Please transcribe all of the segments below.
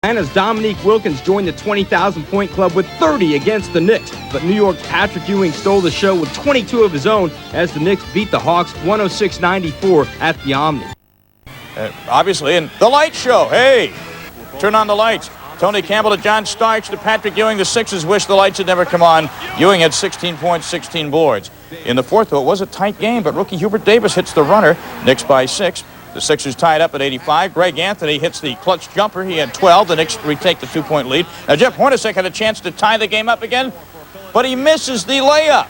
Atlanta's Dominique Wilkins joined the 20,000-point club with 30 against the Knicks, but New York's Patrick Ewing stole the show with 22 of his own as the Knicks beat the Hawks 106-94 at the Omni. Obviously, and the light show. Hey, turn on the lights. Tony Campbell to John Starks to Patrick Ewing. The Sixers wish the lights had never come on. Ewing had 16 points, 16 boards. In the fourth, though, it was a tight game, but rookie Hubert Davis hits the runner. Knicks by 6. The Sixers tied up at 85. Greg Anthony hits the clutch jumper. He had 12. The Knicks retake the 2-point lead. Now, Jeff Hornacek had a chance to tie the game up again, but he misses the layup.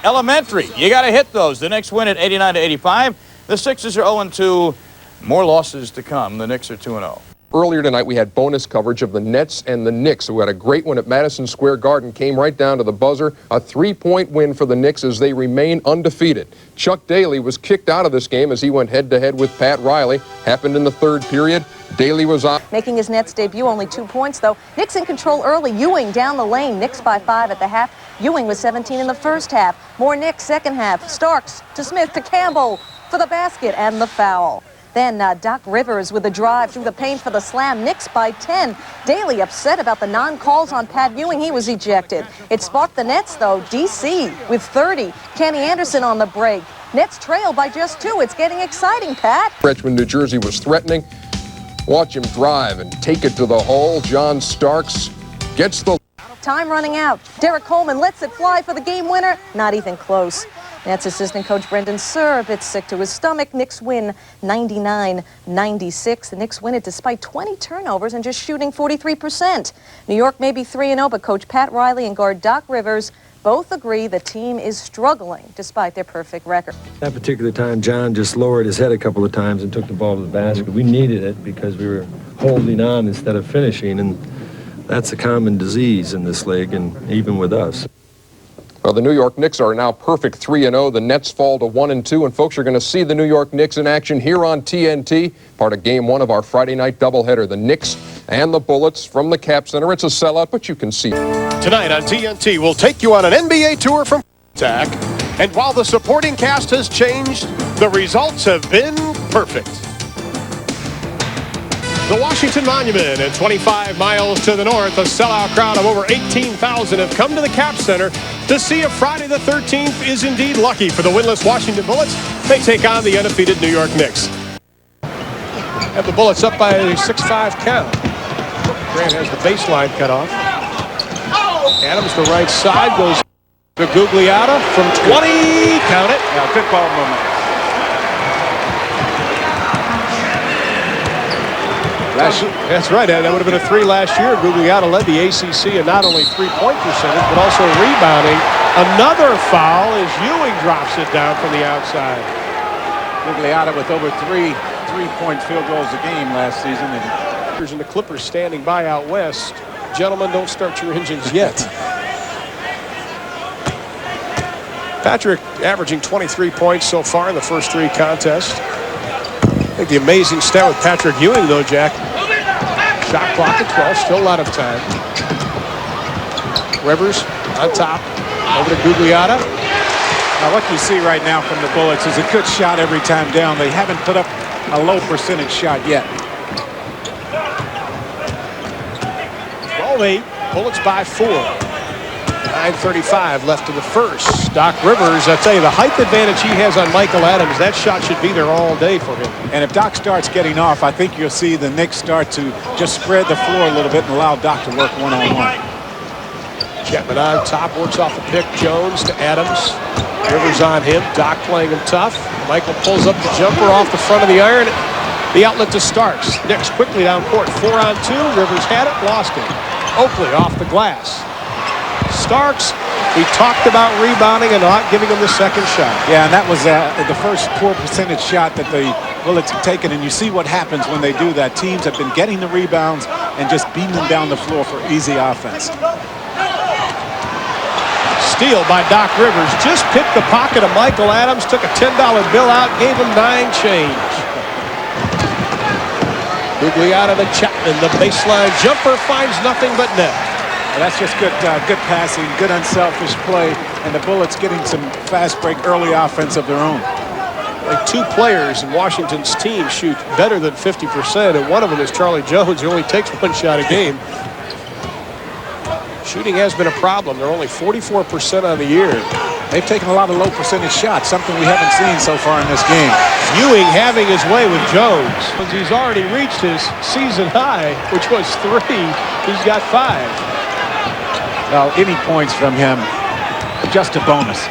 Elementary. You got to hit those. The Knicks win at 89-85. The Sixers are 0-2. More losses to come. The Knicks are 2-0. Earlier tonight, we had bonus coverage of the Nets and the Knicks, who had a great one at Madison Square Garden, came right down to the buzzer. A 3-point win for the Knicks as they remain undefeated. Chuck Daly was kicked out of this game as he went head-to-head with Pat Riley. Happened in the third period. Daly was out. Making his Nets debut, only 2 points, though. Knicks in control early. Ewing down the lane. Knicks by 5 at the half. Ewing was 17 in the first half. More Knicks second half. Starks to Smith to Campbell for the basket and the foul. Then Doc Rivers with a drive through the paint for the slam. Knicks by 10. Daly upset about the non-calls on Pat Ewing. He was ejected. It sparked the Nets, though. D.C. with 30. Kenny Anderson on the break. Nets trail by just 2. It's getting exciting, Pat. Richmond, New Jersey was threatening. Watch him drive and take it to the hole. John Starks gets the... Time running out. Derek Coleman lets it fly for the game winner. Not even close. Nets assistant coach Brendan Suhr a bit sick to his stomach. Knicks win 99-96. The Knicks win it despite 20 turnovers and just shooting 43%. New York may be 3-0, but coach Pat Riley and guard Doc Rivers both agree the team is struggling despite their perfect record. That particular time, John just lowered his head a couple of times and took the ball to the basket. We needed it because we were holding on instead of finishing, and that's a common disease in this league and even with us. Well, the New York Knicks are now perfect 3-0. The Nets fall to 1-2, and folks are going to see the New York Knicks in action here on TNT, part of Game 1 of our Friday night doubleheader. The Knicks and the Bullets from the Cap Center. It's a sellout, but you can see. Tonight on TNT, we'll take you on an NBA tour from Tack, and while the supporting cast has changed, the results have been perfect. The Washington Monument and 25 miles to the north, a sellout crowd of over 18,000 have come to the Cap Center to see if Friday the 13th is indeed lucky for the winless Washington Bullets. They take on the undefeated New York Knicks. Have the Bullets up by a 6-5 count. Grant has the baseline cut off. Adams to right side, goes to Gugliotta from 20. Count it. Yeah, good ball movement. That's right. That would have been a 3 last year. Gugliotta led the ACC in not only three-point percentage, but also rebounding. Another foul as Ewing drops it down from the outside. Gugliotta with over three-point field goals a game last season. And the Clippers standing by out west. Gentlemen, don't start your engines yet. Patrick averaging 23 points so far in the first 3 contests. I think the amazing stat with Patrick Ewing, though, Jack. Shot clock at 12, still a lot of time. Rivers on top, over to Gugliotta. Now, what you see right now from the Bullets is a good shot every time down. They haven't put up a low percentage shot yet. 12-8, Bullets by 4. 9:35 left in the first. Doc Rivers, I tell you, the height advantage he has on Michael Adams, that shot should be there all day for him. And if Doc starts getting off, I think you'll see the Knicks start to just spread the floor a little bit and allow Doc to work one-on-one. Chapman on top, works off the pick. Jones to Adams. Rivers on him. Doc playing him tough. Michael pulls up the jumper off the front of the iron. The outlet to Starks. Knicks quickly down court. 4-on-2. Rivers had it, lost it. Oakley off the glass. Starks, we talked about rebounding and not giving him the second shot. Yeah, and that was the first poor percentage shot that the Bullets have taken, and you see what happens when they do that. Teams have been getting the rebounds and just beating them down the floor for easy offense. Steal by Doc Rivers. Just picked the pocket of Michael Adams, took a $10 bill out, gave him 9 change. Gugliotta to Chapman. The baseline jumper finds nothing but net. Well, that's just good passing, good unselfish play, and the Bullets getting some fast break early offense of their own. Like 2 players in Washington's team shoot better than 50%, and one of them is Charlie Jones, who only takes 1 shot a game. Shooting has been a problem. They're only 44% on the year. They've taken a lot of low percentage shots, something we haven't seen so far in this game. Ewing having his way with Jones. He's already reached his season high, which was 3. He's got 5. Well, any points from him, just a bonus.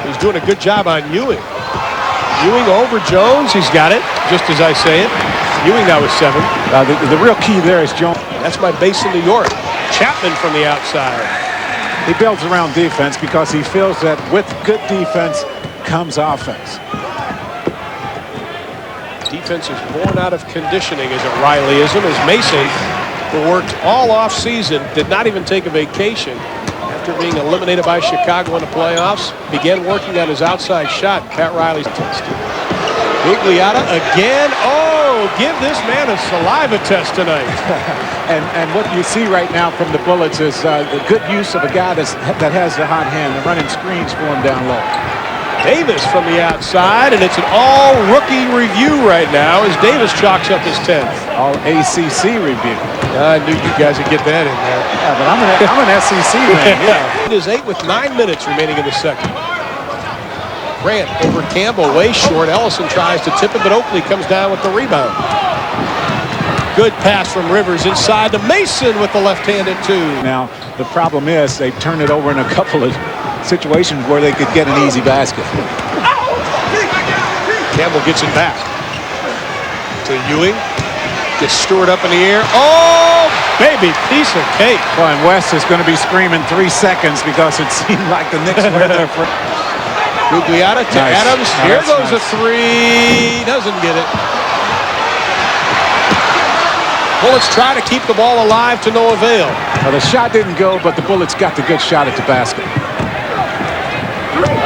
He's doing a good job on Ewing. Ewing over Jones. He's got it, just as I say it. Ewing now with 7. The real key there is Jones. That's my base in New York. Chapman from the outside. He builds around defense because he feels that with good defense comes offense. Defense is born out of conditioning as a Rileyism, as Mason, who worked all off season, did not even take a vacation after being eliminated by Chicago in the playoffs, began working on his outside shot. Pat Riley's test. Gugliotta again. Oh, give this man a saliva test tonight. and what you see right now from the Bullets is the good use of a guy that has the hot hand. They're running screens for him down low. Davis from the outside, and it's an all-rookie review right now as Davis chalks up his 10th. All ACC review. I knew you guys would get that in there. Yeah, but I'm an SEC man. Yeah. It is 8 with 9 minutes remaining in the second. Grant over Campbell, way short. Ellison tries to tip it, but Oakley comes down with the rebound. Good pass from Rivers inside to Mason with the left-handed 2. Now, the problem is they've turned it over in a couple of situations where they could get an easy basket. Campbell gets it back to Ewing. Gets Stewart up in the air. Oh, baby, piece of cake. Well, and West is going to be screaming 3 seconds because it seemed like the Knicks were there for... Gugliotta to Nice. Adams. Oh, Here that's goes nice. a 3. Doesn't get it. Bullets try to keep the ball alive to no avail. Well, the shot didn't go, but the Bullets got the good shot at the basket.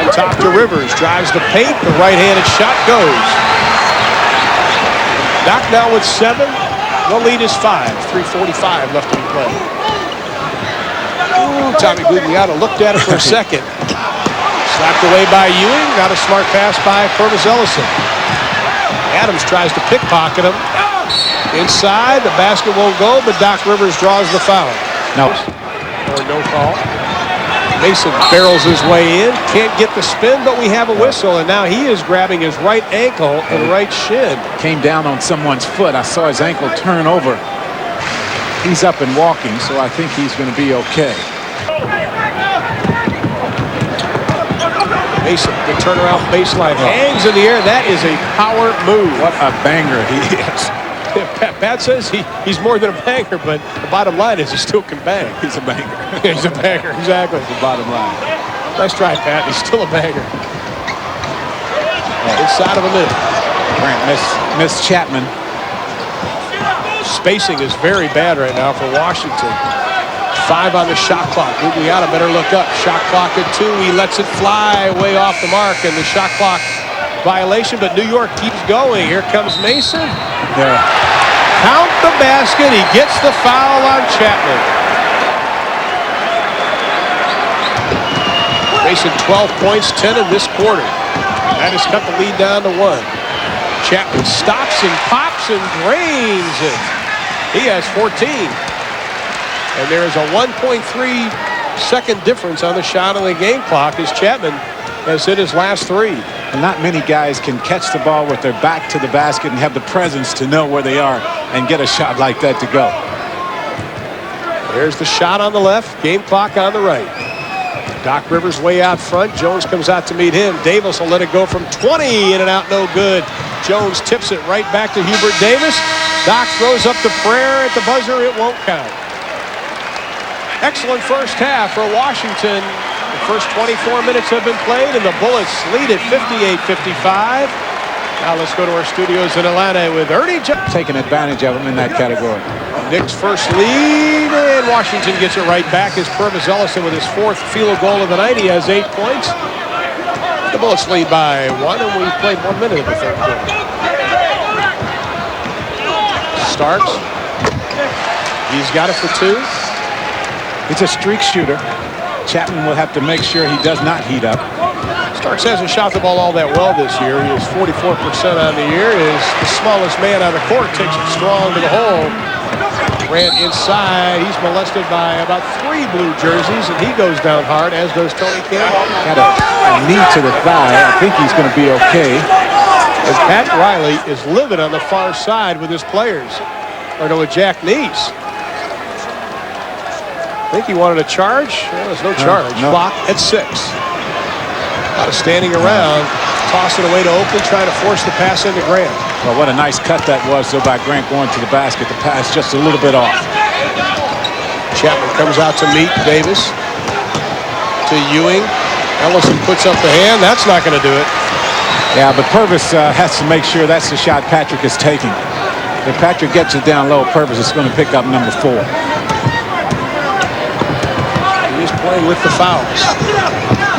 On top to Rivers. Drives the paint. The right-handed shot goes. Doc now with 7. The lead is 5. 3:45 left to be played. Ooh, Tommy Gugliotta looked at it for a second. Slapped away by Ewing. Got a smart pass by Purvis Ellison. Adams tries to pickpocket him. Inside, the basket won't go, but Doc Rivers draws the foul. No. Or no call. Mason barrels his way in. Can't get the spin, but we have a whistle, and now he is grabbing his right ankle and right shin. Came down on someone's foot. I saw his ankle turn over. He's up and walking, so I think he's going to be okay. Mason, the turnaround baseline, hangs in the air. That is a power move. What a banger he is. Pat says he's more than a banger, but the bottom line is he still can bang. He's a banger. He's a banger, exactly. The bottom line. Nice try, Pat. He's still a banger. Inside of a minute. Grant missed Chapman. Spacing is very bad right now for Washington. 5 on the shot clock. Gugliotta better look up. Shot clock at 2. He lets it fly way off the mark, and the shot clock violation, but New York keeps going. Here comes Mason. Yeah. Count the basket. He gets the foul on Chapman. Mason 12 points, 10 in this quarter. That has cut the lead down to 1. Chapman stops and pops and drains it. He has 14. And there is a 1.3-second difference on the shot on the game clock as Chapman has hit his last 3. And not many guys can catch the ball with their back to the basket and have the presence to know where they are and get a shot like that to go. There's the shot on the left, game clock on the right. Doc Rivers way out front. Jones comes out to meet him. Davis will let it go from 20, in and out, no good. Jones tips it right back to Hubert Davis. Doc throws up the prayer at the buzzer. It won't count. Excellent first half for Washington. The first 24 minutes have been played, and the Bullets lead at 58-55. Now let's go to our studios in Atlanta with Ernie Jones. Taking advantage of him in that category. Knicks first lead, and Washington gets it right back as Purvis Ellison with his 4th field goal of the night. He has 8 points. The Bullets lead by 1, and we've played 1 minute of the third quarter. Starks. He's got it for 2. It's a streak shooter. Chapman will have to make sure he does not heat up. Starks hasn't shot the ball all that well this year. He is 44% on the year. Is the smallest man on the court. Takes it strong to the hole. Grant inside. He's molested by about 3 blue jerseys, and he goes down hard, as does Tony Campbell. Got a knee to the thigh. I think he's going to be okay. As Pat Riley is livid on the far side with his players. Or no, with Jack Neese. I think he wanted a charge. Well, there's no charge. No. Clock at 6. A lot of standing around. Toss it away to Oakley, trying to force the pass into Grant. Well, what a nice cut that was, though, by Grant going to the basket. The pass just a little bit off. Chapman comes out to meet Davis. To Ewing. Ellison puts up the hand. That's not going to do it. Yeah, but Purvis has to make sure that's the shot Patrick is taking. If Patrick gets it down low, Purvis is going to pick up number 4. He is playing with the fouls.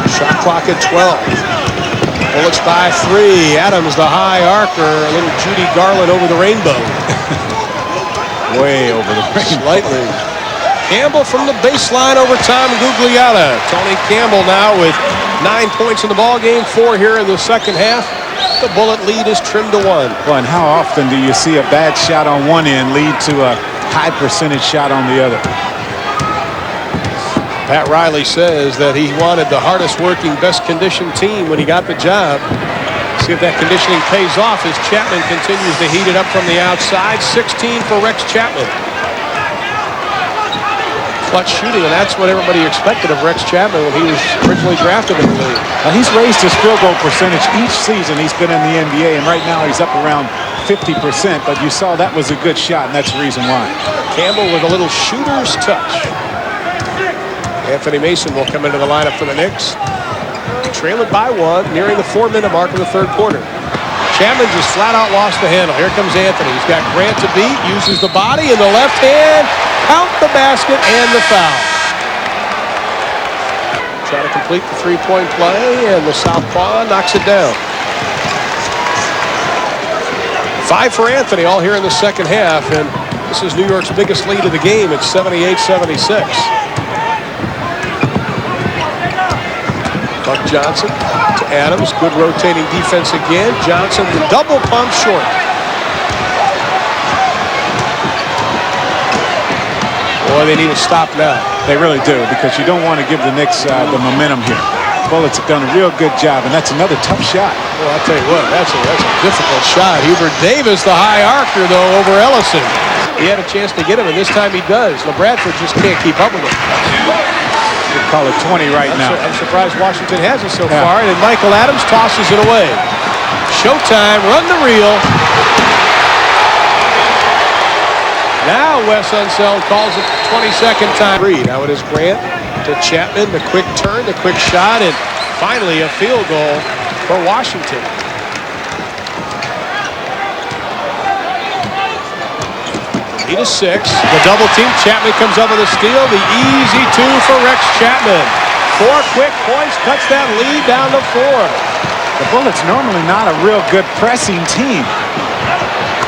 Shot clock at 12. Bullets by 3. Adams, the high arcer. A little Judy Garland over the rainbow. Way over the rainbow. Slightly. Campbell from the baseline over Tom Gugliotta. Tony Campbell now with 9 points in the ball game, 4 here in the second half. The Bullet lead is trimmed to 1. Well, and how often do you see a bad shot on one end lead to a high percentage shot on the other? Pat Riley says that he wanted the hardest working, best conditioned team when he got the job. See if that conditioning pays off as Chapman continues to heat it up from the outside. 16 for Rex Chapman. Clutch shooting, and that's what everybody expected of Rex Chapman when he was originally drafted in the league. Now, he's raised his field goal percentage each season he's been in the NBA, and right now he's up around 50%, but you saw that was a good shot, and that's the reason why. Campbell with a little shooter's touch. Anthony Mason will come into the lineup for the Knicks. Trailing by 1, nearing the 4-minute mark of the third quarter. Chapman just flat out lost the handle. Here comes Anthony. He's got Grant to beat, uses the body in the left hand. Count the basket and the foul. Try to complete the three-point play, and the southpaw knocks it down. 5 for Anthony, all here in the second half, and this is New York's biggest lead of the game. It's 78-76. Buck Johnson to Adams. Good rotating defense again. Johnson, the double pump short. Boy, they need to stop now. They really do, because you don't want to give the Knicks the momentum here. Bullets have done a real good job, and that's another tough shot. Well, I'll tell you what, that's a difficult shot. Hubert Davis, the high archer, though, over Ellison. He had a chance to get him, and this time he does. LeBradford just can't keep up with him. We'll call it 20 right now. I'm surprised Washington has it so far. And then Michael Adams tosses it away. Showtime, run the reel. Now Wes Unseld calls it 22nd time. Now it is Grant to Chapman, the quick turn, the quick shot, and finally a field goal for Washington. Lead is 6. The double team. Chapman comes up with a steal. The easy 2 for Rex Chapman. 4 quick points. Cuts that lead down to 4. The Bullets normally not a real good pressing team.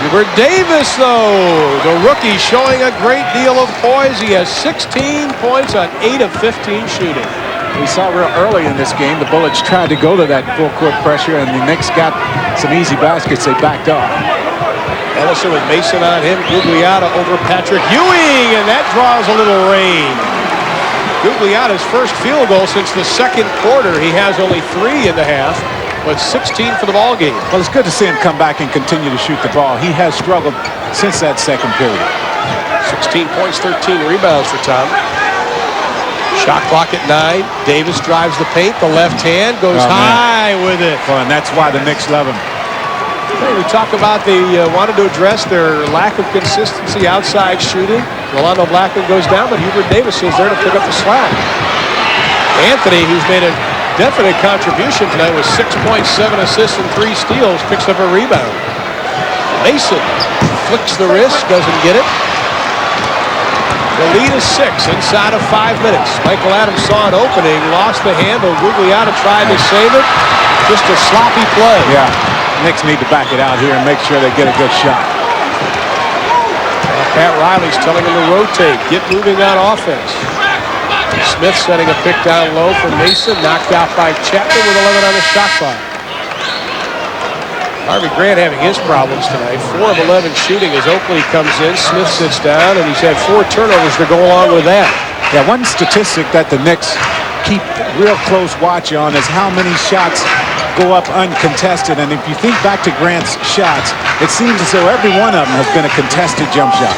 Hubert Davis, though, the rookie, showing a great deal of poise. He has 16 points on 8 of 15 shooting. We saw real early in this game the Bullets tried to go to that full court pressure, and the Knicks got some easy baskets. They backed off. Ellison with Mason on him. Gugliotta over Patrick Ewing, and that draws a little rain. Gugliotta's first field goal since the second quarter. He has only 3 in the half, but 16 for the ball game. Well, it's good to see him come back and continue to shoot the ball. He has struggled since that second period. 16 points, 13 rebounds for Tom. Shot clock at 9. Davis drives the paint. The left hand goes high with it. Well, and that's why the Knicks love him. Hey, we talk about they wanted to address their lack of consistency outside shooting. Rolando Blackman goes down, but Hubert Davis is there to pick up the slack. Anthony, who's made a definite contribution tonight with 6 points, 7 assists, and 3 steals, picks up a rebound. Mason flicks the wrist, doesn't get it. The lead is 6 inside of 5 minutes. Michael Adams saw an opening, lost the handle. Gugliotta tried to save it. Just a sloppy play. Yeah. Knicks need to back it out here and make sure they get a good shot. Pat Riley's telling him to rotate, get moving on offense. Smith setting a pick down low for Mason, knocked out by Chapman with 11 on the shot clock. Harvey Grant having his problems tonight. 4 of 11 shooting as Oakley comes in. Smith sits down, and he's had 4 turnovers to go along with that. Yeah, one statistic that the Knicks keep real close watch on is how many shots go up uncontested. And if you think back to Grant's shots, it seems as though every one of them has been a contested jump shot.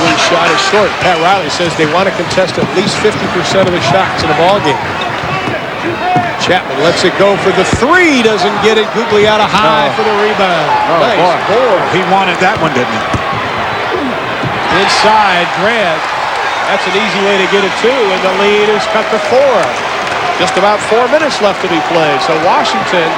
Ewing's shot is short. Pat Riley says they want to contest at least 50% of the shots in a ball game. Chapman lets it go for the 3. Doesn't get it. Gugliotta high for the rebound. Oh, nice boy. He wanted that one, didn't he? Inside, Grant. That's an easy way to get it, too, and the lead is cut to 4. Just about 4 minutes left to be played. So Washington,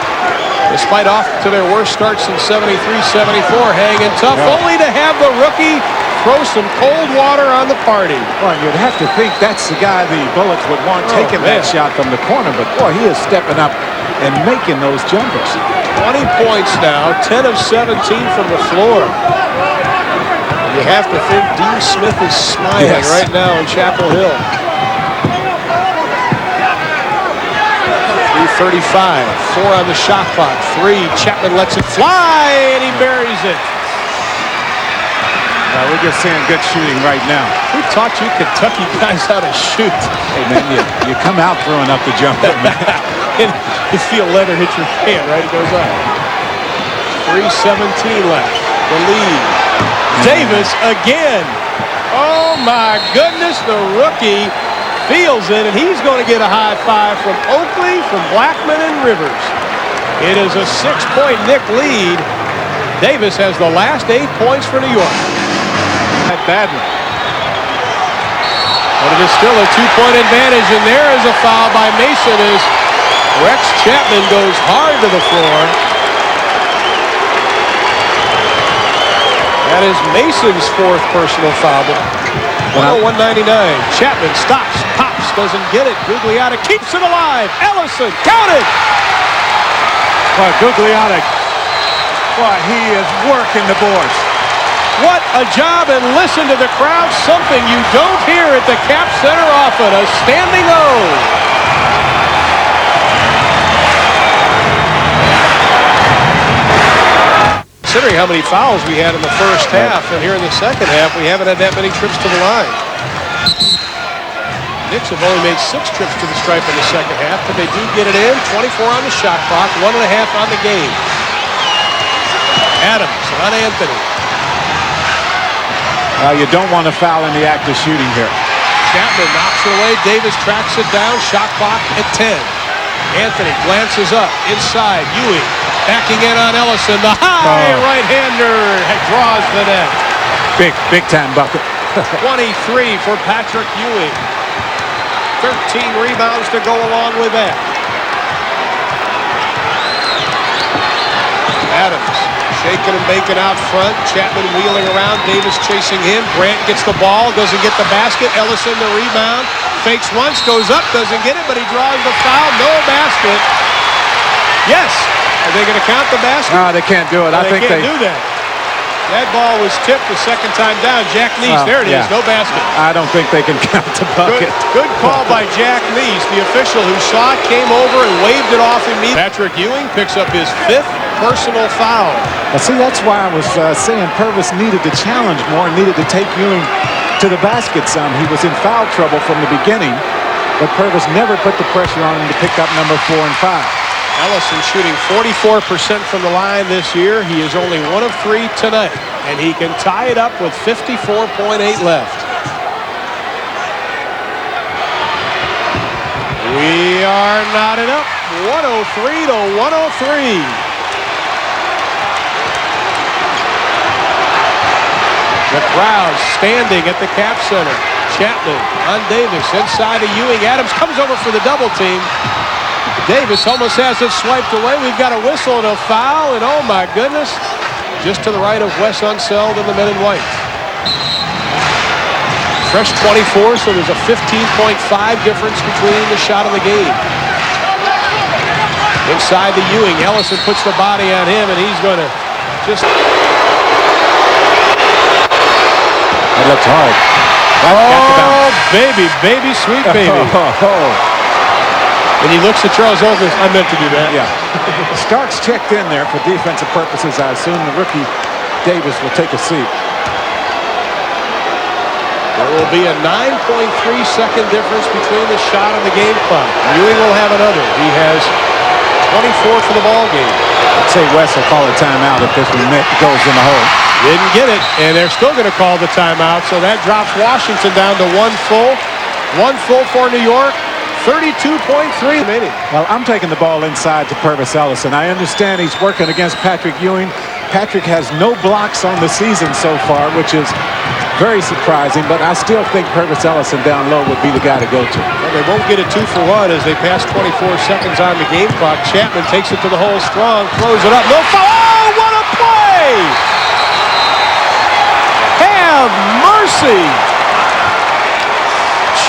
despite off to their worst start since 73-74, hanging tough, only to have the rookie throw some cold water on the party. Well, you'd have to think that's the guy the Bullets would want taking that shot from the corner, but boy, he is stepping up and making those jumpers. 20 points now, 10 of 17 from the floor. You have to think Dean Smith is smiling right now in Chapel Hill. 3:35, 4 on the shot clock. 3, Chapman lets it fly, and he buries it. We're just seeing good shooting right now. Who taught you Kentucky guys how to shoot? Hey, man, you come out throwing up the jumper, man. And you feel leather hit your hand, right? It goes up. 3:17 left. The lead. Davis again. Oh, my goodness. The rookie feels it, and he's going to get a high five from Oakley, from Blackman, and Rivers. It is a 6-point Knick lead. Davis has the last 8 points for New York. Badly. But it is still a 2-point advantage, and there is a foul by Mason as Rex Chapman goes hard to the floor. That is Mason's 4th personal foul. 101-99. Chapman stops, pops, doesn't get it. Gugliotta keeps it alive. Ellison, counted. Well, Gugliotta, boy, he is working the boards. What a job, and listen to the crowd. Something you don't hear at the Cap Center often. A standing O. Considering how many fouls we had in the first half, and here in the second half, we haven't had that many trips to the line. Knicks have only made 6 trips to the stripe in the second half, but they do get it in. 24 on the shot clock, 1.5 on the game. Adams on Anthony. You don't want to foul in the act of shooting here. Chapman knocks it away. Davis tracks it down. Shot clock at 10. Anthony glances up. Inside. Ewing backing in on Ellison. The high right-hander draws the net. Big time bucket. 23 for Patrick Ewing. 13 rebounds to go along with that. Adams shaking and baking out front. Chapman wheeling around. Davis chasing him. Grant gets the ball. Doesn't get the basket. Ellison the rebound. Fakes once. Goes up. Doesn't get it. But he draws the foul. No basket. Yes. Are they going to count the basket? No, they can't do it. I think they can't do that. That ball was tipped the second time down. Jack Neese. There it is. No basket. I don't think they can count the bucket. Good call by Jack Neese. The official who saw it came over and waved it off immediately. Patrick Ewing picks up his 5th personal foul. Well, see, that's why I was saying Purvis needed to challenge more and needed to take Ewing to the basket some. He was in foul trouble from the beginning, but Purvis never put the pressure on him to pick up number 4 and 5. Ellison shooting 44% from the line this year. He is only 1 of 3 tonight, and he can tie it up with 54.8 left. We are knotted up 103 to 103. The crowd standing at the Cap Center. Chapman on Davis inside of Ewing. Adams comes over for the double team. Davis almost has it swiped away. We've got a whistle and a foul, and oh my goodness, just to the right of Wes Unseld and the men in white. Fresh 24, so there's a 15.5 difference between the shot of the game. Inside the Ewing, Ellison puts the body on him, and he's going to just... That looks hard. Oh, baby, sweet baby. And he looks at Charles Oakley. I meant to do that. Yeah. Starks checked in there for defensive purposes. I assume the rookie Davis will take a seat. There will be a 9.3-second difference between the shot and the game clock. Ewing will have another. He has 24 for the ball game. I'd say West will call a timeout if this one goes in the hole. Didn't get it, and they're still going to call the timeout, so that drops Washington down to one full for New York. 32.3 remaining. Well, I'm taking the ball inside to Purvis Ellison. I understand he's working against Patrick Ewing. Patrick has no blocks on the season so far, which is very surprising, but I still think Purvis Ellison down low would be the guy to go to. Well, they won't get a 2-for-1 as they pass 24 seconds on the game clock. Chapman takes it to the hole strong, throws it up. No foul. Oh, what a play! Have mercy!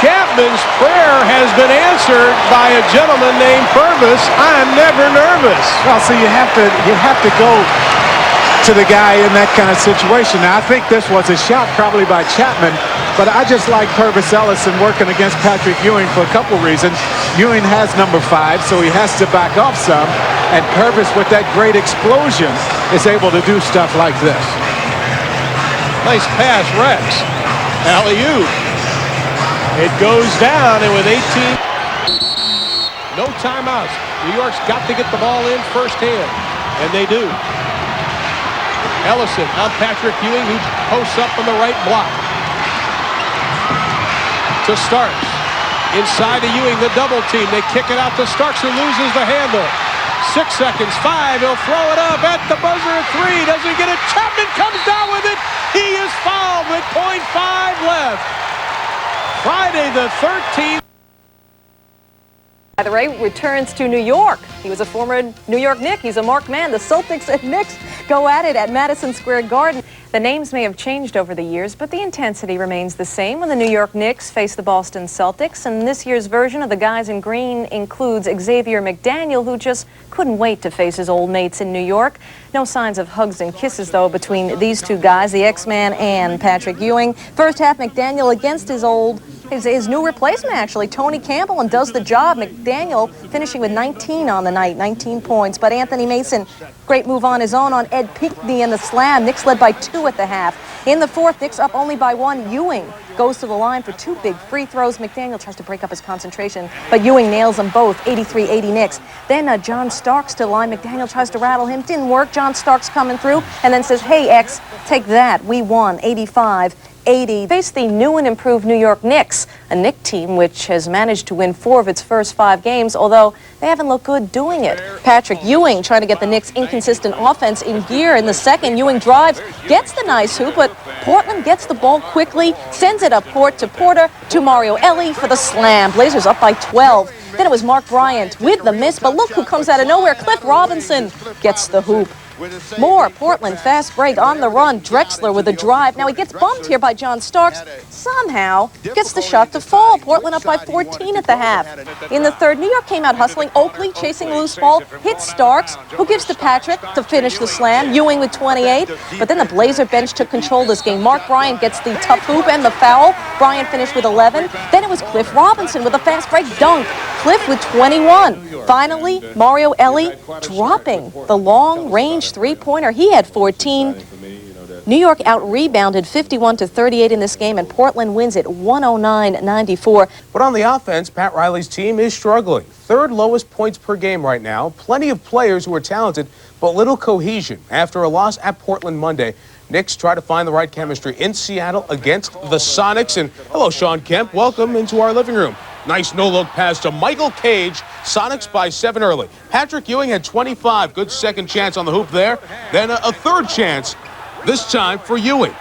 Chapman's prayer has been answered by a gentleman named Purvis. I'm never nervous. Well, so you have to go to the guy in that kind of situation. Now, I think this was a shot probably by Chapman, but I just like Purvis Ellison working against Patrick Ewing for a couple reasons. Ewing has number 5, so he has to back off some, and Purvis, with that great explosion, is able to do stuff like this. Nice pass, Rex. Alley-oop. It goes down, and with 18, no timeouts. New York's got to get the ball in first hand, and they do. Ellison on Patrick Ewing, who posts up on the right block. To Starks. Inside to Ewing, the double team. They kick it out to Starks, who loses the handle. 6 seconds, 5. He'll throw it up at the buzzer at 3. Doesn't get it. Chapman comes down with it. He is fouled with 0.5 left. Friday the 13th. By the way, returns to New York. He was a former New York Knick. He's a marked man. The Celtics and Knicks go at it at Madison Square Garden. The names may have changed over the years, but the intensity remains the same when the New York Knicks face the Boston Celtics. And this year's version of the guys in green includes Xavier McDaniel, who just couldn't wait to face his old mates in New York. No signs of hugs and kisses, though, between these two guys, the X-Man and Patrick Ewing. First half, McDaniel against his new replacement, actually, Tony Campbell, and does the job. McDaniel finishing with 19 on the night, 19 points. But Anthony Mason, great move on his own on Ed Pinckney and the slam. Knicks led by 2 at the half. In the fourth, Knicks up only by 1. Ewing goes to the line for 2 big free throws. McDaniel tries to break up his concentration, but Ewing nails them both, 83-80 Knicks. Then John Starks to the line. McDaniel tries to rattle him. Didn't work. John Starks coming through and then says, hey, X, take that. We won, 85-80. Face the new and improved New York Knicks, a Knick team which has managed to win 4 of its first 5 games, although they haven't looked good doing it. Patrick Ewing trying to get the Knicks' inconsistent offense in gear in the second. Ewing drives, gets the nice hoop, but Portland gets the ball quickly, sends it up court to Porter, to Mario Elie for the slam. Blazers up by 12. Then it was Mark Bryant with the miss, but look who comes out of nowhere. Cliff Robinson gets the hoop. More Portland fast break on the run. Drexler with a drive. Now he gets bumped here by John Starks. Somehow gets the shot to fall. Portland up by 14 at the half. In the third, New York came out hustling. Oakley chasing loose ball. Hits Starks, who gives to Patrick to finish the slam. Ewing with 28. But then the Blazer bench took control of this game. Mark Bryant gets the tough hoop and the foul. Bryant finished with 11. Then it was Cliff Robinson with a fast break dunk. Cliff with 21. Finally, Mario Elie dropping the long-range three-pointer. He had 14. New York out-rebounded 51-38 in this game, and Portland wins it 109-94. But on the offense, Pat Riley's team is struggling. 3rd lowest points per game right now. Plenty of players who are talented, but little cohesion. After a loss at Portland Monday, Knicks try to find the right chemistry in Seattle against the Sonics. And hello, Sean Kemp. Welcome into our living room. Nice no-look pass to Michael Cage. Sonics by 7 early. Patrick Ewing had 25. Good second chance on the hoop there. Then a third chance, this time for Ewing.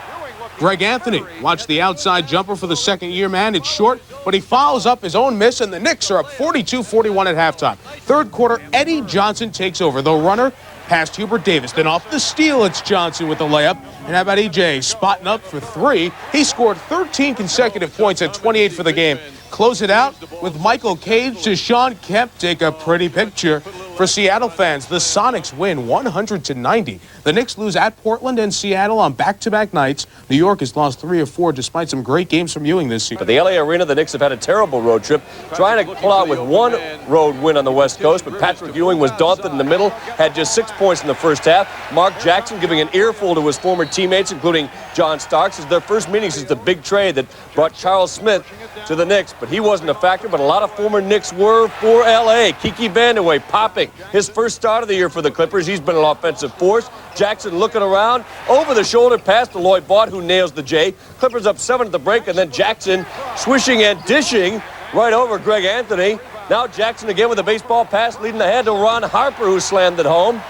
Greg Anthony watched the outside jumper for the second-year man. It's short, but he follows up his own miss, and the Knicks are up 42-41 at halftime. Third quarter, Eddie Johnson takes over. The runner past Hubert Davis. Then off the steal, it's Johnson with the layup. And how about EJ spotting up for 3? He scored 13 consecutive points at 28 for the game. Close it out with Michael Cage to Sean Kemp. Take a pretty picture For Seattle fans, the Sonics win 100-90. The Knicks lose at Portland and Seattle on back-to-back nights. New York has lost 3 of 4 despite some great games from Ewing this season. But the LA Arena, the Knicks have had a terrible road trip, trying to pull out with one road win on the West Coast, but Patrick Ewing was daunted in the middle, had just 6 points in the first half. Mark Jackson giving an earful to his former teammates, including John Starks. It's their first meeting since the big trade that brought Charles Smith to the Knicks, but he wasn't a factor, but a lot of former Knicks were for LA. Kiki Vandeweghe popping his first start of the year for the Clippers. He's been an offensive force. Jackson looking around, over the shoulder pass to Lloyd Vaught, who nails the J. Clippers up 7 at the break, and then Jackson swishing and dishing right over Greg Anthony. Now Jackson again with a baseball pass leading ahead to Ron Harper, who slammed it home.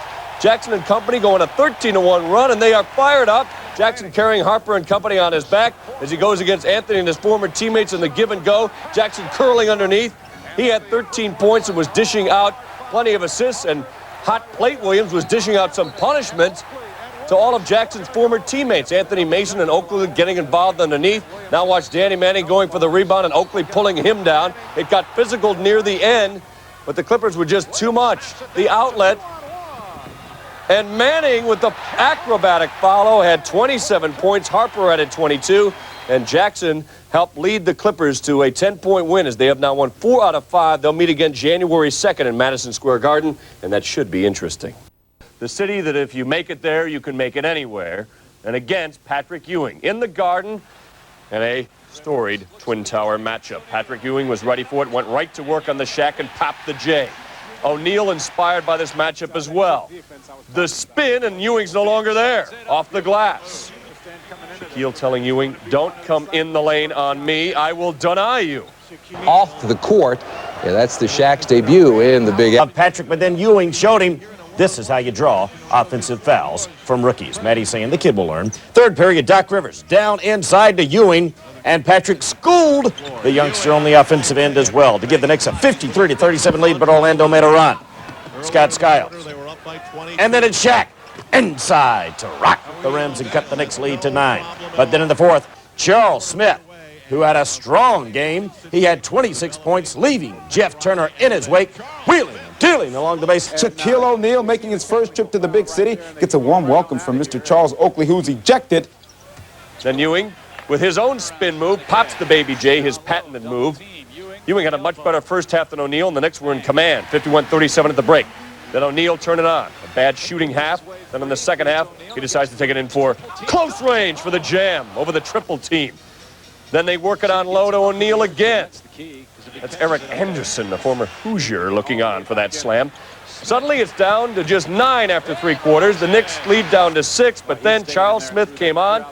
Jackson and company going a 13-1 run, and they are fired up. Jackson carrying Harper and company on his back as he goes against Anthony and his former teammates in the give and go. Jackson curling underneath. He had 13 points and was dishing out plenty of assists, and Hot Plate Williams was dishing out some punishments to all of Jackson's former teammates. Anthony Mason and Oakley getting involved underneath. Now watch Danny Manning going for the rebound and Oakley pulling him down. It got physical near the end, but the Clippers were just too much. The outlet. And Manning with the acrobatic follow had 27 points. Harper added 22. And Jackson helped lead the Clippers to a 10-point win as they have now won 4 out of 5. They'll meet again January 2nd in Madison Square Garden, and that should be interesting. The city that if you make it there, you can make it anywhere. And against Patrick Ewing in the Garden and a storied Twin Tower matchup. Patrick Ewing was ready for it, went right to work on the Shaq and popped the J. O'Neal inspired by this matchup as well. The spin, and Ewing's no longer there. Off the glass. Shaquille telling Ewing, don't come in the lane on me. I will deny you. Off the court. Yeah, that's the Shaq's debut in the Big Apple. Patrick, but then Ewing showed him this is how you draw offensive fouls from rookies. Maddie saying the kid will learn. Third period, Doc Rivers down inside to Ewing, and Patrick schooled the youngster on the offensive end as well to give the Knicks a 53-37 lead, but Orlando made a run. Scott Skiles. And then it's Shaq inside to rock the rims and cut the Knicks lead to 9. But then in the fourth, Charles Smith, who had a strong game. He had 26 points, leaving Jeff Turner in his wake, wheeling and dealing along the base. Shaquille O'Neal making his first trip to the big city gets a warm welcome from Mr. Charles Oakley, who's ejected. Then Ewing, with his own spin move, pops the Baby J, his patented move. Ewing had a much better first half than O'Neal, and the Knicks were in command, 51-37 at the break. Then O'Neal turned it on. A bad shooting half. Then in the second half, he decides to take it in for close range for the jam over the triple team. Then they work it on low to O'Neal again. That's Eric Anderson, the former Hoosier, looking on for that slam. Suddenly it's down to just 9 after 3 quarters. The Knicks lead down to 6, but then Charles Smith came on.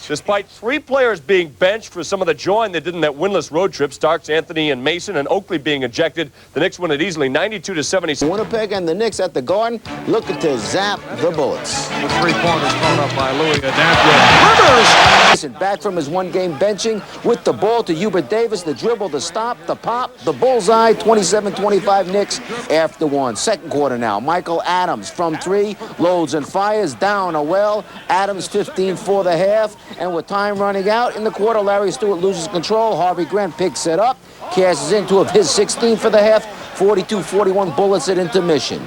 Despite 3 players being benched for some of the join they did in that winless road trip, Starks, Anthony, and Mason, and Oakley being ejected, the Knicks win it easily, 92-76. Winnipeg and the Knicks at the Garden looking to zap the Bullets. The 3-pointers thrown up by Louis Adapia. Rivers! Back from his one-game benching with the ball to Hubert Davis, the dribble, the stop, the pop, the bullseye, 27-25 Knicks after 1. Second quarter now. Michael Adams from 3, loads and fires, down a well. Adams 15 for the half, and with time running out in the quarter, Larry Stewart loses control. Harvey Grant picks it up, cashes into his 16 for the half, 42-41 Bullets at intermission.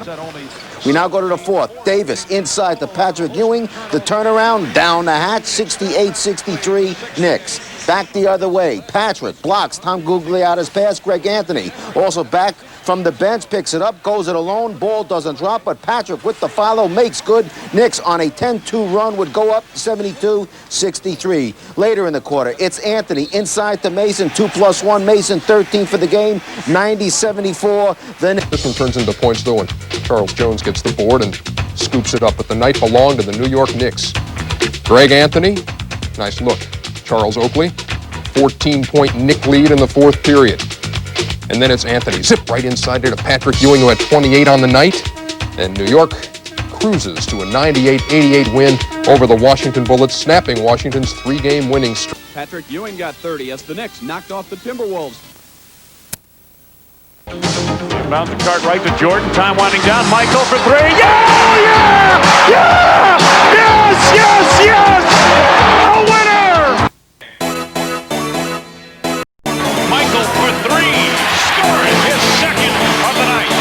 We now go to the fourth. Davis inside to Patrick Ewing. The turnaround down the hatch, 68-63 Knicks. Back the other way. Patrick blocks Tom Gugliotta's pass. Greg Anthony also back from the bench, picks it up, goes it alone. Ball doesn't drop, but Patrick with the follow makes good. Knicks on a 10-2 run would go up 72-63. Later in the quarter, it's Anthony inside to Mason, 2+1. Mason 13 for the game, 90-74. Then this one turns into points though, and Charles Jones gets the board and scoops it up. But the night belonged to the New York Knicks. Greg Anthony, nice look. Charles Oakley, 14-point Knick lead in the fourth period. And then it's Anthony. Zip right inside there to Patrick Ewing, who had 28 on the night. And New York cruises to a 98-88 win over the Washington Bullets, snapping Washington's 3-game winning streak. Patrick Ewing got 30 as the Knicks knocked off the Timberwolves. Bounce the cart right to Jordan. Time winding down. Michael for 3. Yeah! Yeah! Yeah! Yes! Yes! Yes! A winner! Michael for 3. Scoring his second of the night.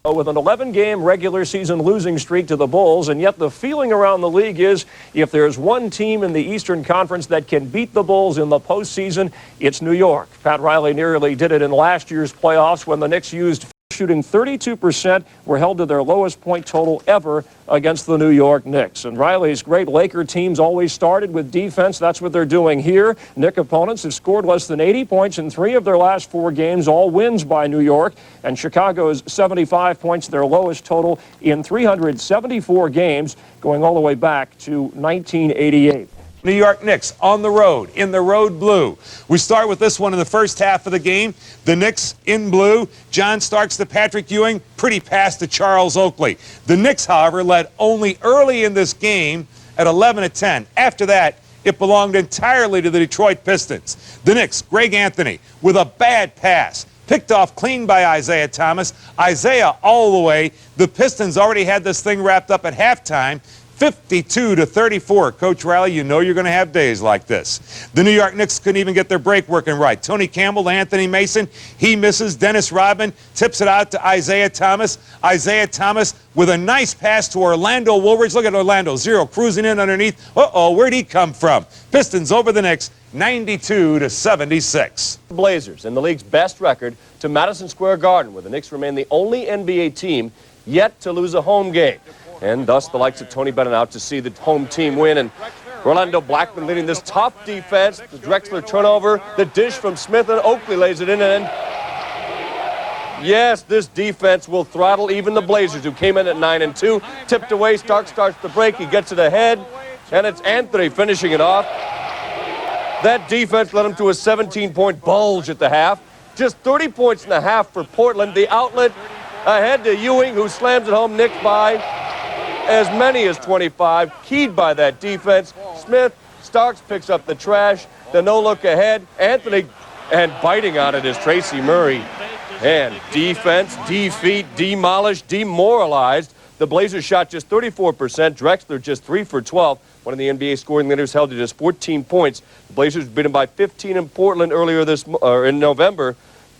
With an 11-game regular season losing streak to the Bulls, and yet the feeling around the league is if there's one team in the Eastern Conference that can beat the Bulls in the postseason, it's New York. Pat Riley nearly did it in last year's playoffs when the Knicks used shooting 32%, were held to their lowest point total ever against the New York Knicks. And Riley's great Laker teams always started with defense. That's what they're doing here. Knick opponents have scored less than 80 points in 3 of their last 4 games, all wins by New York. And Chicago's 75 points, their lowest total in 374 games, going all the way back to 1988. New York Knicks on the road, in the road blue. We start with this one in the first half of the game. The Knicks in blue. John Starks to Patrick Ewing. Pretty pass to Charles Oakley. The Knicks, however, led only early in this game at 11-10. After that, it belonged entirely to the Detroit Pistons. The Knicks, Greg Anthony, with a bad pass. Picked off clean by Isaiah Thomas. Isaiah all the way. The Pistons already had this thing wrapped up at halftime. 52-34. Coach Riley, you know you're going to have days like this. The New York Knicks couldn't even get their break working right. Tony Campbell to Anthony Mason. He misses. Dennis Rodman tips it out to Isaiah Thomas. Isaiah Thomas with a nice pass to Orlando Woolridge. Look at Orlando. 0 cruising in underneath. Uh-oh, where'd he come from? Pistons over the Knicks, 92-76. Blazers in the league's best record to Madison Square Garden, where the Knicks remain the only NBA team yet to lose a home game. And thus the likes of Tony Bennett out to see the home team win. And Orlando Blackman leading this tough defense. The Drexler turnover, the dish from Smith, and Oakley lays it in. And yes, this defense will throttle even the Blazers, who came in at 9-2. Tipped away, Stark starts the break. He gets it ahead, and it's Anthony finishing it off. That defense led him to a 17-point bulge at the half. Just 30 points in the half for Portland. The outlet ahead to Ewing, who slams it home. Knicks by as many as 25, keyed by that defense. Smith, Starks picks up the trash, the no-look ahead. Anthony, and biting on it is Tracy Murray. And defense, defeat, demolished, demoralized. The Blazers shot just 34%. Drexler just 3 for 12. One of the NBA scoring leaders held to just 14 points. The Blazers beaten by 15 in Portland earlier in November.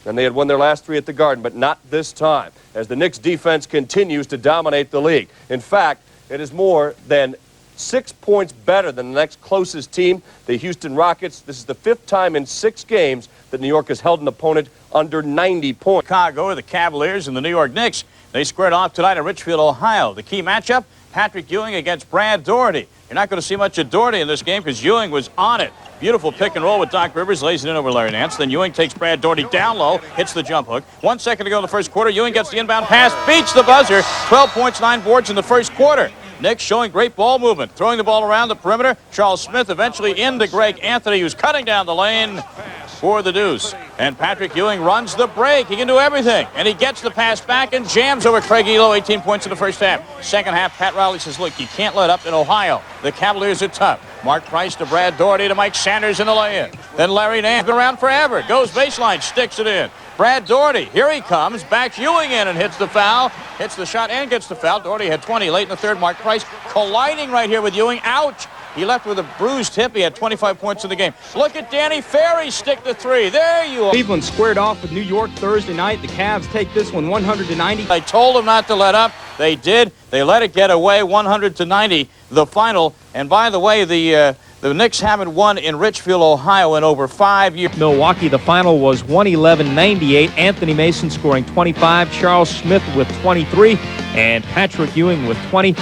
And they had won their last 3 at the Garden, but not this time, as the Knicks defense continues to dominate the league. In fact, it is more than 6 points better than the next closest team, the Houston Rockets. This is the 5th time in 6 games that New York has held an opponent under 90 points. Chicago, the Cavaliers, and the New York Knicks, they squared off tonight in Richfield, Ohio. The key matchup, Patrick Ewing against Brad Daugherty. You're not going to see much of Daugherty in this game because Ewing was on it. Beautiful pick and roll with Doc Rivers, lays it in over Larry Nance. Then Ewing takes Brad Daugherty down low, hits the jump hook. 1 second to go in the first quarter. Ewing gets the inbound pass, beats the buzzer. 12 points, 9 boards in the first quarter. Knicks showing great ball movement, throwing the ball around the perimeter. Charles Smith eventually into Greg Anthony, who's cutting down the lane for the deuce. And Patrick Ewing runs the break. He can do everything. And he gets the pass back and jams over Craig Elo, 18 points in the first half. Second half, Pat Riley says, look, you can't let up in Ohio. The Cavaliers are tough. Mark Price to Brad Daugherty to Mike Sanders in the lay-in. Then Larry Nance, been around forever. Goes baseline, sticks it in. Brad Daugherty, here he comes, backs Ewing in and hits the foul. Hits the shot and gets the foul. Daugherty had 20 late in the third. Mark Price colliding right here with Ewing. Ouch! He left with a bruised hip. He had 25 points in the game. Look at Danny Ferry stick the 3. There you are. Cleveland squared off with New York Thursday night. The Cavs take this one 100-90. I told them not to let up. They did. They let it get away, 100-90, the final. And by the way, the Knicks haven't won in Richfield, Ohio in over 5 years. Milwaukee, the final was 111-98. Anthony Mason scoring 25, Charles Smith with 23, and Patrick Ewing with 20.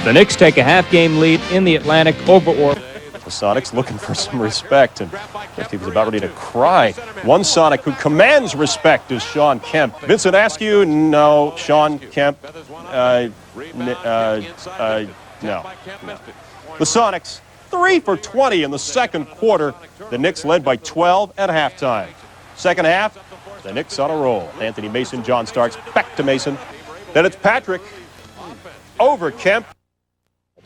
The Knicks take a half-game lead in the Atlantic over Orlando. The Sonics looking for some respect, and he was about ready to cry. One Sonic who commands respect is Sean Kemp. Vincent Askew, no. Sean Kemp, no. The Sonics, 3 for 20 in the second quarter. The Knicks led by 12 at halftime. Second half, the Knicks on a roll. Anthony Mason, John Starks, back to Mason. Then it's Patrick over Kemp.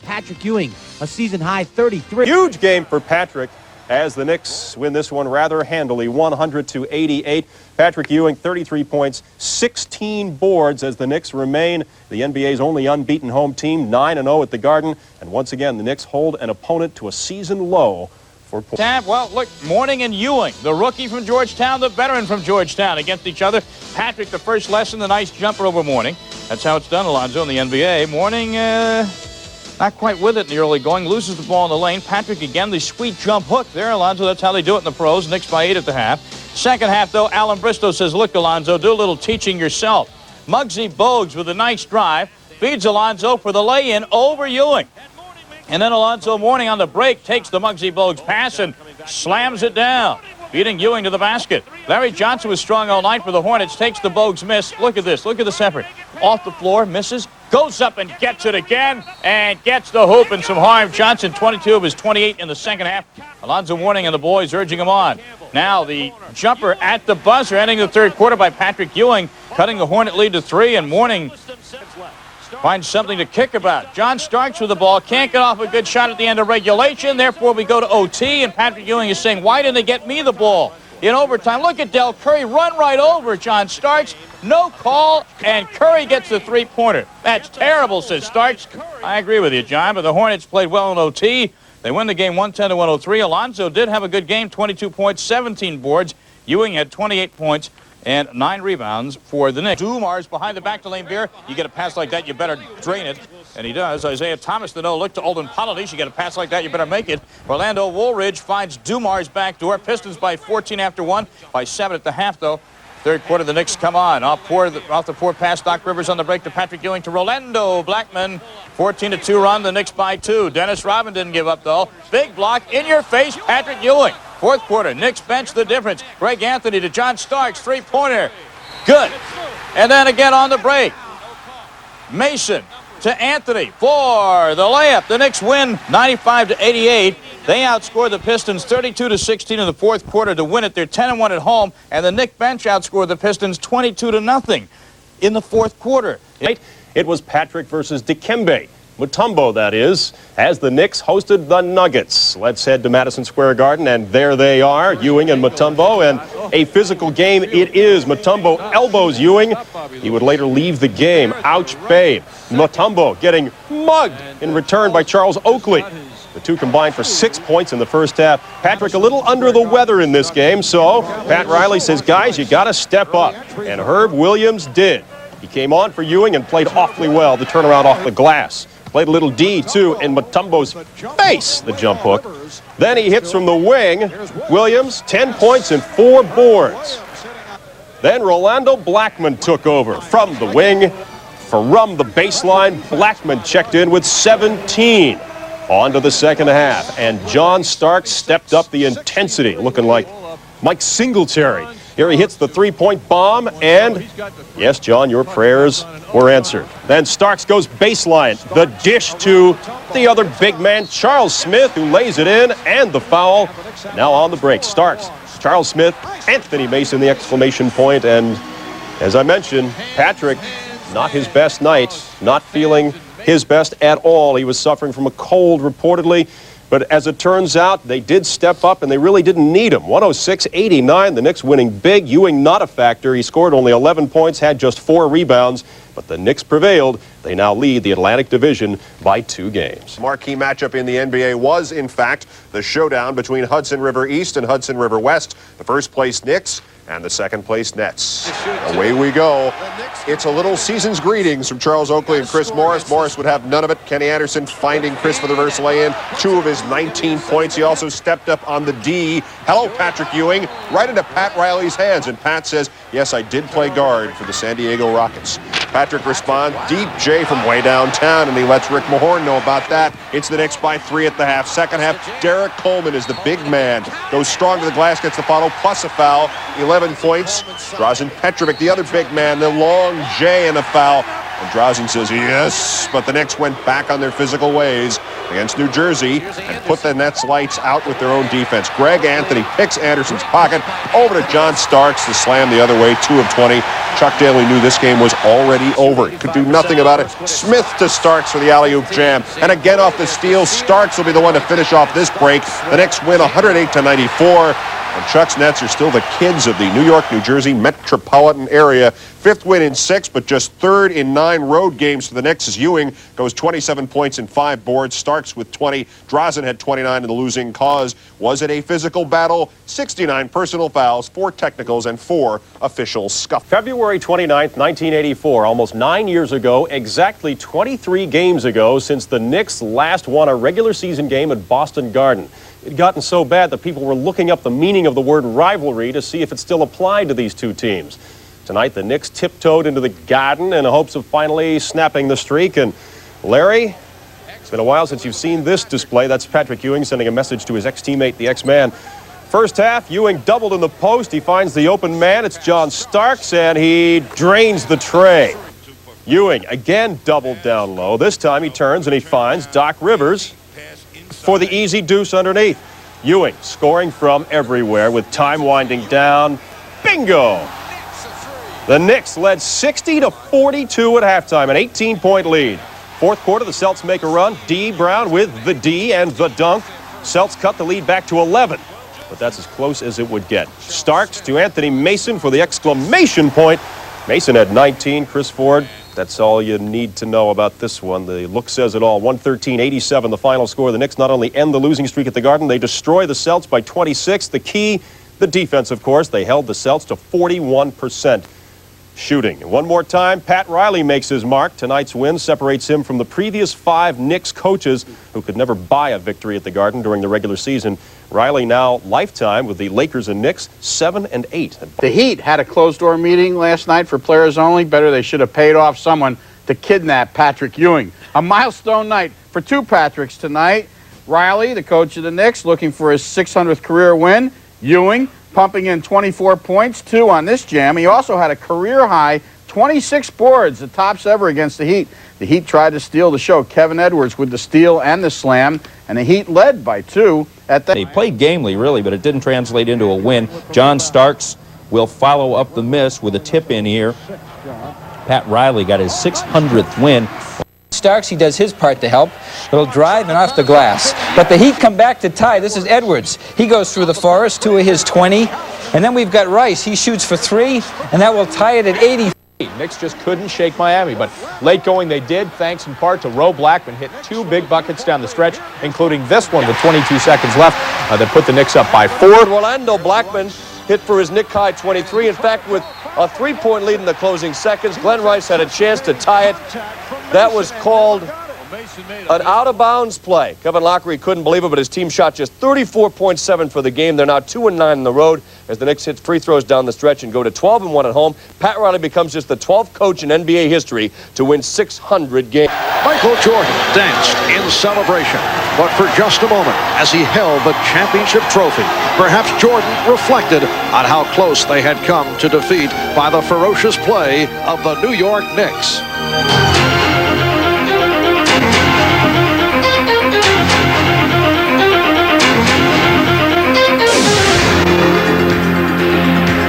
Patrick Ewing, a season-high 33. Huge game for Patrick as the Knicks win this one rather handily, 100-88. Patrick Ewing, 33 points, 16 boards as the Knicks remain the NBA's only unbeaten home team, 9-0 at the Garden. And once again, the Knicks hold an opponent to a season low for points. Well, look, Mourning and Ewing, the rookie from Georgetown, the veteran from Georgetown, against each other. Patrick, the first lesson, the nice jumper over Mourning. That's how it's done, Alonzo, in the NBA. Mourning, not quite with it in the early going. Loses the ball in the lane. Patrick again, the sweet jump hook there, Alonzo. That's how they do it in the pros. Knicks by 8 at the half. Second half, though, Alan Bristow says, look, Alonzo, do a little teaching yourself. Muggsy Bogues with a nice drive. Feeds Alonzo for the lay-in over Ewing. And then Alonzo Mourning on the break takes the Muggsy Bogues pass and slams it down, beating Ewing to the basket. Larry Johnson was strong all night for the Hornets, takes the Bogues miss. Look at this. Look at this effort. Off the floor, misses, goes up and gets it again, and gets the hoop and some harm. Johnson, 22 of his 28 in the second half. Alonzo Mourning and the boys urging him on. Now the jumper at the buzzer, ending the third quarter by Patrick Ewing, cutting the Hornet lead to 3, and Mourning finds something to kick about. John Starks with the ball, can't get off a good shot at the end of regulation. Therefore, we go to OT, and Patrick Ewing is saying, why didn't they get me the ball in overtime? Look at Del Curry run right over John Starks. No call, and Curry gets the three-pointer. That's terrible, says Starks. I agree with you, John, but the Hornets played well in OT. They win the game 110-103. Alonzo did have a good game, 22 points, 17 boards. Ewing had 28 points and 9 rebounds for the Knicks. Dumars behind the back to Lane Beer. You get a pass like that, you better drain it. And he does. Isaiah Thomas, the no look to Olden Polynice. You get a pass like that, you better make it. Orlando Woolridge finds Dumars back door. Pistons by 14 after 1, by 7 at the half, though. Third quarter, the Knicks come on. Off the four pass, Doc Rivers on the break to Patrick Ewing to Rolando Blackman. 14-2 run, the Knicks by 2. Dennis Rodman didn't give up, though. Big block, in your face, Patrick Ewing. Fourth quarter, Knicks bench the difference. Greg Anthony to John Starks, three-pointer. Good. And then again on the break, Mason to Anthony for the layup. The Knicks win 95-88. They outscored the Pistons 32-16 in the fourth quarter to win it. They're 10-1 at home, and the Knicks bench outscored the Pistons 22-0 in the fourth quarter. It was Patrick versus Dikembe Mutombo, that is, as the Knicks hosted the Nuggets. Let's head to Madison Square Garden, and there they are, Ewing and Mutombo, and a physical game it is. Mutombo elbows Ewing. He would later leave the game. Ouch, babe. Mutombo getting mugged in return by Charles Oakley. The two combined for 6 points in the first half. Patrick a little under the weather in this game, so Pat Riley says, guys, you got to step up, and Herb Williams did. He came on for Ewing and played awfully well, the turnaround off the glass. Played a little D, too, in Mutombo's face, the jump hook. Then he hits from the wing. Williams, 10 points and 4 boards. Then Rolando Blackman took over from the wing. From the baseline, Blackman checked in with 17. On to the second half, and John Starks stepped up the intensity, looking like Mike Singletary. Here he hits the three-point bomb, and yes, John, your prayers were answered. Then Starks goes baseline, the dish to the other big man, Charles Smith, who lays it in, and the foul. Now on the break, Starks, Charles Smith, Anthony Mason, the exclamation point, and as I mentioned, Patrick, not his best night, not feeling his best at all. He was suffering from a cold, reportedly. But as it turns out, they did step up, and they really didn't need him. 106-89, the Knicks winning big. Ewing not a factor. He scored only 11 points, had just 4 rebounds. But the Knicks prevailed. They now lead the Atlantic Division by 2 games. Marquee matchup in the NBA was, in fact, the showdown between Hudson River East and Hudson River West. The first place Knicks and the second place Nets. Away we go. It's a little season's greetings from Charles Oakley and Chris Morris. Morris would have none of it. Kenny Anderson finding Chris for the reverse lay-in. 2 of his 19 points. He also stepped up on the D. Hello, Patrick Ewing. Right into Pat Riley's hands. And Pat says, yes, I did play guard for the San Diego Rockets. Patrick responds, deep J from way downtown, and he lets Rick Mahorn know about that. It's the Knicks by 3 at the half. Second half, Derek Coleman is the big man. Goes strong to the glass, gets the follow, plus a foul. 11 points. Drazen Petrovic, the other big man, the long J and a foul. And Drazen says yes, but the Knicks went back on their physical ways against New Jersey and put the Nets lights out with their own defense. Greg Anthony picks Anderson's pocket over to John Starks to slam the other way, 2 of 20. Chuck Daly knew this game was already over. He could do nothing about it. Smith to Starks for the alley-oop jam. And again off the steal, Starks will be the one to finish off this break. The Knicks win 108-94. And Chuck's Nets are still the kids of the New York, New Jersey metropolitan area. 5th win in 6, but just 3rd in 9 road games for the Knicks as Ewing goes 27 points and 5 boards. Starks with 20. Drazen had 29 in the losing cause. Was it a physical battle? 69 personal fouls, 4 technicals, and 4 official scuffles. February 29th, 1984, almost 9 years ago, exactly 23 games ago, since the Knicks last won a regular season game at Boston Garden. It had gotten so bad that people were looking up the meaning of the word rivalry to see if it still applied to these two teams. Tonight, the Knicks tiptoed into the Garden in hopes of finally snapping the streak. And Larry, it's been a while since you've seen this display. That's Patrick Ewing sending a message to his ex-teammate, the X-Man. First half, Ewing doubled in the post. He finds the open man. It's John Starks, and he drains the tray. Ewing again doubled down low. This time he turns and he finds Doc Rivers for the easy deuce underneath. Ewing scoring from everywhere with time winding down. Bingo! The Knicks led 60-42 at halftime, an 18-point lead. Fourth quarter, the Celts make a run. D. Brown with the D and the dunk. Celts cut the lead back to 11, but that's as close as it would get. Starks to Anthony Mason for the exclamation point. Mason had 19. Chris Ford, that's all you need to know about this one. The look says it all. 113-87, the final score. The Knicks not only end the losing streak at the Garden, they destroy the Celts by 26. The key, the defense, of course. They held the Celts to 41% shooting. And one more time, Pat Riley makes his mark. Tonight's win separates him from the previous 5 Knicks coaches who could never buy a victory at the Garden during the regular season. Riley now lifetime with the Lakers and Knicks, 7-8. The Heat had a closed-door meeting last night for players only. Better they should have paid off someone to kidnap Patrick Ewing. A milestone night for 2 Patricks tonight. Riley, the coach of the Knicks, looking for his 600th career win. Ewing pumping in 24 points, 2 on this jam. He also had a career-high 26 boards, the tops ever against the Heat. The Heat tried to steal the show. Kevin Edwards with the steal and the slam, and the Heat led by 2 at that. They played gamely, really, but it didn't translate into a win. John Starks will follow up the miss with a tip-in here. Pat Riley got his 600th win. Starks, he does his part to help. Little drive and off the glass. But the Heat come back to tie. This is Edwards. He goes through the forest, 2 of his 20. And then we've got Rice. He shoots for 3, and that will tie it at 80. Knicks just couldn't shake Miami, but late going they did, thanks in part to Roe Blackman. Hit 2 big buckets down the stretch, including this one with 22 seconds left that put the Knicks up by 4. Orlando Blackman hit for his Knick high 23. In fact, with a 3-point lead in the closing seconds, Glenn Rice had a chance to tie it. That was called an out-of-bounds play. Kevin Lockery couldn't believe it, but his team shot just 34.7 for the game. They're now 2-9 on the road as the Knicks hit free throws down the stretch and go to 12-1 at home. Pat Riley becomes just the 12th coach in NBA history to win 600 games. Michael Jordan danced in celebration, but for just a moment as he held the championship trophy, perhaps Jordan reflected on how close they had come to defeat by the ferocious play of the New York Knicks.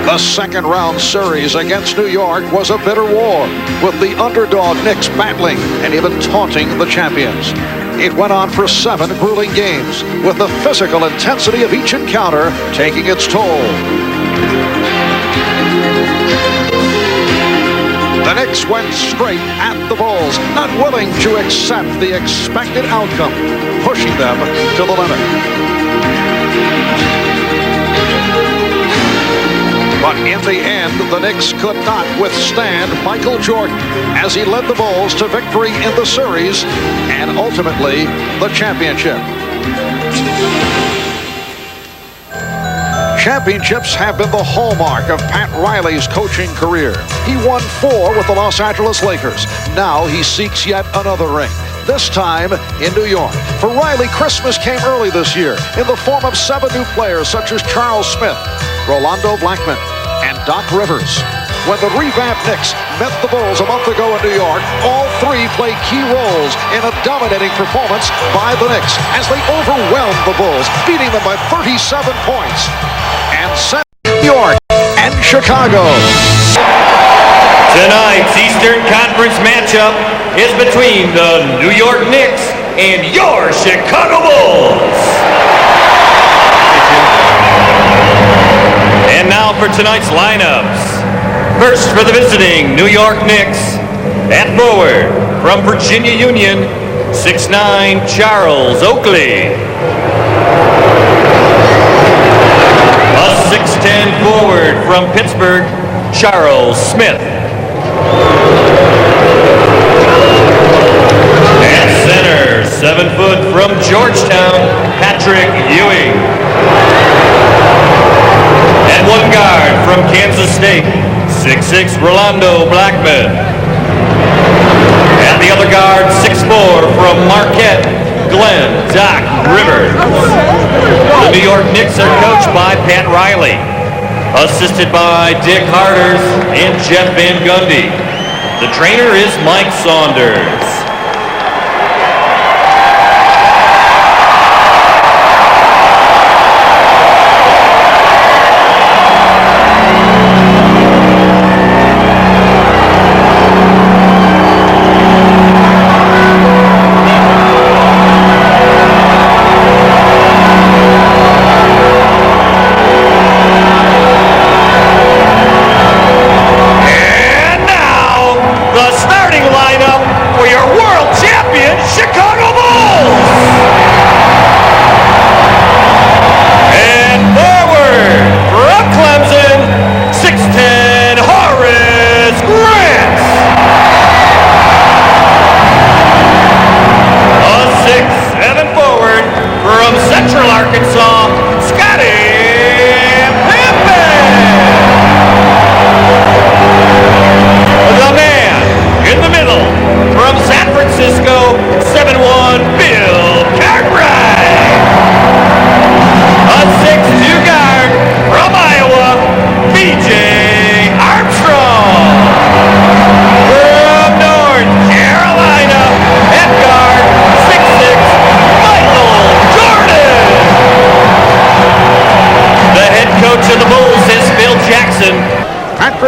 The second-round series against New York was a bitter war, with the underdog Knicks battling and even taunting the champions. It went on for 7 grueling games, with the physical intensity of each encounter taking its toll. The Knicks went straight at the Bulls, not willing to accept the expected outcome, pushing them to the limit. But in the end, the Knicks could not withstand Michael Jordan as he led the Bulls to victory in the series and ultimately the championship. Championships have been the hallmark of Pat Riley's coaching career. He won 4 with the Los Angeles Lakers. Now he seeks yet another ring, this time in New York. For Riley, Christmas came early this year in the form of 7 new players such as Charles Smith, Rolando Blackman, and Doc Rivers. When the revamped Knicks met the Bulls a month ago in New York, all 3 played key roles in a dominating performance by the Knicks as they overwhelmed the Bulls, beating them by 37 points. And sent New York and Chicago. Tonight's Eastern Conference matchup is between the New York Knicks and your Chicago Bulls. now for tonight's lineups. First for the visiting New York Knicks, at forward from Virginia Union, 6'9", Charles Oakley. A 6'10" forward from Pittsburgh, Charles Smith. At center, 7 foot from Georgetown, Patrick Ewing. And 1 guard from Kansas State, 6'6", Rolando Blackman. And the other guard, 6'4", from Marquette, Glenn Doc Rivers. The New York Knicks are coached by Pat Riley, assisted by Dick Harders and Jeff Van Gundy. The trainer is Mike Saunders.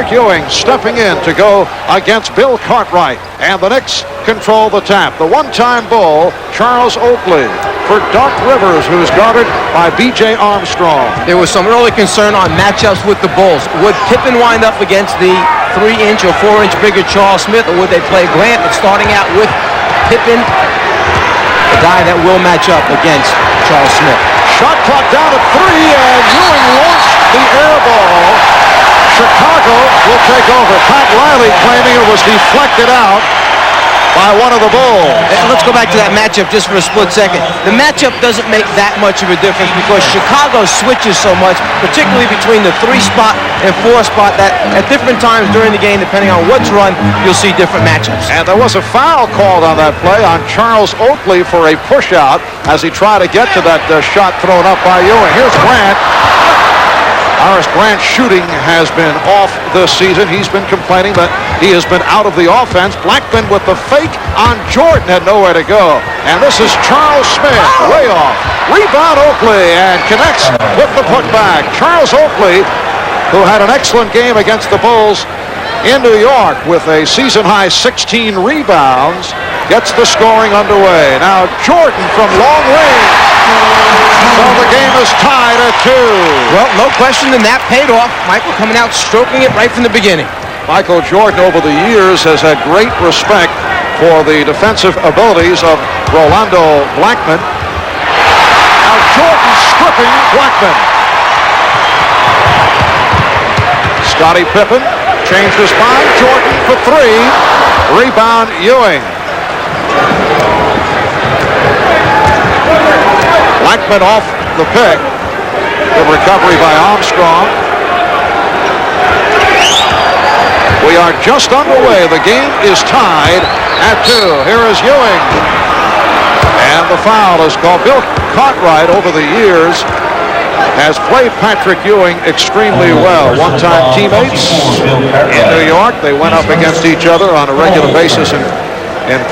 Ewing stepping in to go against Bill Cartwright, and the Knicks control the tap. The one-time Bull, Charles Oakley, for Doc Rivers, who's guarded by B.J. Armstrong. There was some early concern on matchups with the Bulls. Would Pippen wind up against the 3-inch or 4-inch bigger Charles Smith, or would they play Grant? But starting out with Pippen, the guy that will match up against Charles Smith. Shot clock down at 3, and Ewing launched the air ball. Chicago will take over. Pat Riley claiming it was deflected out by one of the Bulls. Let's go back to that matchup just for a split second. The matchup doesn't make that much of a difference because Chicago switches so much, particularly between the 3-spot and 4-spot, that at different times during the game, depending on what's run, you'll see different matchups. And there was a foul called on that play on Charles Oakley for a push-out as he tried to get to that shot thrown up by Ewing. Here's Grant. Horace Grant's shooting has been off this season. He's been complaining that he has been out of the offense. Blackman with the fake on Jordan, had nowhere to go. And this is Charles Smith, way off. Rebound Oakley, and connects with the putback. Charles Oakley, who had an excellent game against the Bulls in New York with a season-high 16 rebounds, gets the scoring underway. Now Jordan from long range. So the game is tied at 2. Well, no question, and that paid off. Michael coming out stroking it right from the beginning. Michael Jordan over the years has had great respect for the defensive abilities of Rolando Blackman. Now Jordan stripping Blackman. Scottie Pippen changed his mind. Jordan for 3. Rebound Ewing. Blackman off the pick. Good recovery by Armstrong. We are just underway. The game is tied at 2. Here is Ewing. And the foul is called. Bill Cartwright, over the years, has played Patrick Ewing extremely well. One-time teammates in New York. They went up against each other on a regular basis in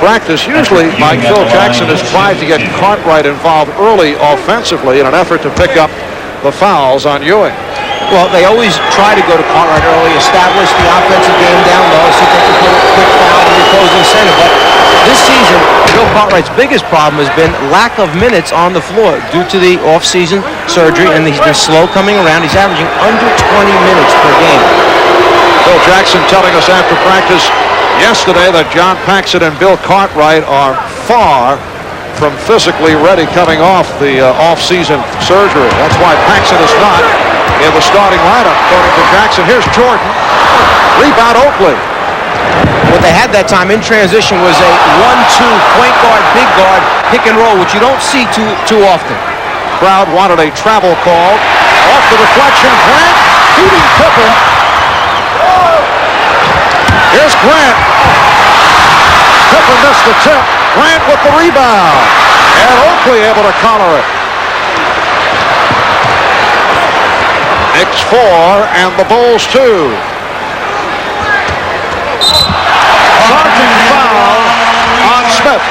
practice. Usually, Mike, Phil Jackson has tried to get Cartwright involved early offensively in an effort to pick up the fouls on Ewing. Well, they always try to go to Cartwright early, establish the offensive game down low, so they can put a quick foul in the opposing center. But this season, Bill Cartwright's biggest problem has been lack of minutes on the floor due to the off-season surgery, and he's been slow coming around. He's averaging under 20 minutes per game. Bill Jackson telling us after practice yesterday that John Paxson and Bill Cartwright are far from physically ready coming off the off-season surgery. That's why Paxson is not in the starting lineup, according to Jackson. Here's Jordan. Rebound Oakley. What they had that time in transition was a 1-2 point guard, big guard, pick and roll, which you don't see too often. Crowd wanted a travel call. Off the deflection, Grant beating Pippen. Here's Grant. Pippen missed the tip. Grant with the rebound. And Oakley able to counter it. Knicks 4 and the Bulls 2. Charging foul on Smith.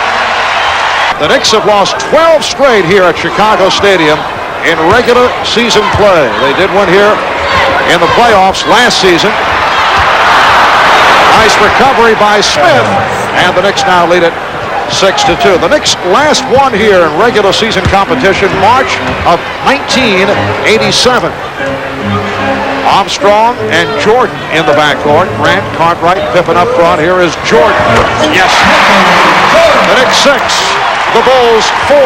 The Knicks have lost 12 straight here at Chicago Stadium in regular season play. They did one here in the playoffs last season. Nice recovery by Smith, and the Knicks now lead it 6-2. The Knicks last won here in regular season competition March of 1987. Armstrong and Jordan in the backcourt. Grant, Cartwright, Pippen up front. Here is Jordan. Yes. The Knicks 6, the Bulls 4.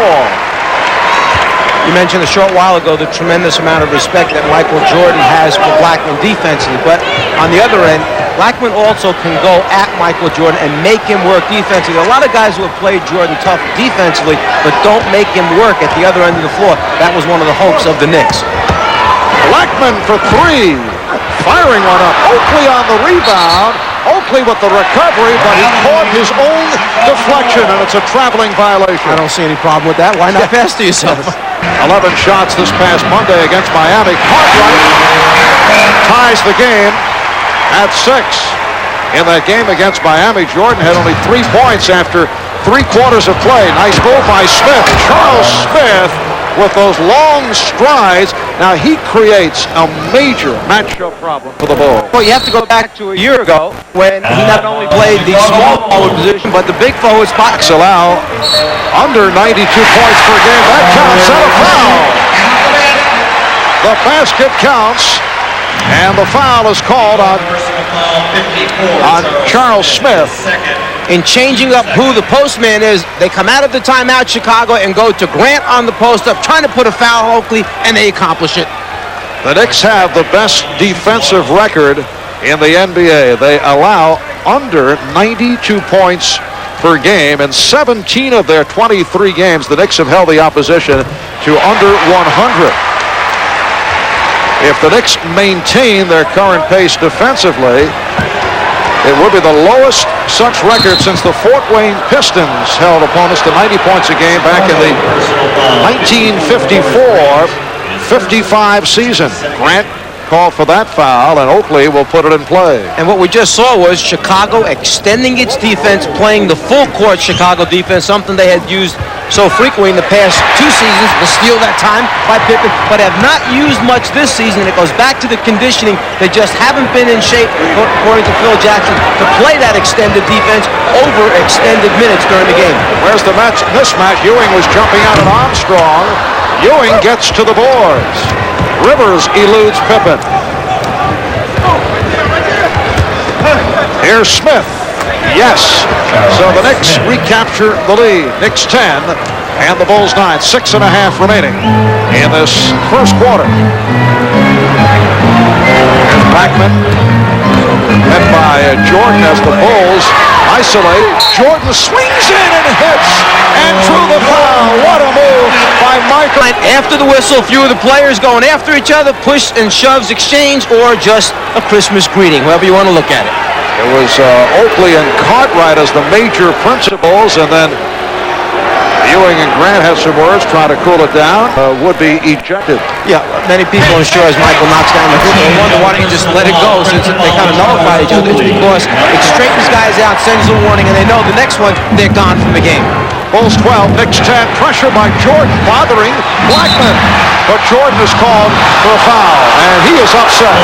You mentioned a short while ago the tremendous amount of respect that Michael Jordan has for Blackman defensively, but on the other end, Blackman also can go at Michael Jordan and make him work defensively. A lot of guys who have played Jordan tough defensively, but don't make him work at the other end of the floor. That was one of the hopes of the Knicks. Blackman for 3, firing one up. Oakley on the rebound. Oakley with the recovery, but he caught his own deflection, and it's a traveling violation. I don't see any problem with that. Why not pass to yourself? 11 shots this past Monday against Miami. Cartwright ties the game at 6. In that game against Miami, Jordan had only 3 points after 3 quarters of play. Nice move by Smith. Charles Smith with those long strides. Now he creates a major matchup problem for the Bulls. Well, you have to go back to a year ago when he not only played the small forward position, but the big forward spot. Allow under 92 points per game. That counts and a foul. The basket counts, and the foul is called on Charles Smith. In changing up who the postman is, they come out of the timeout, Chicago, and go to Grant on the post-up, trying to put a foul on Oakley, and they accomplish it. The Knicks have the best defensive record in the NBA. They allow under 92 points per game. In 17 of their 23 games, the Knicks have held the opposition to under 100. If the Knicks maintain their current pace defensively, it would be the lowest such record since the Fort Wayne Pistons held opponents to 90 points a game back in the 1954-55 season. Grant called for that foul, and Oakley will put it in play. And what we just saw was Chicago extending its defense, playing the full court Chicago defense, something they had used so frequently in the past 2 seasons to steal that time by Pippen, but have not used much this season. It goes back to the conditioning. They just haven't been in shape, according to Phil Jackson, to play that extended defense over extended minutes during the game. Where's the mismatch? Ewing was jumping out at Armstrong. Ewing gets to the boards. Rivers eludes Pippen. Here's Smith. Yes. So the Knicks recapture the lead. Knicks 10 and the Bulls 9. 6.5 remaining in this first quarter. Here's Blackman. Met by Jordan as the Bulls isolate. Jordan swings in and hits and drew the foul. What a move by Michael. And after the whistle, a few of the players going after each other, push and shoves exchange, or just a Christmas greeting, however you want to look at it. It was Oakley and Cartwright as the major principals, and then Ewing and Grant had some words trying to cool it down. Would be ejected. Yeah, many people, I'm sure, as Michael knocks down the hoop, they wonder why don't you just let it go since they kind of nullify each other. It's because it straightens guys out, sends a warning, and they know the next one, they're gone from the game. Bulls 12, Knicks 10. Pressure by Jordan bothering Blackman. But Jordan is called for a foul, and he is upset.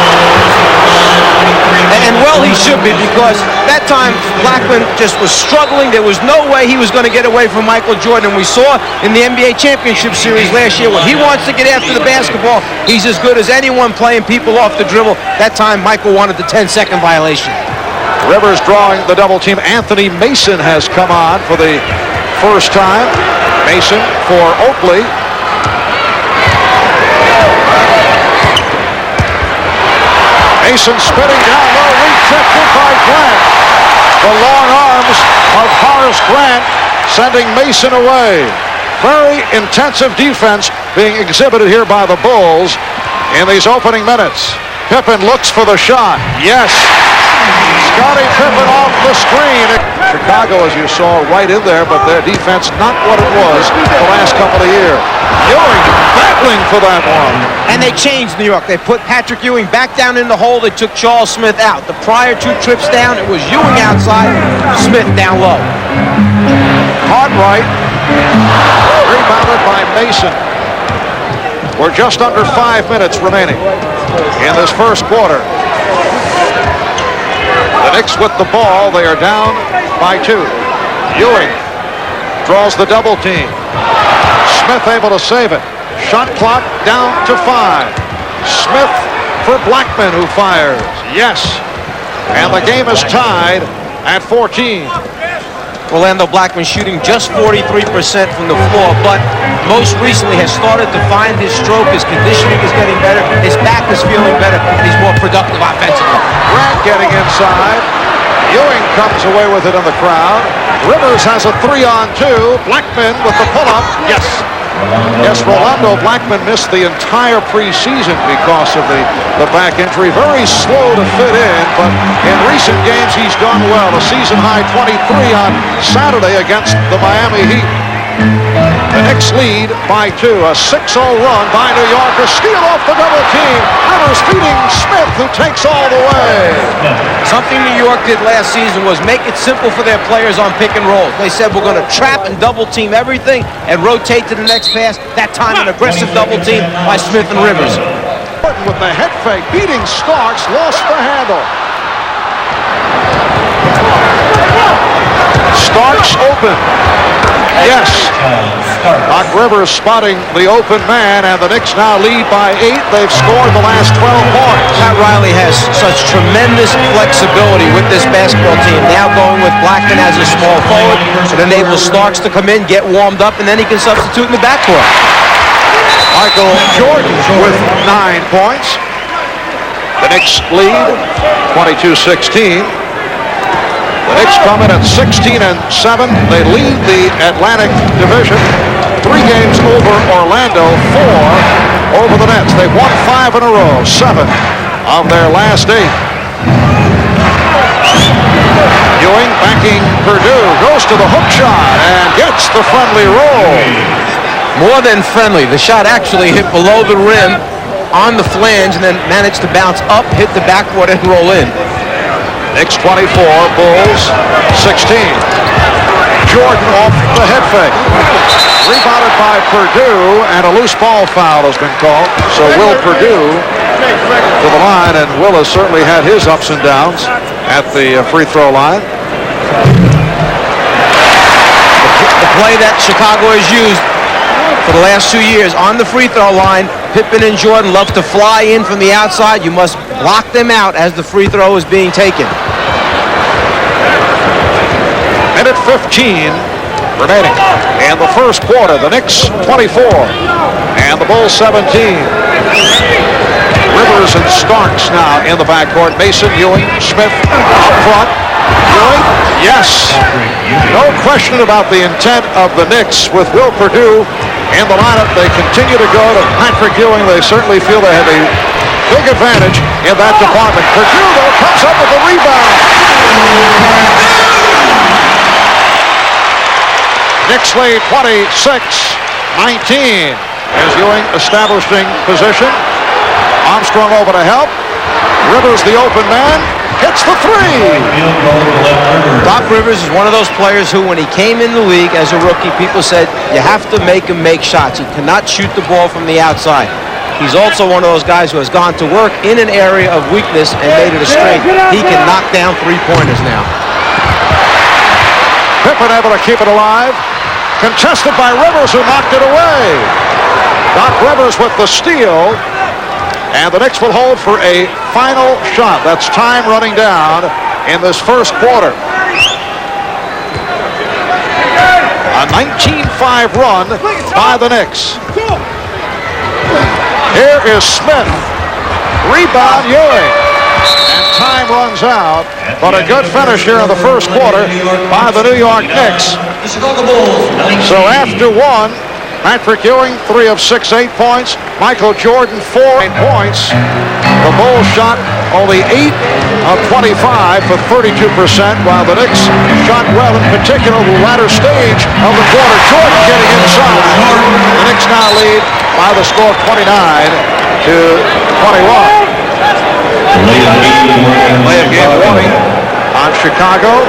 And well, he should be, because that time Blackman just was struggling. There was no way he was going to get away from Michael Jordan. And we saw in the NBA Championship Series last year, when he wants to get after the basketball, he's as good as anyone playing people off the dribble. That time, Michael wanted the 10-second violation. Rivers drawing the double team. Anthony Mason has come on for the first time. Mason for Oakley. Mason spinning down low, retipped by Grant. The long arms of Horace Grant sending Mason away. Very intensive defense being exhibited here by the Bulls in these opening minutes. Pippen looks for the shot. Yes. Scottie Pippen off the screen. Chicago, as you saw, right in there, but their defense not what it was the last couple of years. Ewing battling for that one. And they changed New York. They put Patrick Ewing back down in the hole. They took Charles Smith out. The prior two trips down, it was Ewing outside, Smith down low. Cartwright rebounded by Mason. We're just under 5 minutes remaining in this first quarter. The Knicks with the ball. They are down by 2. Ewing draws the double team. Smith able to save it. Shot clock down to 5. Smith for Blackman, who fires. Yes. And the game is tied at 14. Orlando Blackman shooting just 43% from the floor, but most recently has started to find his stroke. His conditioning is getting better. His back is feeling better. He's more productive offensively. Grant getting inside. Ewing comes away with it in the crowd. Rivers has a 3-on-2. Blackman with the pull-up. Yes. Yes, Rolando Blackman missed the entire preseason because of the back injury. Very slow to fit in, but in recent games he's done well. A season-high 23 on Saturday against the Miami Heat. The Knicks lead by 2. A 6-0 run by New York. A steal off the double team. Rivers feeding Smith, who takes all the way. Something New York did last season was make it simple for their players on pick and roll. They said, we're going to trap and double team everything and rotate to the next pass. That time an aggressive double team by Smith and Rivers. With the head fake, beating Starks, lost the handle. Starks open. Yes. Doc Rivers spotting the open man, and the Knicks now lead by 8. They've scored the last 12 points. Pat Riley has such tremendous flexibility with this basketball team. Now going with Blackman as a small forward. It enables Starks to come in, get warmed up, and then he can substitute in the backcourt. Michael Jordan with 9 points. The Knicks lead 22-16. The Knicks come in at 16-7. They lead the Atlantic Division. 3 games over Orlando, 4 over the Nets. They've won 5 in a row, 7 of their last 8. Ewing backing Purdue, goes to the hook shot and gets the friendly roll. More than friendly. The shot actually hit below the rim on the flange and then managed to bounce up, hit the backboard, and roll in. Knicks 24, Bulls 16. Jordan off the head fake. Rebounded by Purdue, and a loose ball foul has been called. So Will Purdue to the line, and Will has certainly had his ups and downs at the free throw line. The play that Chicago has used for the last 2 years on the free throw line, Pippen and Jordan love to fly in from the outside. You must block them out as the free throw is being taken. Minute 15 remaining in the first quarter. The Knicks 24 and the Bulls 17. Rivers and Starks now in the backcourt. Mason, Ewing, Smith up front. Ewing, yes. No question about the intent of the Knicks with Will Purdue in the lineup. They continue to go to Patrick Ewing. They certainly feel they have a big advantage in that department. Purdue, though, comes up with the rebound. Knicks lead 26-19 as Ewing establishing position. Armstrong over to help. Rivers, the open man, hits the 3. Doc Rivers is one of those players who, when he came in the league as a rookie, people said, you have to make him make shots. He cannot shoot the ball from the outside. He's also one of those guys who has gone to work in an area of weakness and made it a strength. He can knock down three-pointers now. Pippen able to keep it alive. Contested by Rivers, who knocked it away. Doc Rivers with the steal. And the Knicks will hold for a final shot. That's time running down in this first quarter. A 19-5 run by the Knicks. Here is Smith. Rebound Ewing. And time runs out. But a good finish here in the first quarter by the New York Knicks. So after one, Patrick Ewing, 3 of 6, 8 points. Michael Jordan, 4 points. The Bulls shot only 8 of 25 for 32%, while the Knicks shot well, in particular the latter stage of the quarter. Jordan getting inside. The Knicks now lead by the score of 29 to 21. Play of game warning on Chicago.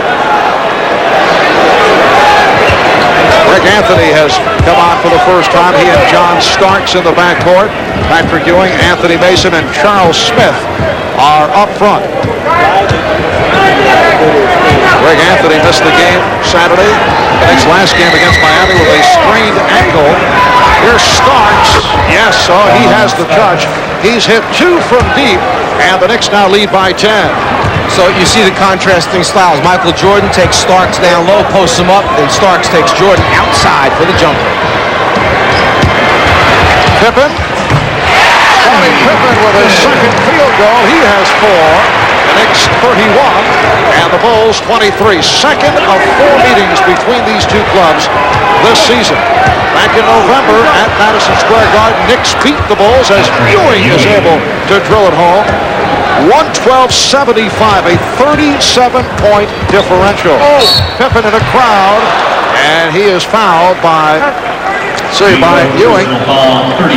Greg Anthony has come on for the first time. He and John Starks in the backcourt. Patrick Ewing, Anthony Mason, and Charles Smith are up front. Greg Anthony missed the game Saturday. The Knicks' last game against Miami with a sprained ankle. Here's Starks. Yes, he has the touch. He's hit 2 from deep, and the Knicks now lead by 10. So you see the contrasting styles. Michael Jordan takes Starks down low, posts him up, and Starks takes Jordan outside for the jumper. Pippen. Tony Pippen with his second field goal. He has 4. The Knicks 31, and the Bulls 23. Second of 4 meetings between these two clubs this season. Back in November at Madison Square Garden, Knicks beat the Bulls as Ewing is able to drill it home. 112-75, a 37-point differential. Pippen in a crowd, and he is fouled by Ewing. For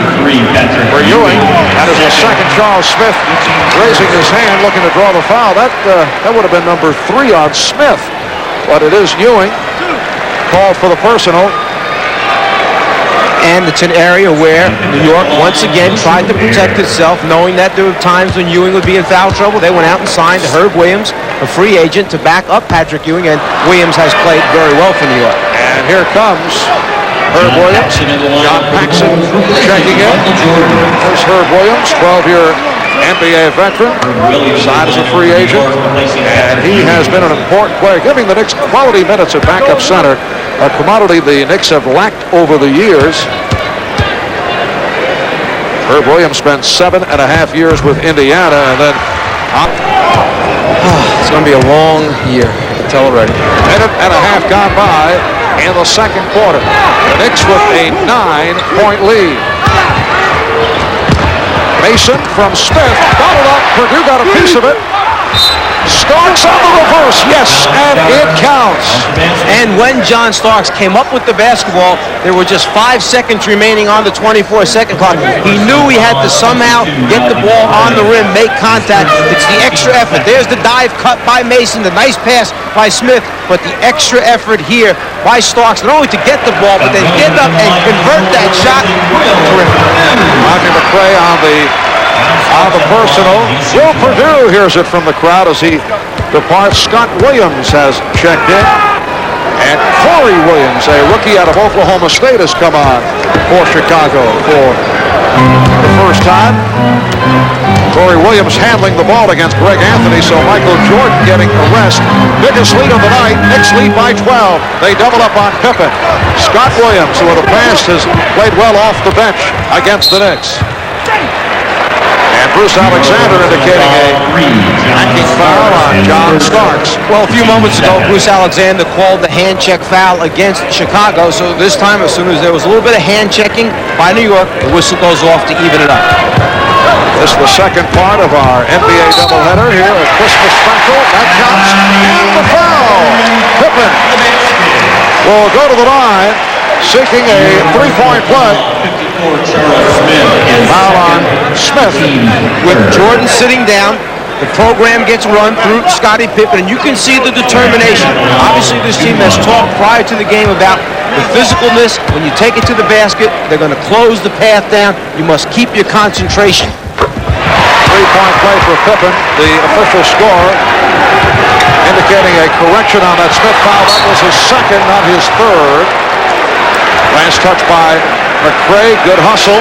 Ewing, that is the second. Charles Smith raising his hand, looking to draw the foul. That would have been number 3 on Smith, but it is Ewing. Called for the personal. And it's an area where New York once again tried to protect itself, knowing that there were times when Ewing would be in foul trouble. They went out and signed Herb Williams, a free agent, to back up Patrick Ewing, and Williams has played very well for New York. And here comes Herb Williams. John Paxson checking in. There's Herb Williams, 12-year NBA veteran, signed as a free agent, and he has been an important player, giving the Knicks quality minutes at backup center, a commodity the Knicks have lacked over the years. Herb Williams spent 7.5 years with Indiana, and then it's going to be a long year, I can tell already. Minute and a half gone by in the second quarter. The Knicks with a 9-point lead. Mason from Smith, bottled up. Purdue got a piece of it. Starks on the reverse, yes, and it counts. And when John Starks came up with the basketball, there were just 5 seconds remaining on the 24-second clock. He knew he had to somehow get the ball on the rim, make contact. It's the extra effort. There's the dive cut by Mason, the nice pass by Smith, but the extra effort here by Starks, not only to get the ball, but then get up and convert that shot. Roger McCray on the personal. Will Purdue hears it from the crowd as he departs. Scott Williams has checked in. And Corey Williams, a rookie out of Oklahoma State, has come on for Chicago for the first time. Corey Williams handling the ball against Greg Anthony, so Michael Jordan getting a rest. Biggest lead of the night. Knicks lead by 12. They double up on Pippen. Scott Williams, who in the past has played well off the bench against the Knicks. And Bruce Alexander indicating a hacking foul on John Starks. Well, a few moments ago, Bruce Alexander called the hand check foul against Chicago. So this time, as soon as there was a little bit of hand checking by New York, the whistle goes off to even it up. This is the second part of our NBA doubleheader here at Christmas Central. That counts. And the foul. Pippen will go to the line, seeking a three-point play. Foul on Smith with Jordan sitting down. The program gets run through Scottie Pippen, and you can see the determination. Obviously, this team has talked prior to the game about the physicalness. When you take it to the basket, they're going to close the path down. You must keep your concentration. Three-point play for Pippen. The official score indicating a correction on that Smith foul. That was his second, not his third. Last touch by McCray. Good hustle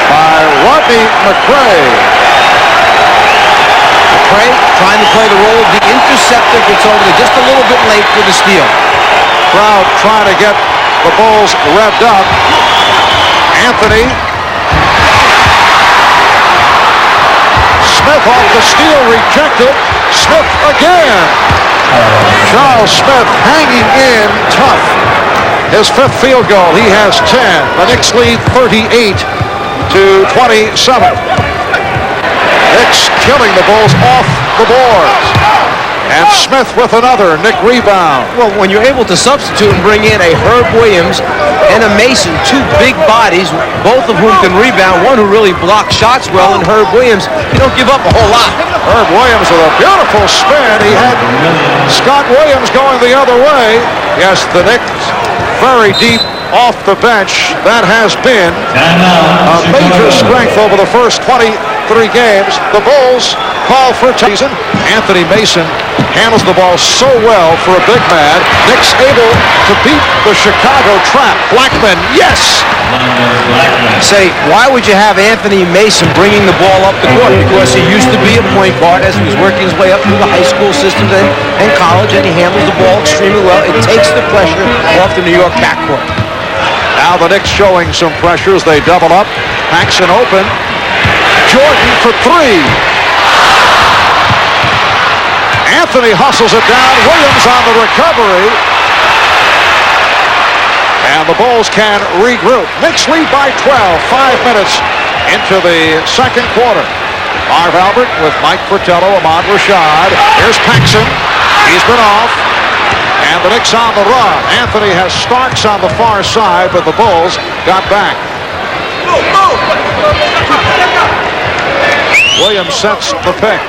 by Rodney McCray. McCray trying to play the role of the interceptor, gets over there just a little bit late for the steal. Crowd trying to get the Bulls revved up. Anthony. Smith off the steal, rejected. Smith again. Charles Smith hanging in tough. His fifth field goal. He has 10. The Knicks lead 38 to 27. Knicks killing the Bulls off the boards. And Smith with another. Nick rebound. Well, when you're able to substitute and bring in a Herb Williams and a Mason, two big bodies, both of whom can rebound, one who really blocks shots well, and Herb Williams, you don't give up a whole lot. Herb Williams with a beautiful spin. He had Scott Williams going the other way. Yes, the Knicks very deep off the bench. That has been a major strength over the first 23 games. The Bulls call for season. Anthony Mason handles the ball so well for a big man. Knicks able to beat the Chicago trap. Blackman, yes! Say, why would you have Anthony Mason bringing the ball up the court? Because he used to be a point guard as he was working his way up through the high school systems and college, and he handles the ball extremely well. It takes the pressure off the New York backcourt. Now the Knicks showing some pressure as they double up. Paxson open. Jordan for three. Anthony hustles it down. Williams on the recovery. And the Bulls can regroup. Knicks lead by 12. 5 minutes into the second quarter. Marv Albert with Mike Fratello, Ahmad Rashad. Here's Paxson. He's been off. And the Knicks on the run. Anthony has Starks on the far side, but the Bulls got back. Williams sets the pick.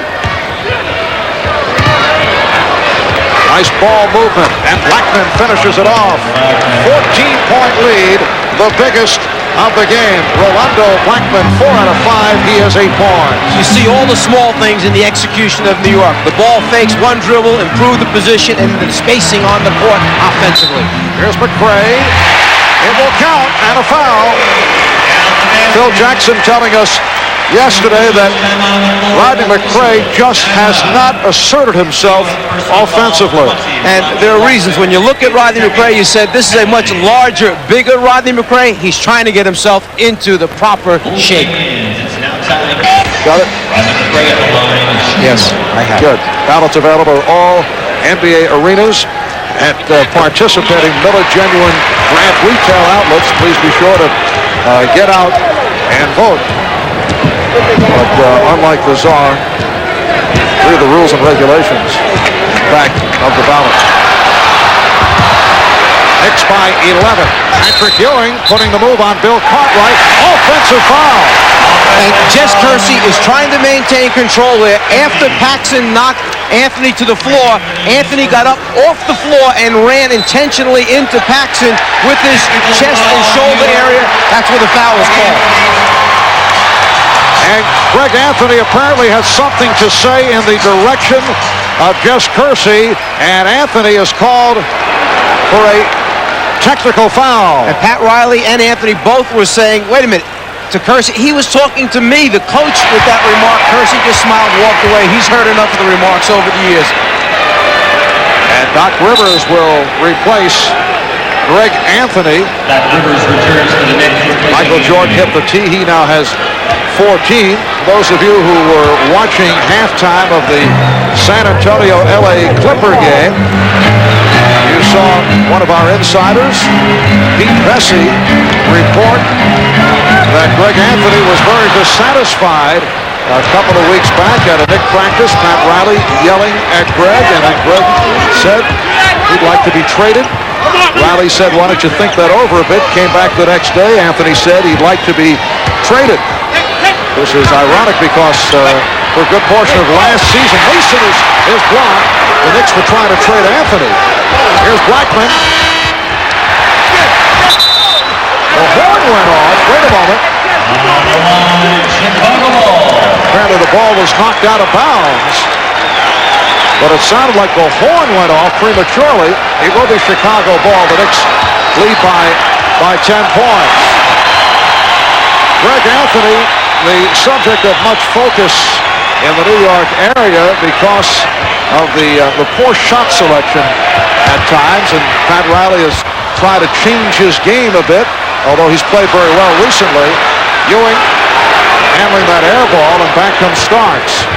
Nice ball movement, and Blackman finishes it off. 14-point lead, the biggest of the game. Rolando Blackman, 4 out of 5. He has 8 points. You see all the small things in the execution of New York. The ball fakes, one dribble, improve the position, and the spacing on the court offensively. Here's McCray. It will count, and a foul. Phil Jackson telling us yesterday that Rodney McCray just has not asserted himself offensively. And there are reasons. When you look at Rodney McCray, you said this is a much larger, bigger Rodney McCray. He's trying to get himself into the proper shape. Got it? Yes, I have. Good. Ballots available at all NBA arenas at participating Miller Genuine Grant retail outlets. Please be sure to get out and vote. But unlike the Czar, read the rules and regulations back of the ballot. Knicks by 11. Patrick Ewing putting the move on Bill Cartwright. Offensive foul. And Jess Kersey is trying to maintain control there. After Paxson knocked Anthony to the floor, Anthony got up off the floor and ran intentionally into Paxson with his chest and shoulder area. That's where the foul was called. And Greg Anthony apparently has something to say in the direction of Jess Kersey, and Anthony is called for a technical foul. And Pat Riley and Anthony both were saying, wait a minute, to Kersey, he was talking to me, the coach, with that remark. Kersey just smiled and walked away. He's heard enough of the remarks over the years. And Doc Rivers will replace Greg Anthony. Doc Rivers returns to the Knicks. Michael Jordan hit the tee. He now has 14. Those of you who were watching halftime of the San Antonio-LA Clipper game, you saw one of our insiders, Pete Vesey, report that Greg Anthony was very dissatisfied a couple of weeks back at a Knick practice. Pat Riley yelling at Greg, and then Greg said he'd like to be traded. Riley said, why don't you think that over a bit? Came back the next day. Anthony said he'd like to be traded. This is ironic because for a good portion of last season. Mason is blocked. The Knicks were trying to trade Anthony. Here's Blackman. The horn went off. Wait a moment. Apparently the ball was knocked out of bounds. But it sounded like the horn went off prematurely. It will be Chicago ball. The Knicks lead by 10 points. Greg Anthony, the subject of much focus in the New York area because of the poor shot selection at times. And Pat Riley has tried to change his game a bit, although he's played very well recently. Ewing handling that air ball, and back comes Starks.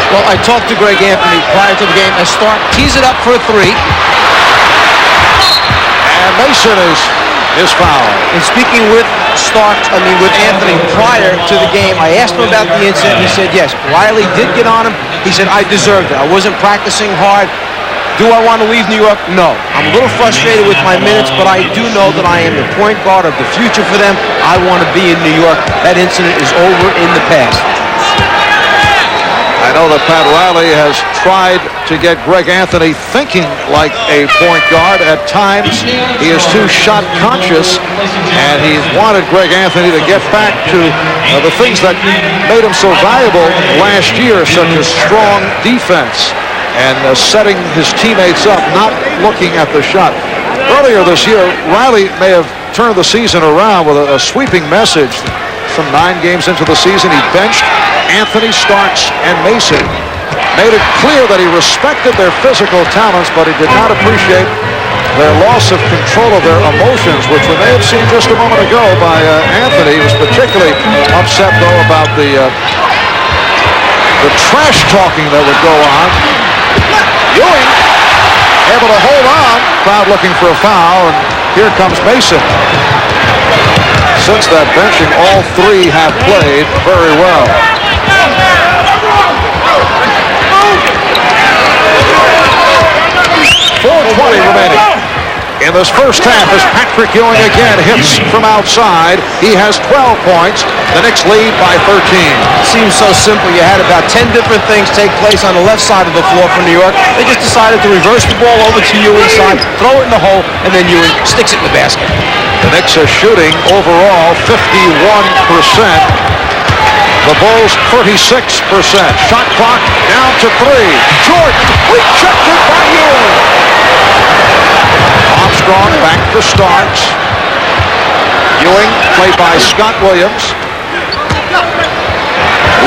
Well, I talked to Greg Anthony prior to the game as Stark tees it up for a three. And Mason is fouled. And speaking with with Anthony prior to the game, I asked him about the incident. He said, yes, Riley did get on him. He said, I deserved it. I wasn't practicing hard. Do I want to leave New York? No. I'm a little frustrated with my minutes, but I do know that I am the point guard of the future for them. I want to be in New York. That incident is over in the past. I know that Pat Riley has tried to get Greg Anthony thinking like a point guard. At times, he is too shot conscious, and he's wanted Greg Anthony to get back to the things that made him so valuable last year, such as strong defense and setting his teammates up, not looking at the shot. Earlier this year, Riley may have turned the season around with a sweeping message. Some 9 games into the season, he benched Anthony, Starks, and Mason. Made it clear that he respected their physical talents, but he did not appreciate their loss of control of their emotions, which we may have seen just a moment ago by Anthony. He was particularly upset, though, about the trash talking that would go on. Ewing able to hold on. Crowd looking for a foul, and here comes Mason. Since that benching, all 3 have played very well. 4:20 remaining in this first half as Patrick Ewing again hits from outside. He has 12 points. The Knicks lead by 13. Seems so simple. You had about 10 different things take place on the left side of the floor for New York. They just decided to reverse the ball over to Ewing's side, throw it in the hole, and then Ewing sticks it in the basket. The Knicks are shooting overall 51%. The Bulls 36%. Shot clock down to 3. Jordan rejected by Ewing. Armstrong back to Starks. Ewing played by Scott Williams.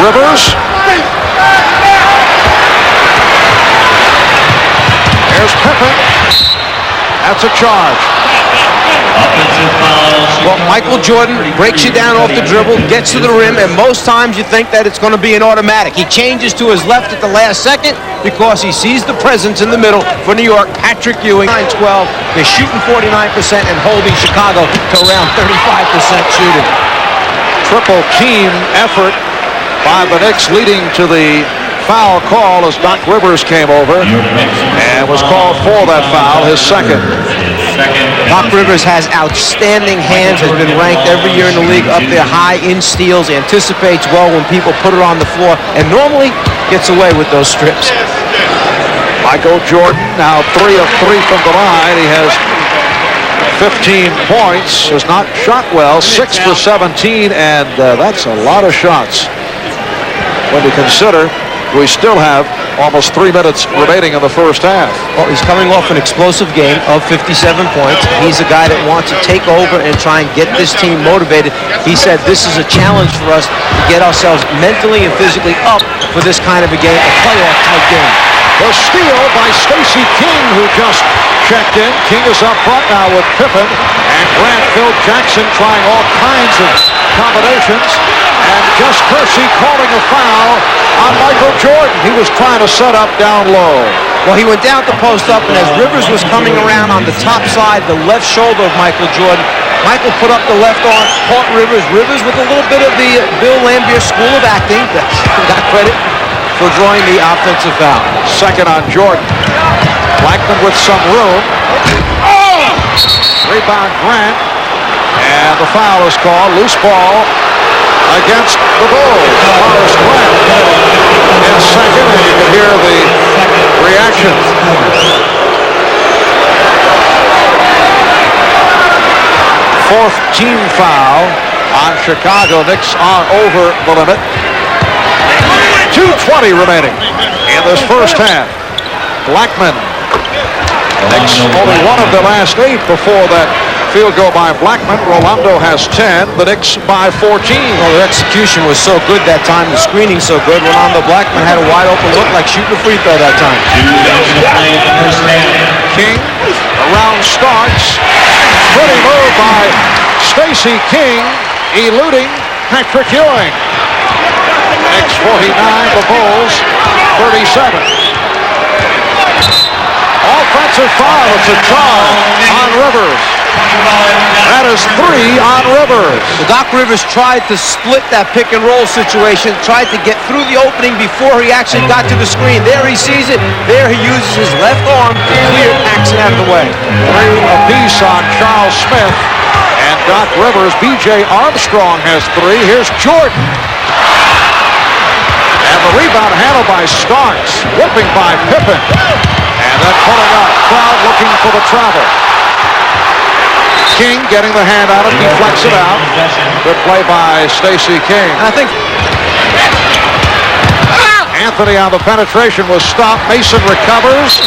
Rivers. There's Pippen. That's a charge. Well, Michael Jordan breaks you down off the dribble, gets to the rim, and most times you think that it's going to be an automatic. He changes to his left at the last second because he sees the presence in the middle for New York, Patrick Ewing. 9-12, they're shooting 49% and holding Chicago to around 35% shooting. Triple team effort by the Knicks, leading to the foul call as Doc Rivers came over and was called for that foul, his second. Doc Rivers has outstanding hands, has been ranked every year in the league up there high in steals, anticipates well when people put it on the floor, and normally gets away with those strips. Michael Jordan now 3 of 3 from the line. He has 15 points, has not shot well, 6 for 17, and that's a lot of shots when you consider we still have almost 3 minutes remaining in the first half. Well, he's coming off an explosive game of 57 points. He's a guy that wants to take over and try and get this team motivated. He said this is a challenge for us to get ourselves mentally and physically up for this kind of a game, a playoff-type game. The steal by Stacey King, who just checked in. King is up front now with Pippen, and Grant Phil Jackson trying all kinds of combinations. And Gus Kersey calling a foul on Michael Jordan. He was trying to set up down low. Well, he went down to post up, and as Rivers was coming around on the top side, the left shoulder of Michael Jordan, Michael put up the left arm, caught Rivers. Rivers with a little bit of the Bill Laimbeer School of Acting. Got credit for drawing the offensive foul. Second on Jordan. Blackman with some room. Rebound Grant. And the foul is called. Loose ball. against the Bulls. Horace Grant in second, and you can hear the reaction. Fourth team foul on Chicago. Knicks are over the limit. 2:20 remaining in this first half. Blackman. Knicks only one of the last 8 before that field goal by Blackman. Rolando has 10. The Knicks by 14. Well, their execution was so good that time. The screening so good. Rolando Blackman had a wide open look like shooting a free throw that time. King around Starks. Pretty move by Stacey King, eluding Patrick Ewing. Knicks 49, the Bulls 37. Offensive foul. It's a charge on Rivers. That is 3 on Rivers. Well, Doc Rivers tried to split that pick and roll situation, tried to get through the opening before he actually got to the screen. There he sees it. There he uses his left arm to clear Paxson out of the way. 3 apiece on Charles Smith and Doc Rivers. B.J. Armstrong has 3. Here's Jordan. And the rebound handled by Starks. Whipping by Pippen. And then pulling up. Crowd looking for the travel. King getting the hand on it, deflects it out. Good play by Stacey King. And I think Anthony on the penetration was stopped. Mason recovers.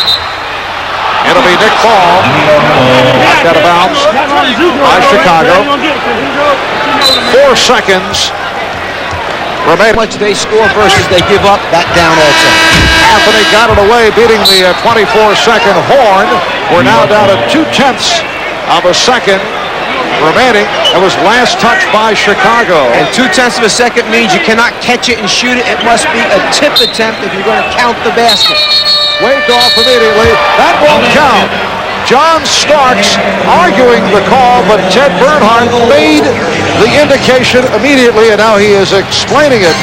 It'll be Nick Ball. Knocked out of bounds by Chicago. 4 seconds remaining. How much they score versus they give up, that down also. Anthony got it away, beating the 24-second horn. We're now down to 0.2 of a second remaining. It was last touch by Chicago. And 0.2 of a second means you cannot catch it and shoot it. It must be a tip attempt if you're going to count the basket. Waved off immediately. That won't count. John Starks arguing the call, but Ted Bernhardt made the indication immediately, and now he is explaining it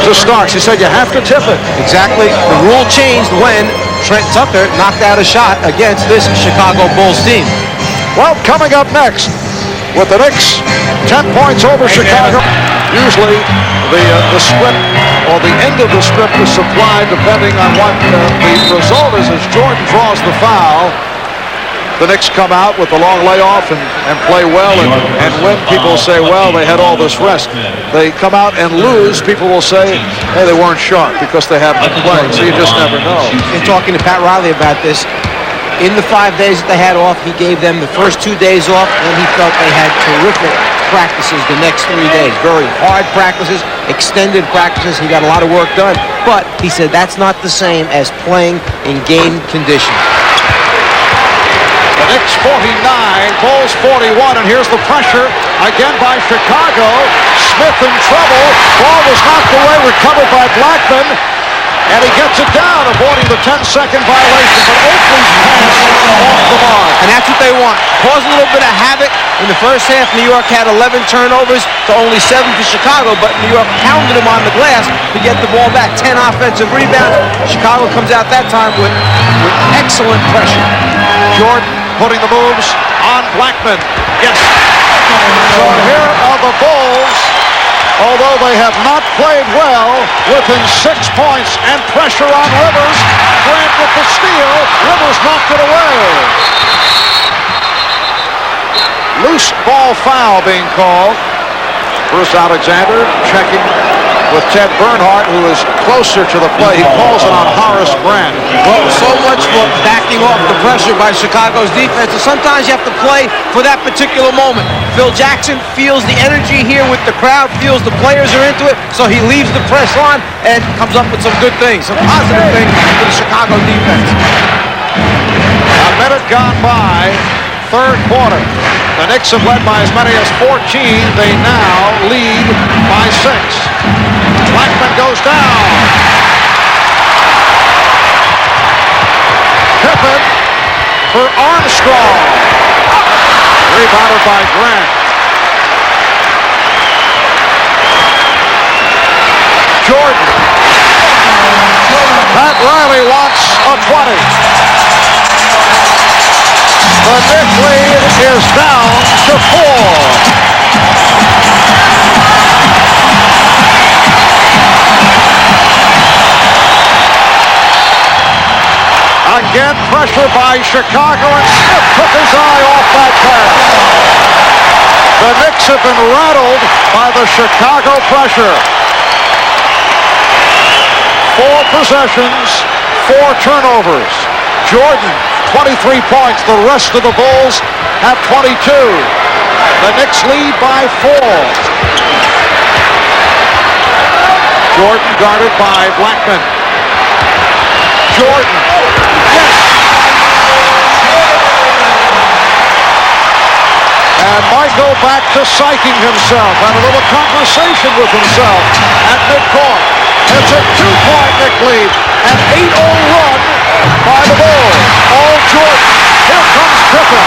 to Starks. He said, you have to tip it. Exactly. The rule changed when Trent Tucker knocked out a shot against this Chicago Bulls team. Well, coming up next, with the Knicks 10 points over Chicago. Usually the script or the end of the script is supplied depending on what the result is. As Jordan draws the foul, the Knicks come out with a long layoff and play well and win. People say, well, they had all this rest. They come out and lose. People will say, hey, they weren't sharp because they haven't been playing. So you just never know. In talking to Pat Riley about this, in the 5 days that they had off, he gave them the first 2 days off, and he felt they had terrific practices the next 3 days. Very hard practices, extended practices. He got a lot of work done. But he said that's not the same as playing in game conditions. The Knicks 49, Bulls 41, and here's the pressure again by Chicago. Smith in trouble. Ball was knocked away, recovered by Blackman. And he gets it down, avoiding the 10-second violation. But Oakley's pass off the mark. And that's what they want. Cause a little bit of havoc. In the first half, New York had 11 turnovers to only 7 for Chicago, but New York pounded them on the glass to get the ball back. 10 offensive rebounds. Chicago comes out that time with excellent pressure. Jordan putting the moves on Blackman. Yes. So here are the Bulls. Although they have not played well, within 6 points and pressure on Rivers. Grant with the steal. Rivers knocked it away. Loose ball foul being called. Bruce Alexander checking with Ted Bernhardt, who is closer to the play. He calls it on Horace Grant. Well, so much for backing off the pressure by Chicago's defense. And sometimes you have to play for that particular moment. Phil Jackson feels the energy here with the crowd, feels the players are into it, so he leaves the press on and comes up with some good things, some positive things for the Chicago defense. A minute gone by, third quarter. The Knicks have led by as many as 14. They now lead by 6. Blackman goes down. Pippen for Armstrong. Rebounded by Grant. Jordan. Pat Riley wants a 20. The Knicks lead is down to 4. Again, pressure by Chicago, and Smith took his eye off that pass. The Knicks have been rattled by the Chicago pressure. 4 possessions, 4 turnovers. Jordan, 23 points. The rest of the Bulls have 22. The Knicks lead by 4. Jordan guarded by Blackman. Jordan. Yes. And Michael back to psyching himself. Had a little conversation with himself at midcourt. It's a 2-point Knick lead. An 8-0 run by the Bulls. All Jordan. Here comes Pippen.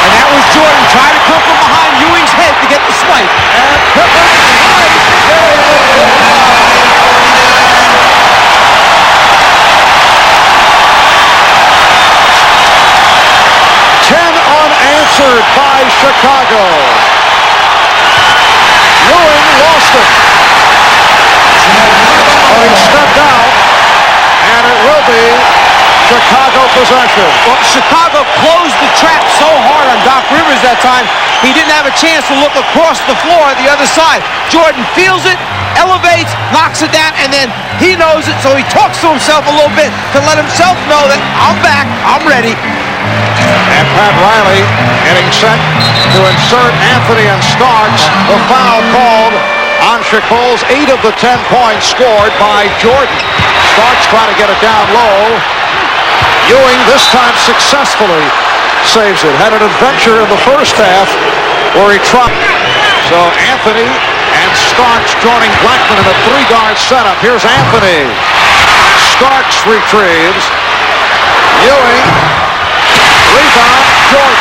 And that was Jordan trying to come from behind Ewing's head to get the swipe. And Pippen swipes. 10 unanswered by Chicago. Ewing lost it. But he stepped out, and it will be Chicago possession. Well, Chicago closed the trap so hard on Doc Rivers that time, he didn't have a chance to look across the floor on the other side. Jordan feels it, elevates, knocks it down, and then he knows it, so he talks to himself a little bit to let himself know that I'm back, I'm ready. And Pat Riley getting set to insert Anthony and Starks. The foul called on Chicago's 8 of the 10 points scored by Jordan. Starks trying to get it down low. Ewing this time successfully saves it. Had an adventure in the first half where he tried. So Anthony and Starks joining Blackman in a 3-guard setup. Here's Anthony. Starks retrieves. Ewing. Rebound, Jordan.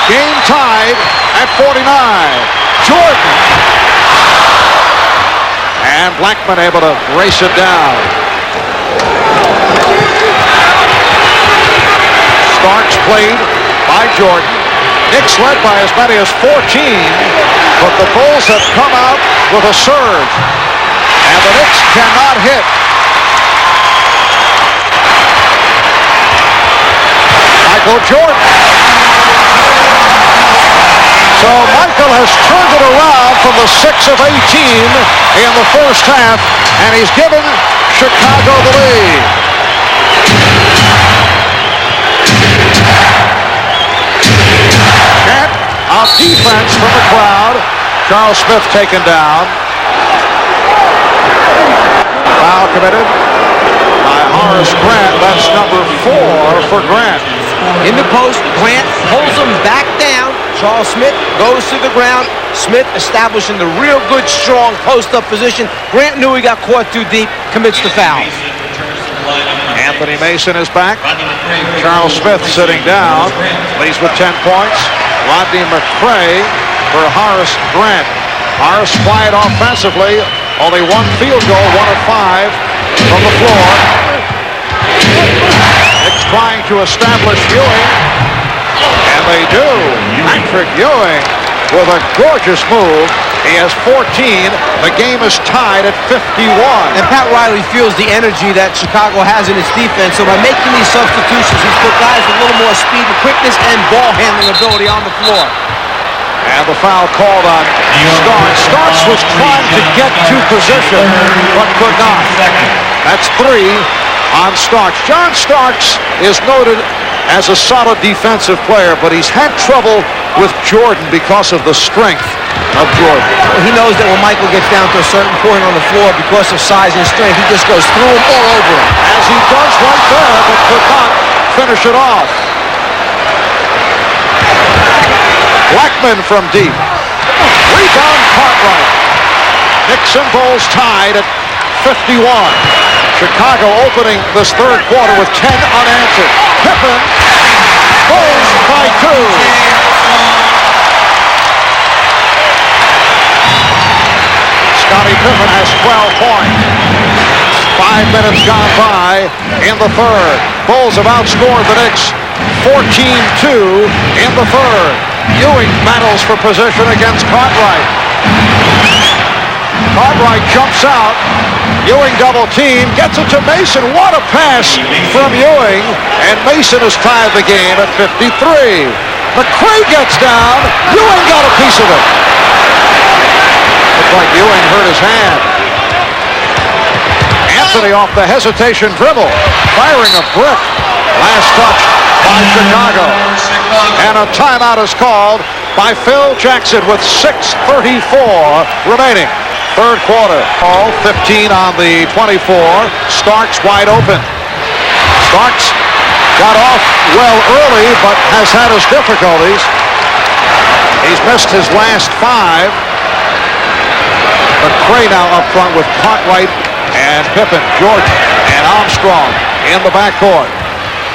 Game tied at 49. Jordan. And Blackman able to race it down. Starks played by Jordan. Knicks led by as many as 14, but the Bulls have come out with a surge. And the Knicks cannot hit. Michael Jordan. So Michael has turned it around from the 6 of 18 in the first half, and he's given Chicago the lead. Chant of defense from the crowd. Charles Smith taken down. Foul committed by Horace Grant. That's number 4 for Grant. In the post, Grant pulls him back down. Charles Smith goes to the ground. Smith establishing the real good, strong post-up position. Grant knew he got caught too deep, commits the foul. Anthony Mason is back. Charles Smith sitting down. Leads with 10 points. Rodney McCray for Horace Grant. Horace quiet offensively. Only 1 field goal, 1 of 5 from the floor. Knicks trying to establish Ewing. And they do. Patrick Ewing with a gorgeous move. He has 14. The game is tied at 51. And Pat Riley feels the energy that Chicago has in its defense. So by making these substitutions, he's put guys with a little more speed and quickness and ball handling ability on the floor. And the foul called on Starks. Starks was trying to get to position, but could not. That's 3 on Starks. John Starks is noted as a solid defensive player, but he's had trouble with Jordan because of the strength of Jordan. He knows that when Michael gets down to a certain point on the floor because of size and strength, he just goes through him all over him. As he does right there, but could not finish it off. Blackman from deep. Rebound Cartwright. Knicks and Bulls tied at 51. Chicago opening this third quarter with 10 unanswered. Pippen. Bulls by 2. Scottie Pippen has 12 points. 5 minutes gone by in the third. Bulls have outscored the Knicks 14-2 in the third. Ewing battles for position against Cartwright. Cartwright jumps out. Ewing double team, gets it to Mason. What a pass from Ewing. And Mason has tied the game at 53. McCray gets down. Ewing got a piece of it. Looks like Ewing hurt his hand. Anthony off the hesitation dribble. Firing a brick. Last touch by Chicago. And a timeout is called by Phil Jackson with 6:34 remaining. Third quarter. All 15 on the 24. Starks wide open. Starks got off well early, but has had his difficulties. He's missed his last 5. McCray now up front with Cartwright and Pippen, Jordan, and Armstrong in the backcourt.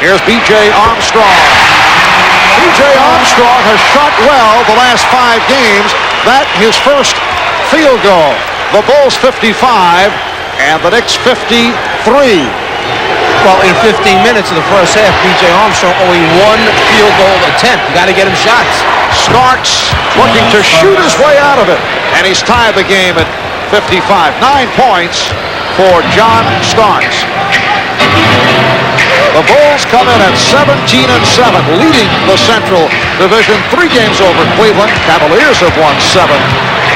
Here's B.J. Armstrong. B.J. Armstrong has shot well the last 5 games. That his first field goal. The Bulls 55 and the Knicks 53. Well, in 15 minutes of the first half, B.J. Armstrong only 1 field goal attempt. You got to get him shots. Starks looking to shoot his way out of it. And he's tied the game at 55. 9 points for John Starks. The Bulls come in at 17-7, leading the Central Division. 3 games over Cleveland. Cavaliers have won 7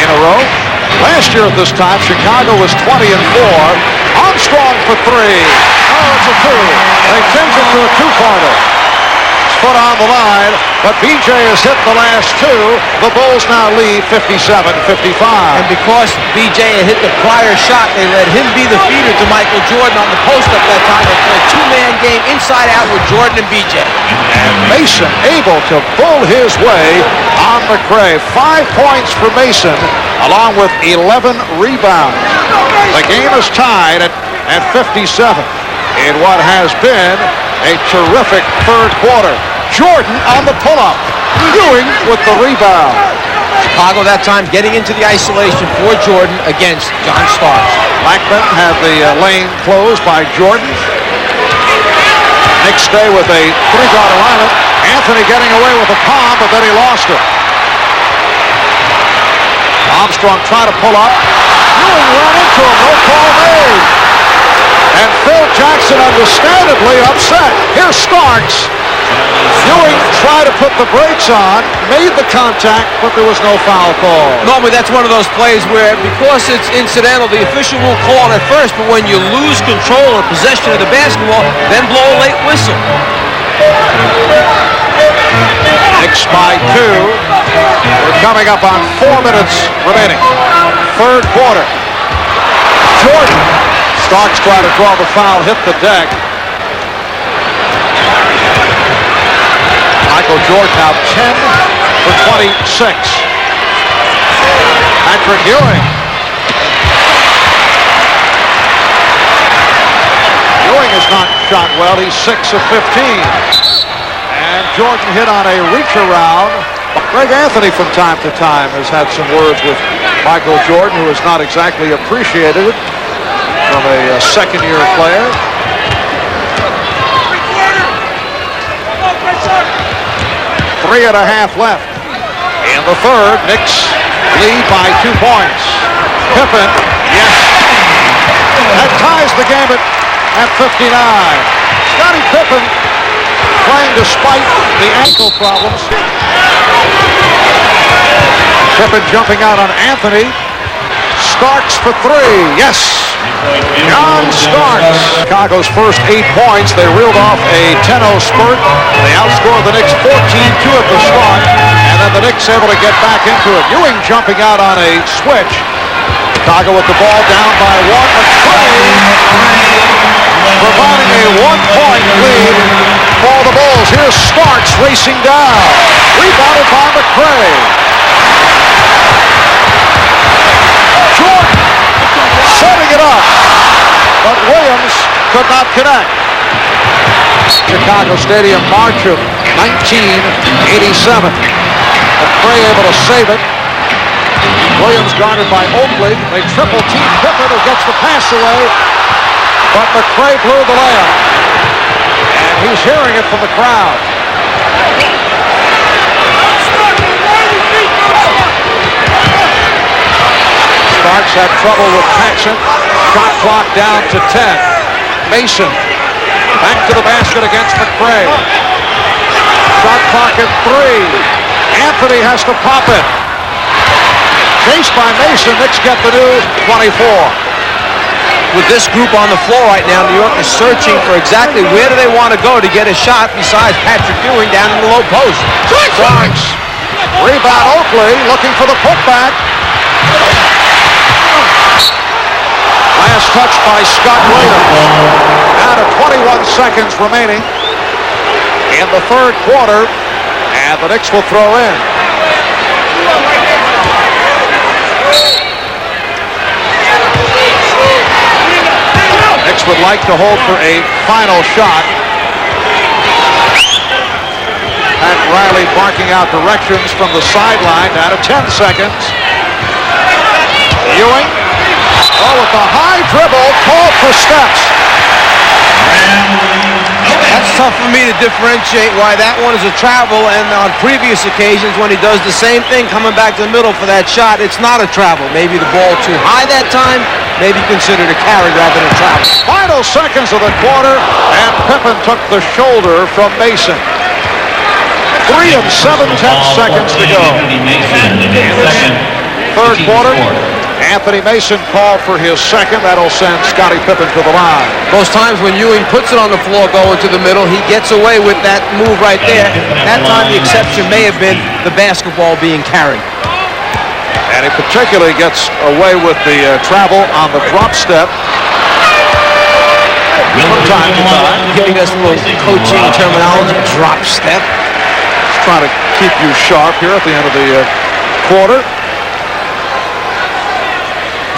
in a row. Last year at this time, Chicago was 20-4. Armstrong for 3. Oh, it's a 2. They change it to a 2-pointer. Foot on the line, but B.J. has hit the last 2. The Bulls now lead 57-55. And because B.J. had hit the prior shot, they let him be the feeder to Michael Jordan on the post-up that time. They played a 2-man game inside out with Jordan and B.J. And Mason able to bull his way on McCray. 5 points for Mason, along with 11 rebounds. The game is tied at 57 in what has been a terrific third quarter. Jordan on the pull-up. Ewing with the rebound. Chicago that time getting into the isolation for Jordan against John Starks. Blackman had the lane closed by Jordan. Knicks stay with a 3-guard alignment. Anthony getting away with a palm, but then he lost it. Armstrong trying to pull up. Ewing ran into him. No call made. And Phil Jackson understandably upset. Here's Starks. Ewing tried to put the brakes on, made the contact, but there was no foul call. Normally that's one of those plays where, because it's incidental, the official will call it at first, but when you lose control or possession of the basketball, then blow a late whistle. Knicks by 2. We're coming up on 4 minutes remaining. Third quarter. Jordan. Starks tried to draw the foul, hit the deck. Michael Jordan now 10 for 26. Patrick Ewing. Ewing has not shot well. He's 6 of 15. And Jordan hit on a reach around. Greg Anthony from time to time has had some words with Michael Jordan, who has not exactly appreciated it from a second-year player. 3.5 left. In the third, Knicks lead by 2 points. Pippen, yes. That ties the game at 59. Scottie Pippen playing despite the ankle problems. Pippen jumping out on Anthony. Starks for 3. Yes. John Starks. Chicago's first 8 points. They reeled off a 10-0 spurt. They outscored the Knicks 14-2 at the start. And then the Knicks able to get back into it. Ewing jumping out on a switch. Chicago with the ball down by 1. McCray providing a 1-point lead for the Bulls. Here's Starks racing down. Rebounded by McCray. Jordan setting it up, but Williams could not connect. Chicago Stadium, March of 1987. McCray able to save it. Williams guarded by Oakley. They triple team Pippen, who gets the pass away, but McCray blew the layup. And he's hearing it from the crowd. Starks had trouble with Paxson. Shot clock down to 10. Mason back to the basket against McCray. Shot clock at 3. Anthony has to pop it. Chased by Mason. Knicks get the new 24. With this group on the floor right now, New York is searching for exactly where do they want to go to get a shot besides Patrick Ewing down in the low post. Starks. Rebound Oakley looking for the putback. Last touch by Scott Williams. Down to 21 seconds remaining in the third quarter, and the Knicks will throw in. Knicks would like to hold for a final shot. Pat Riley barking out directions from the sideline. Down to 10 seconds. Ewing. Oh, with the high dribble, called for steps. That's tough for me to differentiate why that one is a travel, and on previous occasions when he does the same thing coming back to the middle for that shot, it's not a travel. Maybe the ball too high that time, maybe considered a carry rather than a travel. Final seconds of the quarter, and Pippen took the shoulder from Mason. 3 of 7/10 seconds to go. Third quarter. Anthony Mason called for his second. That'll send Scottie Pippen to the line. Most times when Ewing puts it on the floor going to the middle, he gets away with that move right there. That time the exception may have been the basketball being carried. And he particularly gets away with the travel on the drop step. From time to time. Giving us a little coaching terminology, drop step. Just trying to keep you sharp here at the end of the quarter.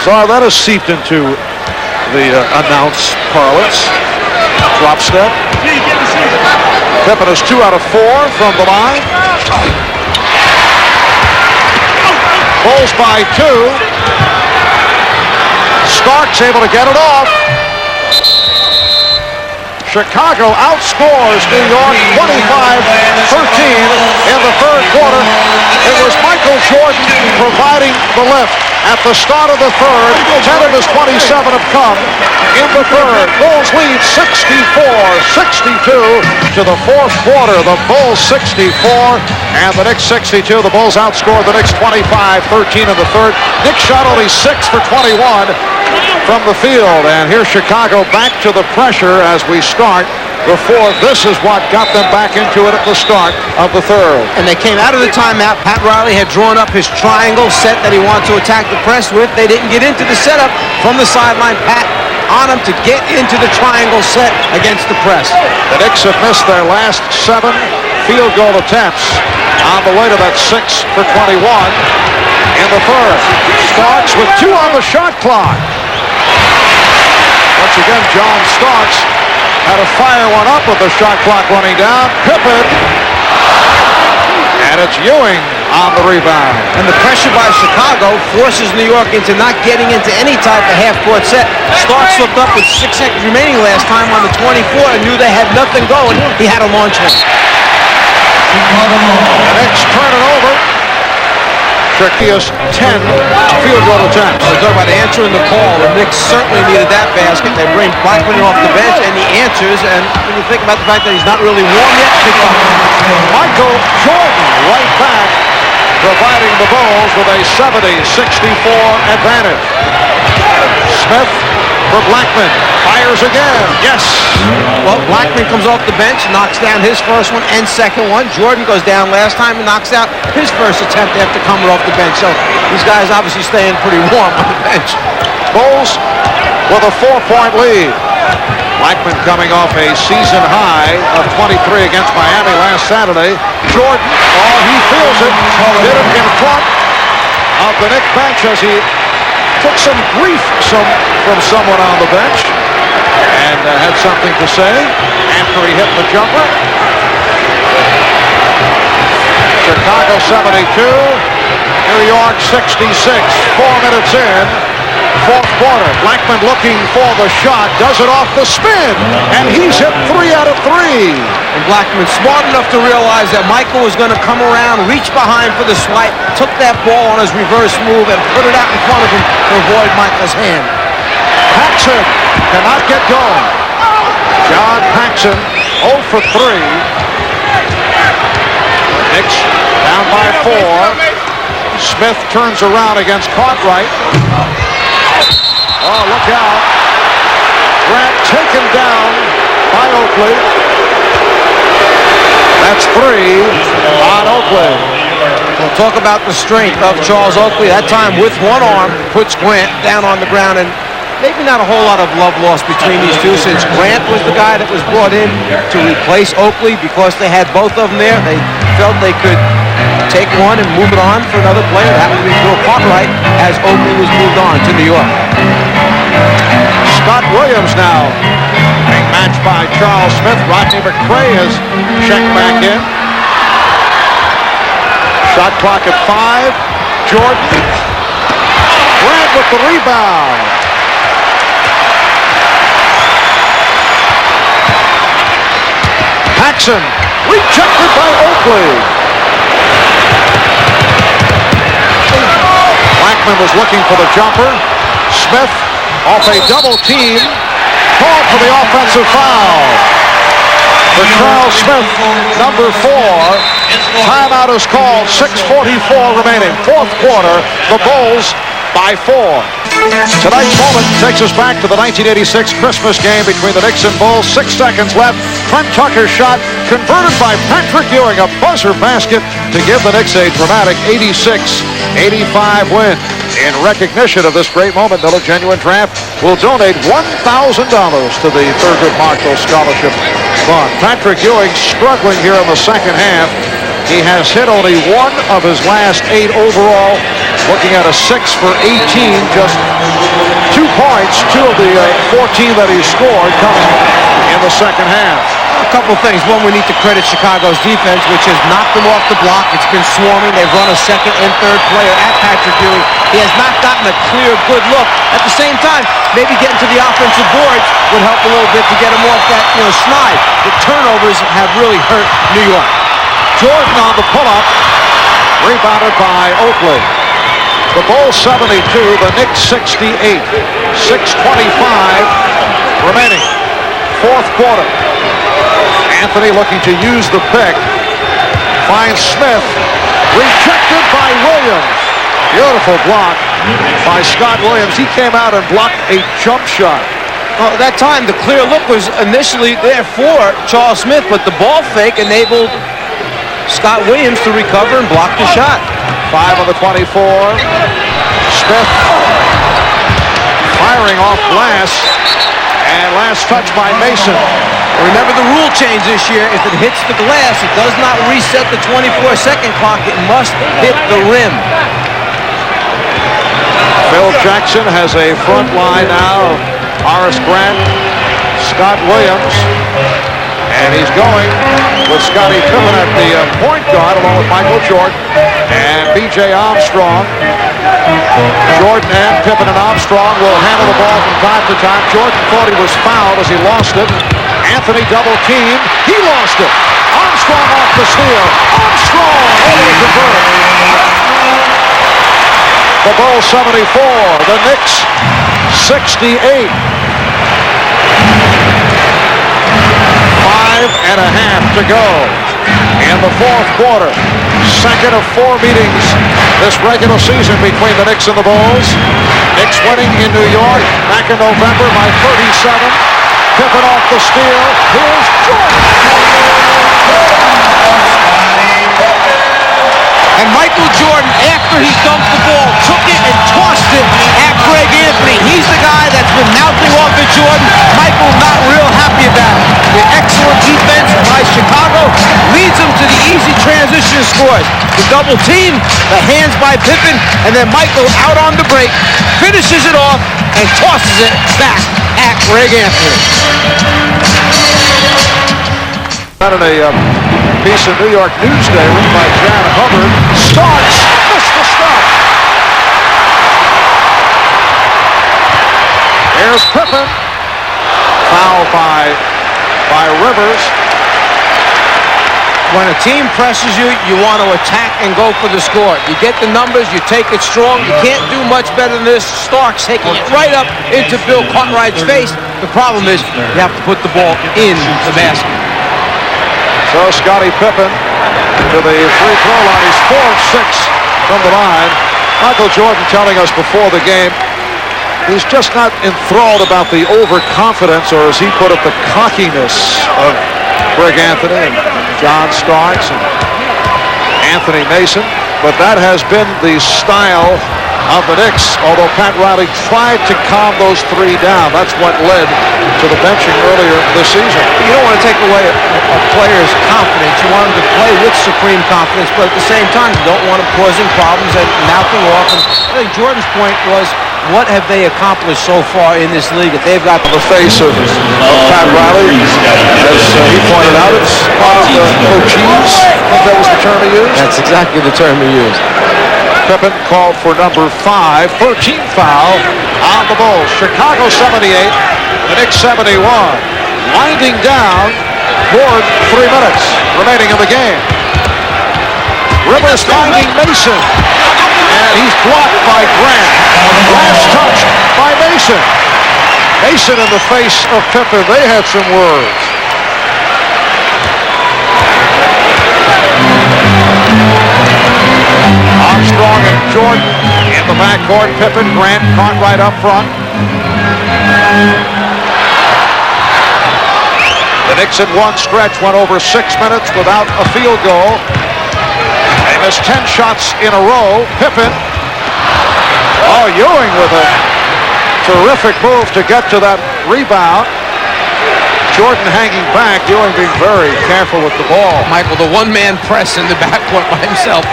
So that has seeped into the announced parlance. Drop step. Pippen is 2 out of 4 from the line. Bulls by 2. Starks able to get it off. Chicago outscores New York 25-13 in the third quarter. It was Michael Jordan providing the lift at the start of the third. 10 of his 27 have come in the third. Bulls lead 64-62 to the fourth quarter. The Bulls 64 and the Knicks 62. The Bulls outscored the Knicks 25-13 in the third. Knicks shot only 6 for 21 from the field. And here's Chicago back to the pressure as we start. Before this is what got them back into it at the start of the third. And they came out of the timeout. Pat Riley had drawn up his triangle set that he wanted to attack the press with. They didn't get into the setup from the sideline. Pat on him to get into the triangle set against the press. The Knicks have missed their last 7 field goal attempts on the way to that 6 for 21 in the third. Starks with 2 on the shot clock. Once again, John Starks had to fire one up with the shot clock running down. Pippen. And it's Ewing on the rebound. And the pressure by Chicago forces New York into not getting into any type of half-court set. Starks slipped up with 6 seconds remaining last time on the 24 and knew they had nothing going. He had a launch one. The Knicks turn it over. Shaquille's 10 field goal attempts. We're talking about answering the call. The Knicks certainly needed that basket. They bring Blackman off the bench, and he answers. And when you think about the fact that he's not really warm yet, Michael Jordan right back, providing the Bulls with a 70-64 advantage. Smith for Blackman. Fires again. Yes. Well, Blackman comes off the bench, knocks down his first one and second one. Jordan goes down last time and knocks out his first attempt after coming off the bench. So these guys obviously staying pretty warm on the bench. Bulls with a 4-point lead. Blackman coming off a season high of 23 against Miami last Saturday. Jordan, oh, he feels it. Did it in front of the Knicks bench as he took some grief from someone on the bench and had something to say after he hit the jumper. Chicago 72, New York 66. 4 minutes in Fourth quarter, Blackman looking for the shot, does it off the spin, and he's hit 3 out of 3. And Blackman smart enough to realize that Michael was going to come around, reach behind for the swipe, took that ball on his reverse move and put it out in front of him to avoid Michael's hand. Paxson cannot get going. John Paxson 0 for 3. Knicks down by 4. Smith turns around against Cartwright. Oh, look out. Grant taken down by Oakley. That's 3 on Oakley. We'll talk about the strength of Charles Oakley. That time with one arm puts Grant down on the ground, and maybe not a whole lot of love lost between these two, since Grant was the guy that was brought in to replace Oakley. Because they had both of them there, they felt they could take one and move it on for another player. That would be Bill Cartwright, as Oakley was moved on to New York. Scott Williams now being matched by Charles Smith. Rodney McCray has checked back in. Shot clock at 5. Jordan. Grant with the rebound. Paxson rejected by Oakley. Blackman was looking for the jumper. Smith off a double team, called for the offensive foul. For Charles Smith, number 4. Timeout is called, 6:44 remaining. Fourth quarter, the Bulls by 4. Tonight's moment takes us back to the 1986 Christmas game between the Knicks and Bulls. 6 seconds left. Clem Tucker's shot converted by Patrick Ewing, a buzzer basket to give the Knicks a dramatic 86-85 win. In recognition of this great moment, Miller Genuine Draft will donate $1,000 to the Thurgood Marshall Scholarship Fund. Patrick Ewing struggling here in the second half. He has hit only 1 of his last 8 overall. Looking at a 6 for 18, just 2 points, 2 of the 14 that he scored coming in the second half. A couple things. One, we need to credit Chicago's defense, which has knocked them off the block. It's been swarming. They've run a second and third player at Patrick Ewing. He has not gotten a clear, good look. At the same time, maybe getting to the offensive boards would help a little bit to get him off that, snide. The turnovers have really hurt New York. Jordan on the pull-up, rebounded by Oakley. The Bulls 72, the Knicks 68. 6:25 remaining. Fourth quarter. Anthony looking to use the pick. Finds Smith. Rejected by Williams. Beautiful block by Scott Williams. He came out and blocked a jump shot. Well, at that time, the clear look was initially there for Charles Smith, but the ball fake enabled Scott Williams to recover and block the shot. 5 on the 24. Smith firing off glass. And last touch by Mason. Remember the rule change this year. If it hits the glass, it does not reset the 24-second clock. It must hit the rim. Phil Jackson has a front line now. Horace Grant, Scott Williams. And he's going with Scottie Pippen at the point guard along with Michael Jordan and B.J. Armstrong. Jordan and Pippen and Armstrong will handle the ball from time to time. Jordan thought he was fouled as he lost it. Anthony double teamed. He lost it. Armstrong off the steal. Armstrong able to convert. The Bulls 74. The Knicks 68. 5.5 to go in the fourth quarter. Second of 4 meetings this regular season between the Knicks and the Bulls. Knicks winning in New York back in November by 37. Pippen off the steal. Here's Jordan. And Michael Jordan, after he dumped the ball, took it and tossed it at Greg Anthony. He's the guy that's been mouthing off at Jordan. Michael not real happy about it. The excellent defense by Chicago leads him to the easy transition scores. The double team, the hands by Pippen, and then Michael out on the break, finishes it off and tosses it back at Greg Anthony. In a piece of New York Newsday written by Jan Hubbard. Starks, missed the stop. Here's Pippen. Foul by Rivers. When a team presses you, you want to attack and go for the score. You get the numbers, you take it strong. You can't do much better than this. Starks taking it right up into Bill Cartwright's face. The problem is you have to put the ball in the basket. So Scottie Pippen to the free throw line. He's 4 of 6 from the line. Michael Jordan telling us before the game, he's just not enthralled about the overconfidence, or as he put it, the cockiness of Greg Anthony and John Starks and Anthony Mason, but that has been the style of the Knicks, although Pat Riley tried to calm those three down. That's what led to the benching earlier this season. You don't want to take away a player's confidence. You want him to play with supreme confidence, but at the same time, you don't want him causing problems and mouthing off. And I think Jordan's point was, what have they accomplished so far in this league that they've got on the face of Pat Riley? As he pointed out, it's part of the coaches. I think that was the term he used. That's exactly the term he used. Pippen called for number 5, 13th foul on the Bulls. Chicago 78, the Knicks 71. Winding down toward 3 minutes remaining in the game. Rivers finding Mason. And he's blocked by Grant. Last touch by Mason. Mason in the face of Pippen. They had some words. Armstrong and Jordan in the backcourt. Pippen, Grant, Cartwright up front. The Knicks in one stretch went over 6 minutes without a field goal. They missed 10 shots in a row. Pippen. Oh, Ewing with a terrific move to get to that rebound. Jordan hanging back. Ewing being very careful with the ball. Michael, the one-man press in the backcourt by himself.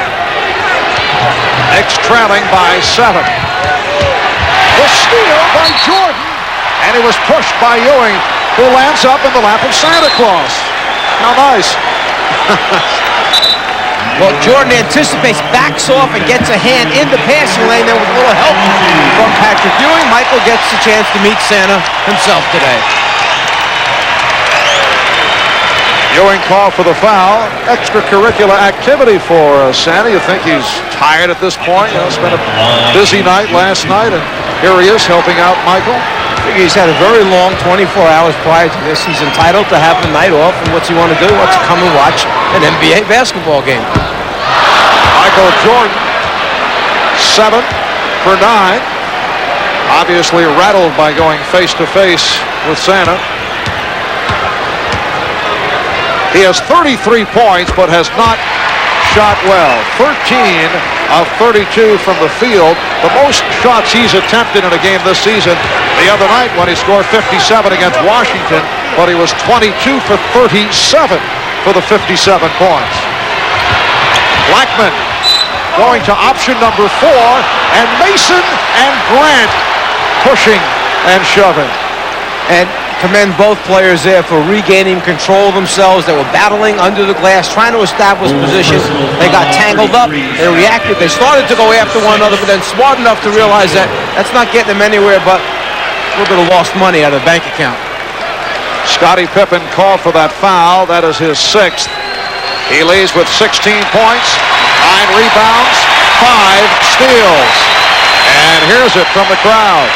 Knicks trailing by 7. The steal by Jordan. And it was pushed by Ewing, who lands up in the lap of Santa Claus. How nice. Well, Jordan anticipates, backs off, and gets a hand in the passing lane there with a little help from Patrick Ewing. Michael gets the chance to meet Santa himself today. Ewing called for the foul. Extracurricular activity for Santa. You think he's tired at this point? You know, it's been a busy night last night, and here he is helping out Michael. I think he's had a very long 24 hours prior to this. He's entitled to have the night off, and what's he want to do? Wants to come and watch an NBA basketball game. Michael Jordan, 7 for 9. Obviously rattled by going face-to-face with Santa. He has 33 points, but has not shot well. 13 of 32 from the field. The most shots he's attempted in a game this season. The other night when he scored 57 against Washington, but he was 22 for 37 for the 57 points. Blackman going to option number 4, and Mason and Grant pushing and shoving. And commend both players there for regaining control of themselves. They were battling under the glass, trying to establish position. They got tangled up. They reacted. They started to go after one another, but then smart enough to realize that that's not getting them anywhere but a little bit of lost money out of the bank account. Scottie Pippen called for that foul. That is his 6th. He leads with 16 points, 9 rebounds, 5 steals. And here's it from the crowd.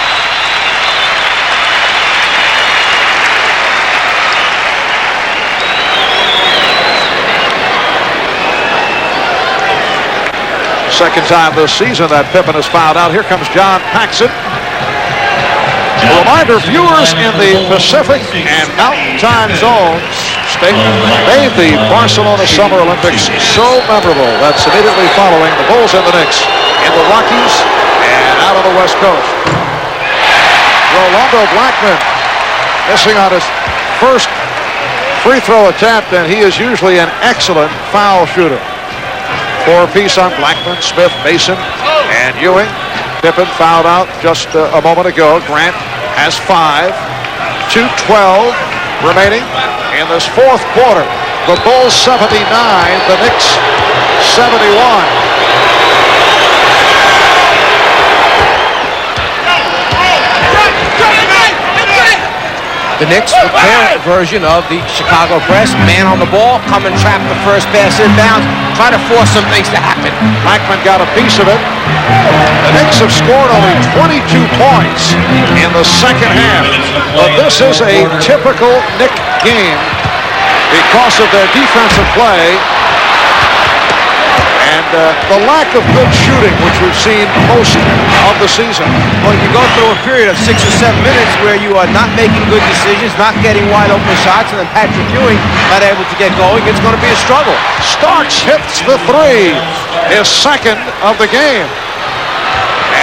Second time this season that Pippen has fouled out. Here comes John Paxson. A reminder, viewers in the Pacific and Mountain Time zones made the Barcelona Summer Olympics so memorable. That's immediately following the Bulls and the Knicks in the Rockies and out on the West Coast. Rolando Blackman missing on his first free throw attempt, and he is usually an excellent foul shooter. 4-piece on Blackman, Smith, Mason, and Ewing. Pippen fouled out just a moment ago. Grant has 5. 2:12 remaining in this fourth quarter. The Bulls 79, the Knicks 71. The Knicks with their version of the Chicago press. Man on the ball, come and trap the first pass inbounds, try to force some things to happen. Blackman got a piece of it. The Knicks have scored only 22 points in the second half. But this is a typical Knick game because of their defensive play and the lack of good shooting, which we've seen most of the season. Well, you go through a period of 6 or 7 minutes where you are not making good decisions, not getting wide open shots, and then Patrick Ewing not able to get going. It's going to be a struggle. Starks hits the three, his second of the game.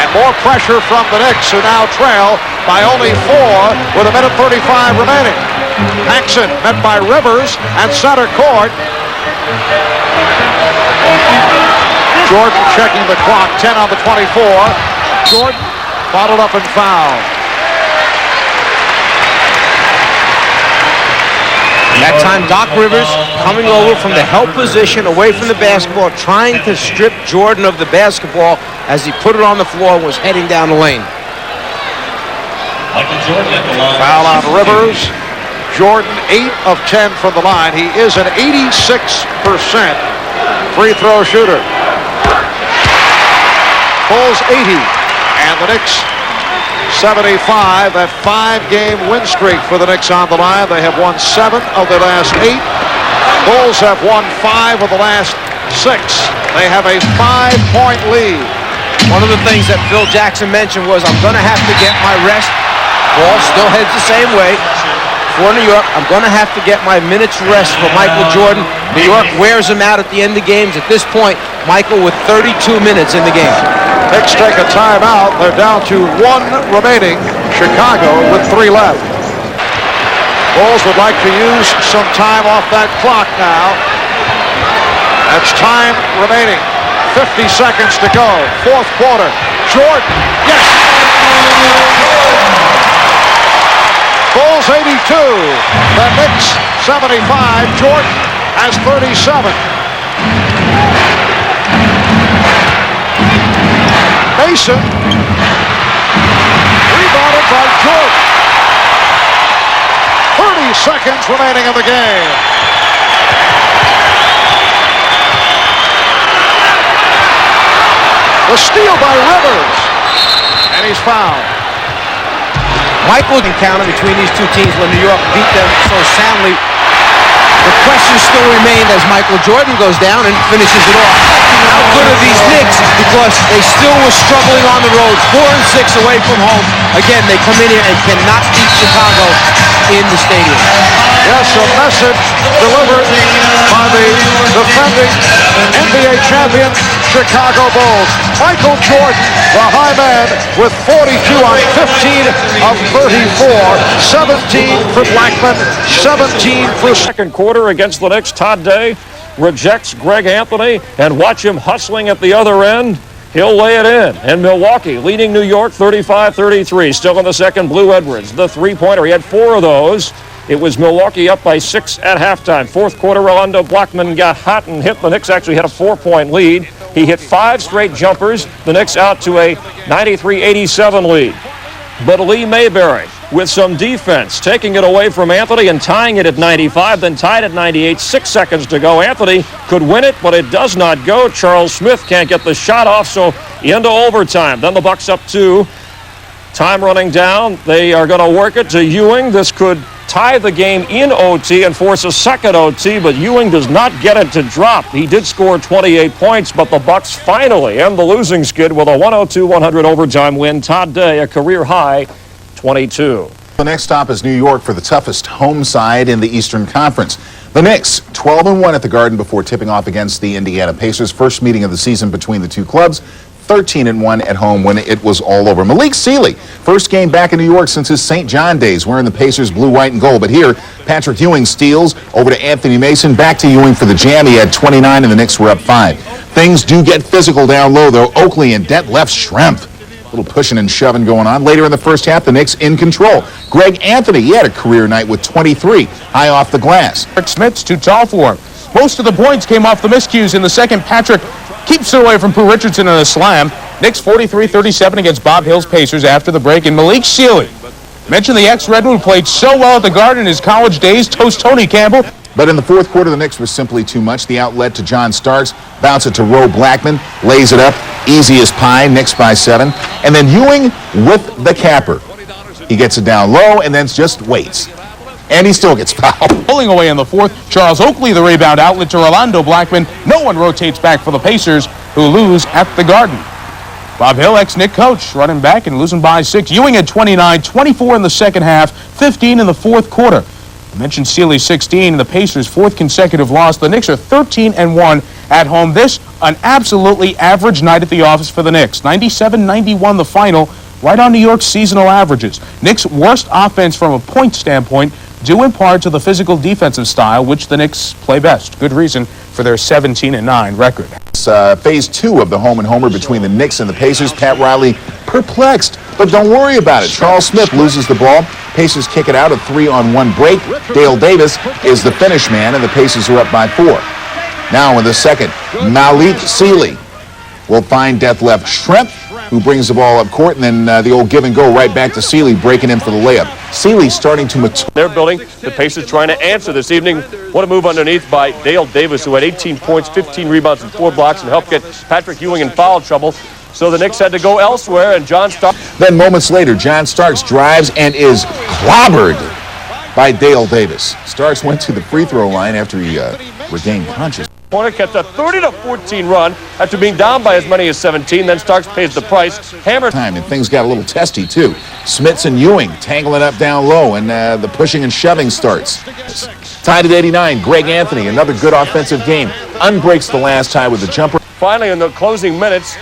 And more pressure from the Knicks, who now trail by only 4 with 1:35 remaining. Paxson met by Rivers and center court. Jordan checking the clock, 10 on the 24. Jordan bottled up and fouled. That time, Doc Rivers coming over from the help position away from the basketball, trying to strip Jordan of the basketball as he put it on the floor and was heading down the lane. Foul on Rivers. Jordan, 8 of 10 from the line. He is an 86% free throw shooter. Bulls 80, and the Knicks 75. That 5-game win streak for the Knicks on the line. They have won 7 of their last 8. Bulls have won 5 of the last 6. They have a 5-point lead. One of the things that Phil Jackson mentioned was, I'm going to have to get my rest. Ball still heads the same way. For New York, I'm going to have to get my minutes rest for Michael Jordan. New York wears him out at the end of games. At this point, Michael with 32 minutes in the game. Knicks take a timeout. They're down to 1 remaining. Chicago with 3 left. Bulls would like to use some time off that clock now. That's time remaining. 50 seconds to go. 4th quarter. Jordan. Yes! Bulls 82. The Knicks 75. Jordan has 37. Mason. Rebounded by Jordan. 30 seconds remaining in the game. The steal by Rivers. And he's fouled. Michael encounter between these two teams when New York beat them so soundly. The question still remained as Michael Jordan goes down and finishes it off. How good are these Knicks? Because they still were struggling on the road, 4 and 6 away from home. Again, they come in here and cannot beat Chicago in the stadium. Yes, a message delivered by the defending NBA champion Chicago Bulls. Michael Jordan, the high man, with 42 on 15 of 34. 17 for Blackman, 17 for... Second quarter against the Knicks. Todd Day rejects Greg Anthony, and watch him hustling at the other end. He'll lay it in. And Milwaukee leading New York 35-33. Still in the second, Blue Edwards, the three-pointer. He had 4 of those. It was Milwaukee up by 6 at halftime. 4th quarter, Rolando Blackman got hot and hit. The Knicks actually had a 4-point lead. He hit 5 straight jumpers. The Knicks out to a 93-87 lead. But Lee Mayberry with some defense, taking it away from Anthony and tying it at 95, then tied at 98, 6 seconds to go. Anthony could win it, but it does not go. Charles Smith can't get the shot off, so into overtime. Then the Bucks up 2. Time running down. They are going to work it to Ewing. This could tie the game in OT and force a second OT, but Ewing does not get it to drop. He did score 28 points, but the Bucks finally end the losing skid with a 102-100 overtime win. Todd Day, a career high 22. The next stop is New York for the toughest home side in the Eastern Conference. The Knicks, 12-1 at the Garden before tipping off against the Indiana Pacers. First meeting of the season between the two clubs. 13-1 at home when it was all over. Malik Sealy, first game back in New York since his St. John days, wearing the Pacers blue, white, and gold. But here, Patrick Ewing steals over to Anthony Mason. Back to Ewing for the jam. He had 29, and the Knicks were up 5. Things do get physical down low, though. Oakley and Det left Schrempf. A little pushing and shoving going on. Later in the first half, the Knicks in control. Greg Anthony, he had a career night with 23, high off the glass. Rick Smith's too tall for him. Most of the points came off the miscues in the second. Patrick keeps it away from Pooh Richardson in a slam. Knicks 43-37 against Bob Hill's Pacers after the break. And Malik Sealy Mentioned the ex-Redwood played so well at the Garden in his college days. Toast Tony Campbell. But in the fourth quarter, the Knicks were simply too much. The outlet to John Starks, bounce it to Roe Blackman, lays it up, easy as pie, Knicks by 7. And then Ewing with the capper. He gets it down low and then just waits. And he still gets fouled. Pulling away in the fourth, Charles Oakley, the rebound outlet to Rolando Blackman. No one rotates back for the Pacers, who lose at the Garden. Bob Hill, ex-Knick coach, running back and losing by 6. Ewing had 29, 24 in the second half, 15 in the fourth quarter. I mentioned Sealy 16, the Pacers' fourth consecutive loss. The Knicks are 13-1 at home. This, an absolutely average night at the office for the Knicks. 97-91 the final, right on New York's seasonal averages. Knicks' worst offense from a point standpoint, due in part to the physical defensive style, which the Knicks play best. Good reason for their 17-9 record. Phase 2 of the home and homer between the Knicks and the Pacers. Pat Riley perplexed, but don't worry about it. Charles Smith loses the ball. Pacers kick it out, a 3-on-1 break. Dale Davis is the finish man, and the Pacers are up by 4. Now in the second, Malik Sealy will find death left Shrimp, who brings the ball up court, and then the old give and go right back to Sealy, breaking in for the layup. Sealy starting to mature. They're building. The Pacers trying to answer this evening. What a move underneath by Dale Davis, who had 18 points, 15 rebounds, and 4 blocks, and helped get Patrick Ewing in foul trouble. So the Knicks had to go elsewhere, and John Starks. Then moments later, John Starks drives and is clobbered by Dale Davis. Starks went to the free throw line after he regained consciousness. Corner kept a 30-14 run after being down by as many as 17. Then Starks pays the price. Hammer time, and things got a little testy too. Smits and Ewing tangling up down low, and the pushing and shoving starts. Tied at 89, Greg Anthony, another good offensive game. Unbreaks the last tie with the jumper. Finally, in the closing minutes,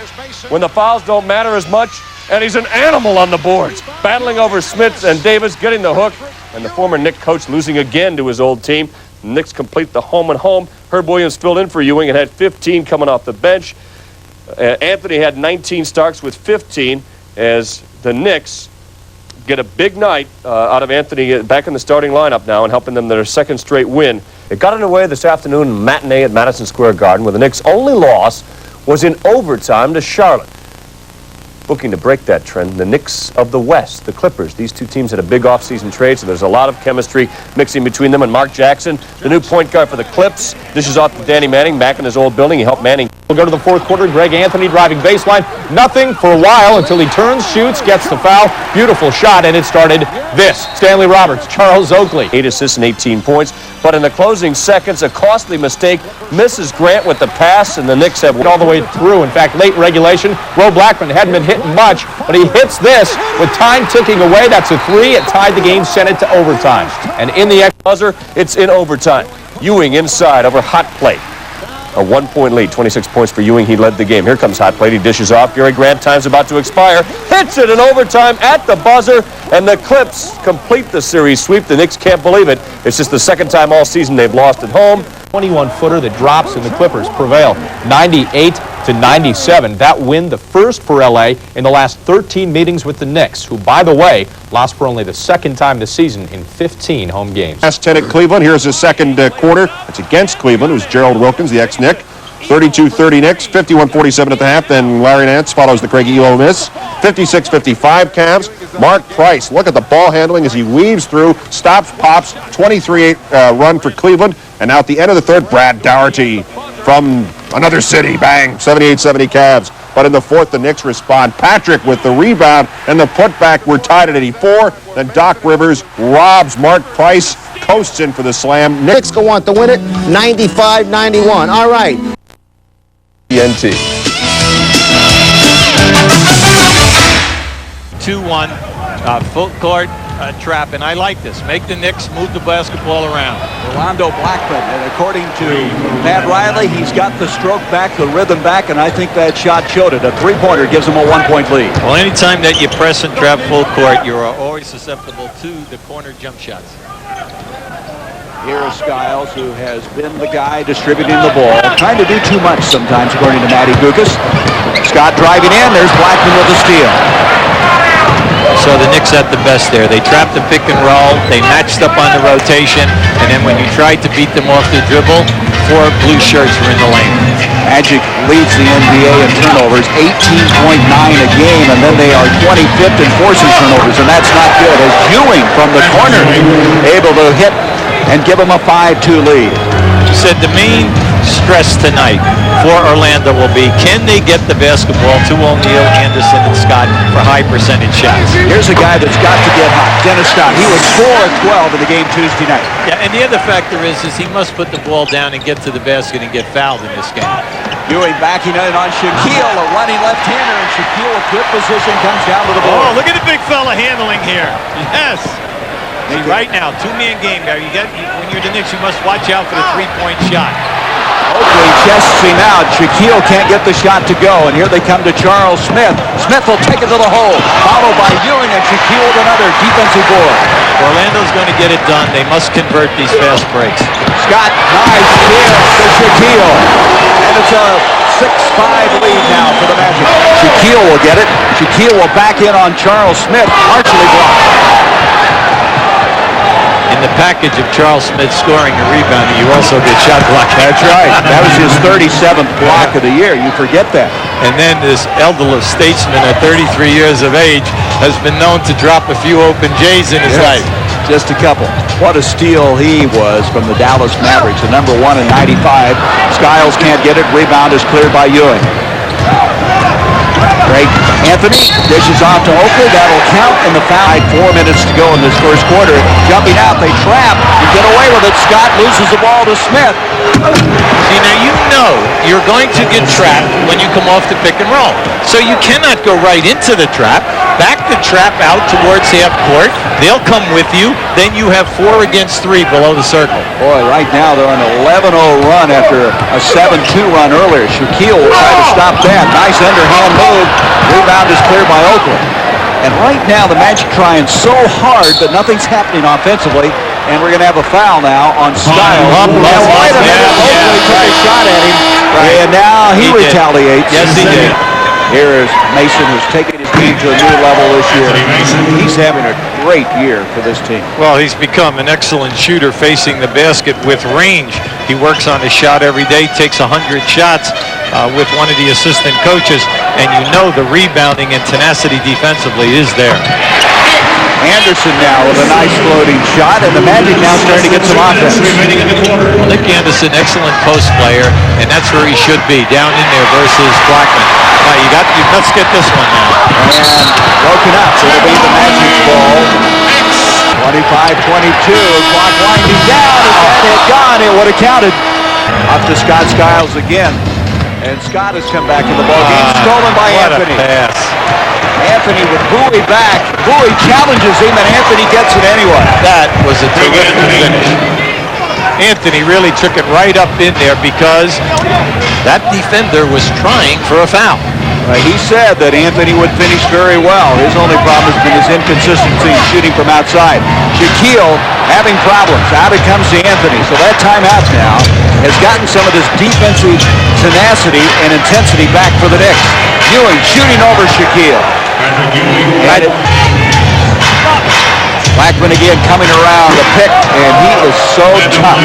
when the fouls don't matter as much, and he's an animal on the boards, battling over Smits and Davis, getting the hook, and the former Knick coach losing again to his old team. The Knicks complete the home and home. Herb Williams filled in for Ewing and had 15 coming off the bench. Anthony had 19, Starks with 15, as the Knicks get a big night out of Anthony back in the starting lineup now and helping them their second straight win. It got underway this afternoon matinee at Madison Square Garden, where the Knicks' only loss was in overtime to Charlotte. Looking to break that trend, the Knicks of the West, the Clippers. These two teams had a big offseason trade, so there's a lot of chemistry mixing between them. And Mark Jackson, the new point guard for the Clips, dishes off to Danny Manning back in his old building. He helped Manning. We'll go to the fourth quarter. Greg Anthony driving baseline. Nothing for a while until he turns, shoots, gets the foul. Beautiful shot, and it started this. Stanley Roberts, Charles Oakley. 8 assists and 18 points. But in the closing seconds, a costly mistake. Misses Grant with the pass, and the Knicks have all the way through. In fact, late regulation, Roe Blackman hadn't been hitting much, but he hits this with time ticking away. That's a 3. It tied the game, sent it to overtime. And in the buzzer, it's in overtime. Ewing inside over hot plate. A 1-point lead, 26 points for Ewing. He led the game. Here comes hot plate. He dishes off. Gary Grant, time's about to expire. Hits it in overtime at the buzzer, and the Clips complete the series sweep. The Knicks can't believe it. It's just the second time all season they've lost at home. 21-footer that drops, and the Clippers prevail 98-97. That win, the first for LA in the last 13 meetings with the Knicks, who, by the way, lost for only the second time this season in 15 home games. Last 10 at Cleveland. Here's the second quarter. It's against Cleveland. It was Gerald Wilkins, the ex-Knick. 32-30 Knicks, 51-47 at the half. Then Larry Nance follows the Craig Elo miss. 56-55 Cavs. Mark Price, look at the ball handling as he weaves through, stops, pops, 23-8 run for Cleveland. And now at the end of the third, Brad Dougherty from another city, bang, 78-70 Cavs. But in the fourth, the Knicks respond. Patrick with the rebound and the putback. We're tied at 84. Then Doc Rivers robs Mark Price, coasts in for the slam. Knicks go on to win it, 95-91. All right. TNT. 2-1, full court trap, and I like this. Make the Knicks move the basketball around. Rolando Blackman, and according to Pat Riley, he's got the stroke back, the rhythm back, and I think that shot showed it. A three-pointer gives him a 1-point lead. Well, anytime that you press and trap full court, you're always susceptible to the corner jump shots. Here's Skiles, who has been the guy distributing the ball. Trying to do too much sometimes, according to Matty Gukas. Scott driving in. There's Blackman with the steal. So the Knicks at the best there. They trapped the pick and roll. They matched up on the rotation. And then when you tried to beat them off the dribble, 4 blue shirts were in the lane. Magic leads the NBA in turnovers, 18.9 a game, and then they are 25th in forcing turnovers, and that's not good. As Ewing from the corner able to hit and give them a 5-2 lead. He said the main stress tonight for Orlando will be, can they get the basketball to O'Neal, Anderson, and Scott for high percentage shots? Here's a guy that's got to get hot, Dennis Scott. He was 4 of 12 in the game Tuesday night. Yeah, and the other factor is he must put the ball down and get to the basket and get fouled in this game. Ewing backing it on Shaquille, a running left-hander, and Shaquille with good position comes down to the ball. Oh, look at the big fella handling here. Yes. See, right now, 2-man game, Gary. When you're the Knicks, you must watch out for the 3-point shot. Oakley chests him out. Shaquille can't get the shot to go, and here they come to Charles Smith. Smith will take it to the hole, followed by Ewing, and Shaquille with another defensive board. Orlando's going to get it done. They must convert these fast breaks. Scott, nice kick to Shaquille, and it's a 6-5 lead now for the Magic. Shaquille will get it. Shaquille will back in on Charles Smith, partially blocked. In the package of Charles Smith scoring and rebounding, you also get shot blocking. That's right. That was his 37th block of the year. You forget that. And then this elderly statesman at 33 years of age has been known to drop a few open J's in his life. Just a couple. What a steal he was from the Dallas Mavericks, the #1 in 95. Skiles can't get it. Rebound is cleared by Ewing. Great. Anthony dishes off to Oakley. That'll count in the foul. 4 minutes to go in this first quarter. Jumping out, they trap. You get away with it. Scott loses the ball to Smith. See, now you know you're going to get trapped when you come off the pick and roll. So you cannot go right into the trap. Back the trap out towards half court. They'll come with you. Then you have 4 against 3 below the circle. Boy, right now they're on an 11-0 run after a 7-2 run earlier. Shaquille will try to stop that. Nice underhand move. Rebound is cleared by Oakland. And right now the Magic trying so hard, but nothing's happening offensively. And we're going to have a foul now on Styles. And wait a minute, Oakley took a shot at him. And now he retaliates. Yes, he did. Here is Mason, who's taken his team to a new level this year. He's having a great year for this team. Well, he's become an excellent shooter facing the basket with range. He works on his shot every day, takes 100 shots with one of the assistant coaches, and you know the rebounding and tenacity defensively is there. Anderson now with a nice floating shot, and the Magic now starting to get some offense. Well, Nick Anderson, excellent post player, and that's where he should be, down in there versus Blackman. Now let's get this one now. And broken up, so it'll be the Magic ball. 25-22, clock winding down. If that had gone, it would have counted. Up to Scott Skiles again, and Scott has come back in the ball game, stolen by Anthony. What a pass. Anthony with Bowie back. Bowie challenges him, and Anthony gets it anyway. That was a terrific finish. Anthony really took it right up in there because that defender was trying for a foul. He said that Anthony would finish very well. His only problem has been his inconsistency in shooting from outside. Shaquille having problems. Out it comes to Anthony. So that timeout now has gotten some of this defensive tenacity and intensity back for the Knicks. Ewing shooting over Shaquille. Blackman again coming around the pick, and he is so tough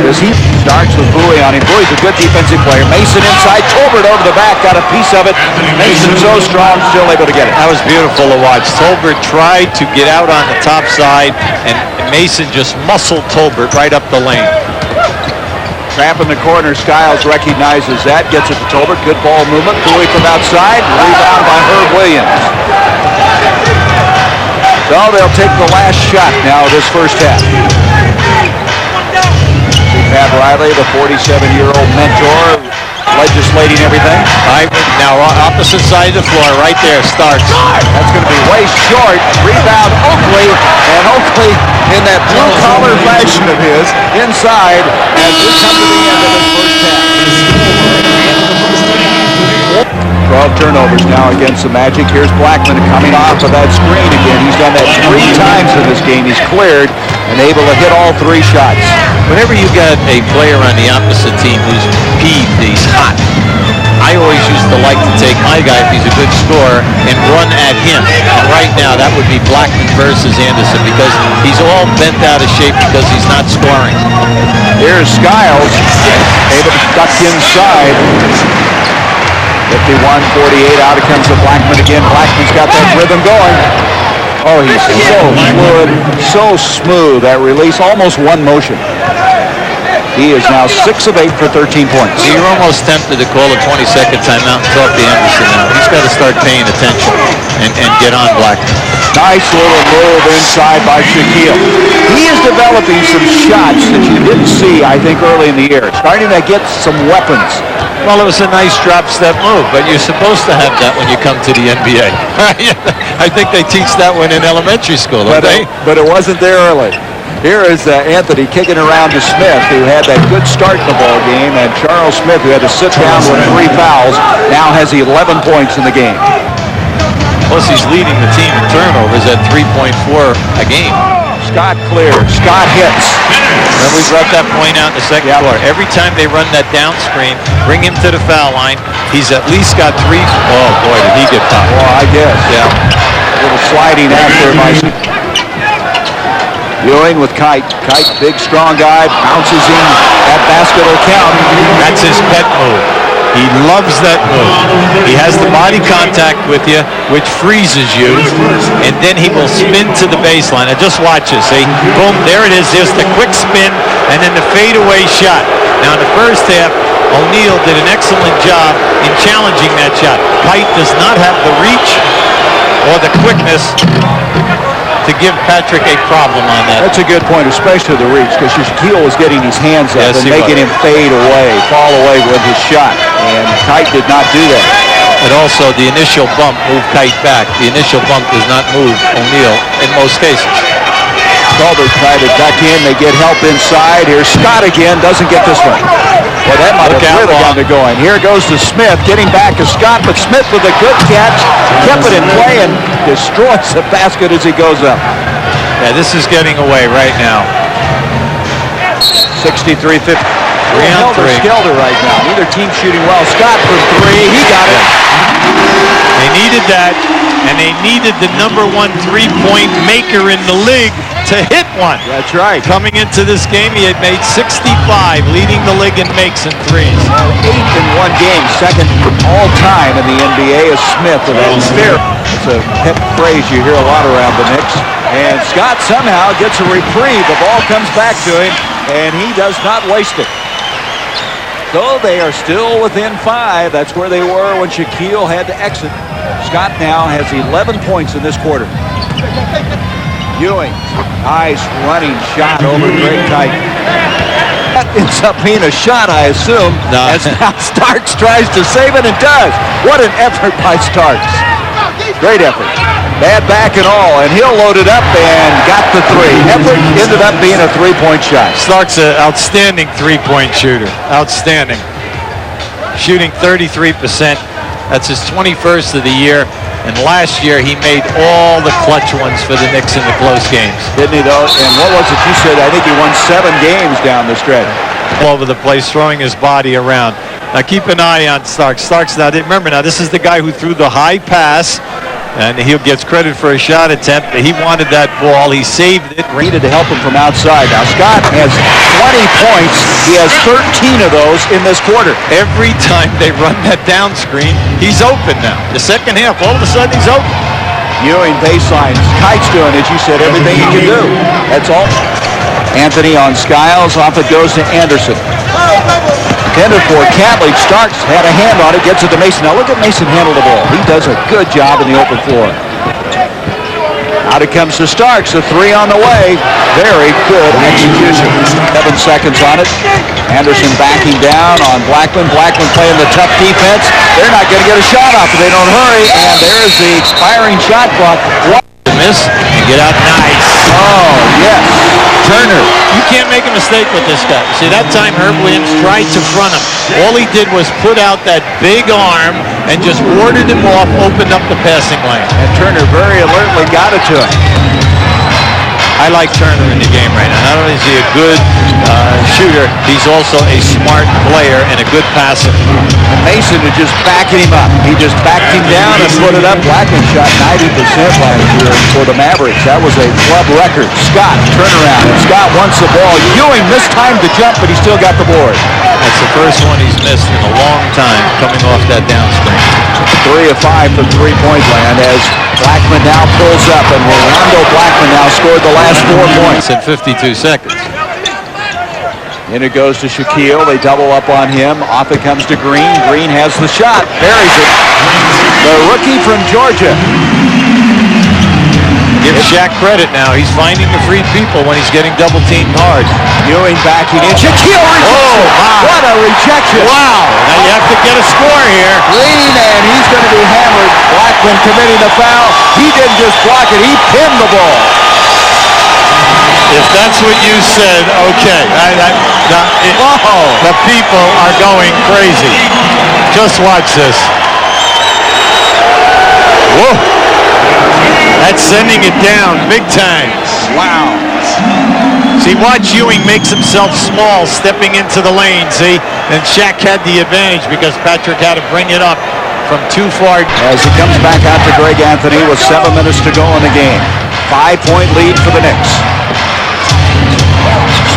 as he starts with Bowie on him. Bowie's a good defensive player. Mason inside, Tolbert over the back, got a piece of it. Mason so strong, still able to get it. That was beautiful to watch. Tolbert tried to get out on the top side, and Mason just muscled Tolbert right up the lane. Trap in the corner, Skiles recognizes that, gets it to Tolbert. Good ball movement. Bowie from outside, rebound by Herb Williams. So they'll take the last shot now this first half. Pat Riley, the 47-year-old mentor, legislating everything. Now opposite side of the floor, right there, starts. That's going to be way short. Rebound Oakley, and Oakley in that blue-collar fashion of his inside as we come to the end of this first half. 12 turnovers now against the Magic. Here's Blackman coming off of that screen again. He's done that 3 times in this game. He's cleared and able to hit all 3 shots. Whenever you got a player on the opposite team who's peeved, he's hot, I always used to like to take my guy, if he's a good scorer, and run at him. And right now, that would be Blackman versus Anderson because he's all bent out of shape because he's not scoring. Here's Skiles. ducked inside. 51-48, out comes the Blackman again. Blackman's got that rhythm going. Oh, he's so fluid, so smooth, that release, almost one motion. He is now 6 of 8 for 13 points. You're almost tempted to call a 20-second timeout and talk to Anderson now. He's got to start paying attention and get on Blackman. Nice little move inside by Shaquille. He is developing some shots that you didn't see, I think, early in the year. Starting to get some weapons. Well, it was a nice drop step move, but you're supposed to have that when you come to the NBA. I think they teach that one in elementary school, don't they? But it wasn't there early. Here is Anthony kicking around to Smith, who had that good start in the ball game, and Charles Smith, who had to sit down with 3 fouls, now has 11 points in the game. Plus, he's leading the team in turnovers at 3.4 a game. Scott clears. Scott hits. And we brought that point out in the second quarter. Every time they run that down screen, bring him to the foul line, he's at least got 3. Oh, boy, did he get popped. Well, I guess. Yeah. A little sliding after by Ewing with Kite. Kite, big, strong guy, bounces in. That basket will count. That's his pet move. He loves that move. He has the body contact with you, which freezes you, and then he will spin to the baseline. Now just watch this, see? Boom, there it is. There's the quick spin, and then the fadeaway shot. Now in the first half, O'Neal did an excellent job in challenging that shot. Kite does not have the reach or the quickness to give Patrick a problem on that. That's a good point, especially the reach, because Shaquille was getting his hands up and making him fade away, fall away with his shot, and Kite did not do that. And also, the initial bump moved Kite back. The initial bump does not move O'Neal in most cases. Calder tried to duck in. They get help inside. Here's Scott again. Doesn't get this one. Well, that might have really got it going. Here goes to Smith. Getting back to Scott, but Smith with a good catch. Kept it in play and destroys the basket as he goes up. Yeah, this is getting away right now. 63-50. 3-on-3. Skelter right now. Neither team shooting well. Scott from 3. He got it. They needed that, and they needed the #1 3-point maker in the league to hit one. That's right. Coming into this game, he had made 65, leading the league in makes and threes. 8 in one game, second all time in the NBA is Smith with that fair. It's a pet phrase you hear a lot around the Knicks. And Scott somehow gets a reprieve. The ball comes back to him, and he does not waste it. So they are still within 5. That's where they were when Shaquille had to exit. Scott now has 11 points in this quarter. Ewing, nice running shot over Greg Kite. That ends up being a shot, I assume, as now Starks tries to save it and does. What an effort by Starks. Great effort. Bad back and all, and he'll load it up and got the 3. Effort ended up being a 3-point shot. Starks an outstanding 3-point shooter. Outstanding. Shooting 33%. That's his 21st of the year. And last year, he made all the clutch ones for the Knicks in the close games. Didn't he, though? And what was it you said? I think he won 7 games down the stretch. All over the place, throwing his body around. Now, keep an eye on Starks. Starks, now, remember, now, this is the guy who threw the high pass, and he gets credit for a shot attempt. He wanted that ball. He saved it. Needed to help him from outside. Now, Scott has 20 points. He has 13 of those in this quarter. Every time they run that down screen, he's open now. The second half, all of a sudden, he's open. Ewing baseline. Kite's doing, as you said, everything he can do. That's all. Anthony on Skiles. Off it goes to Anderson. Intended for Catley. Starks had a hand on it. Gets it to Mason. Now look at Mason handle the ball. He does a good job in the open floor. Out it comes to Starks. A 3 on the way. Very good execution. 7 seconds on it. Anderson backing down on Blackman. Blackman playing the tough defense. They're not going to get a shot off if they don't hurry. And there's the expiring shot clock. Miss and get out nice. Oh, yes. Turner. You can't make a mistake with this guy. See, that time Herb Williams tried to front him. All he did was put out that big arm and just warded him off, opened up the passing lane. And Turner very alertly got it to him. I like Turner in the game right now. Not only is he a good shooter, he's also a smart player and a good passer. And Mason is just backing him up. He just backed him down and put it up. Blackman shot 90% last year for the Mavericks. That was a club record. Scott, turnaround. And Scott wants the ball. Ewing mistimed the jump, but he still got the board. That's a first one he's missed in a long time coming off that down screen. 3 of 5 from three-point land as Blackman now pulls up, and Rolando Blackman now scored the last 4 points in 52 seconds. In it goes to Shaquille. They double up on him. Off it comes to Green. Green has the shot. Buries it. The rookie from Georgia. Give Shaq credit now. He's finding the free people when he's getting double-teamed hard. Ewing backing in. Shaquille rejects it. Wow. What a rejection. Wow. Now you have to get a score here. Green, and he's going to be hammered. Blackman committing the foul. He didn't just block it. He pinned the ball. If that's what you said, okay. The people are going crazy. Just watch this. Whoa. That's sending it down big time. Wow. See, watch Ewing makes himself small stepping into the lane, see? And Shaq had the advantage because Patrick had to bring it up from too far. As he comes back out to Greg Anthony with 7 minutes to go in the game. 5-point lead for the Knicks.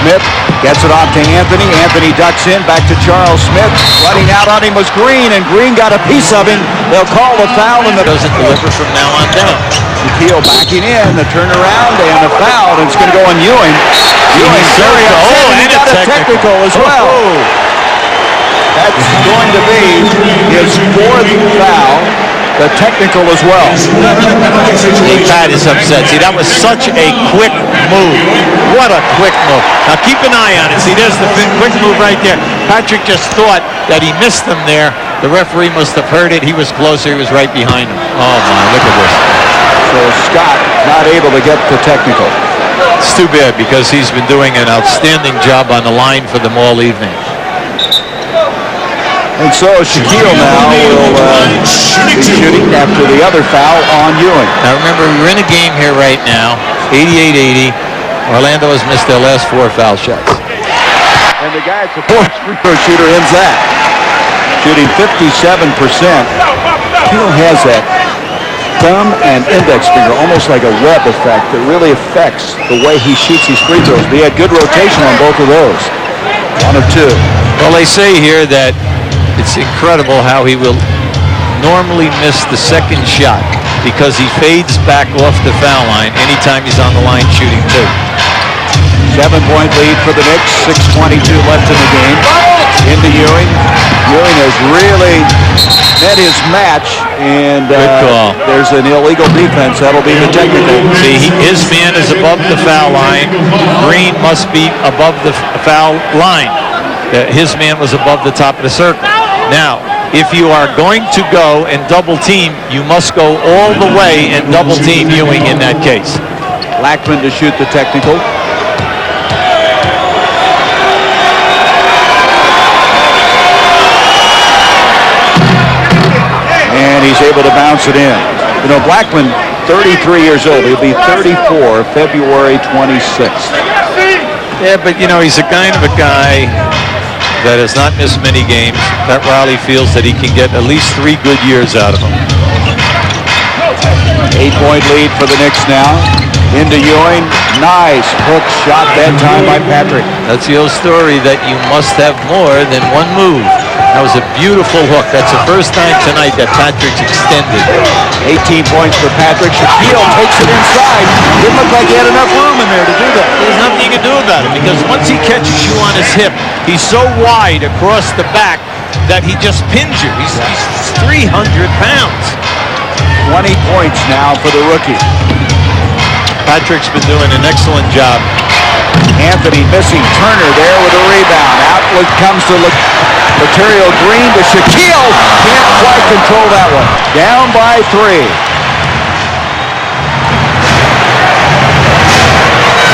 Smith gets it off to Anthony. Anthony ducks in, back to Charles Smith. Running out on him was Green, and Green got a piece of him. They'll call the foul, and doesn't deliver from now on down. Shaquille backing in, the turnaround, and a foul, and it's going to go on Ewing. Ewing very upset, and he got a technical as well. That's going to be his 4th foul. The technical as well. Pat is upset. See, that was such a quick move. What a quick move. Now keep an eye on it. See, there's the quick move right there. Patrick just thought that he missed them there. The referee must have heard it. He was closer. He was right behind him. Oh, my, look at this. So Scott not able to get the technical. It's too bad because he's been doing an outstanding job on the line for them all evening. And so Shaquille now will be shooting after the other foul on Ewing. Now remember, we're in a game here right now, 88-80. Orlando has missed their last 4 foul shots. And the guy at the fourth free throw shooter ends that. Shooting 57%. Shaquille has that thumb and index finger, almost like a web effect that really affects the way he shoots his free throws. But he had good rotation on both of those. 1 of 2. Well, they say here that it's incredible how he will normally miss the second shot because he fades back off the foul line anytime he's on the line shooting 2. 7-point lead for the Knicks. 6:22 left in the game. Into Ewing. Ewing has really met his match, and good call. There's an illegal defense. That'll be the technical. See, his man is above the foul line. Green must be above the foul line. His man was above the top of the circle. Now, if you are going to go and double team, you must go all the way and double team Ewing in that case. Blackman to shoot the technical. And he's able to bounce it in. You know, Blackman, 33 years old. He'll be 34 February 26th. Yeah, but, you know, he's a kind of a guy that has not missed many games. Pat Riley feels that he can get at least 3 good years out of him. 8-point lead for the Knicks now. Into Ewing. Nice hook shot that time by Patrick. That's the old story that you must have more than one move. That was a beautiful hook. That's the first time tonight that Patrick's extended. 18 points for Patrick. Shaquille takes it inside. Didn't look like he had enough room in there to do that. There's nothing you can do about it because once he catches you on his hip, he's so wide across the back that he just pins you. He's 300 pounds. 20 points now for the rookie. Patrick's been doing an excellent job. Anthony missing. Turner there with a rebound. Out comes to Laterio Green to Shaquille. Can't quite control that one. Down by 3.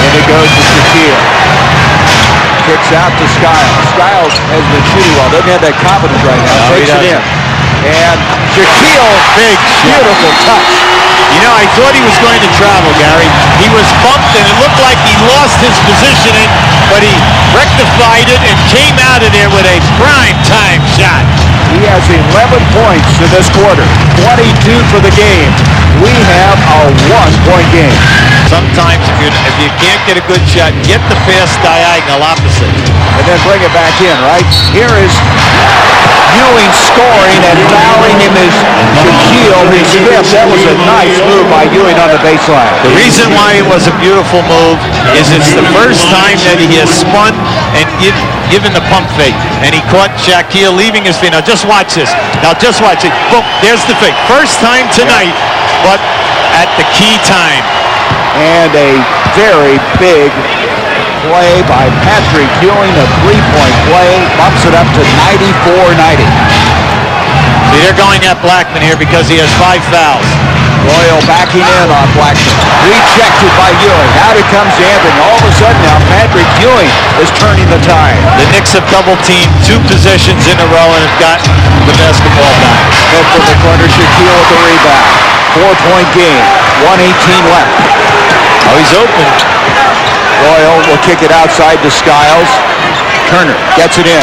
And it goes to Shaquille. Kicks out to Skiles. Skiles has been shooting well. Doesn't have that confidence right now. No, takes it in. And Shaquille, big, beautiful touch. You know, I thought he was going to travel, Gary. He was bumped, and it looked like he lost his positioning, but he rectified it and came out of there with a prime-time shot. He has 11 points in this quarter. 22 for the game. We have a 1-point game. Sometimes if you can't get a good shot, get the pass diagonal opposite. And then bring it back in, right? Here is Ewing scoring, and fouling him is Shaquille, his fifth. That was a nice move by Ewing on the baseline. The reason why it was a beautiful move is it's the first time that he has spun and given the pump fake. And he caught Shaquille leaving his feet. Now just watch this. Now just watch it. Boom, there's the fake. First time tonight, but at the key time. And a very big play by Patrick Ewing, a three-point play, bumps it up to 94-90. See, they're going at Blackman here because he has 5 fouls. Royal backing in on Blackman. Rejected by Ewing. Out it comes Anthony. All of a sudden now, Patrick Ewing is turning the tide. The Knicks have double-teamed 2 possessions in a row and have gotten the basketball back. Smith from the corner, Shaquille with the rebound. 4-point game, 1:18 left. Oh, he's open. Royal will kick it outside to Skiles. Turner gets it in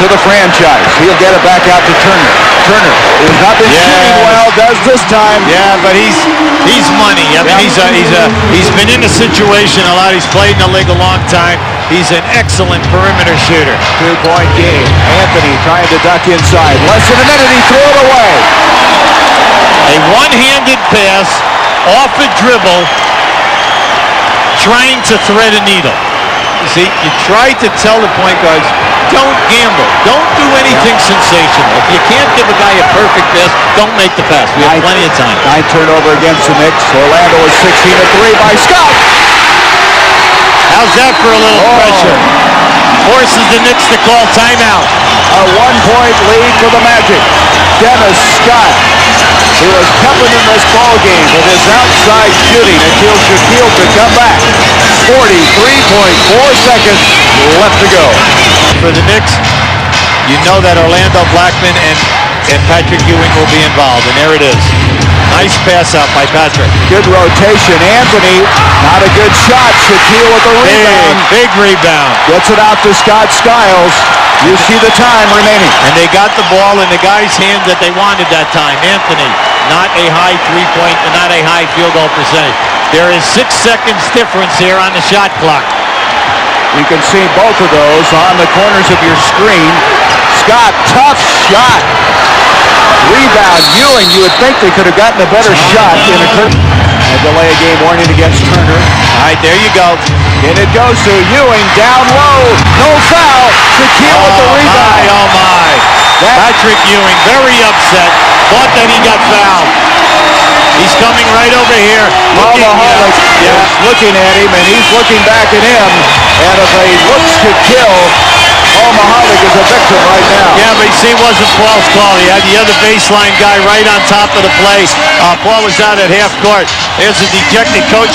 to the franchise. He'll get it back out to Turner. Turner has not been shooting well, does this time. Yeah, but he's money. I mean, he's been in a situation a lot. He's played in the league a long time. He's an excellent perimeter shooter. 2-point game. Anthony trying to duck inside. Less than a minute, he threw it away. A one-handed pass off a dribble, trying to thread a needle. You see, you try to tell the point guards, don't gamble. Don't do anything sensational. If you can't give a guy a perfect pass, don't make the pass. We have plenty of time. 9 turnover against the Knicks. Orlando is 16 at 3 by Scott. How's that for a little pressure? Forces the Knicks to call timeout. A 1-point lead for the Magic. Dennis Scott, who was coming in this ball game with his outside shooting until Shaquille could come back. 43.4 seconds left to go. For the Knicks, you know that Orlando Blackman and Patrick Ewing will be involved, and there it is. Nice pass out by Patrick. Good rotation. Anthony, not a good shot. Shaquille with the rebound. Big rebound. Gets it out to Scott Skiles. You see the time remaining. And they got the ball in the guy's hand that they wanted that time. Anthony, not a high three-point, not a high field goal percentage. There is 6 seconds difference here on the shot clock. You can see both of those on the corners of your screen. Scott, tough shot. Rebound, Ewing. You would think they could have gotten a better shot in a delay of game warning against Turner. All right, there you go. And it goes to Ewing down low. No foul. Shaquille with the rebound. Oh my. Patrick Ewing very upset. Thought that he got fouled. He's coming right over here. Looking at him, and he's looking back at him. And if he looks to kill, Mahalik is a victim right now. Yeah, but you see, it wasn't Paul's call. He had the other baseline guy right on top of the play. Paul was out at half court. There's a dejected coach.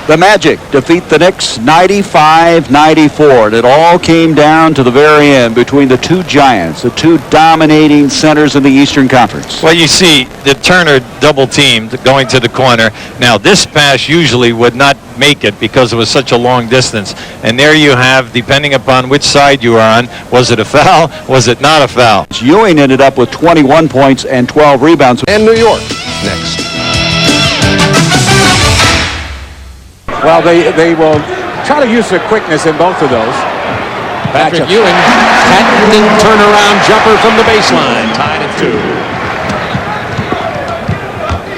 The Magic defeat the Knicks 95-94. And it all came down to the very end between the 2 giants, the 2 dominating centers in the Eastern Conference. Well, you see, the Turner double-teamed going to the corner. Now, this pass usually would not make it because it was such a long distance. And there you have, depending upon which side you are on, was it a foul? Was it not a foul? Ewing ended up with 21 points and 12 rebounds. And New York next. Well, they will try to use the quickness in both of those. Patrick Ewing, patented turnaround jumper from the baseline, tied at 2.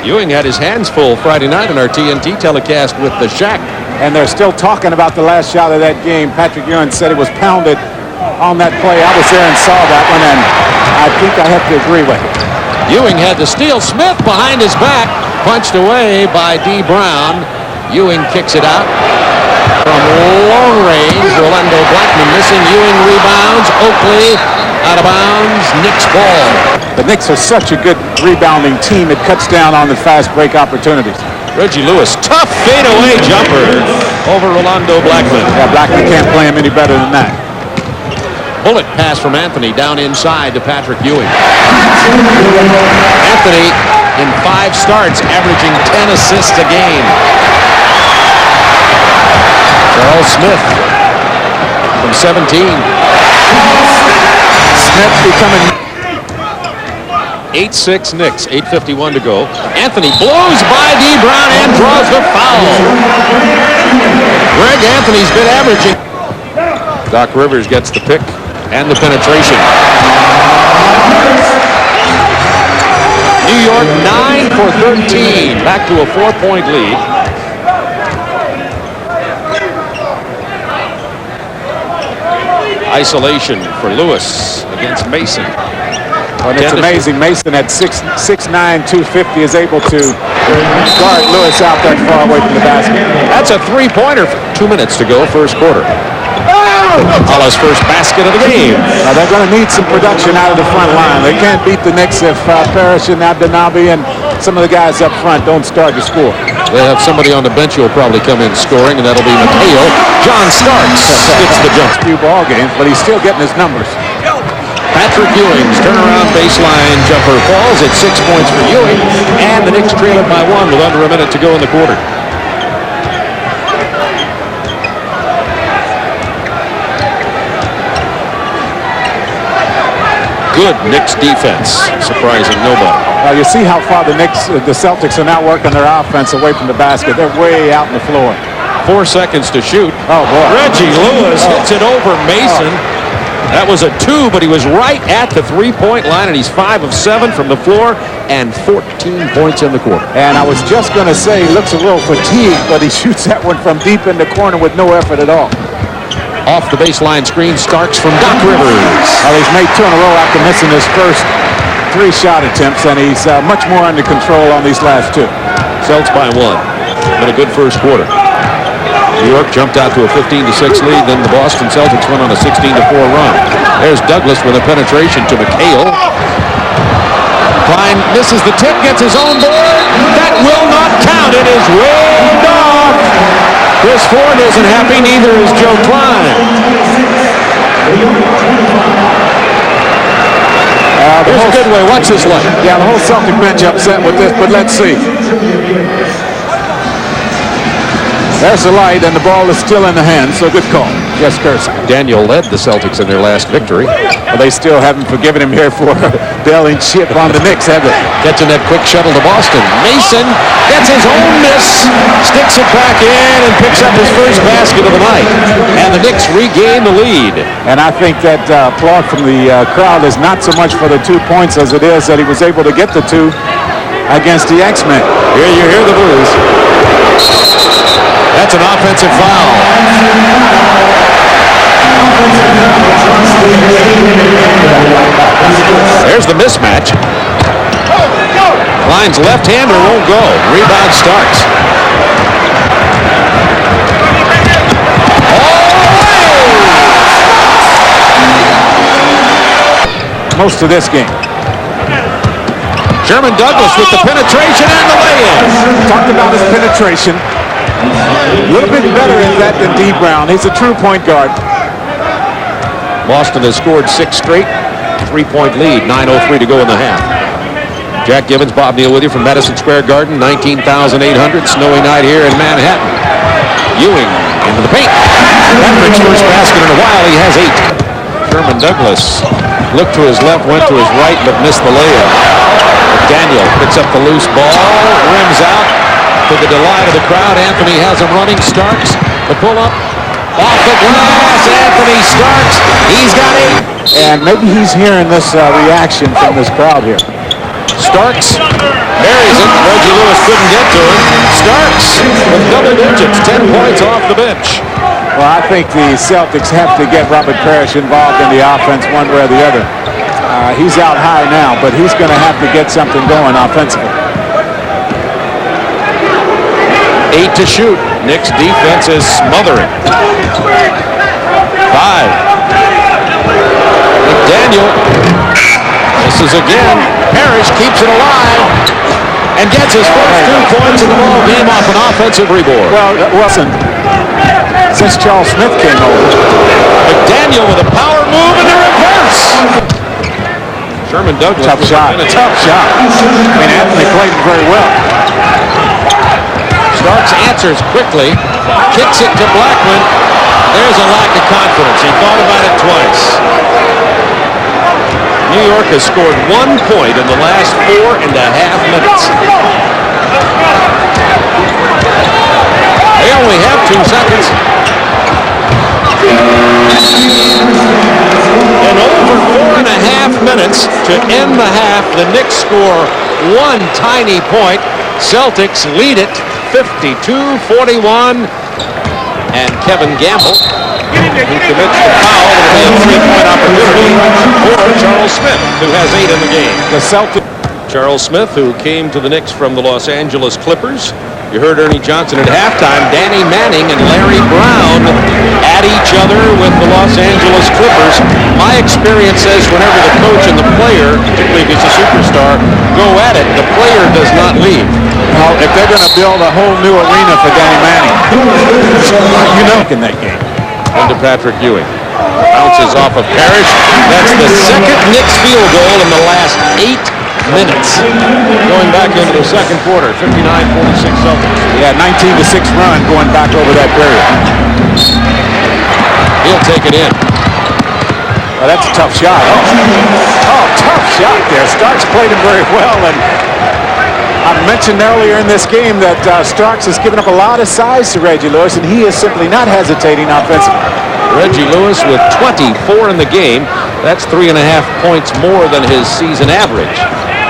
Ewing had his hands full Friday night on our TNT telecast with the Shaq. And they're still talking about the last shot of that game. Patrick Ewing said it was pounded on that play. I was there and saw that one, and I think I have to agree with it. Ewing had to steal. Smith behind his back, punched away by D. Brown. Ewing kicks it out from long range. Orlando Blackman missing. Ewing rebounds. Oakley out of bounds. Knicks ball. The Knicks are such a good rebounding team. It cuts down on the fast break opportunities. Reggie Lewis, tough fadeaway jumper over Orlando Blackman. Yeah, Blackman can't play him any better than that. Bullet pass from Anthony down inside to Patrick Ewing. Anthony in 5 starts averaging 10 assists a game. Charles Smith from 17. Smith becoming 8-6 Knicks, 8:51 to go. Anthony blows by D. Brown and draws the foul. Greg Anthony's been averaging. Doc Rivers gets the pick and the penetration. New York 9 for 13, back to a 4-point lead. Isolation for Lewis against Mason. And it's amazing. Mason at 6'9", 250 is able to guard Lewis out that far away from the basket. That's a three-pointer. 2 minutes to go, first quarter. Allah's first basket of the game. Now they're going to need some production out of the front line. They can't beat the Knicks if Parrish and Abdenabi and some of the guys up front don't start to score. They'll have somebody on the bench who will probably come in scoring, and that'll be McHale. John Starks hits the jump. Few ball games, but he's still getting his numbers. Patrick Ewing's turnaround baseline jumper falls at 6 points for Ewing, and the Knicks trail it by 1 with under a minute to go in the quarter. Good Knicks defense, surprising nobody. You see how far the Celtics are now working their offense away from the basket. They're way out on the floor. 4 seconds to shoot. Oh, boy. Reggie Lewis hits it over Mason. That was a 2, but he was right at the three-point line, and he's 5 of 7 from the floor and 14 points in the quarter. And I was just going to say he looks a little fatigued, but he shoots that one from deep in the corner with no effort at all. Off the baseline screen, Starks from Doc Rivers. Well, he's made 2 in a row after missing his first 3 shot attempts, and he's much more under control on these last 2. Celts by 1. Been a good first quarter. New York jumped out to a 15-6 lead, then the Boston Celtics went on a 16-4 run. There's Douglas with a penetration to McHale. Klein misses the tip, gets his own board. That will not count. It is waved off. Chris Ford isn't happy, neither is Joe Klein. Here's a good way. Watch this light. Yeah, the whole Celtic bench upset with this, but let's see. There's the light, and the ball is still in the hand, so good call. Yes, Kersey. Daniel led the Celtics in their last victory. Well, they still haven't forgiven him here for bailing chip on the Knicks, have they? Catching that quick shuttle to Boston. Mason gets his own miss, sticks it back in, and picks up his first basket of the night. And the Knicks regain the lead. And I think that applaud from the crowd is not so much for the 2 points as it is that he was able to get the 2 against the X-Men. Here you hear the blues. That's an offensive foul. There's the mismatch. Klein's left-hander won't go. Rebound Starks. Most of this game. Sherman Douglas with the penetration and the lay-in. Talked about his penetration. A little bit better at that than D. Brown. He's a true point guard. Boston has scored 6 straight. 3-point lead. 9:03 to go in the half. Jack Gibbons, Bob Neal with you from Madison Square Garden. 19,800. Snowy night here in Manhattan. Ewing into the paint. Patrick's first basket in a while. He has 8. Sherman Douglas looked to his left, went to his right, but missed the layup. Daniel picks up the loose ball, rims out. To the delight of the crowd, Anthony has him running. Starks, the pull-up, off the glass. Anthony Starks, he's got 8. And maybe he's hearing this reaction from this crowd here. Starks buries it. Reggie Lewis couldn't get to him. Starks with double digits, 10 points off the bench. Well, I think the Celtics have to get Robert Parrish involved in the offense one way or the other. He's out high now, but he's going to have to get something going offensively. 8 to shoot. Knicks defense is smothering. 5. McDaniel misses again. Parrish keeps it alive and gets his first 2 points in the ball game off an offensive rebound. Well, it wasn't since Charles Smith came over. McDaniel with a power move in the reverse. Sherman Douglas. Tough shot. Tough shot. I mean, Anthony played very well. Starks answers quickly, kicks it to Blackman. There's a lack of confidence. He thought about it twice. New York has scored 1 point in the last 4.5 minutes. They only have 2 seconds. In over 4.5 minutes to end the half, the Knicks score 1 tiny point. Celtics lead it 52-41. And Kevin Gamble, who commits the foul, will be a 3-point opportunity for Charles Smith, who has 8 in the game. The Celtics. Charles Smith, who came to the Knicks from the Los Angeles Clippers. You heard Ernie Johnson at halftime. Danny Manning and Larry Brown at each other with the Los Angeles Clippers. My experience says whenever the coach and the player, particularly if he's a superstar, go at it, the player does not leave. Well, if they're going to build a whole new arena for Danny Manning, you know, in that game. Into Patrick Ewing. Bounces off of Parrish. That's the second Knicks field goal in the last 8 minutes. Going back into the second quarter, 59-46 Celtics. Yeah, 19-6 run going back over that period. He'll take it in. Well, that's a tough shot. Oh, tough shot there. Starks played him very well, and I mentioned earlier in this game that Starks has given up a lot of size to Reggie Lewis, and he is simply not hesitating offensively. Reggie Lewis with 24 in the game. That's 3.5 points more than his season average.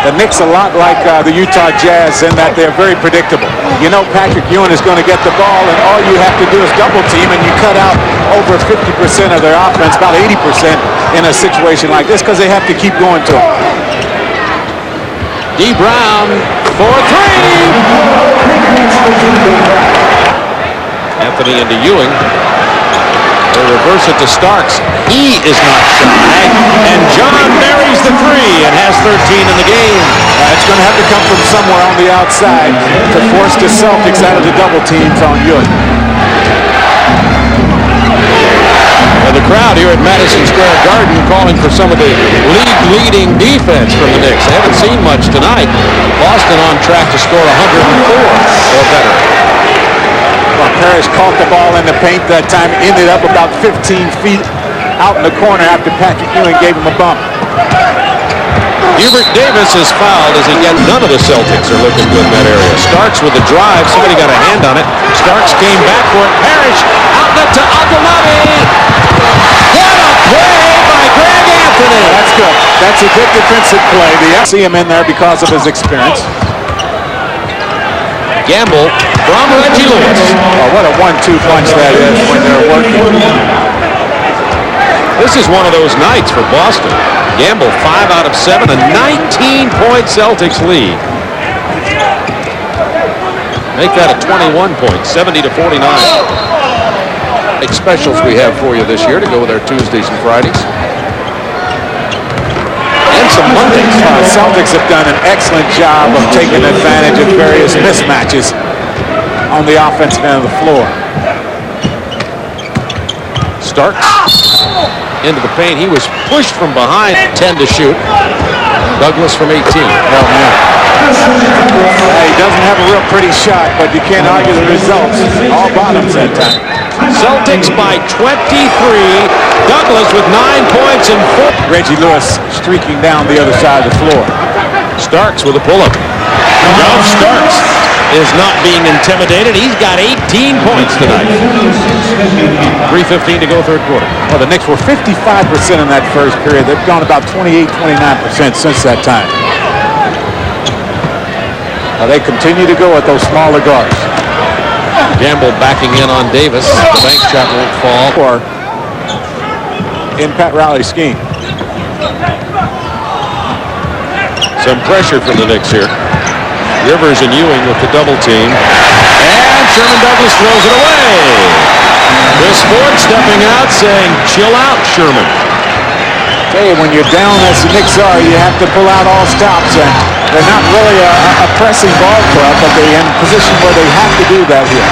The Knicks a lot like the Utah Jazz in that they're very predictable. You know Patrick Ewing is going to get the ball, and all you have to do is double team, and you cut out over 50% of their offense, about 80% in a situation like this, because they have to keep going to him. D. Brown for 3. Anthony into Ewing. They reverse it to Starks. He is not shy. And John buries the 3 and has 13 in the game. It's going to have to come from somewhere on the outside to force the Celtics out of the double teams on Ewing. The crowd here at Madison Square Garden calling for some of the league-leading defense from the Knicks. They haven't seen much tonight. Boston on track to score 104 or better. Well, Parrish caught the ball in the paint that time, ended up about 15 feet out in the corner after Patrick Ewing gave him a bump. Hubert Davis is fouled as again none of the Celtics are looking good in that area. Starks with the drive. Somebody got a hand on it. Starks came back for it. Parrish outlet to Agolati. What a play by Greg Anthony. That's good. That's a good defensive play. I see him in there because of his experience. Gamble from Reggie Lewis. Oh, what a 1-2 punch that is when they're working. This is one of those nights for Boston. Gamble 5 out of 7, a 19-point Celtics lead. Make that a 21 point, 70-49. Big specials we have for you this year to go with our Tuesdays and Fridays. And some Mondays. Celtics have done an excellent job of taking advantage of various mismatches on the offensive end of the floor. Starks into the paint. He was pushed from behind, 10 to shoot. Douglas from 18. Oh, man. He doesn't have a real pretty shot, but you can't argue the results. All bottoms that time. Celtics by 23. Douglas with 9 points and 4. Reggie Lewis streaking down the other side of the floor. Starks with a pull-up. Ralph Starks is not being intimidated. He's got 18 points tonight. 3:15 to go third quarter. Well, the Knicks were 55% in that first period. They've gone about 28-29% since that time. They continue to go at those smaller guards. Gamble backing in on Davis. The bank shot won't fall. Or in Pat Riley's scheme. Some pressure from the Knicks here. Rivers and Ewing with the double team. And Sherman Douglas throws it away. Chris Ford stepping out saying, chill out, Sherman. Hey, when you're down as the Knicks are, you have to pull out all stops. And they're not really a pressing ball club, but they're in a position where they have to do that here.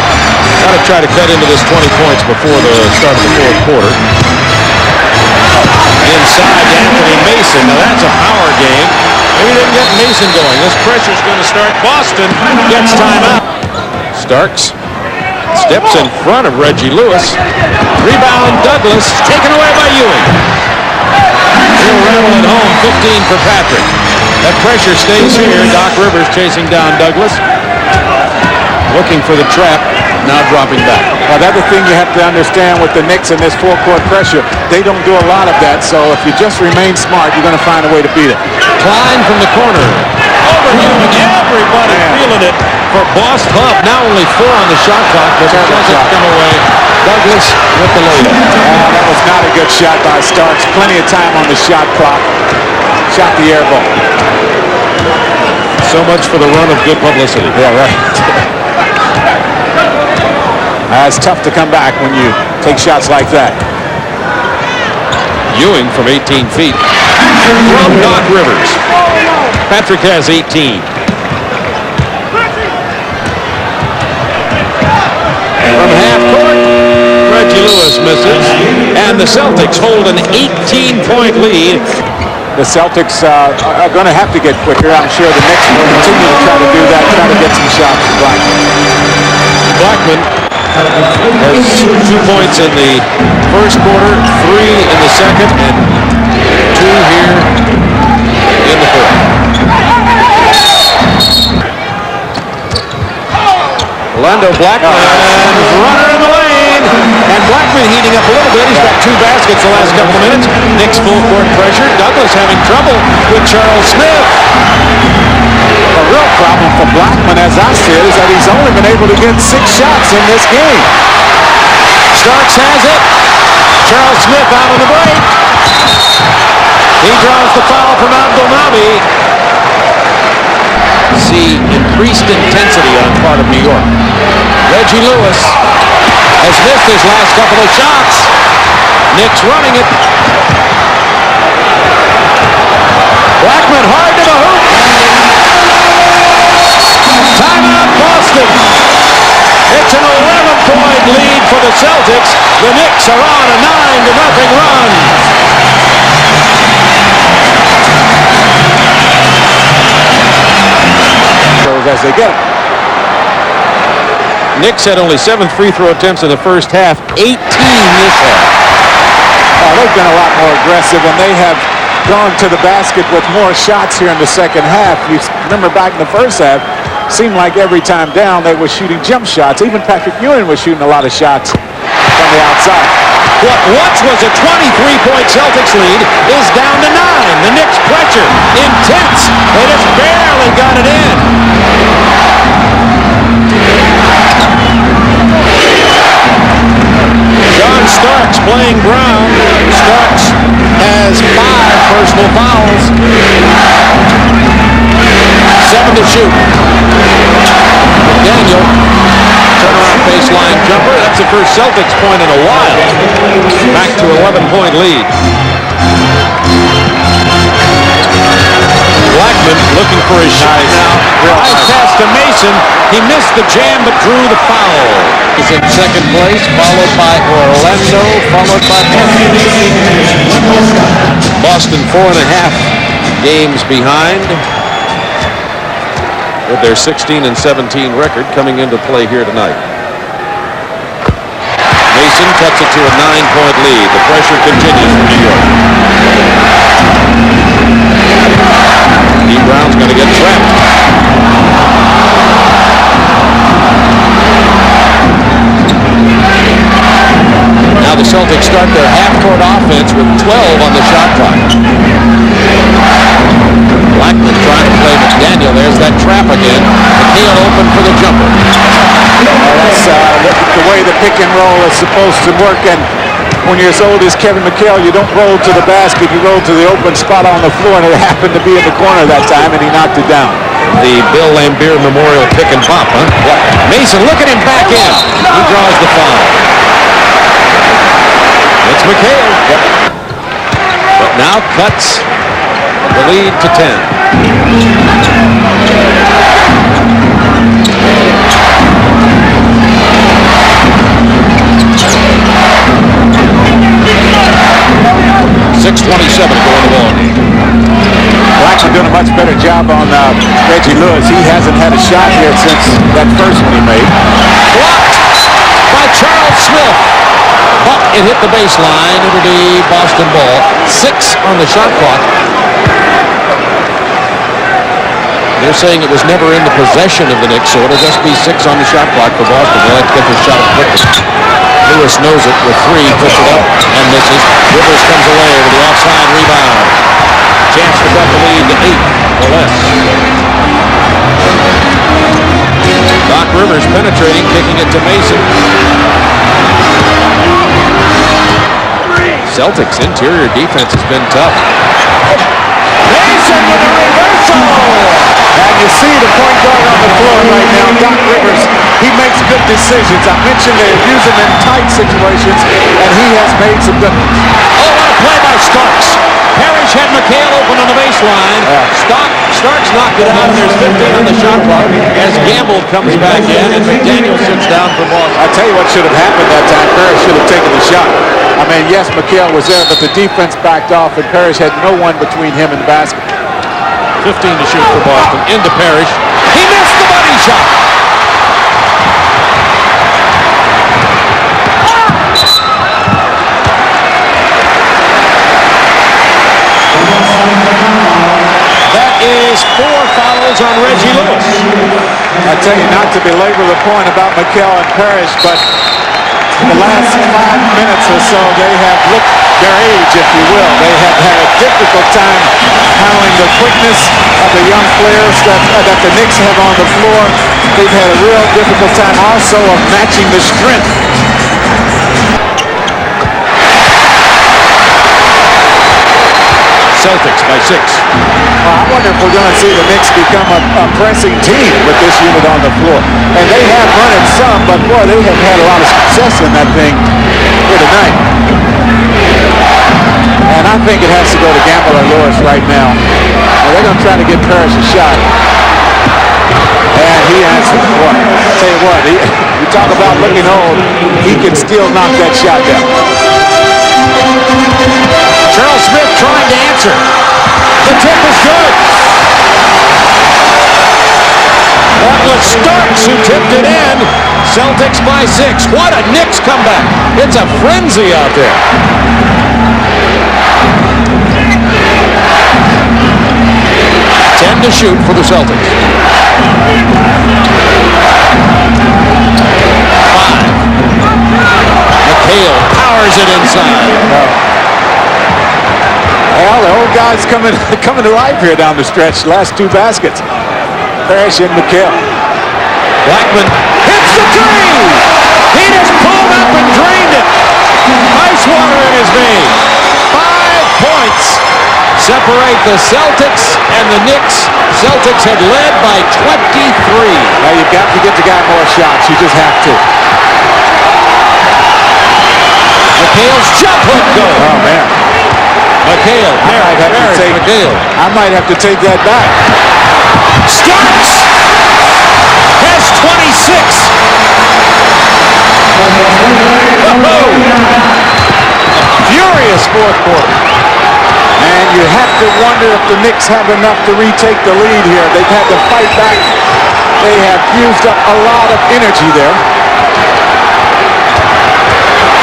Got to try to cut into this 20 points before the start of the fourth quarter. Inside to Anthony Mason. Now that's a power game. Maybe they can get Mason going. This pressure's going to start. Boston gets timeout. Starks steps in front of Reggie Lewis. Rebound Douglas, taken away by Ewing. He'll rattle it home. 15 for Patrick. That pressure stays here. Doc Rivers chasing down Douglas. Looking for the trap, now dropping back. Well, the other thing you have to understand with the Knicks and this full-court pressure, they don't do a lot of that, so if you just remain smart, you're going to find a way to beat it. Klein from the corner. Over Ewing, everybody feeling it for Boss Hub. Now only 4 on the shot clock, but it doesn't come away. Douglas with the layup. That was not a good shot by Starks. Plenty of time on the shot clock. Shot the air ball. So much for the run of good publicity. Yeah, right. It's tough to come back when you take shots like that. Ewing from 18 feet. From Doc Rivers. Patrick has 18. From half court, Reggie Lewis misses. And the Celtics hold an 18-point lead. The Celtics are going to have to get quicker. I'm sure the Knicks will continue to try to do that, try to get some shots from Blackman. Blackman has 2 points in the first quarter, 3 in the second, and 2 here in the fourth. Orlando Blackman, runner in the lane, and Blackman heating up a little bit. He's got 2 baskets the last couple of minutes. Knicks full court pressure. Douglas having trouble with Charles Smith. The real problem for Blackman, as I see it, is that he's only been able to get 6 shots in this game. Starks has it. Charles Smith out on the break. He draws the foul from Abdelnaby. See increased intensity on the part of New York. Reggie Lewis has missed his last couple of shots. Knicks running it. Blackman hard to the hoop. Timeout Boston. It's an 11-point lead for the Celtics. The Knicks are on a 9-0 run. As they get it. Knicks had only 7 free throw attempts in the first half, 18 this half. They've been a lot more aggressive, and they have gone to the basket with more shots here in the second half. You remember back in the first half, seemed like every time down they were shooting jump shots. Even Patrick Ewing was shooting a lot of shots from the outside. What once was a 23-point Celtics lead is down to 9. The Knicks pressure, intense. They just barely got it in. John Starks playing Brown. Starks has 5 personal fouls. 7 to shoot. Daniel, turnaround baseline jumper. That's the first Celtics point in a while. Back to 11-point lead. Blackman looking for his shot now. Nice pass to Mason. He missed the jam but drew the foul. He's in second place, followed by Orlando, followed by Boston 4.5 games behind, with their 16-17 record coming into play here tonight. Mason cuts it to a 9-point lead. The pressure continues for New York. D. Brown's going to get trapped. Now the Celtics start their half-court offense with 12 on the shot clock. Blackman trying to play McDaniel. There's that trap again. McHale open for the jumper. That's the way the pick and roll is supposed to work. And when you're as old as Kevin McHale, you don't roll to the basket. You roll to the open spot on the floor, and it happened to be in the corner that time, and he knocked it down. The Bill Laimbeer Memorial pick and pop, huh? Yeah. Mason, look at him back in. He draws the foul. It's McHale. Yep. But now cuts the lead to 10. 6:27 going to ball game. Blackman doing a much better job on Reggie Lewis. He hasn't had a shot here since that first one he made. Blocked by Charles Smith. But it hit the baseline. It'll be Boston ball. 6 on the shot clock. They're saying it was never in the possession of the Knicks, so it'll just be 6 on the shot clock for Boston. They'll have to get their shot up quickly. Lewis knows it with 3, puts it up and misses. Rivers comes away with the offside rebound. Chance to cut the lead to 8 or less. Doc Rivers penetrating, kicking it to Mason. Celtics interior defense has been tough. Mason with a reversal! And you see the point guard on the floor right now, Doc Rivers. He makes good decisions. I mentioned they use him in tight situations, and he has made some good ones. Oh, what a play by Starks. Parrish had McHale open on the baseline. Starks knocked it out, and there's 15 on the shot clock as Gamble comes back in, and McDaniel sits down for Boston. I tell you what should have happened that time. Parrish should have taken the shot. I mean, yes, McHale was there, but the defense backed off, and Parrish had no one between him and the basket. 15 to shoot for Boston. Into Parrish. He missed the money shot. That is 4 fouls on Reggie Lewis. I tell you, not to belabor the point about McHale and Parrish, but the last 5 minutes or so, they have looked their age, if you will. They have had a difficult time handling the quickness of the young players that the Knicks have on the floor. They've had a real difficult time also of matching the strength. Celtics by 6. I wonder if we're going to see the Knicks become a pressing team with this unit on the floor. And they have run it some, but boy, they have had a lot of success in that thing here tonight. And I think it has to go to Gamble or Lewis right now. And they're going to try to get Parrish a shot. And he answered. Boy, I'll tell you what, you talk about looking old, he can still knock that shot down. Charles Smith trying to answer. The tip is good. That was Starks who tipped it in. Celtics by 6. What a Knicks comeback. It's a frenzy out there. To shoot for the Celtics. 5. McHale powers it inside. Well, the old guys coming to life here down the stretch. Last 2 baskets. Parrish and McHale. Blackman hits the 3. He just pulled up and drained it. Ice water in his veins. 5 points separate the Celtics and the Knicks. Celtics had led by 23. Now you've got to get the guy more shots. You just have to. McHale's jump hook goes. Oh, man. McHale. I might have to take that back. Starks has 26. Furious 4th quarter. And you have to wonder if the Knicks have enough to retake the lead here. They've had to fight back. They have used up a lot of energy there.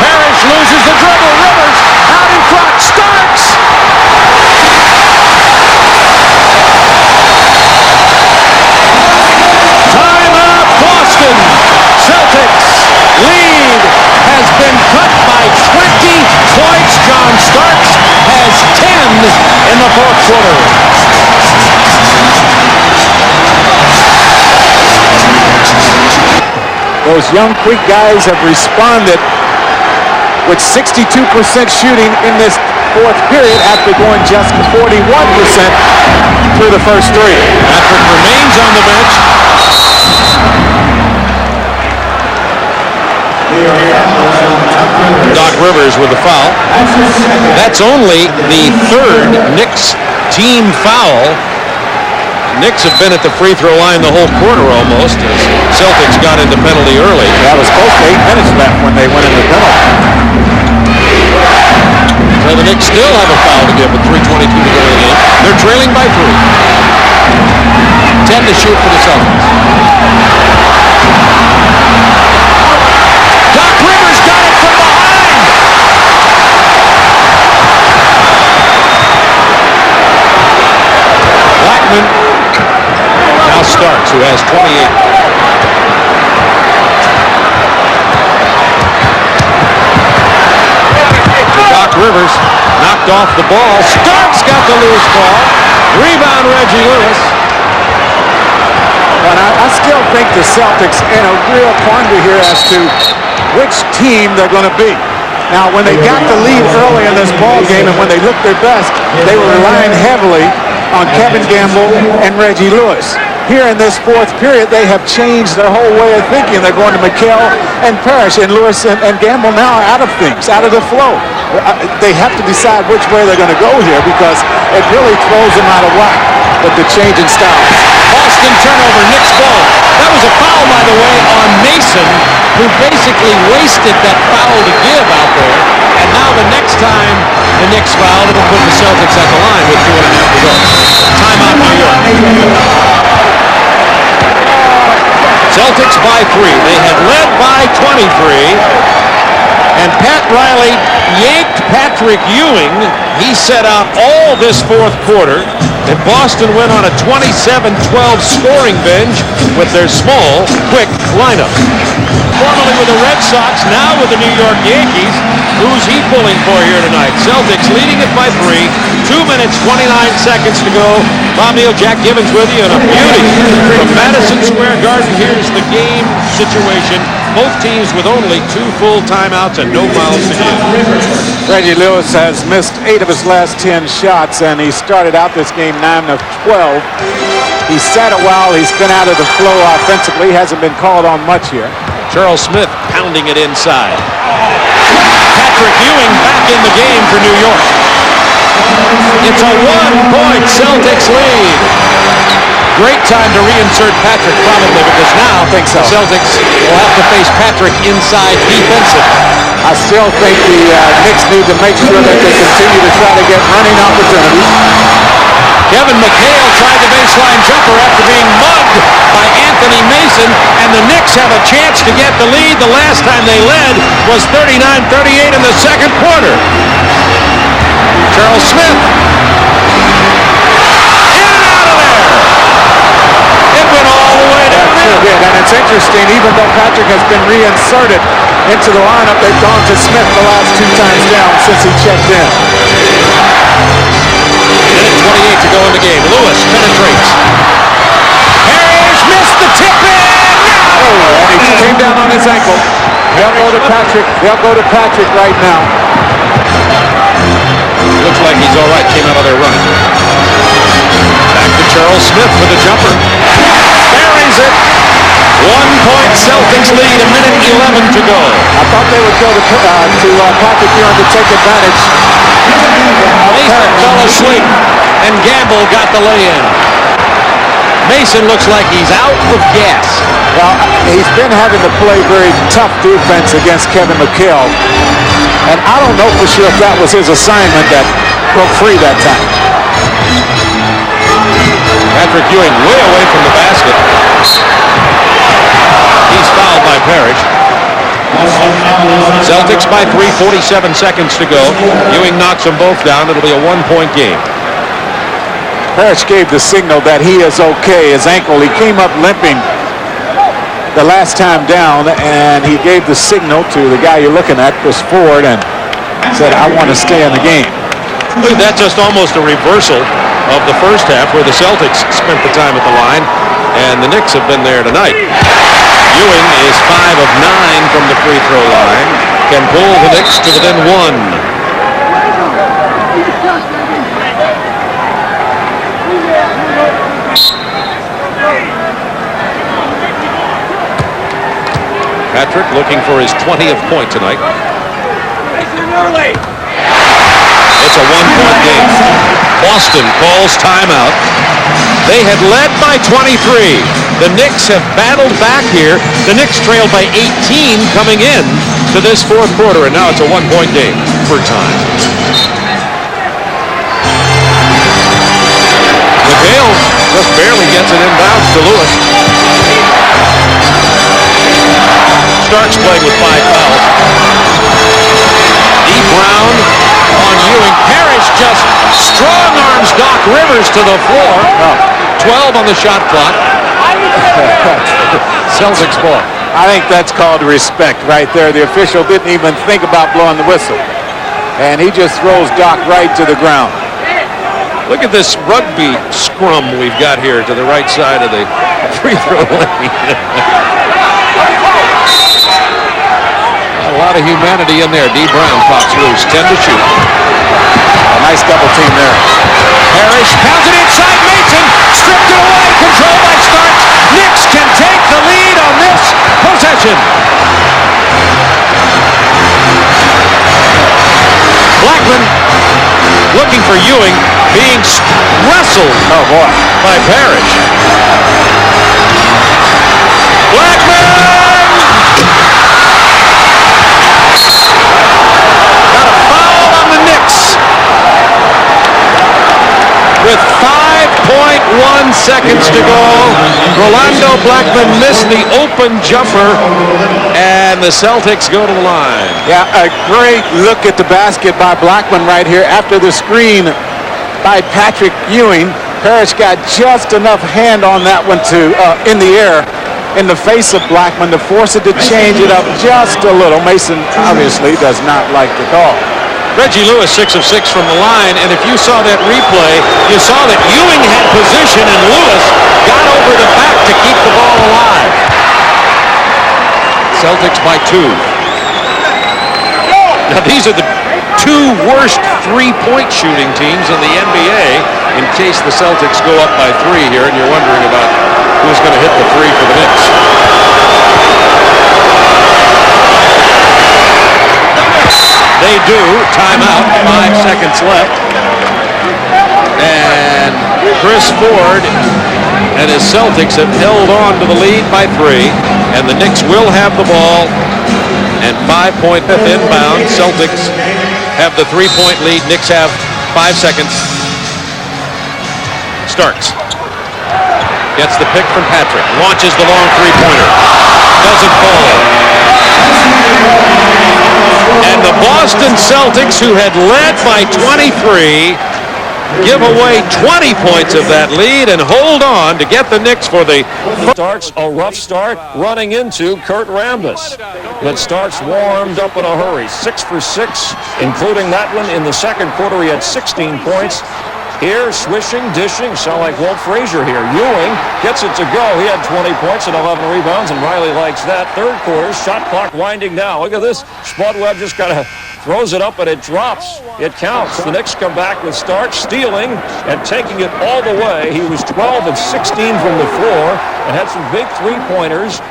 Parrish loses the dribble. Rivers out in front. Starks. Timeout Boston. Celtics lead has been cut by 20 points. John Starks has 10 in the 4th quarter. Those young, quick guys have responded with 62% shooting in this 4th period after going just 41% through the first 3. Patrick remains on the bench. Doc Rivers with the foul. That's only the 3rd Knicks team foul. Knicks have been at the free throw line the whole quarter almost as Celtics got into penalty early. That was close to 8 minutes left when they went into penalty. So the Knicks still have a foul to give with 3:22 to go in the game. They're trailing by 3. 10 to shoot for the Celtics. Doc Rivers got it from behind. Blackman Starks, who has 28. Doc Rivers knocked off the ball. Starks got the loose ball. Rebound, Reggie Lewis. But I still think the Celtics in a real quandary here as to which team they're going to be. Now, when they got the lead early in this ball game and when they looked their best, they were relying heavily on Kevin Gamble and Reggie Lewis. Here in this fourth period, they have changed their whole way of thinking. They're going to McHale and Parrish, and Lewis and Gamble now are out of things, out of the flow. They have to decide which way they're going to go here because it really throws them out of whack with the change in styles. Boston turnover, Knicks ball. That was a foul, by the way, on Mason, who basically wasted that foul to give out there. And now the next time the Knicks foul, it'll put the Celtics at the line with 2.5 to go. Timeout, New York. Celtics by 3. They had led by 23. And Pat Riley yanked Patrick Ewing. He set out all this fourth quarter. And Boston went on a 27-12 scoring binge with their small, quick lineup. Formerly with the Red Sox, now with the New York Yankees. Who's he pulling for here tonight? Celtics leading it by 3. 2 minutes, 29 seconds to go. Bob Neal, Jack Gibbons with you, and a beauty from Madison Square Garden. Here's the game situation. Both teams with only 2 full timeouts and no fouls to give. Reggie Lewis has missed 8 of his last 10 shots, and he started out this game 9 of 12. He sat a while. He's been out of the flow offensively. Hasn't been called on much here. Charles Smith pounding it inside. Patrick Ewing back in the game for New York. It's a 1-point Celtics lead. Great time to reinsert Patrick, probably, because now the Celtics will have to face Patrick inside defensively. I still think the Knicks need to make sure that they continue to try to get running opportunities. Kevin McHale tried the baseline jumper after being mugged by Anthony Mason, and the Knicks have a chance to get the lead. The last time they led was 39-38 in the second quarter. Charles Smith. In and out of there. It went all the way to the rim. And it's interesting, even though Patrick has been reinserted into the lineup, they've gone to Smith the last 2 times down since he checked in. Minute 28 to go in the game. Lewis penetrates. Parrish missed the tip in. Oh, and he came down on his ankle. They'll go to Patrick. They'll go to Patrick right now. Looks like he's all right. Came out of there running. Back to Charles Smith for the jumper. Buries it. 1-point Celtics lead. A minute 11 to go. I thought they would go to Patrick Ewing to take advantage. Mason fell asleep, and Gamble got the lay-in. Mason looks like he's out of gas. Well, he's been having to play very tough defense against Kevin McHale. And I don't know for sure if that was his assignment that broke free that time. Patrick Ewing way away from the basket. He's fouled by Parrish. Celtics by 3, 47 seconds to go. Ewing knocks them both down. It'll be a 1-point game. Parrish gave the signal that he is okay. His ankle, he came up limping the last time down, and he gave the signal to the guy you're looking at, Chris Ford, and said, I want to stay in the game. That's just almost a reversal of the first half where the Celtics spent the time at the line, and the Knicks have been there tonight. Ewing is 5 of 9 from the free throw line. Can pull the Knicks to within 1. Patrick looking for his 20th point tonight. It's a 1-point game. Boston calls timeout. They had led by 23. The Knicks have battled back here. The Knicks trailed by 18 coming in to this fourth quarter, and now it's a 1-point game for time. McHale just barely gets it inbounds to Lewis. Starks playing with 5 fouls. D. Brown on Ewing. Parrish just strong arms Doc Rivers to the floor. 12 on the shot clock. Celtics ball. I think that's called respect right there. The official didn't even think about blowing the whistle. And he just throws Doc right to the ground. Look at this rugby scrum we've got here to the right side of the free throw lane. A lot of humanity in there. D. Brown pops loose, 10 to shoot. A nice double team there. Parrish pounds it inside. Mason stripped it away. Controlled by Starks. Knicks can take the lead on this possession. Blackman looking for Ewing, being wrestled by Parrish. Blackman! Got a foul on the Knicks. With 5.1 seconds to go, Rolando Blackman missed the open jumper, and the Celtics go to the line. Yeah, a great look at the basket by Blackman right here after the screen by Patrick Ewing. Parrish got just enough hand on that one to in the air in the face of Blackman to force it to change it up just a little. Mason obviously does not like the call. Reggie Lewis 6 of 6 from the line, and if you saw that replay, you saw that Ewing had position and Lewis got over the back to keep the ball alive. Celtics by 2. Now these are the 2 worst three-point shooting teams in the NBA in case the Celtics go up by 3 here, and you're wondering about who's going to hit the 3 for the Knicks. They do. Timeout. 5 seconds left. And Chris Ford and his Celtics have held on to the lead by 3. And the Knicks will have the ball. And 5-point inbound. Celtics have the 3-point lead. Knicks have 5 seconds. Starks gets the pick from Patrick. Launches the long three-pointer. Doesn't fall. And the Boston Celtics, who had led by 23, give away 20 points of that lead and hold on to get the Knicks for the... Starks a rough start running into Kurt Rambis. But Starks warmed up in a hurry. 6 for 6, including that one in the second quarter. He had 16 points. Here, swishing, dishing, sound like Walt Frazier here. Ewing gets it to go. He had 20 points and 11 rebounds, and Riley likes that. Third quarter, shot clock winding down. Look at this. Spud Webb just kind of throws it up, and it drops. It counts. The Knicks come back with Starks stealing and taking it all the way. He was 12 of 16 from the floor and had some big three-pointers.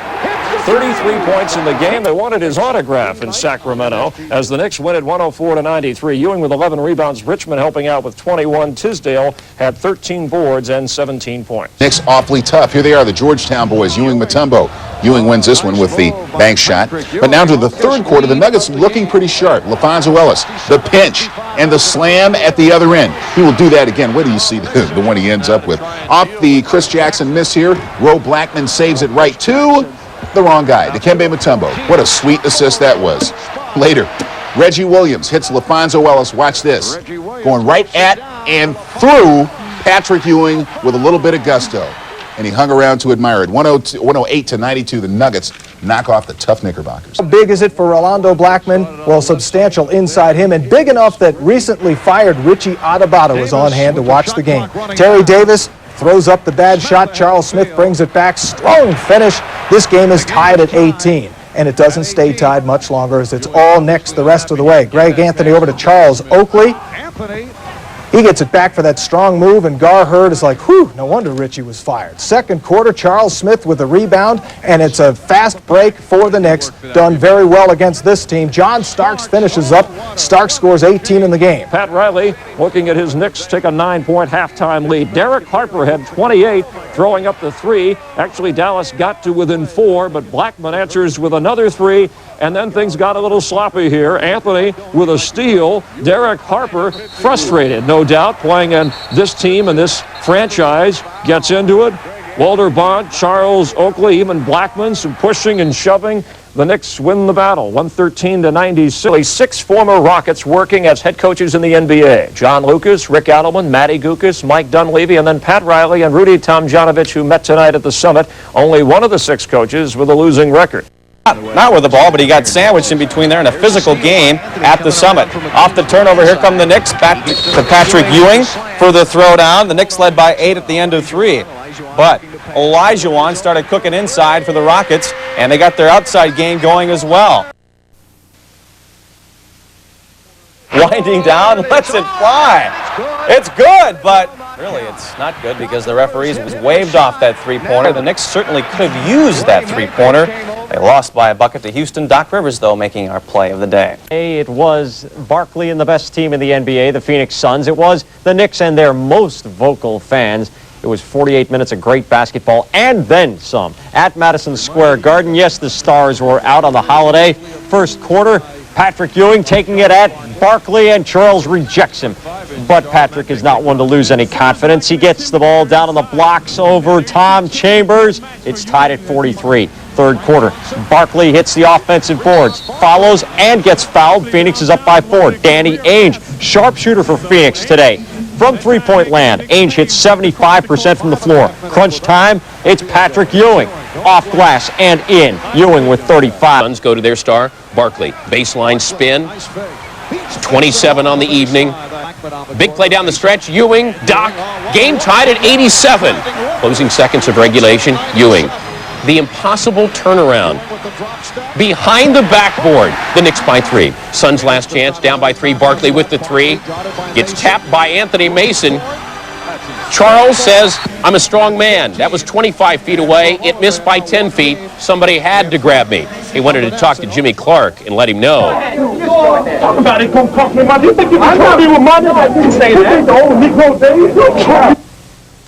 33 points in the game. They wanted his autograph in Sacramento as the Knicks win at 104-93. Ewing with 11 rebounds. Richmond helping out with 21. Tisdale had 13 boards and 17 points. Knicks awfully tough. Here they are, the Georgetown boys, Ewing Mutombo. Ewing wins this one with the bank shot. But now to the third quarter, the Nuggets looking pretty sharp. LaFonso Ellis, the pinch, and the slam at the other end. He will do that again. Where do you see the one he ends up with? Off the Chris Jackson miss here, Ro Blackman saves it right to the wrong guy, Dikembe Mutombo. What a sweet assist that was. Later, Reggie Williams hits LaFonso Ellis. Watch this. Going right at and through Patrick Ewing with a little bit of gusto. And he hung around to admire it. 108-92, the Nuggets knock off the tough Knickerbockers. How big is it for Rolando Blackman? Well, substantial inside him, and big enough that recently fired Richie Adebayo was on hand to watch the game. Terry Davis throws up the bad shot. Charles Smith brings it back. Strong finish. This game is tied at 18, and it doesn't stay tied much longer as it's all Knicks the rest of the way. Greg Anthony over to Charles Oakley. He gets it back for that strong move, and Gar Hurd is like, whew, no wonder Richie was fired. Second quarter, Charles Smith with a rebound, and it's a fast break for the Knicks. Done very well against this team. John Starks finishes up. Starks scores 18 in the game. Pat Riley looking at his Knicks take a 9-point halftime lead. Derek Harper had 28, throwing up the 3. Actually, Dallas got to within 4, but Blackman answers with another 3, and then things got a little sloppy here. Anthony with a steal. Derek Harper frustrated, no doubt, playing in this team and this franchise, gets into it. Walter Bond, Charles Oakley, even Blackman, some pushing and shoving. The Knicks win the battle, 113-96. 6 former Rockets working as head coaches in the NBA. John Lucas, Rick Adelman, Matty Gukas, Mike Dunleavy, and then Pat Riley and Rudy Tomjanovich, who met tonight at the Summit. Only one of the 6 coaches with a losing record. Not with the ball, but he got sandwiched in between there in a physical game at the Summit. Off the turnover, here come the Knicks. Back to Patrick Ewing for the throwdown. The Knicks led by 8 at the end of 3. But Olajuwon started cooking inside for the Rockets, and they got their outside game going as well. Winding down, lets it fly. It's good, but really it's not good because the referees was waved off that three-pointer. The Knicks certainly could have used that three-pointer. They lost by a bucket to Houston. Doc Rivers, though, making our play of the day. It was Barkley and the best team in the NBA, the Phoenix Suns. It was the Knicks and their most vocal fans. It was 48 minutes of great basketball and then some at Madison Square Garden. Yes, the stars were out on the holiday. First quarter, Patrick Ewing taking it at Barkley, and Charles rejects him. But Patrick is not one to lose any confidence. He gets the ball down on the blocks over Tom Chambers. It's tied at 43. Third quarter, Barkley hits the offensive boards, follows and gets fouled. Phoenix is up by 4. Danny Ainge, sharpshooter for Phoenix today. From three-point land, Ainge hits 75% from the floor. Crunch time, it's Patrick Ewing. Off glass and in. Ewing with 35. Suns go to their star, Barkley. Baseline spin. 27 on the evening. Big play down the stretch. Ewing, Doc. Game tied at 87. Closing seconds of regulation. Ewing. The impossible turnaround. Behind the backboard, the Knicks by 3. Suns last chance, down by 3. Barkley with the 3. Gets tapped by Anthony Mason. Charles says, I'm a strong man. That was 25 feet away. It missed by 10 feet. Somebody had to grab me. He wanted to talk to Jimmy Clark and let him know. Talk about it. Come talk to me, man. You think you can tell me with money? I didn't say that. The old Negro days.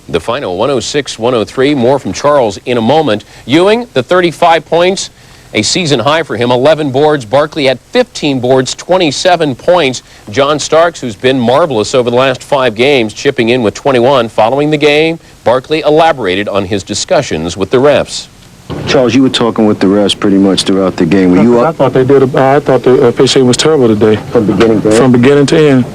The final 106-103. More from Charles in a moment. Ewing, the 35 points, a season high for him. 11 boards. Barkley had 15 boards, 27 points. John Starks, who's been marvelous over the last 5 games, chipping in with 21. Following the game, Barkley elaborated on his discussions with the refs. Charles, you were talking with the refs pretty much throughout the game. Were you up? I thought the officiating was terrible today. From beginning to end? From beginning to end.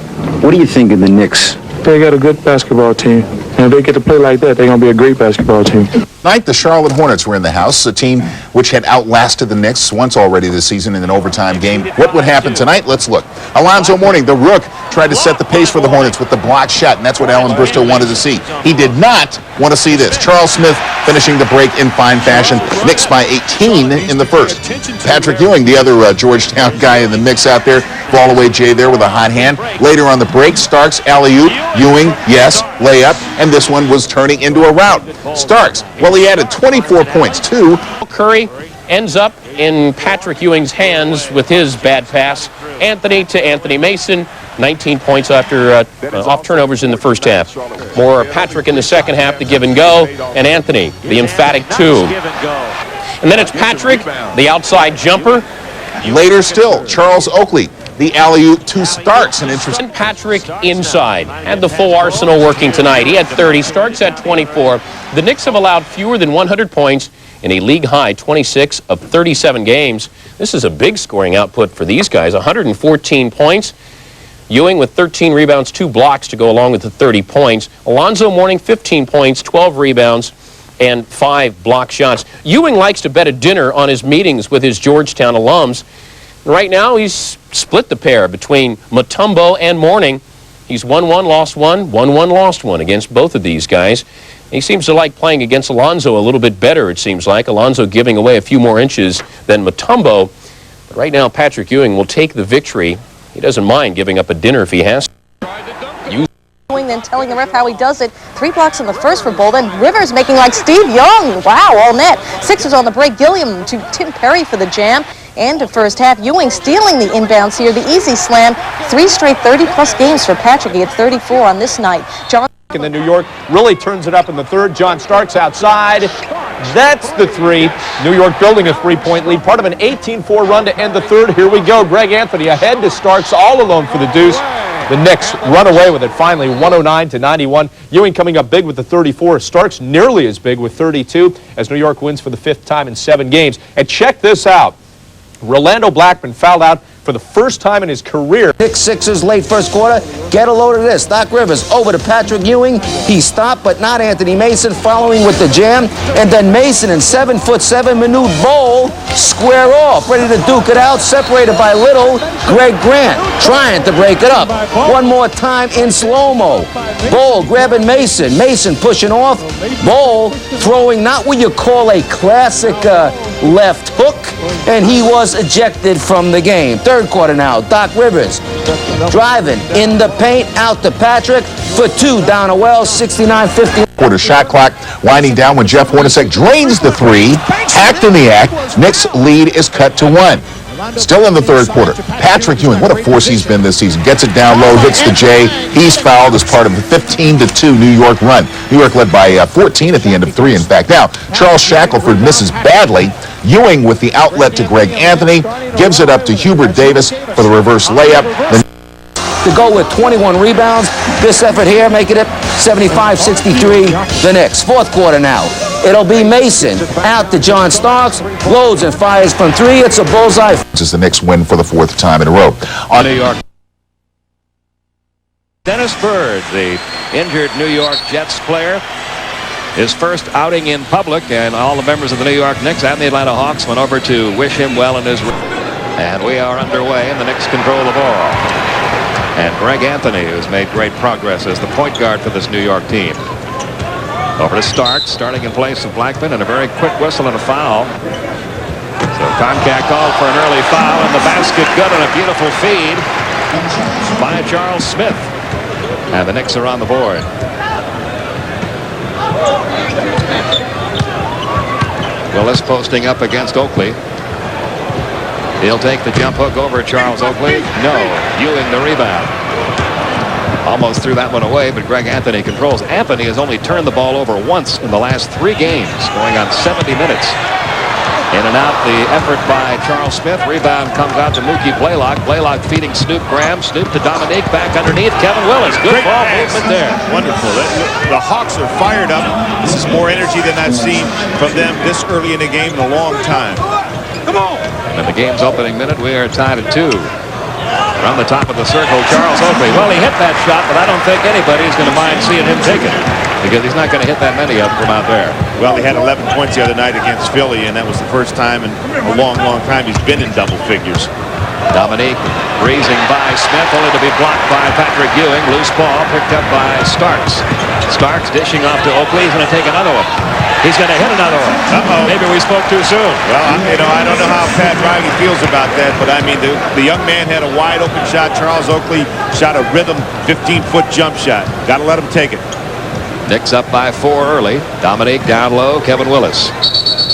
What do you think of the Knicks? They got a good basketball team. And if they get to play like that, they're going to be a great basketball team. Tonight, the Charlotte Hornets were in the house, a team which had outlasted the Knicks once already this season in an overtime game. What would happen tonight? Let's look. Alonzo Mourning, the rook, tried to set the pace for the Hornets with the block shot, and that's what Alan Bristow wanted to see. He did not want to see this. Charles Smith finishing the break in fine fashion. Knicks by 18 in the first. Patrick Ewing, the other Georgetown guy in the mix out there, ball away Jay there with a hot hand. Later on the break, Starks, alley-oop, Ewing, yes, layup, and this one was turning into a rout. Starks, well, he added 24 points, too. Curry ends up in Patrick Ewing's hands with his bad pass. Anthony to Anthony Mason, 19 points after off turnovers in the first half. More Patrick in the second half, the give and go, and Anthony, the emphatic 2. And then it's Patrick, the outside jumper. Later still, Charles Oakley, the alley-oop to Starks. An interesting. Patrick inside. Had the full arsenal working tonight. He had 30. Starks had 24. The Knicks have allowed fewer than 100 points in a league-high 26 of 37 games. This is a big scoring output for these guys. 114 points. Ewing with 13 rebounds, 2 blocks to go along with the 30 points. Alonzo Mourning, 15 points, 12 rebounds, and 5 block shots. Ewing likes to bet a dinner on his meetings with his Georgetown alums. Right now, he's split the pair between Mutombo and Mourning. He's 1-1, lost 1, 1-1, lost 1 against both of these guys. He seems to like playing against Alonzo a little bit better, it seems like. Alonzo giving away a few more inches than Mutombo. But right now, Patrick Ewing will take the victory. He doesn't mind giving up a dinner if he has to. Then telling the ref how he does it. 3 blocks in the first for Bolden. Rivers making like Steve Young. Wow, all net. Sixers on the break. Gilliam to Tim Perry for the jam. And the first half, Ewing stealing the inbounds here. The easy slam. 3 straight 30-plus games for Patrick. He had 34 on this night. John. And then New York really turns it up in the third. John Starks outside. That's the 3. New York building a 3-point lead. Part of an 18-4 run to end the third. Here we go. Greg Anthony ahead to Starks, all alone for the deuce. The Knicks run away with it finally, 109-91. Ewing coming up big with the 34. Starks nearly as big with 32 as New York wins for the 5th time in 7 games. And check this out. Rolando Blackman fouled out for the first time in his career. Knicks Sixers late first quarter. Get a load of this. Doc Rivers over to Patrick Ewing. He stopped, but not Anthony Mason, following with the jam. And then Mason and 7'7" Manute Bol square off, ready to duke it out, separated by little Greg Grant, trying to break it up. One more time in slow-mo. Bol grabbing Mason. Mason pushing off. Bol throwing not what you call a classic left hook, and he was ejected from the game. Third quarter now. Doc Rivers driving in the paint, out to Patrick for two down a well, 69-50. Quarter shot clock winding down when Jeff Hornacek drains the three. Hacked in the act. Knicks lead is cut to 1. Still in the third quarter. Patrick Ewing, what a force he's been this season. Gets it down low, hits the J. He's fouled as part of the 15-2 New York run. New York led by 14 at the end of 3, in fact. Now, Charles Shackelford misses badly. Ewing with the outlet to Greg Anthony. Gives it up to Hubert Davis for the reverse layup. To go with 21 rebounds. This effort here making it 75-63 the Knicks. Fourth quarter now. It'll be Mason out to John Starks. Loads and fires from 3. It's a bullseye. This is the Knicks win for the 4th time in a row. On New York. Dennis Byrd, the injured New York Jets player, his first outing in public, and all the members of the New York Knicks and the Atlanta Hawks went over to wish him well in his. And we are underway, and the Knicks control the ball. And Greg Anthony, who's made great progress as the point guard for this New York team. Over to Starks, starting in place of Blackman, and a very quick whistle and a foul. So Concat called for an early foul, and the basket good, and a beautiful feed by Charles Smith. And the Knicks are on the board. Willis posting up against Oakley. He'll take the jump hook over Charles Oakley. No. Ewing the rebound. Almost threw that one away, but Greg Anthony controls. Anthony has only turned the ball over once in the last 3 games, going on 70 minutes. In and out the effort by Charles Smith. Rebound comes out to Mookie Blaylock. Blaylock feeding Snoop Graham. Snoop to Dominique. Back underneath. Kevin Willis. Good ball movement there. Wonderful. The Hawks are fired up. This is more energy than I've seen from them this early in the game in a long time. Come on. In the game's opening minute, we are tied at 2. Around the top of the circle, Charles Oakley. Well, he hit that shot, but I don't think anybody's going to mind seeing him take it, because he's not going to hit that many of them from out there. Well, he had 11 points the other night against Philly, and that was the first time in a long, long time he's been in double figures. Dominique breezing by Smith, only to be blocked by Patrick Ewing. Loose ball picked up by Starks. Starks dishing off to Oakley. He's going to take another one. He's going to hit another one. Uh-oh. Maybe we spoke too soon. Well, I don't know how Pat Riley feels about that, but I mean, the young man had a wide open shot. Charles Oakley shot a rhythm 15-foot jump shot. Got to let him take it. Knicks up by 4 early. Dominique down low. Kevin Willis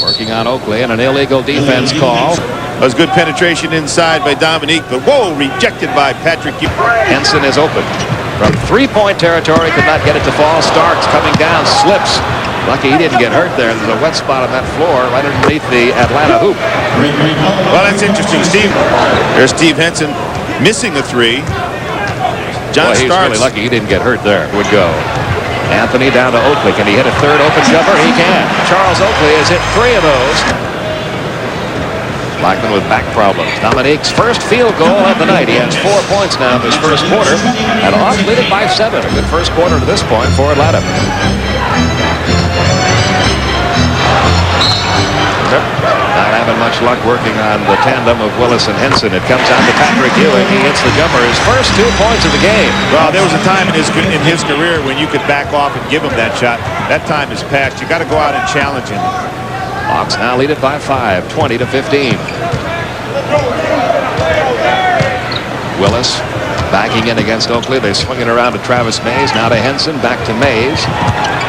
working on Oakley, and an illegal defense call. That was good penetration inside by Dominique, but whoa, rejected by Patrick. Henson is open from 3-point territory, could not get it to fall. Starks coming down, slips. Lucky he didn't get hurt there. There's a wet spot on that floor right underneath the Atlanta hoop. Well, that's interesting, Steve. There's Steve Henson missing a 3. John He's Starks. really lucky he didn't get hurt there. Would go. Anthony down to Oakley. Can he hit a third open jumper? He can. Charles Oakley has hit 3 of those. Blackman with back problems. Dominique's first field goal of the night. He has 4 points now in this first quarter. And Hawks lead it by 7. A good first quarter to this point for Atlanta. Not having much luck working on the tandem of Willis and Henson. It comes out to Patrick Ewing. He hits the jumper. His first 2 points of the game. Well, there was a time in his career when you could back off and give him that shot. That time is past. You got to go out and challenge him. Hawks now lead it by 5, 20-15. Willis backing in against Oakley. They swing it around to Travis Mays. Now to Henson. Back to Mays.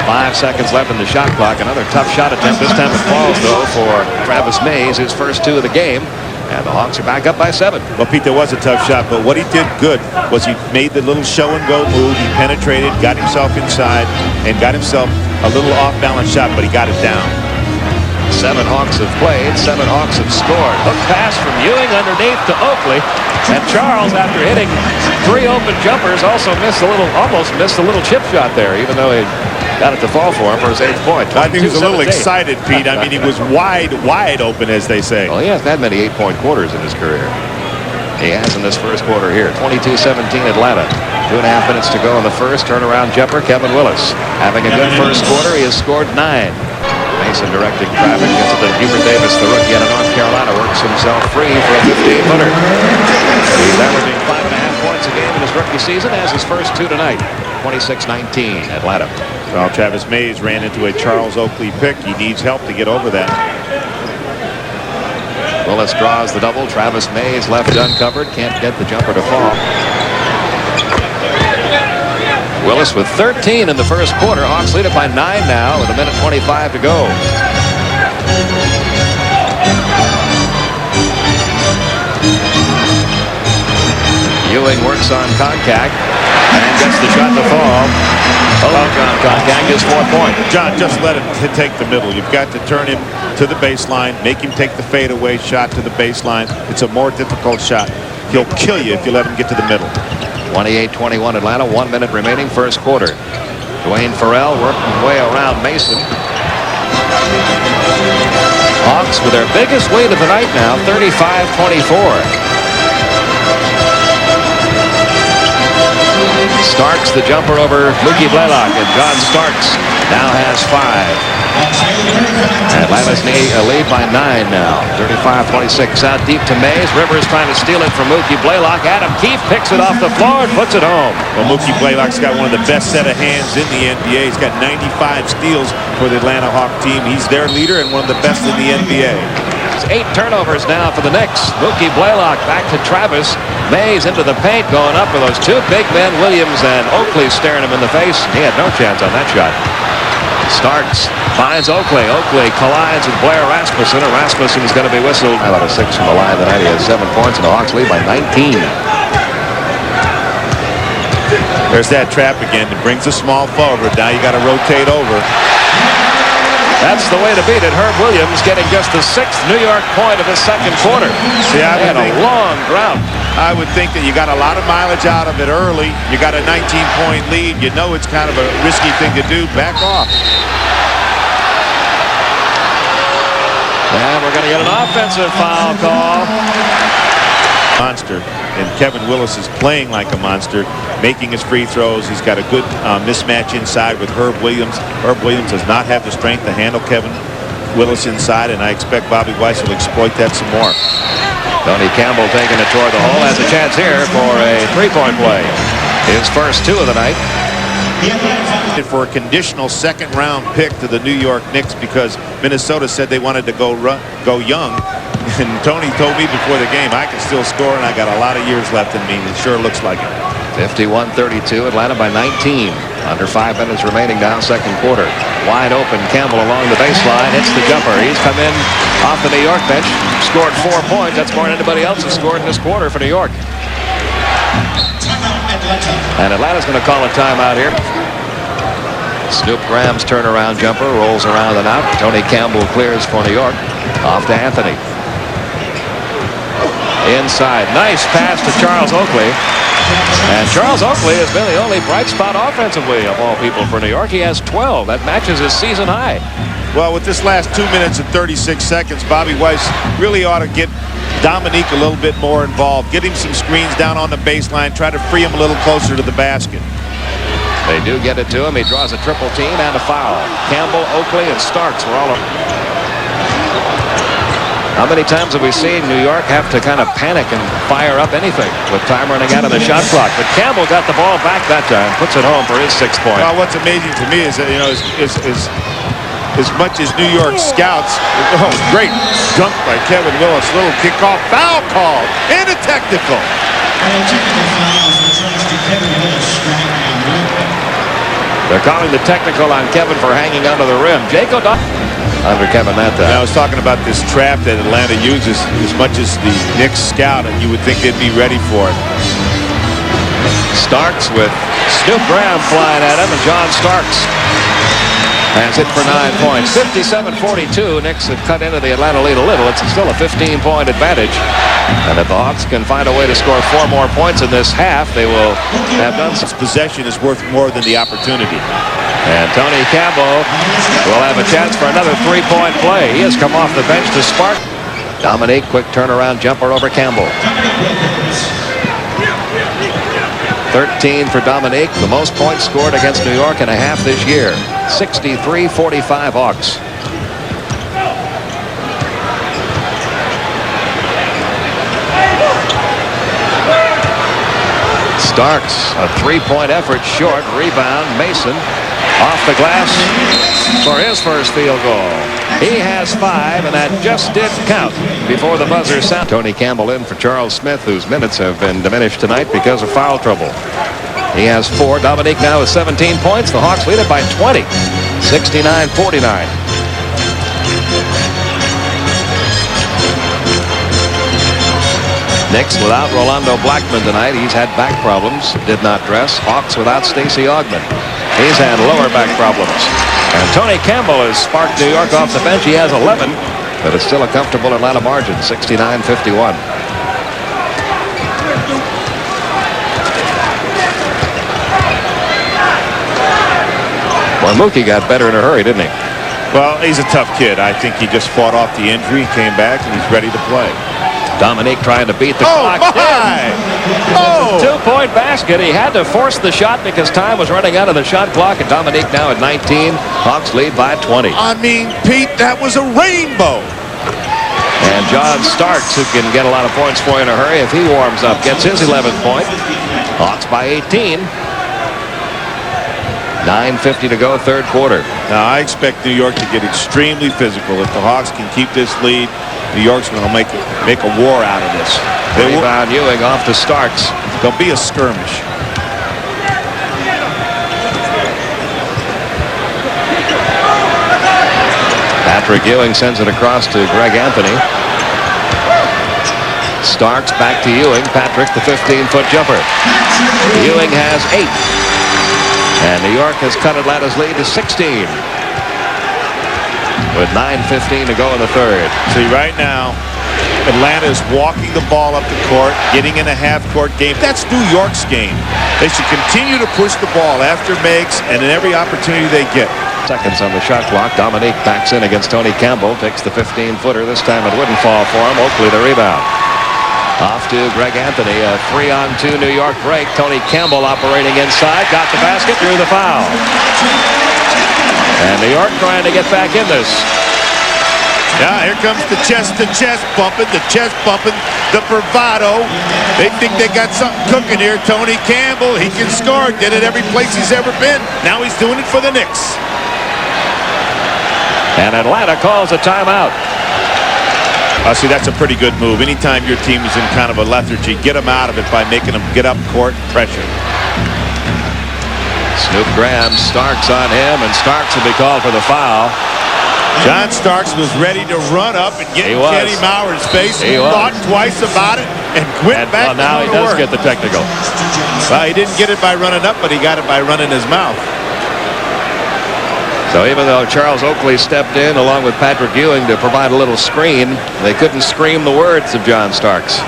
5 seconds left in the shot clock. Another tough shot attempt. This time it falls, though, for Travis Mays. His first 2 of the game. And the Hawks are back up by 7. Well, Pete, there was a tough shot, but what he did good was he made the little show-and-go move. He penetrated, got himself inside, and got himself a little off-balance shot, but he got it down. 7 Hawks have played, 7 Hawks have scored. Hook pass from Ewing underneath to Oakley. And Charles, after hitting 3 open jumpers, also almost missed a little chip shot there, even though he got it to fall for him for his 8th point. I think he was a little excited, Pete. I mean, he was wide open, as they say. Well, he hasn't had many 8-point quarters in his career. He has in this first quarter here. 22-17 Atlanta. 2.5 minutes to go in the first. Turnaround jumper, Kevin Willis. Having a good first quarter, he has scored 9. Mason directing traffic. Gets it to Hubert Davis, the rookie out of North Carolina. Works himself free for a 15-footer. He's averaging 5.5 points a game in his rookie season. Has his first 2 tonight. 26-19 Atlanta. Well, Travis Mays ran into a Charles Oakley pick. He needs help to get over that. Willis draws the double. Travis Mays left uncovered. Can't get the jumper to fall. Willis with 13 in the first quarter. Hawks lead it by 9 now with 1:25 to go. Ewing works on contact and gets the shot to fall. John contact his 4th point. John, just let him take the middle. You've got to turn him to the baseline, make him take the fadeaway shot to the baseline. It's a more difficult shot. He'll kill you if you let him get to the middle. 28-21 Atlanta, 1 minute remaining, first quarter. Dwayne Farrell working way around Mason. Hawks with their biggest lead of the night now, 35-24. Starks the jumper over Mookie Blaylock, and John Starks now has 5. Atlanta's lead by 9 now, 35-26. Out deep to Mays. Rivers trying to steal it from Mookie Blaylock. Adam Keefe picks it off the floor and puts it home. Well, Mookie Blaylock's got one of the best set of hands in the NBA. He's got 95 steals for the Atlanta Hawk team. He's their leader and one of the best in the NBA. 8 turnovers now for the Knicks. Mookie Blaylock back to Travis. Mays into the paint, going up with those 2 big men, Williams and Oakley, staring him in the face. He had no chance on that shot. Starks finds Oakley. Oakley collides with Blair Rasmussen. Rasmussen's going to be whistled. 5 out of 6 from the line tonight. He has 7 points, and the Hawks lead by 19. There's that trap again. It brings a small forward. Now you got to rotate over. That's the way to beat it. Herb Williams getting just the 6th New York point of the second quarter. See, I had a long drought. I would think that you got a lot of mileage out of it early. You got a 19-point lead. You know it's kind of a risky thing to do. Back off. And we're going to get an offensive foul call. Monster. And Kevin Willis is playing like a monster, making his free throws. He's got a good mismatch inside with Herb Williams. Herb Williams does not have the strength to handle Kevin Willis inside, and I expect Bobby Weiss will exploit that some more. Tony Campbell taking it toward the hole. Has a chance here for a 3-point play. His first 2 of the night. For a conditional second-round pick to the New York Knicks because Minnesota said they wanted to go young. And Tony told me before the game, I can still score, and I got a lot of years left in me. It sure looks like it. 51-32, Atlanta by 19. Under 5 minutes remaining now, second quarter. Wide open, Campbell along the baseline, hits the jumper. He's come in off the New York bench, scored 4 points. That's more than anybody else has scored in this quarter for New York. And Atlanta's going to call a timeout here. Snoop Graham's turnaround jumper rolls around and out. Tony Campbell clears for New York. Off to Anthony. Inside, nice pass to Charles Oakley. And Charles Oakley has been the only bright spot offensively of all people for New York. He has 12. That matches his season high. Well, with this last 2 minutes and 36 seconds, Bobby Weiss really ought to get Dominique a little bit more involved. Get him some screens down on the baseline. Try to free him a little closer to the basket. They do get it to him. He draws a triple team and a foul. Campbell, Oakley, and Starks were all over. How many times have we seen New York have to kind of panic and fire up anything with time running out of the shot clock? But Campbell got the ball back that time, puts it home for his 6th point. Well, what's amazing to me is that, you know, as much as New York scouts, great dunk by Kevin Willis, little kickoff, foul call, and a technical. They're calling the technical on Kevin for hanging under the rim. Jake O'Donnell under Kevin that time. I was talking about this trap that Atlanta uses as much as the Knicks scout, and you would think they'd be ready for it. Starks with Snoop Graham flying at him, and John Starks Has hit for 9 points. 57-42. Knicks have cut into the Atlanta lead a little. It's still a 15-point advantage. And if the Hawks can find a way to score 4 more points in this half, they will have done some. Possession is worth more than the opportunity. And Tony Campbell will have a chance for another 3-point play. He has come off the bench to spark. Dominique, quick turnaround jumper over Campbell. 13 for Dominique, the most points scored against New York in a half this year. 63-45 Hawks. Starks, a 3-point effort short. Rebound, Mason off the glass for his first field goal. He has 5, and that just did count before the buzzer sound. Tony Campbell in for Charles Smith, whose minutes have been diminished tonight because of foul trouble. He has 4. Dominique now with 17 points. The Hawks lead it by 20, 69-49. Knicks without Rolando Blackman tonight. He's had back problems, did not dress. Hawks without Stacey Augmon. He's had lower back problems. And Tony Campbell has sparked New York off the bench. He has 11, but it's still a comfortable Atlanta margin, 69-51. Well, Mookie got better in a hurry, didn't he? Well, he's a tough kid. I think he just fought off the injury, came back, and he's ready to play. Dominique trying to beat the clock. Oh! 2-point basket. He had to force the shot because time was running out of the shot clock. And Dominique now at 19. Hawks lead by 20. I mean, Pete, that was a rainbow. And John Starks, who can get a lot of points for you in a hurry if he warms up, gets his 11th point. Hawks by 18. 9:50 to go, third quarter. Now, I expect New York to get extremely physical. If the Hawks can keep this lead, New York's going to make a war out of this. Rebound Ewing off to Starks. There'll be a skirmish. Patrick Ewing sends it across to Greg Anthony. Starks back to Ewing. Patrick, the 15-foot jumper. Ewing has 8. And New York has cut Atlanta's lead to 16. With 9:15 to go in the third. See, right now, Atlanta is walking the ball up the court, getting in a half-court game. That's New York's game. They should continue to push the ball after makes and in every opportunity they get. Seconds on the shot clock. Dominique backs in against Tony Campbell. Takes the 15-footer. This time it wouldn't fall for him. Oakley the rebound. Off to Greg Anthony. A 3-on-2 New York break. Tony Campbell operating inside. Got the basket. Drew the foul. And New York trying to get back in this. Yeah, here comes the chest-to-chest bumping, the bravado. They think they got something cooking here. Tony Campbell, he can score. Did it every place he's ever been. Now he's doing it for the Knicks. And Atlanta calls a timeout. See, that's a pretty good move. Anytime your team is in kind of a lethargy, get them out of it by making them get up court and pressure. Snoop Graham, Starks on him, and Starks will be called for the foul. John Starks was ready to run up and get in Kenny Mauer's face. He thought twice about it and went back. Well, now he does get the technical. Well, he didn't get it by running up, but he got it by running his mouth. So even though Charles Oakley stepped in along with Patrick Ewing to provide a little screen, they couldn't scream the words of John Starks.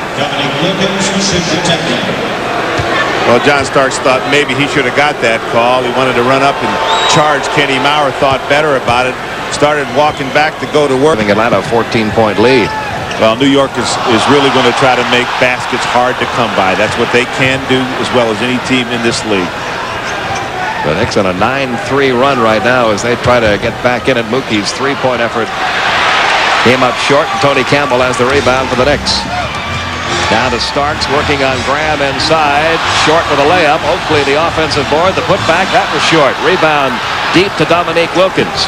Well, John Starks thought maybe he should have got that call. He wanted to run up and charge. Kenny Mauer thought better about it. Started walking back to go to work. Atlanta a 14-point lead. Well, New York is really going to try to make baskets hard to come by. That's what they can do as well as any team in this league. The Knicks on a 9-3 run right now as they try to get back in at Mookie's three-point effort. Came up short, and Tony Campbell has the rebound for the Knicks. Now to Starks working on Graham inside. Short with a layup. Oakley the offensive board. The putback, that was short. Rebound deep to Dominique Wilkins.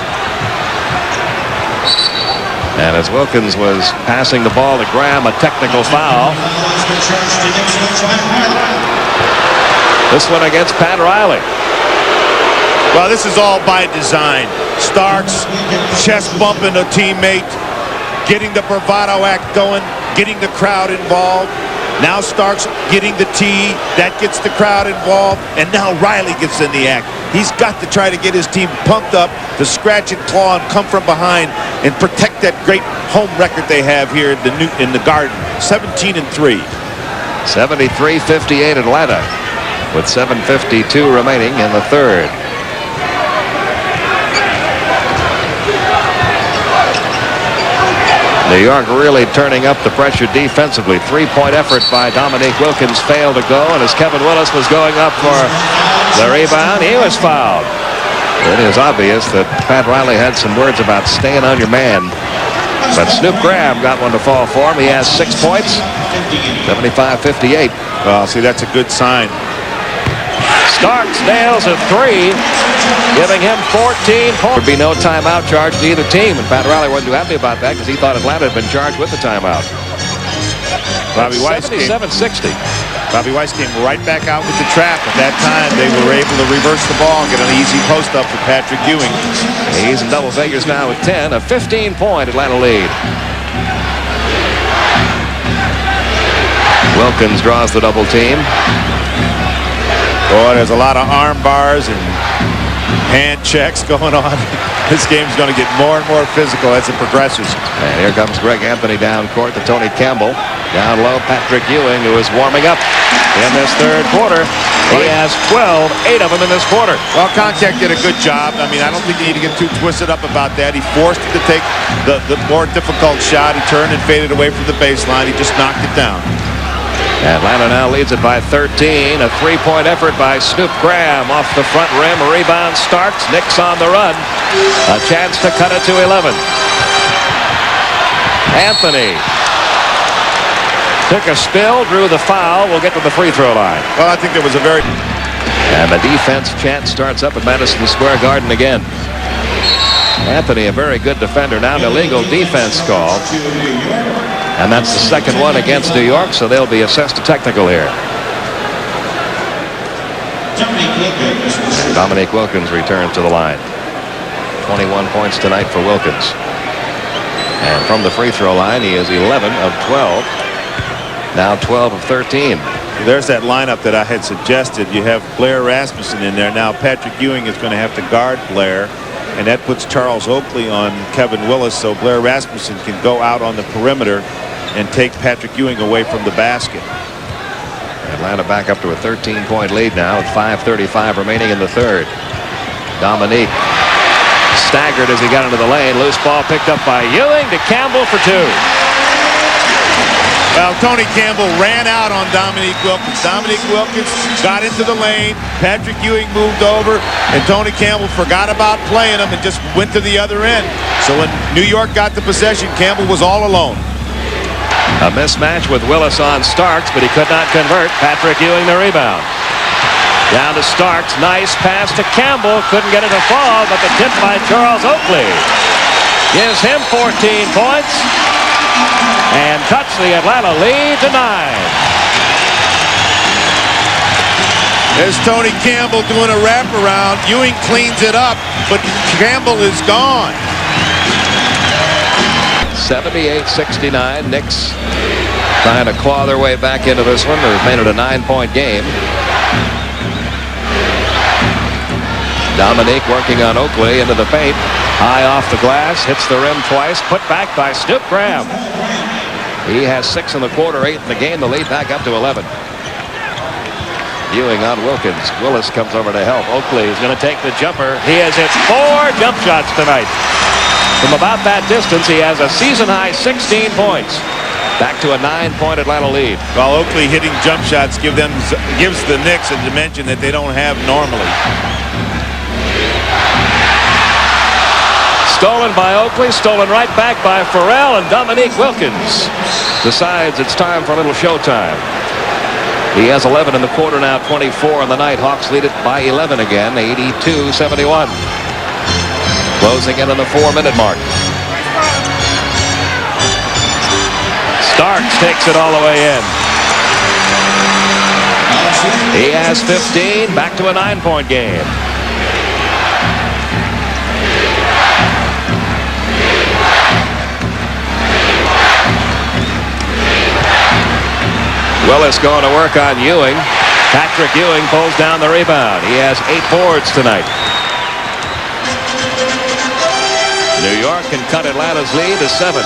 And as Wilkins was passing the ball to Graham, a technical foul. This one against Pat Riley. Well, this is all by design. Starks chest bumping a teammate, getting the bravado act going, getting the crowd involved. Now Starks getting the tee. That gets the crowd involved. And now Riley gets in the act. He's got to try to get his team pumped up to scratch and claw and come from behind and protect that great home record they have here in the Garden. 17-3. 73-58 Atlanta with 7:52 remaining in the third. New York really turning up the pressure defensively. Three-point effort by Dominique Wilkins failed to go, and as Kevin Willis was going up for the rebound, he was fouled. It is obvious that Pat Riley had some words about staying on your man. But Snoop Graham got one to fall for him. He has 6 points, 75-58. Well, see, that's a good sign. Starks nails a three, giving him 14 points. Would be no timeout charged to either team, and Pat Riley wasn't too happy about that because he thought Atlanta had been charged with the timeout. Bobby Weiss 77-60. Bobby Weiss came right back out with the trap. At that time, they were able to reverse the ball and get an easy post-up for Patrick Ewing. He's in double figures now with 10, a 15-point Atlanta lead. Wilkins draws the double team. Boy, there's a lot of arm bars and hand checks going on. This game's going to get more and more physical as it progresses. And here comes Greg Anthony down court to Tony Campbell. Down low, Patrick Ewing, who is warming up in this third quarter. He has 12, 8 of them in this quarter. Well, Contact did a good job. I mean, I don't think you need to get too twisted up about that. He forced him to take the more difficult shot. He turned and faded away from the baseline. He just knocked it down. Atlanta now leads it by 13. A three-point effort by Snoop Graham off the front rim. A rebound starts. Knicks on the run. A chance to cut it to 11. Anthony took a spill, drew the foul. We'll get to the free throw line. Well, I think there was a very... And the defense chant starts up at Madison Square Garden again. Anthony, a very good defender. Now an illegal defense call. And that's the second one against New York, so they'll be assessed a technical here. Dominique Wilkins returns to the line. 21 points tonight for Wilkins. And from the free throw line, he is 11 of 12. Now 12 of 13. There's that lineup that I had suggested. You have Blair Rasmussen in there. Now Patrick Ewing is going to have to guard Blair. And that puts Charles Oakley on Kevin Willis, so Blair Rasmussen can go out on the perimeter and take Patrick Ewing away from the basket. Atlanta back up to a 13-point lead now with 5:35 remaining in the third. Dominique staggered as he got into the lane. Loose ball picked up by Ewing to Campbell for two. Well, Tony Campbell ran out on Dominique Wilkins. Dominique Wilkins got into the lane. Patrick Ewing moved over, and Tony Campbell forgot about playing him and just went to the other end. So when New York got the possession, Campbell was all alone. A mismatch with Willis on Starks, but he could not convert. Patrick Ewing the rebound. Down to Starks. Nice pass to Campbell. Couldn't get it to fall, but the tip by Charles Oakley gives him 14 points. And cuts the Atlanta lead to 9. There's Tony Campbell doing a wraparound. Ewing cleans it up, but Campbell is gone. 78-69. Knicks trying to claw their way back into this one. They've made it a 9-point game. Dominique working on Oakley into the paint. High off the glass, hits the rim twice, put back by Snoop Graham. He has 6 in the quarter, 8 in the game. The lead back up to 11. Ewing on Wilkins. Willis comes over to help. Oakley is going to take the jumper. He has hit 4 jump shots tonight. From about that distance, he has a season-high 16 points. Back to a 9-point Atlanta lead. While Oakley hitting jump shots gives the Knicks a dimension that they don't have normally. Stolen by Oakley, stolen right back by Farrell, and Dominique Wilkins decides it's time for a little showtime. He has 11 in the quarter now, 24 in the night. Hawks lead it by 11 again, 82-71. Closing in on the 4-minute mark. Starks takes it all the way in. He has 15, back to a 9-point game. Willis going to work on Ewing. Patrick Ewing pulls down the rebound. He has 8 boards tonight. New York can cut Atlanta's lead to 7.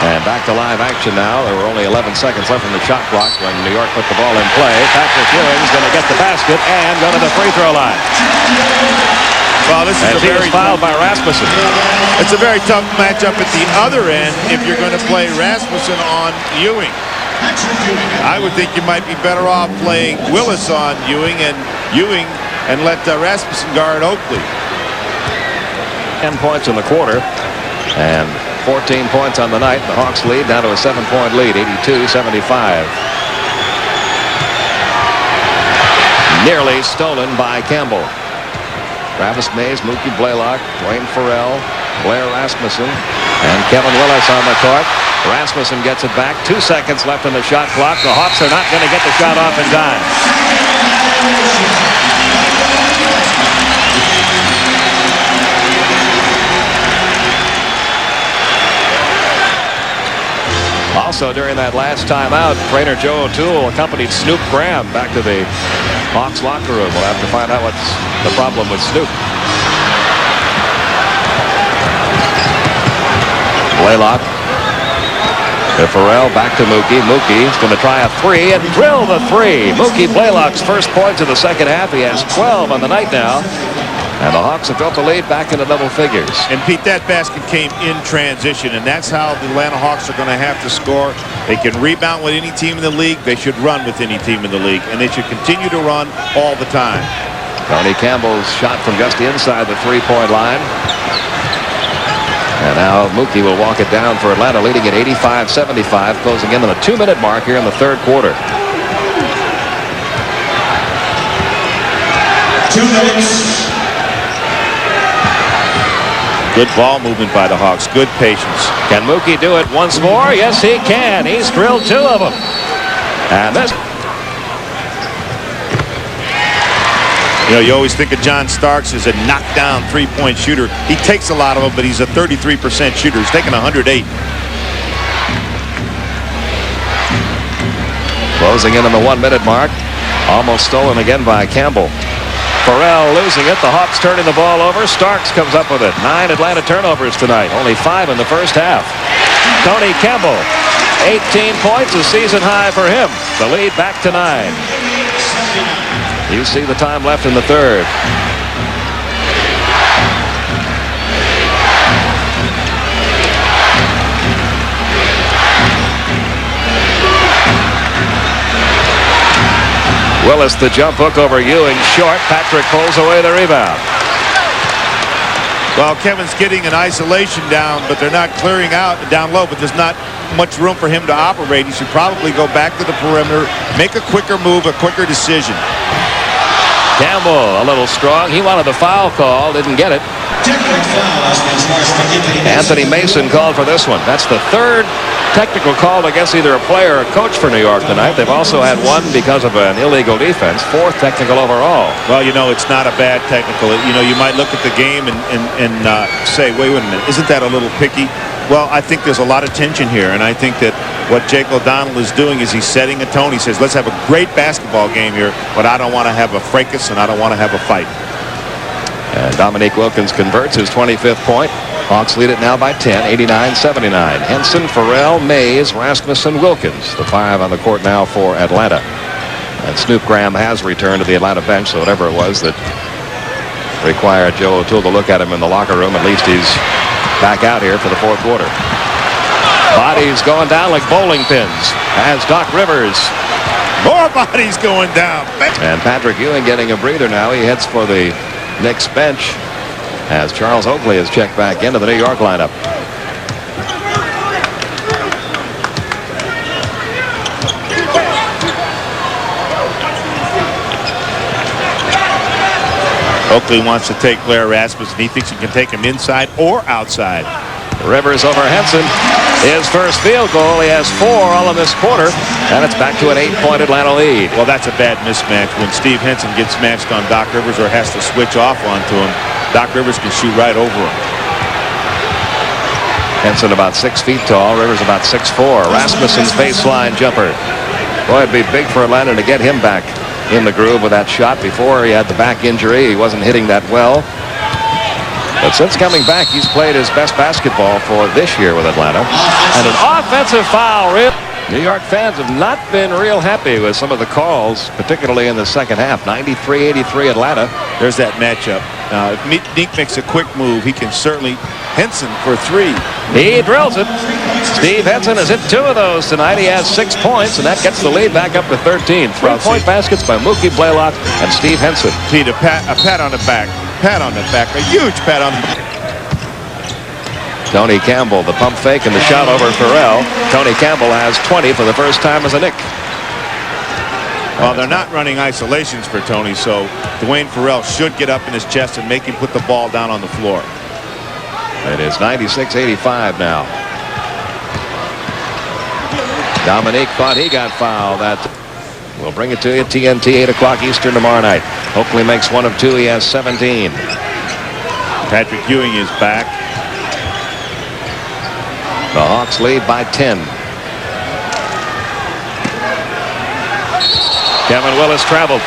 And back to live action now. There were only 11 seconds left in the shot clock when New York put the ball in play. Patrick Ewing's going to get the basket and go to the free throw line. Well, this is he was fouled by Rasmussen. It's a very tough matchup at the other end if you're going to play Rasmussen on Ewing. I would think you might be better off playing Willis on Ewing and let Rasmussen guard Oakley. 10 points in the quarter and 14 points on the night. The Hawks lead down to a 7-point lead, 82-75. Nearly stolen by Campbell. Travis Mays, Mookie Blaylock, Dwayne Farrell, Blair Rasmussen, and Kevin Willis on the court. Rasmussen gets it back. 2 seconds left in the shot clock. The Hawks are not going to get the shot off in time. Also, during that last timeout, trainer Joe O'Toole accompanied Snoop Graham back to the Hawks locker room. We'll have to find out what's the problem with Snoop. Blaylock. To Farrell, back to Mookie. Mookie's going to try a 3 and drill the 3. Mookie Blaylock's first points of the second half. He has 12 on the night now. And the Hawks have built the lead back into double figures. And Pete, that basket came in transition, and that's how the Atlanta Hawks are going to have to score. They can rebound with any team in the league. They should run with any team in the league, and they should continue to run all the time. Tony Campbell's shot from just inside the 3-point line. And now Mookie will walk it down for Atlanta, leading at 85-75, closing in on the 2-minute mark here in the third quarter. 2 minutes. Good ball movement by the Hawks. Good patience. Can Mookie do it once more? Yes, he can. He's drilled 2 of them. And this. You know, you always think of John Starks as a knockdown 3-point shooter. He takes a lot of them, but he's a 33% shooter. He's taking 108. Closing in on the 1-minute mark. Almost stolen again by Campbell. Farrell losing it. The Hawks turning the ball over. Starks comes up with it. 9 Atlanta turnovers tonight. Only 5 in the first half. Tony Campbell, 18 points, a season high for him. The lead back to 9. You see the time left in the third. Willis, the jump hook over Ewing, short. Patrick pulls away the rebound. Well, Kevin's getting an isolation down, but they're not clearing out down low, but there's not much room for him to operate. He should probably go back to the perimeter, make a quicker move, a quicker decision. Campbell a little strong. He wanted the foul call, didn't get it. Anthony Mason called for this one. That's the third technical call against either a player or a coach for New York tonight. They've also had one because of an illegal defense. 4th technical overall. Well, you know, it's not a bad technical. You know, you might look at the game and say, wait a minute, isn't that a little picky? Well, I think there's a lot of tension here, and I think that what Jake O'Donnell is doing is he's setting a tone. He says, let's have a great basketball game here, but I don't want to have a fracas and I don't want to have a fight. And Dominique Wilkins converts his 25th point. Hawks lead it now by 10, 89-79. Henson, Farrell, Mays, Rasmussen, Wilkins. The 5 on the court now for Atlanta. And Snoop Graham has returned to the Atlanta bench, so whatever it was that required Joe O'Toole to look at him in the locker room, at least he's back out here for the fourth quarter. Bodies going down like bowling pins as Doc Rivers. More bodies going down. And Patrick Ewing getting a breather now. He heads for the Knicks bench as Charles Oakley is checked back into the New York lineup. Oakley wants to take Blair Rasmussen. He thinks he can take him inside or outside. Rivers over Henson. His first field goal. He has 4 all in this quarter. And it's back to an 8-point Atlanta lead. Well, that's a bad mismatch. When Steve Henson gets matched on Doc Rivers or has to switch off onto him, Doc Rivers can shoot right over him. Henson about 6 feet tall. Rivers about 6'4". Rasmussen's baseline jumper. Boy, it'd be big for Atlanta to get him back in the groove with that shot. Before he had the back injury, he wasn't hitting that well. But since coming back, he's played his best basketball for this year with Atlanta. And an offensive foul. New York fans have not been real happy with some of the calls, particularly in the second half. 93-83 Atlanta. There's that matchup. If Nick makes a quick move, he can certainly. Henson for 3. He drills it. Steve Henson has hit 2 of those tonight. He has 6 points, and that gets the lead back up to 13. 3-point baskets by Mookie Blaylock and Steve Henson. Pete, a pat on the back. Pat on the back. A huge pat on the back. Tony Campbell, the pump fake and the shot over Farrell. Tony Campbell has 20 for the first time as a Knick. Well, they're not running isolations for Tony, so Dwayne Farrell should get up in his chest and make him put the ball down on the floor. It is 96-85 now. Dominique thought he got fouled. We'll bring it to you. TNT, 8 o'clock Eastern tomorrow night. Oakley makes 1 of 2. He has 17. Patrick Ewing is back. The Hawks lead by 10. Kevin Willis traveled.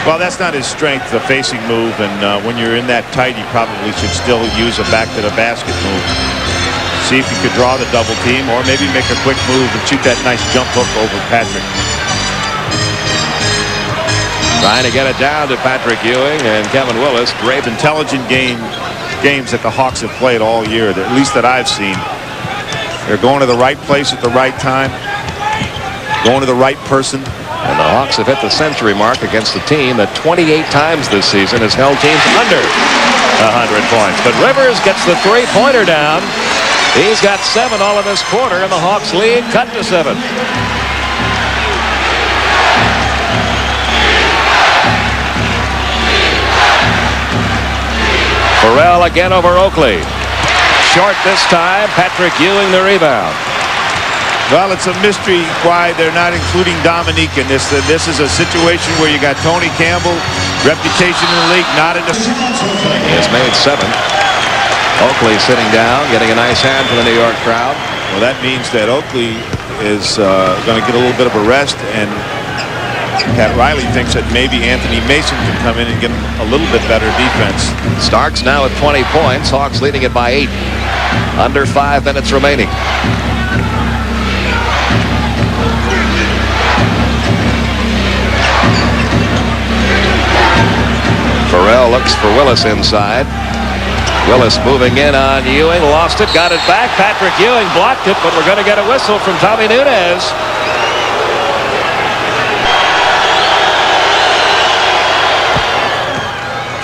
Well, that's not his strength, the facing move, and when you're in that tight, you probably should still use a back-to-the-basket move. See if you could draw the double team, or maybe make a quick move and shoot that nice jump hook over Patrick. Trying to get it down to Patrick Ewing and Kevin Willis. Great intelligent games that the Hawks have played all year, at least that I've seen. They're going to the right place at the right time, going to the right person. And the Hawks have hit the century mark against a team that 28 times this season has held teams under 100 points. But Rivers gets the three-pointer down. He's got 7 all in this quarter, and the Hawks lead cut to 7. Farrell again over Oakley. Short this time. Patrick Ewing the rebound. Well, it's a mystery why they're not including Dominique in this. This is a situation where you got Tony Campbell, reputation in the league, not in the... He has made 7. Oakley sitting down, getting a nice hand from the New York crowd. Well, that means that Oakley is going to get a little bit of a rest, and Pat Riley thinks that maybe Anthony Mason can come in and get a little bit better defense. Starks now with 20 points. Hawks leading it by 8. Under 5 minutes remaining. Farrell looks for Willis inside. Willis moving in on Ewing. Lost it. Got it back. Patrick Ewing blocked it, but we're going to get a whistle from Tommy Nunez.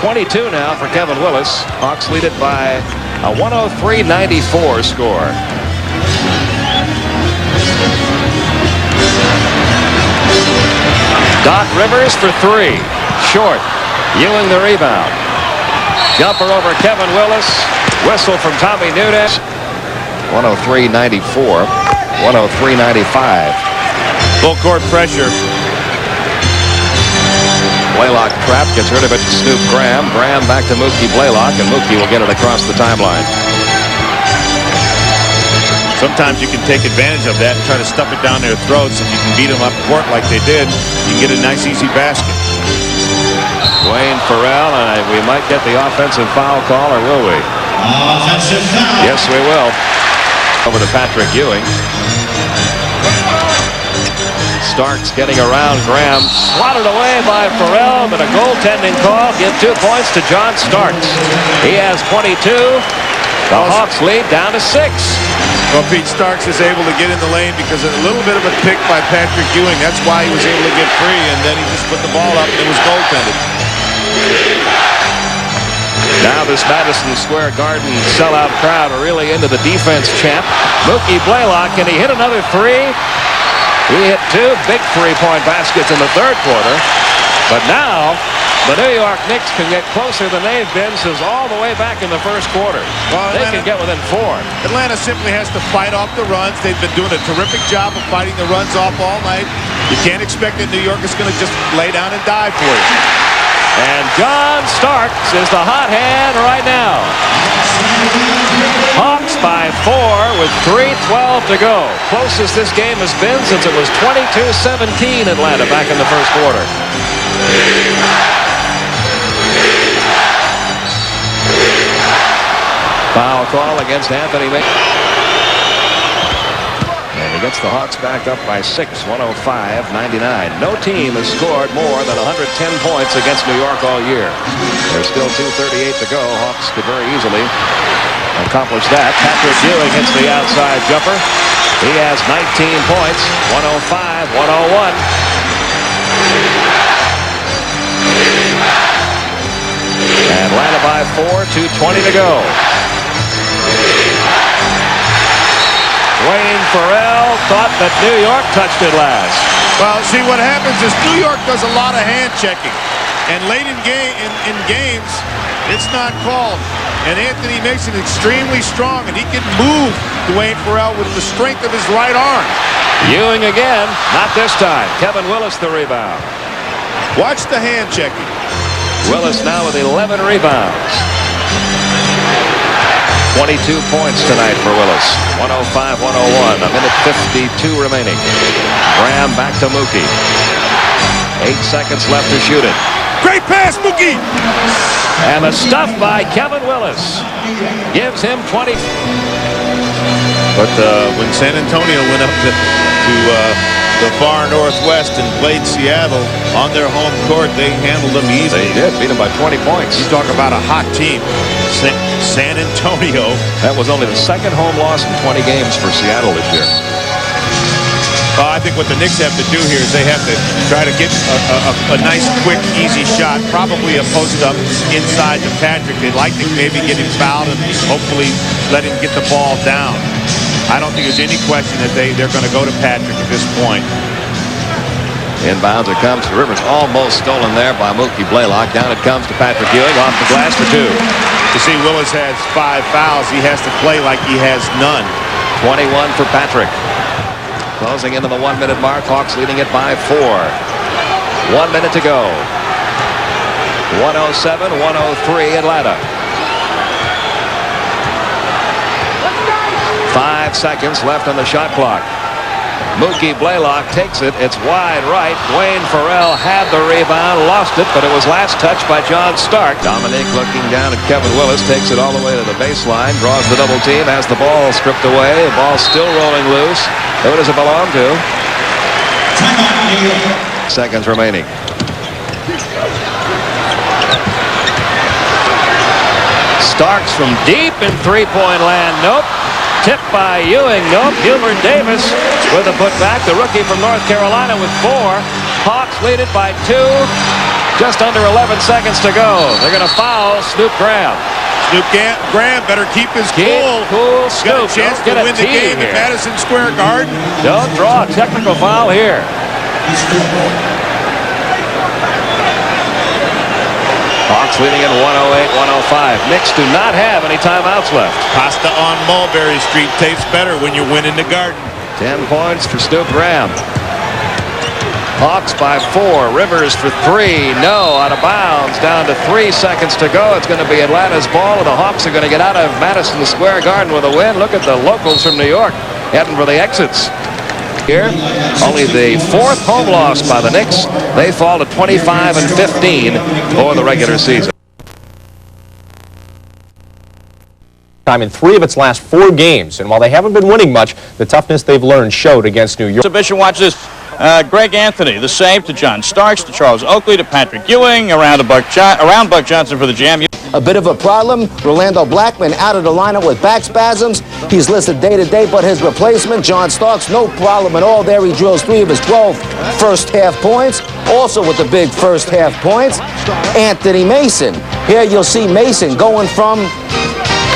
.22 now for Kevin Willis. Hawks lead it by a 103-94 score. Doc Rivers for 3. Short. Ewing the rebound. Jumper over Kevin Willis. Whistle from Tommy Nunez. 103-94. 103-95. Full court pressure. Blaylock trap, gets rid of it to Snoop Graham. Graham back to Mookie Blaylock, and Mookie will get it across the timeline. Sometimes you can take advantage of that and try to stuff it down their throats. If you can beat them up court like they did, you can get a nice, easy basket. Dwayne Farrell, and we might get the offensive foul call, or will we? Offensive foul. Yes, we will. Over to Patrick Ewing. Starks getting around Graham. Swatted away by Farrell, but a goaltending call. Give 2 points to John Starks. He has 22. The Hawks lead down to 6. Well, Pete, Starks is able to get in the lane because of a little bit of a pick by Patrick Ewing. That's why he was able to get free, and then he just put the ball up and it was goaltended. Now this Madison Square Garden sellout crowd are really into the defense champ. Mookie Blaylock, and he hit another 3. He hit 2 big three-point baskets in the third quarter. But now, the New York Knicks can get closer than they've been since all the way back in the first quarter. Well, they can get within 4. Atlanta simply has to fight off the runs. They've been doing a terrific job of fighting the runs off all night. You can't expect that New York is going to just lay down and die for you. And John Starks is the hot hand right now. Hawks by 4 with 3:12 to go. Closest this game has been since it was 22-17 Atlanta back in the first quarter. Foul call against Anthony Mason. And he gets the Hawks back up by 6, 105-99. No team has scored more than 110 points against New York all year. There's still 2:38 to go. Hawks could very easily accomplish that. Patrick Ewing hits the outside jumper. He has 19 points, 105-101. Atlanta by 4, 2:20 to go. Wayne Farrell thought that New York touched it last. Well, see, what happens is New York does a lot of hand checking. And late in games, it's not called. And Anthony Mason is extremely strong, and he can move Dwayne Farrell with the strength of his right arm. Ewing again, not this time. Kevin Willis the rebound. Watch the hand checking. Willis now with 11 rebounds. 22 points tonight for Willis. 105-101. A minute 52 remaining. Graham back to Mookie. 8 seconds left to shoot it. Great pass, Mookie! And the stuff by Kevin Willis gives him 20. But when San Antonio went up to the far northwest and played Seattle on their home court, they handled them easily. They did, beat them by 20 points. You talk about a hot team. San Antonio. That was only the second home loss in 20 games for Seattle this year. I think what the Knicks have to do here is they have to try to get a nice, quick, easy shot, probably a post-up inside to Patrick. They'd like to maybe get him fouled and hopefully let him get the ball down. I don't think there's any question that they're going to go to Patrick at this point. Inbounds it comes to Rivers, almost stolen there by Mookie Blaylock. Down it comes to Patrick Ewing, off the glass for 2. You see, Willis has 5 fouls. He has to play like he has none. 21 for Patrick. Closing into the 1-minute mark. Hawks leading it by 4. 1 minute to go. 107-103 Atlanta. 5 seconds left on the shot clock. Mookie Blaylock takes it. It's wide right. Dwayne Farrell had the rebound, lost it, but it was last touched by John Stark. Dominique looking down at Kevin Willis, takes it all the way to the baseline, draws the double team, has the ball stripped away. The ball still rolling loose. Who does it belong to? Seconds remaining. Starks from deep in three-point land. Nope. Tipped by Ewing. Nope. Gilbert Davis with a putback. The rookie from North Carolina with 4. Hawks lead it by 2. Just under 11 seconds to go. They're going to foul Snoop Graham. Snoop Graham better keep his cool. He's got a chance to win the game at Madison Square Garden. Don't draw a technical foul here. Hawks leading in 108-105. Knicks do not have any timeouts left. Pasta on Mulberry Street tastes better when you win in the Garden. 10 points for Snoop Graham. Hawks by 4. Rivers for 3. No, out of bounds. Down to 3 seconds to go. It's going to be Atlanta's ball, and the Hawks are going to get out of Madison Square Garden with a win. Look at the locals from New York heading for the exits. Here, only the 4th home loss by the Knicks. They fall to 25-15 for the regular season. Time in 3 of its last 4 games, and while they haven't been winning much, the toughness they've learned showed against New York. Exhibition, watch this. Greg Anthony, the save to John Starks, to Charles Oakley, to Patrick Ewing, around Buck Johnson for the jam. A bit of a problem. Rolando Blackman out of the lineup with back spasms. He's listed day-to-day, but his replacement, John Starks, no problem at all there. He drills 3 of his 12 first-half points. Also with the big first-half points, Anthony Mason. Here you'll see Mason going from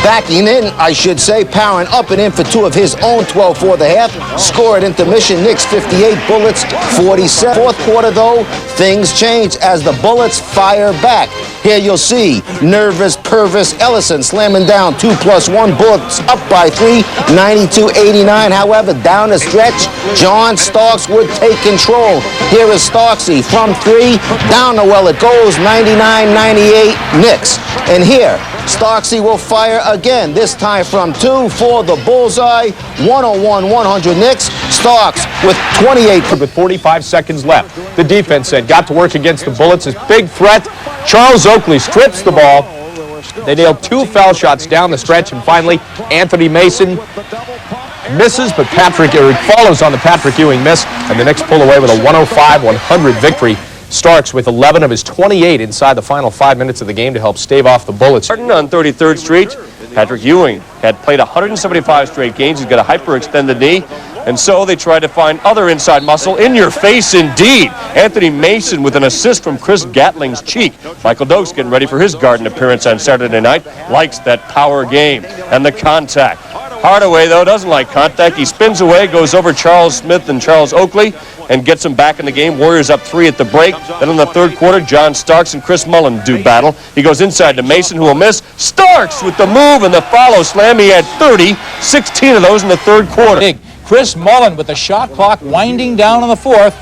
backing in, I should say, powering up and in for 2 of his own 12 for the half. Score at intermission, Knicks 58, Bullets 47. 4th quarter, though, things change as the Bullets fire back. Here you'll see nervous Purvis Ellison slamming down 2+1 Bullets up by 3, 92-89. However, down the stretch, John Starks would take control. Here is Starksy from 3, down the well it goes, 99-98 Knicks. And here, Starksy will fire again, this time from 2 for the bullseye, 101-100 Knicks. Starks with 28. With 45 seconds left, the defense said got to work against the Bullets. His big threat, Charles Oakley strips the ball. They nailed 2 foul shots down the stretch, and finally Anthony Mason misses, but follows on the Patrick Ewing miss, and the Knicks pull away with a 105-100 victory. Starks with 11 of his 28 inside the final 5 minutes of the game to help stave off the Bullets. On 33rd Street, Patrick Ewing had played 175 straight games. He's got a hyperextended knee, and so they tried to find other inside muscle. In your face, indeed. Anthony Mason with an assist from Chris Gatling's cheek. Michael Doakes getting ready for his Garden appearance on Saturday night. Likes that power game and the contact. Hardaway, though, doesn't like contact. He spins away, goes over Charles Smith and Charles Oakley, and gets him back in the game. Warriors up 3 at the break. Then in the third quarter, John Starks and Chris Mullin do battle. He goes inside to Mason, who will miss. Starks with the move and the follow slam. He had 30, 16 of those in the third quarter. Chris Mullin with the shot clock winding down in the fourth.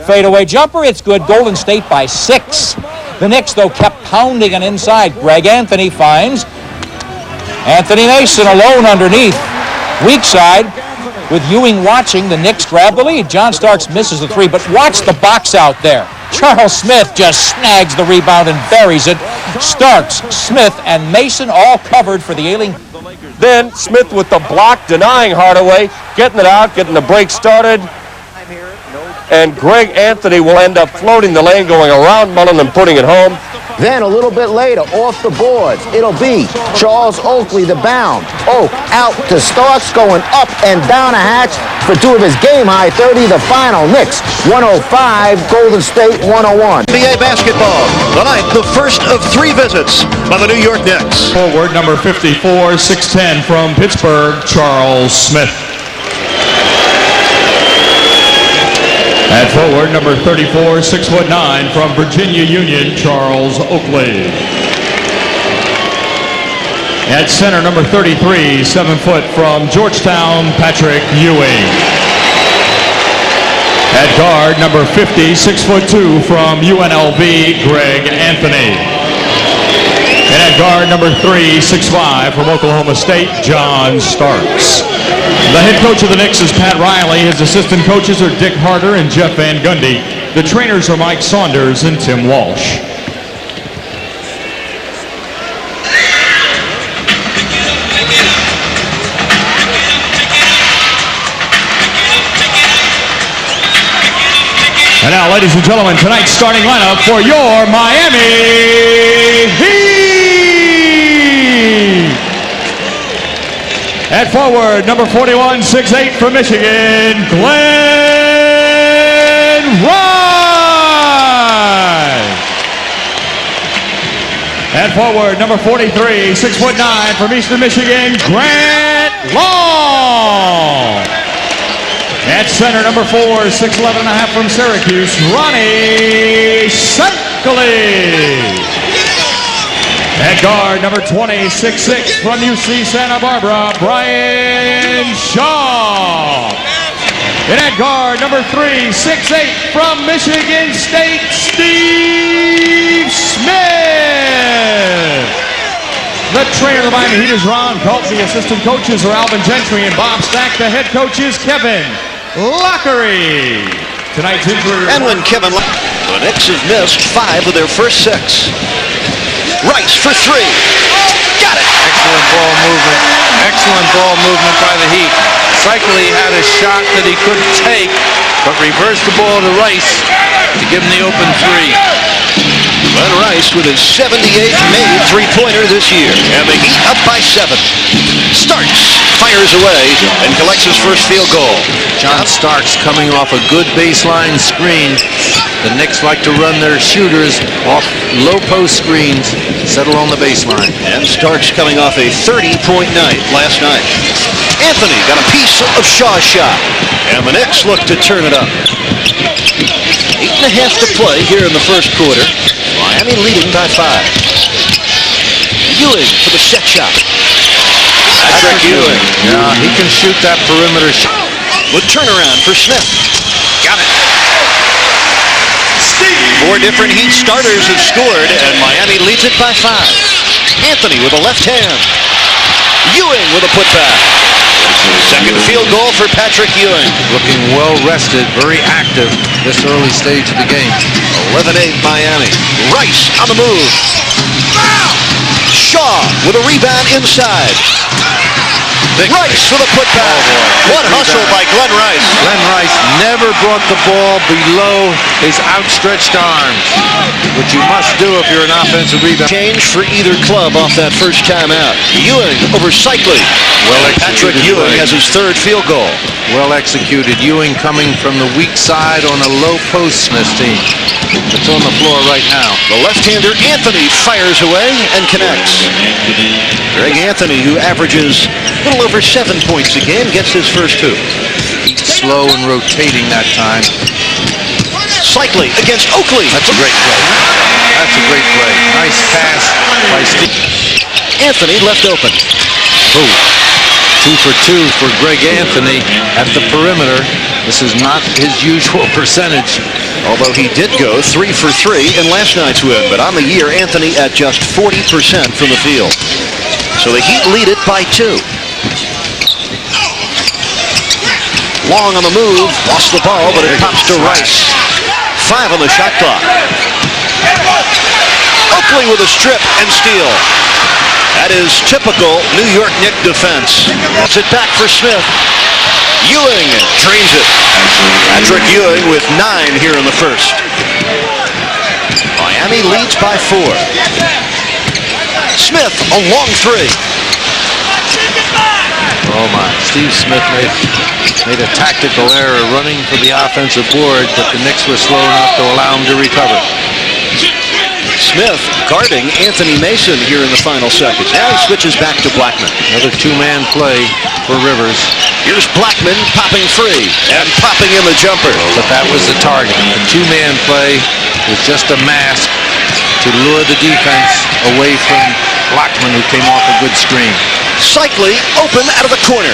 Fadeaway jumper, it's good. Golden State by 6. The Knicks, though, kept pounding on inside. Greg Anthony finds Anthony Mason alone underneath. Weak side with Ewing watching. The Knicks grab the lead. John Starks misses the 3, but watch the box out there. Charles Smith just snags the rebound and buries it. Starks, Smith, and Mason all covered for the ailing. Then Smith with the block, denying Hardaway, getting it out, getting the break started. And Greg Anthony will end up floating the lane, going around Mullin and putting it home. Then a little bit later, off the boards, it'll be Charles Oakley, the bound. Oak out to Starks, going up and down a hatch for 2 of his game-high 30. The final, Knicks 105, Golden State 101. NBA basketball, tonight the first of 3 visits by the New York Knicks. Forward number 54, 6'10", from Pittsburgh, Charles Smith. At forward, number 34, 6'9", from Virginia Union, Charles Oakley. At center, number 33, 7 foot, from Georgetown, Patrick Ewing. At guard, number 50, 6'2", from UNLV, Greg Anthony. And at guard, number 3, 6'5", from Oklahoma State, John Starks. The head coach of the Knicks is Pat Riley. His assistant coaches are Dick Harder and Jeff Van Gundy. The trainers are Mike Saunders and Tim Walsh. And now, ladies and gentlemen, tonight's starting lineup for your Miami Heat. At forward, number 41, 6'8", from Michigan, Glenn Rice. At forward, number 43, 6'9", from Eastern Michigan, Grant Long. At center, number 4, 6'11", from Syracuse, Ronnie Shaquille. At guard, number 20, 6'6", from UC Santa Barbara, Brian Shaw. And at guard, number 3, 6'8", from Michigan State, Steve Smith. The trainer of the Miami Heat is Ron Culp. The assistant coaches are Alvin Gentry and Bob Stack. The head coach is Kevin Lockery. Tonight's injury. And when Kevin the Knicks have missed 5 of their first 6. Rice for 3. Got it. Excellent ball movement. Excellent ball movement by the Heat. Shaquille had a shot that he couldn't take, but reversed the ball to Rice to give him the open 3. Glenn Rice with his 78th made three-pointer this year. And the Heat up by 7. Starks fires away and collects his first field goal. John Starks coming off a good baseline screen. The Knicks like to run their shooters off low post screens, settle on the baseline. And Starks coming off a 30-point night last night. Anthony got a piece of Shaw's shot. And the Knicks look to turn it up. 8.5 to play here in the first quarter. Miami leading by 5. Ewing for the set shot. Patrick Ewing. Yeah, he can shoot that perimeter shot. With turnaround for Smith. Got it. 4 different Heat starters have scored, and Miami leads it by 5. Anthony with a left hand. Ewing with a putback. Second field goal for Patrick Ewing. Looking well rested, very active this early stage of the game. 11-8 Miami. Rice on the move. Shaw with a rebound inside. Rice with a putback. What hustle by Glenn Rice. Glenn Rice never brought the ball below his outstretched arms, which you must do if you're an offensive rebound. Change for either club off that first timeout. Ewing over Shaquille. Patrick Ewing has his 3rd field goal. Well executed. Ewing coming from the weak side on a low post Smith team. It's on the floor right now. The left-hander Anthony fires away and connects. Greg Anthony, who averages a little over 7 points a game, gets his first 2. He's slow and rotating that time. Shaquille against Oakley. That's a great play. That's a great play. Nice pass by Steve. Anthony left open. Boom. 2 for 2 for Greg Anthony at the perimeter. This is not his usual percentage. Although he did go 3 for 3 in last night's win. But on the year, Anthony at just 40% from the field. So the Heat lead it by 2. Long on the move. Lost the ball, but it pops to Rice. 5 on the shot clock. Oakley with a strip and steal. That is typical New York Knicks defense. Gets it back for Smith. Ewing drains it. Patrick Ewing with 9 here in the first. Miami leads by 4. Smith, a long 3. Oh my, Steve Smith made a tactical error running for the offensive board, but the Knicks were slow enough to allow him to recover. Smith guarding Anthony Mason here in the final seconds. Now he switches back to Blackman. Another 2-man play for Rivers. Here's Blackman popping free and popping in the jumper. But that was the target. The 2-man play was just a mask to lure the defense away from Blackman, who came off a good screen. Shaquille open out of the corner.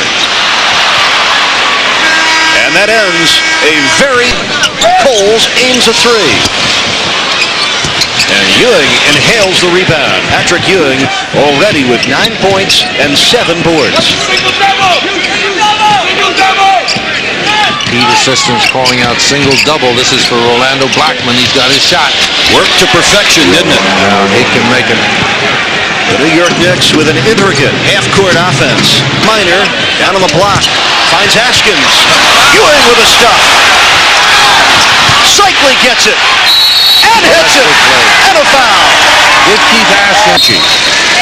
And that ends a very... Coles aims a 3. And Ewing inhales the rebound. Patrick Ewing already with 9 points and 7 boards. Heat assistants calling out single-double. This is for Rolando Blackman. He's got his shot. Worked to perfection, didn't it? Well, he can make it. The New York Knicks with an intricate half-court offense. Miner down on the block. Finds Haskins. Ewing with a stop. Shaquille gets it. And hits it. And a foul. Give Keith Haskins.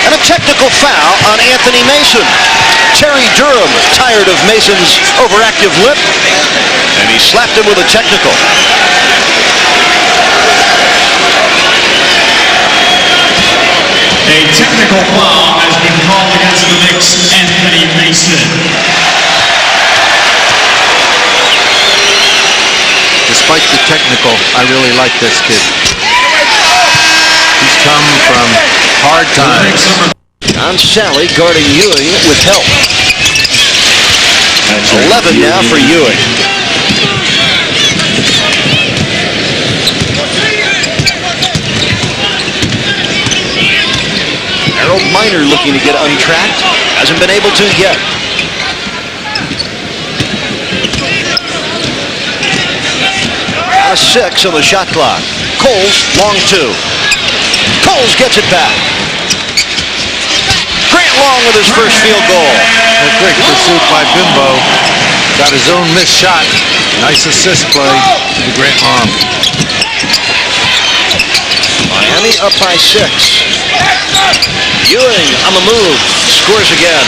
And a technical foul on Anthony Mason. Terry Durham tired of Mason's overactive lip, and he slapped him with a technical. A technical foul has been called against the Knicks, Anthony Mason. Despite the technical, I really like this kid. He's come from hard times. John Sally guarding Ewing with help. 11 now for Ewing. Harold Miner looking to get untracked. Hasn't been able to yet. Out of 6 on the shot clock. Coles, long 2. Coles gets it back. Grant Long with his first field goal. A quick pursuit by Bimbo. Got his own missed shot. Nice assist play to the Grant Long. Miami up by 6. Ewing on the move. Scores again.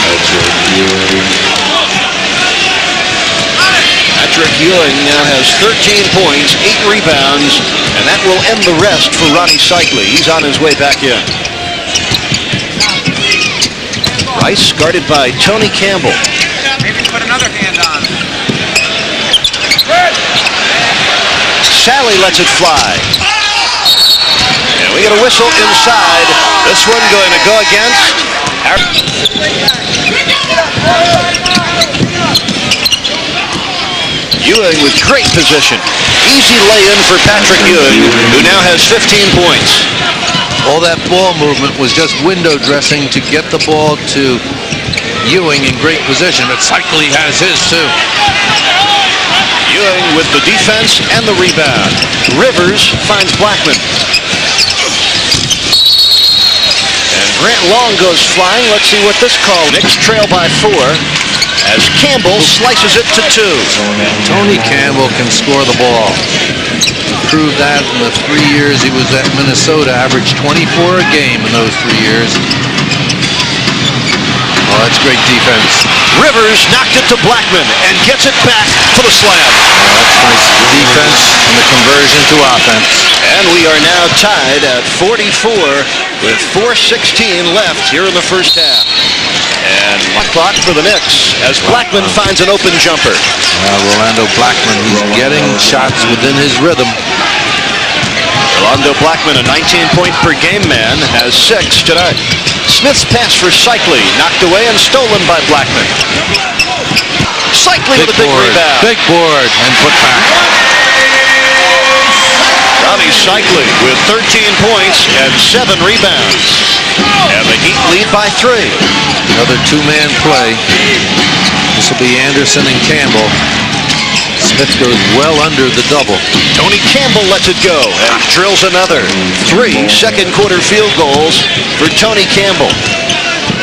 Patrick Ewing now has 13 points, 8 rebounds, and that will end the rest for Ronnie Shaquille. He's on his way back in. Rice guarded by Tony Campbell. Maybe put another hand on. Sally lets it fly. And we get a whistle inside. This one going to go against Ewing with great position. Easy lay-in for Patrick Ewing, who now has 15 points. All that ball movement was just window dressing to get the ball to Ewing in great position, but Shaquille has his too. Ewing with the defense and the rebound. Rivers finds Blackman. And Grant Long goes flying. Let's see what this call. Knicks trail by 4 as Campbell slices it to 2. Tony Campbell can score the ball. Proved that in the 3 years he was at Minnesota, averaged 24 a game in those 3 years. Oh, that's great defense. Rivers knocked it to Blackman and gets it back for the slam. Oh, that's nice defense and the conversion to offense. And we are now tied at 44 with 4:16 left here in the first half. And clock for the Knicks as Blackman finds an open jumper. Rolando Blackman, he's getting shots within his rhythm. Rolando Blackman, a 19-point-per-game man, has 6 tonight. Smith's pass for Shaquille, knocked away and stolen by Blackman. Shaquille with a big rebound. Big board and put back. Ronnie Shaquille with 13 points and 7 rebounds. And the Heat lead by 3. Another two-man play. This will be Anderson and Campbell. Smith goes well under the double. Tony Campbell lets it go and drills another. 3 second-quarter field goals for Tony Campbell.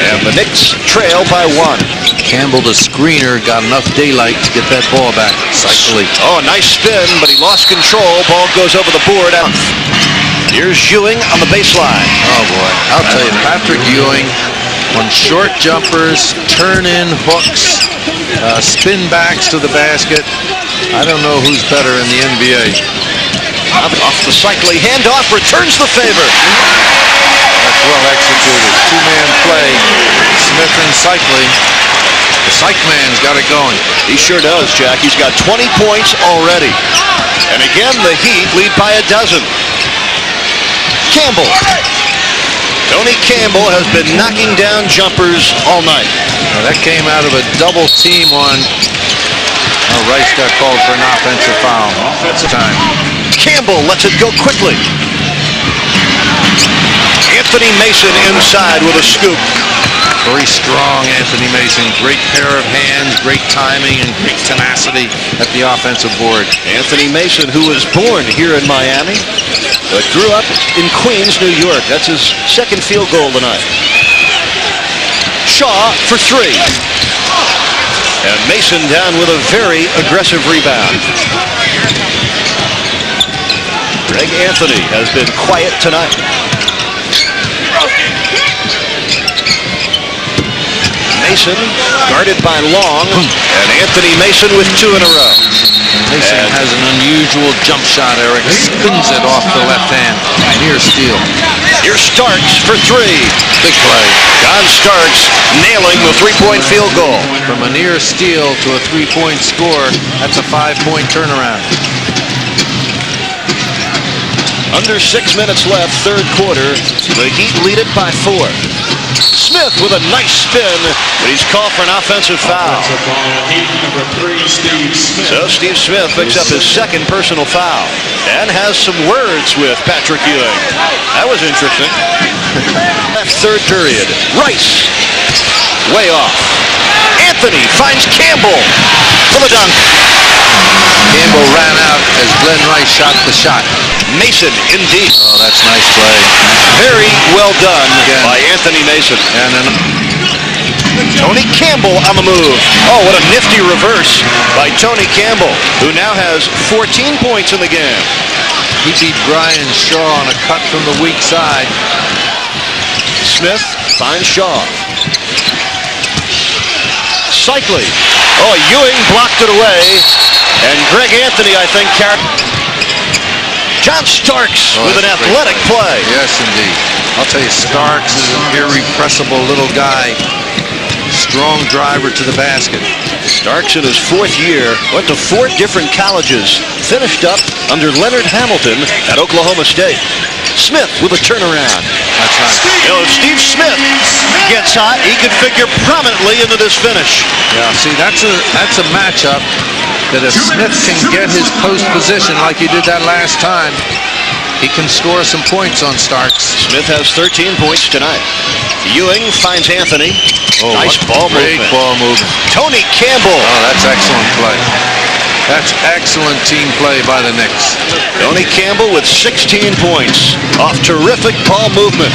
And the Knicks trail by 1. Campbell, the screener, got enough daylight to get that ball back. Cycling. Oh, nice spin, but he lost control. Ball goes over the board out. Here's Ewing on the baseline. Oh, boy. I'll tell you, Patrick Ewing on short jumpers, turn-in hooks, spin backs to the basket. I don't know who's better in the NBA. Off the Shaquille handoff, returns the favor. That's well executed. Two-man play. Smith and Shaquille. The Syke man's got it going. He sure does, Jack. He's got 20 points already. And again, the Heat lead by 12. Campbell. Tony Campbell has been knocking down jumpers all night. Now that came out of a double team on... Oh, Rice got called for an offensive foul. Offensive time. Campbell lets it go quickly. Anthony Mason inside with a scoop. Very strong Anthony Mason. Great pair of hands, great timing, and great tenacity at the offensive board. Anthony Mason, who was born here in Miami, but grew up in Queens, New York. That's his second field goal tonight. Shaw for 3. And Mason down with a very aggressive rebound. Greg Anthony has been quiet tonight. Mason guarded by Long, and Anthony Mason with 2 in a row. Mason has an unusual jump shot, Eric. Spins it off the left hand. Near steal. Here's Starks for 3. Big play. John Starks nailing the 3-point field goal. From a near steal to a 3-point score, that's a 5-point turnaround. Under 6 minutes left, third quarter. The Heat lead it by 4. Smith with a nice spin, but he's called for an offensive foul. So Steve Smith picks up his second personal foul and has some words with Patrick Ewing. That was interesting. Left third period. Rice way off. Anthony finds Campbell for the dunk. Campbell ran out as Glenn Rice shot the shot. Mason in deep. Oh, that's nice play. Very well done by Anthony Mason. And then Tony Campbell on the move. Oh, what a nifty reverse by Tony Campbell, who now has 14 points in the game. He beat Brian Shaw on a cut from the weak side. Smith finds Shaw. Shaquille. Oh, Ewing blocked it away. And Greg Anthony, I think, carried. John Starks with an athletic play. Yes, indeed. I'll tell you, Starks is an irrepressible little guy. strong driver to the basket. Starks in his 4th year, went to 4 different colleges, finished up under Leonard Hamilton at Oklahoma State. Smith with a turnaround. That's right. You know, if Steve Smith gets hot, he could figure prominently into this finish. Yeah, see, that's a matchup that if Smith can get his post position like he did that last time, he can score some points on Starks. Smith has 13 points tonight. Ewing finds Anthony. Oh, nice ball movement. Great ball movement. Tony Campbell. Oh, that's excellent play. That's excellent team play by the Knicks. Tony Campbell with 16 points off terrific ball movement.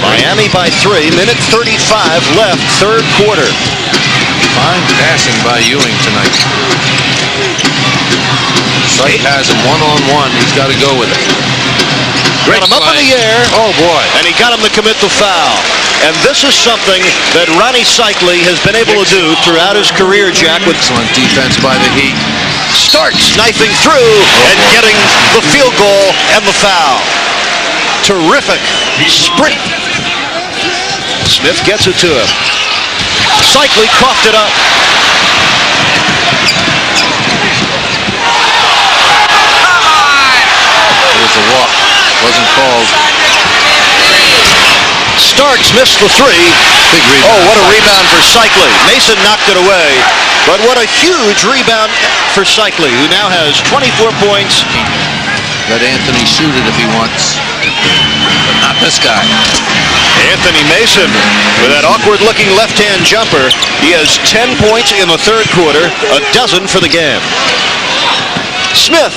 Miami by 3, minute 35 left, 3rd quarter. Fine passing by Ewing tonight. Sight has him one-on-one. He's got to go with it. Got him up in the air. Oh, boy. And he got him to commit the foul. And this is something that Ronnie Cycli has been able to do throughout his career, Jack. With excellent defense by the Heat. Starks knifing through and getting the field goal and the foul. Terrific sprint. Smith gets it to him. Cycli coughed it up. It was a walk. Wasn't called. Starks missed the 3. Big rebound. Oh, what a rebound for Cycli. Mason knocked it away. But what a huge rebound for Cycli, who now has 24 points. Let Anthony shoot it if he wants. But not this guy. Anthony Mason with that awkward-looking left-hand jumper. He has 10 points in the 3rd quarter, a dozen for the game. Smith.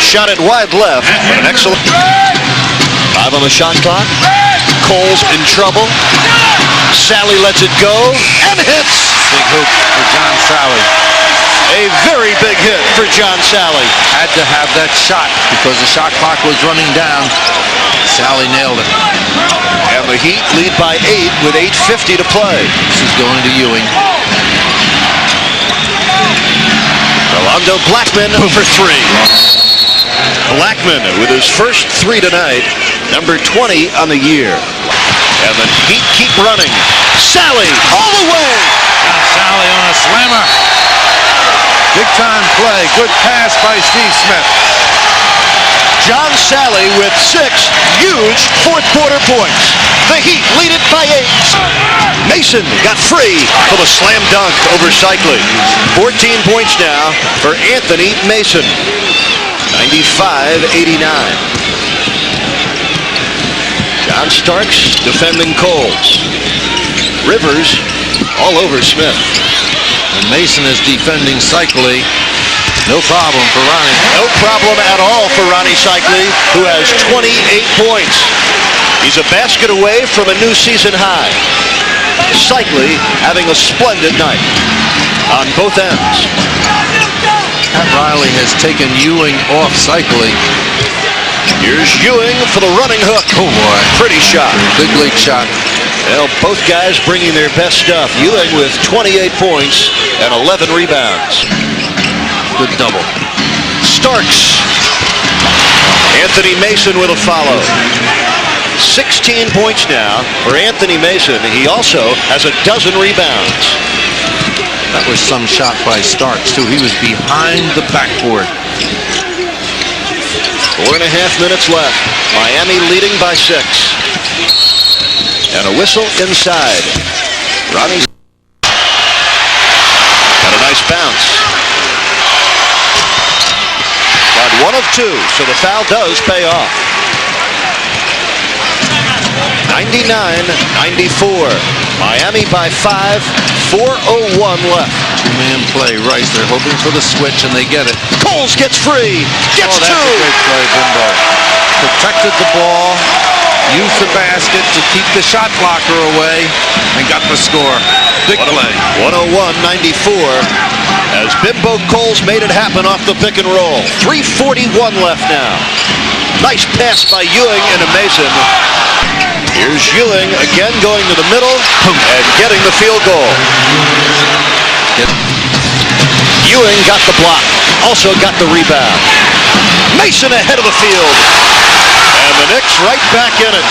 Shot it wide left. An excellent. 5 on the shot clock. Cole's in trouble. Sally lets it go and hits. Big hoop for John Sally. A very big hit for John Sally. Had to have that shot because the shot clock was running down. Sally nailed it. And the Heat lead by 8 with 8:50 to play. This is going to Ewing. Rolando Blackman for 3. Blackman with his first 3 tonight, number 20 on the year. And the Heat keep running. Sally all the way. John Sally on a slammer. Big time play. Good pass by Steve Smith. John Sally with 6 huge 4th quarter points. The Heat lead it by 8. Mason got free for the slam dunk over Cycli. 14 points now for Anthony Mason. 95-89. John Starks defending Coles. Rivers all over Smith. And Mason is defending Cycli. No problem for Ronnie. No problem at all for Ronnie Cycli, who has 28 points. He's a basket away from a new season high. Cycli having a splendid night on both ends. Pat Riley has taken Ewing off Cycli. Here's Ewing for the running hook. Oh, boy. Pretty shot. Big league shot. Well, both guys bringing their best stuff. Ewing with 28 points and 11 rebounds. Good double. Starks. Anthony Mason with a follow. 16 points now for Anthony Mason. He also has a dozen rebounds. That was some shot by Starks, too. He was behind the backboard. 4.5 minutes left. Miami leading by 6. And a whistle inside. Ronnie's got a nice bounce. But 1 of 2, so the foul does pay off. 99-94. Miami by 5. 4:01 left. Two-man play. Rice, they're hoping for the switch, and they get it. Coles gets free. Gets 2. That's a great play, Bimbo. Protected the ball. Used the basket to keep the shot blocker away, and got the score. Big play. 101-94 as Bimbo Coles made it happen off the pick and roll. 3:41 left now. Nice pass by Ewing into Mason. Here's Ewing again going to the middle and getting the field goal. Ewing got the block, also got the rebound. Mason ahead of the field. And the Knicks right back in it.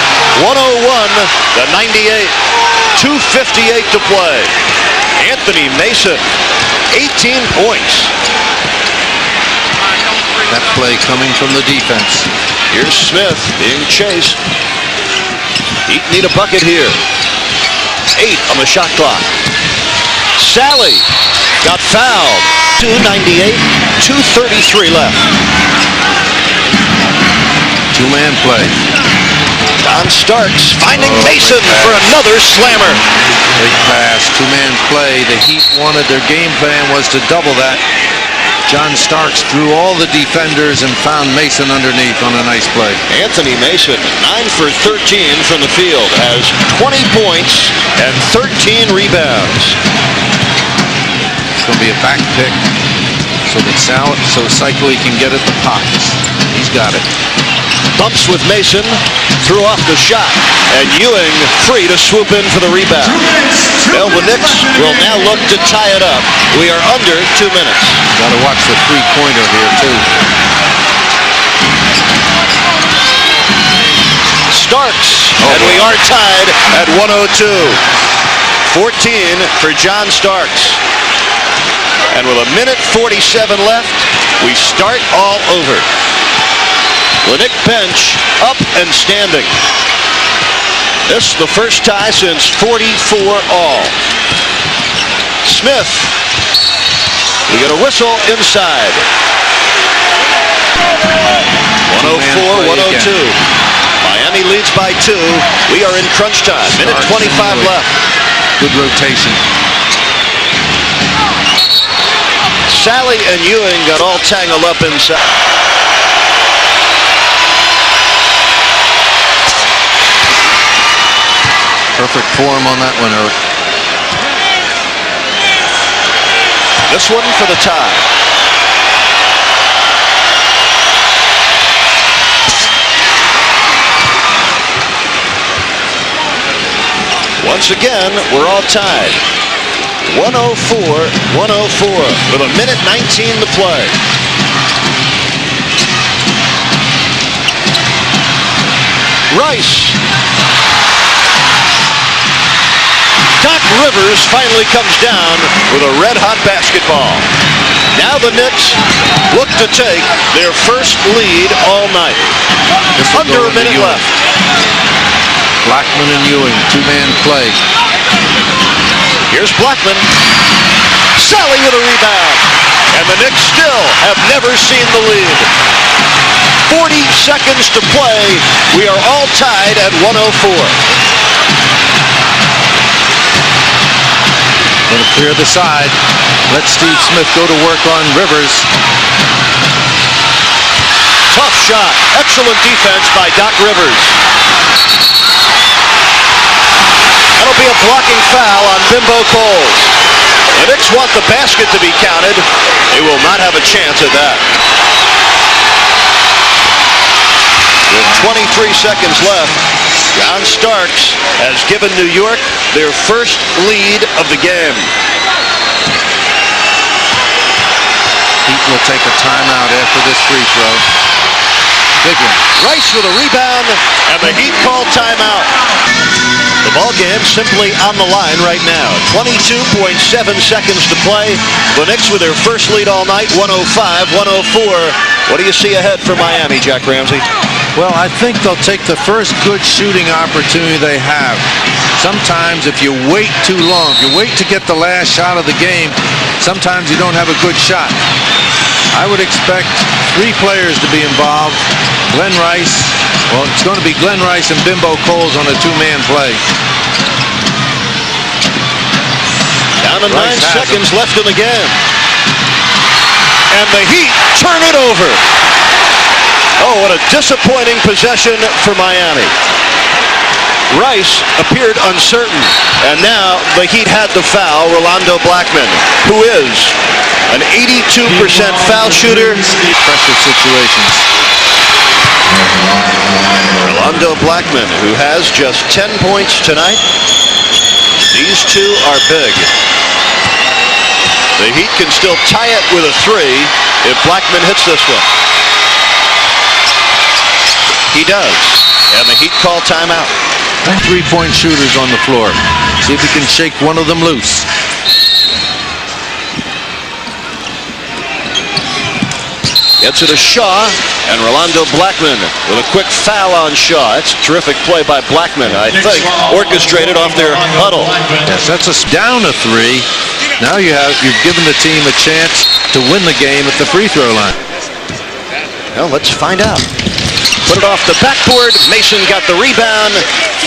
101-98. 2:58 to play. Anthony Mason, 18 points. That play coming from the defense. Here's Smith being chased. Heat need a bucket here. 8 on the shot clock. Sally got fouled. 2:98, 2:33 left. Two-man play. John Starks finding Mason for another slammer. Big pass, two-man play. The Heat wanted, their game plan was to double that. John Starks threw all the defenders and found Mason underneath on a nice play. Anthony Mason, 9 for 13 from the field, has 20 points and 13 rebounds. It's going to be a back pick so that Shaquille can get at the pockets. He's got it. Bumps with Mason, threw off the shot, and Ewing free to swoop in for the rebound. Well, the Knicks will now look to tie it up. We are under 2 minutes. Got to watch the three-pointer here, too. Starks, and we are tied at 102. 14 for John Starks. And with 1:47 left, we start all over. The Knick bench up and standing. This is the first tie since 44 all. Smith. We get a whistle inside. 104-102. Miami leads by 2. We are in crunch time. Minute 25 left. Good rotation. Sally and Ewing got all tangled up inside. Perfect form on that one, Eric. This one for the tie. Once again, we're all tied. 104-104 with 1:19 to play. Rice. Doc Rivers finally comes down with a red-hot basketball. Now the Knicks look to take their first lead all night. Under a minute left. Blackman and Ewing, two-man play. Here's Blackman. Sally with a rebound. And the Knicks still have never seen the lead. 40 seconds to play. We are all tied at 104. Going to clear the side. Let Steve Smith go to work on Rivers. Tough shot. Excellent defense by Doc Rivers. That'll be a blocking foul on Bimbo Coles. The Knicks want the basket to be counted. They will not have a chance at that. With 23 seconds left, John Starks has given New York their first lead of the game. Heat will take a timeout after this free throw. Big one. Rice with a rebound, and the Heat call timeout. The ball game simply on the line right now. 22.7 seconds to play. The Knicks with their first lead all night, 105-104. What do you see ahead for Miami, Jack Ramsey? Well, I think they'll take the first good shooting opportunity they have. Sometimes if you wait too long, if you wait to get the last shot of the game, sometimes you don't have a good shot. I would expect 3 players to be involved. Glenn Rice. Well, it's going to be Glenn Rice and Bimbo Coles on a two-man play. Down to 9 seconds left in the game. And the Heat turn it over. Oh, what a disappointing possession for Miami. Rice appeared uncertain, and now the Heat had to foul Rolando Blackman, who is an 82% foul shooter. Pressure situations. Rolando Blackman, who has just 10 points tonight. These two are big. The Heat can still tie it with a 3 if Blackman hits this one. He does. And the Heat call timeout. 3-point shooters on the floor. See if we can shake one of them loose. Gets it to Shaw, and Rolando Blackman with a quick foul on Shaw. That's a terrific play by Blackman, I think, orchestrated off their huddle. Yes, that's us down a 3. Now you've given the team a chance to win the game at the free throw line. Well, let's find out. Put it off the backboard. Mason got the rebound,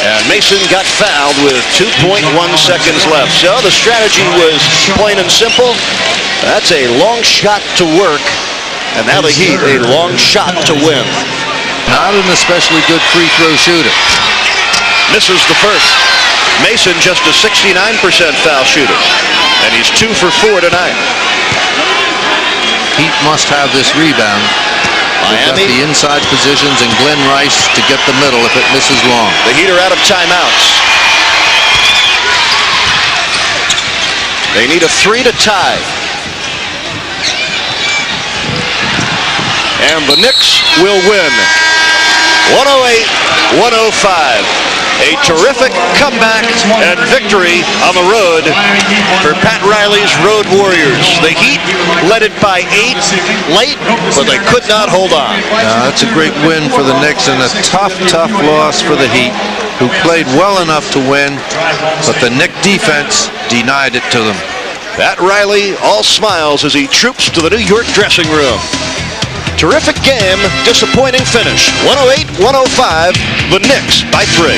and Mason got fouled with 2.1 seconds left. So the strategy was plain and simple. That's a long shot to work, and now the Heat a long shot to win. Not an especially good free throw shooter. Misses the first. Mason just a 69% foul shooter, and he's 2 for 4 tonight. Heat must have this rebound. They've got Miami. the inside positions and Glenn Rice to get the middle if it misses long. The Heat are out of timeouts. They need a 3 to tie. And the Knicks will win 108-105. A terrific comeback and victory on the road for Pat Riley's Road Warriors. The Heat led it by 8 late, but they could not hold on. That's a great win for the Knicks and a tough loss for the Heat, who played well enough to win, but the Knick defense denied it to them. Pat Riley all smiles as he troops to the New York dressing room. Terrific game, disappointing finish. 108-105, the Knicks by 3.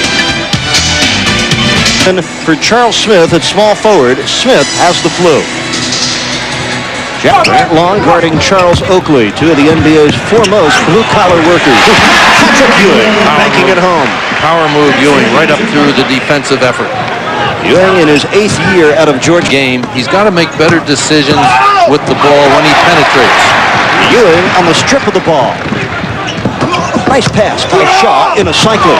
And for Charles Smith at small forward, Smith has the flu. Jack Long guarding Charles Oakley, 2 of the NBA's foremost blue-collar workers. Patrick Ewing making it home. Power move Ewing right up through the defensive effort. Ewing in his 8th year out of Georgia. Game, he's got to make better decisions with the ball when he penetrates. Ewing on the strip of the ball. Nice pass by Shaw in a cycling.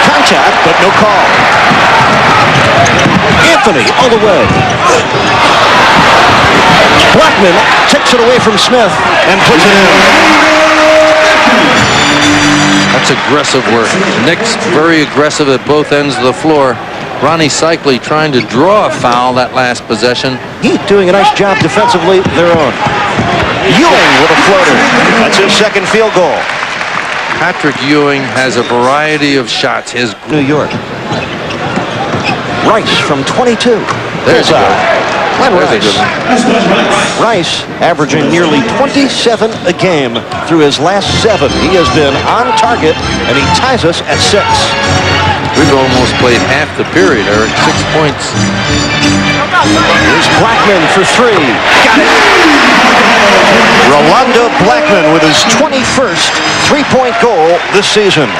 Contact, but no call. Anthony all the way. Blackman takes it away from Smith and puts it in. That's aggressive work. Knicks very aggressive at both ends of the floor. Ronnie Cycli trying to draw a foul that last possession. Heat doing a nice job defensively, their own. Ewing with a floater. That's his second field goal. Patrick Ewing has a variety of shots. His New York. Rice from 22. There's a good. Glenn Rice. Rice averaging nearly 27 a game through his last 7. He has been on target, and he ties us at 6. We've almost played half the period, Eric. 6 points. Here's Blackman for 3. Got it. Rolando Blackman with his 21st three-point goal this season.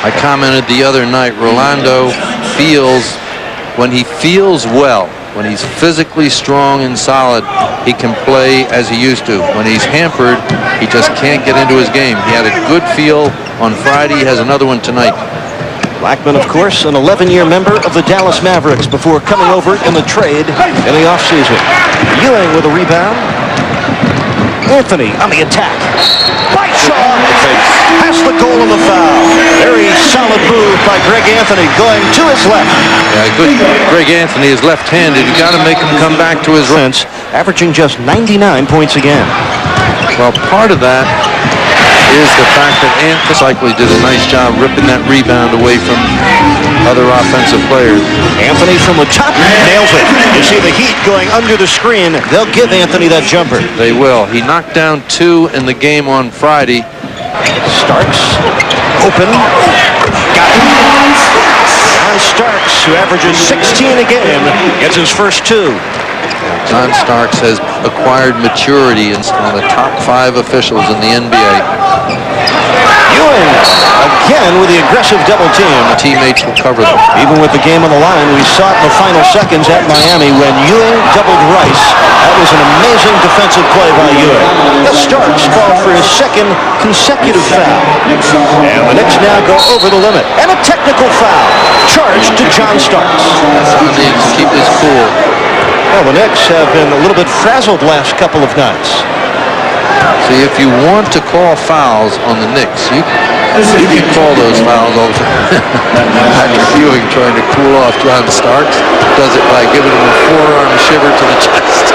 I commented the other night, Rolando feels, when he feels well, when he's physically strong and solid, he can play as he used to. When he's hampered, he just can't get into his game. He had a good feel on Friday. He has another one tonight. Blackman, of course, an 11-year member of the Dallas Mavericks before coming over in the trade in the offseason. Ewing with a rebound. Anthony on the attack. By Shaw. Past the goal of the foul. Very solid move by Greg Anthony going to his left. Yeah, good. Greg Anthony is left-handed. You got to make him come back to his right. Averaging just 99 points again. Well, part of that is the fact that Anthony Cycli did a nice job ripping that rebound away from other offensive players. Anthony from the top nails it. You see the Heat going under the screen. They'll give Anthony that jumper. They will. He knocked down 2 in the game on Friday. Starks open. Got it. John Starks, who averages 16 a game, gets his first 2. John Starks has acquired maturity and one of the top 5 officials in the NBA. Ewing again with the aggressive double team. Teammates will cover them. Even with the game on the line, we saw it in the final seconds at Miami when Ewing doubled Rice. That was an amazing defensive play by Ewing. Starks called for his second consecutive foul. And the Knicks now go over the limit. And a technical foul charged to John Starks. He needs to keep his cool. Well, the Knicks have been a little bit frazzled last couple of nights. See, if you want to call fouls on the Knicks, you You can call those fouls all the time. Patrick Ewing trying to cool off John Starks does it by giving him a forearm shiver to the chest.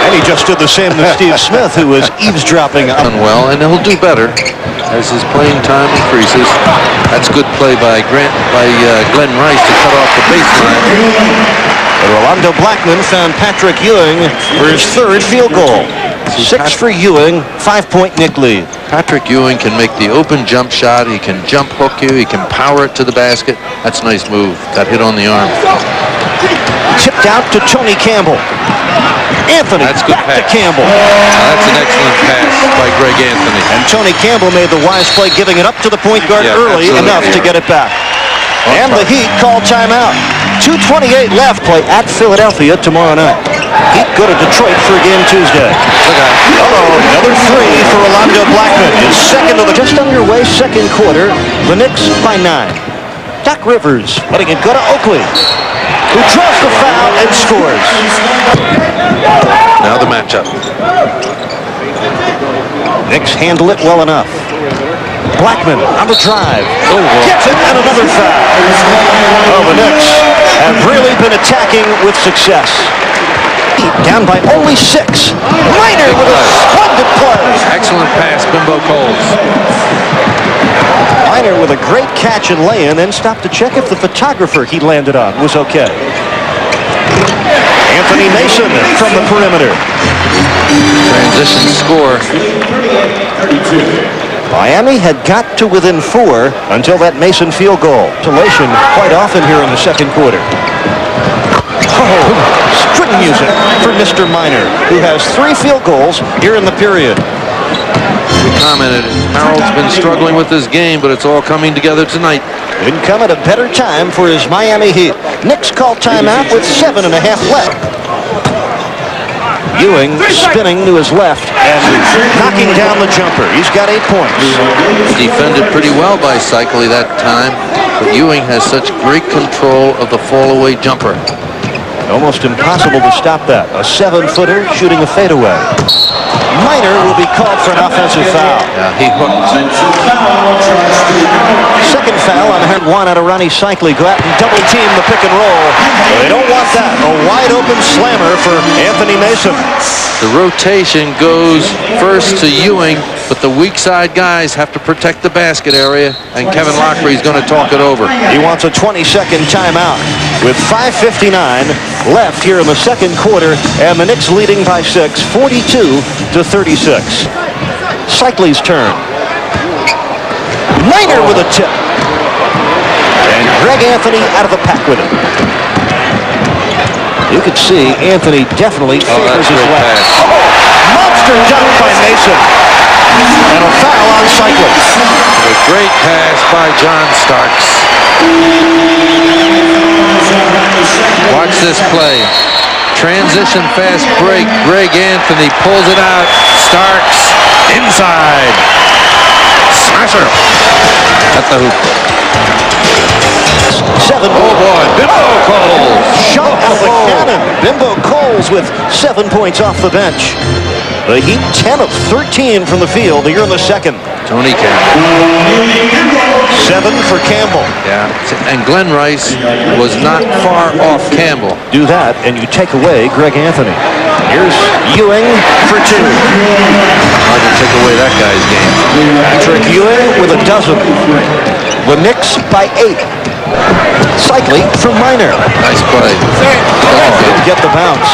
And he just did the same to Steve Smith, who was eavesdropping on. Well, and he'll do better as his playing time increases. That's good play by Glenn Rice to cut off the baseline. But Rolando Blackman found Patrick Ewing for his third field goal. 6 for Ewing, 5-point Knick lead. Patrick Ewing can make the open jump shot. He can jump hook you. He can power it to the basket. That's a nice move. Got hit on the arm. Tipped out to Tony Campbell. Anthony that's good back pass. to Campbell. That's an excellent pass by Greg Anthony. And Tony Campbell made the wise play, giving it up to the point guard early enough to get it back. And the Heat called timeout. 2:28 left. Play at Philadelphia tomorrow night. Heat go to Detroit for a game Tuesday. Another three for Rolando Blackman. His second of the just underway second quarter. The Knicks by 9. Doc Rivers letting it go to Oakley, who draws the foul and scores. Now the matchup. Knicks handle it well enough. Blackman on the drive. Gets it and another foul. Oh, the Knicks have really been attacking with success. Down by only 6. Minor with a splendid play. Excellent pass, Bimbo Coles. Minor with a great catch and lay-in, and stopped to check if the photographer he landed on was okay. Anthony Mason from the perimeter. Transition score. Miami had got to within 4 until that Mason field goal. Isolation quite often here in the second quarter. Oh, string music for Mr. Minor, who has 3 field goals here in the period. We commented, Harold's been struggling with this game, but it's all coming together tonight. Couldn't come at a better time for his Miami Heat. Knicks called timeout with 7.5 left. Ewing spinning to his left and knocking down the jumper. He's got 8 points. Defended pretty well by Cycli that time, but Ewing has such great control of the fall-away jumper. Almost impossible to stop that. A 7-footer shooting a fadeaway. Minor will be called for an offensive foul. Yeah, he hooked. Second foul on one out of Ronnie Cycli. Go out and double team the pick and roll. They don't want that. A wide open slammer for Anthony Mason. The rotation goes first to Ewing, but the weak side guys have to protect the basket area, and Kevin Locklear is going to talk it over. He wants a 20-second timeout with 5:59 left here in the second quarter, and the Knicks leading by 6, 42-36. Cycli's turn. Minor with a tip. And Greg Anthony out of the pack with it. You could see Anthony definitely favors his left. Monster dunk by Mason. And a foul on Cycli. A great pass by John Starks. Watch this play. Transition fast break. Greg Anthony pulls it out. Starks inside. Smasher. At the hoop. 7. Oh boy, Bimbo Coles. Shot out of the cannon. Bimbo Coles with 7 points off the bench. The Heat 10 of 13 from the field here in the second. Tony Campbell. 7 for Campbell. Yeah, and Glenn Rice was not far off Campbell. Do that and you take away Greg Anthony. Here's Ewing for 2. Hard to take away that guy's game. Patrick Ewing with a dozen. The Knicks by 8. Cycli from Minor. Nice play. Didn't get the bounce.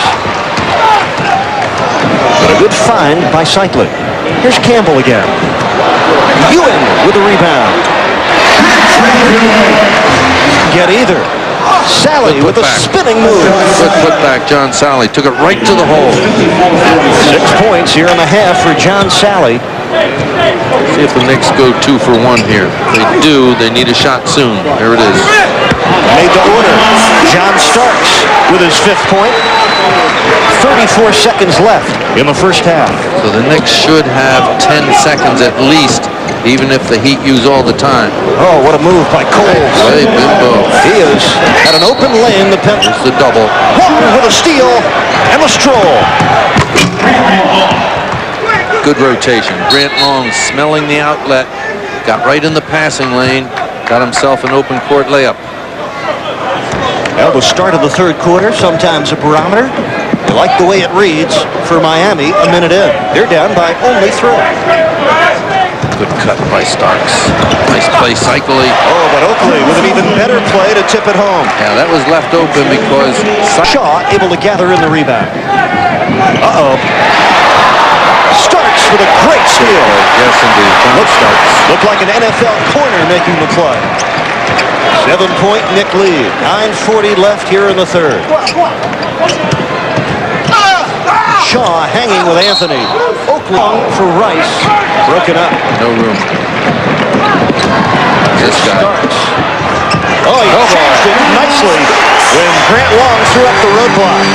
But a good find by Cycli. Here's Campbell again. Ewing with a rebound. Get either. Sally with a spinning move. Good putback, John Sally. Took it right to the hole. 6 points here in the half for John Sally. See if the Knicks go 2 for 1 here. If they do, they need a shot soon. There it is. Made to order. John Starks with his 5th point. 34 seconds left in the first half. So the Knicks should have 10 seconds at least, even if the Heat use all the time. Oh, what a move by Coles. Hey, Bimbo. He is at an open lane. The pen. There's the double. Long with a steal and a stroll. Good rotation. Grant Long smelling the outlet, got right in the passing lane, got himself an open court layup. Well, the start of the third quarter, sometimes a barometer. You like the way it reads for Miami a minute in. They're down by only 3. Good cut by Starks. Nice play, Shaquille. Oh, but Oakley with an even better play to tip it home. Yeah, that was left open because Shaw able to gather in the rebound. Uh-oh. Starks with a great steal. Yes, indeed. Starks. Looked like an NFL corner making the play. 7-point Knick lead. 9:40 left here in the third. Shaw hanging with Anthony. Oakley for Rice. Broken up. No room. This guy. Starks. Oh, he changed it nicely when Grant Long threw up the roadblock.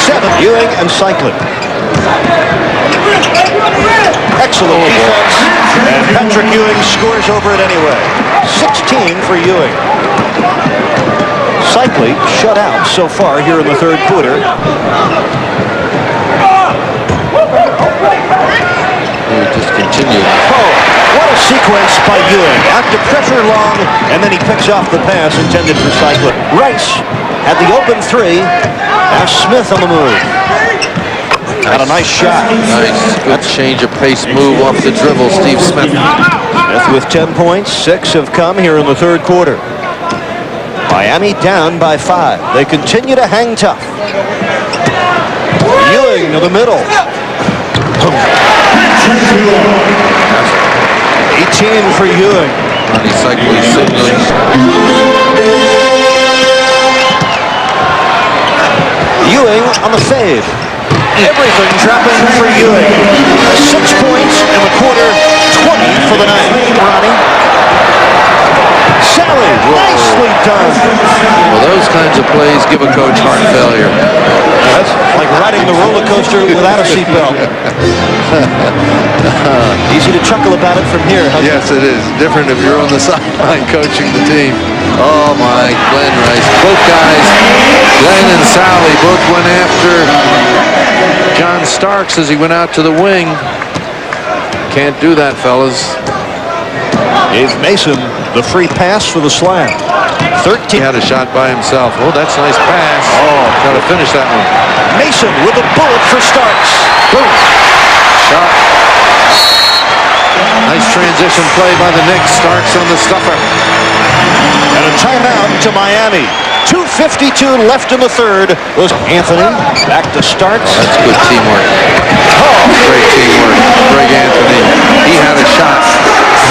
7. Ewing and Shaquille. Excellent defense. And Patrick Ewing scores over it anyway. 16 for Ewing. Shaquille shut out so far here in the third quarter. He just continued. Oh, what a sequence by Ewing. Out to pressure Long, and then he picks off the pass intended for Shaquille. Rice had the open 3. Now Smith on the move. Had a nice shot. Nice. Good change of pace move off the dribble, Steve Smith. Smith with 10 points. 6 have come here in the third quarter. Miami down by 5. They continue to hang tough. Ewing to the middle. 18 for Ewing. Ronnie Shaquille signaling. Ewing on the fade. Everything dropping for Ewing. 6 points in the quarter. 20 for the night. Ronnie. Sally, nicely done. Well, those kinds of plays give a coach heart failure. That's like riding the roller coaster without a seatbelt. Easy to chuckle about it from here. Yes, it is. Different if you're on the sideline coaching the team. Oh, my, Glenn Rice. Both guys, Glenn and Sally, both went after John Starks as he went out to the wing. Can't do that, fellas. Gave Mason the free pass for the slam. 13. He had a shot by himself. Oh, that's a nice pass. Oh, got to finish that one. Mason with a bullet for Starks. Boom. Shot. Nice transition play by the Knicks. Starks on the stuffer. And a timeout to Miami. 2:52 left in the third. Was Anthony back to Starks. Oh, that's good teamwork. Oh, great teamwork. Greg Anthony. He had a shot.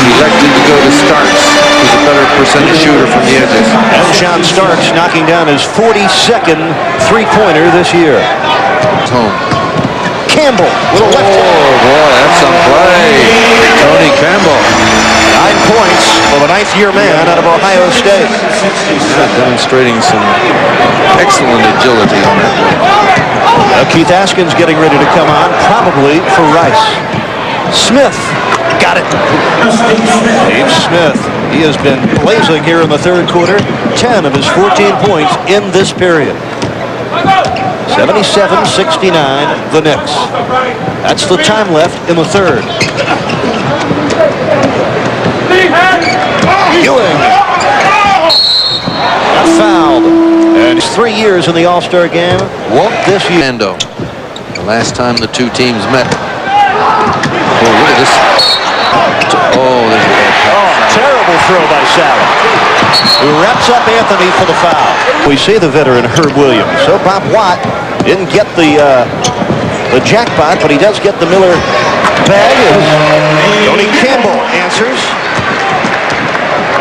He elected to go to Starks, who's a better percentage shooter from the edges. And John Starks knocking down his 42nd three-pointer this year. It's home. Campbell with a left hand. Oh, boy, that's some play. Tony Campbell. 9 points for the 9th-year man out of Ohio State. Demonstrating some excellent agility on that one. Keith Askins getting ready to come on, probably for Rice. Smith got it. Steve Smith, he has been blazing here in the third quarter. 10 of his 14 points in this period. 77-69, the Knicks. That's the time left in the third. Ewing got fouled. And 3 years in the All-Star game. Won't this year? The last time the two teams met. Oh, look at this. Oh, there's a terrible throw by Sally, who wraps up Anthony for the foul. We see the veteran Herb Williams. So Bob Watt didn't get the jackpot, but he does get the Miller bag. Tony Campbell answers.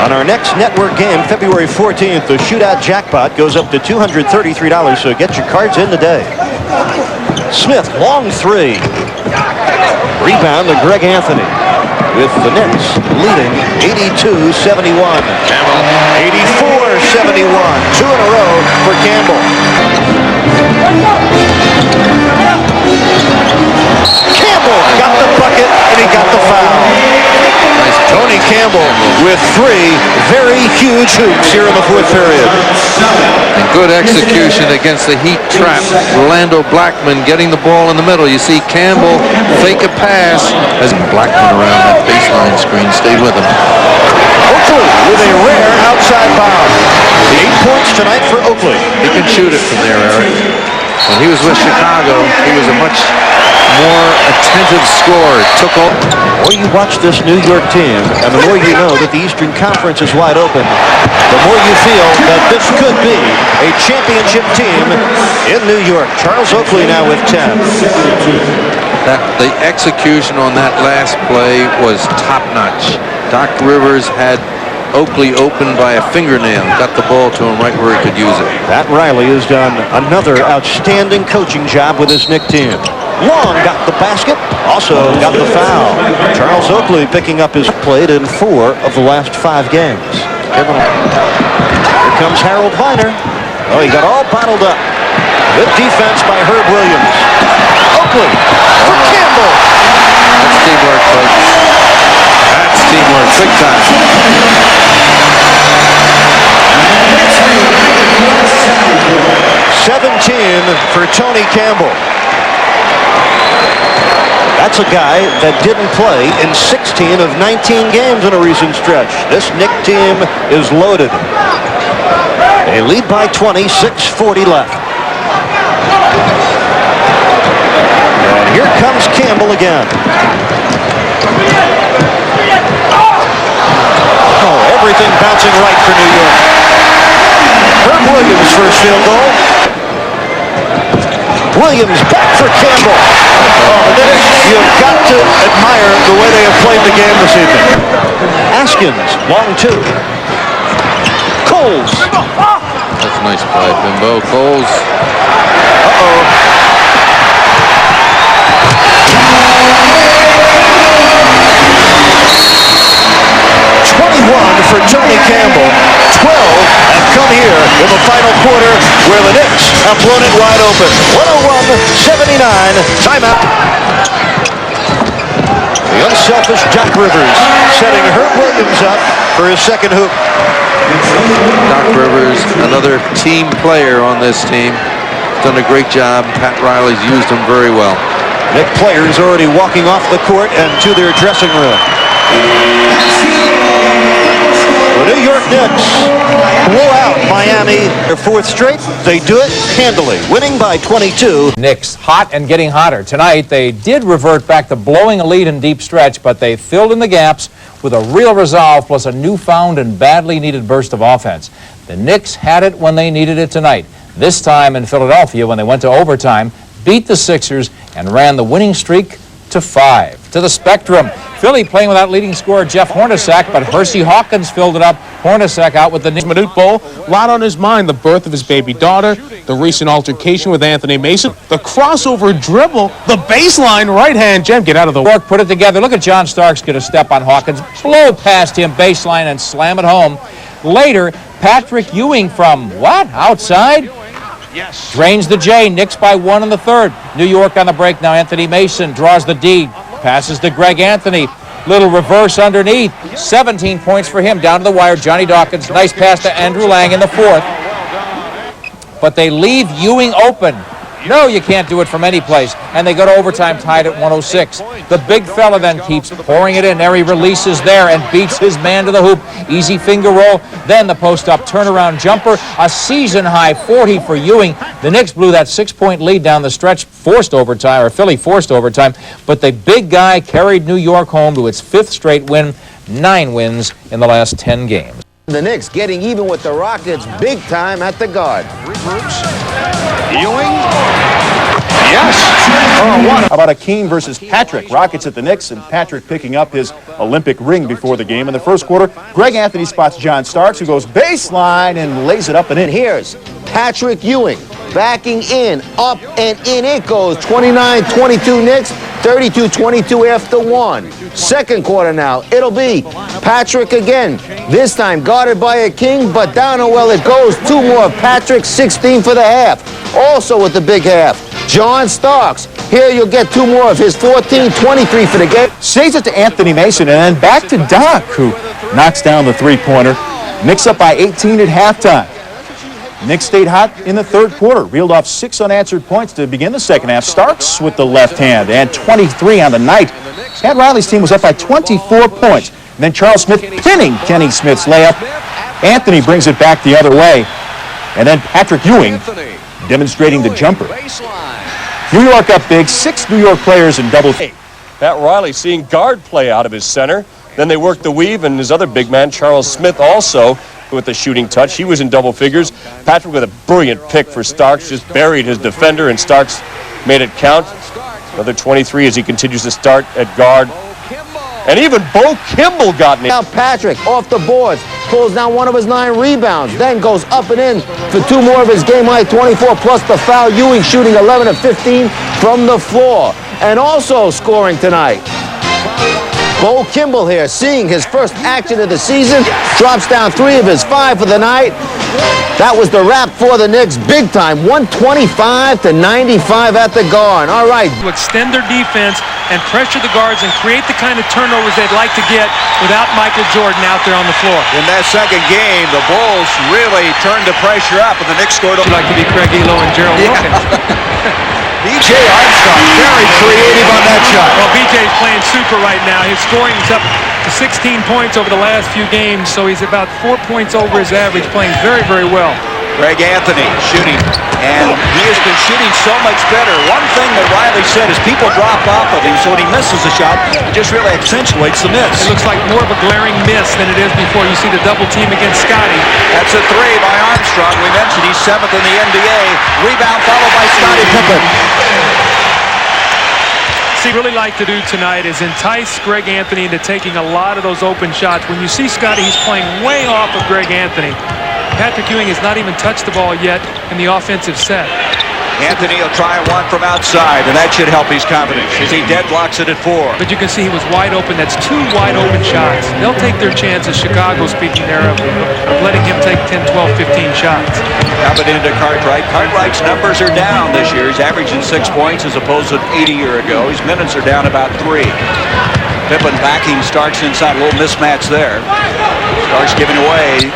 On our next network game, February 14th, the shootout jackpot goes up to $233, so get your cards in today. Smith, long three. Rebound to Greg Anthony, with the Knicks leading 82-71. 84-71. 2 in a row for Campbell. Campbell got the bucket, and he got the foul. Tony Campbell with 3 very huge hoops here in the fourth period. And good execution against the Heat trap. Rolando Blackman getting the ball in the middle. You see Campbell fake a pass as Blackman around that baseline screen stayed with him. Oakley with a rare outside bomb. 8 points tonight for Oakley. He can shoot it from there, Eric. When he was with Chicago, he was a much more attentive scorer. Took all. The more you watch this New York team, and the more you know that the Eastern Conference is wide open, the more you feel that this could be a championship team in New York. Charles Oakley now with 10. The execution on that last play was top-notch. Doc Rivers had Oakley open by a fingernail, got the ball to him right where he could use it. Pat Riley has done another outstanding coaching job with his Knick team. Long got the basket, also got the foul. Charles Oakley picking up his played in 4 of the last 5 games. Here comes Harold Viner. Oh, he got all bottled up. Good defense by Herb Williams. Oakley for Campbell. That's teamwork, folks. That's teamwork, big time. 17 for Tony Campbell. That's a guy that didn't play in 16 of 19 games in a recent stretch. This Knick team is loaded. They lead by 20, 6:40 left. And here comes Campbell again. Oh, everything bouncing right for New York. Herb Williams' first field goal. Williams back for Campbell. Oh, you've got to admire the way they have played the game this evening. Askins, long 2. Coles. That's a nice play, Bimbo. Coles. Uh-oh. 21 for Tony Campbell. 12 have come here in the final quarter where the Knicks have blown it wide open. 101-79. Timeout. The unselfish Doc Rivers setting Herb Williams up for his second hoop. Doc Rivers, another team player on this team. Done a great job. Pat Riley's used him very well. Knick players already walking off the court and to their dressing room. The New York Knicks blow out Miami. Their 4th straight. They do it handily, winning by 22. Knicks hot and getting hotter. Tonight, they did revert back to blowing a lead in deep stretch, but they filled in the gaps with a real resolve plus a newfound and badly needed burst of offense. The Knicks had it when they needed it tonight. This time in Philadelphia, when they went to overtime, beat the Sixers and ran the winning streak to 5. To the Spectrum, Philly playing without leading scorer Jeff Hornacek, but Hersey Hawkins filled it up. Hornacek out with the Manute Bowl. A lot on his mind. The birth of his baby daughter, the recent altercation with Anthony Mason, the crossover dribble, the baseline right hand jam. Get out of the work. Put it together. Look at John Starks get a step on Hawkins, blow past him baseline and slam it home. Later, Patrick Ewing from what? Outside? Yes. Drains the J. Knicks by 1 in the 3rd. New York on the break now. Anthony Mason draws the D. Passes to Greg Anthony. Little reverse underneath. 17 points for him. Down to the wire. Johnny Dawkins. Nice pass to Andrew Lang in the 4th. But they leave Ewing open. No, you can't do it from any place. And they go to overtime tied at 106. The big fella then keeps pouring it in. There he releases there and beats his man to the hoop. Easy finger roll. Then the post-up turnaround jumper. A season-high 40 for Ewing. The Knicks blew that 6-point lead down the stretch. Forced overtime, or Philly forced overtime. But the big guy carried New York home to its 5th straight win. 9 wins in the last 10 games. The Knicks getting even with the Rockets big time at the guard. Ewing. Yes. How about Akeem versus Patrick? Rockets at the Knicks, and Patrick picking up his Olympic ring before the game. In the first quarter, Greg Anthony spots John Starks, who goes baseline and lays it up and in. Here's Patrick Ewing backing in, up and in it goes. 29-22 Knicks, 32-22 after 1. Second quarter now, it'll be Patrick again. This time guarded by a King, but down and well it goes. 2 more of Patrick, 16 for the half. Also with the big half, John Starks. Here you'll get 2 more of his 14-23 for the game. Saves it to Anthony Mason, and then back to Doc, who knocks down the 3-pointer. Knicks up by 18 at halftime. Knicks stayed hot in the third quarter, reeled off 6 unanswered points to begin the second half. Starks with the left hand and 23 on the night. Pat Riley's team was up by 24 points. And then Charles Smith pinning Kenny Smith's layup. Anthony brings it back the other way. And then Patrick Ewing demonstrating the jumper. New York up big, 6 New York players in double. Pat Riley seeing guard play out of his center. Then they worked the weave, and his other big man, Charles Smith, also with the shooting touch. He was in double figures. Patrick with a brilliant pick for Starks, just buried his defender, and Starks made it count. Another 23 as he continues to start at guard. And even Bo Kimball got in. Now Patrick off the boards, pulls down one of his 9 rebounds, then goes up and in for 2 more of his game-high 24 plus the foul. Ewing shooting 11 of 15 from the floor. And also scoring tonight, Bo Kimball here, seeing his first action of the season, drops down 3 of his 5 for the night. That was the wrap for the Knicks, big time, 125 to 95 at the guard. All right. To extend their defense and pressure the guards and create the kind of turnovers they'd like to get without Michael Jordan out there on the floor. In that second game, the Bulls really turned the pressure up, and the Knicks scored. Would like to be Craig Elo and Gerald Wilkins. B.J. Armstrong, very creative on that shot. Well, B.J.'s playing super right now. His scoring is up to 16 points over the last few games, so he's about 4 points over his average, playing very, very well. Greg Anthony shooting, and he has been shooting so much better. One thing that Riley said is people drop off of him, so when he misses a shot, it just really accentuates the miss. It looks like more of a glaring miss than it is before you see the double team against Scotty. That's a 3 by Armstrong. We mentioned he's 7th in the NBA. Rebound followed by Scottie Pippen. What he really like to do tonight is entice Greg Anthony into taking a lot of those open shots. When you see Scotty, he's playing way off of Greg Anthony. Patrick Ewing has not even touched the ball yet in the offensive set. Anthony will try one from outside, and that should help his confidence as he deadlocks it at 4. But you can see he was wide open. That's 2 wide open shots. They'll take their chances, Chicago speaking there, of letting him take 10, 12, 15 shots. Now but into Cartwright. Cartwright's numbers are down this year. He's averaging 6 points as opposed to 8 a year ago. His minutes are down about 3. Pippen backing Starks inside. A little mismatch there. Starks giving away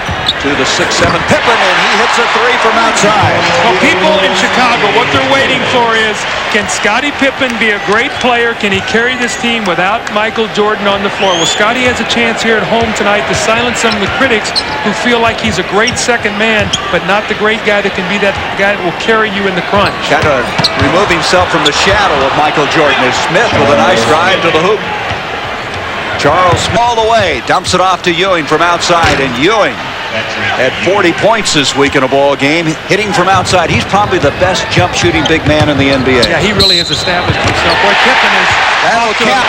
to the 6'7" Pippen, and he hits a 3 from outside. Well, people in Chicago, what they're waiting for is, can Scottie Pippen be a great player? Can he carry this team without Michael Jordan on the floor? Well, Scottie has a chance here at home tonight to silence some of the critics who feel like he's a great second man, but not the great guy that can be that guy that will carry you in the crunch. Got to remove himself from the shadow of Michael Jordan. As Smith with a nice drive to the hoop. Charles all the way, dumps it off to Ewing from outside, and Ewing had 40 points this week in a ball game, hitting from outside. He's probably the best jump shooting big man in the NBA. Yeah, he really has established himself. Boy, Pippen is that'll count.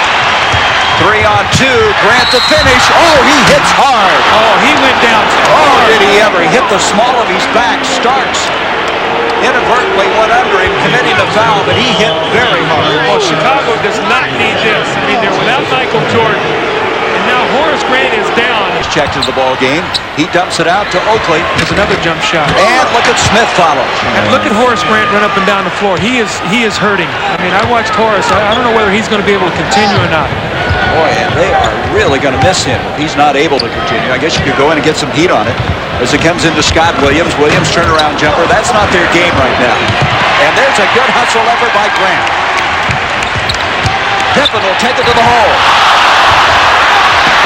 3 on 2, Grant to finish. Oh, he hits hard. Oh, he went down hard. Oh, did he ever. He hit the small of his back. Starks inadvertently went under him, committing a foul, but he hit very hard. Well, Chicago does not need this. I mean, they're without Michael Jordan. And now Horace Grant is down. He's checked into the ball game. He dumps it out to Oakley. There's another jump shot. And look at Smith follow. And look at Horace Grant run up and down the floor. He is hurting. I mean, I watched Horace. I don't know whether he's going to be able to continue or not. Boy, and they are really going to miss him if he's not able to continue. I guess you could go in and get some heat on it. As it comes into Scott Williams. Williams turnaround jumper. That's not their game right now. And there's a good hustle effort by Grant. Pippen will take it to the hole.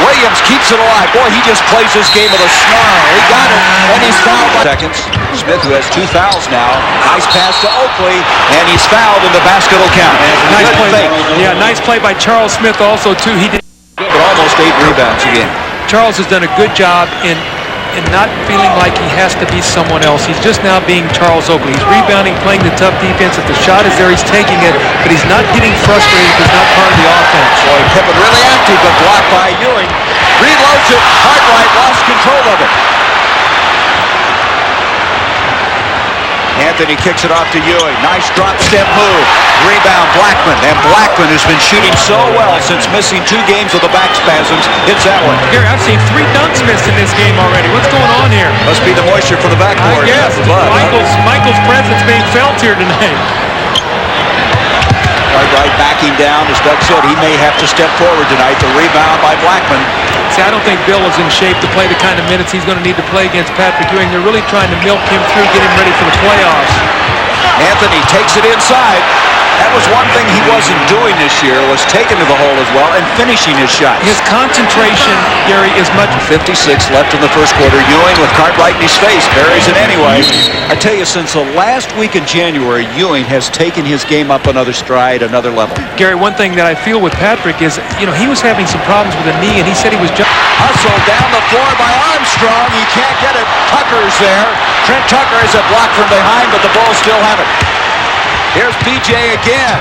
Williams keeps it alive. Boy, he just plays this game with a snarl. He got it, and he's fouled by seconds. Smith, who has 2 fouls now. Nice pass to Oakley, and he's fouled, and the basket will count. Nice play. Yeah, nice play by Charles Smith also, too. He did but almost 8 rebounds again. Charles has done a good job in not feeling like he has to be someone else. He's just now being Charles Oakley. He's rebounding, playing the tough defense. If the shot is there, he's taking it, but he's not getting frustrated because he's not part of the offense. Boy, Pippen really active, but blocked by Ewing. Reloads it. Cartwright lost control of it. Anthony kicks it off to Ewing. Nice drop step move. Rebound Blackman. And Blackman has been shooting so well since missing 2 games with the back spasms. Hits that one. Gary, I've seen 3 dunks missed in this game already. What's going on here? Must be the moisture from the backboard. I guess. Michael's presence being felt here tonight. Cartwright backing down. As Doug said, he may have to step forward tonight. The rebound by Blackman. See, I don't think Bill is in shape to play the kind of minutes he's going to need to play against Patrick Ewing. They're really trying to milk him through, get him ready for the playoffs. Anthony takes it inside. That was one thing he wasn't doing this year, was taking to the hole as well and finishing his shots. His concentration, Gary, is much. 56 left in the first quarter. Ewing with Cartwright in his face, buries it anyway. I tell you, since the last week in January, Ewing has taken his game up another stride, another level. Gary, one thing that I feel with Patrick is, you know, he was having some problems with a knee, and he said he was just hustled down the floor by Armstrong. He can't get it. Tucker's there. Trent Tucker has it blocked from behind, but the Bulls still have it. Here's PJ again.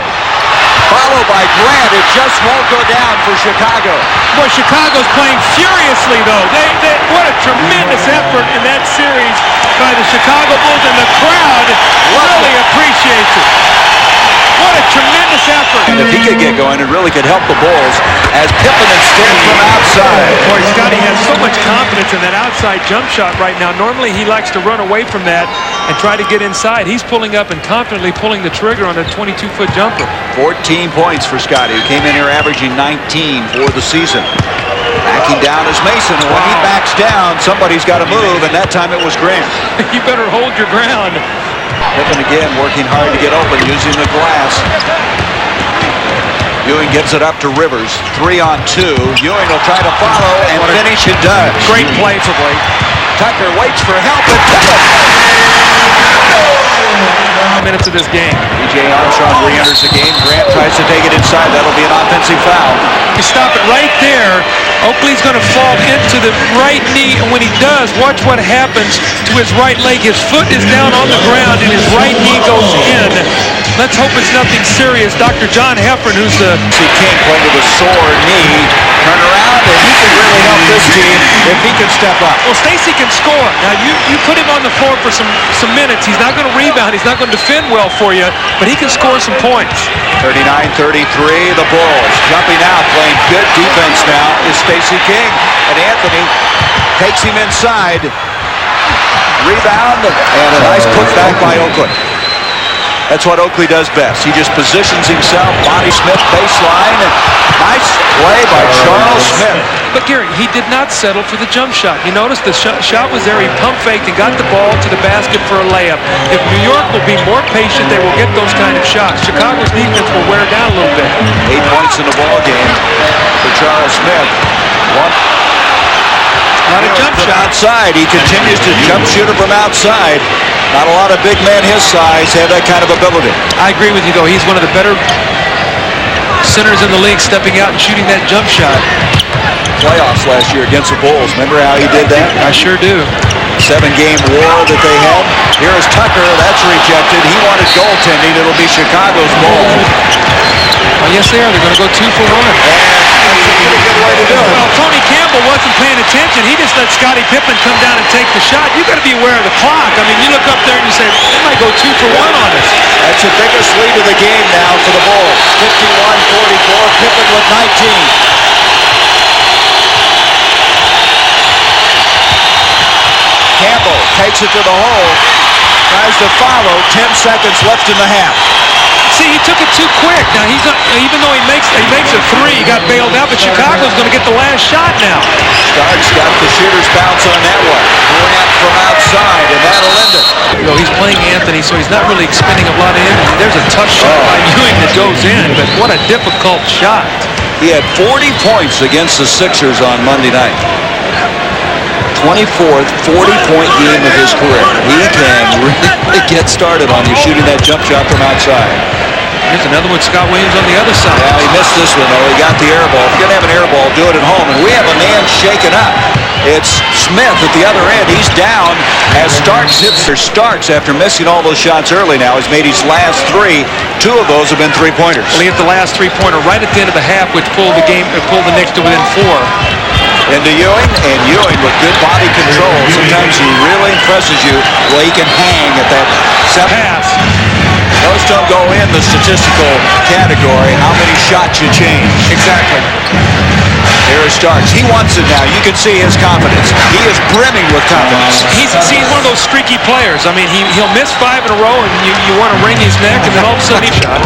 Followed by Grant. It just won't go down for Chicago. Boy, Chicago's playing furiously, though. What a tremendous effort in that series by the Chicago Bulls, and the crowd really appreciates it. What a tremendous effort. And if he could get going, it really could help the Bulls as Pippen instead from outside. Boy, Scotty has so much confidence in that outside jump shot right now. Normally, he likes to run away from that and try to get inside. He's pulling up and confidently pulling the trigger on a 22-foot jumper. 14 points for Scotty, who came in here averaging 19 for the season. Backing down is Mason, and when he backs down, somebody's got to move, and that time it was Grant. You better hold your ground. Pippen again working hard to get open using the glass. Ewing gives it up to Rivers. 3-on-2. Ewing will try to follow and finish. It does. Great play for Blake. Tucker waits for help and Pippen. Minutes of this game. PJ Armstrong re-enters the game. Grant tries to take it inside. That'll be an offensive foul. You stop it right there. Oakley's going to fall into the right knee, and when he does, watch what happens to his right leg. His foot is down on the ground, and his right knee goes in. Let's hope it's nothing serious. Dr. John Heffern, who's the... He can't play with a sore knee. Turn around, and he can really help this team if he can step up. Well, Stacy can score. Now, you put him on the floor for some minutes. He's not going to rebound. He's not going to defend well for you, but he can score some points. 39-33, the Bulls jumping out, playing good defense now is Stacey King, and Anthony takes him inside. Rebound, and a nice putback by Oakley. That's what Oakley does best. He just positions himself. Bonnie Smith baseline. Nice play by Charles Smith. But Gary, he did not settle for the jump shot. You notice the shot was there. He pump faked and got the ball to the basket for a layup. If New York will be more patient, they will get those kind of shots. Chicago's defense will wear down a little bit. 8 points in the ball game for Charles Smith. Not a jump shot. Outside. He continues to jump shooter from outside. Not a lot of big men his size have that kind of ability. I agree with you, though. He's one of the better centers in the league stepping out and shooting that jump shot. Playoffs last year against the Bulls. Remember how he did that? I sure do. 7-game war that they had. Here is Tucker. That's rejected. He wanted goaltending. It'll be Chicago's ball. Well, yes, they are. They're going to go 2 for 1. That's a pretty good way to do it. Well, Tony Campbell wasn't paying attention. He just let Scottie Pippen come down and take the shot. You got to be aware of the clock. I mean, you look up there and you say, they might go 2 for 1 on us. That's the biggest lead of the game now for the Bulls. 51-44. Pippen with 19. Campbell takes it to the hole, tries to follow, 10 seconds left in the half. See, he took it too quick. Now, he's not, even though he makes a 3, he got bailed out, but Chicago's going to get the last shot now. Starks got the shooter's bounce on that one. Grant from outside, and that'll end it. You know, he's playing Anthony, so he's not really expending a lot of energy. There's a tough shot by Ewing that goes in, but what a difficult shot. He had 40 points against the Sixers on Monday night. 24th 40-point game of his career. He can really get started on you shooting that jump shot from outside. Here's another one, Scott Williams on the other side. Well, he missed this one, though. He got the air ball. If you're going to have an air ball, do it at home. And we have a man shaken up. It's Smith at the other end. He's down as Starks hits. Starks, after missing all those shots early now, has made his last 3. 2 of those have been 3-pointers. Well, he hit the last 3-pointer right at the end of the half, which pulled the game, pulled the Knicks to within 4. Into Ewing, and Ewing with good body control. Sometimes he really impresses you the way he can hang at that pass. Those don't go in the statistical category, how many shots you change. Exactly. Here is Starks. He wants it now. You can see his confidence. He is brimming with confidence. He's one of those streaky players. I mean, he'll miss 5 in a row, and you want to wring his neck, and then all of a sudden he shot.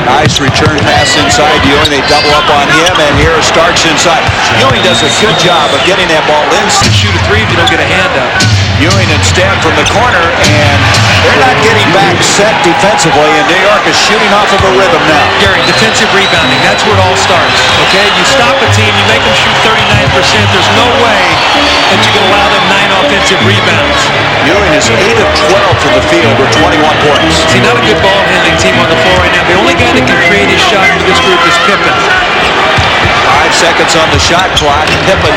Nice return pass inside Ewing. They double up on him, and here is Starks inside. Ewing does a good job of getting that ball in. To shoot a 3 if you don't get a hand up. Ewing instead from the corner, and they're not getting back set defensively, and New York is shooting off of a rhythm now. Gary, defensive rebounding, that's where it all starts, okay? You stop a team, you make them shoot 39%. There's no way that you can allow them 9 offensive rebounds. Ewing is 8 of 12 from the field with 21 points. See, not a good ball handling team on the floor right now. The only guy that can create his shot for this group is Pippen. 5 seconds on the shot clock. Pippen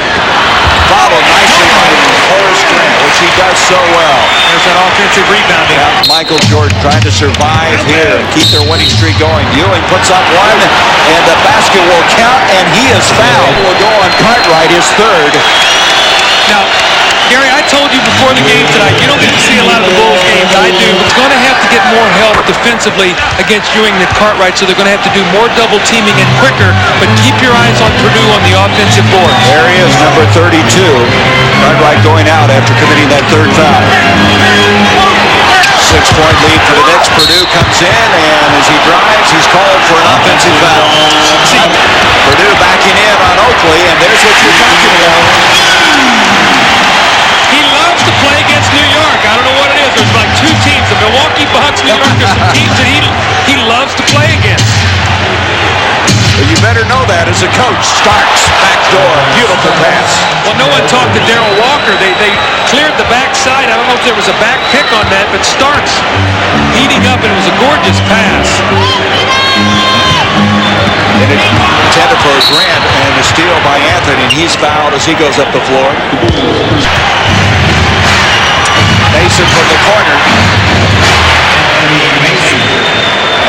followed nicely by Horace Grant, which he does so well. There's that offensive rebounding. Yeah, Michael Jordan trying to survive here and keep their winning streak going. Ewing puts up one, and the basket will count, and he is fouled. Will go on Cartwright, his third. Now, Gary, I told you before the game tonight, you don't get to see a lot of the Bulls games. I do. It's going to have to get more help defensively against Ewing than Cartwright, so they're going to have to do more double teaming and quicker, but keep your eyes on Purdue on the offensive board. There he is, number 32. Cartwright going out after committing that third foul. 6-point lead for the Knicks. Purdue comes in, and as he drives, he's called for an offensive foul. Purdue backing in on Oakley, and there's what you're talking about. He loves to play against New York. I don't know what it is. There's like 2 teams, the Milwaukee Bucks, New York. There's some teams that he loves to play against. Well, you better know that as a coach. Starks, backdoor, beautiful pass. Well, no one talked to Darrell Walker. They cleared the backside. I don't know if there was a back pick on that, but Starks heating up, and it was a gorgeous pass. And it intended for Grant, and a steal by Anthony, and he's fouled as he goes up the floor. Mason from the corner.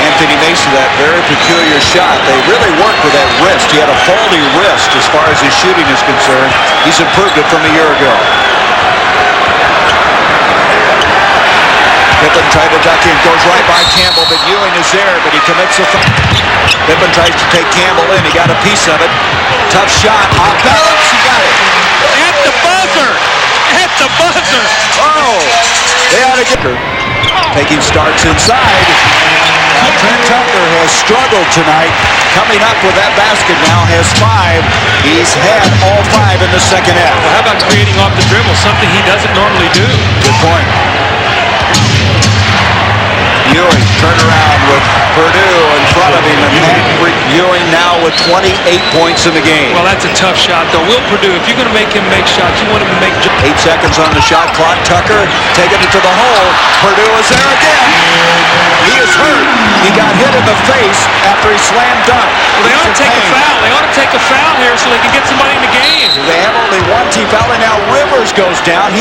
Anthony Mason, that very peculiar shot. They really worked with that wrist. He had a faulty wrist as far as his shooting is concerned. He's improved it from a year ago. Pippen tried to duck in, goes right by Campbell, but Ewing is there, but he commits a foul. Pippen tries to take Campbell in. He got a piece of it. Tough shot. Off balance. He got it. At the buzzer. At the buzzer. Oh, they ought to get her. Taking Starks inside. Trent Tucker has struggled tonight. Coming up with that basket now, has 5. He's had all 5 in the second half. Well, how about creating off the dribble, something he doesn't normally do? Good point. Ewing turn around with Purdue in front of him, and Patrick Ewing now with 28 points in the game. Well, that's a tough shot, though. Will Purdue, if you're going to make him make shots, you want him to make... 8 seconds on the shot clock. Tucker taking it to the hole. Purdue is there again. He is hurt. He got hit in the face after he slammed dunk. Well, they ought to take a foul. They ought to take a foul here so they can get somebody in the game. They have only 1 team foul, and now Rivers goes down.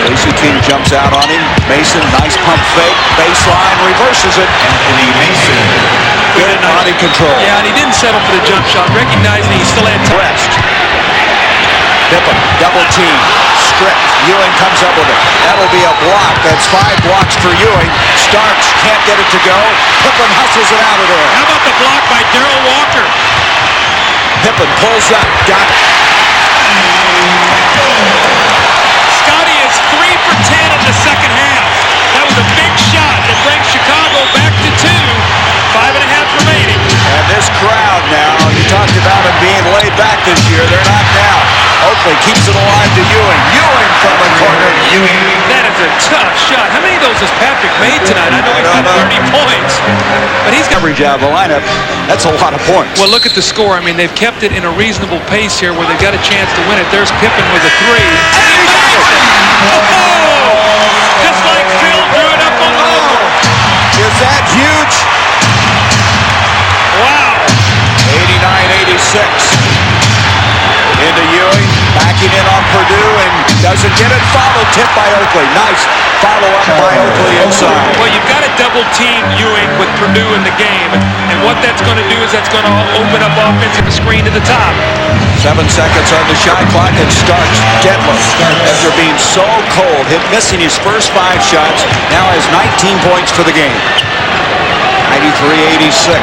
Stacey King jumps out on him. Mason, nice pump fake. Baseline, reverses it. Anthony Mason. Good body control. Yeah, and he didn't settle for the jump shot, recognizing he still had time. Rest. Pippen, double team. Stripped. Ewing comes up with it. That'll be a block. That's 5 blocks for Ewing. Starks can't get it to go. Pippen hustles it out of there. How about the block by Darrell Walker? Pippen pulls up. Got it. Scotty is 3 for 10 in the second half. That was a big shot that brings Chicago back to 2. 5.5 remaining. And this crowd now, you talked about them being laid back this year. They're not now. Oakley keeps it alive to Ewing. Ewing from the corner. Ewing. That is a tough shot. How many of those has Patrick made tonight? I know he's got 30 points, but he's got average out of the lineup. That's a lot of points. Well, look at the score. I mean, they've kept it in a reasonable pace here where they've got a chance to win it. There's Pippen with a 3. Oh! Just like Phil drew it up on the board. Is that huge? Wow. 89-86. Into Ewing, backing in on Purdue, and doesn't get it. Foul tipped by Oakley. Nice follow-up by Oakley inside. Well, you've got to double team Ewing with Purdue in the game, and what that's going to do is that's going to open up offensive screen to the top. 7 seconds on the shot clock, and Starks deadless after being so cold, missing his first 5 shots, now has 19 points for the game. 93-86.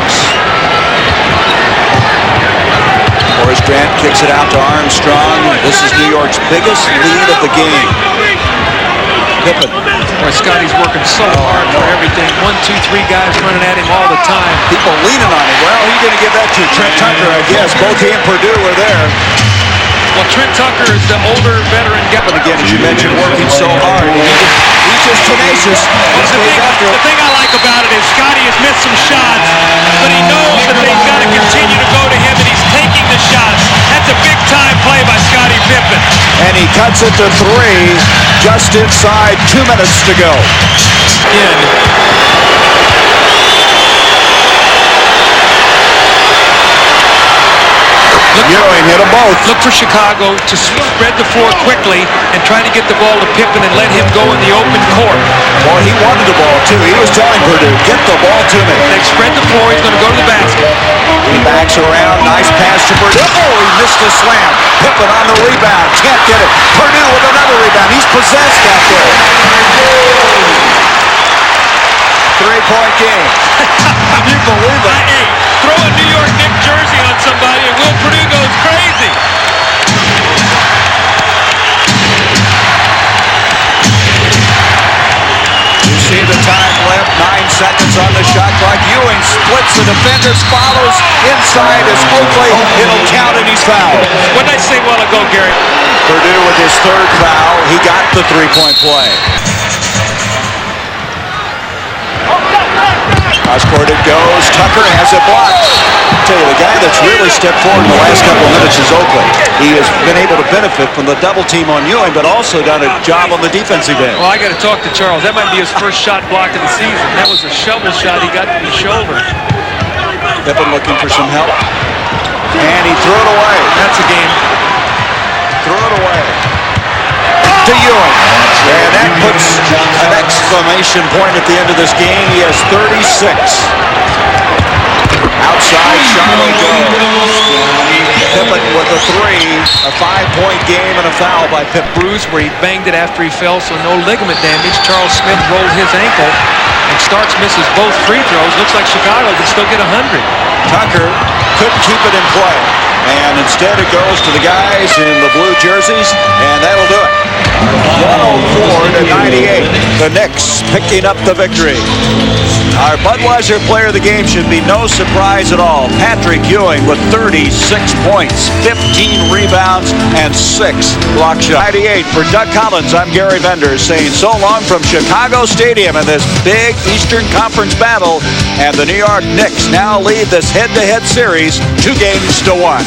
Horace Grant kicks it out to Armstrong. This is New York's biggest lead of the game. Pippen. Boy, Scotty's working so hard for everything. 1, 2, 3 guys running at him all the time. People leaning on him. Well, he's going to give that to Trent Tucker, I guess. Both he and Purdue were there. Well, Trent Tucker is the older veteran guy. But again, as you mentioned, working so hard. He's just tenacious. The thing I like about it is Scotty has missed some shots, but he knows that they've got to continue to go to him, and he's taking the shots. That's a big-time play by Scottie Pippen. And he cuts it to 3, just inside 2 minutes to go. Ewing hit them both. Look for Chicago to spread the floor quickly and try to get the ball to Pippen and let him go in the open court. Well, he wanted the ball, too. He was telling Purdue, get the ball to me. They spread the floor. He's going to go to the basket. He backs around. Nice pass to Purdue. Oh, he missed a slam. Pippen on the rebound. Can't get it. Purdue with another rebound. He's possessed out there. 3-point game. Can you believe it? Hey, throw a New York Knicks jersey on somebody and Will Purdue goes crazy. You see the time left, 9 seconds on the shot clock. Ewing splits the defenders, follows inside as Oakley. It'll count and he's fouled. What did I say a while ago, Gary? Purdue with his 3rd foul. He got the 3-point play. Cross court it goes. Tucker has it blocked. I tell you, the guy that's really stepped forward in the last couple of minutes is Oakley. He has been able to benefit from the double team on Ewing, but also done a job on the defensive end. Well, I got to talk to Charles. That might be his first shot block of the season. That was a shovel shot he got from the shoulder. Pippen looking for some help. And he threw it away. That's a game. Threw it away. To Ewing. And that puts an exclamation point at the end of this game. He has 36. Outside shot will go. Pippen with a 3. A 5-point game and a foul by Pippen. Bruise where he banged it after he fell, so no ligament damage. Charles Smith rolled his ankle, and Starks misses both free throws. Looks like Chicago can still get 100. Tucker couldn't keep it in play. And instead it goes to the guys in the blue jerseys, and that'll do it. 104-98. The Knicks picking up the victory. Our Budweiser player of the game should be no surprise at all. Patrick Ewing with 36 points, 15 rebounds, and 6 block shots. 98 for Doug Collins. I'm Gary Vendor saying so long from Chicago Stadium in this big Eastern Conference battle. And the New York Knicks now lead this head-to-head series 2-1.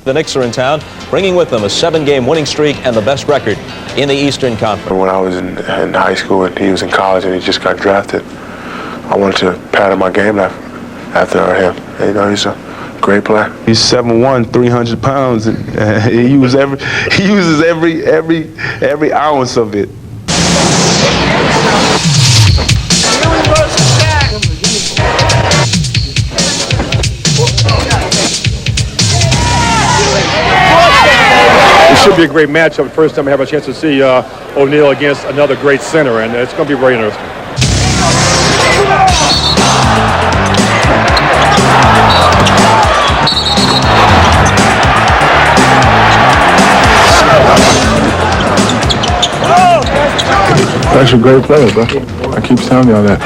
The Knicks are in town, bringing with them a 7-game winning streak and the best record in the Eastern Conference. When I was in high school and he was in college and he just got drafted, I wanted to pattern my game after him. And, you know, he's a great player. He's 7'1", 300 pounds. And, he uses every ounce of it. It should be a great matchup. First time I have a chance to see O'Neal against another great center, and it's going to be very interesting. That's a great player, bro. I keep telling y'all that.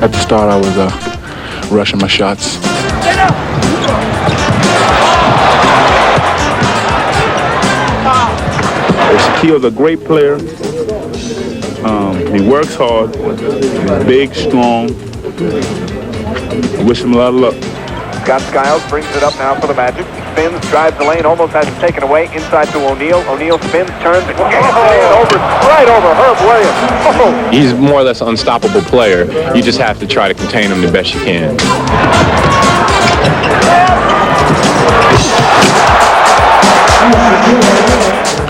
At the start, I was rushing my shots. Shaquille's a great player. He works hard. He's big, strong. I wish him a lot of luck. Scott Skiles brings it up now for the Magic. Spins, drives the lane, almost has it taken away. Inside to O'Neal. O'Neal spins, turns, and right over Herb Williams. Oh. He's more or less an unstoppable player. You just have to try to contain him the best you can.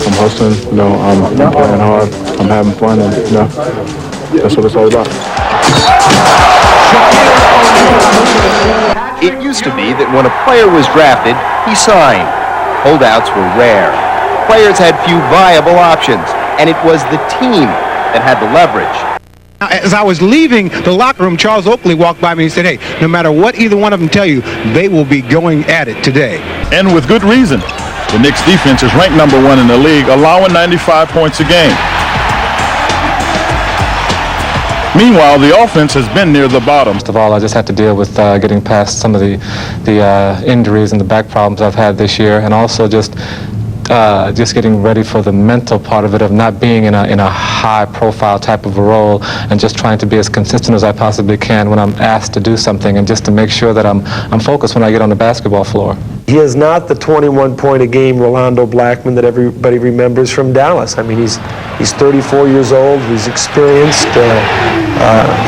I'm hustling, you know, I'm playing hard, I'm having fun, and you know, that's what it's all about. used to be that when a player was drafted, he signed. Holdouts were rare. Players had few viable options, and it was the team that had the leverage. As I was leaving the locker room, Charles Oakley walked by me and said, hey, no matter what either one of them tell you, they will be going at it today. And with good reason. The Knicks defense is ranked number 1 in the league, allowing 95 points a game. Meanwhile, the offense has been near the bottom. First of all, I just had to deal with getting past some of the injuries and the back problems I've had this year, and also just getting ready for the mental part of it, of not being in a high-profile type of a role, and just trying to be as consistent as I possibly can when I'm asked to do something, and just to make sure that I'm focused when I get on the basketball floor. He is not the 21-point-a-game Rolando Blackman that everybody remembers from Dallas. I mean, he's 34 years old. He's experienced.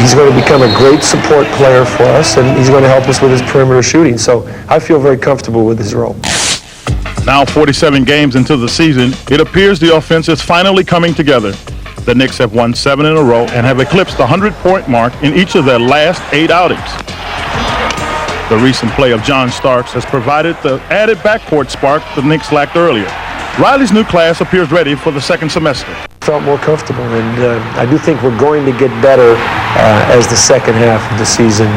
He's going to become a great support player for us, and he's going to help us with his perimeter shooting. So I feel very comfortable with his role. Now 47 games into the season, it appears the offense is finally coming together. The Knicks have won 7 in a row and have eclipsed the 100-point mark in each of their last 8 outings. The recent play of John Starks has provided the added backcourt spark the Knicks lacked earlier. Riley's new class appears ready for the second semester. Felt more comfortable, and I do think we're going to get better as the second half of the season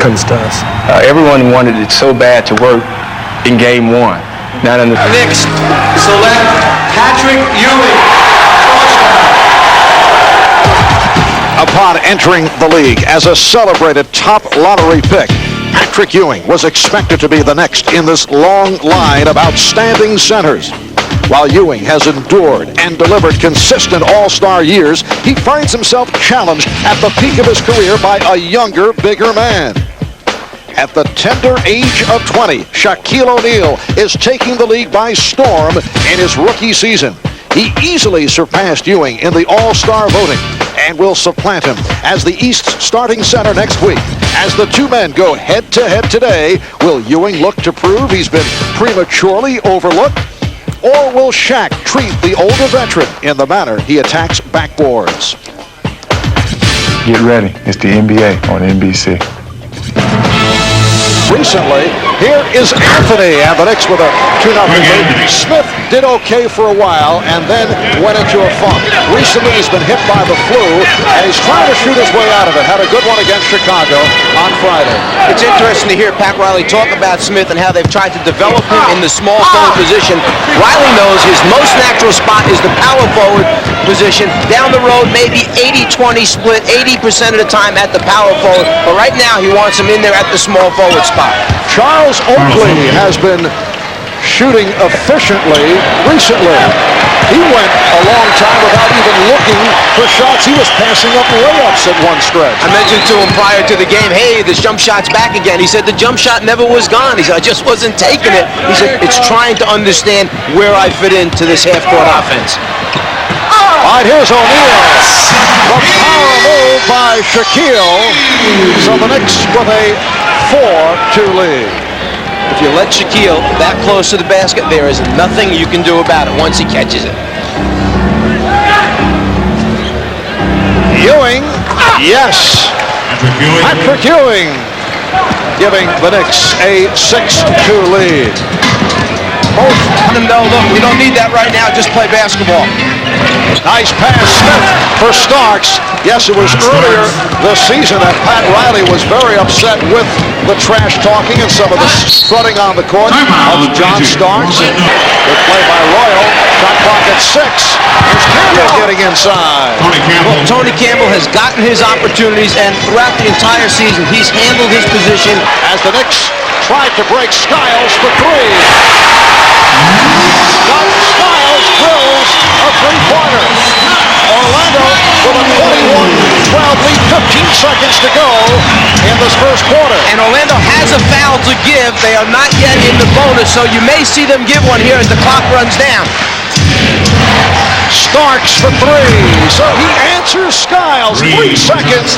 comes to us. Everyone wanted it so bad to work in game 1. Not in the Knicks select Patrick Ewing. Upon entering the league as a celebrated top lottery pick, Patrick Ewing was expected to be the next in this long line of outstanding centers. While Ewing has endured and delivered consistent all-star years, he finds himself challenged at the peak of his career by a younger, bigger man. At the tender age of 20, Shaquille O'Neal is taking the league by storm in his rookie season. He easily surpassed Ewing in the All-Star voting and will supplant him as the East's starting center next week. As the two men go head-to-head today, will Ewing look to prove he's been prematurely overlooked? Or will Shaq treat the older veteran in the manner he attacks backboards? Get ready. It's the NBA on NBC. Recently, here is Anthony, and the Knicks with a 2-0 lead. Smith did okay for a while and then went into a funk. Recently, he's been hit by the flu, and he's trying to shoot his way out of it. Had a good one against Chicago on Friday. It's interesting to hear Pat Riley talk about Smith and how they've tried to develop him in the small forward position. Riley knows his most natural spot is the power forward position. Down the road, maybe 80-20 split, 80% of the time at the power forward. But right now, he wants him in there at the small forward spot. Charles Oakley has been shooting efficiently recently. He went a long time without even looking for shots. He was passing up layups at one stretch. I mentioned to him prior to the game, hey, this jump shot's back again. He said the jump shot never was gone. He said, I just wasn't taking it. He said, it's trying to understand where I fit into this half-court offense. All right, here's O'Neal. The power move by Shaquille. So the Knicks with a 4-2 lead. If you let Shaquille that close to the basket, there is nothing you can do about it once he catches it. Ewing, yes. Patrick Ewing giving the Knicks a 6-2 lead. Let him know, look, we don't need that right now, just play basketball. Nice pass, Smith for Starks. Yes, it was earlier this season that Pat Riley was very upset with the trash talking and some of the strutting on the court of John Starks. Good play by Royal. Shot clock at 6. Here's Campbell getting inside. Well, Tony Campbell has gotten his opportunities, and throughout the entire season, he's handled his position. As the Knicks tried to break Skiles for 3. Skiles drills a three-pointer. Orlando with a 21-12 lead, 15 seconds to go in this first quarter. And Orlando has a foul to give. They are not yet in the bonus, so you may see them give one here as the clock runs down. Starks for 3. So he answers Skiles. 3 seconds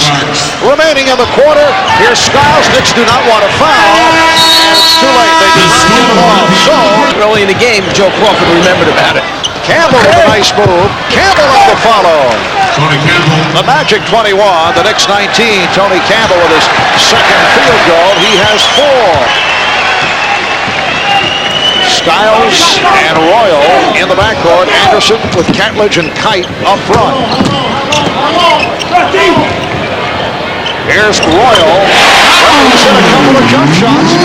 remaining in the quarter. Here's Skiles. Knicks do not want to foul. And it's too late. They do not get it off. So early in the game, Joe Crawford remembered about it. Campbell with a nice move. Campbell on the follow. The Magic 21, the Knicks 19. Tony Campbell with his second field goal. He has 4. Skiles and Royal in the backcourt. Anderson with Catledge and Kite up front. Here's Royal. He's hit a couple of jump shots.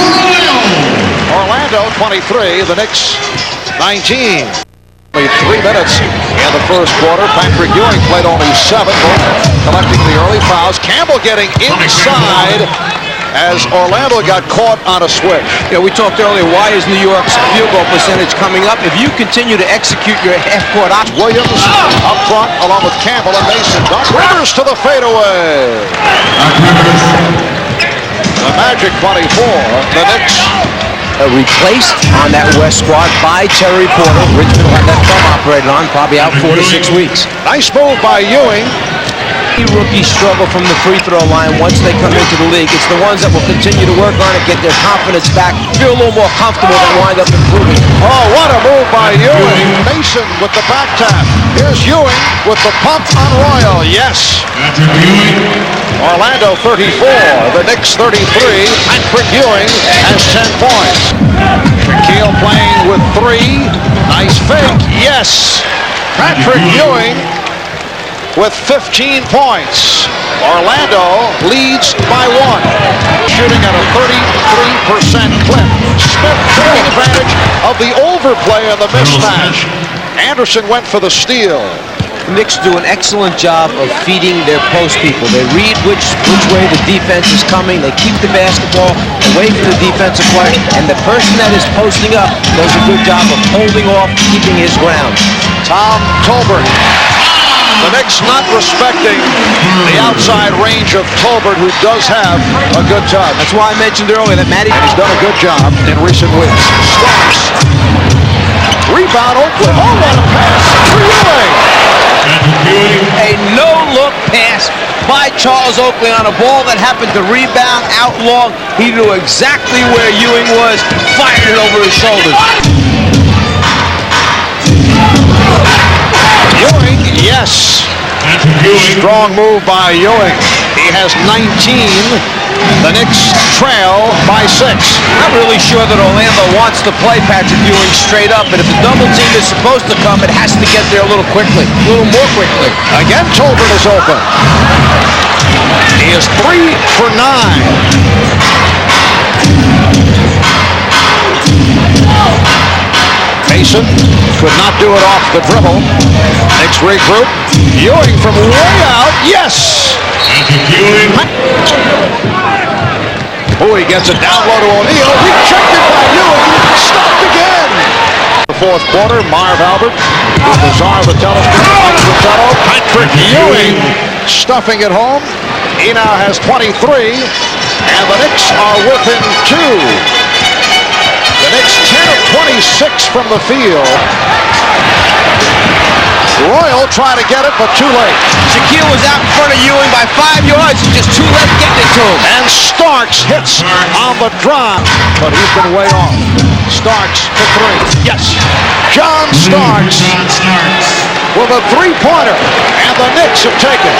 Orlando 23, the Knicks 19. Only 3 minutes in the first quarter. Patrick Ewing played only 7, collecting the early fouls. Campbell getting inside as Orlando got caught on a switch. Yeah, we talked earlier, why is New York's field goal percentage coming up? If you continue to execute your half-court option. Williams up front along with Campbell and Mason. Doc Rivers to the fadeaway. The Magic 24, the Knicks. Replaced on that West squad by Terry Porter. Richmond will have that thumb operated on, probably out 4 to 6 weeks. Nice move by Ewing. Rookies struggle from the free throw line once they come into the league. It's the ones that will continue to work on it, get their confidence back, feel a little more comfortable, and wind up improving. Oh, what a move by Ewing. Mason with the back tap. Here's Ewing with the pump on Royal. Yes. Orlando 34, the Knicks 33. Patrick Ewing has 10 points. Shaquille playing with 3. Nice fake. Yes. Patrick Ewing with 15 points. Orlando leads by 1. Shooting at a 33% clip. Smith taking advantage of the overplay of the mismatch. Anderson went for the steal. The Knicks do an excellent job of feeding their post people. They read which way the defense is coming. They keep the basketball away from the defensive player, and the person that is posting up does a good job of holding off, keeping his ground. Tom Tolbert. The Knicks not respecting the outside range of Tolbert, who does have a good touch. That's why I mentioned earlier that Matty. And he's done a good job in recent weeks. Starks. Rebound Oakland. Oh, what a pass for Ewing. A no-look pass by Charles Oakley on a ball that happened to rebound out long. He knew exactly where Ewing was, fired it over his shoulders. Ewing, yes. Strong move by Ewing. He has 19. The Knicks trail by 6. I'm really sure that Orlando wants to play Patrick Ewing straight up, but if the double team is supposed to come, it has to get there a little more quickly. Again, Tolbert is open. He is 3 for 9. Mason could not do it off the dribble. Knicks regroup. Ewing from way out. Yes! Bowie gets it down low to O'Neal. Rejected by Ewing. Stopped again. The fourth quarter, Marv Albert with the czar of the telescope. Patrick Ewing stuffing it home. He now has 23. And the Knicks are within 2. The Knicks 10 of 26 from the field. Royal tried to get it, but too late. Shaquille was out in front of Ewing by 5 yards, just too late getting it to him. And Starks hits on the drop, but he's been way off. Starks for 3. Yes. John Starks with a 3-pointer, and the Knicks have taken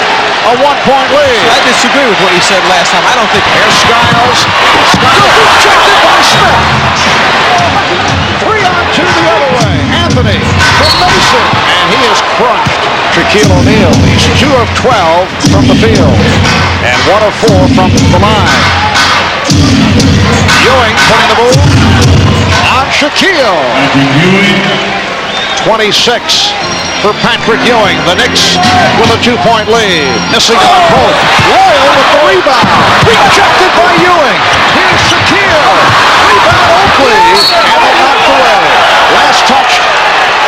a 1-point lead. I disagree with what he said last time. I don't think. Here's Skiles. Skiles rejected by Smith. 3 on 2 the other way. Anthony from Mason, and he is crushed. Shaquille O'Neal, he's 2 of 12 from the field, and 1 of 4 from the line. Ewing putting the move on Shaquille. 26 for Patrick Ewing. The Knicks with a 2-point lead. Missing on both. Royal with the rebound. Rejected by Ewing. Here's Shaquille. Rebound Oakley. And they knocked away. Last touch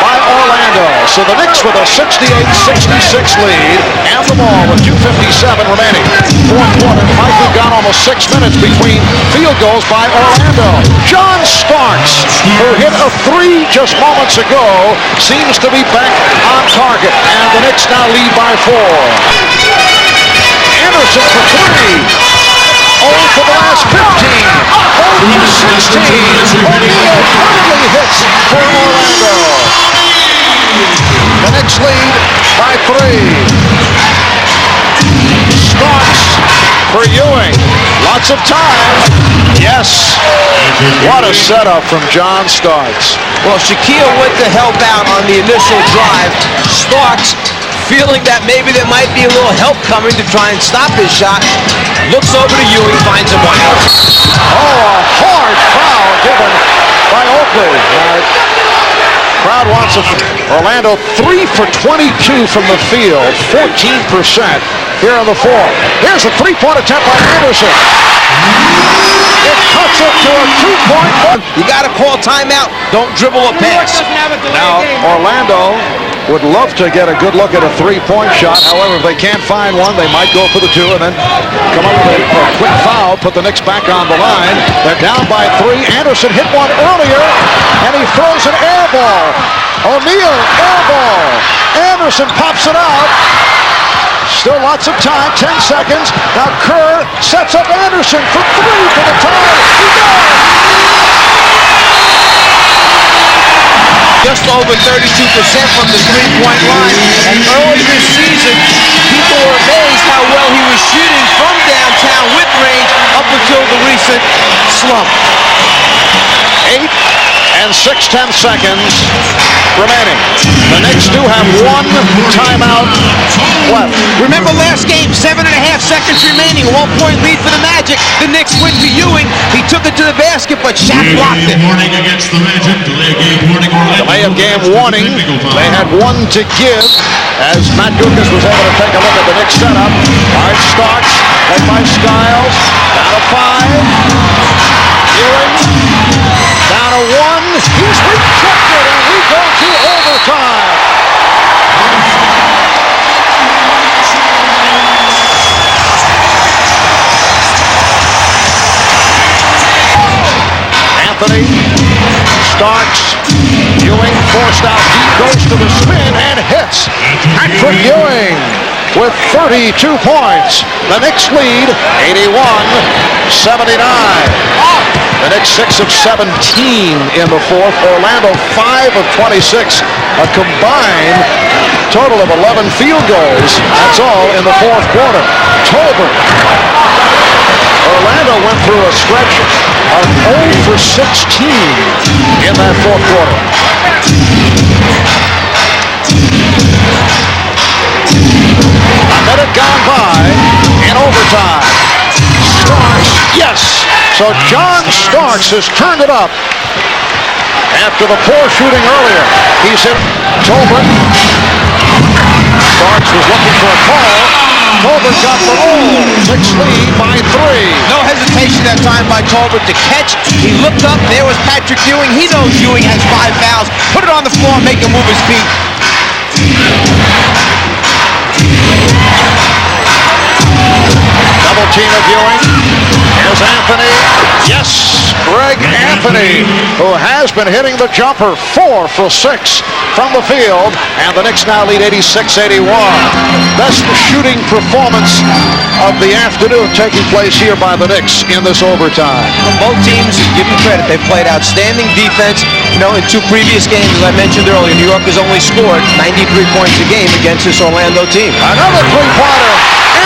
by Orlando. So the Knicks with a 68-66 lead. And the ball with 2:57 remaining. Fourth quarter. Might have gone almost 6 minutes between field goals by Orlando. John Starks, who hit a 3 just moments ago, seems to be back on target. And the Knicks now lead by 4. Anderson for 3. 0 for the last 15. 0 for 16. O'Neal hardly hits for Orlando. The Knicks lead by 3. for Ewing. Lots of time. Yes. What a setup from John Starks. Well, Shaquille went to help out on the initial drive. Starks, feeling that maybe there might be a little help coming to try and stop his shot, looks over to Ewing, finds him wide open. Oh, a hard foul given by Oakley. Crowd wants Orlando 3 for 22 from the field, 14% here in the fourth. Here's a three-point attempt by Anderson. It cuts it to a two-point. You got to call timeout. Don't dribble a pass. Now, Orlando would love to get a good look at a three-point shot. However, if they can't find one, they might go for the two and then come up with a quick foul, put the Knicks back on the line. They're down by 3. Anderson hit one earlier, and he throws an air ball. O'Neal, air ball. Anderson pops it out. Still lots of time, 10 seconds. Now Kerr sets up Anderson for 3 for the tie. He does! Just over 32% from the three-point line. And early this season, people were amazed how well he was shooting from downtown with range up until the recent slump. 8 and 6/10 seconds remaining. The Knicks do have one timeout left. Remember last game, 7.5 seconds remaining, 1-point lead for the Magic. The Knicks went to Ewing. He took it to the basket, but Shaq blocked it. Delay of game warning. They had one to give as Matt Dukas was able to take a look at the Knicks setup. Hard Starks, led by Skiles, down to 5. Ewing, down to 1. He's rejected, and we go to overtime. Anthony, Starks, Ewing forced out deep, goes to the spin and hits. Patrick Ewing with 32 points. The Knicks lead 81-79. The Knicks 6 of 17 in the fourth. Orlando 5 of 26. A combined total of 11 field goals. That's all in the fourth quarter. Tolbert. Orlando went through a stretch of 0 for 16 in that fourth quarter. A minute gone by in overtime. Starks, yes. So John Starks has turned it up after the poor shooting earlier. He's hit Tolbert. Starks was looking for a call. Tolbert got the roll. Knicks lead by 3. No hesitation that time by Tolbert to catch. He looked up. There was Patrick Ewing. He knows Ewing has 5 fouls. Put it on the floor and make him move his feet. Double team of Ewing. Here's Anthony. Yes, Greg Anthony, who has been hitting the jumper 4 for 6 from the field. And the Knicks now lead 86-81. Best shooting performance of the afternoon taking place here by the Knicks in this overtime. Both teams, give them credit, they've played outstanding defense. You know, in 2 previous games, as I mentioned earlier, New York has only scored 93 points a game against this Orlando team. Another three-pointer,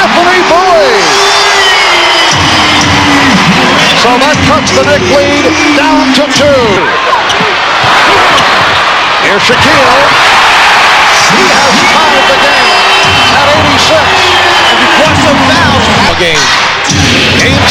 Anthony Bowie. So that cuts the Knicks lead down to 2. Here's Shaquille. He has tied the game at 86. And because of fouls, game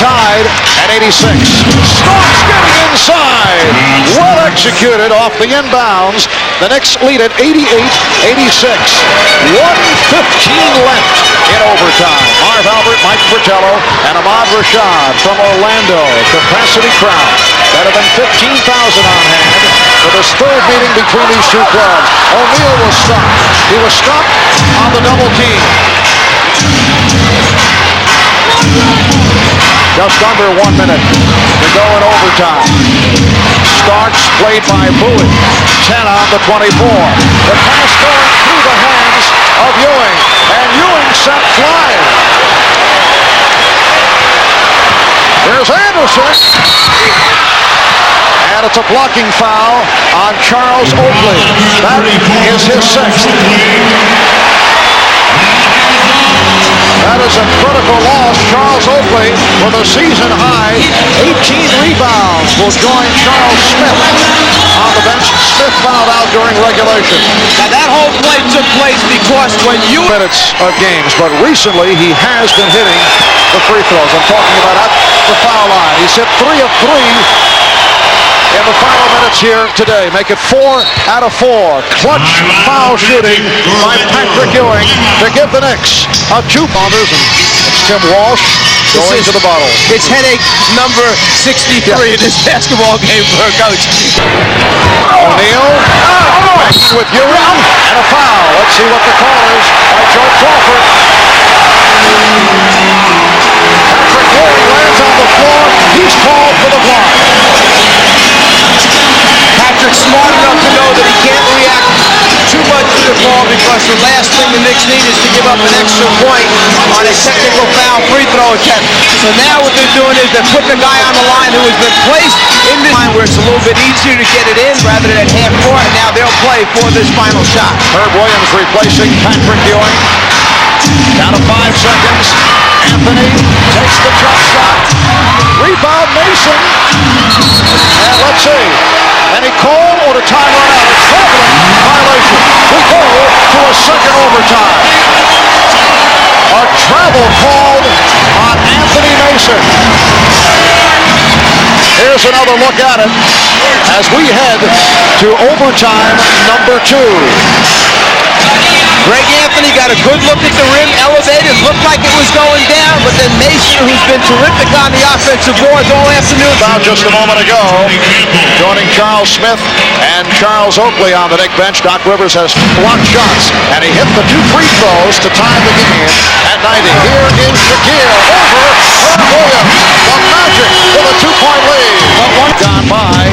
tied at 86. Starks getting inside. Well executed off the inbounds. The Knicks lead at 88-86. 1:15 left in overtime. Marv Albert, Mike Fratello, and Ahmad Rashad from Orlando. Capacity crowd. Better than 15,000 on hand for this third meeting between these two clubs. O'Neal was stopped. He was stopped on the double team. Just under 1 minute to go in overtime. Starks played by Bowie. 10 on the 24. The pass going through the hands of Ewing. And Ewing sent flying. Here's Anderson. And it's a blocking foul on Charles Oakley. That is his 6th. That is a critical loss. Charles Oakley with a season high 18 rebounds will join Charles Smith on the bench. Smith fouled out during regulation. Now that whole play took place because when you... minutes of games, but recently he has been hitting the free throws. I'm talking about at the foul line. He's hit 3 of 3 in the final minutes here today. Make it 4 out of 4. Clutch foul shooting by Patrick Ewing to give the Knicks a 2 pointers, and it's Tim Walsh going to the bottle. It's headache number 63 in this basketball game for a coach. O'Neal backing with Ewing and a foul. Let's see what the call is by Joe Crawford. Patrick Ewing lands on the floor. He's called for the block. Patrick's smart enough to know that he can't react too much to the ball because the last thing the Knicks need is to give up an extra point on a technical foul free throw attempt. So now what they're doing is they're putting a guy on the line who has been placed in this line where it's a little bit easier to get it in rather than half court, and now they'll play for this final shot. Herb Williams replacing Patrick Ewing. Down to 5 seconds. Anthony takes the jump shot. Rebound Mason. And let's see. Any call or a time run out? It's traveling violation. We go to a second overtime. A travel called on Anthony Mason. Here's another look at it as we head to overtime number 2. Greg Anthony got a good look at the rim, elevated, looked like it was going down, but then Mason, who's been terrific on the offensive boards all afternoon. About just a moment ago, joining Charles Smith and Charles Oakley on the Knick bench. Doc Rivers has blocked shots, and he hit the 2 free throws to tie the game at 90. Here is Shaquille over Herb Williams. The Magic with a 2-point lead. But one gone by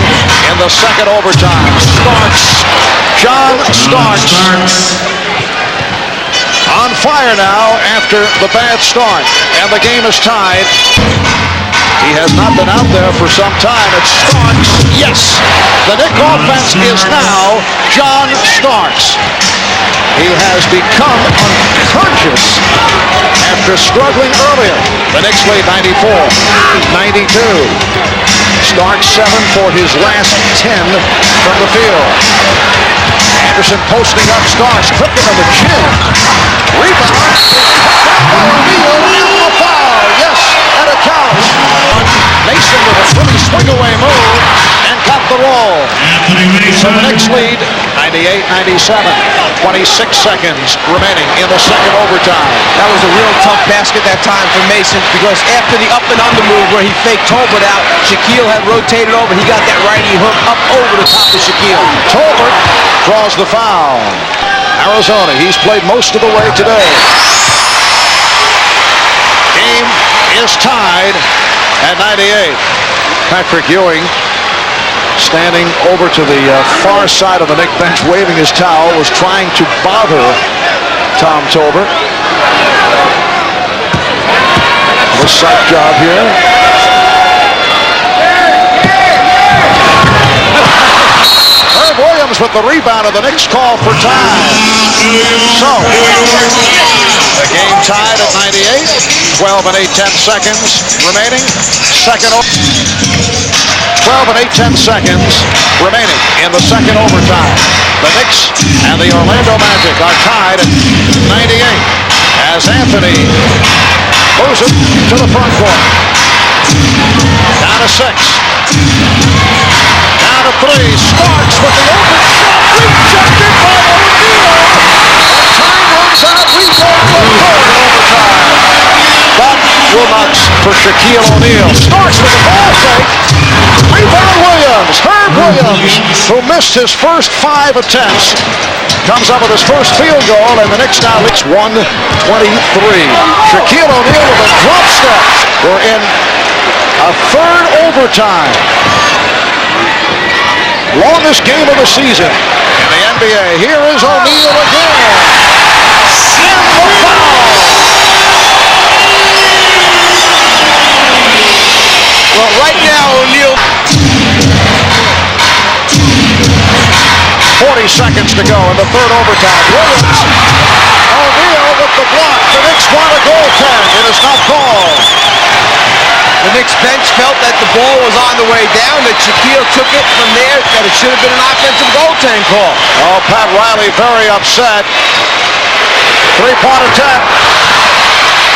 in the second overtime. John Starks. On fire now after the bad start, and the game is tied. He has not been out there for some time. It's Starks. Yes, the Knick offense is now John Starks. He has become unconscious after struggling earlier. The Knicks lead 94-92. Starks 7 for his last 10 from the field. Anderson posting up Starks, clicking on the chin. Rebound. O'Neal and the foul. Yes, and it counts. Mason with a pretty swing-away move and got the roll. So the Knicks lead 98-97. 26 seconds remaining in the second overtime. That was a real tough basket that time for Mason because after the up and under move where he faked Tolbert out, Shaquille had rotated over. He got that righty hook up over the top of Shaquille. Tolbert draws the foul. Arizona, he's played most of the way today. Game is tied at 98. Patrick Ewing standing over to the far side of the Knick bench, waving his towel, was trying to bother Tom Tolbert. A sight job here. Herb Williams with the rebound, of the Knicks call for time. So, the game tied at 98. 12 and 8/10 seconds remaining. 12 and 8/10 seconds remaining in the second overtime. The Knicks and the Orlando Magic are tied at 98 as Anthony moves it to the front court. Down to 6. Down to 3. Starks with the open shot. Rejected by O'Neal. And time runs out. We go to a third overtime. That will not for Shaquille O'Neal. Starks with the ball fake. Rebound Williams. Herb Williams, who missed his first 5 attempts, comes up with his first field goal, and the Knicks now leads 123. Shaquille O'Neal with a drop step. We're in a third overtime. Longest game of the season in the NBA. Here is O'Neal again. And the foul. Well, right now, O'Neal. 40 seconds to go in the third overtime. Williams. O'Neal with the block. The Knicks want a goaltend. It is not called. The Knicks bench felt that the ball was on the way down, that Shaquille took it from there, that it should have been an offensive goaltend call. Oh, Pat Riley very upset. Three-point attempt.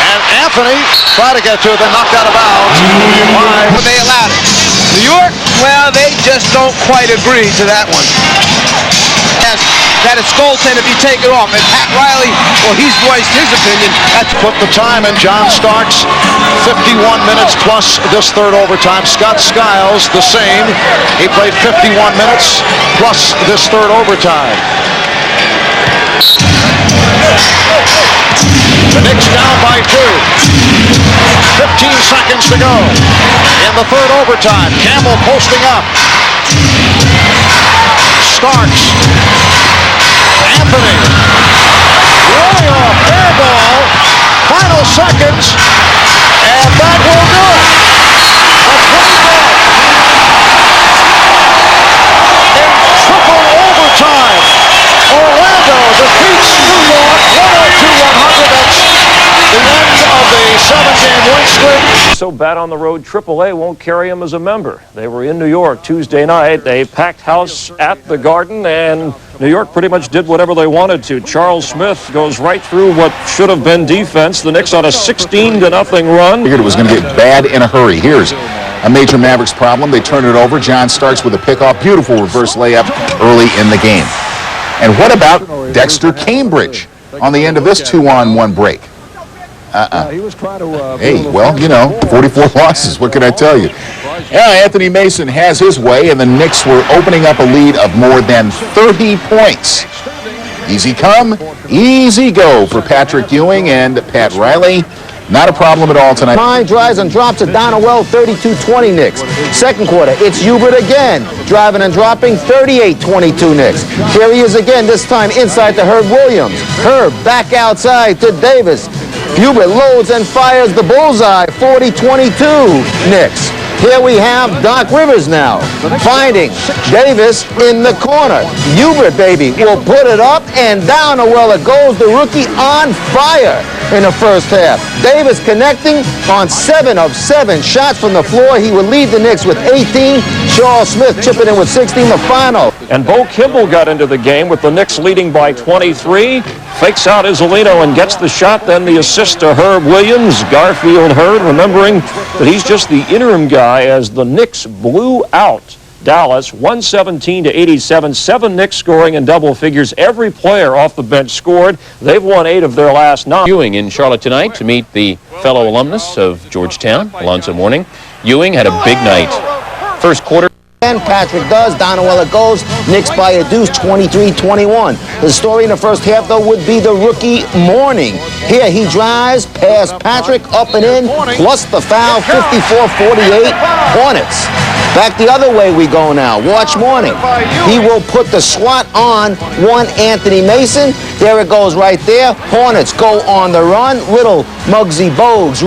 And Anthony tried to get to it, then knocked out of bounds. They allowed it. New York, well, they just don't quite agree to that one. That it's goaltend if you take it off. And Pat Riley, well, he's voiced his opinion. That's put the time in. John Starks, 51 minutes plus this third overtime. Scott Skiles, the same. He played 51 minutes plus this third overtime. The Knicks down by 2. 15 seconds to go in the third overtime. Campbell posting up. Starks. Anthony. Way off. Fair ball. Final seconds. And that will do it. The 20 in triple overtime. Orlando defeats New York 102-100. That's the end of the 7-game win streak. So bad on the road, AAA won't carry him as a member. They were in New York Tuesday night. They packed house at the Garden, and New York pretty much did whatever they wanted to. Charles Smith goes right through what should have been defense. The Knicks on a 16-0 run. Figured it was going to get bad in a hurry. Here's a major Mavericks problem. They turn it over. John Starks with a pickoff. Beautiful reverse layup early in the game. And what about Dexter Cambridge on the end of this 2-on-1 break? Hey, well, you know, 44 losses. What can I tell you? Yeah, Anthony Mason has his way, and the Knicks were opening up a lead of more than 30 points. Easy come, easy go for Patrick Ewing and Pat Riley. Not a problem at all tonight. Line drives and drops it down a well, 32-20 Knicks. Second quarter, it's Hubert again. Driving and dropping, 38-22 Knicks. Here he is again, this time inside to Herb Williams. Herb back outside to Davis. Hubert loads and fires the bullseye, 40-22 Knicks. Here we have Doc Rivers now, finding Davis in the corner. Hubert, baby, will put it up and down a well. It goes. The rookie on fire in the first half. Davis connecting on 7 of 7 shots from the floor. He would lead the Knicks with 18. Charles Smith chipping in with 16, the final. And Bo Kimball got into the game with the Knicks leading by 23. Fakes out Isolino and gets the shot, then the assist to Herb Williams. Garfield Hurd, remembering that he's just the interim guy as the Knicks blew out Dallas 117-87. 7 Knicks scoring in double figures. Every player off the bench scored. They've won 8 of their last 9. Ewing in Charlotte tonight to meet the fellow alumnus of Georgetown, Alonzo Mourning. Ewing had a big night. First quarter. And Patrick does. Down well it goes. Knicks by a deuce, 23-21. The story in the first half, though, would be the rookie Mourning. Here he drives past Patrick, up and in, plus the foul, 54-48. Hornets. Back the other way we go now. Watch Mourning. He will put the swat on one Anthony Mason. There it goes right there. Hornets go on the run. Little Muggsy Bogues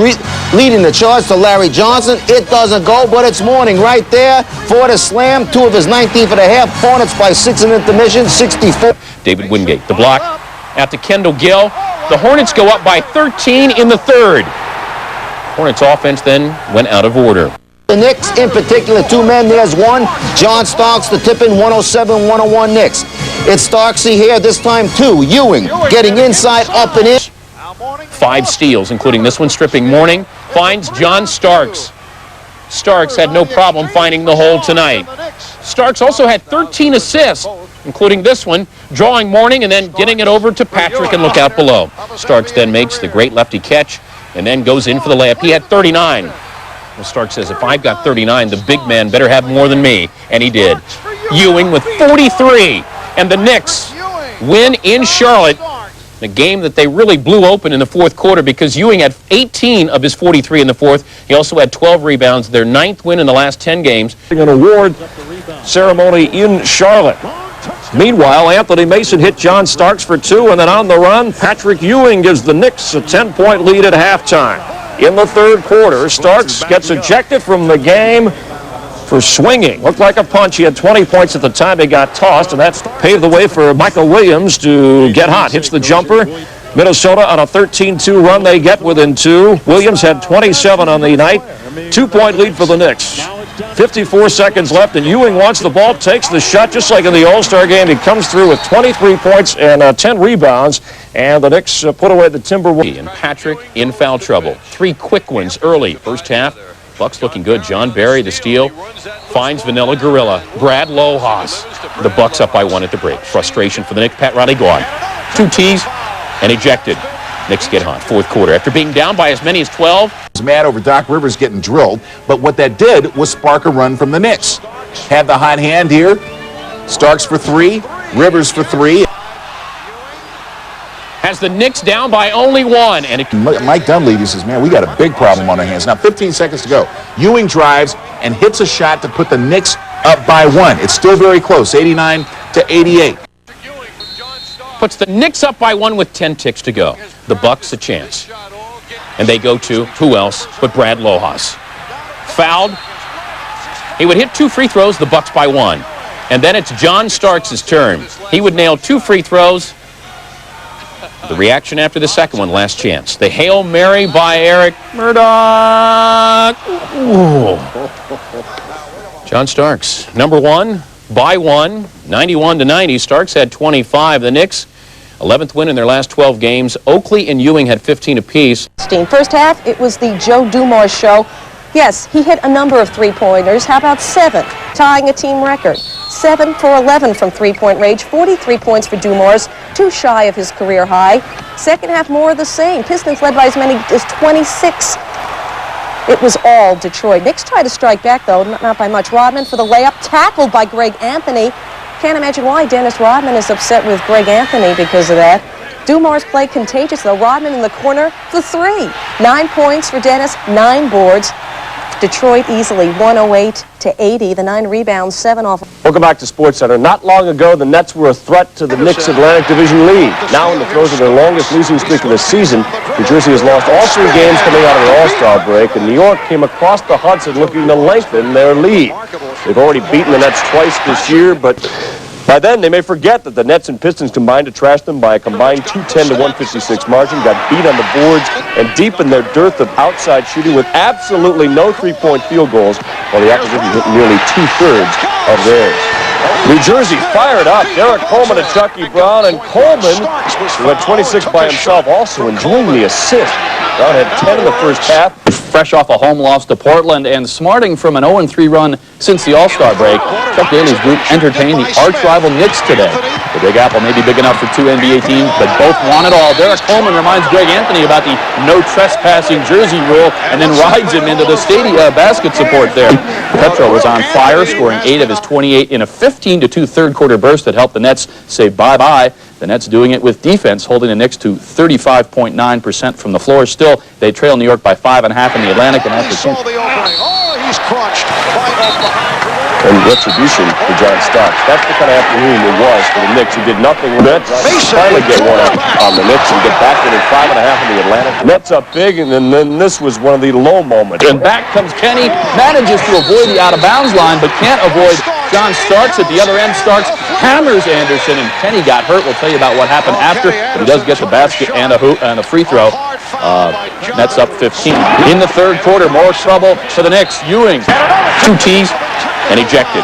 leading the charge to Larry Johnson. It doesn't go, but it's Mourning right there for the slam. 2 of his 19 for the half. Hornets by 6 in intermission, 64. David Wingate, the block out to Kendall Gill. The Hornets go up by 13 in the third. Hornets offense then went out of order. The Knicks, in particular, 2 men. There's one. John Starks, the tip in 107-101 Knicks. It's Starksy here, this time 2. Ewing getting inside, up and in. 5 steals, including this one, stripping Mourning. Finds John Starks. Starks had no problem finding the hole tonight. Starks also had 13 assists, including this one, drawing Mourning and then getting it over to Patrick and look out below. Starks then makes the great lefty catch and then goes in for the layup. He had 39. Well, Starks says, if I've got 39, the big man better have more than me, and he did. Ewing with 43, and the Knicks win in Charlotte. A game that they really blew open in the fourth quarter because Ewing had 18 of his 43 in the fourth. He also had 12 rebounds, their 9th win in the last 10 games. An award ceremony in Charlotte. Meanwhile, Anthony Mason hit John Starks for 2, and then on the run, Patrick Ewing gives the Knicks a 10-point lead at halftime. In the third quarter, Starks gets ejected from the game for swinging. Looked like a punch. He had 20 points at the time he got tossed, and that's paved the way for Michael Williams to get hot. Hits the jumper, Minnesota on a 13-2 run. They get within 2. Williams had 27 on the night. 2-point lead for the Knicks. 54 seconds left, and Ewing wants the ball, takes the shot just like in the All-Star game. He comes through with 23 points and 10 rebounds, and the Knicks put away the Timberwolves. And Patrick in foul trouble. 3 quick ones early. First half, Bucks looking good. John Barry, the steal, finds Vanilla Gorilla. Brad Lohaus. The Bucks up by 1 at the break. Frustration for the Knicks. Pat Riley gone. 2 tees and ejected. Knicks get on. Fourth quarter. After being down by as many as 12. Was mad over Doc Rivers getting drilled, but what that did was spark a run from the Knicks. Had the hot hand here. Starks for 3, Rivers for 3. Has the Knicks down by only 1. And Mike Dunleavy says, man, we got a big problem on our hands. Now 15 seconds to go. Ewing drives and hits a shot to put the Knicks up by 1. It's still very close, 89-88. Puts the Knicks up by 1 with 10 ticks to go. The Bucks a chance. And they go to, who else but Brad Lohaus. Fouled. He would hit 2 free throws, the Bucks by 1. And then it's John Starks' turn. He would nail 2 free throws. The reaction after the second one, last chance. The Hail Mary by Eric Murdoch. Ooh. John Starks, number 1, by 1, 91-90. Starks had 25. The Knicks, 11th win in their last 12 games. Oakley and Ewing had 15 apiece. First half, it was the Joe Dumars show. Yes, he hit a number of three-pointers. How about 7? Tying a team record. 7 for 11 from three-point range. 43 points for Dumars, 2 shy of his career high. Second half, more of the same. Pistons led by as many as 26. It was all Detroit. Knicks tried to strike back, though, not by much. Rodman for the layup, tackled by Greg Anthony. Can't imagine why Dennis Rodman is upset with Greg Anthony because of that. Dumars played contagious, though. Rodman in the corner for 3. 9 points for Dennis, 9 boards. Detroit easily 108-80. The 9 rebounds, 7 off. Welcome back to SportsCenter. Not long ago, the Nets were a threat to the Knicks Atlantic Division lead. Now in the throes of their longest losing streak of the season, New Jersey has lost all 3 games coming out of the All-Star break, and New York came across the Hudson looking to lengthen their lead. They've already beaten the Nets twice this year, but by then, they may forget that the Nets and Pistons combined to trash them by a combined 210-156 margin, got beat on the boards, and deepened their dearth of outside shooting with absolutely no 3-point field goals, while the opposition hit nearly 2/3 of theirs. New Jersey fired up. Derek Coleman and Chucky Brown, and Coleman, who had 26 by himself, also enjoying the assist. Brown had 10 in the first half. Fresh off a home loss to Portland and smarting from an 0-3 run since the All-Star break, Chuck Daly's group entertained the arch-rival Knicks today. The Big Apple may be big enough for 2 NBA teams, but both want it all. Derek Coleman reminds Greg Anthony about the no trespassing jersey rule and then rides him into the stadium basket support there. Petro was on fire, scoring 8 of his 28 in a 15-2 third-quarter burst that helped the Nets say bye-bye. The Nets doing it with defense, holding the Knicks to 35.9% from the floor. Still, they trail New York by 5.5 in the Atlantic. And after he's crunched and retribution for John Starks. That's the kind of afternoon it was for the Knicks, who did nothing with it. Finally get one up on the Knicks and get back within 5.5 in the Atlantic. Nets up big, and then this was one of the low moments. And back comes Kenny, manages to avoid the out-of-bounds line, but can't avoid John Starks at the other end. Starks hammers Anderson, and Kenny got hurt. We'll tell you about what happened after, but he does get the basket and a free throw. Nets up 15. In the third quarter, more trouble for the Knicks. Ewing, 2 tees and ejected.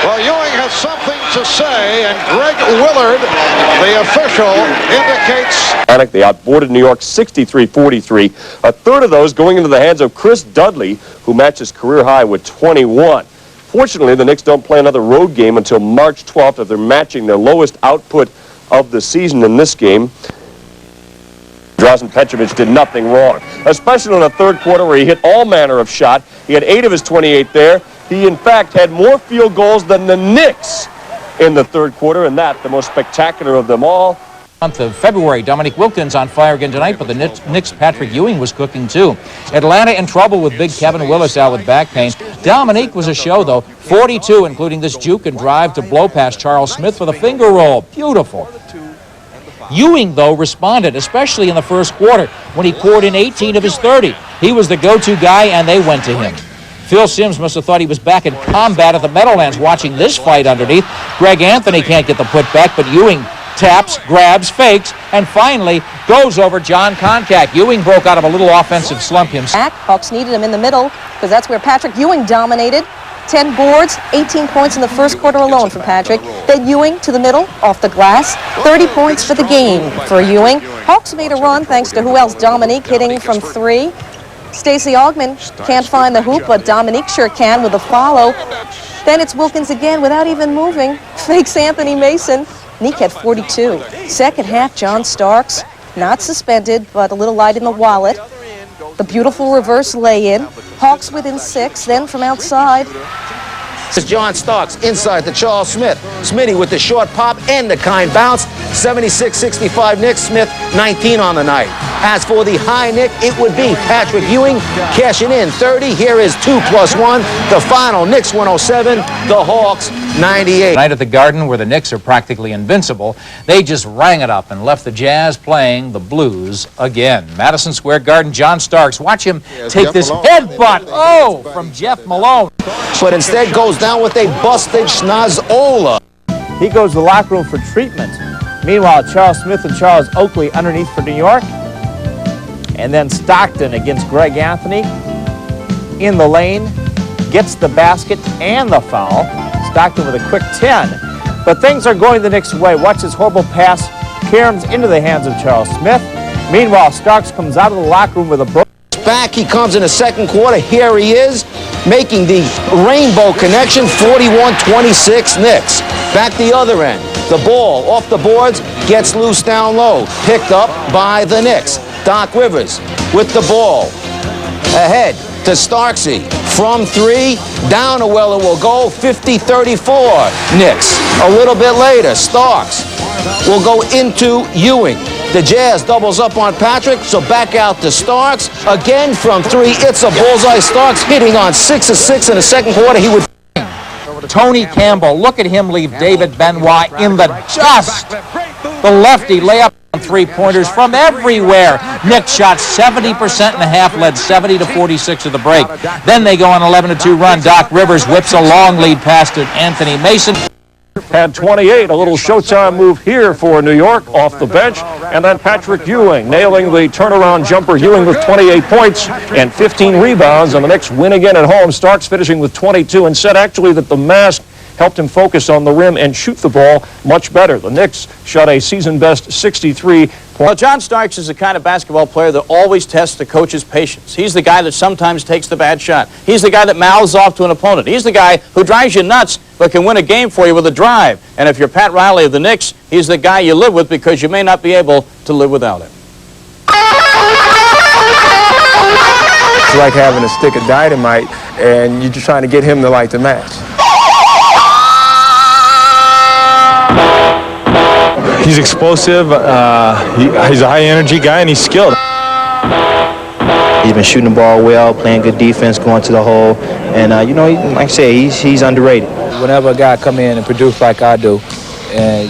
Well, Ewing has something to say, and Greg Willard, the official, indicates. They outboarded New York 63-43. A third of those going into the hands of Chris Dudley, who matched his career high with 21. Fortunately, the Knicks don't play another road game until March 12th, as they're matching their lowest output of the season in this game. Drazen Petrovic did nothing wrong, especially in the third quarter where he hit all manner of shot. He had 8 of his 28 there. He, in fact, had more field goals than the Knicks in the third quarter, and that, the most spectacular of them all. Month of February, Dominique Wilkins on fire again tonight, but the Knicks' Patrick Ewing was cooking too. Atlanta in trouble with big Kevin Willis out with back pain. Dominique was a show, though. 42, including this juke and drive to blow past Charles Smith for the finger roll. Beautiful. Ewing, though, responded, especially in the first quarter, when he poured in 18 of his 30. He was the go-to guy, and they went to him. Phil Simms must have thought he was back in combat at the Meadowlands watching this fight underneath. Greg Anthony can't get the putback, but Ewing taps, grabs, fakes, and finally goes over John Concack. Ewing broke out of a little offensive slump himself. Hawks needed him in the middle because that's where Patrick Ewing dominated. 10 boards, 18 points in the first quarter alone for Patrick. Then Ewing to the middle, off the glass. 30 points for the game for Ewing. Hawks made a run thanks to who else? Dominique hitting from 3. Stacey Augman can't find the hoop, but Dominique sure can with a follow. Then it's Wilkins again without even moving. Fakes Anthony Mason. Nick had 42. Second half, John Starks, not suspended, but a little light in the wallet. The beautiful reverse lay-in. Hawks within 6, then from outside. This is John Starks inside to Charles Smith. Smitty with the short pop and the kind bounce. 76-65 Knicks. Smith 19 on the night. As for the high Nick, it would be Patrick Ewing cashing in 30. Here is 2 + 1. The final, Knicks 107, the Hawks 98. Tonight at the Garden, where the Knicks are practically invincible, they just rang it up and left the Jazz playing the blues again. Madison Square Garden, John Starks. Watch him take this headbutt, from Jeff Malone. But instead goes down with a busted schnozola. He goes to the locker room for treatment. Meanwhile, Charles Smith and Charles Oakley underneath for New York. And then Stockton against Greg Anthony in the lane, gets the basket and the foul. Stockton with a quick 10. But things are going the Knicks' way. Watch this horrible pass. Caroms into the hands of Charles Smith. Meanwhile, Starks comes out of the locker room with a broken. Back he comes in the second quarter. Here he is, making the rainbow connection. 41-26 Knicks. Back the other end. The ball off the boards, gets loose down low. Picked up by the Knicks. Doc Rivers with the ball. Ahead to Starksy. From 3, down to well it will go. 50-34 Knicks. A little bit later, Starks will go into Ewing. The Jazz doubles up on Patrick, so back out to Starks. Again from 3, it's a bullseye. Starks hitting on 6 of 6 in the second quarter. He would. Tony Campbell, look at him leave David Benoit in the dust. The lefty layup on 3-pointers from everywhere. Knicks shot 70% and a half, led 70-46 at the break. Then they go on 11-2 run. Doc Rivers whips a long lead pass to Anthony Mason. Had 28, a little showtime move here for New York off the bench. And then Patrick Ewing nailing the turnaround jumper. Ewing with 28 points and 15 rebounds. And the Knicks win again at home. Starks finishing with 22 and said actually that the mask helped him focus on the rim and shoot the ball much better. The Knicks shot a season-best 63 points. Well, John Starks is the kind of basketball player that always tests the coach's patience. He's the guy that sometimes takes the bad shot. He's the guy that mouths off to an opponent. He's the guy who drives you nuts but can win a game for you with a drive. And if you're Pat Riley of the Knicks, he's the guy you live with because you may not be able to live without him. It's like having a stick of dynamite and you're just trying to get him to light the match. He's explosive, he's a high-energy guy, and he's skilled. He's been shooting the ball well, playing good defense, going to the hole, and, like I say, he's underrated. Whenever a guy come in and produce like I do, and,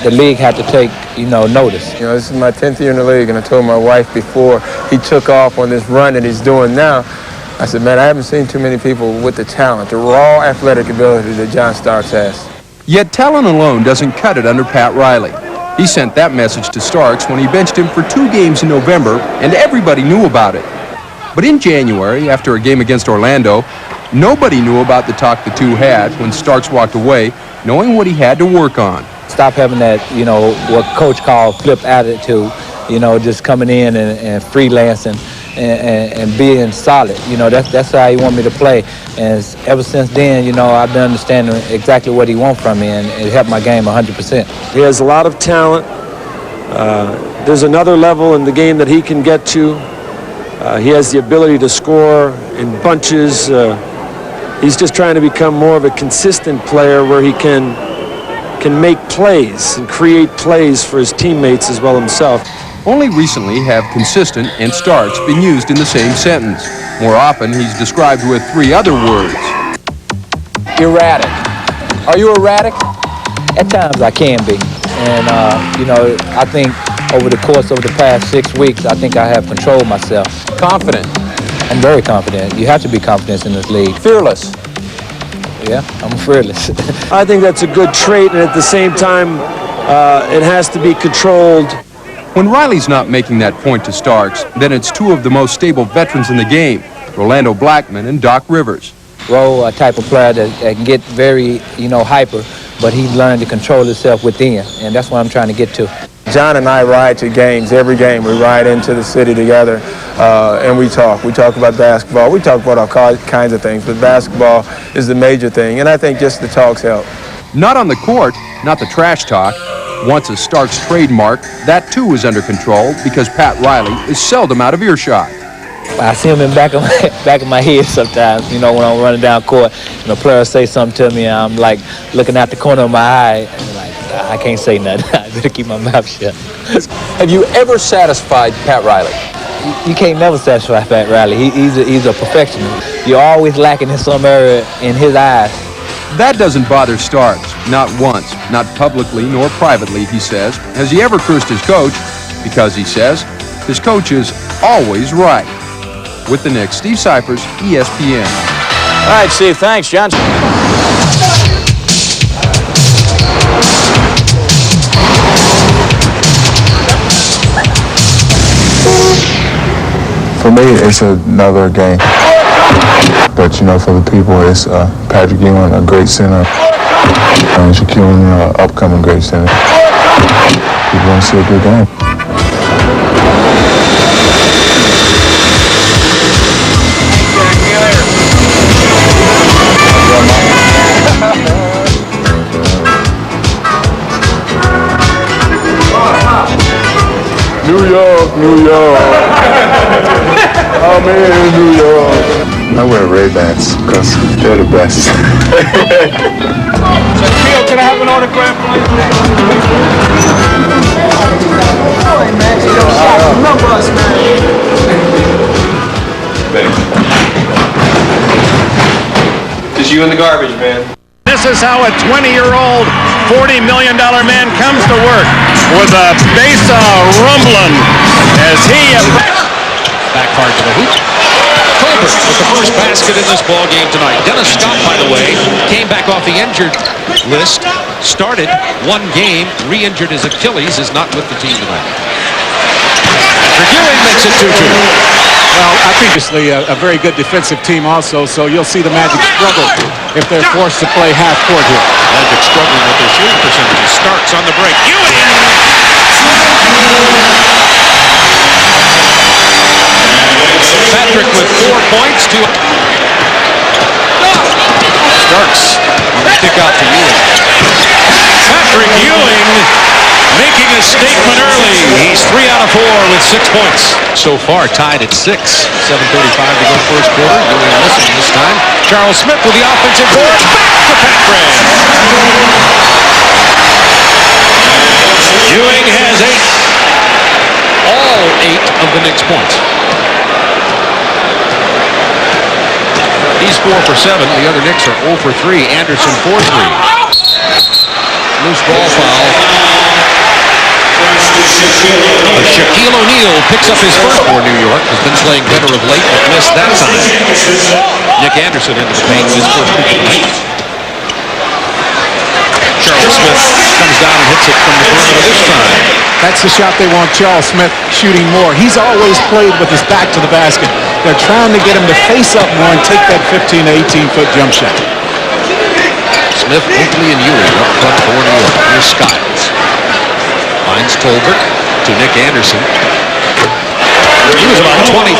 the league had to take, notice. This is my 10th year in the league, and I told my wife before he took off on this run that he's doing now, I said, man, I haven't seen too many people with the talent, the raw athletic ability that John Starks has. Yet talent alone doesn't cut it under Pat Riley. He sent that message to Starks when he benched him for 2 games in November, and everybody knew about it. But in January, after a game against Orlando, nobody knew about the talk the two had when Starks walked away, knowing what he had to work on. Stop having that, what Coach called flip attitude, just coming in and freelancing and being solid. That's how he wanted me to play. And ever since then, I've been understanding exactly what he wants from me, and it helped my game 100%. He has a lot of talent. There's another level in the game that he can get to. He has the ability to score in bunches. He's just trying to become more of a consistent player where he can make plays and create plays for his teammates as well himself. Only recently have consistent and Starks been used in the same sentence. More often, he's described with 3 other words. Erratic. Are you erratic? At times I can be. And, I think over the course of the past 6 weeks, I think I have controlled myself. Confident. I'm very confident. You have to be confident in this league. Fearless. Yeah, I'm fearless. I think that's a good trait, and at the same time, it has to be controlled. When Riley's not making that point to Starks, then it's two of the most stable veterans in the game, Rolando Blackman and Doc Rivers. Rowe, a type of player that can get very, hyper, but he learned to control himself within, and that's what I'm trying to get to. John and I ride to games, every game. We ride into the city together, and we talk. We talk about basketball. We talk about all kinds of things, but basketball is the major thing, and I think just the talks help. Not on the court, not the trash talk. Once a Starks trademark, that too is under control because Pat Riley is seldom out of earshot. I see him in back of my head sometimes, when I'm running down court, and a player say something to me, and I'm like looking out the corner of my eye, and like, I can't say nothing. I better keep my mouth shut. Have you ever satisfied Pat Riley? You can't never satisfy Pat Riley. He's a perfectionist. You're always lacking in some area in his eyes. That doesn't bother Starks, not once, not publicly nor privately, he says. Has he ever cursed his coach? Because he says his coach is always right. With the Knicks, Steve Cyphers, ESPN. All right, Steve, thanks. John. For me, it's another game. But, for the people, it's Patrick Ewing, a great center, and Shaquille, an upcoming great center. People want to see a good game. New York, New York. I'm in New York. I wear Ray-Bans because they're the best. Shaquille, can I have an autograph, please? Boy, man, you don't remember us, man. Just you in the garbage, man. This is how a 20-year-old, $40 million man comes to work with a bass rumbling as he... Back hard to the hoop. Colbert with the first basket in this ball game tonight. Dennis Scott, by the way, came back off the injured list, started one game, re-injured his Achilles, is not with the team tonight. Patrick Ewing makes it 2-2. Well, I think it's a very good defensive team also, so you'll see the Magic struggle if they're forced to play half court here. Magic struggling with their shooting percentages. Starks on the break. Ewing! Patrick with 4 points to... Starks on the kick out to Ewing. Patrick Ewing making a statement early. He's 3 out of 4 with 6 points. So far tied at 6. 7:35 to go first quarter. Ewing missing this time. Charles Smith with the offensive board. Back to Patrick. Ewing has 8. All 8 of the Knicks points. He's 4 for 7. The other Knicks are 0 for 3. Anderson 4-3. Loose ball foul. Shaquille O'Neal picks up his first for New York. Has been playing better of late, but missed that time. Nick Anderson into the paint with his first hoop tonight. Charles Smith comes down and hits it from the perimeter this time. That's the shot they want Charles Smith shooting more. He's always played with his back to the basket. They're trying to get him to face up more and take that 15 to 18-foot jump shot. Smith, Oakley, and Ewing up front for New York. Here's Skiles. Finds Tolbert to Nick Anderson. He was about 25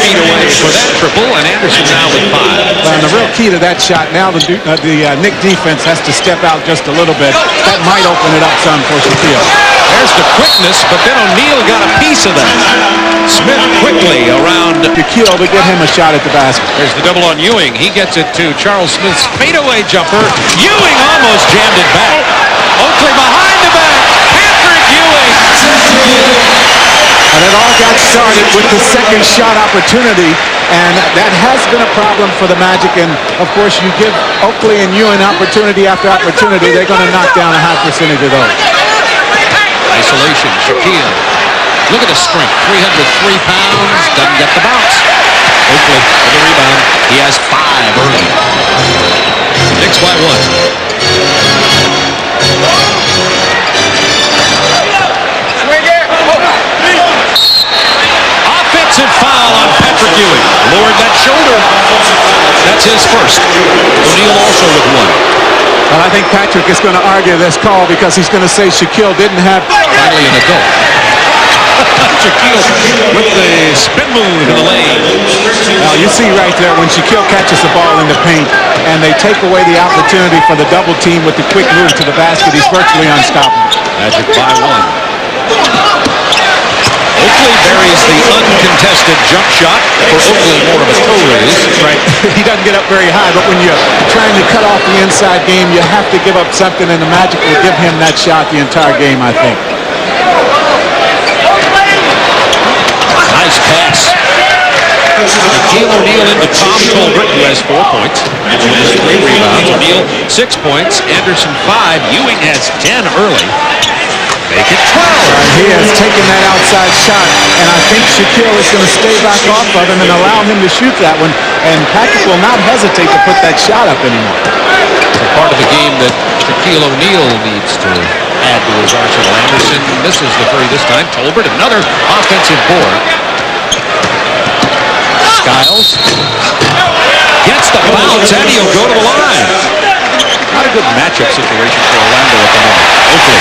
feet away for that triple, and Anderson now with 5. Well, and the real key to that shot, now the Knick defense has to step out just a little bit. That might open it up some for Shaquille. There's the quickness, but then O'Neal got a piece of that. Smith quickly around Shaquille to get him a shot at the basket. There's the double on Ewing. He gets it to Charles Smith's fadeaway jumper. Ewing almost jammed it back. Oakley behind the back. Patrick Ewing. And it all got started with the second shot opportunity, and that has been a problem for the Magic. And, of course, you give Oakley and Ewing opportunity after opportunity, they're going to knock down a high percentage of those. Isolation, Shaquille. Look at the strength, 303 pounds, doesn't get the bounce. Oakley with the rebound. He has 5 early. Knicks by 1. Offensive foul on Patrick Ewing. Lowered that shoulder. That's his first. O'Neal also with one. Well, I think Patrick is going to argue this call because he's going to say Shaquille didn't have... Finally an adult. Shaquille with the spin move in the lane. Now, you see right there when Shaquille catches the ball in the paint and they take away the opportunity for the double team with the quick move to the basket, he's virtually unstoppable. Magic by one. Oakley buries the uncontested jump shot. For Oakley, more of a toe raise. Right. He doesn't get up very high, but when you're trying to cut off the inside game, you have to give up something, and the Magic will give him that shot the entire game, I think. Nice pass. Shaquille O'Neal into Tom Tolbert, who has 4 points. Mitchell has 3 rebounds. O'Neal 6 points. Anderson 5. Ewing has 10 early. Make it 12. He has taken that outside shot, and I think Shaquille is going to stay back off of him and allow him to shoot that one, and Patrick will not hesitate to put that shot up anymore. It's a part of the game that Shaquille O'Neal needs to add to his arsenal. Anderson misses the three this time. Tolbert, another offensive board. Skiles gets the bounce, and he'll go to the line. Not a good matchup situation for Orlando at the moment. Oakley.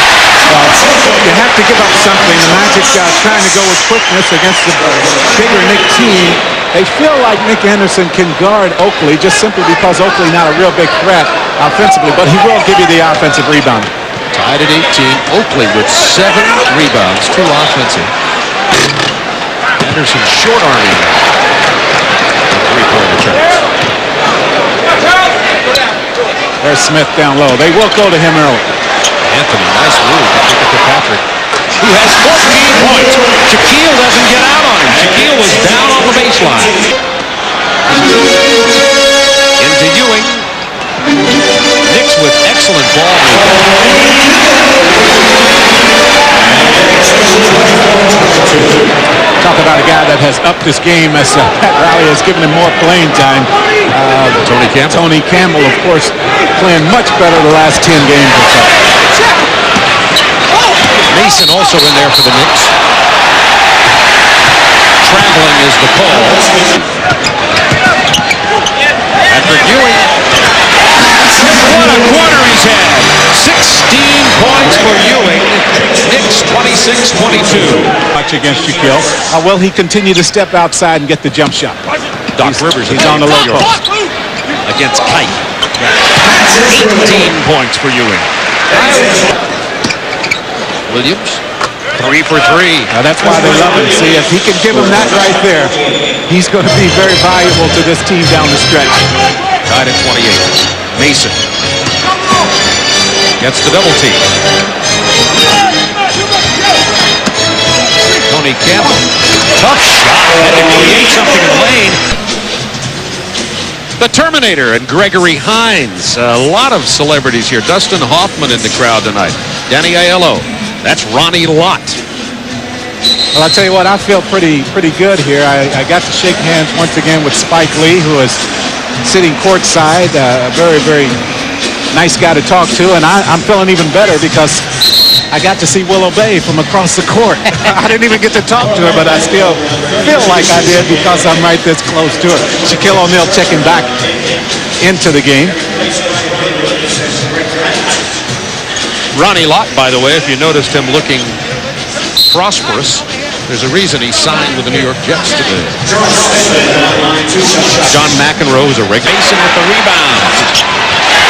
You have to give up something. The Magic trying to go with quickness against the bigger Knick team. They feel like Nick Anderson can guard Oakley just simply because Oakley not a real big threat offensively, but he will give you the offensive rebound. Tied at 18. Oakley with 7 rebounds, 2 offensive. Anderson short-arming the three-point attempt. There's Smith down low. They will go to him early. Anthony, nice move to kick it to Patrick, who has 14 points. Shaquille doesn't get out on him. Shaquille was down on the baseline. Into Ewing. Knicks with excellent ball movement. Talk about a guy that has upped his game as Pat Riley has given him more playing time. Tony Campbell, of course, playing much better the last 10 games or so. Mason also in there for the Knicks. Traveling is the call. Patrick Ewing. What a quarter he's had. 16 points for Ewing. Knicks 26-22. Watch against Shaquille. How will he continue to step outside and get the jump shot? Doc Rivers he's on the low post. Against Kite. 18 points for Ewing. Williams, 3 for 3. Now that's why they love him. See, if he can give him that right there, he's going to be very valuable to this team down the stretch. Tied at 28. Mason gets the double team. Tony Campbell, tough shot, had to create something in the lane. The Terminator and Gregory Hines. A lot of celebrities here. Dustin Hoffman in the crowd tonight. Danny Aiello. That's Ronnie Lott. Well, I'll tell you what, I feel pretty good here. I got to shake hands once again with Spike Lee, who is sitting courtside. A very, very nice guy to talk to. And I'm feeling even better because I got to see Willow Bay from across the court. I didn't even get to talk to her, but I still feel like I did because I'm right this close to her. Shaquille O'Neal checking back into the game. Ronnie Lott, by the way, if you noticed him looking prosperous, there's a reason he signed with the New York Jets today. John McEnroe is a regular. Mason with the rebound.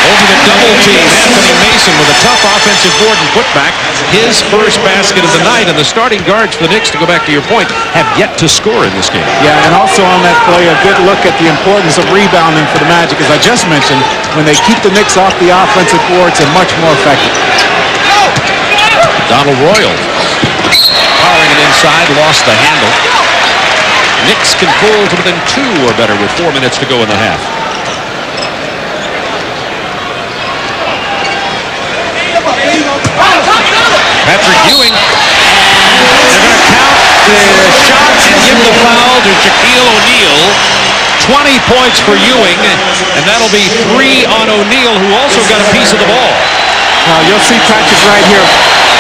Over the double team, Anthony Mason with a tough offensive board and putback. His first basket of the night, and the starting guards for the Knicks, to go back to your point, have yet to score in this game. Yeah, and also on that play, a good look at the importance of rebounding for the Magic. As I just mentioned, when they keep the Knicks off the offensive boards, they're much more effective. Donald Royal powering it inside, lost the handle. Knicks can pull to within 2 or better with 4 minutes to go in the half. Patrick Ewing. They're going to count the shot and give the foul to Shaquille O'Neal. 20 points for Ewing, and that'll be 3 on O'Neal, who also got a piece of the ball. Well, you'll see Patrick right here.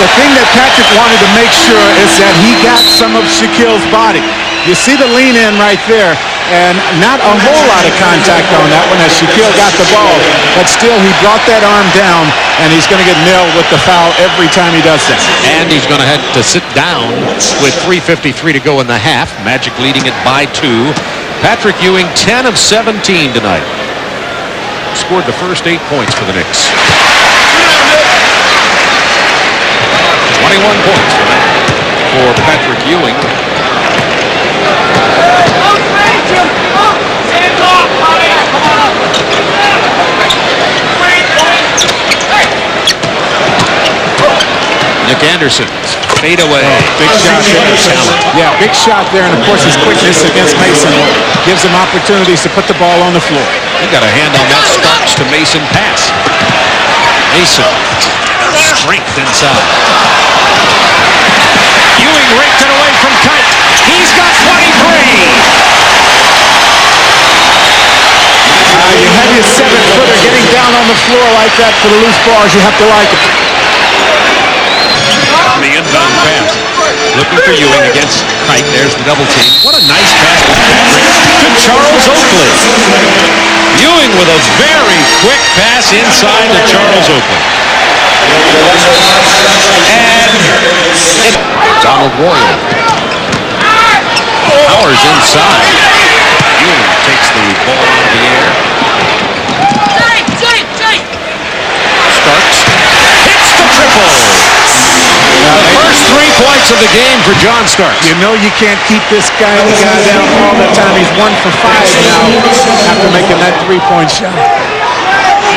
The thing that Patrick wanted to make sure is that he got some of Shaquille's body. You see the lean in right there, and not a whole lot of contact on that one as Shaquille got the ball, but still he brought that arm down, and he's going to get nailed with the foul every time he does that. And he's going to have to sit down with 3:53 to go in the half. Magic leading it by 2. Patrick Ewing, 10 of 17 tonight. Scored the first 8 points for the Knicks. 21 points for Patrick Ewing. Nick Anderson, fade away. Big shot there. Yeah, big shot there, and of course his quickness against Mason gives him opportunities to put the ball on the floor. He got a hand on that Starks to Mason pass. Mason, strength inside. Ewing raked it away from Kite. He's got 23. You have your 7-footer getting down on the floor like that for the loose bars. You have to like it. The inbound pass. Looking for Ewing against Kite. There's the double team. What a nice pass to Charles Oakley. Ewing with a very quick pass inside to Charles Oakley. And Donald Royal. Powers inside. Ewing takes the ball out of the air. Starks hits the triple. The first 3 points of the game for John Starks. You know you can't keep this guy down all the time. He's 1 for 5 now after making that 3-point shot.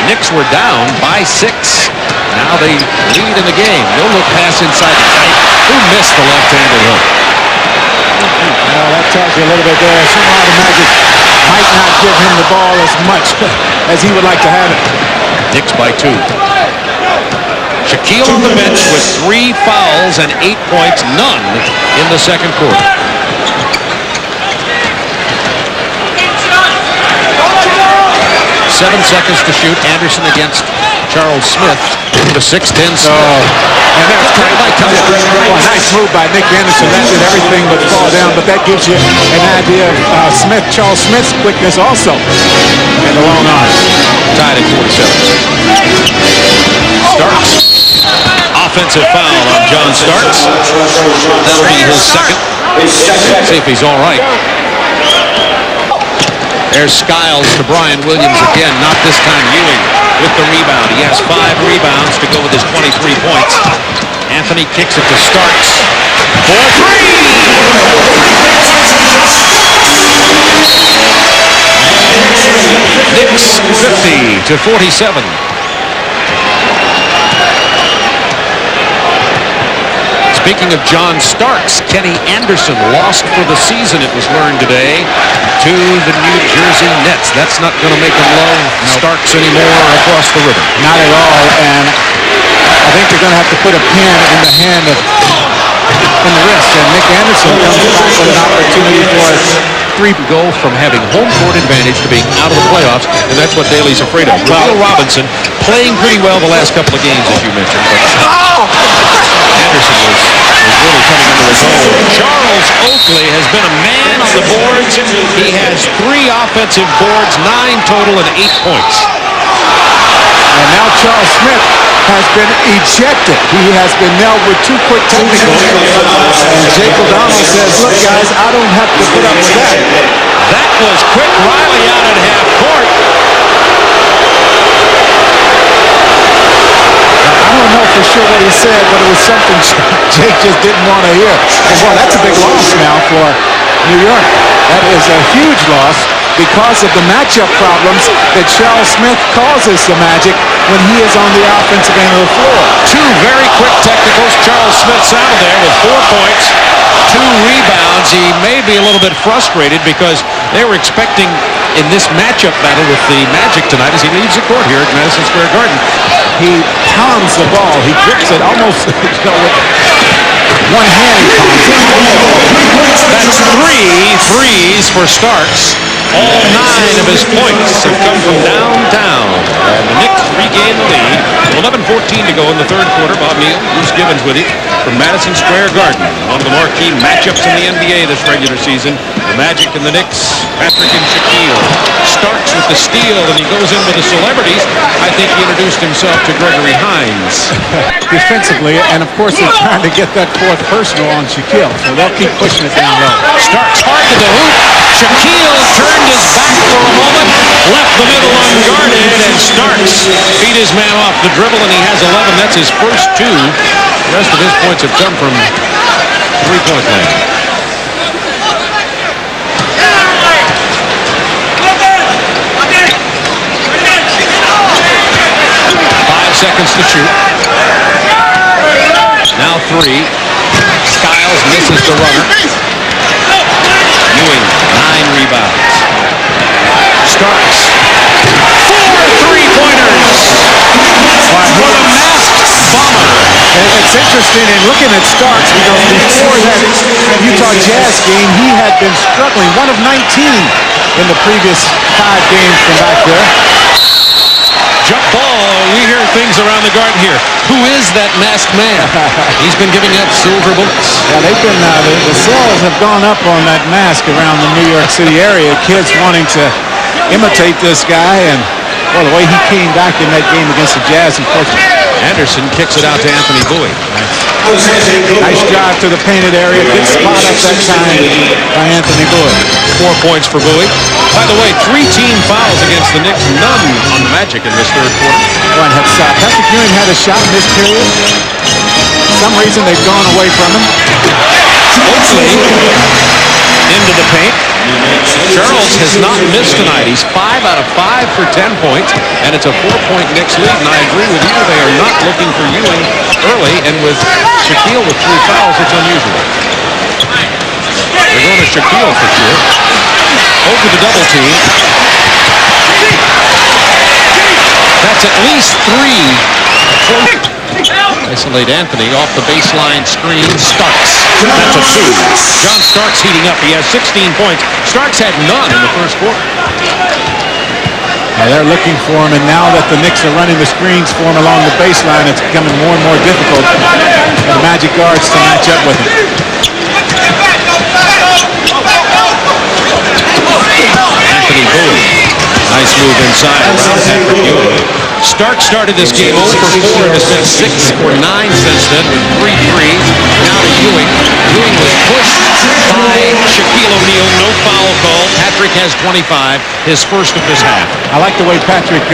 Knicks were down by 6. Now they lead in the game. No look pass inside the Kite, who missed the left-handed hook. Well, that tells you a little bit there. Somehow the Magic might not give him the ball as much as he would like to have it. Knicks by 2. Shaquille on the bench with 3 fouls and 8 points, none in the second quarter. Seven seconds to shoot. Anderson against Charles Smith. The 6'10 Smith. And that's great. Nice move by Nick Anderson. That did everything but fall down, but that gives you an idea of Charles Smith's quickness also. And the long arm. Tied at 47. Starks. Offensive foul on John Starks. That'll be his second. See if he's all right. There's Skiles to Brian Williams again. Not this time Ewing with the rebound. He has 5 rebounds to go with his 23 points. Anthony kicks it to Starks. For 3! Knicks 50-47. Speaking of John Starks, Kenny Anderson lost for the season, it was learned today, to the New Jersey Nets. That's not going to make him love Starks anymore across the river. Not at all, and I think they're going to have to put a pin in the hand of in the wrist, and Nick Anderson comes back with an opportunity for us. 3 go from having home court advantage to being out of the playoffs, and that's what Daly's afraid of. Will Robinson playing pretty well the last couple of games, as you mentioned, but Anderson was really coming into his own. Charles Oakley has been a man on the boards. He has 3 offensive boards, 9 total, and 8 points. And now Charles Smith has been ejected. He has been nailed with 2 quick technicals. And Jake O'Donnell says, look, guys, I don't have to put up with that. That was quick. Riley out at half court. I don't know for sure what he said, but it was something Jake just didn't want to hear. And boy, that's a big loss now for New York. That is a huge loss because of the matchup problems that Charles Smith causes the Magic when he is on the offensive end of the floor. 2 very quick technicals. Charles Smith's out of there with 4 points, 2 rebounds. He may be a little bit frustrated because they were expecting in this matchup battle with the Magic tonight as he leaves the court here at Madison Square Garden. He palms the ball. He grips it almost with one hand. That's 3 threes for Starks. All 9 of his points have come from downtown. And the Knicks regain the lead. 11 1:14 to go in the third quarter. Bob Neal, Bruce Gibbons with you from Madison Square Garden. One of the marquee matchups in the NBA this regular season. The Magic and the Knicks, Patrick and Shaquille. Starks with the steal, and he goes in with the celebrities. I think he introduced himself to Gregory Hines. Defensively, and of course they're trying to get that fourth personal on Shaquille, so they'll keep pushing it down low. Starks hard to the hoop. Shaquille turned his back for a moment, left the middle unguarded, and Starks beat his man off the dribble, and he has 11. That's his first 2. The rest of his points have come from three-point land. 5 seconds to shoot. Now 3. Skiles misses the runner. Ewing, 9 rebounds. Starks, 4 3-pointers for the masked bomber. It's interesting in looking at Starks because before that Utah Jazz game, he had been struggling. 1 of 19 in the previous 5 games from back there. Jump ball. We hear things around the garden here. Who is that masked man? He's been giving up silver bullets. Yeah, they've been the sales have gone up on that mask around the New York City area. Kids wanting to imitate this guy, and well, the way he came back in that game against the Jazz, unfortunately. Anderson kicks it out to Anthony Bowie. Nice drive to the painted area. Good spot up that time by Anthony Bowie. 4 points for Bowie. By the way, 3 team fouls against the Knicks, none on the Magic in this third quarter. Patrick Ewing had a shot in this period. For some reason, they've gone away from him. Oakley into the paint. Charles has not missed tonight. He's 5 out of 5 for 10 points, and it's a 4-point Knicks lead. And I agree with you, they are not looking for Ewing early, and with Shaquille with 3 fouls, it's unusual. They're going to Shaquille for sure. Over the double team. That's at least 3. Isolate Anthony off the baseline screen. Starks. That's a 2. John Starks heating up. He has 16 points. Starks had none in the first quarter. Now they're looking for him, and now that the Knicks are running the screens for him along the baseline, it's becoming more and more difficult for the Magic guards to match up with him. Anthony Bowie. Nice move inside around Patrick Ewing. Stark started this game 0 for 4 and has been 6 for 9 since then with 3 threes. Now to Ewing. Ewing was pushed by Shaquille O'Neal. No foul call. Patrick has 25, his first of this half. I like the way Patrick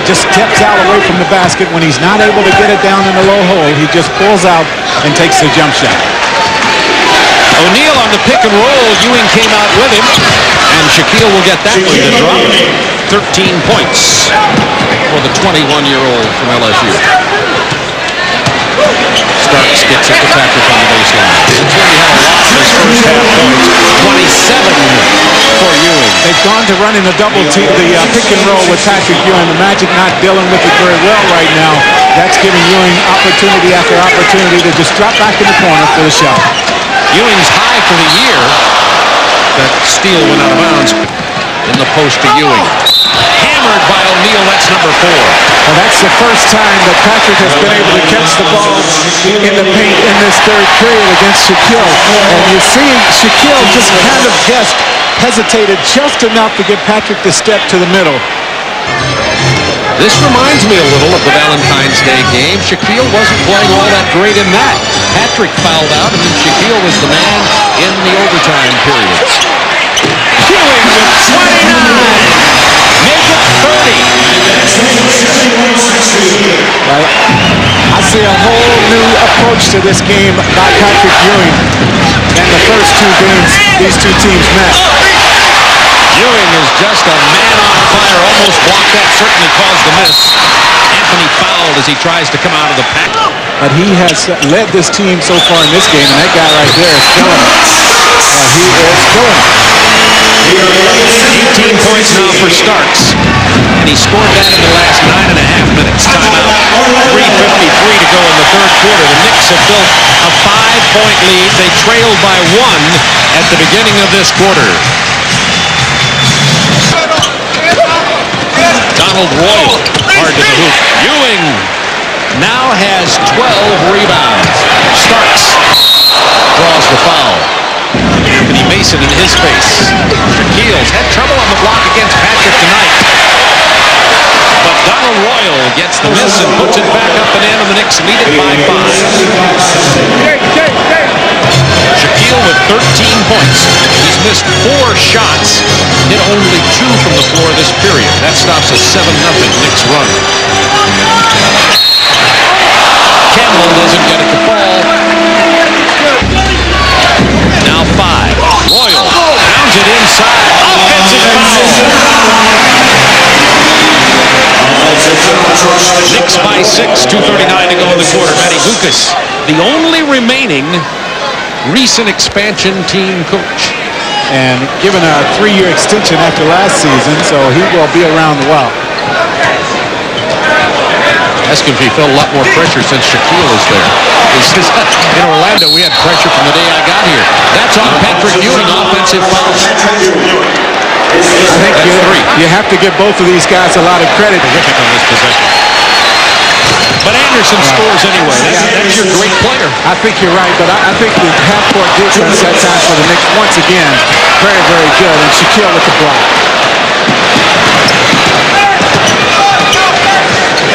just steps out away from the basket. When he's not able to get it down in the low hole, he just pulls out and takes the jump shot. O'Neal on the pick and roll. Ewing came out with him, and Shaquille will get that one to drop. 13 points for the 21-year-old from LSU. Starks gets it to Patrick on the baseline. Since when he had a lot of his first half points, 27 for Ewing. They've gone to running the double team, the pick and roll with Patrick Ewing. The Magic not dealing with it very well right now. That's giving Ewing opportunity after opportunity to just drop back in the corner for the shot. Ewing's high for the year. That steal went out of bounds in the post to Ewing. Hammered by O'Neal, that's number 4. Well, that's the first time that Patrick has been able to catch the ball in the paint in this third period against Shaquille. And you see Shaquille just kind of hesitated just enough to get Patrick to step to the middle. This reminds me a little of the Valentine's Day game. Shaquille wasn't playing all that great in that. Patrick fouled out, and then Shaquille was the man in the overtime periods. Ewing with 29. Make it 30. Well, I see a whole new approach to this game by Patrick Ewing than the first 2 games these 2 teams met. Ewing is just a man on fire. Almost blocked that. Certainly caused the miss. Anthony fouled as he tries to come out of the pack. But he has led this team so far in this game, and that guy right there is killing it. He is killing it. 18 points now for Starks. And he scored that in the last 9.5 minutes. Timeout. 3:53 to go in the third quarter. The Knicks have built a 5-point lead. They trailed by 1 at the beginning of this quarter. Donald Royal, hard to the hoop. Ewing now has 12 rebounds. Starks draws the foul. Anthony Mason in his face. Shaquille's had trouble on the block against Patrick tonight. But Donald Royal gets the miss and puts it back up and in, and the Knicks lead it by 5. Shaquille with 13 points. He's missed 4 shots, hit only 2 from the floor this period. That stops a 7-0 Knicks run. Campbell doesn't get it to fall. Now 5. Royal pounds it inside. Offensive foul. Knicks by 6, 2:39 to go in the quarter. Matty Gukas, the only remaining recent expansion team coach. And given a 3-year extension after last season, so he will be around a while. Ask him if he felt a lot more pressure since Shaquille is there. He says, in Orlando, we had pressure from the day I got here. That's on Patrick Ewing, offensive foul. I think you have to give both of these guys a lot of credit. Terrific on this possession. But Anderson scores anyway. That's your great player. I think you're right, but I think the half-court defense that time for the Knicks, once again, very, very good. And Shaquille with the block.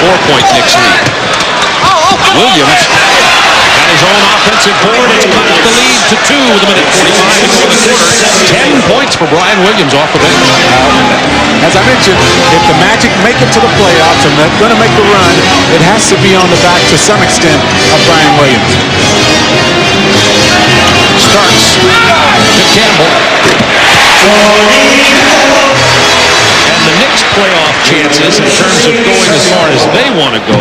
4-point Knicks lead. Williams got his own offensive board. It's cut the lead to 2 with a minute 45 to go in the quarter. 10 points for Brian Williams off the bench. As I mentioned, if the Magic make it to the playoffs and they're going to make the run, it has to be on the back to some extent of Brian Williams. Starks to Campbell. And the Knicks' playoff chances in terms of going as far as they want to go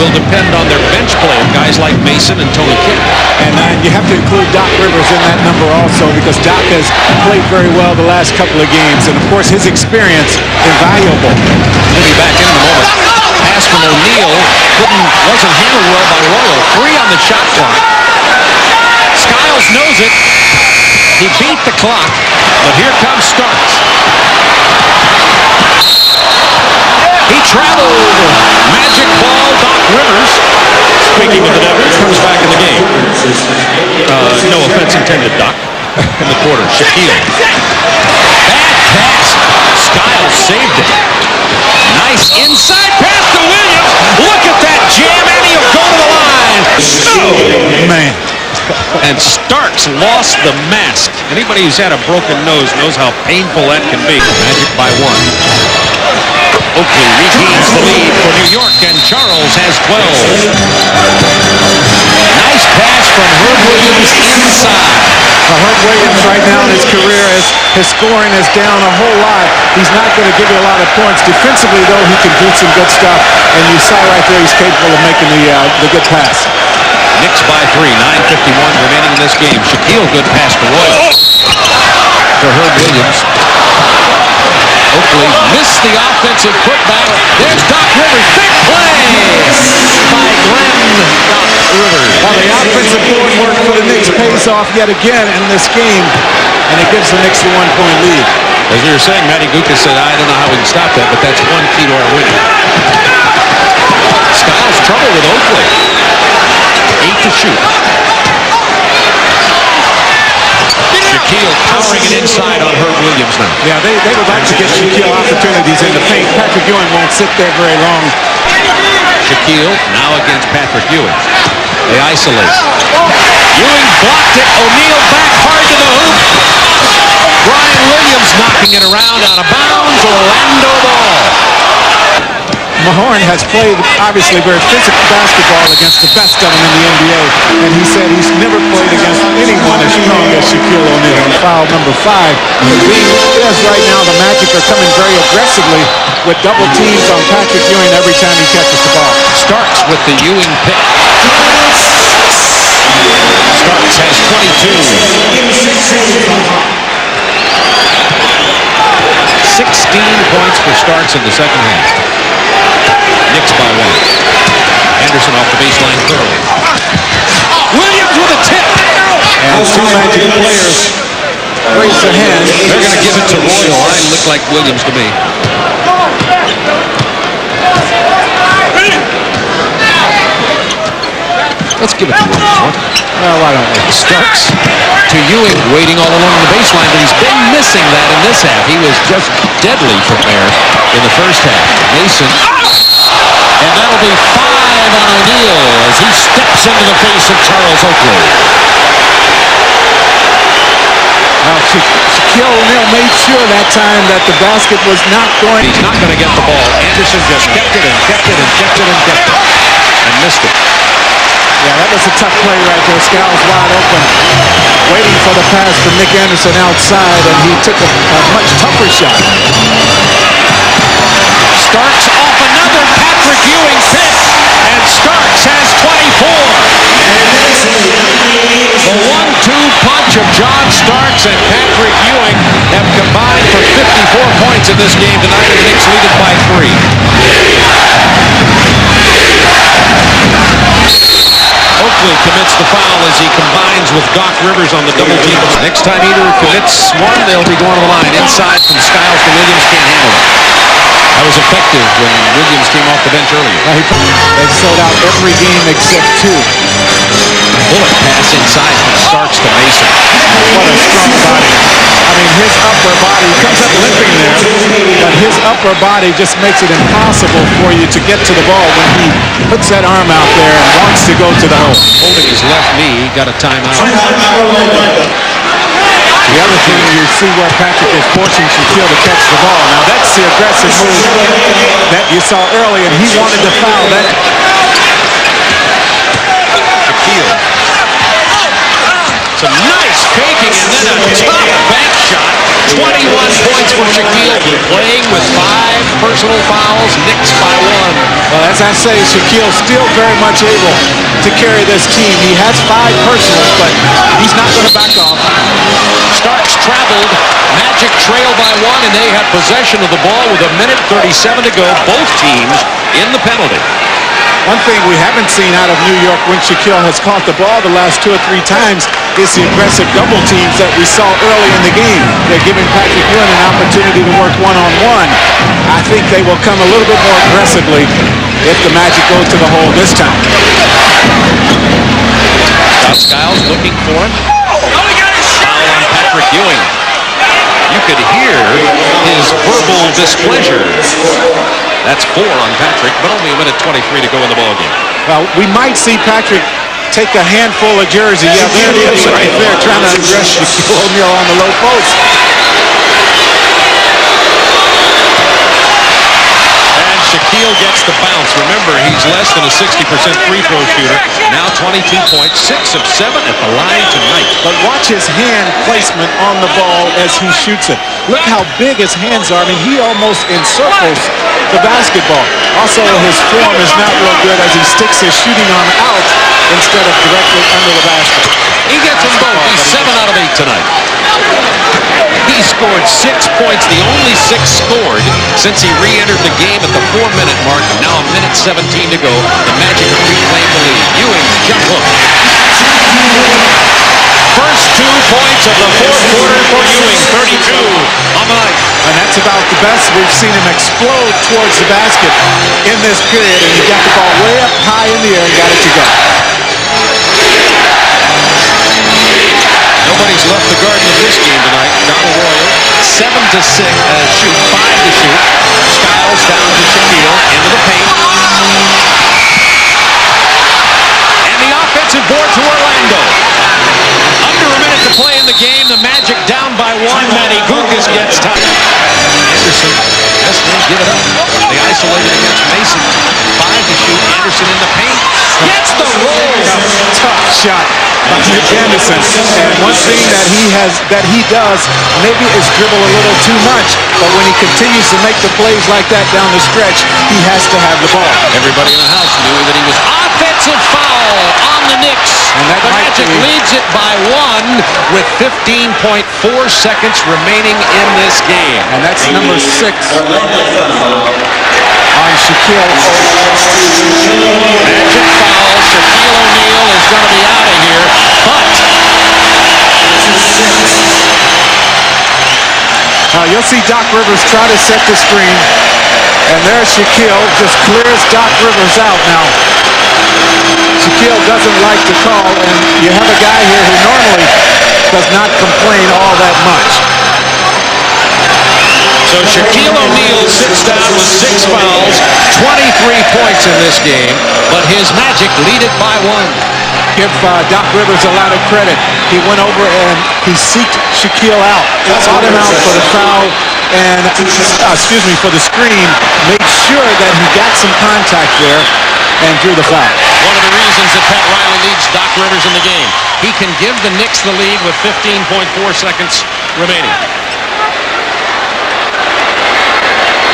will depend on their bench play of guys like Mason and Tony Kidd. And you have to include Doc Rivers in that number also, because Doc has played very well the last couple of games. And, of course, his experience invaluable. He'll be back in a moment. Pass from O'Neal wasn't handled well by Royal. 3 on the shot clock. Skiles knows it. He beat the clock, but here comes Starks. He traveled. Magic ball, Doc Rivers. Speaking of the Devils, comes back in the game. No offense intended, Doc. In the quarter, Shaquille. Bad pass. Skiles saved it. Nice inside pass to Williams. Look at that jam, and he'll go to the line. Oh, man. And Starks lost the mask. Anybody who's had a broken nose knows how painful that can be. Magic by 1. Oakley regains the lead for New York, and Charles has 12. Nice pass from Herb Williams inside. Herb Williams right now in his career, his scoring is down a whole lot. He's not going to give you a lot of points. Defensively, though, he can do some good stuff. And you saw right there he's capable of making the good pass. Knicks by 3, 9:51 remaining in this game. Shaquille, good pass to Royal. To Herb Williams. Oakley missed the offensive putback. There's Doc Rivers. Big play by Glenn Doc Rivers. Well, the offensive board work for the Knicks pays off yet again in this game, and it gives the Knicks a 1-point lead. As we were saying, Matty Gukas said, I don't know how we can stop that, but that's one key to our winning. Skiles trouble with Oakley. 8 to shoot. Shaquille powering it inside on Herb Williams now. Yeah, they would like to get Shaquille opportunities in the paint. Patrick Ewing won't sit there very long. Shaquille now against Patrick Ewing. They isolate. Ewing blocked it. O'Neal back hard to the hoop. Brian Williams knocking it around out of bounds. Orlando ball. Mahorn has played, obviously, very physical basketball against the best of them in the NBA, and he said he's never played against anyone as strong as Shaquille O'Neal. Foul number 5. The league is right now, the Magic are coming very aggressively with double teams on Patrick Ewing every time he catches the ball. Starks with the Ewing pick. Starks has 22. 16 points for Starks in the second half. Knicks by 1. Anderson off the baseline thoroughly. Williams with a tip. And 2 Magic players raise their hand. They're going to give it to Royal. Line looked like Williams to me. Let's give it to Ewing. Well, why don't we? Starks to Ewing, waiting all along the baseline, but he's been missing that in this half. He was just deadly from there in the first half. Mason, and that'll be 5 on O'Neal as he steps into the face of Charles Oakley. Well, Shaquille O'Neal made sure that time that the basket was not going. He's not going to get the ball. Anderson just kept it and kept it and kept it and kept it and missed it. Yeah, that was a tough play right there. Skiles wide open, waiting for the pass from Nick Anderson outside, and he took a much tougher shot. Starks off another Patrick Ewing pick, and Starks has 24. The 1-2 punch of John Starks and Patrick Ewing have combined for 54 points in this game tonight, and the Knicks lead it by 3. Oakley commits the foul as he combines with Doc Rivers on the double team. Next time either commits one, they'll be going to the line. Inside from Skiles to Williams, can't handle it. That was effective when Williams came off the bench earlier. They've sold out every game except 2. Bullet pass inside from Starks to Mason. What a strong body. I mean, his upper body, he comes up limping there, but his upper body just makes it impossible for you to get to the ball when he puts that arm out there and wants to go to the hole. Holding his left knee, got a timeout. The other thing, you see where Patrick is forcing Shaquille to catch the ball. Now, that's the aggressive move that you saw early, and he wanted to foul that. Shaquille. Some nice faking and then a tough bank shot. 21 points for Shaquille, playing with 5 personal fouls. Knicks by 1. Well, as I say, Shaquille still very much able to carry this team. He has 5 personals, but he's not going to back off. Starks traveled. Magic trailed by 1, and they have possession of the ball with 1:37 to go. Both teams in the penalty. One thing we haven't seen out of New York when Shaquille has caught the ball the last 2 or 3 times is the aggressive double teams that we saw early in the game. They're giving Patrick Ewing an opportunity to work one-on-one. I think they will come a little bit more aggressively if the Magic go to the hole this time. Scott Skiles looking for it. Foul on Patrick Ewing. You could hear his verbal displeasure. That's 4 on Patrick, but only 1:23 to go in the ballgame. Well, we might see Patrick take a handful of jersey. Yeah, there it is right there, trying to undress Shaquille O'Neal on the low post. And Shaquille gets the bounce. Remember, he's less than a 60% free throw shooter. Now 22 points, 6 of 7 at the line tonight. But watch his hand placement on the ball as he shoots it. Look how big his hands are. I mean, he almost encircles the basketball. Also, his form is not real good as he sticks his shooting arm out instead of directly under the basket. He gets them both. He's 7 out of 8 tonight. He scored 6 points, the only 6 scored since he re-entered the game at the 4-minute mark. Now 1:17 to go. The Magic have reclaimed the lead. Ewing's jump hook. First 2 points of the 4th quarter for Ewing. 32 on the night. And that's about the best we've seen him explode towards the basket in this period. And he got the ball way up high in the air and got it to go. Nobody's left the Garden of this game tonight. Donald Royal, 7 to 6, shoot, 5 to shoot. Skiles down to Shaquille, into the paint. And the offensive board to Orlando. Under a minute to play in the game. The Magic down by 1. Manny Gugas gets time. Anderson, yes, they give it up. They isolated against Mason. 5 to shoot. Anderson in the paint. Gets the roll. Tough shot by Nick Anderson. And one thing that he does maybe is dribble a little too much, but when he continues to make the plays like that down the stretch, he has to have the ball. Everybody in the house knew that he was offensive foul on the Knicks. And the Magic leads it by 1 with 15.4 seconds remaining in this game. And that's number 6 on Shaquille. Magic foul. Shaquille O'Neal is going to be out of here, but now you'll see Doc Rivers try to set the screen, and there's Shaquille, just clears Doc Rivers out now. Shaquille Shaquille doesn't like to call, and you have a guy here who normally does not complain all that much. So Shaquille O'Neal sits down with 6 fouls, 23 points in this game, but his Magic lead it by 1. Give Doc Rivers a lot of credit. He went over and he seeked Shaquille out. He sought him out for the foul and, for the screen, made sure that he got some contact there and drew the foul. One of the reasons that Pat Riley leads Doc Rivers in the game. He can give the Knicks the lead with 15.4 seconds remaining.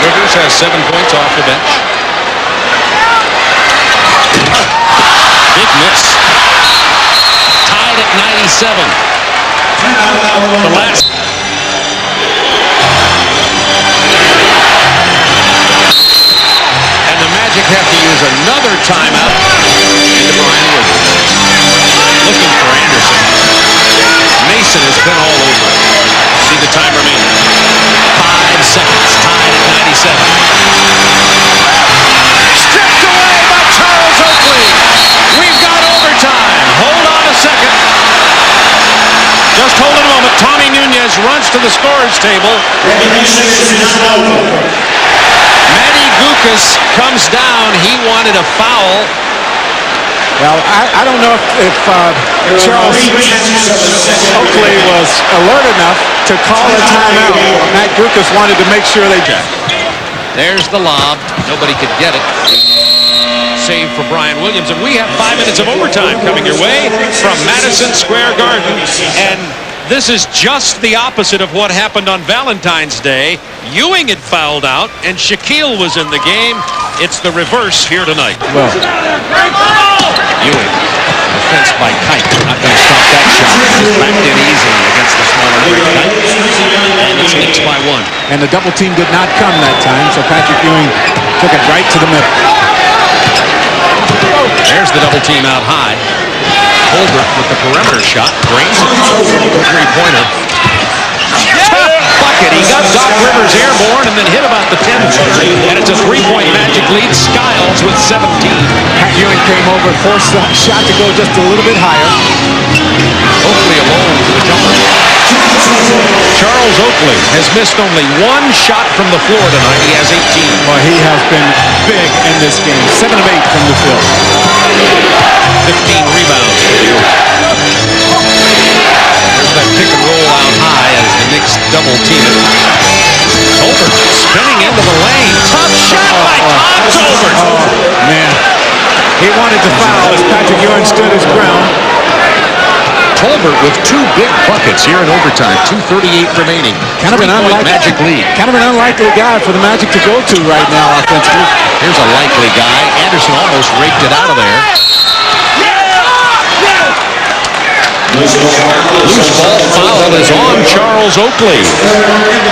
Rivers has 7 points off the bench. Big miss. Tied at 97. The last. And the Magic have to use another timeout. Into Brian Williams. Looking for Anderson. Mason has been all over it. See the time remaining. 5 seconds. Tied at 97. Stripped away by Charles Oakley. We've got overtime. Hold on a second. Just hold it a moment. Tommy Nunez runs to the scorer's table. Manny Gukas comes down. He wanted a foul. Well, I don't know if Charles Oakley was alert enough to call a timeout. Matt Gukas wanted to make sure they did. There's the lob. Nobody could get it. Save for Brian Williams. And we have 5 minutes of overtime coming your way from Madison Square Garden. And this is just the opposite of what happened on Valentine's Day. Ewing had fouled out, and Shaquille was in the game. It's the reverse here tonight. Well. Ewing, defense by Kite. Not going to stop that shot. It's backed in easily against the smaller Kite. And it's Knicks by 1. And the double team did not come that time, so Patrick Ewing took it right to the middle. There's the double team out high. Holbert with the perimeter shot. Brings it. Three-pointer. Bucket. He got Doc Rivers airborne and then hit about the 10. And it's a 3-point Magic lead. Skiles with 17. Pat Ewing came over, forced the shot to go just a little bit higher. Oakley alone for the jumper. Charles Oakley has missed only 1 shot from the floor tonight. He has 18. Well, he has been big in this game. 7 of 8 from the field. 15 rebounds for you. There's that pick and roll out high as the Knicks double team it. Tolbert spinning into the lane. Tough shot by Tom Tolbert. Oh, man. He wanted to foul as Patrick Ewing stood his ground. Tolbert with 2 big buckets here in overtime. 2:38 remaining. Kind of an Magic lead. Kind of an unlikely guy for the Magic to go to right now offensively. Here's a likely guy. Anderson almost raked it out of there. Loose ball foul is on Charles Oakley.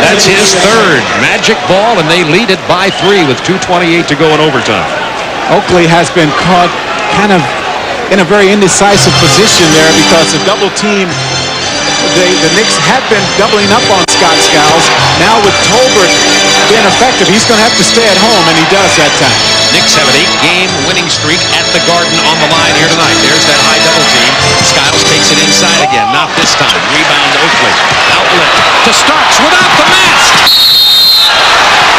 That's his 3rd Magic ball, and they lead it by 3 with 2:28 to go in overtime. Oakley has been caught kind of in a very indecisive position there because the double team, the Knicks have been doubling up on Scott Skiles. Now with Tolbert being effective, he's going to have to stay at home, and he does that time. Knicks have an 8-game winning streak at the Garden on the line here tonight. There's that high double team. Skiles takes it inside again. Not this time. Rebound Oakley. Outlet to Starks without the mask.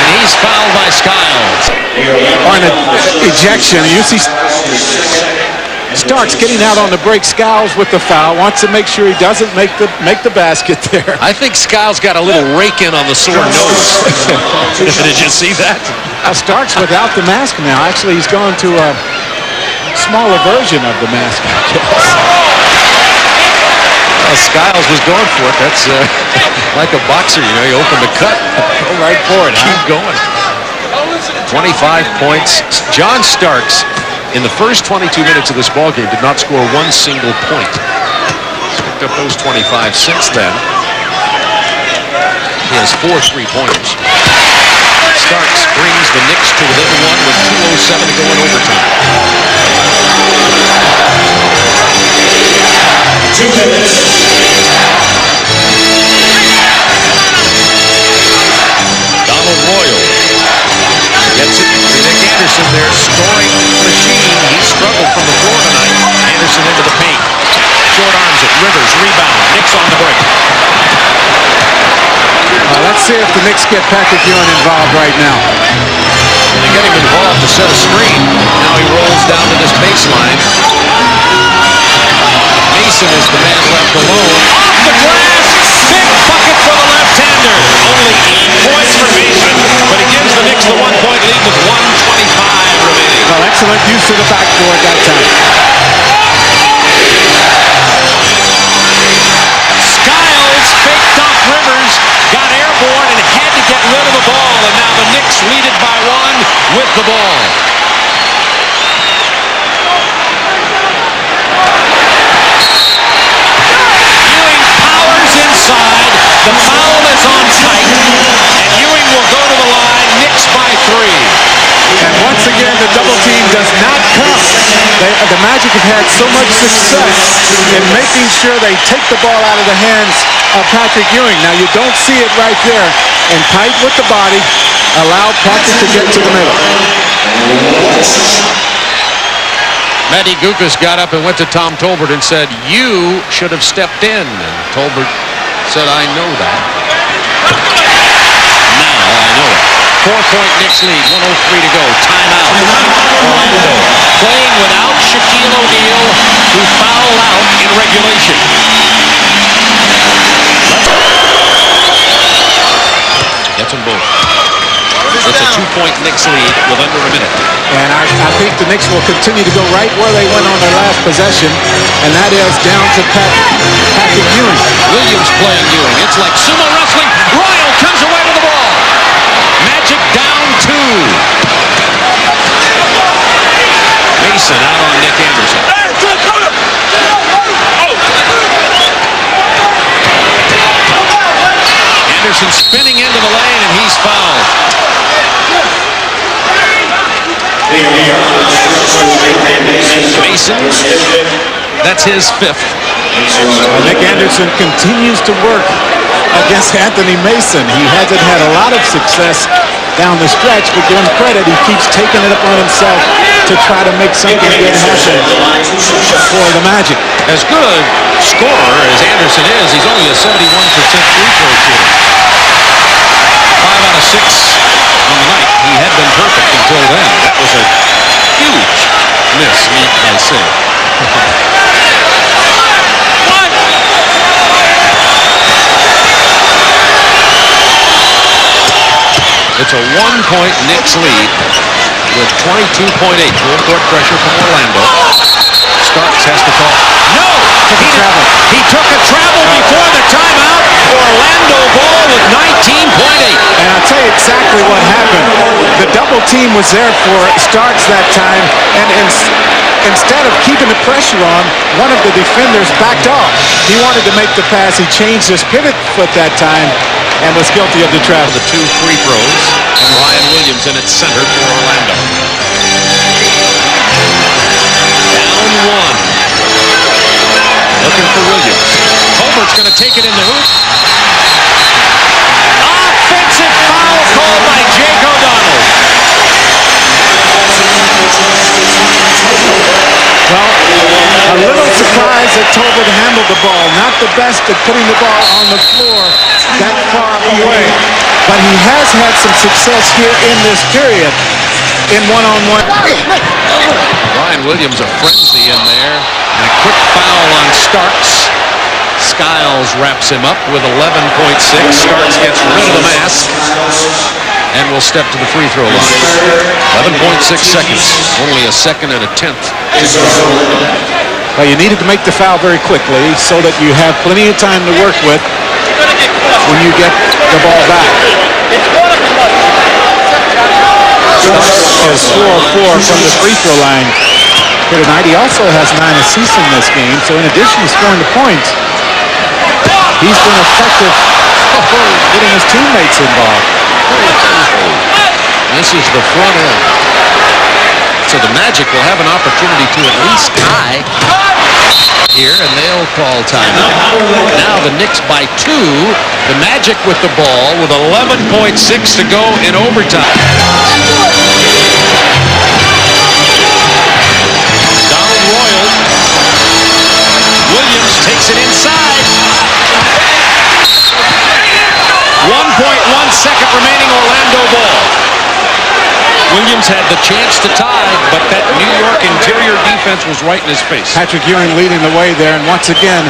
And he's fouled by Skiles. On an ejection, you see Starks getting out on the break. Skiles with the foul. Wants to make sure he doesn't make the basket there. I think Skiles got a little rake in on the sore nose. Did you see that? Starks without the mask now. Actually, he's gone to a smaller version of the mask, I guess. Skiles was going for it. That's like a boxer, you know. You open the cut, go right for it. Keep going. 25 points. John Starks, in the first 22 minutes of this ballgame, did not score 1 single point. He's picked up those 25 since then. He has 4 3-pointers. Starks brings the Knicks to within 1 with 2:07 to go in overtime. 2 minutes. Donald Royal gets it to Nick Anderson, their scoring machine. He struggled from the floor tonight. see if the Knicks get Patrick Ewing involved right now. They get him involved to set a screen. Now he rolls down to this baseline. Mason is the man left alone. Off the glass! Big bucket for the left-hander. Only 8 points for Mason, but he gives the Knicks the 1-point lead with 1:25 remaining. Well, excellent use of the backboard that time. Skiles faked off Rivers, got airborne, and had to get rid of the ball. And now the Knicks lead it by 1 with the ball. Ewing powers inside. The foul is on tight. And Ewing will go to the line. Knicks by 3. And once again, the double team does not come. The Magic have had so much success in making sure they take the ball out of the hands of Patrick Ewing. Now, you don't see it right there. And tight with the body, allow Patrick to get to the middle. Matty Gukas got up and went to Tom Tolbert and said, "You should have stepped in." And Tolbert said, "I know that. Now I know it." 4-point Knicks lead, 1:03 to go. Timeout. Orlando playing without Shaquille O'Neal, who fouled out in regulation. Gets them both. It's a 2-point Knicks lead with under a minute. And I think the Knicks will continue to go right where they went on their last possession, and that is down to Patrick Ewing. Williams playing Ewing. It's like sumo wrestling. Royal comes away with the ball. Magic down 2. Mason out on Nick Anderson. Anderson spinning into the lane, and he's fouled. Mason, that's his 5th. Nick Anderson continues to work against Anthony Mason. He hasn't had a lot of success down the stretch, but give him credit, he keeps taking it upon himself to try to make something good happen for the Magic. As good a scorer as Anderson is, he's only a 71% free throw shooter. 5 out of 6 on the night. He had been perfect until then. That was a huge miss, need I say. It's a 1-point Knicks lead with 22.8. Full court pressure from Orlando. Starks has to call. No! He took a travel before the timeout. Orlando ball with 19.8. And I'll tell you exactly what happened. The double team was there for Starks that time, and instead of keeping the pressure on, one of the defenders backed off. He wanted to make the pass. He changed his pivot foot that time and was guilty of the travel. The 2 free throws, and Ryan Williams in at center for Orlando. Down 1. Looking for Williams. Colbert's going to take it in the hoop. Offensive foul called by Jake O'Donnell. Well, a little surprised that Tolbert handled the ball. Not the best at putting the ball on the floor that far away. But he has had some success here in this period in one-on-one. Ryan Williams, a frenzy in there. And a quick foul on Starks. Skiles wraps him up with 11.6. Starks gets rid of the mask and will step to the free throw line. 11.6 seconds. Only a second and a 10th. Well, you needed to make the foul very quickly so that you have plenty of time to work with when you get the ball back. Starks is 4 of 4 from the free throw line here tonight. He also has 9 assists in this game, so in addition to scoring the points, he's been effective getting his teammates involved. This is the front end. So the Magic will have an opportunity to at least tie here, and they'll call timeout. Now the Knicks by 2. The Magic with the ball with 11.6 to go in overtime. Donald Royal. Williams takes it inside. 1.1 Williams had the chance to tie, but that New York interior defense was right in his face. Patrick Ewing leading the way there, and once again,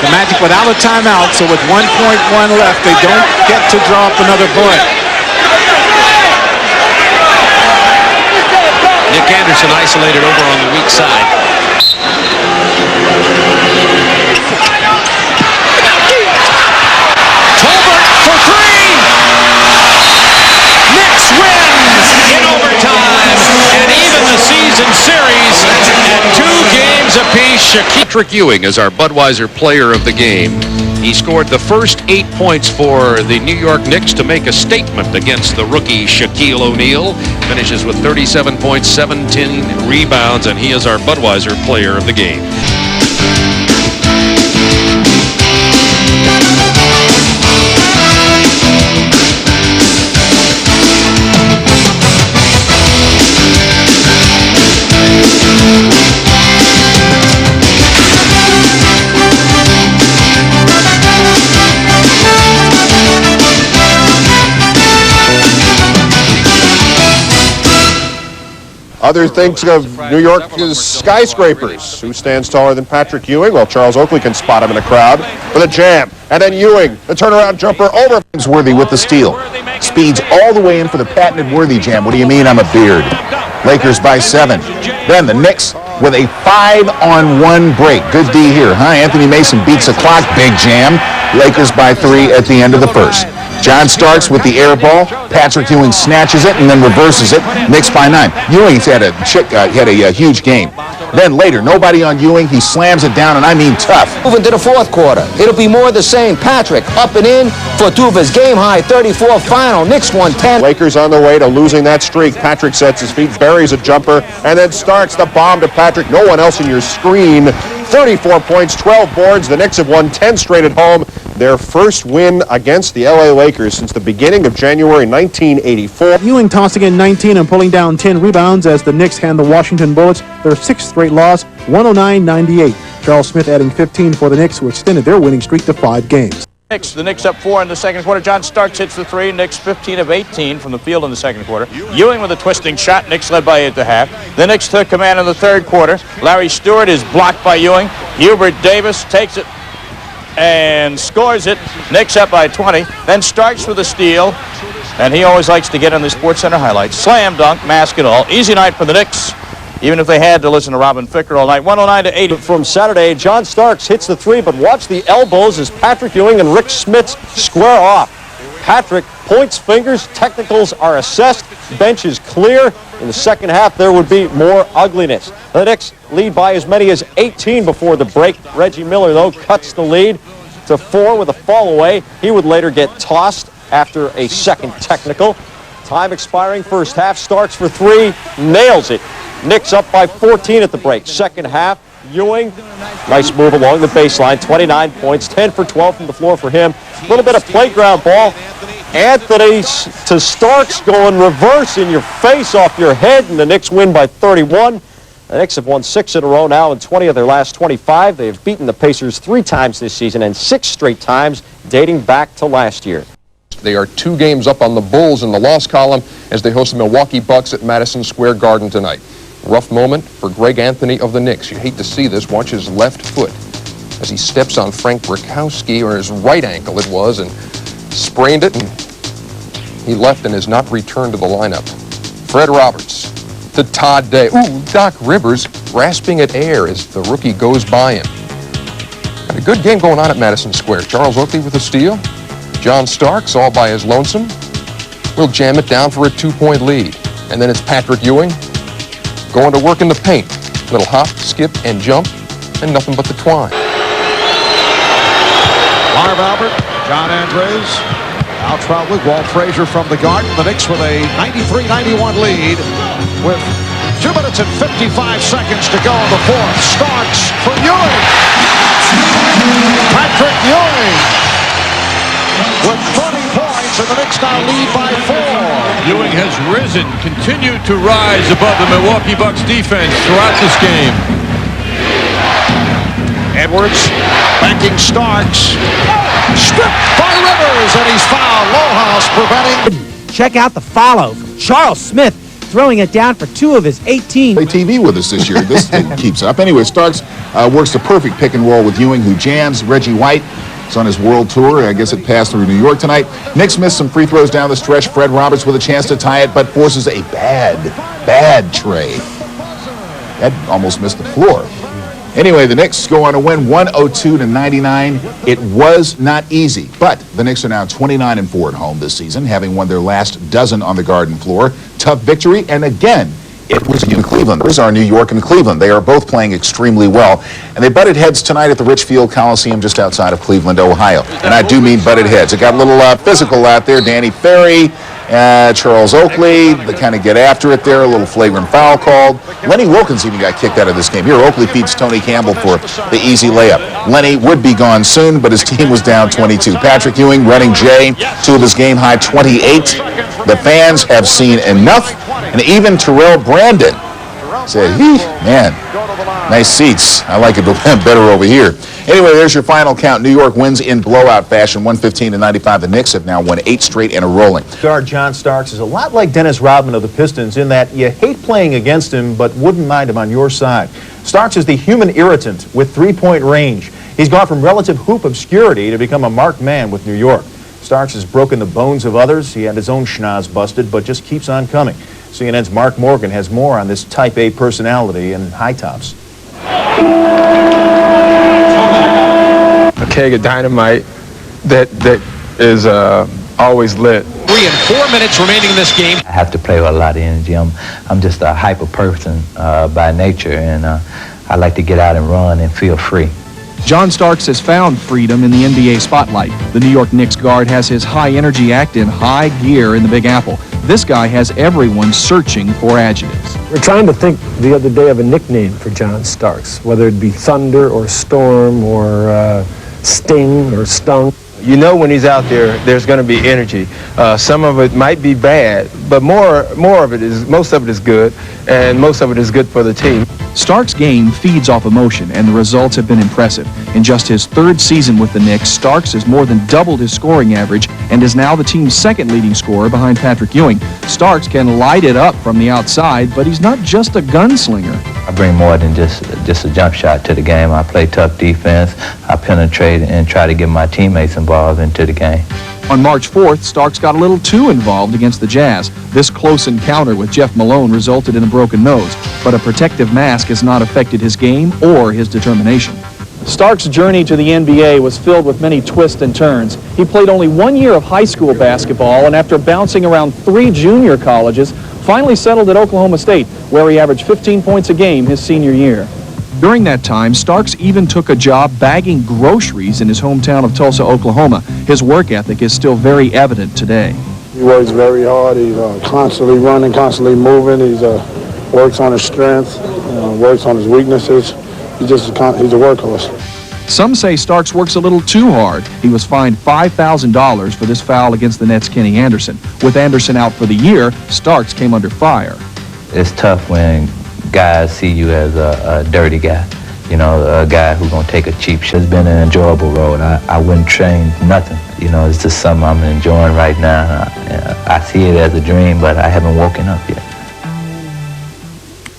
the Magic without a timeout, so with 1.1 left, they don't get to draw up another point. Nick Anderson isolated over on the weak side. Tolbert for three! Knicks wins in overtime and even the season series at 2 games apiece. Patrick Ewing is our Budweiser player of the game. He scored the first 8 points for the New York Knicks to make a statement against the rookie Shaquille O'Neal. Finishes with 37 points, 17 rebounds, and he is our Budweiser player of the game. Others think of New York as skyscrapers. Who stands taller than Patrick Ewing? Well, Charles Oakley can spot him in a crowd with a jam. And then Ewing, the turnaround jumper over. Worthy with the steal. Speeds all the way in for the patented Worthy jam. What do you mean I'm a beard? Lakers by 7. Then the Knicks with a 5-on-1 break. Good D here, huh? Anthony Mason beats the clock. Big jam. Lakers by 3 at the end of the first. John Starks with the air ball. Patrick Ewing snatches it and then reverses it. Knicks by 9. Ewing's had a huge game. Then later, nobody on Ewing. He slams it down, and I mean tough. Moving to the fourth quarter. It'll be more of the same. Patrick up and in for two of his game-high 34 final. Knicks 110. Lakers on the way to losing that streak. Patrick sets his feet, buries a jumper, and then Starks the bomb to Patrick. No one else in your screen. 34 points, 12 boards. The Knicks have won 10 straight at home. Their first win against the LA Lakers since the beginning of January 1984. Ewing tossing in 19 and pulling down 10 rebounds as the Knicks hand the Washington Bullets their 6th straight loss, 109-98. Charles Smith adding 15 for the Knicks, who extended their winning streak to 5 games. The Knicks up 4 in the second quarter. John Starks hits the 3. Knicks 15 of 18 from the field in the second quarter. Ewing with a twisting shot. Knicks led by 8 at the half. The Knicks took command in the third quarter. Larry Stewart is blocked by Ewing. Hubert Davis takes it and scores it. Knicks up by 20. Then Starks with a steal. And he always likes to get on the SportsCenter highlights. Slam dunk, mask and all. Easy night for the Knicks, even if they had to listen to Robin Ficker all night. 109-80. From Saturday, John Starks hits the 3, but watch the elbows as Patrick Ewing and Rick Smits square off. Patrick points fingers, technicals are assessed, bench is clear. In the second half, there would be more ugliness. The Knicks lead by as many as 18 before the break. Reggie Miller, though, cuts the lead to 4 with a fall away. He would later get tossed after a second technical. Time expiring first half. Starks for 3, nails it. Knicks up by 14 at the break. Second half, Ewing, nice move along the baseline, 29 points, 10 for 12 from the floor for him. A little bit of playground ball. Anthony to Starks going reverse in your face off your head, and the Knicks win by 31. The Knicks have won 6 in a row now in 20 of their last 25. They have beaten the Pacers 3 times this season and 6 straight times dating back to last year. They are 2 games up on the Bulls in the loss column as they host the Milwaukee Bucks at Madison Square Garden tonight. Rough moment for Greg Anthony of the Knicks. You hate to see this. Watch his left foot as he steps on Frank Brakowski, or his right ankle it was, and sprained it, and he left and has not returned to the lineup. Fred Roberts to Todd Day. Ooh, Doc Rivers grasping at air as the rookie goes by him. And a good game going on at Madison Square. Charles Oakley with a steal. John Starks all by his lonesome. We'll jam it down for a 2-point lead. And then it's Patrick Ewing going to work in the paint. Little hop, skip, and jump, and nothing but the twine. Marv Albert, John Andres, Al Trowley, Walt Frazier from the Garden. The Knicks with a 93-91 lead with 2 minutes and 55 seconds to go in the fourth. Starks for Ewing. Patrick Ewing with 30 points, and the Knicks now lead by 4. Ewing has risen, continued to rise above the Milwaukee Bucks defense throughout this game. Edwards backing Starks. Stripped by Rivers, and he's fouled. Lohaus preventing. Check out the follow Charles Smith throwing it down for 2 of his 18. Play TV with us this year. This thing keeps up. Anyway, Starks works the perfect pick and roll with Ewing, who jams. Reggie White is on his world tour. I guess it passed through New York tonight. Knicks missed some free throws down the stretch. Fred Roberts with a chance to tie it, but forces a bad tray. That almost missed the floor. Anyway, the Knicks go on to win 102-99. It was not easy, but the Knicks are now 29-4 at home this season, having won their last dozen on the Garden floor. Tough victory, and again, it was in Cleveland. These are New York and Cleveland. They are both playing extremely well, and they butted heads tonight at the Richfield Coliseum just outside of Cleveland, Ohio. And I do mean butted heads. It got a little physical out there. Danny Ferry, Charles Oakley, they kind of get after it there. A little flagrant foul called. Lenny Wilkins even got kicked out of this game. Here, Oakley feeds Tony Campbell for the easy layup. Lenny would be gone soon, but his team was down 22. Patrick Ewing running J, 2 of his game-high 28. The fans have seen enough, and even Terrell Brandon said, man, nice seats. I like it better over here. Anyway, there's your final count. New York wins in blowout fashion, 115-95. The Knicks have now won 8 straight and are rolling. Guard John Starks is a lot like Dennis Rodman of the Pistons in that you hate playing against him, but wouldn't mind him on your side. Starks is the human irritant with three-point range. He's gone from relative hoop obscurity to become a marked man with New York. Starks has broken the bones of others. He had his own schnoz busted, but just keeps on coming. CNN's Mark Morgan has more on this Type A personality and high tops. A keg of dynamite that is always lit. 3 and 4 minutes remaining in this game. I have to play with a lot of energy. I'm just a hyper person by nature, and I like to get out and run and feel free. John Starks has found freedom in the NBA spotlight. The New York Knicks guard has his high-energy act in high gear in the Big Apple. This guy has everyone searching for adjectives. We're trying to think the other day of a nickname for John Starks, whether it be Thunder or Storm or Sting or Stung. You know when he's out there, there's going to be energy. Some of it might be bad, but most of it is good, and most of it is good for the team. Starks' game feeds off emotion, and the results have been impressive. In just his 3rd season with the Knicks, Starks has more than doubled his scoring average and is now the team's 2nd leading scorer behind Patrick Ewing. Starks can light it up from the outside, but he's not just a gunslinger. I bring more than just a jump shot to the game. I play tough defense. I penetrate and try to get my teammates involved into the game. On March 4th, Starks got a little too involved against the Jazz. This close encounter with Jeff Malone resulted in a broken nose, but a protective mask has not affected his game or his determination. Starks' journey to the NBA was filled with many twists and turns. He played only 1 year of high school basketball, and after bouncing around 3 junior colleges, finally settled at Oklahoma State, where he averaged 15 points a game his senior year. During that time, Starks even took a job bagging groceries in his hometown of Tulsa, Oklahoma. His work ethic is still very evident today. He works very hard. He's constantly running, constantly moving. He works on his strengths, works on his weaknesses. He's a workhorse. Some say Starks works a little too hard. He was fined $5,000 for this foul against the Nets' Kenny Anderson. With Anderson out for the year, Starks came under fire. It's tough when guys see you as a dirty guy, you know, a guy who's going to take a cheap shot. It's been an enjoyable road. I wouldn't change nothing. You know, it's just something I'm enjoying right now. I see it as a dream, but I haven't woken up yet.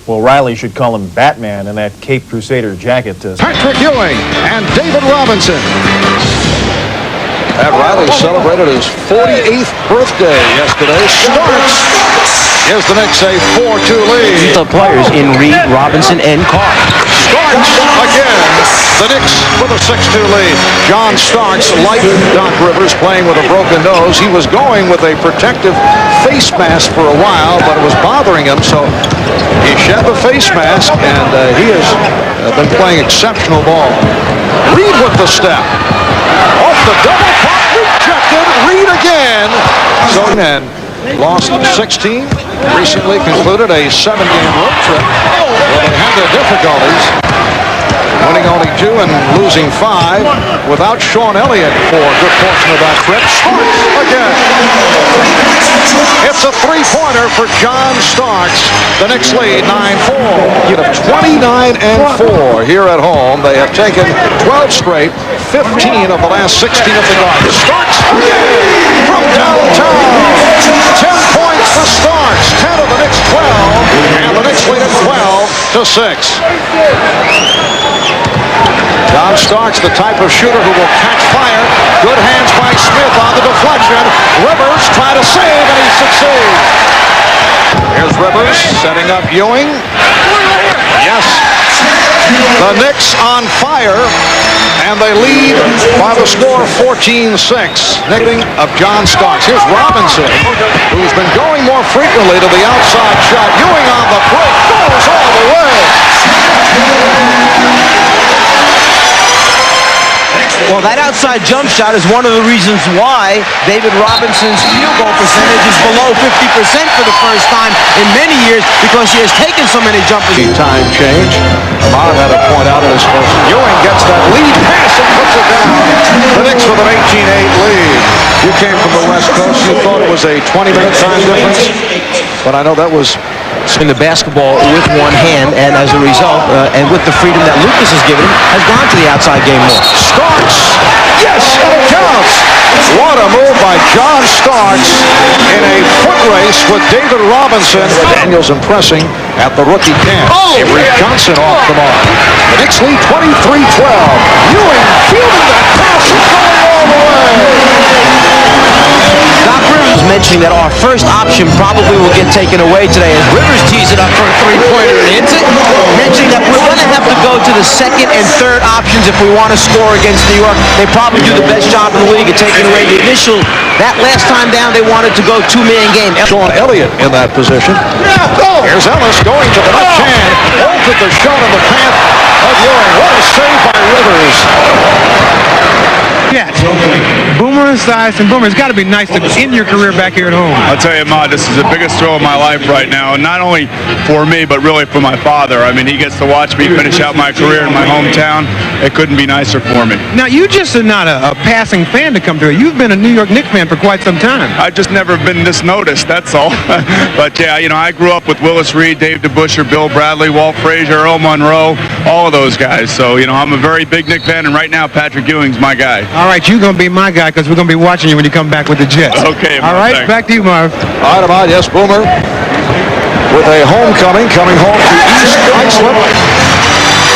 Well, Riley should call him Batman in that Cape Crusader jacket. Patrick Ewing and David Robinson. Pat Riley celebrated his 48th birthday yesterday. Starks gives the Knicks a 4-2 lead. The players in Reed, Robinson, and Carr. Starks again. The Knicks with a 6-2 lead. John Starks, like Doc Rivers, playing with a broken nose. He was going with a protective face mask for a while, but it was bothering him, so he shed the face mask, and he has been playing exceptional ball. Reed with the step. Off the double pop, rejected. Reed again. So then lost 16. Recently concluded a 7-game road trip where they had their difficulties. Winning only 2 and losing 5 without Sean Elliott for a good portion of that trip. Starks again. It's a 3-pointer for John Starks. The Knicks lead 9-4. Get up 29-4 here at home. They have taken 12 straight, 15 of the last 16 of the Garden. Starks again from downtown. 10 points to Starks. 10 of the Knicks 12. And the Knicks lead it 12-6. John Starks, the type of shooter who will catch fire. Good hands by Smith on the deflection. Rivers try to save, and he succeeds. Here's Rivers setting up Ewing. Yes. The Knicks on fire, and they lead by the score 14-6. Netting of John Starks. Here's Robinson, who's been going more frequently to the outside shot. Ewing on the break, goes all the way. Well, that outside jump shot is one of the reasons why David Robinson's field goal percentage is below 50% for the first time in many years, because he has taken so many jumpers. Time change. Ahmad had a point out in his first. Ewing gets that lead pass and puts it down. The Knicks with an 18-8 lead. You came from the West Coast. You thought it was a 20-minute time difference, but I know that was in the basketball with one hand, and as a result, and with the freedom that Lucas has given him, has gone to the outside game more. Starks, yes, and it counts. What a move by John Starks in a foot race with David Robinson. Daniels impressing at the rookie camp. Avery Johnson off the mark. The Knicks lead 23-12. Ewing fielding that pass and going all the way. Doc Rivers mentioning that our first option probably will get taken away today as Rivers tees it up for a three-pointer and hits it. Mentioning that we're going to have to go to the second and third options if we want to score against New York. They probably do the best job in the league at taking away the initial. That last time down, they wanted to go two-man game. Sean Elliott in that position. Here's Ellis going to the left hand. Bolted the shot in the path of Ewing. What a save by Rivers. Yeah, Boomer Esiason. Boomer, it's got to be nice to end your career back here at home. I'll tell you, Ma, this is the biggest thrill of my life right now. Not only for me, but really for my father. I mean, he gets to watch me finish out my career in my hometown. It couldn't be nicer for me. Now, you just are not a passing fan to come to it. You've been a New York Knicks fan for quite some time. I've just never been this noticed, that's all. But, yeah, you know, I grew up with Willis Reed, Dave DeBusschere, Bill Bradley, Walt Frazier, Earl Monroe, all of those guys. So, you know, I'm a very big Knicks fan, and right now Patrick Ewing's my guy. All right, you're going to be my guy because we're going to be watching you when you come back with the Jets. Okay, all right, thanks. back to you, Marv. All right, Ahmad, yes, Boomer with a homecoming, coming home to East Iceland.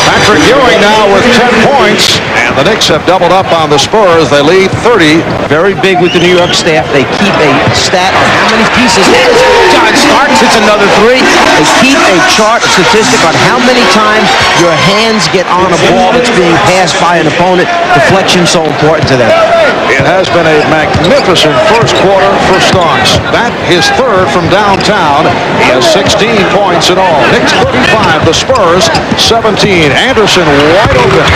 Patrick Ewing now with 10 points, and the Knicks have doubled up on the Spurs. They lead 30. Very big with the New York staff. They keep a stat on how many pieces. John Starks hits another three. They keep a chart, a statistic on how many times your hands get on a ball that's being passed by an opponent. Deflection so important to them. It has been a magnificent first quarter for Starks. That his third from downtown. He has 16 points in all. Knicks 35, the Spurs 17. Anderson wide open.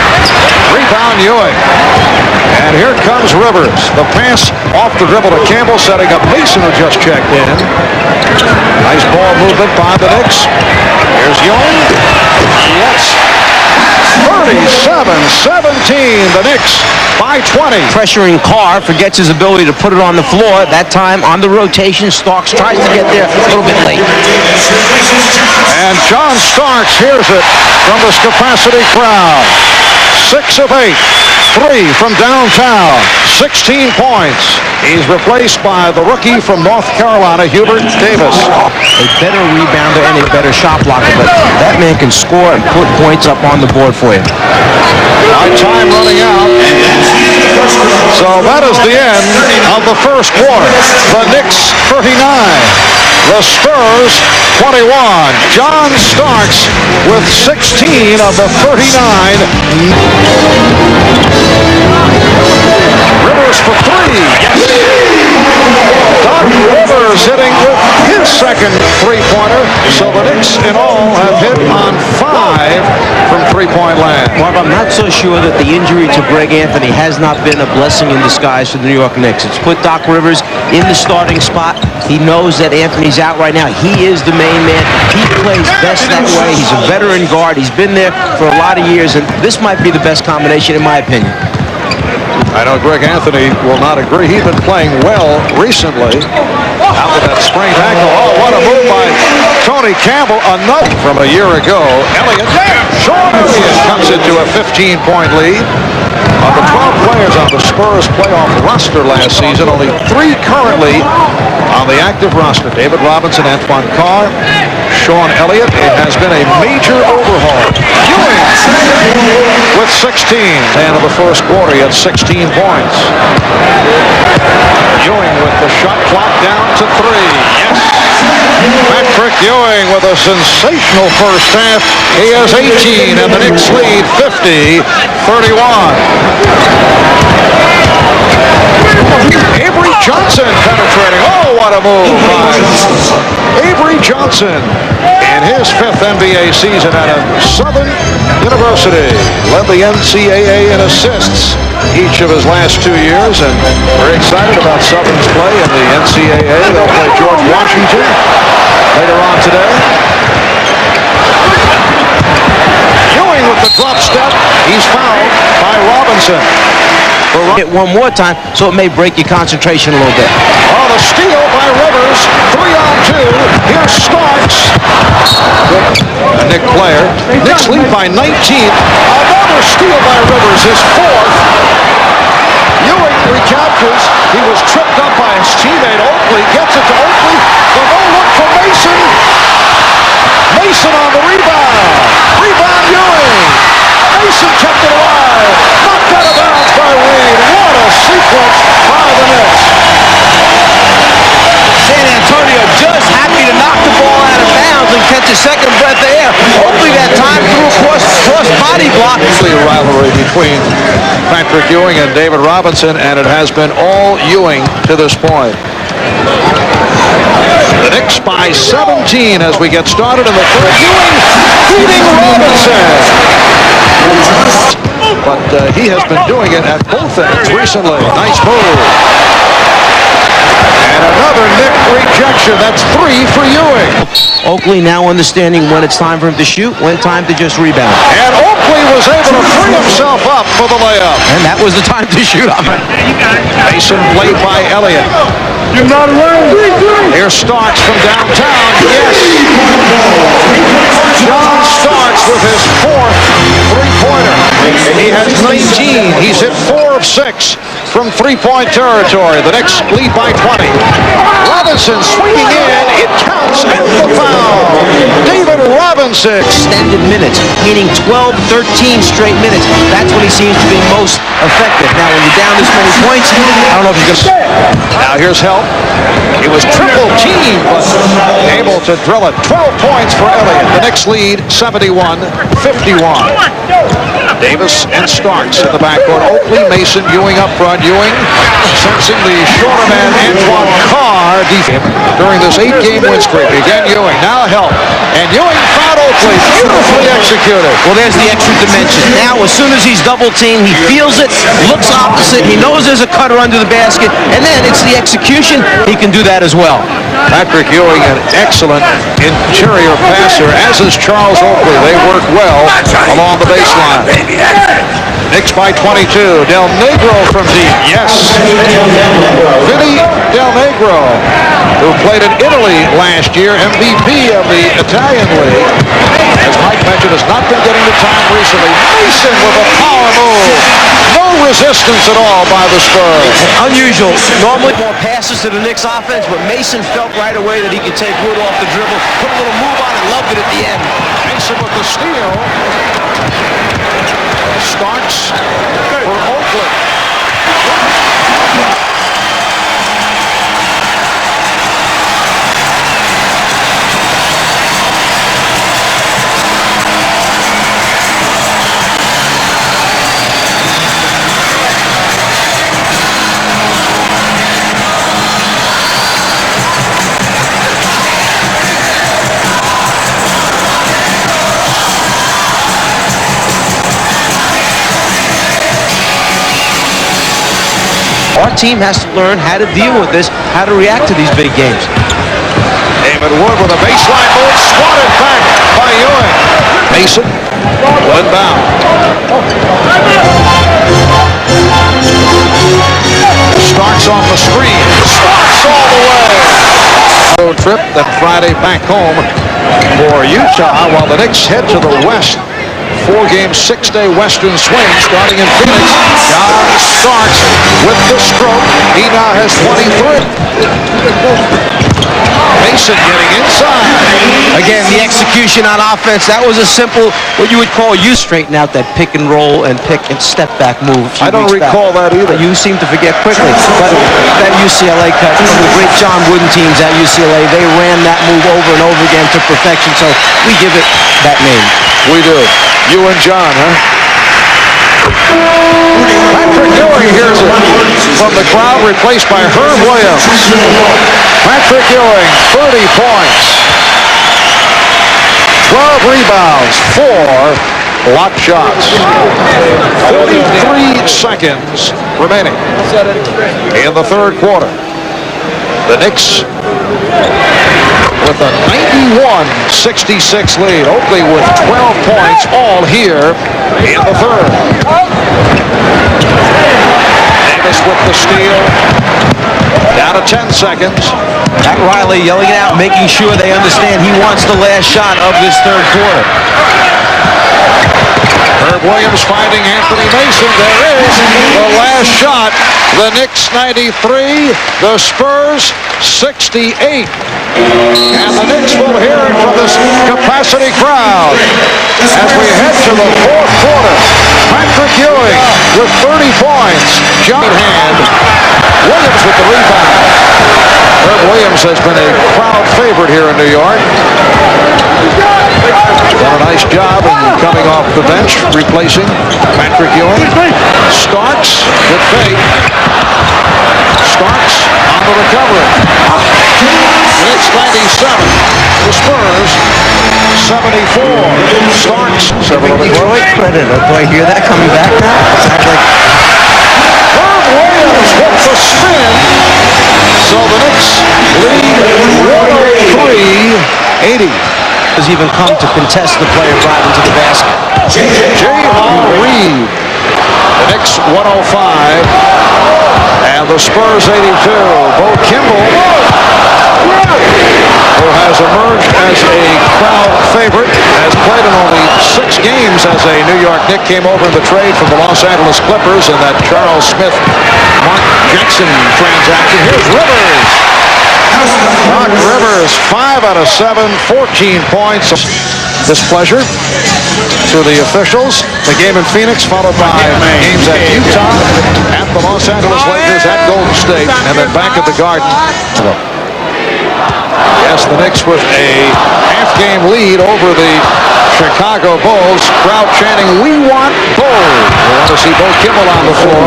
Rebound Ewing. And here comes Rivers. The pass off the dribble to Campbell, setting up Mason, who just checked in. Nice ball movement by the Knicks. Here's Ewing. Yes. 37-17, the Knicks by 20. Pressuring Carr, forgets his ability to put it on the floor. That time on the rotation, Starks tries to get there a little bit late. And John Starks hears it from this capacity crowd. 6 of 8. 3 from downtown. 16 points. He's replaced by the rookie from North Carolina, Hubert Davis. A better rebounder and a better shot blocker, but that man can score and put points up on the board for you. Time running out. So that is the end of the first quarter. The Knicks 39. The Spurs 21. John Starks with 16 of the 39. Rivers for 3. Doc Rivers hitting with his second three-pointer. So the Knicks in all have hit on 5 from three-point land. Mark, I'm not so sure that the injury to Greg Anthony has not been a blessing in disguise for the New York Knicks. It's put Doc Rivers in the starting spot. He knows that Anthony's out right now. He is the main man. He plays best that way. He's a veteran guard. He's been there for a lot of years, and this might be the best combination in my opinion. I know Greg Anthony will not agree. He's been playing well recently. After that sprained ankle. Oh, what a move by Tony Campbell. Another from a year ago. Elliott Sean Elliott comes into a 15-point lead. Of the 12 players on the Spurs playoff roster last season, only 3 currently on the active roster. David Robinson, Antoine Carr, Sean Elliott. It has been a major overhaul. Ewing with 16. And in the first quarter, he had 16 points. Ewing with the shot clock down to 3. Yes. Patrick Ewing with a sensational first half. He has 18, and the Knicks lead 50-31. Avery Johnson penetrating. Oh, what a move by Avery Johnson in his 5th NBA season out of Southern University. Led the NCAA in assists each of his last 2 years, and very excited about Southern's play in the NCAA. They'll play George Washington later on today. Ewing with the drop step. He's fouled by Robinson. Hit one more time, so it may break your concentration a little bit. Oh, the steal by Rivers. 3-on-2. Here's Starks. Nick Player. Knicks lead by 19. Another steal by Rivers, his 4th. Ewing recaptures. He was tripped up by his teammate Oakley. Gets it to Oakley. The no-look for Mason. Mason on the rebound. Rebound Ewing. Mason kept it alive. Knocked out of bounds by Reed. What a sequence by the Knicks. San Antonio just happy to knock the ball out of bounds and catch a second breath of air. Hopefully that time through cross body block. A rivalry between Patrick Ewing and David Robinson, and it has been all Ewing to this point. The Knicks by 17 as we get started in the third. Ewing beating Robinson. But he has been doing it at both ends recently. Nice move. And another Knick rejection. That's 3 for Ewing. Oakley now understanding when it's time for him to shoot, when time to just rebound. And Oakley was able to free himself up for the layup. And that was the time to shoot. Mason played by Elliott. You're not alone. Here's Starks from downtown. Yes. John Starks with his 4th three-pointer. He has 19. He's hit 4 of 6 from three-point territory. The Knicks lead by 20. Robinson swinging in. It counts and the foul. David Robinson. Extended minutes, meaning 12, 13 straight minutes. That's when he seems to be most effective. Now, when you're down this many points, I don't know if he's going to... Now here's help. It was triple team, but able to drill it. 12 points for Elliott. The Knicks lead 71-51. Davis and Starks in the backcourt. Oakley, Mason, Ewing up front. Ewing sensing the shorter man Antoine Carr during this 8-game win streak. Again, Ewing. Now help. And Ewing found Oakley. Beautifully executed. Well, there's the extra dimension. Now, as soon as he's double-teamed, he feels it, looks opposite, he knows there's a cutter under the basket, and then it's the execution. He can do that as well. Patrick Ewing, an excellent interior passer, as is Charles Oakley. They work well along the baseline. Knicks by 22. Del Negro from deep. Yes. Vinny Del Negro, who played in Italy last year, MVP of the Italian League. As Mike mentioned, has not been getting the time recently. Mason with a power move. No resistance at all by the Spurs. Unusual. Normally more passes to the Knicks offense, but Mason felt right away that he could take Wood off the dribble, put a little move on and loved it at the end. Mason with the steal. Starks for Oakley. Our team has to learn how to deal with this, how to react to these big games. David Wood with a baseline move, swatted back by Ewing. Mason, inbound. Starks off the screen. Starks all the way. Road trip, then Friday back home for Utah, while the Knicks head to the West four-game, six-day Western swing starting in Phoenix. John Starks with the stroke. He now has 23. Mason getting inside. Again, the execution on offense, that was a simple, what you would call, you straighten out that pick and roll and pick and step back move. I don't recall that either. You seem to forget quickly. But that UCLA cut from the great John Wooden teams at UCLA, they ran that move over and over again to perfection, so we give it that name. We do. You and John, huh? Patrick Ewing hears it from the crowd, replaced by Herb Williams. Patrick Ewing, 30 points, 12 rebounds, 4 block shots. 43 seconds remaining in the third quarter. The Knicks with a 91-66 lead. Oakley with 12 points, all here in the third. Davis with the steal. Down to 10 seconds. Pat Riley yelling it out, making sure they understand he wants the last shot of this third quarter. Herb Williams finding Anthony Mason. There is the last shot. The Knicks 93, the Spurs 68. And the Knicks will hear it from this capacity crowd as we head to the fourth quarter. Patrick Ewing with 30 points. John hand. Williams with the rebound. Herb Williams has been a crowd favorite here in New York. Done a nice job in coming off the bench, replacing Patrick Ewing. Starks with fake. Starks on the recovery. It's 97. The Spurs 74. Starks. Several of the credit. Do I hear that coming back now? Sounds like Herb Williams with the spin. So the Knicks lead 103-80. Has even come to contest the player driving to the basket. J.R. Reed. The Knicks 105 and the Spurs 82. Bo Kimball, who has emerged as a crowd favorite, has played in only 6 games as a New York Knick, came over in the trade from the Los Angeles Clippers in that Charles Smith, Mark Jackson transaction. Here's Rivers. Doc Rivers, 5 out of 7, 14 points. Displeasure to the officials. The game in Phoenix followed by games at Utah, at the Los Angeles Lakers, at Golden State, and then back at the Garden. Yes, the Knicks with a half-game lead over the Chicago Bulls. Crowd chanting, "We want Bulls." We want to see Bo Kimball on the floor.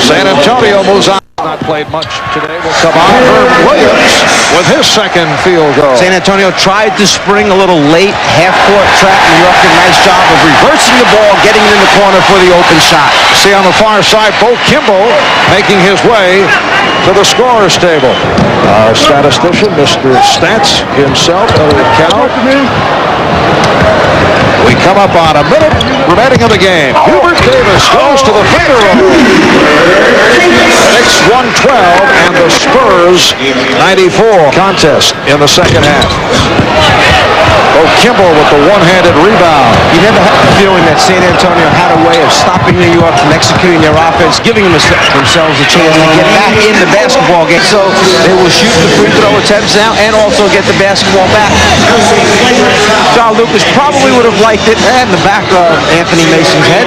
San Antonio moves on. Not played much today. Will come on. Herb Williams with his second field goal. San Antonio tried to spring a little late half-court trap. New York did a nice job of reversing the ball, getting it in the corner for the open shot. See on the far side, Bo Kimball making his way to the scorer's table. Our statistician, Mr. Stats himself, Elliot Cow. We come up on a minute remaining in the game. Hubert Davis goes to the finger roll. The Knicks 112 and the Spurs 94. Contest in the second half. Oh, Kimball with the one-handed rebound. You never had the feeling that San Antonio had a way of stopping New York from executing their offense, giving themselves a chance to get back in the basketball game. So they will shoot the free throw attempts now and also get the basketball back. John Lucas probably would have liked it and the back of Anthony Mason's head.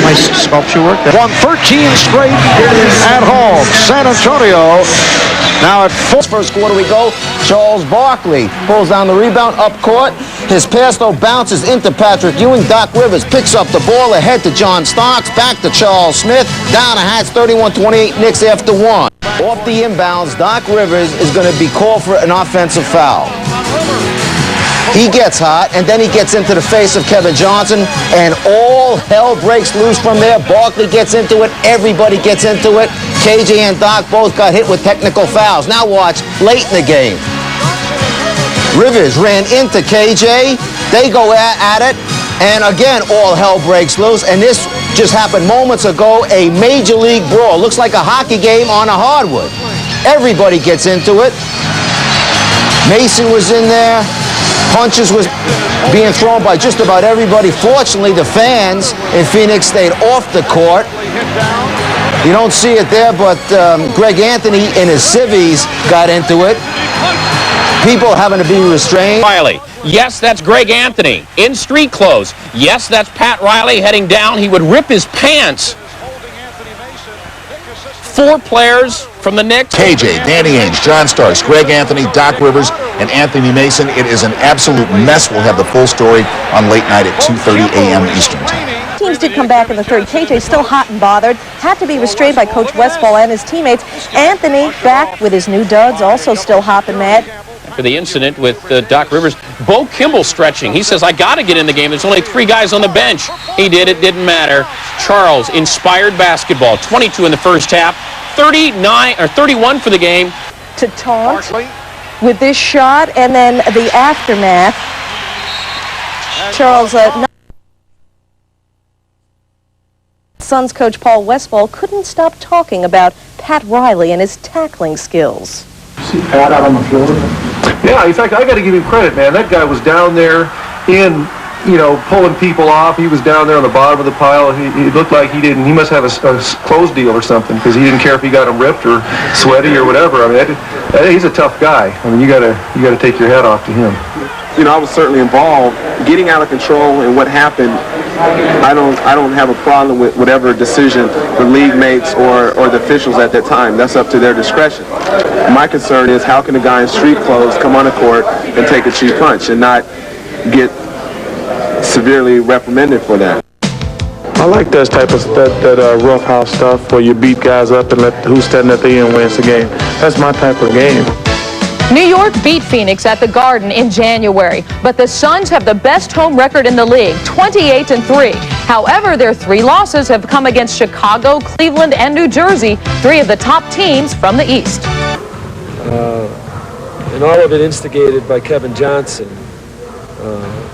Nice sculpture work. Won 13 straight at home. San Antonio now at 4. First quarter we go. Charles Barkley pulls down the rebound up court. His pass though bounces into Patrick Ewing. Doc Rivers picks up the ball ahead to John Starks. Back to Charles Smith. Down to Hats 31-28. Knicks after 1. Off the inbounds, Doc Rivers is going to be called for an offensive foul. He gets hot, and then he gets into the face of Kevin Johnson, and all hell breaks loose from there. Barkley gets into it. Everybody gets into it. KJ and Doc both got hit with technical fouls. Now watch, late in the game. Rivers ran into KJ. They go at it, and again, all hell breaks loose. And this just happened moments ago, a major league brawl. Looks like a hockey game on a hardwood. Everybody gets into it. Mason was in there. Punches was being thrown by just about everybody. Fortunately, the fans in Phoenix stayed off the court. You don't see it there, but Greg Anthony in his civvies got into it. People having to be restrained. Riley. Yes, that's Greg Anthony in street clothes. Yes, that's Pat Riley heading down. He would rip his pants. 4 players from the Knicks. KJ, Danny Ainge, John Starks, Greg Anthony, Doc Rivers, and Anthony Mason. It is an absolute mess. We'll have the full story on late night at 2:30 a.m. Eastern Time. Teams did come back in the third. KJ still hot and bothered. Had to be restrained by Coach Westphal and his teammates. Anthony back with his new duds, also still hopping mad. For the incident with Doc Rivers, Bo Kimball stretching. He says, I got to get in the game. There's only 3 guys on the bench. He did. It didn't matter. Charles, inspired basketball. 22 in the first half. 31 for the game. To taunt with this shot and then the aftermath. Charles, Suns coach Paul Westphal couldn't stop talking about Pat Riley and his tackling skills. See Pat out on the floor? Yeah, in fact, I got to give him credit, man. That guy was down there pulling people off. He was down there on the bottom of the pile. He looked like he must have a clothes deal or something, because he didn't care if he got him ripped or sweaty or whatever. I mean, he's a tough guy. I mean, you got to take your hat off to him. You know, I was certainly involved. Getting out of control and what happened, I don't have a problem with whatever decision the league makes or the officials at that time. That's up to their discretion. My concern is, how can a guy in street clothes come on the court and take a cheap punch and not get severely reprimanded for that? I like that type of that roughhouse stuff where you beat guys up and let who's standing at the end wins the game. That's my type of game. New York beat Phoenix at the Garden in January, but the Suns have the best home record in the league, 28-3. However, their 3 losses have come against Chicago, Cleveland, and New Jersey, 3 of the top teams from the East. And all of it instigated by Kevin Johnson,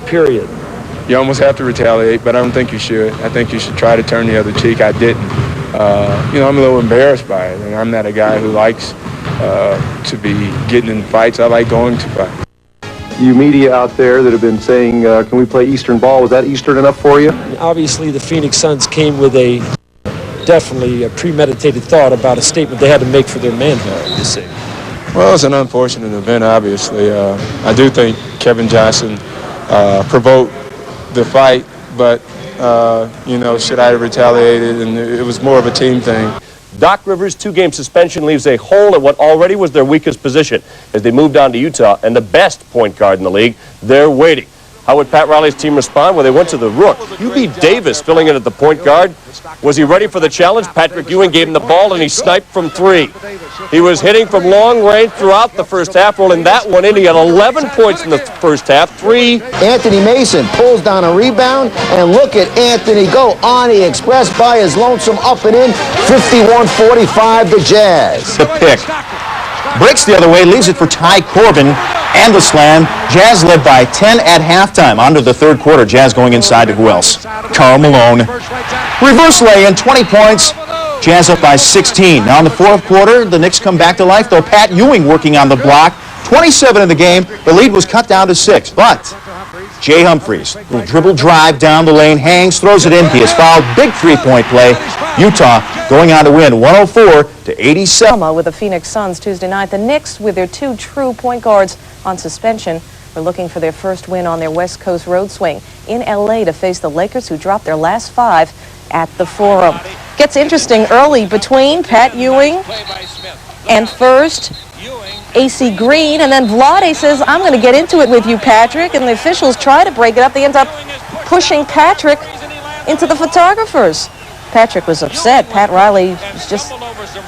period. You almost have to retaliate, but I don't think you should. I think you should try to turn the other cheek. I didn't. I'm a little embarrassed by it, and I'm not a guy who likes to be getting in fights. I like going to fight. You media out there that have been saying, can we play Eastern ball? Was that Eastern enough for you? Obviously, the Phoenix Suns came with definitely a premeditated thought about a statement they had to make for their manhood this evening. Well, it's an unfortunate event, obviously. I do think Kevin Johnson provoked the fight, but, should I have retaliated? And it was more of a team thing. Doc Rivers' 2-game suspension leaves a hole at what already was their weakest position as they moved on to Utah and the best point guard in the league. They're waiting. How would Pat Riley's team respond? Well, they went to the rook. UB Davis filling in at the point guard. Was he ready for the challenge? Patrick Ewing gave him the ball, and he sniped from 3. He was hitting from long range throughout the first half, rolling that one in. He had 11 points in the first half, 3. Anthony Mason pulls down a rebound, and look at Anthony go on the express by his lonesome up and in. 51-45 the Jazz. The pick. Breaks the other way, leaves it for Ty Corbin and the slam. Jazz led by 10 at halftime. On to the third quarter. Jazz going inside to who else? Karl Malone. Reverse lay-in, 20 points. Jazz up by 16. Now in the fourth quarter, the Knicks come back to life, though. Pat Ewing working on the block. 27 in the game. The lead was cut down to 6. But Jay Humphries, little dribble drive down the lane, hangs, throws it in. He is fouled. Big three-point play. Utah going on to win 104-87. With the Phoenix Suns Tuesday night, the Knicks, with their 2 true point guards on suspension, are looking for their first win on their West Coast road swing in L.A. to face the Lakers, who dropped their last 5 at the Forum. Gets interesting early between Pat Ewing and first AC Green, and then Vlade says, I'm going to get into it with you, Patrick, and the officials try to break it up. They end up pushing Patrick into the photographers. Patrick was upset. Pat Riley was just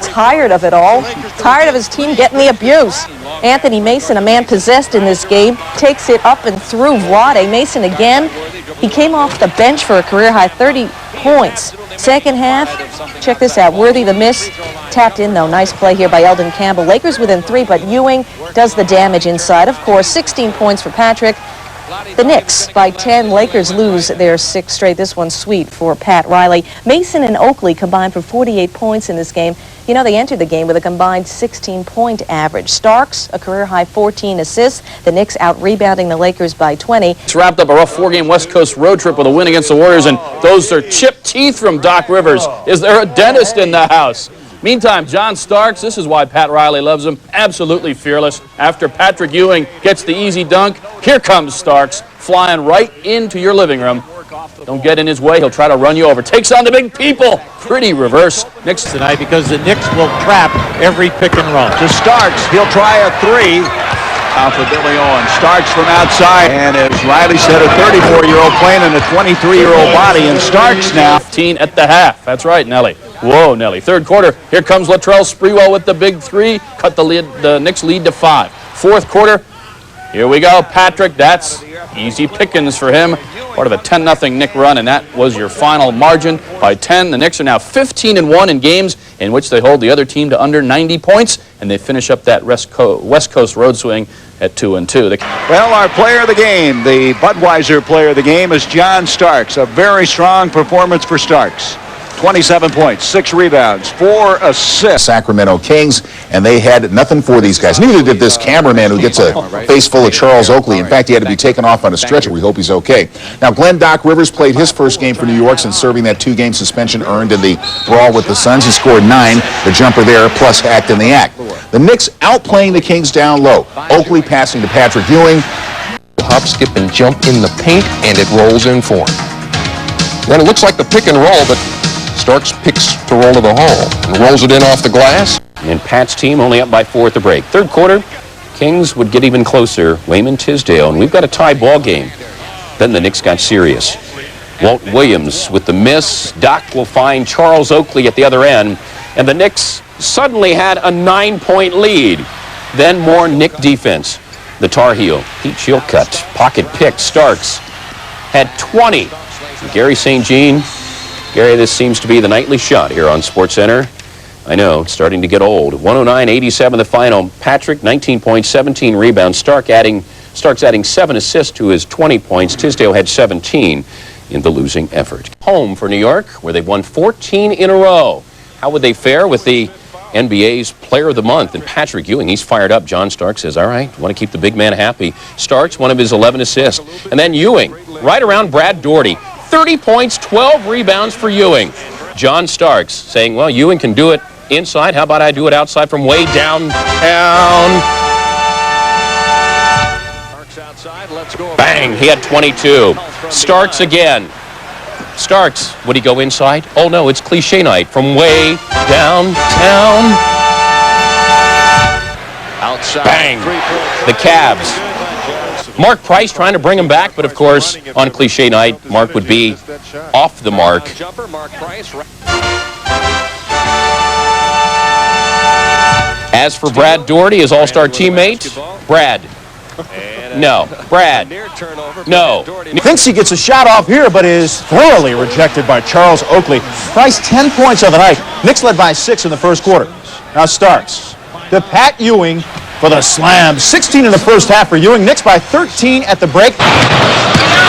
tired of it all, tired of his team getting the abuse. Anthony Mason, a man possessed in this game, takes it up and through Vlade. Mason again. He came off the bench for a career-high 30 points. Second half, check this out. Worthy the miss. Tapped in, though. Nice play here by Eldon Campbell. Lakers within 3, but Ewing does the damage inside. Of course, 16 points for Patrick. The Knicks by 10. Lakers lose their 6th straight. This one's sweet for Pat Riley. Mason and Oakley combined for 48 points in this game. You know, they entered the game with a combined 16-point average. Starks, a career-high 14 assists. The Knicks out-rebounding the Lakers by 20. It's wrapped up a rough 4-game West Coast road trip with a win against the Warriors, and those are chipped teeth from Doc Rivers. Is there a dentist in the house? Meantime, John Starks, this is why Pat Riley loves him, absolutely fearless. After Patrick Ewing gets the easy dunk, here comes Starks, flying right into your living room. Don't get in his way, he'll try to run you over. Takes on the big people. Pretty reverse. Knicks tonight because the Knicks will trap every pick and roll. To Starks, he'll try a three. For Billy Owen. Starks from outside, and as Riley said, a 34-year-old playing in a 23-year-old body, and Starks now. 15 at the half. That's right, Nelly. Whoa, Nelly. Third quarter, here comes Latrell Sprewell with the big three. Cut the Knicks lead to 5. Fourth quarter, here we go. Patrick, that's easy pickings for him. Part of a 10-0 Knick run, and that was your final margin by 10. The Knicks are now 15-1 in games in which they hold the other team to under 90 points, and they finish up that West Coast road swing at 2-2. Well, our player of the game, the Budweiser player of the game, is John Starks. A very strong performance for Starks. 27 points, 6 rebounds, 4 assists. Sacramento Kings, and they had nothing for these guys. Neither did this cameraman who gets a face full of Charles Oakley. In fact, he had to be taken off on a stretcher. We hope he's okay. Now, Glenn Doc Rivers played his first game for New York since serving that 2-game suspension earned in the brawl with the Suns. He scored 9, the jumper there, plus hacked in the act. The Knicks outplaying the Kings down low. Oakley passing to Patrick Ewing. Hop, skip, and jump in the paint, and it rolls in for him. Then it looks like the pick and roll, but Starks picks to roll to the hole and rolls it in off the glass. And Pat's team only up by 4 at the break. Third quarter, Kings would get even closer. Wayman Tisdale, and we've got a tie ball game. Then the Knicks got serious. Walt Williams with the miss. Doc will find Charles Oakley at the other end, and the Knicks suddenly had a 9-point lead. Then more Knick defense. The Tar Heel, Pete Chilcutt, pocket pick. Starks had 20. Gary St. Jean. Gary, this seems to be the nightly shot here on SportsCenter. I know, it's starting to get old. 109-87 the final. Patrick, 19 points, 17 rebounds. Starks adding 7 assists to his 20 points. Tisdale had 17 in the losing effort. Home for New York, where they've won 14 in a row. How would they fare with the NBA's Player of the Month? And Patrick Ewing, he's fired up. John Starks says, all right, want to keep the big man happy. Starks, one of his 11 assists. And then Ewing, right around Brad Daugherty. 30 points, 12 rebounds for Ewing. John Starks saying, well, Ewing can do it inside. How about I do it outside from way downtown? Bang, he had 22. Starks again. Starks, would he go inside? Oh, no, it's cliche night from way downtown. Outside. Bang, the Cavs. Mark Price trying to bring him back, but of course, on cliche night, Mark would be off the mark. As for Brad Daugherty, his all-star teammate, Brad. No. Brad. No. Thinks he gets a shot off here, but is thoroughly rejected by Charles Oakley. Price 10 points on the night. Knicks led by 6 in the first quarter. Now Starks to Pat Ewing for the slam. 16 in the first half for Ewing. Knicks by 13 at the break.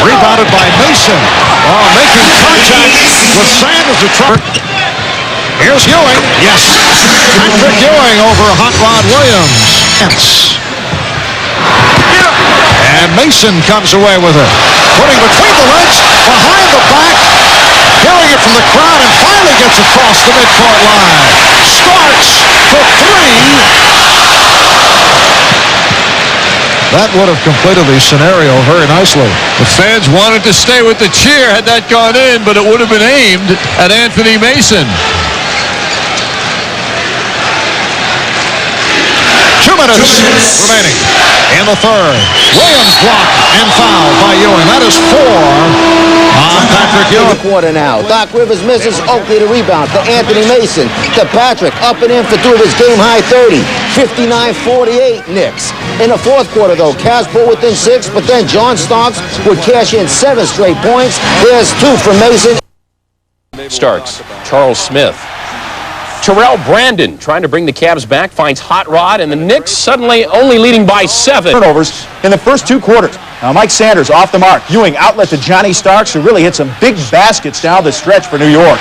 Rebounded by Mason. While making contact with Sanders to try. Here's Ewing. Yes. Patrick Ewing over Hot Rod Williams. And Mason comes away with it. Putting between the legs, behind the back. Hearing it from the crowd and finally gets across the midcourt line. Starks for 3. That would have completed the scenario very nicely. The fans wanted to stay with the cheer had that gone in, but it would have been aimed at Anthony Mason. 2 minutes remaining in the third. Williams blocked and fouled by Ewing. That is 4 on Patrick Ewing. Quarter now. Doc Rivers misses. Oakley to rebound to Anthony Mason. To Patrick. Up and in for 2 of his game-high 30. 59-48 Knicks. In the fourth quarter, though, Cavs pull within 6, but then John Starks would cash in 7 straight points. There's 2 from Mason. Starks. Charles Smith. Terrell Brandon trying to bring the Cavs back, finds Hot Rod, and the Knicks suddenly only leading by 7. Turnovers in the first 2 quarters. Now Mike Sanders off the mark. Ewing outlet to Johnny Starks, who really hit some big baskets down the stretch for New York.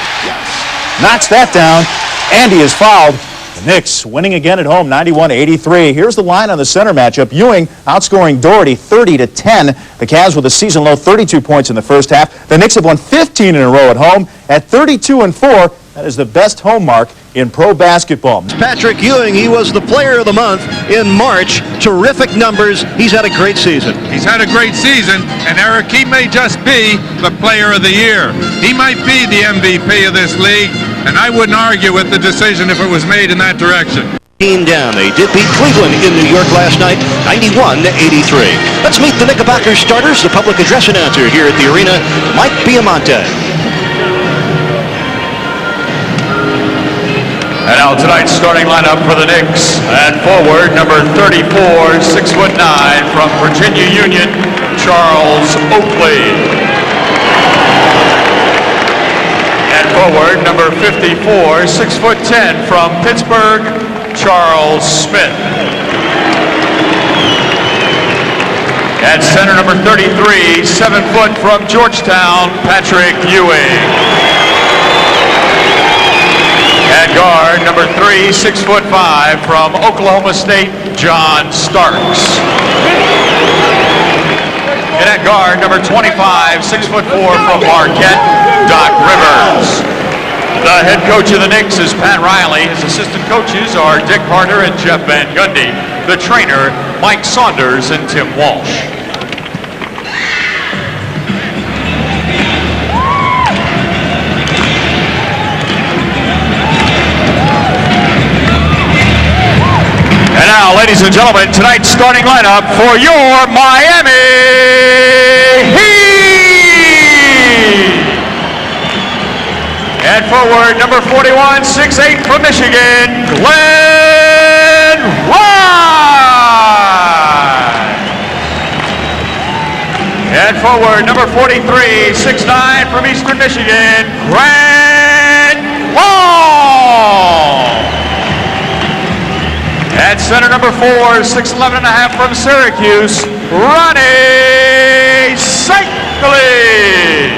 Knocks that down. and he is fouled. The Knicks winning again at home, 91-83. Here's the line on the center matchup. Ewing outscoring Doherty 30-10. The Cavs with a season-low 32 points in the first half. The Knicks have won 15 in a row at home at 32-4. That is the best home mark in pro basketball. Patrick Ewing, he was the player of the month in March. Terrific numbers. He's had a great season. He's had a great season, and Eric, he may just be the player of the year. He might be the MVP of this league, and I wouldn't argue with the decision if it was made in that direction. Down. They did beat Cleveland in New York last night, 91-83. Let's meet the Knickerbocker starters, the public address announcer here at the arena, Mike Biamonte. And now tonight's starting lineup for the Knicks. At forward, number 34, 6'9", from Virginia Union, Charles Oakley. At forward, number 54, 6'10", from Pittsburgh, Charles Smith. At center, number 33, 7 foot from Georgetown, Patrick Ewing. At guard, number 3, 6'5", from Oklahoma State, John Starks. And at guard, number 25, 6'4", from Marquette, Doc Rivers. The head coach of the Knicks is Pat Riley. His assistant coaches are Dick Harder and Jeff Van Gundy. The trainer, Mike Saunders and Tim Walsh. And now, ladies and gentlemen, tonight's starting lineup for your Miami Heat. At forward, number 41, 6'8", from Michigan, Glenn Rice. At forward, number 43, 6'9", from Eastern Michigan, Grant Long. At center, number 4, 6'11.5", from Syracuse, Ronnie Shaquille.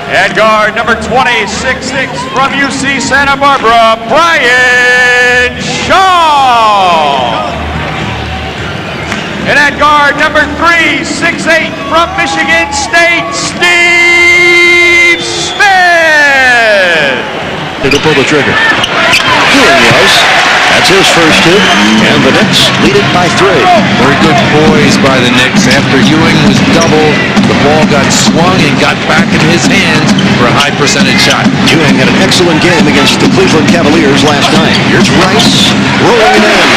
At guard, number 20, 6'6", from UC Santa Barbara, Brian Shaw. And at guard, number 3, 6'8", from Michigan State, Steve Smith. To pull the trigger. Ewing was. That's his first hit, and the Knicks lead it by 3. Very good poise by the Knicks. After Ewing was doubled, the ball got swung and got back in his hands for a high percentage shot. Ewing had an excellent game against the Cleveland Cavaliers last night. Here's Rice rolling it in.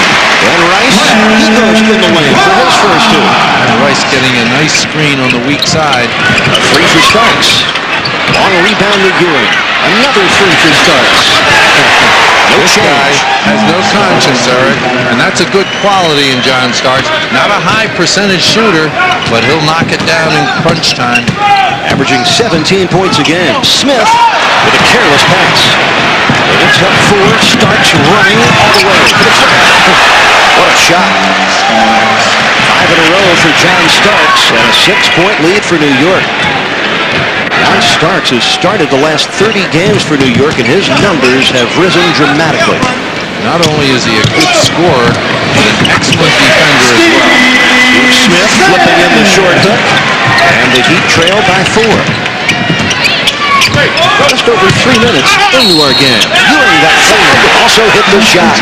And Rice, he goes in the lane for his first hit. And Rice getting a nice screen on the weak side. A 3 for Starks. Long rebound to Ewing. Another 3 for Starks. This guy has no conscience, Eric, and that's a good quality in John Starks. Not a high percentage shooter, but he'll knock it down in crunch time. Averaging 17 points a game. Smith with a careless pass. It's up 4. Starks running all the way. What a shot. 5 in a row for John Starks and a 6-point lead for New York. John Starks has started the last 30 games for New York, and his numbers have risen dramatically. Not only is he a good scorer, but an excellent defender as well. Smith flipping in the short hook, and the Heat trail by 4. Just over 3 minutes into our game. Ewing got forward, also hit the shot.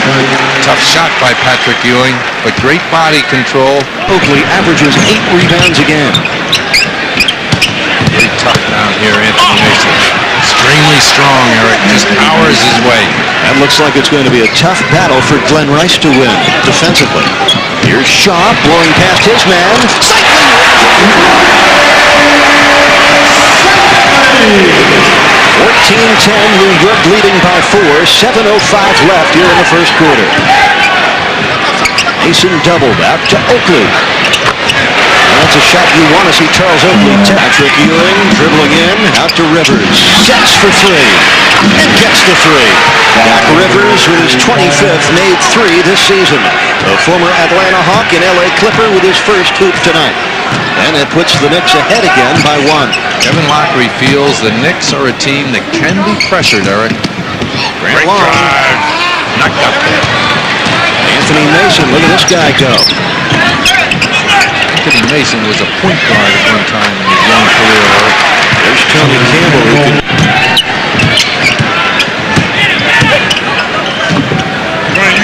Tough shot by Patrick Ewing, but great body control. Oakley averages 8 rebounds a game. Very tough down here, Anthony Mason. Extremely strong, Eric. Just powers his way. That looks like it's going to be a tough battle for Glenn Rice to win defensively. Here's Shaw blowing past his man. 14-10, New York leading by 4. 7:05 left here in the first quarter. Mason doubled out to Oakley. That's a shot you want to see Charles Oakley take. Patrick Ewing dribbling in, out to Rivers. Sets for 3, and gets the 3. Doc Rivers with his 25th, made 3 this season. The former Atlanta Hawk and LA Clipper with his first hoop tonight. And it puts the Knicks ahead again by 1. Kevin Lockery feels the Knicks are a team that can be pressured, Eric. Grant Long. Knocked up there. Anthony Mason, look at this guy go. Anthony Mason was a point guard at one time in his young career, Eric. There's Tony Campbell who can...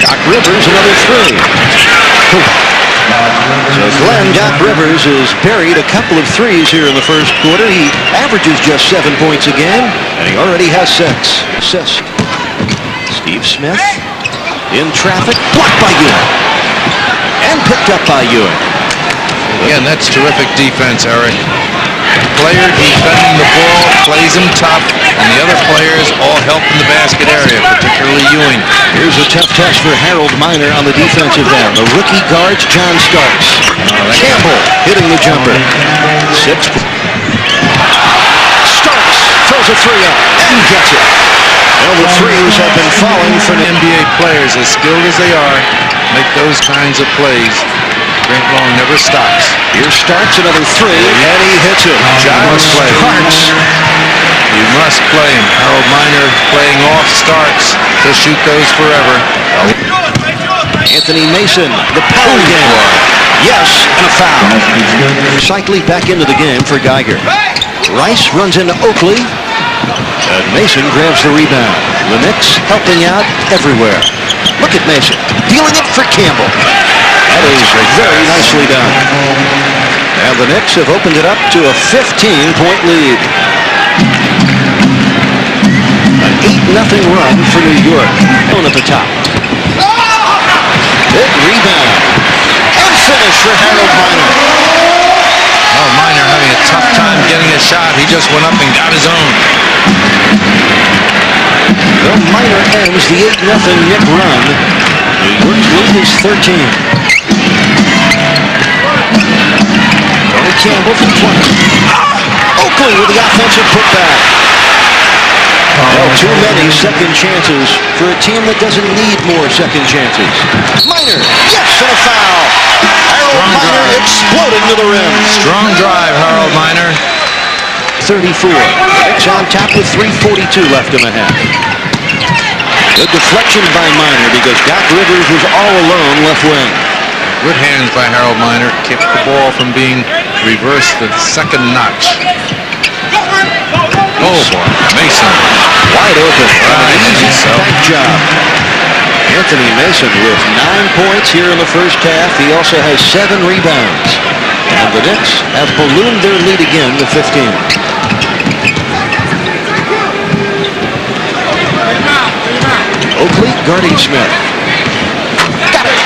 Doc Rivers, another 3. So Glenn Doc Rivers has buried a couple of 3s here in the first quarter. He averages just 7 points a game, and he already has 6 assists. Steve Smith in traffic, blocked by Ewing, and picked up by Ewing. Again, that's terrific defense, Eric. The player defending the ball plays him tough, and the other players all help in the basket area, particularly Ewing. Here's a tough test for Harold Miner on the defensive end. The rookie guards John Starks. Campbell hitting the jumper. 6. Starks throws a 3 up and gets it. Well, the 3s have been falling for NBA players, as skilled as they are, make those kinds of plays. Grant Long never stops. Here Starks, another 3, and he hits it. John Starks. You must play him. Harold Miner playing off Starks. He'll shoot those forever. Anthony Mason, the power game. Yes, and a foul. Cycling back into the game for Geiger. Rice runs into Oakley, and Mason grabs the rebound. The Knicks helping out everywhere. Look at Mason, dealing it for Campbell. That is very nicely done. And the Knicks have opened it up to a 15-point lead. An 8-0 run for New York. Down at the top. Big rebound. And finish for Harold Miner. Oh, Miner having a tough time getting a shot. He just went up and got his own. Well, Miner ends the 8-0 Knick run. New York's lead is 13. Tony Campbell from 20. Oakley with the offensive putback. Well, too many second chances for a team that doesn't need more second chances. Miner, yes, and a foul. Harold Miner exploding to the rim. Strong drive, Harold Miner. 34. Knicks on top with 3:42 left in the half. Good deflection by Miner because Doc Rivers was all alone left wing. Good hands by Harold Miner. Kept the ball from being reversed the second notch. Oh, boy. Mason. Wide open. Right. Easy back job. Anthony Mason with 9 points here in the first half. He also has 7 rebounds. And the Knicks have ballooned their lead again to 15. Oakley guarding Smith. Got it.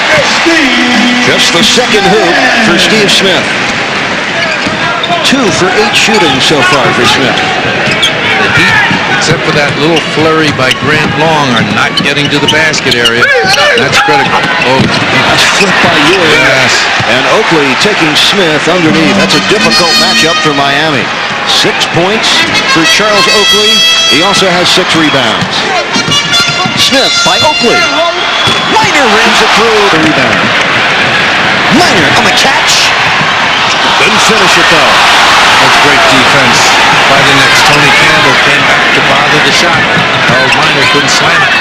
Just the second hoop for Steve Smith. 2 for 8 shooting so far for Smith. The Heat, except for that little flurry by Grant Long, are not getting to the basket area. That's critical. Oh, nice flip by Ewing. Yes. And Oakley taking Smith underneath. That's a difficult matchup for Miami. 6 points for Charles Oakley. He also has 6 rebounds. Smith by Oakley. Miner rams it through the rebound. Miner on the catch. Couldn't finish it though. That's great defense by the Knicks. Tony Campbell came back to bother the shot. Harold Miner couldn't slam it.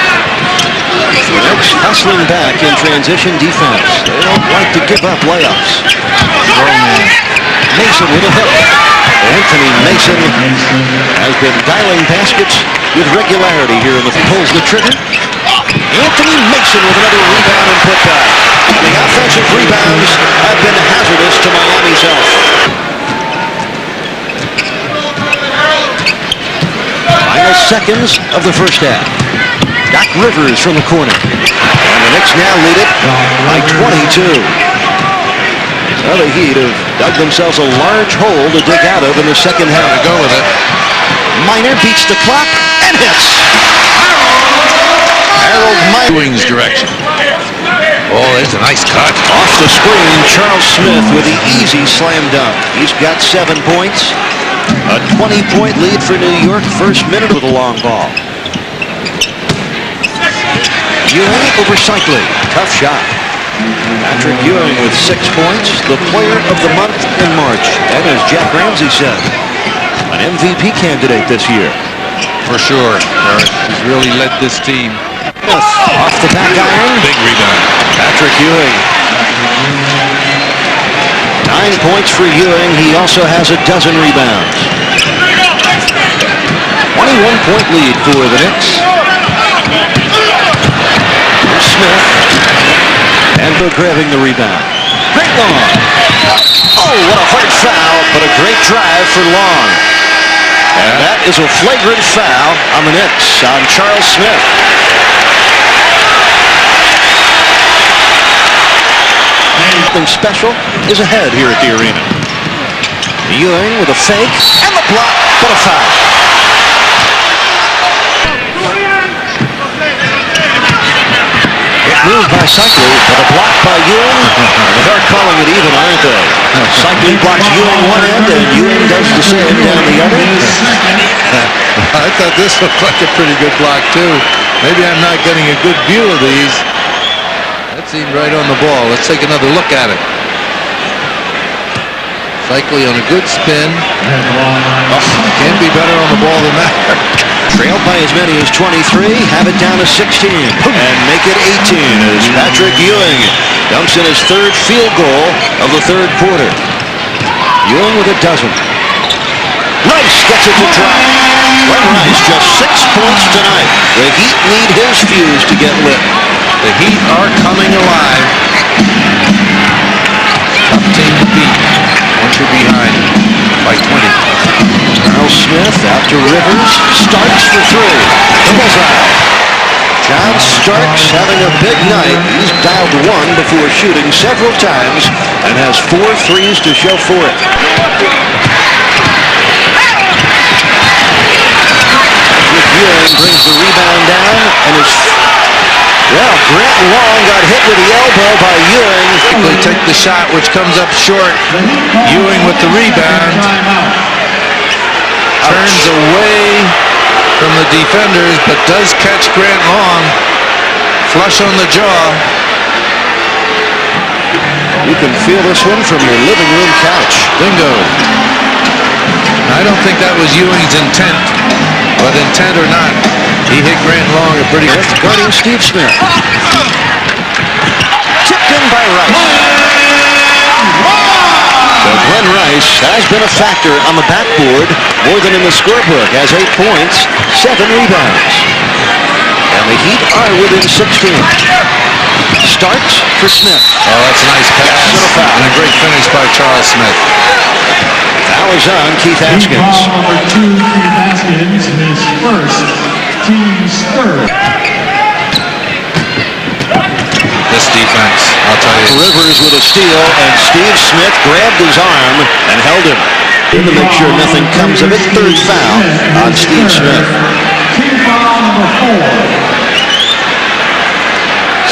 The Knicks hustling back in transition defense. They don't like to give up layups. Mason with a hook. Anthony Mason has been dialing baskets with regularity here in the pulls the trigger. Anthony Mason with another rebound and putback. The offensive rebounds have been hazardous to Miami's health. Final seconds of the first half. Doc Rivers from the corner. And the Knicks now lead it by 22. Well, the Heat have dug themselves a large hole to dig out of in the second half. To go with it. Miner beats the clock and hits. Harold Miner. Ewing's direction. Oh, there's a nice cut. Off the screen, Charles Smith with the easy slam dunk. He's got 7 points. A 20-point lead for New York. First minute with a long ball. Ewing over Cycling. Tough shot. Patrick Ewing with 6 points, the player of the month in March. And as Jack Ramsey said, an MVP candidate this year. For sure, Eric. He's really led this team. Off the back iron. Big rebound. Patrick Ewing. 9 points for Ewing. He also has a dozen rebounds. 21-point lead for the Knicks. Smith. And they're grabbing the rebound. Great Long. Oh, what a hard foul, but a great drive for Long. And that is a flagrant foul on the Knicks, on Charles Smith. Something special is ahead here at the arena. Ewing with a fake and the block, but a foul. Moved by Shaquille, but a block by Ewing. They're calling it even, aren't they? Shaquille blocks Ewing one end, and Ewing does the same down the other. I thought this looked like a pretty good block, too. Maybe I'm not getting a good view of these. That seemed right on the ball. Let's take another look at it. Shaquille on a good spin. Can't be better on the ball than that. Trailed by as many as 23, have it down to 16, and make it 18 as Patrick Ewing dumps in his third field goal of the third quarter. Ewing with a dozen. Rice gets it to drop. Glenn Rice just 6 points tonight. The Heat need his fuse to get lit. The Heat are coming alive. Tough team to beat. Once you're behind by 20. Charles Smith out to Rivers. Starks for three. Bullseye. John Starks having a big night. He's dialed one before shooting several times and has 4 threes to show for it. Patrick Ewing brings the rebound down and is... Well, Grant Long got hit with the elbow by Ewing. They take the shot, which comes up short. Ewing with the rebound. Turns away from the defenders, but does catch Grant Long. Flush on the jaw. You can feel this one from your living room couch. Bingo. I don't think that was Ewing's intent, but intent or not, he hit Grant Long a pretty good. Guarding Steve Smith. Tipped in by Rice. So Glenn Rice has been a factor on the backboard more than in the scorebook. Has 8 points, 7 rebounds. And the Heat are within 16. Starks for Smith. Oh, that's a nice pass. And a great finish by Charles Smith. Foul is on Keith Haskins. Number 2, Keith Haskins, his first team's third. This defense, I'll tell you. Rivers with a steal, and Steve Smith grabbed his arm and held him. To make sure nothing comes of it, third foul on Steve Smith. Team foul number 4.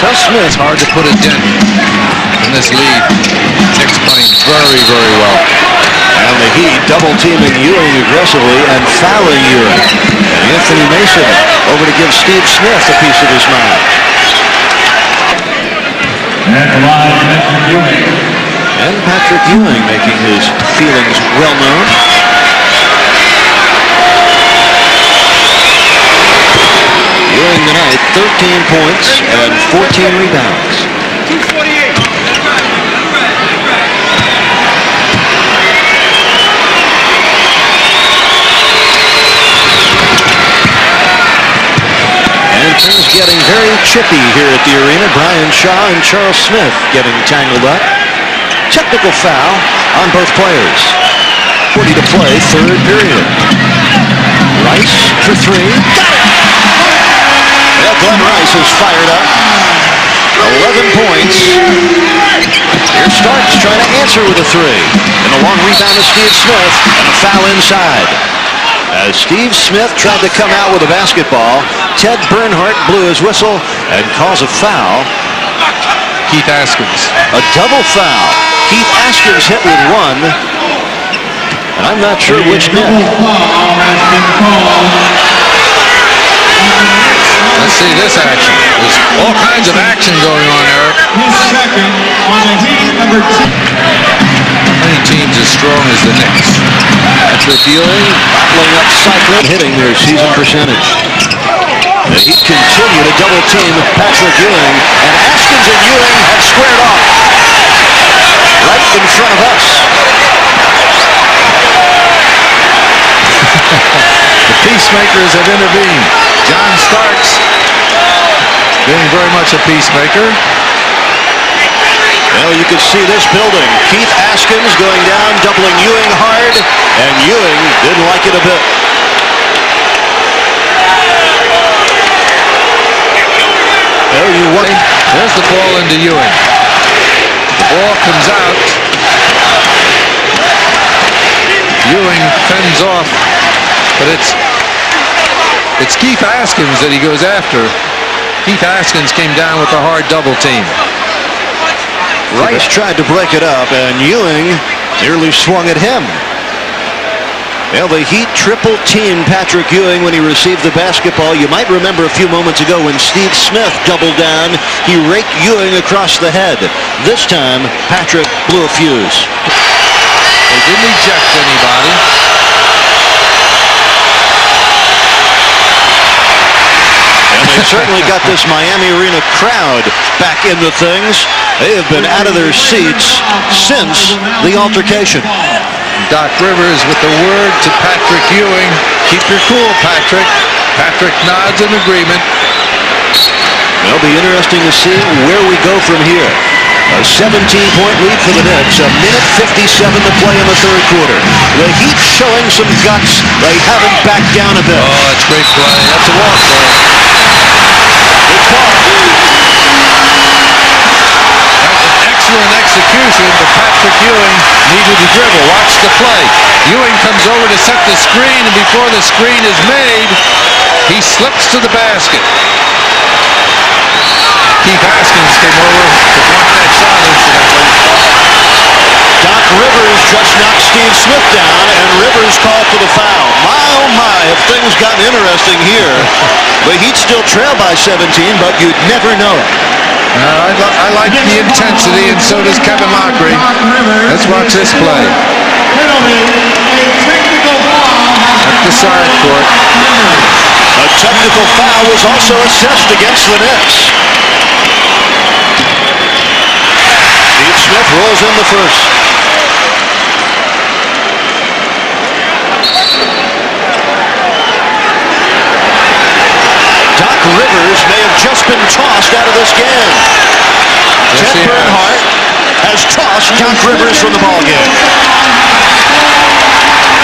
So Smith, hard to put a dent in this lead. Knicks playing very, very well. And the Heat double-teaming Ewing aggressively and fouling Ewing. And Anthony Mason over to give Steve Smith a piece of his mind. And the line, Patrick Ewing. And Patrick Ewing making his feelings well known. Ewing tonight, 13 points and 14 rebounds. 248. And things getting very chippy here at the arena. Brian Shaw and Charles Smith getting tangled up. Technical foul on both players. 40 to play, third period. Rice for three. Got it! Well, Glenn Rice is fired up. 11 points. Here Starks trying to answer with a three. And a long rebound to Steve Smith. And a foul inside. As Steve Smith tried to come out with a basketball, Ted Bernhardt blew his whistle and calls a foul. Keith Haskins. A double foul. Keith Haskins hit with one. And I'm not sure which net. Let's see this action. There's all kinds of action going on, Eric. His second on the Heat, number 2. Many teams as strong as the Knicks. Patrick Ewing bottling up Cyclone, hitting their season percentage. The Heat continue to double team Patrick Ewing, and Askins and Ewing have squared off right in front of us. The peacemakers have intervened. John Starks being very much a peacemaker. Well, you can see this building. Keith Askins going down, doubling Ewing hard, and Ewing didn't like it a bit. Well, you want. There's the ball into Ewing. The ball comes out. Ewing fends off, but it's Keith Askins that he goes after. Keith Askins came down with a hard double team. Rice tried to break it up, and Ewing nearly swung at him. Well, the Heat triple-teamed Patrick Ewing when he received the basketball. You might remember a few moments ago when Steve Smith doubled down, he raked Ewing across the head. This time, Patrick blew a fuse. They didn't eject anybody. And they've certainly got this Miami Arena crowd back into things. They have been out of their seats since the altercation. Doc Rivers with the word to Patrick Ewing. Keep your cool, Patrick. Patrick nods in agreement. It'll be interesting to see where we go from here. A 17-point lead for the Knicks. A minute 57 to play in the third quarter. The Heat showing some guts. They haven't backed down a bit. Oh, that's great play. That's a walk play. Good call. Excellent execution, but Patrick Ewing needed to dribble. Watch the play. Ewing comes over to set the screen, and before the screen is made, he slips to the basket. Keith Askins came over to block that shot, incidentally. Doc Rivers just knocked Steve Smith down, and Rivers called for the foul. My, oh my, have things gotten interesting here. The Heat still trail by 17, but you'd never know it. I like the intensity, and so does Kevin Lockery. Let's watch this play. At the side court. A technical foul was also assessed against the Knicks. Steve Smith rolls in the first. Doc Rivers may have just been tossed out of this game. Yes, Ted Bernhardt has tossed Doc Rivers from the ballgame.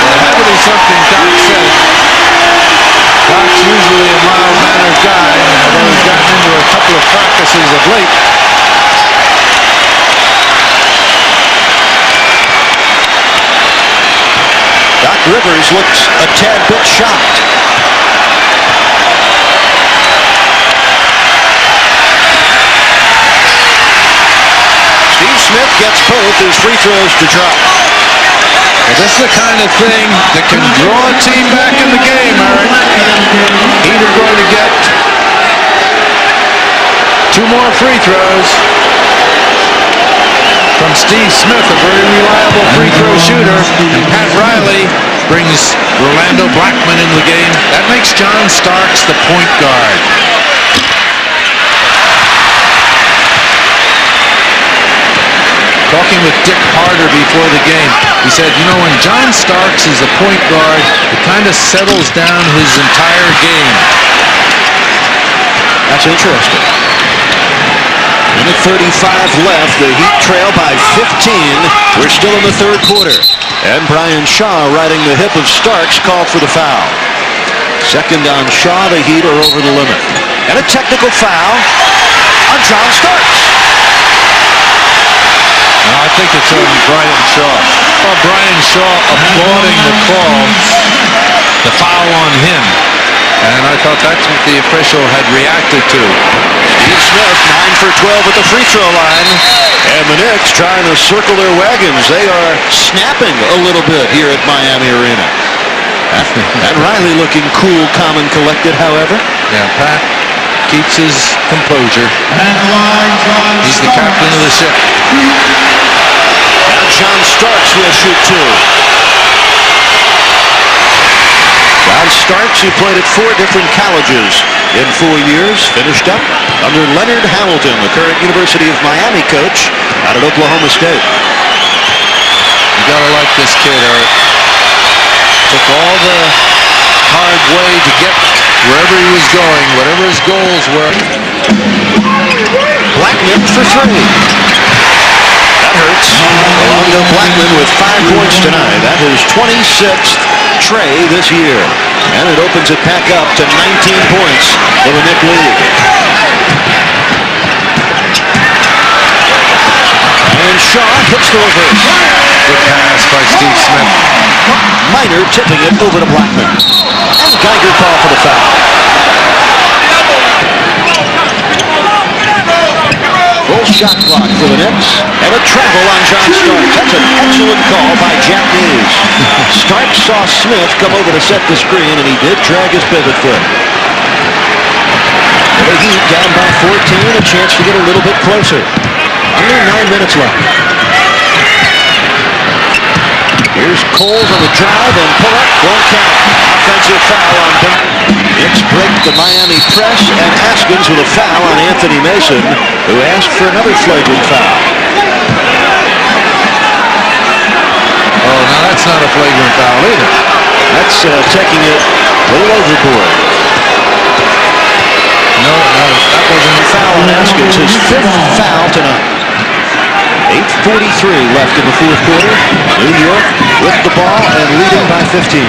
Well, that would be something Doc said. Doc's usually a mild-mannered guy, although he's gotten into a couple of practices of late. Doc Rivers looks a tad bit shocked. Steve Smith gets both his free throws to drop. Well, this is the kind of thing that can draw a team back in the game, Eric. Heat are going to get 2 more free throws from Steve Smith, a very reliable free throw shooter, and Pat Riley brings Rolando Blackman into the game. That makes John Starks the point guard. Talking with Dick Harder before the game, he said, you know, when John Starks is a point guard, it kind of settles down his entire game. That's interesting. Minute 35 left. The Heat trail by 15. We're still in the third quarter. And Brian Shaw, riding the hip of Starks, called for the foul. Second on Shaw. The Heat are over the limit. And a technical foul on John Starks. I think it's on Brian Shaw. Brian Shaw applauding the call, the foul on him. And I thought that's what the official had reacted to. Steve Smith, 9 for 12 at the free throw line. And the Knicks trying to circle their wagons. They are snapping a little bit here at Miami Arena. And Riley looking cool, calm, and collected, however. Yeah, keeps his composure. He's the captain of the ship. Now John Starks will shoot two. John Starks, who played at 4 different colleges in 4 years, finished up under Leonard Hamilton, the current University of Miami coach out at Oklahoma State. You gotta like this kid, Eric. Took all the hard way to get wherever he was going, whatever his goals were. Blackman for 3. That hurts. Rolando Blackman with 5 points tonight. That is 26th tray this year. And it opens it back up to 19 points for the Knicks lead. And Shaw hits the reverse. Good pass by Steve Smith. Minor tipping it over to Blackman. And Geiger call for the foul. Full shot clock for the Knicks. And a travel on John Starks. That's an excellent call by Jack Nees. Starks saw Smith come over to set the screen, and he did drag his pivot foot. The Heat down by 14, a chance to get a little bit closer. Under 9 minutes left. Here's Coles on the drive and pull up. Won't count. Offensive foul on them. Knicks break the Miami press, and Haskins with a foul on Anthony Mason, who asked for another flagrant foul. Oh, now that's not a flagrant foul either. That's taking it a little overboard. No, that wasn't a foul on Haskins. His 5th foul tonight. 8:43 left in the 4th quarter. New York with the ball and leading by 15.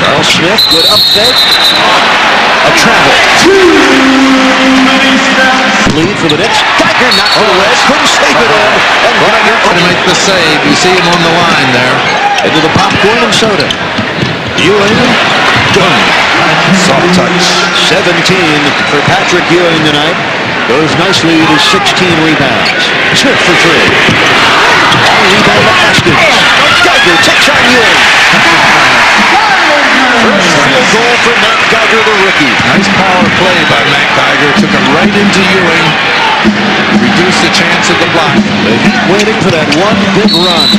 Charles Smith, good up fake. A travel. Lead for the Knicks. Geiger knocked it away. Couldn't save it in. And Geiger to make the save. You see him on the line there. Into the popcorn and soda. Ewing. Done. Soft touch. 17 for Patrick Ewing tonight. Goes nicely to 16 rebounds. Smith for 3. Long rebound to Haskins. Geiger takes on Ewing. First field goal for Matt Geiger, the rookie. Nice power play by Matt Geiger. Took him right into Ewing. Reduced the chance of the block. The Heat waiting for that one big run.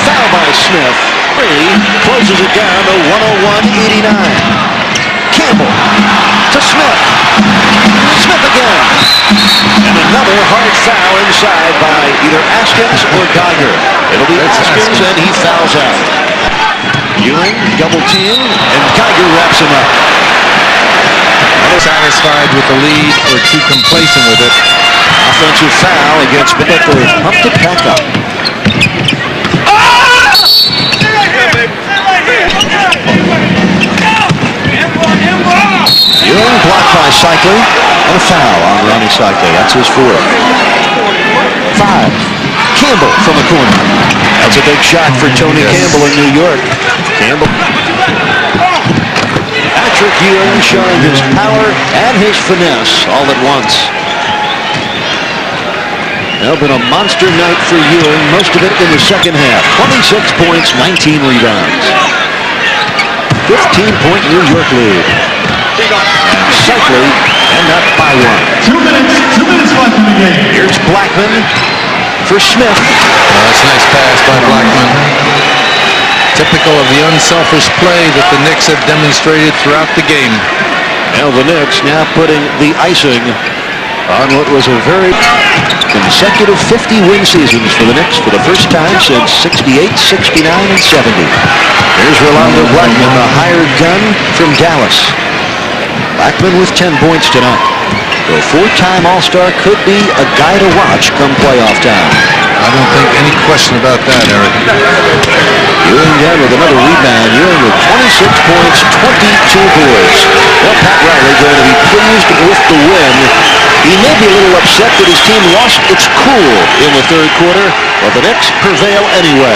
Foul by Smith. 3 closes it down to 101-89. Campbell to Smith. Smith again. And another hard foul inside by either Haskins or Geiger. It'll be Haskins, and he fouls out. Ewing double team, and Geiger wraps him up. Satisfied with the lead or too complacent with it. Offensive foul against Butler. Pumped it back up. Ewing blocked by Shaquille, and a foul on Ronnie Shaquille. That's his 4th. 5. Campbell from the corner. That's a big shot for Tony Campbell in New York. Campbell. Patrick Ewing showing his power and his finesse all at once. Now been a monster night for Ewing, most of it in the second half. 26 points, 19 rebounds. 15-point New York lead. And Shaquille end up by 1. 2 minutes left in the game. Here's Blackman for Smith. That's a nice pass by Blackman. Typical of the unselfish play that the Knicks have demonstrated throughout the game. Now the Knicks now putting the icing on what was a very consecutive 50-win seasons for the Knicks for the first time since 68, 69, and 70. Here's Rolando Blackman, the hired gun from Dallas. Blackman with 10 points tonight. The 4-time All-Star could be a guy to watch come playoff time. I don't think any question about that, Eric. Ewing down with another rebound. Ewing with 26 points, 22 boards. Well, Pat Riley going to be pleased with the win. He may be a little upset that his team lost its cool in the 3rd quarter, but the Knicks prevail anyway.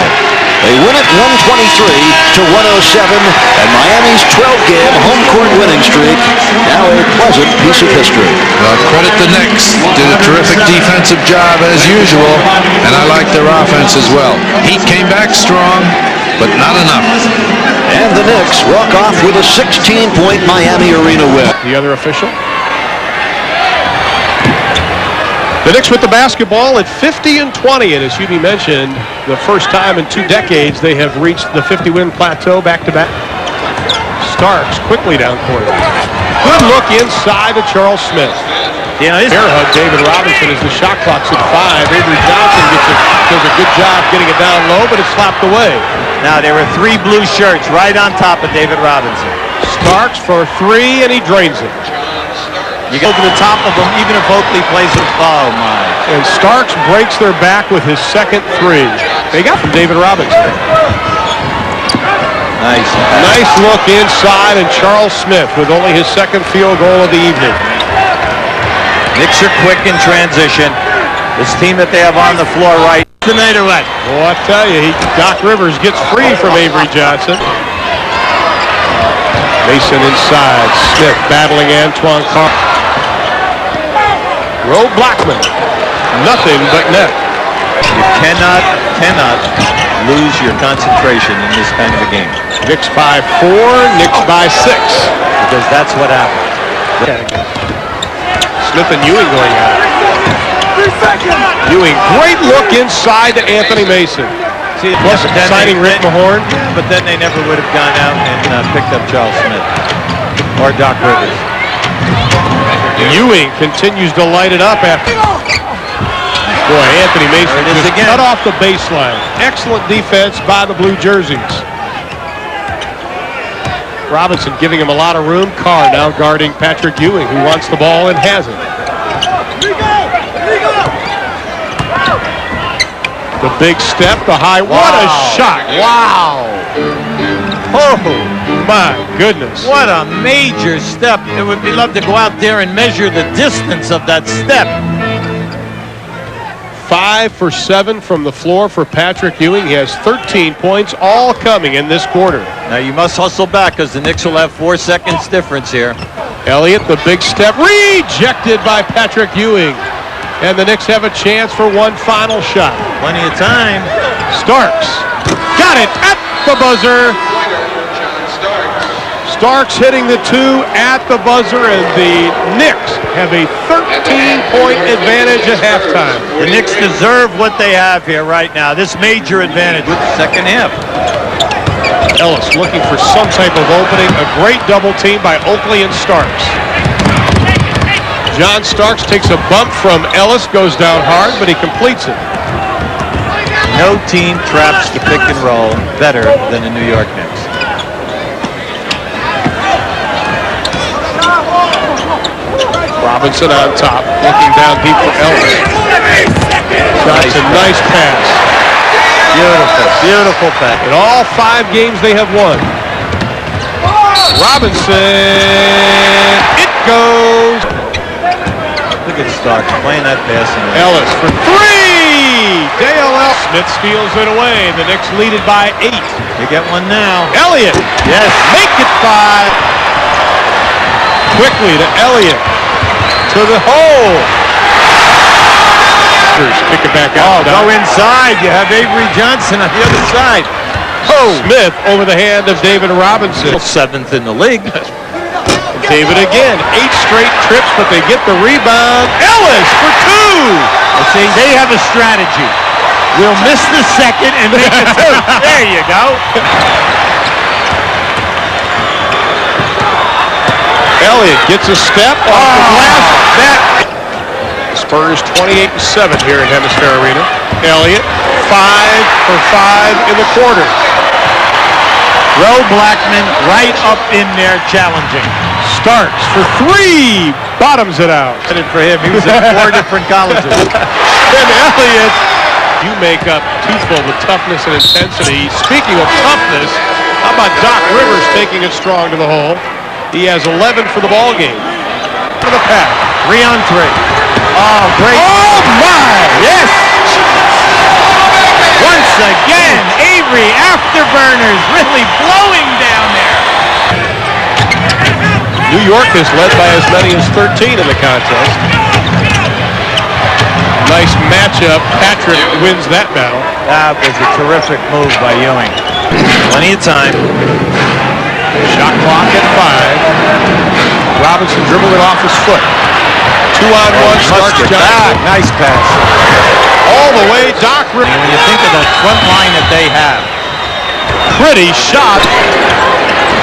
They win it 123-107, and Miami's 12-game home court winning streak now a pleasant piece of history. Well, credit the Knicks. Did a terrific defensive job as usual, and I like their offense as well. Heat came back strong, but not enough. And the Knicks walk off with a 16-point Miami Arena win. The other official. The Knicks with the basketball at 50-20, and as you mentioned, the first time in 2 decades they have reached the 50-win plateau back-to-back. Starks quickly down court. Good look inside to Charles Smith. Yeah, Bear hug David Robinson as the shot clock's at 5. Avery Johnson does a good job getting it down low, but it's slapped away. Now there were 3 blue shirts right on top of David Robinson. Starks for 3, and he drains it. You go to the top of them, even if Oakley plays it. Oh, my. And Starks breaks their back with his second 3. They got from David Robinson. Nice look inside, and Charles Smith with only his second field goal of the evening. Knicks are quick in transition. This team that they have on the floor right tonight or what? Well, I tell you, Doc Rivers gets free from Avery Johnson. Mason inside. Smith battling Antoine Carr. Roe Blackman. Nothing but net. You cannot lose your concentration in this kind of a game. Knicks by 4, Knicks by 6. Because that's what happens. Smith and Ewing going at it. Ewing, great look inside to Anthony Mason. See, plus signing Rick Mahorn. But then they never would have gone out and picked up Charles Smith or Doc Rivers. Ewing continues to light it up after. Boy, Anthony Mason just cut off the baseline. Excellent defense by the blue jerseys. Robinson giving him a lot of room. Carr now guarding Patrick Ewing, who wants the ball and has it. The big step, the high. Wow. What a shot. Wow. Oh, my goodness. What a major step. It would be love to go out there and measure the distance of that step. 5 for 7 from the floor for Patrick Ewing. He has 13 points, all coming in this quarter. Now you must hustle back because the Knicks will have 4 seconds difference here. Elliott, the big step, rejected by Patrick Ewing. And the Knicks have a chance for one final shot. Plenty of time. Starks got it at the buzzer. Starks hitting the 2 at the buzzer, and the Knicks have a 13-point advantage at halftime. The Knicks deserve what they have here right now. This major advantage with the second half. Ellis looking for some type of opening. A great double team by Oakley and Starks. John Starks takes a bump from Ellis, goes down hard, but he completes it. No team traps the pick and roll better than the New York Knicks. Robinson on top, looking down deep for Ellis. Johnson, nice pass. Beautiful pass. In all 5 games they have won. Robinson, it goes. Look at Starks playing that pass. Ellis for 3! Dale Ellis. Smith steals it away. The Knicks lead it by 8. You get one now. Elliott. Yes. Make it 5. Quickly to Elliott. To the hole. Pick it back out. Go inside. You have Avery Johnson on the other side. Oh. Smith over the hand of David Robinson. 7th in the league. David again. 8 straight trips, but they get the rebound. Ellis for 2. See, they have a strategy. We'll miss the second and make it 2. There you go. Elliott gets a step off the glass. Spurs 28-7 here at Hemisphere Arena. Elliott 5 for 5 in the quarter. Roe Blackman right up in there challenging. Starks for 3. Bottoms it out. For him, he was at 4 different colleges. And Elliott, you make up twofold with toughness and intensity. Speaking of toughness, how about Doc Rivers taking it strong to the hole? He has 11 for the ball game. For the pack. 3 on 3. Oh, great. Oh, my. Yes. Once again, Avery Afterburners really blowing down there. New York is led by as many as 13 in the contest. Nice matchup. Patrick wins that battle. That was a terrific move by Ewing. Plenty of time. Shot clock at 5. Robinson dribbled it off his foot. 2-on-1, Starks Johnson. Nice pass. All the way, Doc Rivers. When you think of the front line that they have. Pretty shot.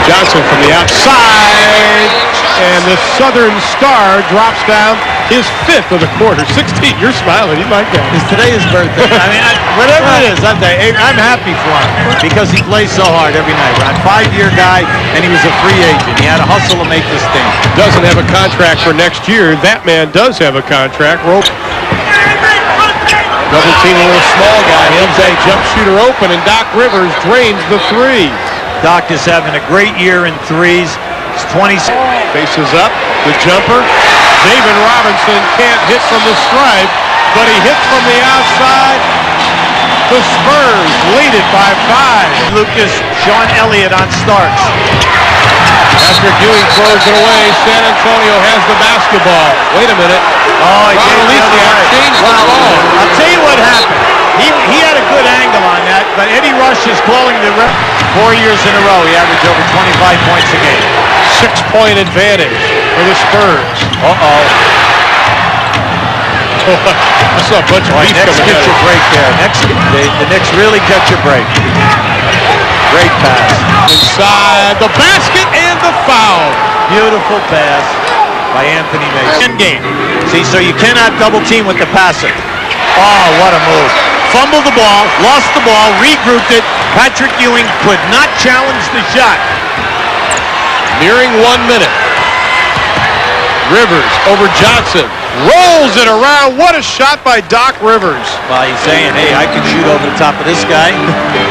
Johnson from the outside. And the Southern Star drops down his 5th of the quarter. 16. You're smiling. You like that. It's today his birthday. I mean, whatever it is, I'm happy for him because he plays so hard every night. We're a 5-year guy, and he was a free agent. He had to hustle to make this thing. Doesn't have a contract for next year. That man does have a contract. Rope. Double team a little small guy. He'll say jump shooter open, and Doc Rivers drains the 3. Doc is having a great year in threes. It's 20. Faces up, the jumper. David Robinson can't hit from the stripe, but he hits from the outside. The Spurs lead it by 5. Lucas, Sean Elliott on Starks. Patrick Ewing throws it away. San Antonio has the basketball. Wait a minute. Oh, he changed the ball. I'll tell you what happened. He had a good angle on that, but Eddie Rush is calling the 4 years in a row. He averaged over 25 points a game. 6-point advantage for the Spurs. Uh-oh. I saw a bunch of beef Knicks coming get your break there. The Knicks really get your break. Great pass. Inside the basket and the foul. Beautiful pass by Anthony Mason. Game. See, so you cannot double team with the passer. Oh, what a move. Fumbled the ball, lost the ball, regrouped it. Patrick Ewing could not challenge the shot. Nearing 1 minute. Rivers over Johnson. Rolls it around. What a shot by Doc Rivers. Well, he's saying, hey, I can shoot over the top of this guy.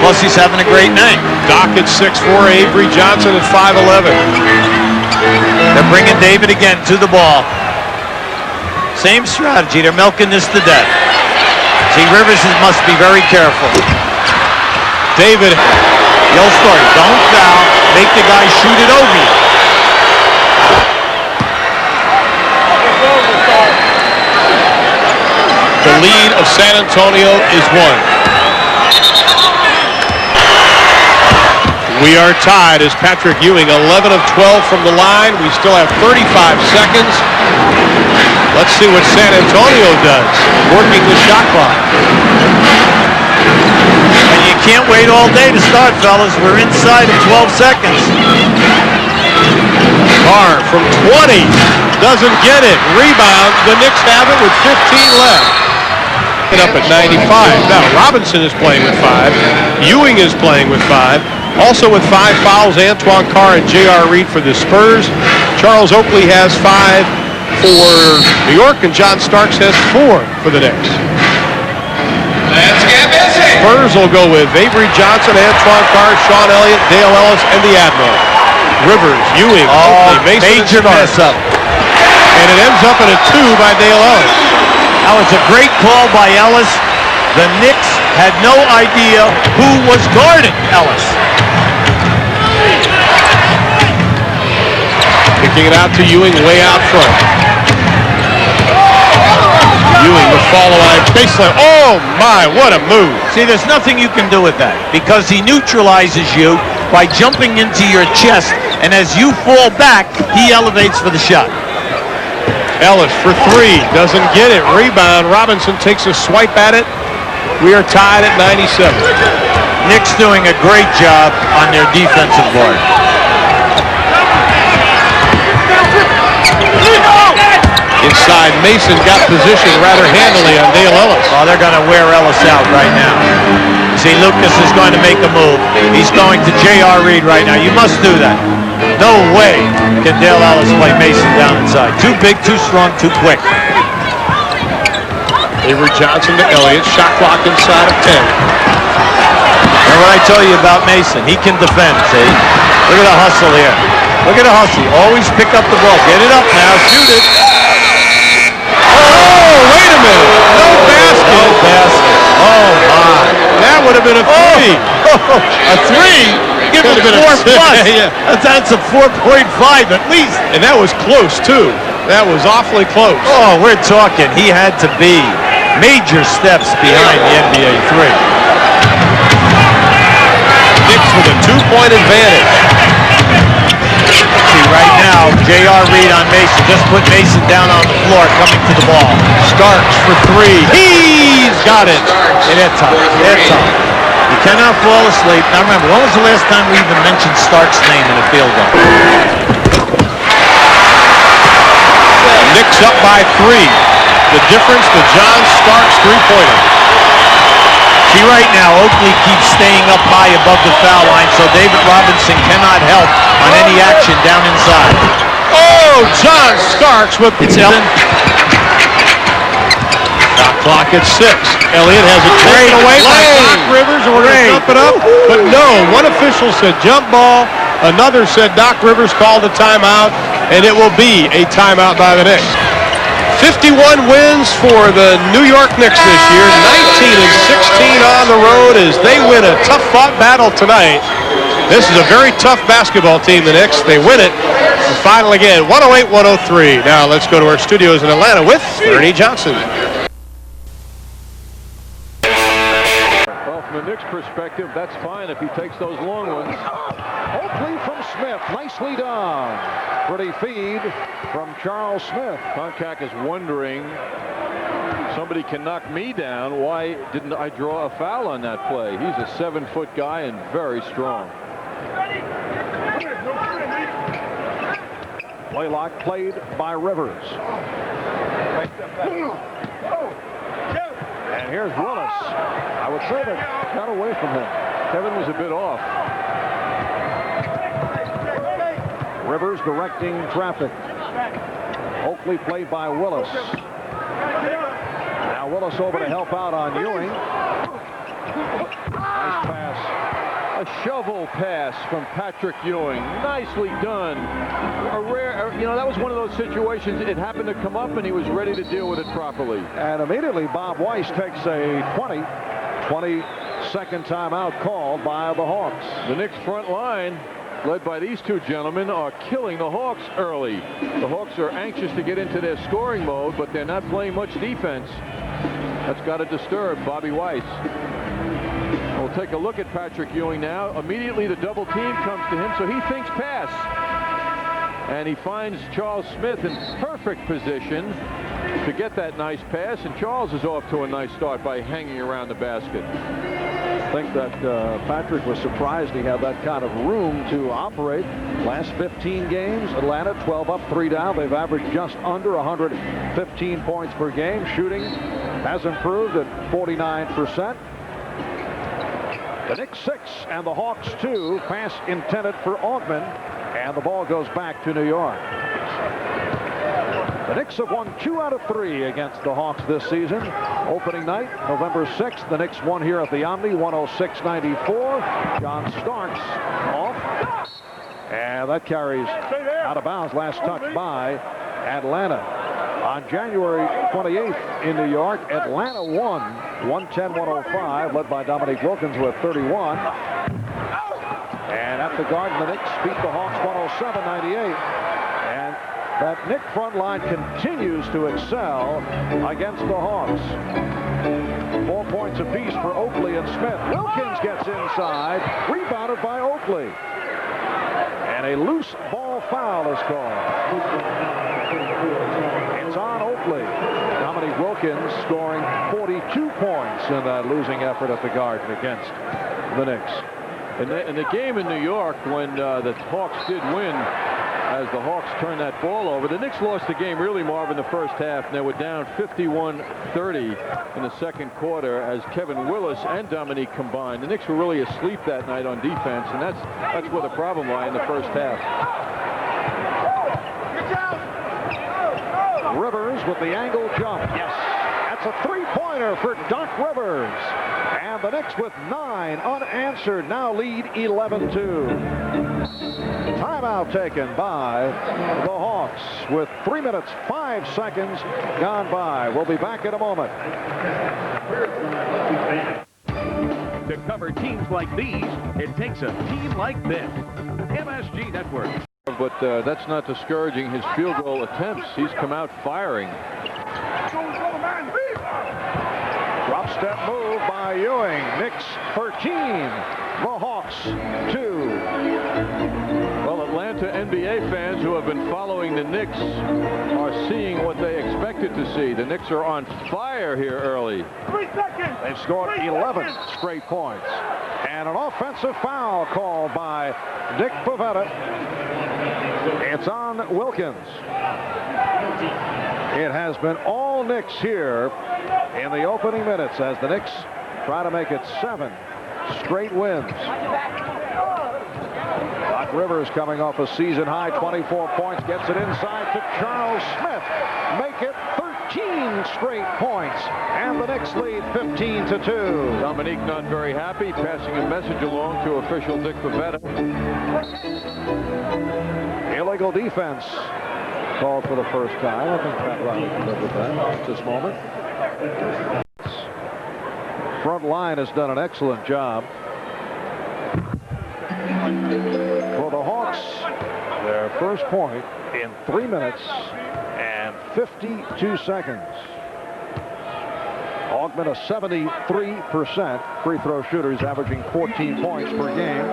Plus, he's having a great night. Doc at 6'4", Avery Johnson at 5'11". They're bringing David again to the ball. Same strategy. They're milking this to death. See, Rivers must be very careful. David. The old story. Don't foul. Make the guy shoot it over you. The lead of San Antonio is 1. We are tied as Patrick Ewing, 11 of 12 from the line. We still have 35 seconds. Let's see what San Antonio does, working the shot clock. And you can't wait all day to start, fellas. We're inside of 12 seconds. Carr from 20 doesn't get it. Rebound. The Knicks have it with 15 left. Up at 95. Now Robinson is playing with 5. Ewing is playing with 5. Also with 5 fouls, Antoine Carr and J.R. Reed for the Spurs. Charles Oakley has 5 for New York, and John Starks has 4 for the Knicks. Let's get busy. Spurs will go with Avery Johnson, Antoine Carr, Sean Elliott, Dale Ellis, and the Admiral. Rivers, Ewing, Oakley, Mason, major mess up. And it ends up in a 2 by Dale Ellis. That was a great call by Ellis. The Knicks had no idea who was guarding Ellis. Kicking it out to Ewing way out front. Ewing the follow-on baseline. Oh my, what a move. See, there's nothing you can do with that because he neutralizes you by jumping into your chest, and as you fall back, he elevates for the shot. Ellis for 3, doesn't get it. Rebound, Robinson takes a swipe at it. We are tied at 97. Knicks doing a great job on their defensive board. Inside, Mason got position rather handily on Dale Ellis. Oh, they're going to wear Ellis out right now. See, Lucas is going to make a move. He's going to J.R. Reed right now. You must do that. No way can Dale Ellis play Mason down inside. Too big, too strong, too quick. Avery Johnson to Elliott. Shot clock inside of 10. And what I tell you about Mason, he can defend, see? Look at the hustle here. Look at the hustle. Always pick up the ball. Get it up now. Shoot it. Oh, wait a minute. No basket. No basket. Oh, my. That would have been a 3. A 3? Give it a 4 plus. Yeah. That's a 4.5 at least. And that was close, too. That was awfully close. Oh, we're talking. He had to be major steps behind the NBA 3. Knicks with a 2-point advantage. J.R. Reed on Mason. Just put Mason down on the floor, coming to the ball. Starks for three. He's got it. And it's tough. It's tough. You cannot fall asleep. Now remember, when was the last time we even mentioned Starks' name in a field goal? Knicks up by 3. The difference, the John Starks three-pointer. See, right now, Oakley keeps staying up high above the foul line, so David Robinson cannot help on any action down inside. Oh, John Starks with it's Ellen. Shot clock at 6. Elliott has it taken away by Doc Rivers, and we're going to jump it up. But no, one official said jump ball. Another said Doc Rivers called a timeout, and it will be a timeout by the Knicks. 51 wins for the New York Knicks this year, 19-16 on the road as they win a tough-fought battle tonight. This is a very tough basketball team, the Knicks. They win it. The final again, 108-103. Now let's go to our studios in Atlanta with Ernie Johnson. Well, from the Knicks' perspective, that's fine if he takes those long ones. Oakley from Smith, nicely done. Pretty feed from Charles Smith. Koncak is wondering, somebody can knock me down. Why didn't I draw a foul on that play? He's a 7-foot guy and very strong. Blaylock played by Rivers. And here's Willis. I would say that got away from him. Kevin was a bit off. Rivers directing traffic. Oakley played by Willis. Now Willis over to help out on Ewing. Nice pass. A shovel pass from Patrick Ewing. Nicely done. A rare, that was one of those situations. It happened to come up and he was ready to deal with it properly. And immediately Bob Weiss takes a 20-second timeout called by the Hawks. The Knicks front line, led by these two gentlemen, are killing the Hawks early. The Hawks are anxious to get into their scoring mode, but they're not playing much defense. That's got to disturb Bobby Weiss. We'll take a look at Patrick Ewing now. Immediately the double team comes to him, so he thinks pass. And he finds Charles Smith in perfect position to get that nice pass, and Charles is off to a nice start by hanging around the basket. I think that Patrick was surprised he had that kind of room to operate. Last 15 games, Atlanta 12 up, 3 down. They've averaged just under 115 points per game. Shooting has improved at 49%. The Knicks 6 and the Hawks 2. Pass intended for Augman, and the ball goes back to New York. The Knicks have won 2 out of 3 against the Hawks this season. Opening night, November 6th, the Knicks won here at the Omni, 106-94. John Starks off. And that carries out of bounds, last touch by Atlanta. On January 28th in New York, Atlanta won 110-105, led by Dominique Wilkins with 31. And at the Garden, the Knicks beat the Hawks 107-98. And that Knick front line continues to excel against the Hawks. 4 points apiece for Oakley and Smith. Wilkins gets inside, rebounded by Oakley. And a loose ball foul is called. It's on Oakley. Dominique Wilkins scoring 42 points in that losing effort at the Garden against the Knicks. In the game in New York, when the Hawks did win, as the Hawks turned that ball over, the Knicks lost the game really, Marv, in the first half, and they were down 51-30 in the second quarter as Kevin Willis and Dominique combined. The Knicks were really asleep that night on defense, and that's where the problem lay in the first half. Rivers with the angle jump. Yes. That's a three-pointer for Doc Rivers. And the Knicks with 9 unanswered now lead 11-2. Timeout taken by the Hawks with 3 minutes, 5 seconds gone by. We'll be back in a moment. To cover teams like these, it takes a team like this. MSG Network. But that's not discouraging his field goal attempts. He's come out firing. Drop step move by Ewing. Knicks 13. The Hawks 2. Well, Atlanta NBA fans who have been following the Knicks are seeing what they expected to see. The Knicks are on fire here early. 3 seconds. They've scored 11 straight points. And an offensive foul called by Dick Pavetta. It's on Wilkins. It has been all Knicks here in the opening minutes as the Knicks try to make it 7 straight wins. Doc Rivers coming off a season-high 24 points, gets it inside to Charles Smith. Make it 13 straight points, and the Knicks lead 15-2. Dominique not very happy, passing a message along to official Dick Pavetta. Illegal defense called for the first time. I think Pat Riley can live with that at this moment. Front line has done an excellent job. For the Hawks, their first point in 3 minutes and 52 seconds. Augment a 73% free throw shooter. He's averaging 14 points per game.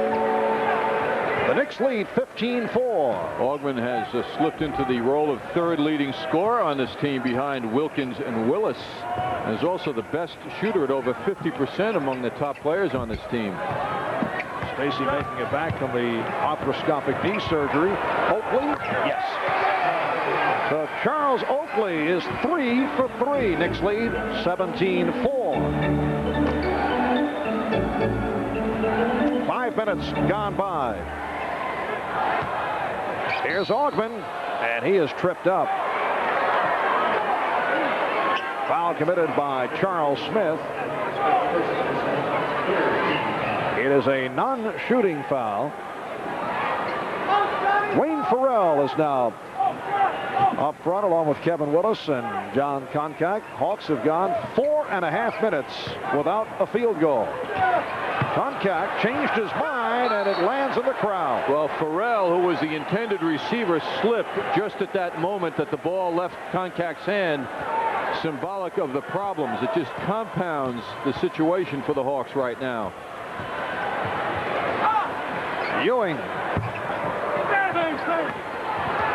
The Knicks lead 15-4. Augment has slipped into the role of third leading scorer on this team behind Wilkins and Willis. And is also the best shooter at over 50% among the top players on this team. Stacy making it back from the arthroscopic knee surgery. Oakley, yes. So Charles Oakley is 3 for 3. Knicks lead 17-4. 5 minutes gone by. Here's Augment, and he is tripped up. Foul committed by Charles Smith. It is a non-shooting foul. Wayne Farrell is now up front along with Kevin Willis and John Koncak. Hawks have gone 4.5 minutes without a field goal. Koncak changed his mind, and it lands in the crowd. Well, Farrell, who was the intended receiver, slipped just at that moment that the ball left Koncak's hand. Symbolic of the problems. It just compounds the situation for the Hawks right now. Ewing.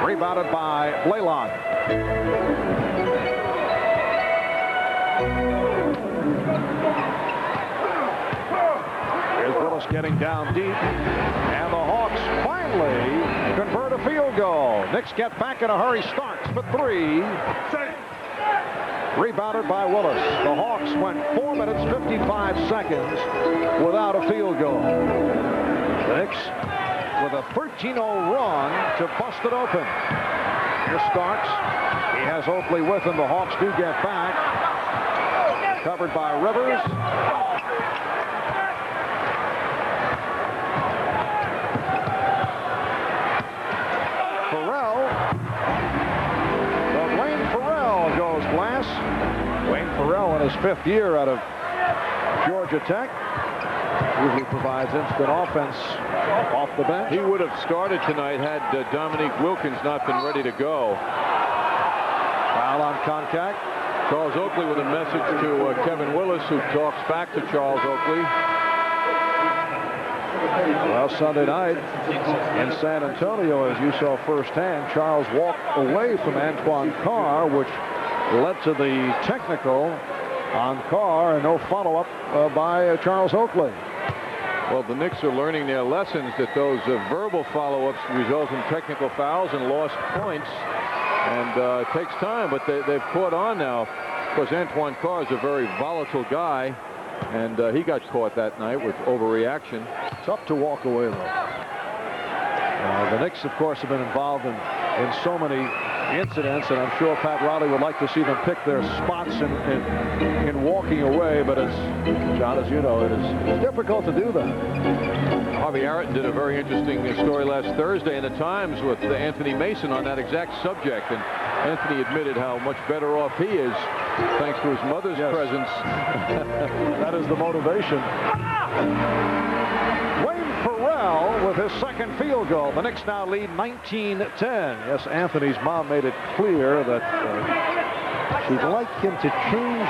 Rebounded by Blaylock. Here's Willis getting down deep. And the Hawks finally convert a field goal. Knicks get back in a hurry. Starks for 3. Rebounded by Willis. The Hawks went 4 minutes, 55 seconds without a field goal. The Knicks with a 13-0 run to bust it open. Here's Starks. He has Oakley with him. The Hawks do get back. Covered by Rivers. Farrell. But Wayne Farrell goes glass. Wayne Farrell in his 5th year out of Georgia Tech. Usually provides instant offense off the bench. He would have started tonight had Dominique Wilkins not been ready to go. Foul on Koncak. Charles Oakley with a message to Kevin Willis, who talks back to Charles Oakley. Well, Sunday night in San Antonio, as you saw firsthand, Charles walked away from Antoine Carr, which led to the technical on Carr, and no follow-up by Charles Oakley. Well, the Knicks are learning their lessons that those verbal follow-ups result in technical fouls and lost points. And it takes time, but they've caught on now. Of course, Antoine Carr is a very volatile guy, and he got caught that night with overreaction. Tough to walk away, though. The Knicks, of course, have been involved in so many incidents, and I'm sure Pat Riley would like to see them pick their spots in walking away, but as John, as you know, it is difficult to do that. Harvey Arrington did a very interesting story last Thursday in the Times with Anthony Mason on that exact subject, and Anthony admitted how much better off he is thanks to his mother's presence. That is the motivation. Wayne Farrell with his 2nd field goal. The Knicks now lead 19-10. Yes, Anthony's mom made it clear that she'd like him to change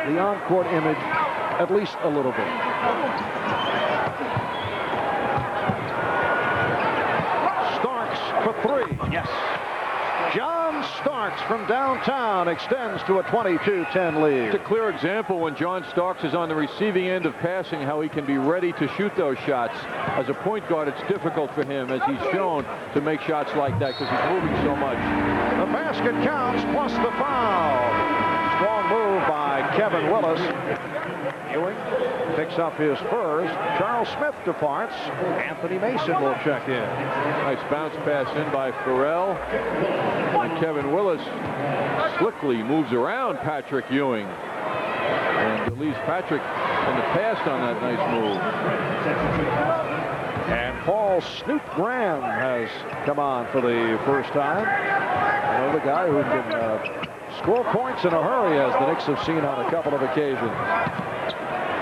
the on-court image at least a little bit. Starks Starks from downtown extends to a 22-10 lead. It's a clear example when John Starks is on the receiving end of passing, how he can be ready to shoot those shots. As a point guard, it's difficult for him, as he's shown, to make shots like that because he's moving so much. The basket counts plus the foul. Strong move by Kevin Willis. Ewing picks up his first. Charles Smith departs. Anthony Mason will check in. Nice bounce pass in by Farrell. And Kevin Willis slickly moves around Patrick Ewing. And leaves Patrick in the past on that nice move. And Paul Snoop Graham has come on for the first time. Another guy who can score points in a hurry, as the Knicks have seen on a couple of occasions.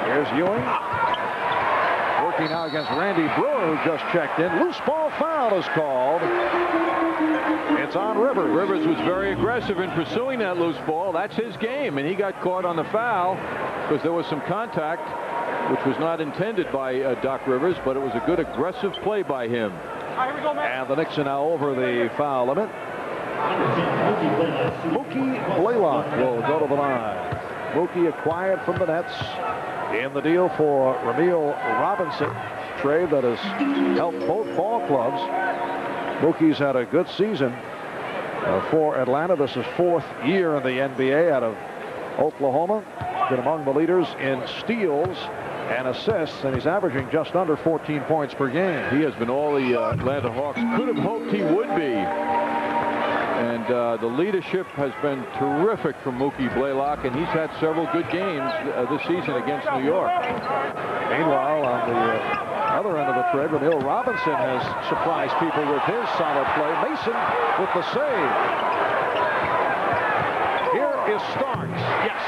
Here's Ewing. Working now against Randy Brewer, who just checked in. Loose ball foul is called. It's on Rivers. Rivers was very aggressive in pursuing that loose ball. That's his game, and he got caught on the foul because there was some contact, which was not intended by Doc Rivers, but it was a good aggressive play by him. And the Knicks are now over the foul limit. Mookie Blaylock will go to the line. Mookie acquired from the Nets in the deal for Ramil Robinson, trade that has helped both ball clubs. Mookie's had a good season for Atlanta. This is fourth year in the NBA out of Oklahoma. Been among the leaders in steals and assists, and he's averaging just under 14 points per game. He has been all the Atlanta Hawks could have hoped he would be. And the leadership has been terrific from Mookie Blaylock, and he's had several good games this season against New York. Meanwhile, on the other end of the trade, Ramil Robinson has surprised people with his solid play. Mason with the save. Here is Starks. Yes.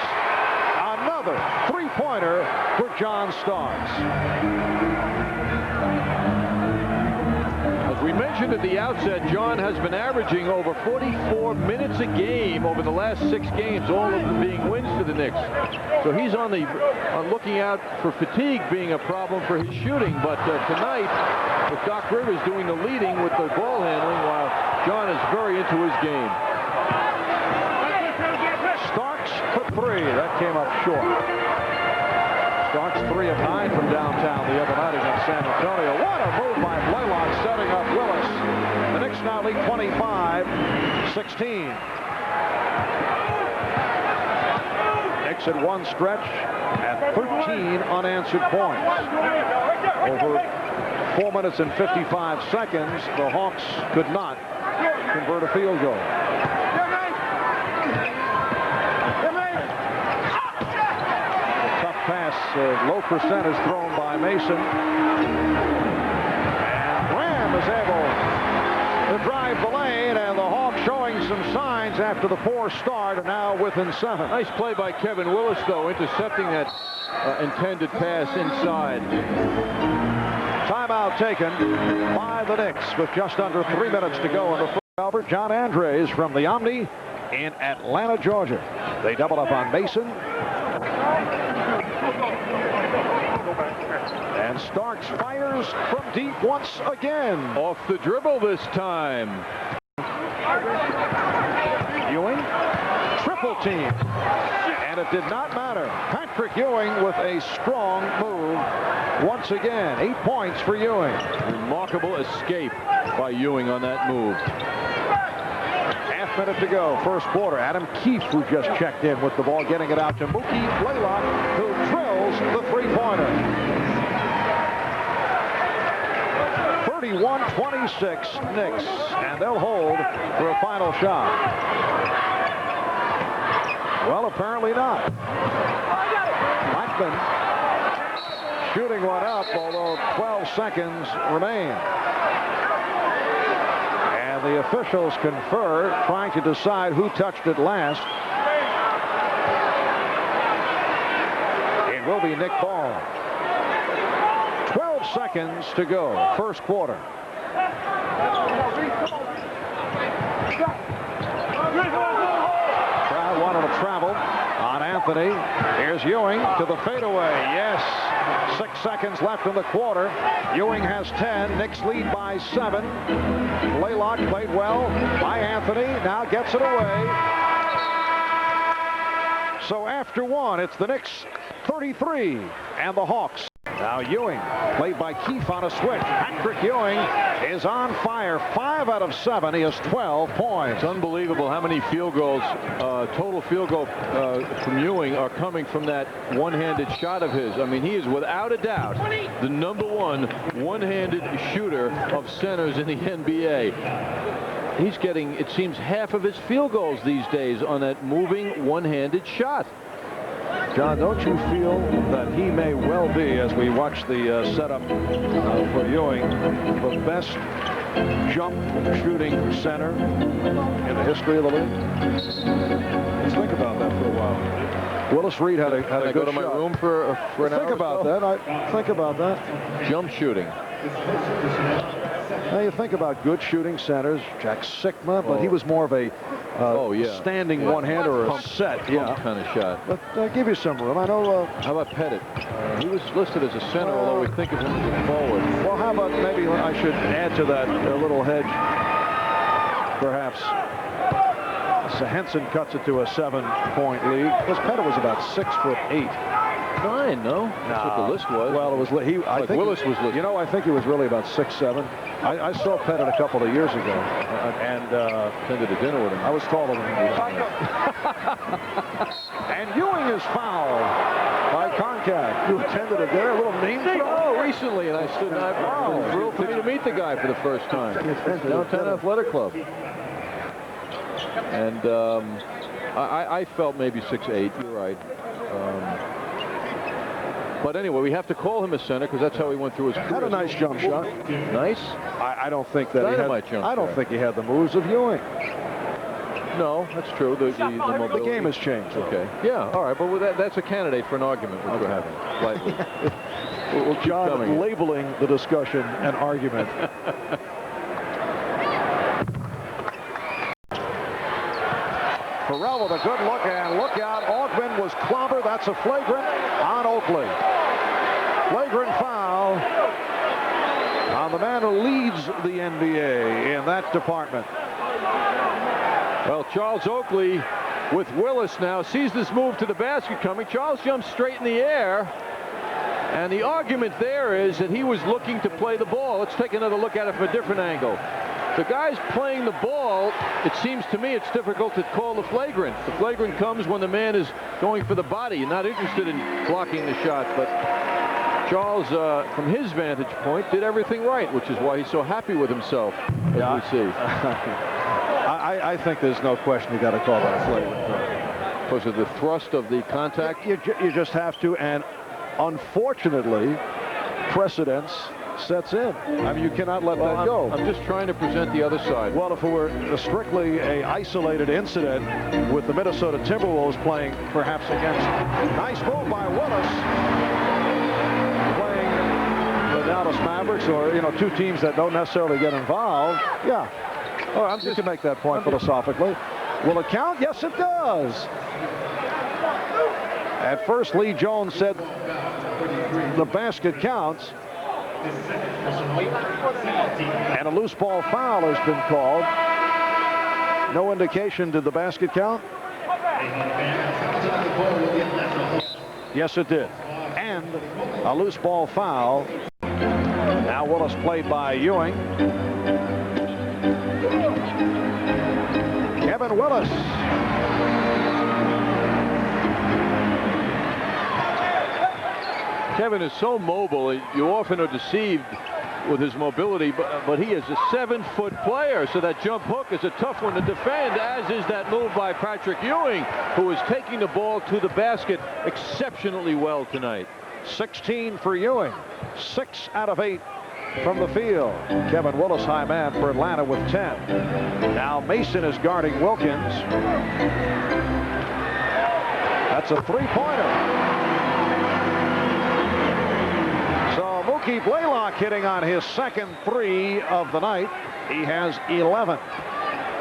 Another three-pointer for John Starks. As we mentioned at the outset, John has been averaging over 44 minutes a game over the last 6 games, all of them being wins for the Knicks. So he's on looking out for fatigue being a problem for his shooting. But tonight, with Doc Rivers doing the leading with the ball handling, while John is very into his game. Starks for 3. That came up short. Starks 3 of 9 from downtown the other night against San Antonio. What a move by Blaylock, setting up Willis. The Knicks now lead 25-16. Knicks had one stretch at 13 unanswered points. Over 4 minutes and 55 seconds, the Hawks could not convert a field goal. Pass, low percentage thrown by Mason. And Graham is able to drive the lane, and the Hawks showing some signs after the poor start, and now within 7. Nice play by Kevin Willis, though, intercepting that intended pass inside. Timeout taken by the Knicks with just under 3 minutes to go in the first. Albert John Andres from the Omni in Atlanta, Georgia. They double up on Mason. And Starks fires from deep once again. Off the dribble this time. Ewing, triple team. And it did not matter. Patrick Ewing with a strong move once again. 8 points for Ewing. Remarkable escape by Ewing on that move. Half minute to go, first quarter. Adam Keefe, who just checked in with the ball, getting it out to Mookie Blaylock, who drills the three-pointer. 31-26 Knicks, and they'll hold for a final shot. Well, apparently not. Blackman shooting one up, although 12 seconds remain. And the officials confer, trying to decide who touched it last. It will be Nick Ball. 12 seconds to go, first quarter. Crowd wanted to travel on Anthony. Here's Ewing to the fadeaway. Yes. 6 seconds left in the quarter. Ewing has 10. Knicks lead by 7. Blaylock played well by Anthony. Now gets it away. So after 1, it's the Knicks 33 and the Hawks. Now Ewing, played by Keefe on a switch. Patrick Ewing is on fire. 5 out of 7. He has 12 points. It's unbelievable how many field goals, total field goal from Ewing are coming from that one-handed shot of his. I mean, he is without a doubt the #1 one-handed shooter of centers in the NBA. He's getting, it seems, half of his field goals these days on that moving one-handed shot. John, don't you feel that he may well be, as we watch the setup for Ewing, the best jump shooting center in the history of the league? Let's think about that for a while. Willis Reed had a good go to shot. my room for an hour. Think about that. Think about that. Jump shooting. Now you think about good shooting centers, Jack Sikma, but he was more of a standing one-hander or a set, kind of shot. But give you some room. I know. How about Pettit? He was listed as a center, although we think of him as a forward. Well, how about maybe I should add to that a little hedge, perhaps. So Henson cuts it to a 7-point lead. Because Pettit was about 6'8". 9, no? That's what the list was. Well, it was. I think Willis was listed. You know, I think he was really about 6'7". I saw Pettit a couple of years ago, and attended a dinner with him. I was taller than him. And Ewing is fouled by Concact. You attended a dinner, a little name throw? Oh, recently, and I stood. I was thrilled for me to meet the guy for the first time. Downtown Athletic Club. And I felt maybe 6'8". You're right. But anyway, we have to call him a center because that's how he went through his career. Had a nice jump shot. Nice? I don't think that I don't think he had the moves of Ewing. No, that's true. The game has changed. Okay. Yeah, all right. But that's a candidate for an argument which we're having. Lightly. Well, John, labeling the discussion an argument. Ferrell with a good look, and look out. Augman was clobbered. That's a flagrant on Oakley. Flagrant foul on the man who leads the NBA in that department. Well, Charles Oakley with Willis now sees this move to the basket coming. Charles jumps straight in the air. And the argument there is that he was looking to play the ball. Let's take another look at it from a different angle. The guy's playing the ball. It seems to me it's difficult to call the flagrant. The flagrant comes when the man is going for the body and not interested in blocking the shot. But Charles, from his vantage point, did everything right, which is why he's so happy with himself, as we see. I think there's no question you got to call that a flagrant. Because of the thrust of the contact? You just have to, and unfortunately, precedence sets in. I mean, you cannot let that go. I'm just trying to present the other side. Well, if it were strictly a isolated incident with the Minnesota Timberwolves playing perhaps against, nice move by Willis, playing the Dallas Mavericks, or two teams that don't necessarily get involved. Yeah. Oh, you can make that point philosophically. Will it count? Yes, it does. At first, Lee Jones said the basket counts. And a loose ball foul has been called. No indication. Did the basket count? Yes, it did. And a loose ball foul. Now Willis played by Ewing. Kevin Willis. Kevin is so mobile, you often are deceived with his mobility, but he is a 7-foot player, so that jump hook is a tough one to defend, as is that move by Patrick Ewing, who is taking the ball to the basket exceptionally well tonight. 16 for Ewing, 6 out of 8 from the field. Kevin Willis, high man for Atlanta, with 10. Now Mason is guarding Wilkins. That's a three-pointer. Mookie Blaylock hitting on his second 3 of the night. He has 11.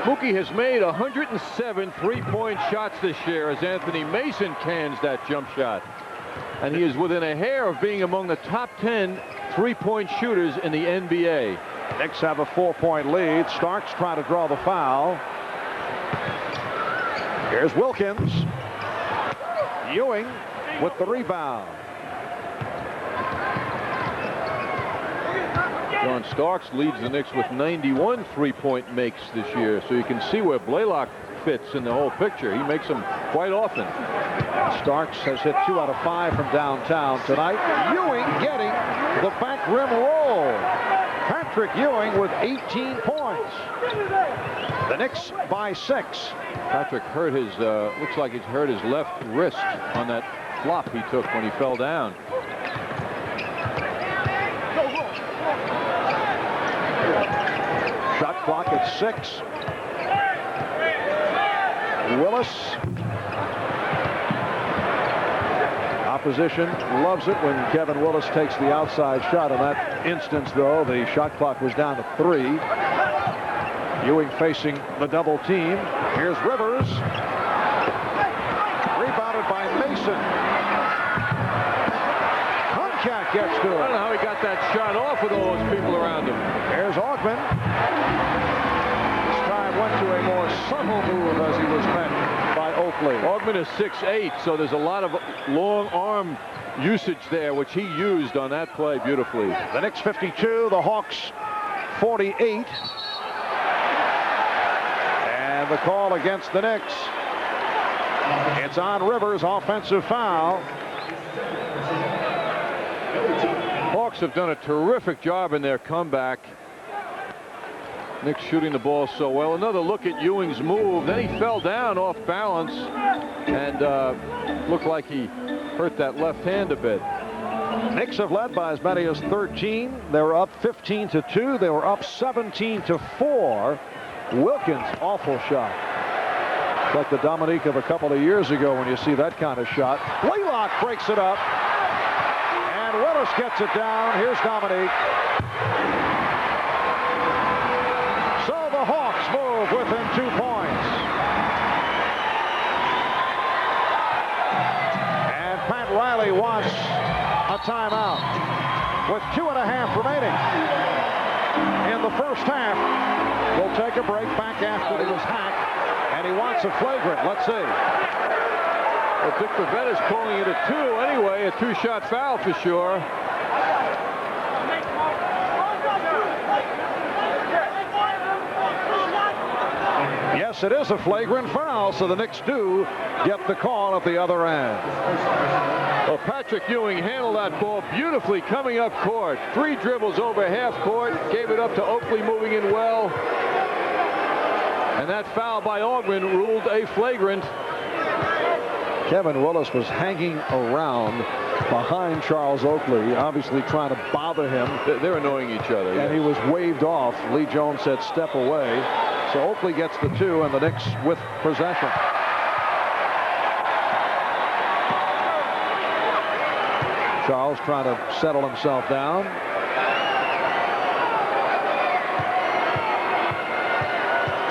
Mookie has made 107 three-point shots this year as Anthony Mason cans that jump shot. and he is within a hair of being among the top 10 three-point shooters in the NBA. Knicks have a 4-point lead. Starks trying to draw the foul. Here's Wilkins. Ewing with the rebound. John Starks leads the Knicks with 91 three-point makes this year, so you can see where Blaylock fits in the whole picture. He makes them quite often. Starks has hit 2 out of 5 from downtown tonight. Ewing getting the back rim roll. Patrick Ewing with 18 points. The Knicks by 6. Patrick hurt his, looks like he's hurt his left wrist on that flop he took when he fell down. Shot clock at 6. Willis. Opposition loves it when Kevin Willis takes the outside shot. In that instance, though, the shot clock was down to 3. Ewing facing the double team. Here's Rivers. Rebounded by Mason. Concat gets to it. I don't know how he got that shot off with all those people around him. Here's Augman. This time went to a more subtle move as he was met by Oakley. Augman is 6'8", so there's a lot of long arm usage there, which he used on that play beautifully. The Knicks 52, the Hawks 48. And the call against the Knicks. It's on Rivers, offensive foul. Hawks have done a terrific job in their comeback. Knicks shooting the ball so well. Another look at Ewing's move. Then he fell down off balance and looked like he hurt that left hand a bit. Knicks have led by as many as 13. They were up 15-2. They were up 17-4. Wilkins, awful shot. It's like the Dominique of a couple of years ago when you see that kind of shot. Blaylock breaks it up. And Willis gets it down. Here's Dominique. So the Hawks move within 2 points. And Pat Riley wants a timeout with 2.5 remaining in the first half. We'll take a break back after it was hacked, and he wants a flagrant. Let's see. Well, Dick Pavetta's calling it a 2 anyway, a 2-shot foul for sure. Yes, it is a flagrant foul, so the Knicks do get the call at the other end. Well, Patrick Ewing handled that ball beautifully coming up court. 3 dribbles over half court, gave it up to Oakley moving in well. And that foul by Augman ruled a flagrant. Kevin Willis was hanging around behind Charles Oakley, obviously trying to bother him. They're annoying each other. And he was waved off. Lee Jones said step away. So Oakley gets the 2 and the Knicks with possession. Charles trying to settle himself down.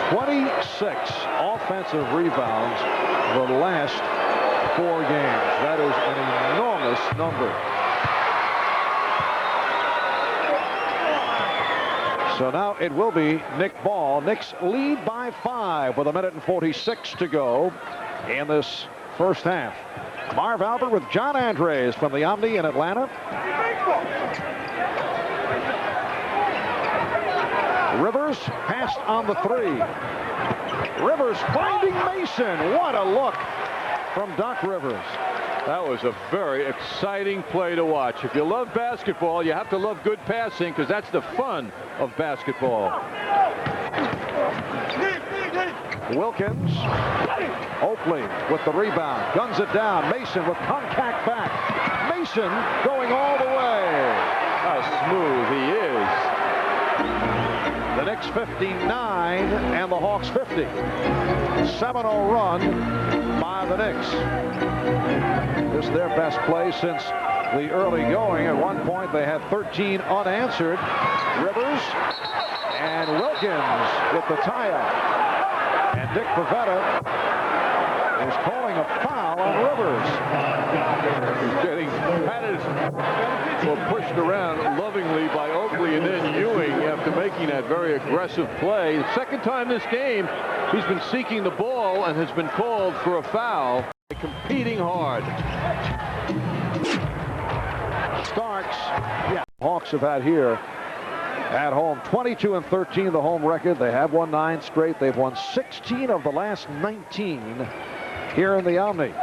.26 offensive rebounds the last 4 games. That is an enormous number. So now it will be Nick Ball. Knicks lead by 5 with 1:46 to go in this first half. Marv Albert with John Andres from the Omni in Atlanta. Rivers passed on the 3. Rivers finding Mason. What a look from Doc Rivers. That was a very exciting play to watch. If you love basketball, you have to love good passing because that's the fun of basketball. Wilkins. Oakley with the rebound. Guns it down. Mason with contact back. Mason going all the way. How smooth he is. The Knicks 59 and the Hawks 50. 7-0 run by the Knicks. This is their best play since the early going. At one point they had 13 unanswered. Rivers and Wilkins with the tie-up. And Dick Pavetta is calling a foul on Rivers. He's getting patted or pushed around lovingly by Oakley and then Ewing after making that very aggressive play. The second time this game, he's been seeking the ball and has been called for a foul. Competing hard. Starks, Hawks have had here at home 22-13, the home record. They have won 9 straight. They've won 16 of the last 19 here in the Omni.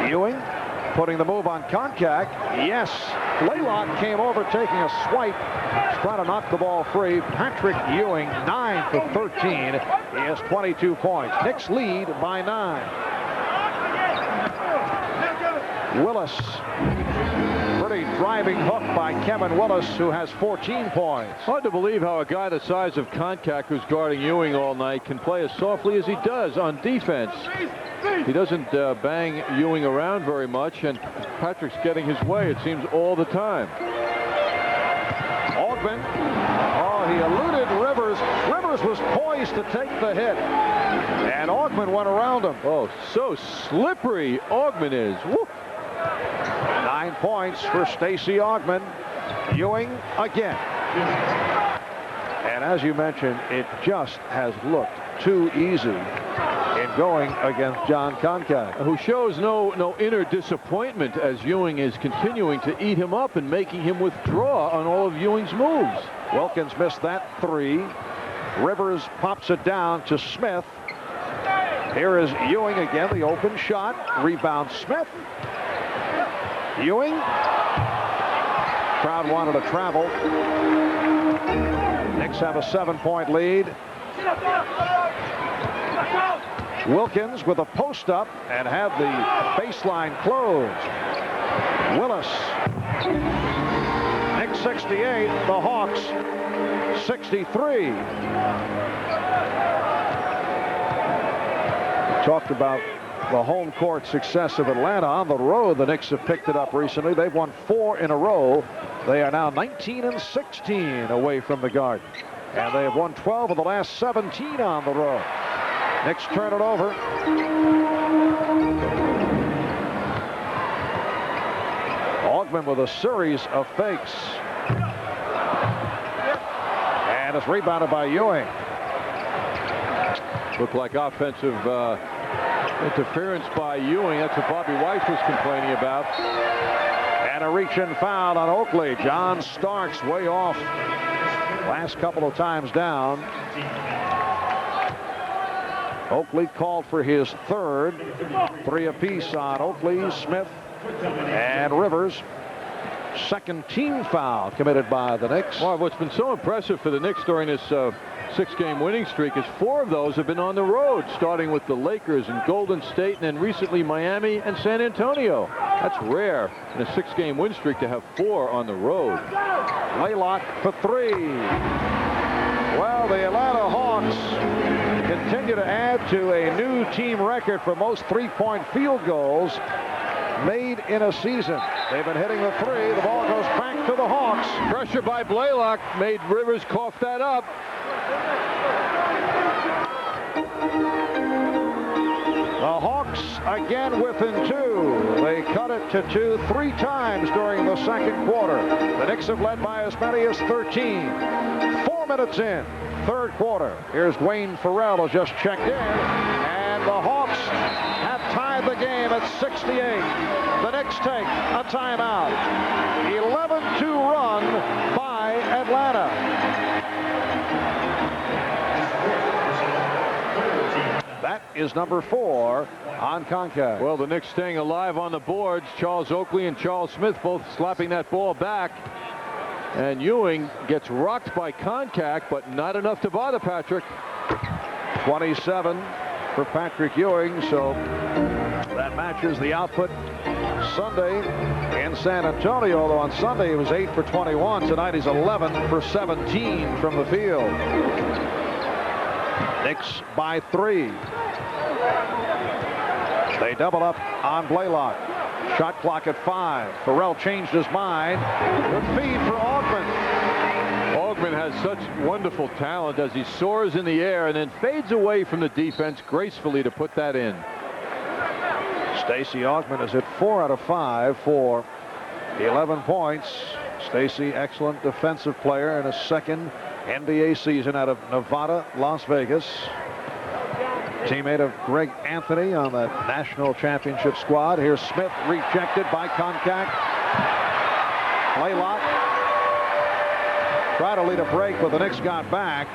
Ewing putting the move on Koncak. Yes, Blaylock came over taking a swipe, trying to knock the ball free. Patrick Ewing 9 for 13. He has 22 points. Knicks lead by 9. Willis, pretty driving hook by Kevin Willis, who has 14 points. Hard to believe how a guy the size of Koncak, who's guarding Ewing all night, can play as softly as he does on defense. He doesn't bang Ewing around very much, and Patrick's getting his way, it seems, all the time. Augman, he eluded Rivers. Rivers was poised to take the hit, and Augman went around him. Oh, so slippery Augman is. Woo. 9 points for Stacey Augman. Ewing again. And as you mentioned, it just has looked too easy in going against John Koncak, who shows no inner disappointment as Ewing is continuing to eat him up and making him withdraw on all of Ewing's moves. Wilkins missed that 3. Rivers pops it down to Smith. Here is Ewing again, the open shot. Rebound Smith. Ewing. Crowd wanted to travel. Knicks have a 7-point lead. Wilkins with a post up and have the baseline closed. Willis. Knicks 68, the Hawks 63. Talked about the home court success of Atlanta. On the road, the Knicks have picked it up recently. They've won 4 in a row. They are now 19-16 away from the Garden. And they have won 12 of the last 17 on the road. Knicks turn it over. Augman with a series of fakes. And it's rebounded by Ewing. Looked like offensive interference by Ewing. That's what Bobby Weiss was complaining about. And a reach-in foul on Oakley. John Starks way off. Last couple of times down. Oakley called for his 3rd. 3 apiece on Oakley, Smith, and Rivers. 2nd team foul committed by the Knicks. Well, what's been so impressive for the Knicks during this 6-game winning streak is 4 of those have been on the road, starting with the Lakers and Golden State, and then recently Miami and San Antonio. That's rare in a 6-game win streak to have 4 on the road. Blaylock for 3. Well, the Atlanta Hawks continue to add to a new team record for most 3-point field goals made in a season. They've been hitting the 3. The ball goes back to the Hawks. Pressure by Blaylock made Rivers cough that up. The Hawks again within 2. They cut it to 2 3 times during the 2nd quarter. The Knicks have led by as many as 13. 4 minutes in, 3rd quarter. Here's Dwayne Farrell has just checked in. And the Hawks have tied the game at 68. The Knicks take a timeout. 11-2 run by Atlanta. That is number 4 on Koncak. Well, the Knicks staying alive on the boards. Charles Oakley and Charles Smith both slapping that ball back. And Ewing gets rocked by Koncak, but not enough to bother Patrick. 27 for Patrick Ewing, so that matches the output Sunday in San Antonio, although on Sunday he was 8 for 21. Tonight he's 11 for 17 from the field. Knicks by 3. They double up on Blaylock. Shot clock at 5. Farrell changed his mind. Good feed for Augman. Augman has such wonderful talent as he soars in the air and then fades away from the defense gracefully to put that in. Stacey Augmon is at 4 out of 5 for 11 points. Stacey, excellent defensive player in a second NBA season out of Nevada, Las Vegas. Teammate of Greg Anthony on the national championship squad. Here's Smith, rejected by contact. Laylock. Try to lead a break, but the Knicks got back.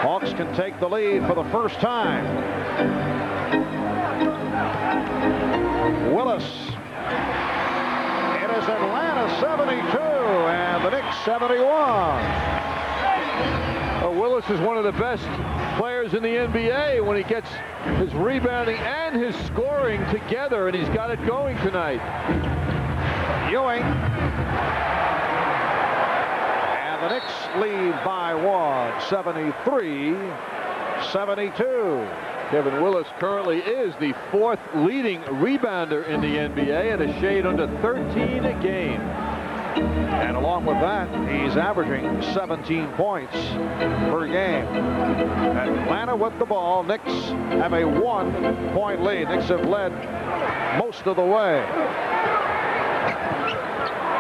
Hawks can take the lead for the first time. Willis. It is Atlanta 72 and the Knicks 71. Willis is one of the best players in the NBA when he gets his rebounding and his scoring together, and he's got it going tonight. Ewing. And the Knicks lead by 1, 73-72. Kevin Willis currently is the 4th leading rebounder in the NBA at a shade under 13 a game. And along with that, he's averaging 17 points per game. Atlanta with the ball. Knicks have a 1-point lead. Knicks have led most of the way.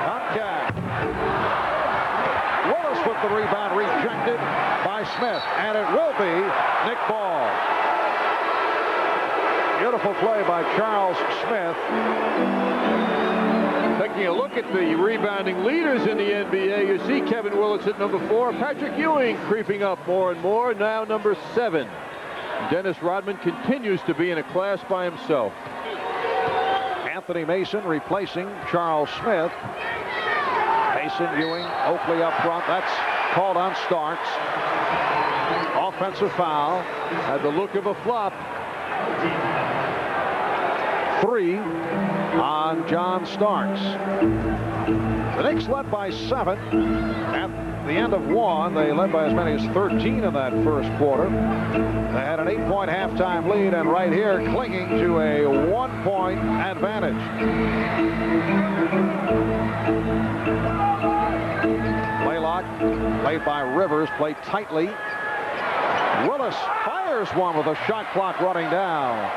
Contact. Willis with the rebound, rejected by Smith. And it will be Nick Ball. Beautiful play by Charles Smith. Taking a look at the rebounding leaders in the NBA, you see Kevin Willis at number 4. Patrick Ewing creeping up more and more, now number 7. Dennis Rodman continues to be in a class by himself. Anthony Mason replacing Charles Smith. Mason, Ewing, Oakley up front. That's called on Starks. Offensive foul. Had the look of a flop. 3 on John Starks. The Knicks led by 7. At the end of 1, they led by as many as 13 in that first quarter. They had an 8-point halftime lead, and right here clinging to a 1-point advantage. Laylock, played by Rivers, played tightly. Willis fires one with a shot clock running down.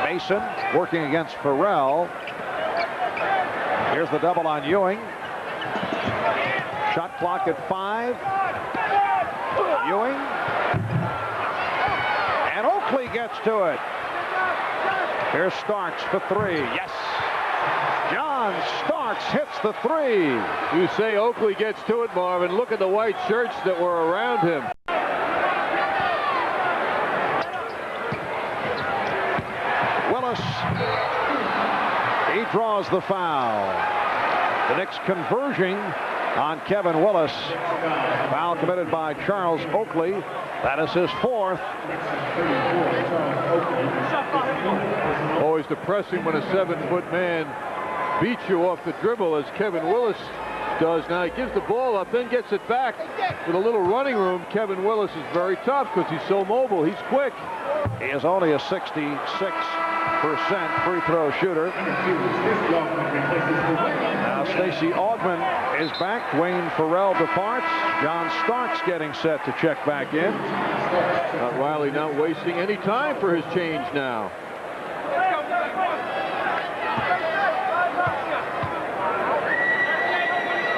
Mason working against Farrell. Here's the double on Ewing. Shot clock at 5. Ewing. And Oakley gets to it. Here's Starks for 3. Yes. John Starks hits the 3. You say Oakley gets to it, Marvin. Look at the white shirts that were around him. Willis. He draws the foul. The Knicks converging on Kevin Willis. Foul committed by Charles Oakley. That is his 4th. Always depressing when a 7-foot man beats you off the dribble, as Kevin Willis does. Now he gives the ball up, then gets it back with a little running room. Kevin Willis is very tough because he's so mobile. He's quick. He is only a 66% free throw shooter. Now Stacey Augmon is back. Dwayne Farrell departs. John Starks getting set to check back in. Riley not wasting any time for his change now.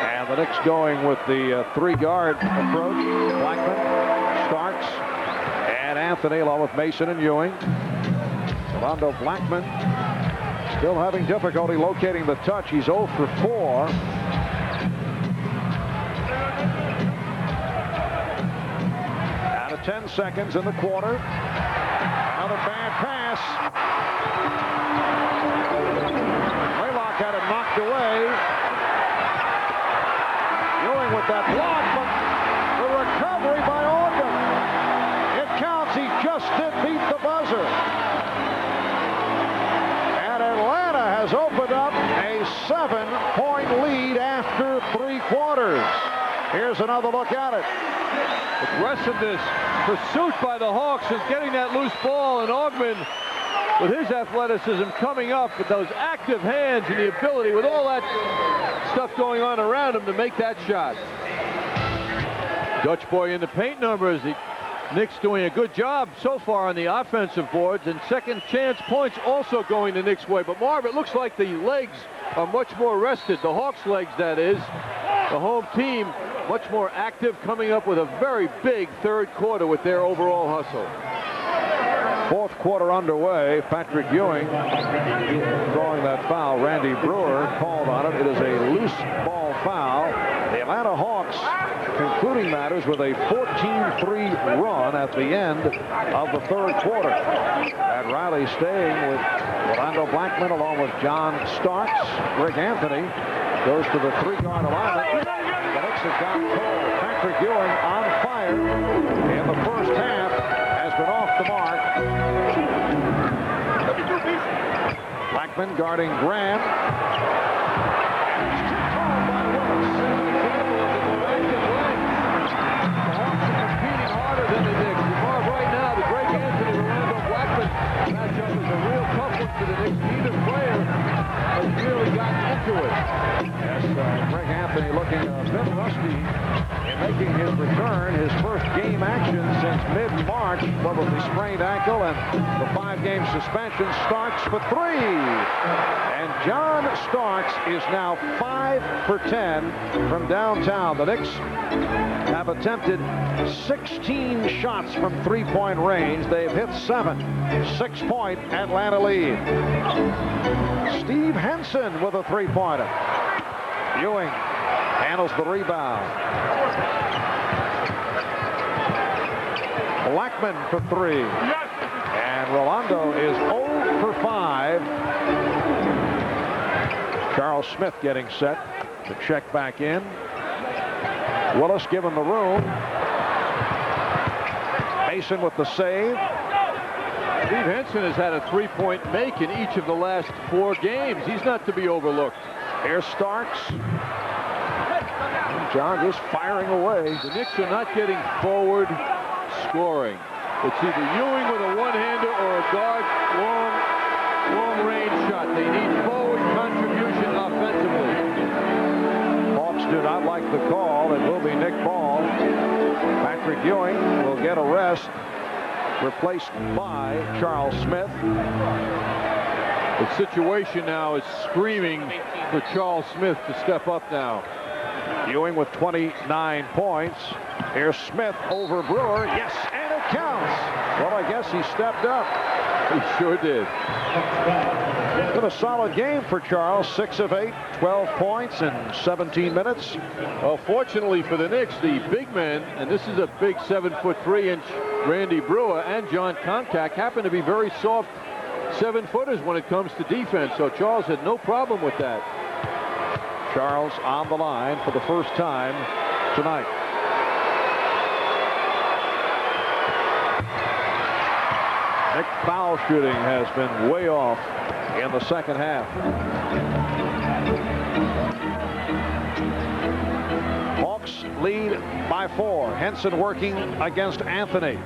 And the Knicks going with the 3-guard approach. Blackman, Starks, and Anthony, along with Mason and Ewing. Rondo Blackman still having difficulty locating the touch. He's 0 for 4. Out of 10 seconds in the quarter. Another bad pass. Laylock had it knocked away. Ewing with that block, but the recovery by Augmon. It counts. He just did beat the buzzer. Atlanta has opened up a 7-point lead after 3 quarters. Here's another look at it. Aggressiveness, pursuit by the Hawks is getting that loose ball, and Augman, with his athleticism, coming up with those active hands and the ability, with all that stuff going on around him, to make that shot. Dutch boy in the paint numbers. The Knicks doing a good job so far on the offensive boards, and second chance points also going the Knicks' way. But Marv, it looks like the legs are much more rested. The Hawks' legs, that is. The home team much more active, coming up with a very big third quarter with their overall hustle. Fourth quarter underway. Patrick Ewing drawing that foul. Randy Brewer called on it. It is a loose ball foul. The Atlanta Hawks concluding matters with a 14-3 run at the end of the third quarter. Pat Riley staying with Orlando Blackman along with John Starks. Greg Anthony goes to the three-yard alignment. The Knicks have got cold. Patrick Ewing on fire in the first half has been off the mark. Blackman guarding Graham. To the Knicks, neither player has really gotten into it. Yes, Greg Anthony looking a bit rusty in making his return. His first game action since mid-March, with the sprained ankle and the 5-game suspension. Starks for three. And John Starks is now 5 for 10 from downtown. The Knicks have attempted 16 shots from three-point range. They've hit 7. 6-point Atlanta lead. Steve Henson with a three-pointer. Ewing handles the rebound. Blackman for three. And Rolando is 0 for 5. Charles Smith getting set to check back in. Willis given the room. Mason with the save. Steve Henson has had a three-point make in each of the last 4 games. He's not to be overlooked. Here's Starks. John just firing away. The Knicks are not getting forward scoring. It's either Ewing with a one-hander or a guard long-range shot. They need forward contribution offensively. Hawks do not like the call. It will be Nick Ball. Patrick Ewing will get a rest, replaced by Charles Smith. The situation now is screaming for Charles Smith to step up now. Ewing with 29 points. Here's Smith over Brewer. Yes, and it counts. Well, I guess he stepped up. He sure did. It's been a solid game for Charles. 6 of 8, 12 points in 17 minutes. Well, fortunately for the Knicks, the big men, and this is a big 7'3" Randy Brewer and John Concack, happen to be very soft 7-footers when it comes to defense. So Charles had no problem with that. Charles on the line for the first time tonight. Nick foul shooting has been way off in the second half. Hawks lead by 4. Henson working against Anthony.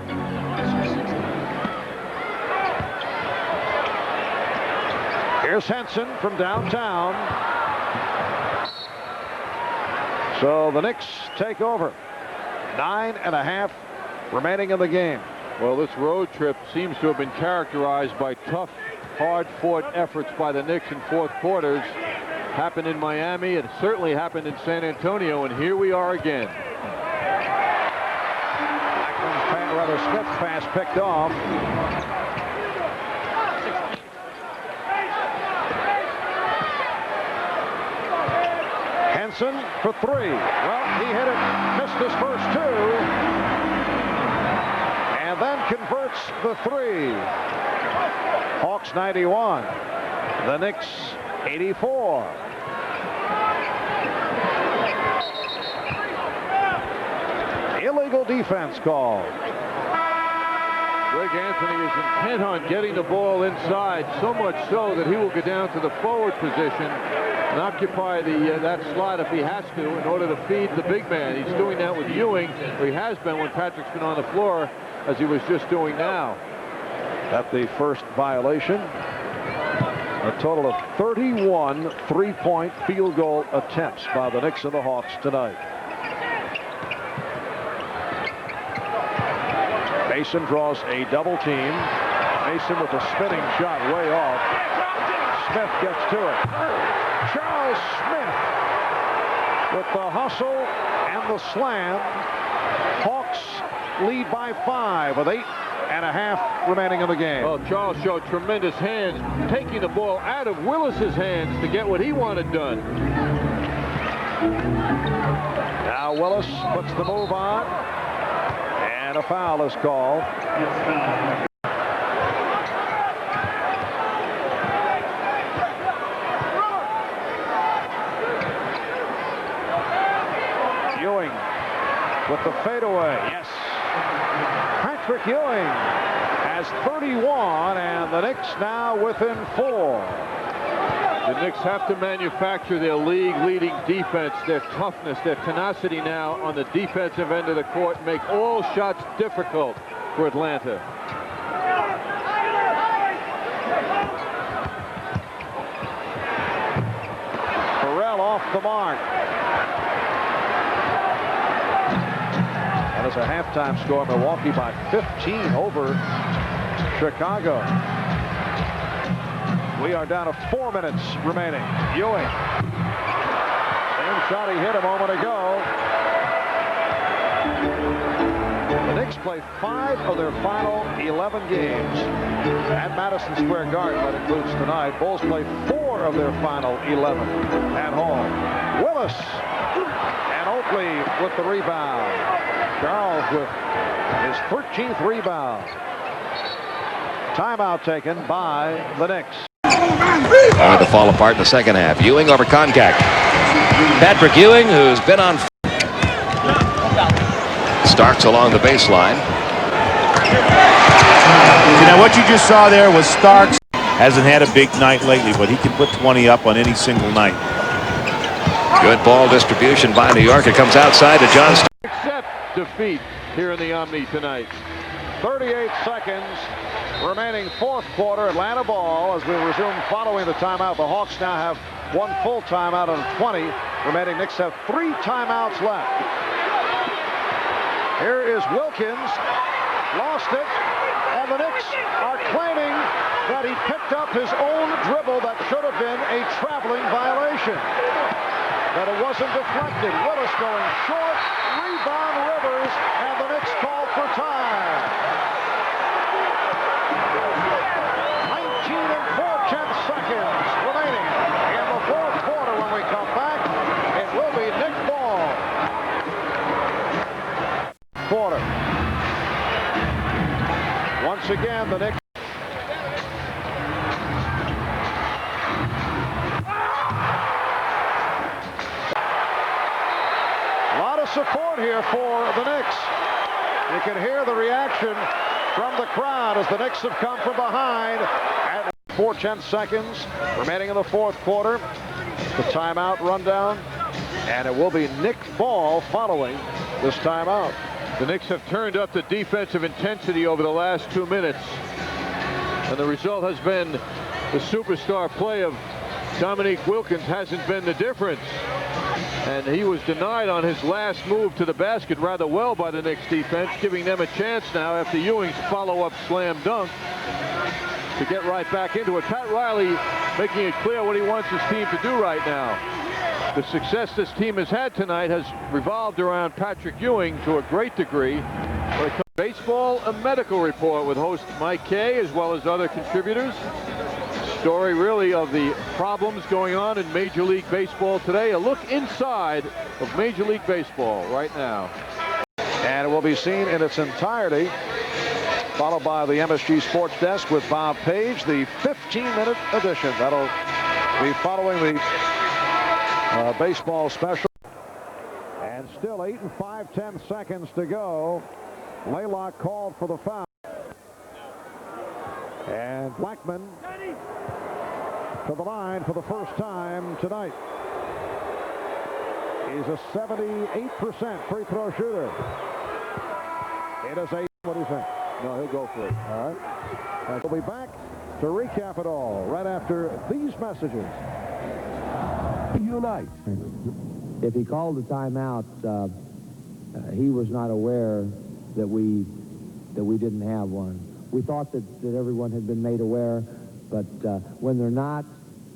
Here's Henson from downtown. So the Knicks take over. 9.5 remaining in the game. Well, this road trip seems to have been characterized by tough, hard-fought efforts by the Knicks in fourth quarters. Happened in Miami. It certainly happened in San Antonio, and here we are again. Smith pass picked off. Henson for 3. Well, he hit it, missed his first 2. And then converts the 3. Hawks 91. The Knicks 84. Illegal defense call. Greg Anthony is intent on getting the ball inside, so much so that he will go down to the forward position and occupy that slot if he has to in order to feed the big man. He's doing that with Ewing, or he has been when Patrick's been on the floor, as he was just doing now. At the first violation, a total of 31 three-point field goal attempts by the Knicks and the Hawks tonight. Mason draws a double team. Mason with a spinning shot way off. Smith gets to it. Charles Smith with the hustle and the slam. Hawks lead by 5 with 8.5 remaining in the game. Well, Charles showed tremendous hands, taking the ball out of Willis's hands to get what he wanted done. Now Willis puts the move on, and a foul is called. Ewing with the fadeaway. Yes. Patrick Ewing has 31, and the Knicks now within 4. The Knicks have to manufacture their league-leading defense, their toughness, their tenacity now on the defensive end of the court, make all shots difficult for Atlanta. Burrell off the mark. That is a halftime score. Milwaukee by 15 over Chicago. We are down to 4 minutes remaining. Ewing. Same shot he hit a moment ago. The Knicks play 5 of their final 11 games at Madison Square Garden. That includes tonight. Bulls play 4 of their final 11 at home. Willis and Oakley with the rebound. Charles with his 13th rebound. Timeout taken by the Knicks. Going to fall apart in the second half. Ewing over Konkak. Patrick Ewing, who's been on. Starks along the baseline. Now what you just saw there was Starks. Hasn't had a big night lately, but he can put 20 up on any single night. Good ball distribution by New York. It comes outside to John Starks. Accept defeat here in the Omni tonight. 38 seconds remaining, fourth quarter. Atlanta ball as we resume following the timeout. The Hawks now have 1 full timeout on 20 remaining. Knicks have 3 timeouts left. Here is Wilkins. Lost it. And the Knicks are claiming that he picked up his own dribble that should have been a traveling violation. That it wasn't deflected. Willis going short. Rebound Rivers. And the Knicks call for time. 19 and 4/10 seconds remaining in the fourth quarter. When we come back, it will be Knick ball. Quarter. Once again, the Knicks. A lot of support here for the Knicks. You can hear the reaction from the crowd as the Knicks have come from behind. At 4/10 seconds remaining in the fourth quarter. The timeout rundown. And it will be Knick ball following this timeout. The Knicks have turned up the defensive intensity over the last 2 minutes. And the result has been the superstar play of Dominique Wilkins hasn't been the difference. And he was denied on his last move to the basket rather well by the Knicks defense, giving them a chance now after Ewing's follow-up slam dunk to get right back into it. Pat Riley making it clear what he wants his team to do right now. The success this team has had tonight has revolved around Patrick Ewing to a great degree. When it comes to baseball, a medical report with host Mike Kay as well as other contributors. Story really of the problems going on in Major League Baseball today. A look inside of Major League Baseball right now. And it will be seen in its entirety, followed by the MSG Sports Desk with Bob Page, the 15-minute edition. That'll be following the baseball special. And still 8 and 5/10 seconds to go. Laylock called for the foul. And Blackman to the line for the first time tonight. He's a 78% free throw shooter. It is a, what do you think? No, he'll go for it. All right. And we'll be back to recap it all right after these messages. Unite. If he called the timeout, he was not aware that we didn't have one. We thought that everyone had been made aware, but when they're not,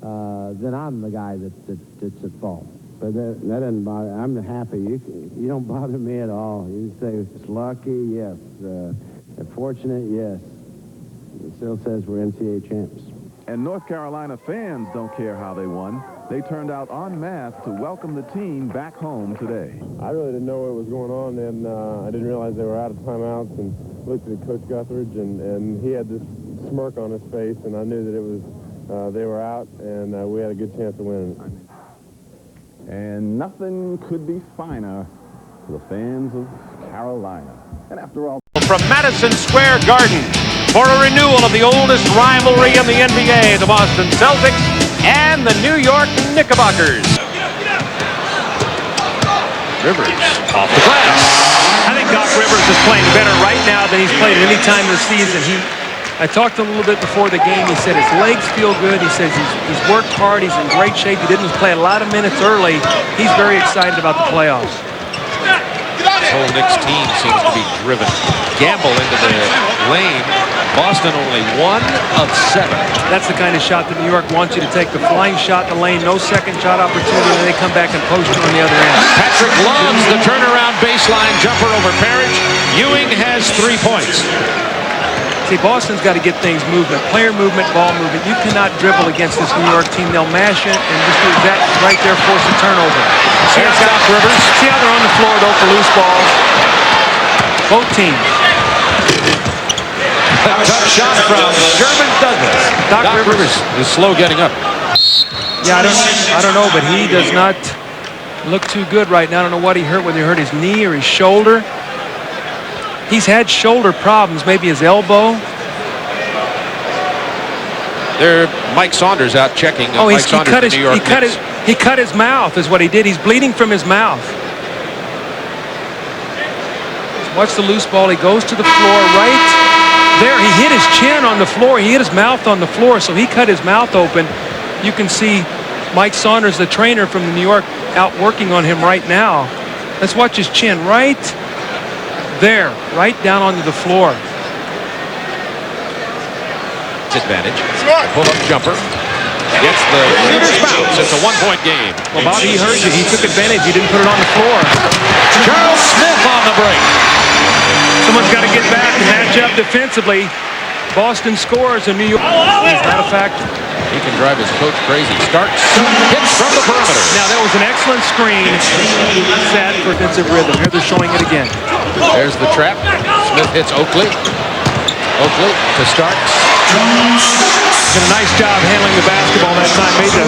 then I'm the guy that's at fault. But that doesn't bother. I'm happy. You don't bother me at all. You say it's lucky, yes. Fortunate, yes. It still says we're NCAA champs. And North Carolina fans don't care how they won. They turned out en masse to welcome the team back home today. I really didn't know what was going on, and I didn't realize they were out of timeouts, and looked at Coach Guthridge, and he had this smirk on his face, and I knew that it was they were out, and we had a good chance of winning. And nothing could be finer for the fans of Carolina. And after all, from Madison Square Garden for a renewal of the oldest rivalry in the NBA, the Boston Celtics and the New York Knickerbockers. Rivers off the glass. I think Doc Rivers is playing better right now than he's played at any time this season. I talked a little bit before the game. He said his legs feel good. He says he's worked hard. He's in great shape. He didn't play a lot of minutes early. He's very excited about the playoffs. This whole Knicks team seems to be driven. Gamble into the lane. Boston only 1 of 7. That's the kind of shot that New York wants you to take. The flying shot in the lane, no second shot opportunity, and they come back and post you on the other end. Patrick loves the turnaround baseline jumper over Parrish. Ewing has 3 points. See, Boston's got to get things movement, player movement, ball movement. You cannot dribble against this New York team. They'll mash it and just do that right there, force a turnover. Here's Doc Rivers. See how they're on the floor, though, for loose balls. Both teams. A tough shot from Sherman Douglas. Doc Rivers is slow getting up. Yeah, I don't know, but he does not look too good right now. I don't know what he hurt, whether he hurt his knee or his shoulder. He's had shoulder problems, maybe his elbow. There, Mike Saunders out checking. He cut his mouth is what he did. He's bleeding from his mouth. Watch the loose ball. He goes to the floor right there. He hit his chin on the floor. He hit his mouth on the floor, so he cut his mouth open. You can see Mike Saunders, the trainer from New York, out working on him right now. Let's watch his chin right there, right down onto the floor. Advantage. Pull-up jumper. Gets the shooter's bounce. It's a 1-point game. Well, Bobby, he heard you. He took advantage. He didn't put it on the floor. Charles Smith on the break. Someone's got to get back and match up defensively. Boston scores and New York is not a factor. He can drive his coach crazy. Starks hits from the perimeter. Now, that was an excellent screen set for defensive rhythm. Here they're showing it again. There's the trap. Smith hits Oakley. Oakley to Starks. Did a nice job handling the basketball that time. Made the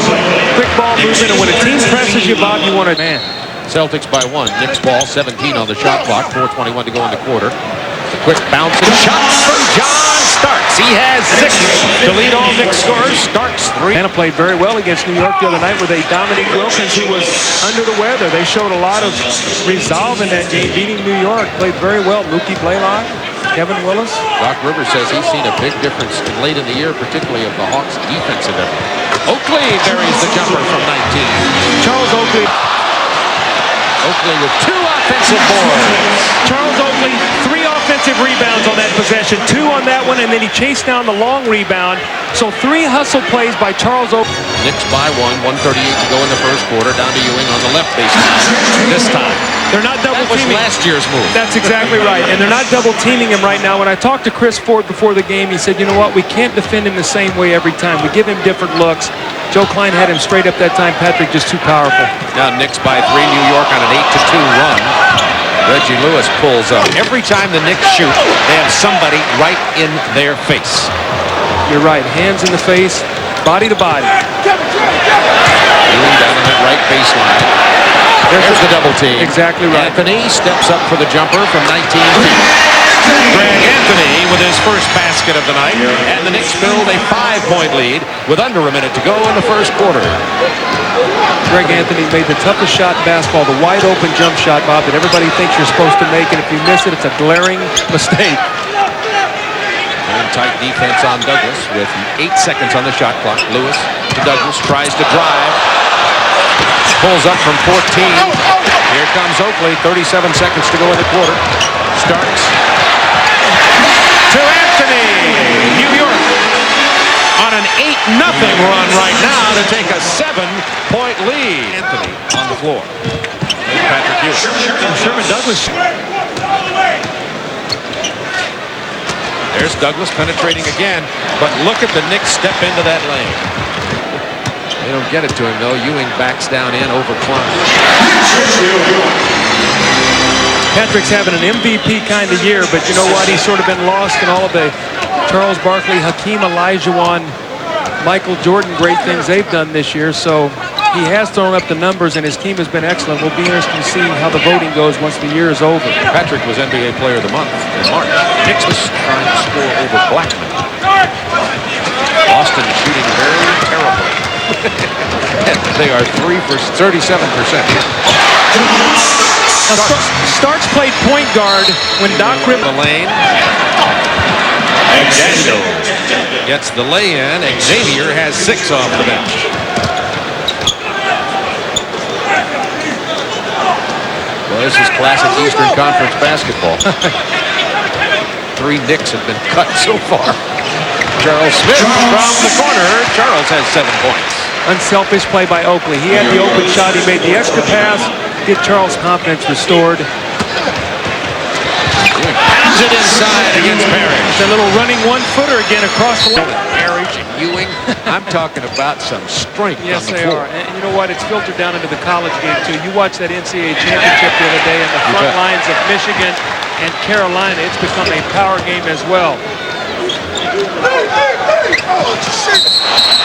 quick ball movement, and when a team presses you, Bob, you want to man. Celtics by 1. Knicks ball, 17 on the shot clock. 4:21 to go in the quarter. The quick bounce and shot from John Starks. He has 6 to lead all Knicks scores. Starks 3. Atlanta played very well against New York the other night with a Dominique Wilkins who was under the weather. They showed a lot of resolve in that game, beating New York. Played very well. Mookie Blaylock, Kevin Willis. Doc Rivers says he's seen a big difference late in the year, particularly of the Hawks' defensive effort. Oakley buries the jumper from 19. Charles Oakley. Oakley with 2 offensive boards. Charles Oakley, 3 offensive rebounds on that possession, 2 on that one, and then he chased down the long rebound. So 3 hustle plays by Charles Oakley. Knicks by 1, 1:38 to go in the first quarter. Down to Ewing on the left baseline. This time. They're not double teaming. That was last year's move. That's exactly right. And they're not double teaming him right now. When I talked to Chris Ford before the game, he said, you know what, we can't defend him the same way every time. We give him different looks. Joe Klein had him straight up that time. Patrick just too powerful. Now Knicks by 3, New York on an 8-2 run. Reggie Lewis pulls up. Every time the Knicks shoot, they have somebody right in their face. You're right. Hands in the face, body to body. Ewing down on that right baseline. There's the double team. Exactly right. Anthony steps up for the jumper from 19 feet. Greg Anthony with his first basket. basket of the night, and the Knicks build a 5-point lead with under a minute to go in the first quarter. Greg Anthony made the toughest shot in basketball, the wide open jump shot, Bob, that everybody thinks you're supposed to make, and if you miss it, it's a glaring mistake. And tight defense on Douglas with 8 seconds on the shot clock. Lewis to Douglas, tries to drive, pulls up from 14. Here comes Oakley, 37 seconds to go in the quarter. Starks to Anthony. New York on an 8-0 run right now to take a 7-point lead. Anthony on the floor. There's Patrick Ewing. Sherman Douglas. There's Douglas penetrating again, but look at the Knicks step into that lane. They don't get it to him, though. Ewing backs down in, overclimbs. Patrick's having an MVP kind of year, but you know what? He's sort of been lost in all of the Charles Barkley, Hakeem Olajuwon, Michael Jordan great things they've done this year. So he has thrown up the numbers, and his team has been excellent. We'll be interested in seeing how the voting goes once the year is over. Patrick was NBA Player of the Month in March. Knicks was trying to score over Blackman. Boston shooting very terribly. They are 3 for 37%. Starks played point guard when Doc Rivers. The lane. Daniel gets the lay-in. Xavier has 6 off the bench. Well, this is classic Eastern Conference basketball. 3 Knicks have been cut so far. Charles Smith from the corner. Charles has 7 points. Unselfish play by Oakley. He had the open shot. He made the extra pass. Get Charles' confidence restored. Pounds it inside against Parrish. It's a little running one-footer again across the line. Parrish and Ewing. I'm talking about some strength yes, on the floor. floor. And you know what? It's filtered down into the college game, too. You watch that NCAA championship the other day, and the front lines of Michigan and Carolina, it's become a power game as well.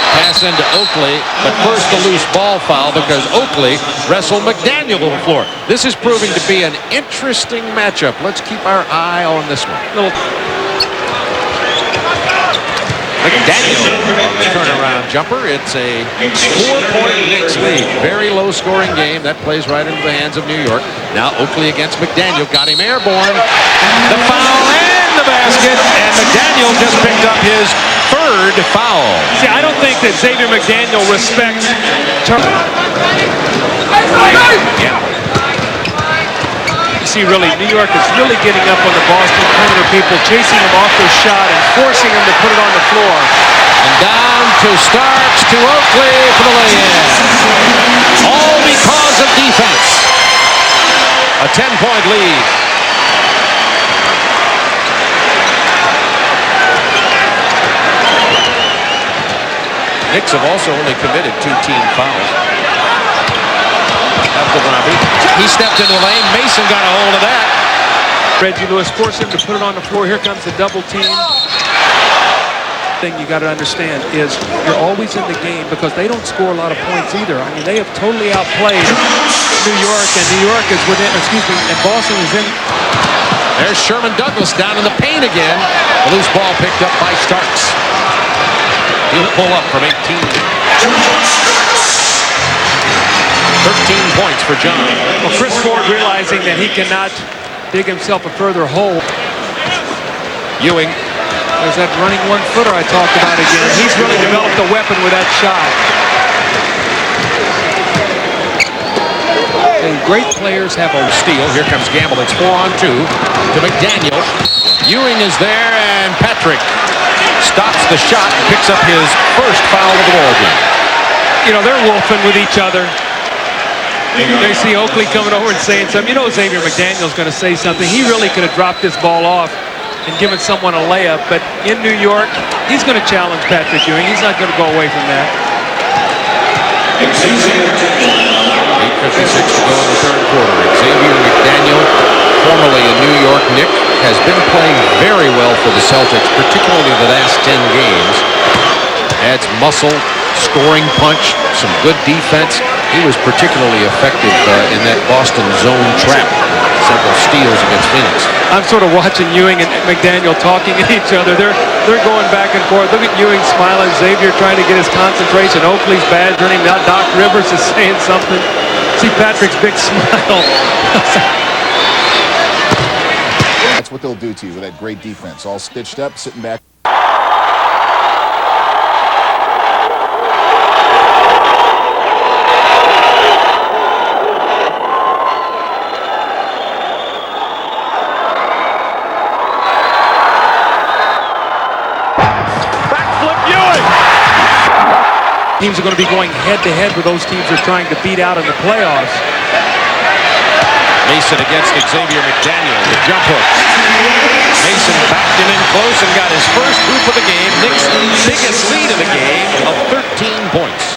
Pass into Oakley, but first a loose ball foul because Oakley wrestled McDaniel on the floor. This is proving to be an interesting matchup. Let's keep our eye on this one. McDaniel on the turnaround jumper. It's a 4-point Knicks lead. Very low scoring game. That plays right into the hands of New York. Now Oakley against McDaniel. Got him airborne. The foul and the basket. And McDaniel just picked up his 3rd foul. See, I don't think that Xavier McDaniel respects You see, really, New York is really getting up on the Boston perimeter people, chasing him off their shot and forcing him to put it on the floor. And down to Starks to Oakley for the lay-in. All because of defense. A 10-point lead. Knicks have also only committed 2 team fouls. He stepped into the lane. Mason got a hold of that. Reggie Lewis forced him to put it on the floor. Here comes the double team. Thing you got to understand is you're always in the game because they don't score a lot of points either. I mean, they have totally outplayed New York, and New York is within, and Boston is in. There's Sherman Douglas down in the paint again. The loose ball picked up by Starks. He'll pull up from 18. 13 points for John. Well, Chris Ford realizing that he cannot dig himself a further hole. Ewing. There's that running one-footer I talked about again. He's really developed a weapon with that shot. And great players have a steal. Here comes Gamble. It's 4-on-2 to McDaniel. Ewing is there, and Patrick stops the shot and picks up his 1st foul of the ball game. You know, they're wolfing with each other. They see Oakley coming over and saying something. You know Xavier McDaniel's going to say something. He really could have dropped this ball off and given someone a layup, but in New York, he's going to challenge Patrick Ewing. He's not going to go away from that. 8:56 to go in the 3rd quarter. Xavier McDaniel, formerly a New York Knick, has been playing very well for the Celtics, particularly the last 10 games. Adds muscle, scoring punch, some good defense. He was particularly effective in that Boston zone trap. several steals against Phoenix. I'm sort of watching Ewing and McDaniel talking at each other. They're going back and forth. Look at Ewing smiling. Xavier trying to get his concentration. Oakley's badgering him. Now Doc Rivers is saying something. See Patrick's big smile. That's what they'll do to you with that great defense. All stitched up, sitting back. Teams are going to be going head-to-head with those teams they're trying to beat out in the playoffs. Mason against Xavier McDaniel, the jump hook. Mason backed him in close and got his first hoop of the game. Knicks' biggest lead of the game of 13 points.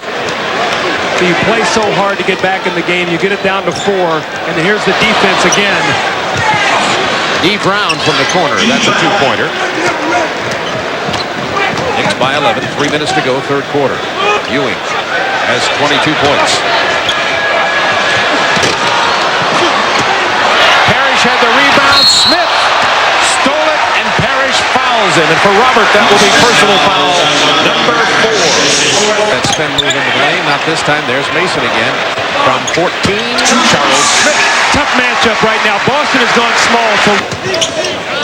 So you play so hard to get back in the game, you get it down to 4, and here's the defense again. D. Brown from the corner, that's a two-pointer. Knicks by 11, 3 minutes to go, third quarter. Ewing has 22 points. Parrish had the rebound. Smith stole it, and Parrish fouls him. And for Robert, that will be personal foul number 4. That spin move into the lane. Not this time. There's Mason again. From 14, Charles Smith. Tough matchup right now. Boston has gone small. So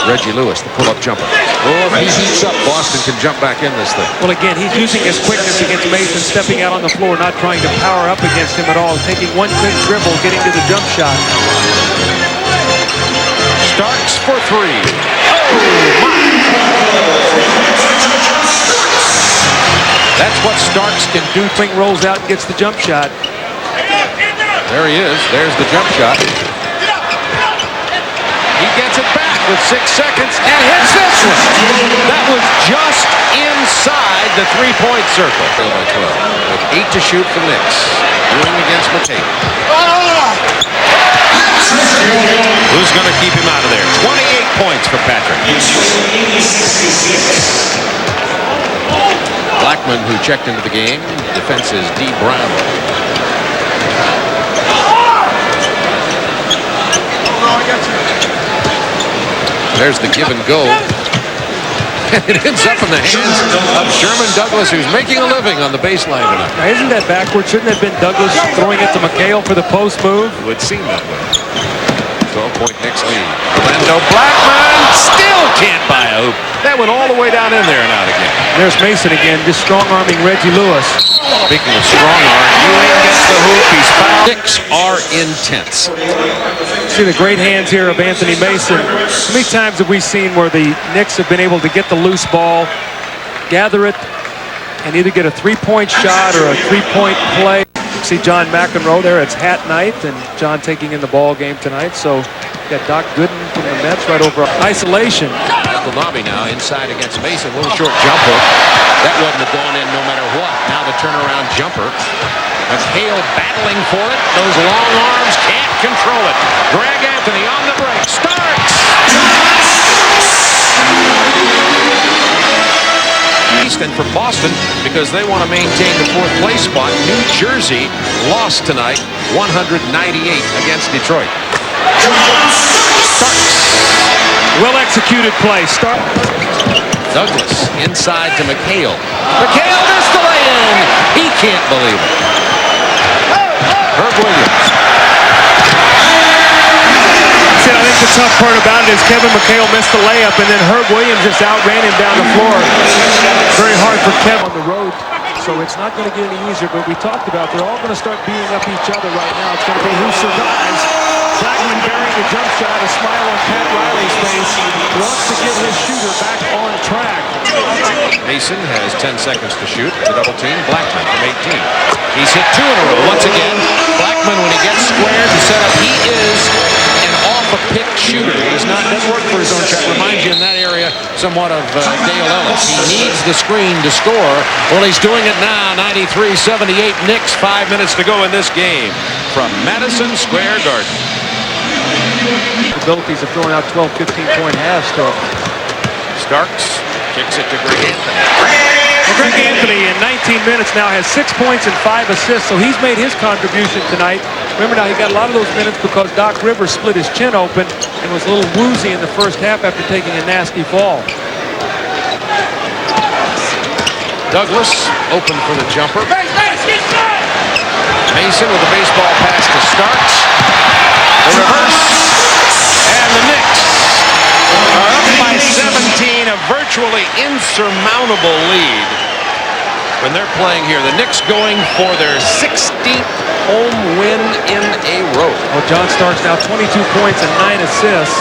Reggie Lewis, the pull-up jumper. Oh, if he heats up, Boston can jump back in this thing. Well, again, he's using his quickness against Mason, stepping out on the floor, not trying to power up against him at all, taking one quick dribble, getting to the jump shot. Starks for 3. Oh, my. That's what Starks can do. Ewing rolls out and gets the jump shot. There he is. There's the jump shot. He gets it back with 6 seconds and hits this one. That was just inside the three-point circle. With 8 to shoot for the Knicks. Ewing against McKay. Who's going to keep him out of there? 28 points for Patrick. Blackman, who checked into the game. Defense is D. Brown. There's the give and go. It ends up in the hands of Sherman Douglas, who's making a living on the baseline tonight. Now, isn't that backwards? Shouldn't have been Douglas throwing it to McHale for the post move? It would seem that way. 12-point Knicks lead. Orlando Blackman still can't buy a hoop. That went all the way down in there and out again. There's Mason again, just strong-arming Reggie Lewis. Speaking of strong arm, Ewing gets the hoop. He's fouled. Knicks are intense. See the great hands here of Anthony Mason. How many times have we seen where the Knicks have been able to get the loose ball, gather it, and either get a three-point shot or a three-point play? See John McEnroe there. It's hat night, and John taking in the ball game tonight. So got Doc Gooden from the Mets right over isolation. Nobby now inside against Mason. Little short jumper. That wouldn't have gone in no matter what. Now the turnaround jumper. McHale battling for it. Those long arms can't control it. Greg Anthony on the break. Starks! And for Boston, because they want to maintain the 4th place spot, New Jersey lost tonight 198 against Detroit. Starks. Well-executed play. Douglas inside to McHale. McHale missed the lay-in. He can't believe it. Herb Williams. See, I think the tough part about it is Kevin McHale missed the layup, and then Herb Williams just outran him down the floor. Very hard for Kevin on the road, so it's not going to get any easier. But we talked about they're all going to start beating up each other right now. It's going to be who survives. Blackman burying the jump shot, a smile on Pat Riley's face. Wants to get his shooter back on track. Mason has 10 seconds to shoot. The double team. Blackman from 18. He's hit 2 in a row. Once again, Blackman, when he gets squared to set up, he is an off-a-pick shooter. He doesn't work for his own shot. Reminds you in that area somewhat of Dale Ellis. He needs the screen to score. Well, he's doing it now. 93-78 Knicks. 5 minutes to go in this game from Madison Square Garden. Abilities of throwing out 12, 15-point halves still. Starks kicks it to Greg Anthony. Greg Anthony in 19 minutes now has 6 points and 5 assists, so he's made his contribution tonight. Remember now, he got a lot of those minutes because Doc Rivers split his chin open and was a little woozy in the first half after taking a nasty fall. Douglas open for the jumper. Mason with the baseball pass to Starks. The reverse. And the Knicks are up by 17, a virtually insurmountable lead when they're playing here. The Knicks going for their 16th home win in a row. Well, John Starks now 22 points and 9 assists.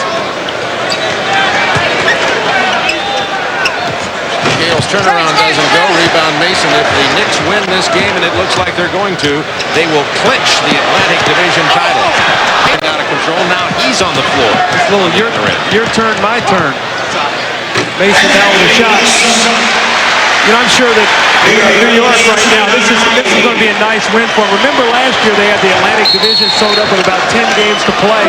Gale's turnaround doesn't go. Rebound Mason. If the Knicks win this game, and it looks like they're going to, they will clinch the Atlantic Division title. Out of control. Now he's on the floor. It's a little your turn, my turn. Mason now with a shot. You know, I'm sure that New York right now, this is going to be a nice win for them. Remember last year they had the Atlantic Division sewed up with about 10 games to play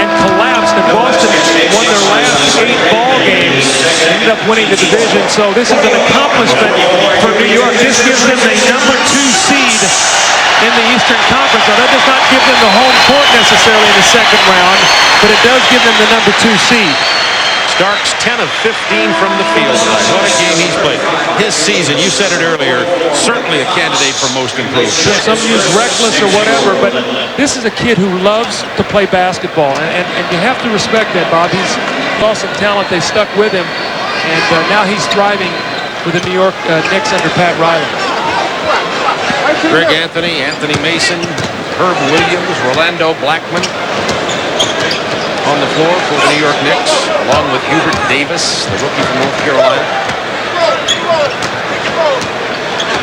and collapsed, and Boston won their last 8 ball games, ended up winning the division. So this is an accomplishment for New York. This gives them the number 2 seed in the Eastern Conference. Now that does not give them the home court necessarily in the second round, but it does give them the number 2 seed. Starks 10 of 15 from the field tonight. What a game he's played. His season, you said it earlier, certainly a candidate for most improved. Some use reckless or whatever, but this is a kid who loves to play basketball, and you have to respect that, Bob. He's lost some talent. They stuck with him, and now he's thriving with the New York Knicks under Pat Riley. Greg Anthony, Anthony Mason, Herb Williams, Rolando Blackman on the floor for the New York Knicks, along with Hubert Davis, the rookie from North Carolina.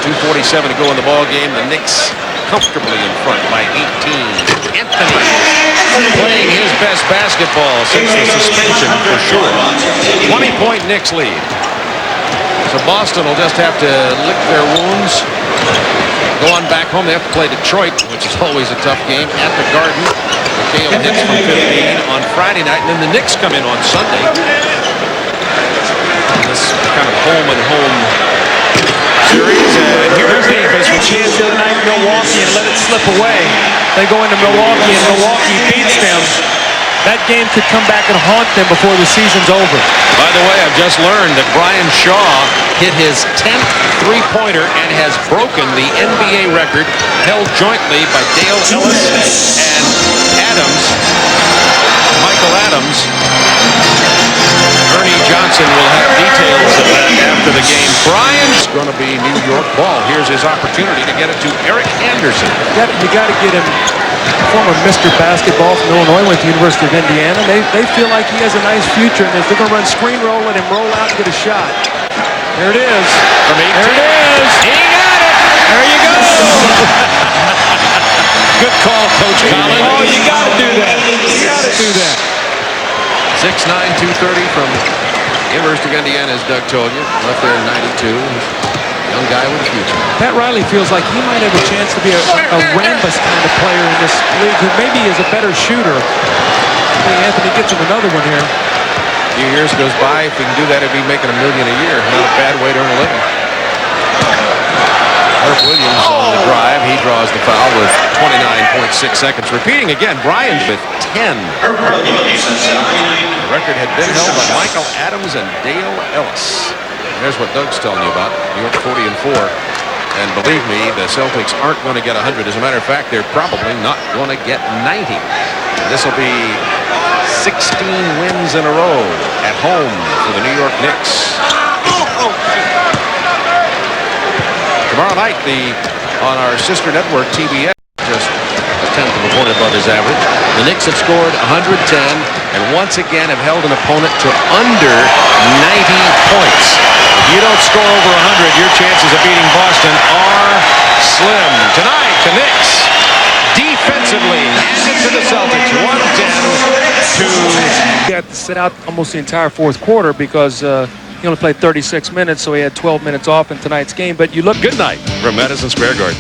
2:47 to go in the ball game. The Knicks comfortably in front by 18. Anthony playing his best basketball since the suspension for sure. 20-point Knicks lead. So Boston will just have to lick their wounds. Go on back home. They have to play Detroit, which is always a tough game, at the Garden. McHale hits from 15 on Friday night, and then the Knicks come in on Sunday. This kind of home and home series. Here's Davis with a chance the other night in Milwaukee and let it slip away. They go into Milwaukee and Milwaukee beats them. That game could come back and haunt them before the season's over. By the way, I've just learned that Brian Shaw hit his 10th three-pointer and has broken the NBA record held jointly by Dale Ellis and Michael Adams. Ernie Johnson will have details of that after the game. Brian's going to be New York ball. Here's his opportunity to get it to Eric Anderson. You got to get him. Former Mr. Basketball from Illinois, went to the University of Indiana. They feel like he has a nice future, and if they're going to run screen roll, let him roll out and get a shot. There it is. There it is. He got it. There you go. Good call, Coach Collins. Oh, you got to do that. You got to do that. 6'9", 230 from University of Indiana, as Doug told you. Left there in 92. Young guy with a future. Pat Riley feels like he might have a chance to be a Rambus kind of player in this league who maybe is a better shooter. I think Anthony gets him another one here. A few years goes by, if he can do that, he'd be making $1 million a year. Not a bad way to earn a living. Herb Williams on the drive. He draws the foul with 29.6 seconds. Repeating again, Brian with 10. The record had been held by Michael Adams and Dale Ellis. There's what Doug's telling you about. New York 40-4. And believe me, the Celtics aren't going to get 100. As a matter of fact, they're probably not going to get 90. This will be 16 wins in a row at home for the New York Knicks. Tomorrow night, on our sister network, TBS, just a tenth of a point above his average. The Knicks have scored 110 and once again have held an opponent to under 90 points. If you don't score over 100, your chances of beating Boston are slim. Tonight, the Knicks defensively handed to the Celtics 110 to... He had to sit out almost the entire fourth quarter because he only played 36 minutes, so he had 12 minutes off in tonight's game. But you look... Good night from Madison Square Garden.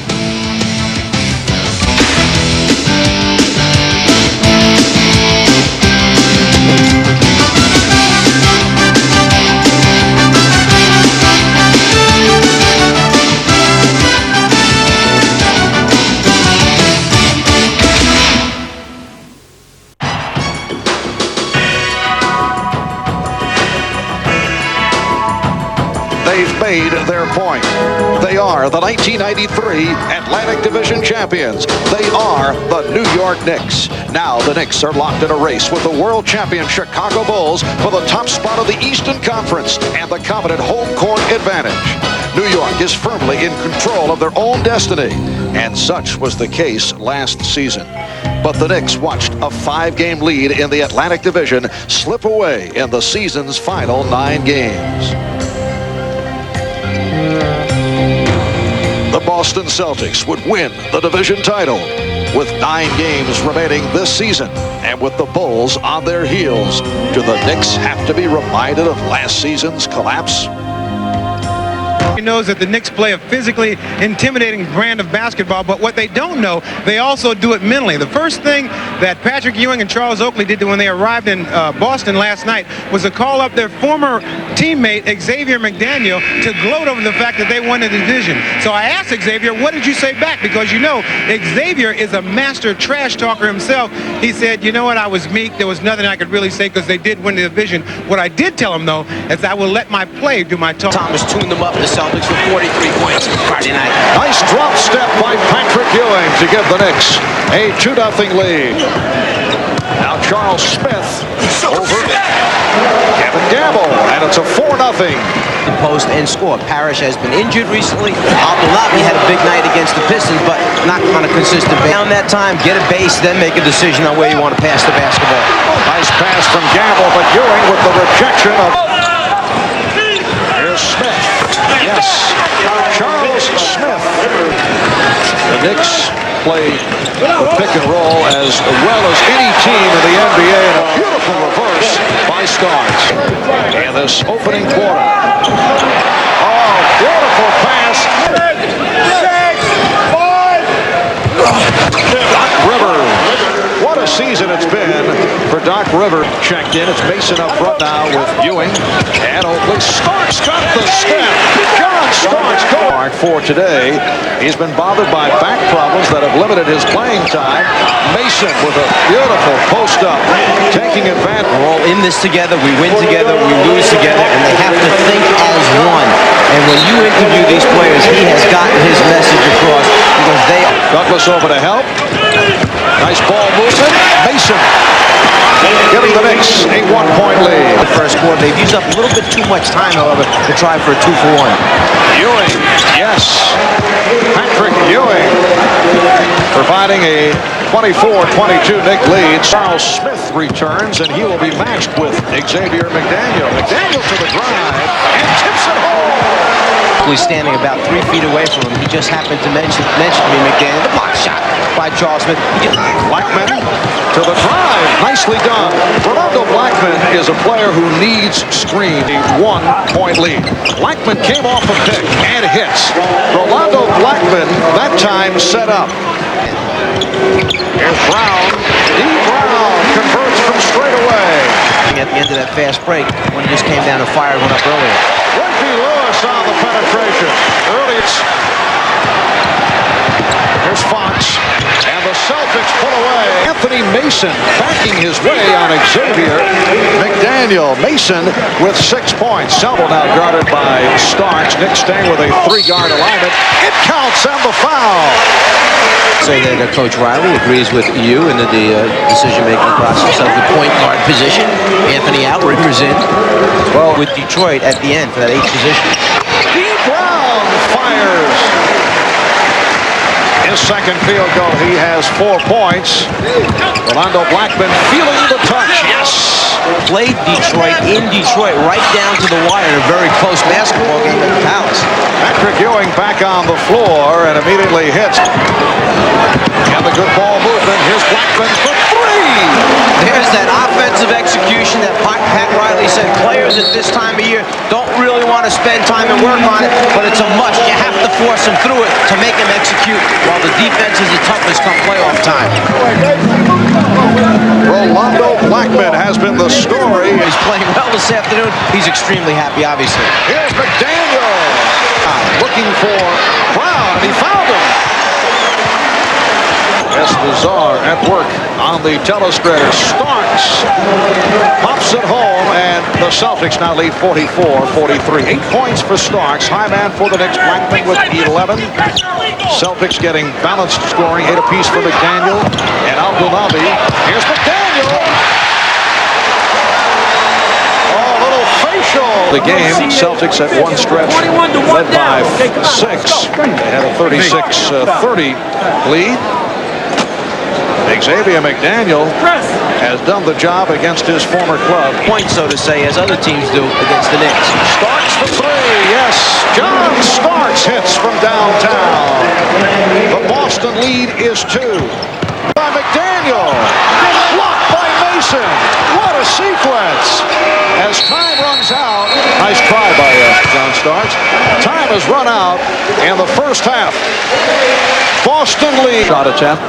they've made their point. They are the 1993 Atlantic Division champions. They are the New York Knicks. Now the Knicks are locked in a race with the world champion Chicago Bulls for the top spot of the Eastern Conference and the coveted home court advantage. New York is firmly in control of their own destiny, and such was the case last season. But the Knicks watched a 5-game lead in the Atlantic Division slip away in the season's final 9 games. The Boston Celtics would win the division title with 9 games remaining this season, and with the Bulls on their heels. Do the Knicks have to be reminded of last season's collapse? He knows that the Knicks play a physically intimidating brand of basketball, but what they don't know, they also do it mentally. The first thing that Patrick Ewing and Charles Oakley did when they arrived in Boston last night was to call up their former teammate Xavier McDaniel to gloat over the fact that they won the division. So I asked Xavier, what did you say back? Because you know, Xavier is a master trash talker himself. He said, you know what, I was meek. There was nothing I could really say because they did win the division. What I did tell him, though, is I will let my play do my talk. Thomas tuned them up, the Celtics, for 43 points Friday night. Nice drop step by Patrick Ewing to give the Knicks a 2-0 lead. Now Charles Smith over Kevin Gamble, and it's a 4-0. Post and score. Parrish has been injured recently. Abdullahi had a big night against the Pistons, but not on a consistent basis. Down that time, get a base, then make a decision on where you want to pass the basketball. Nice pass from Gamble, but Ewing with the rejection of... Here's Smith. Yes, Charles Smith. The Knicks play the pick and roll as well as any team in the NBA, and a beautiful reverse by Starks in this opening quarter. Oh, beautiful pass. Doc Rivers. What a season it's been for Doc Rivers. Checked in. It's Mason up front now with Ewing. And Oakley. Starks got the step. John Starks going for today. He's been bothered by back problems that have limited his playing time. Mason with a beautiful post up, taking advantage. We're all in this together. We win together. We lose together. And they have to think as one. And when you interview these players, he has gotten his message across because they... Douglas over to help. Nice ball movement. Mason giving the Knicks a 1-point lead. The first quarter, they've used up a little bit too much time, however, to try for a 2-for-1. Ewing, yes. Patrick Ewing providing a 24-22 Knick lead. Charles Smith returns, and he will be matched with Xavier McDaniel. McDaniel to the drive and tips it home. He's standing about 3 feet away from him. He just happened to mention to me McDaniel. The block shot by Charles Smith. Blackman to the drive. Nicely done. Rolando Blackman is a player who needs screen. A 1-point lead. Blackman came off a pick and hits. Rolando Blackman that time set up. Here's Brown. Brown converts from straight away. At the end of that fast break, when he just came down and fired one up earlier. Reggie Lewis on the penetration. Early. Here's Fox. And the Celtics pull away. Anthony Mason backing his way on Xavier McDaniel. Mason with 6 points. Selble now guarded by Starks. Knicks staying with a 3-guard alignment. It counts and the foul. Say that Coach Riley agrees with you in the decision-making process of the point guard position. Anthony out, Rivers in. Well, with Detroit at the end for that 8th position. Brown fires. His second field goal. He has 4 points. Rolando Blackman feeling the touch. Yes. Played Detroit in Detroit right down to the wire in a very close basketball game at the Palace. Patrick Ewing back on the floor and immediately hits. And the good ball movement. Here's Blackman for 3. There's that offensive execution that Pat Riley said players at this time of year don't really want to spend time and work on it, but it's a must. You have to force them through it to make them execute while the defense is the toughest come playoff time. Rolando Blackman has been the story. He's playing well this afternoon. He's extremely happy, obviously. Here's McDaniel looking for Brown. He found him. Esposar at work on the telespreader. Starks pops it home, and the Celtics now lead 44-43. 8 points for Starks. High man for the Knicks. Blankman with 11. Celtics getting balanced scoring. 8 apiece for McDaniel and Abdulnabi. Here's McDaniel. The game, Celtics at one stretch led by 6. They had a 36-30 lead. Xavier McDaniel has done the job against his former club. Point, so to say, as other teams do against the Knicks. Starks for 3, yes. John Starks hits from downtown. The Boston lead is 2. By McDaniel. Blocked by Mason. What a sequence. As time runs out. Nice try by John Starks. Time has run out in the first half. Boston lead. Shot attempt.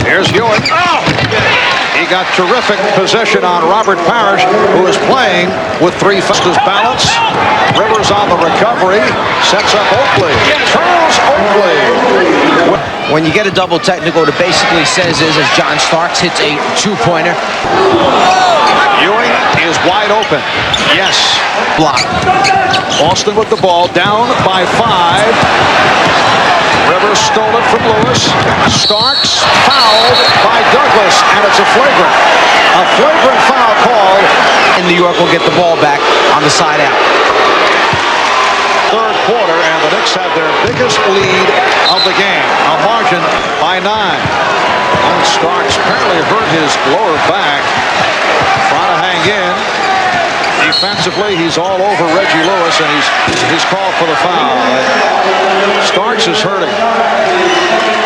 Here's Ewing. Oh! He got terrific possession on Robert Parrish, who is playing with 3 fastest balance. Rivers on the recovery. Sets up Oakley. Charles Oakley. When you get a double technical, what it basically says is, as John Starks hits a 2-pointer. Ewing is wide open. Yes. Block. Boston with the ball, down by 5. Rivers stole it from Lewis. Starks fouled by Douglas, and it's a flagrant. A flagrant foul called. And New York will get the ball back on the side out. Third quarter, and the Knicks have their biggest lead of the game. A margin by 9. And Starks apparently hurt his lower back. Trying to hang in. Defensively, he's all over Reggie Lewis, and he's called for the foul. Starks is hurting.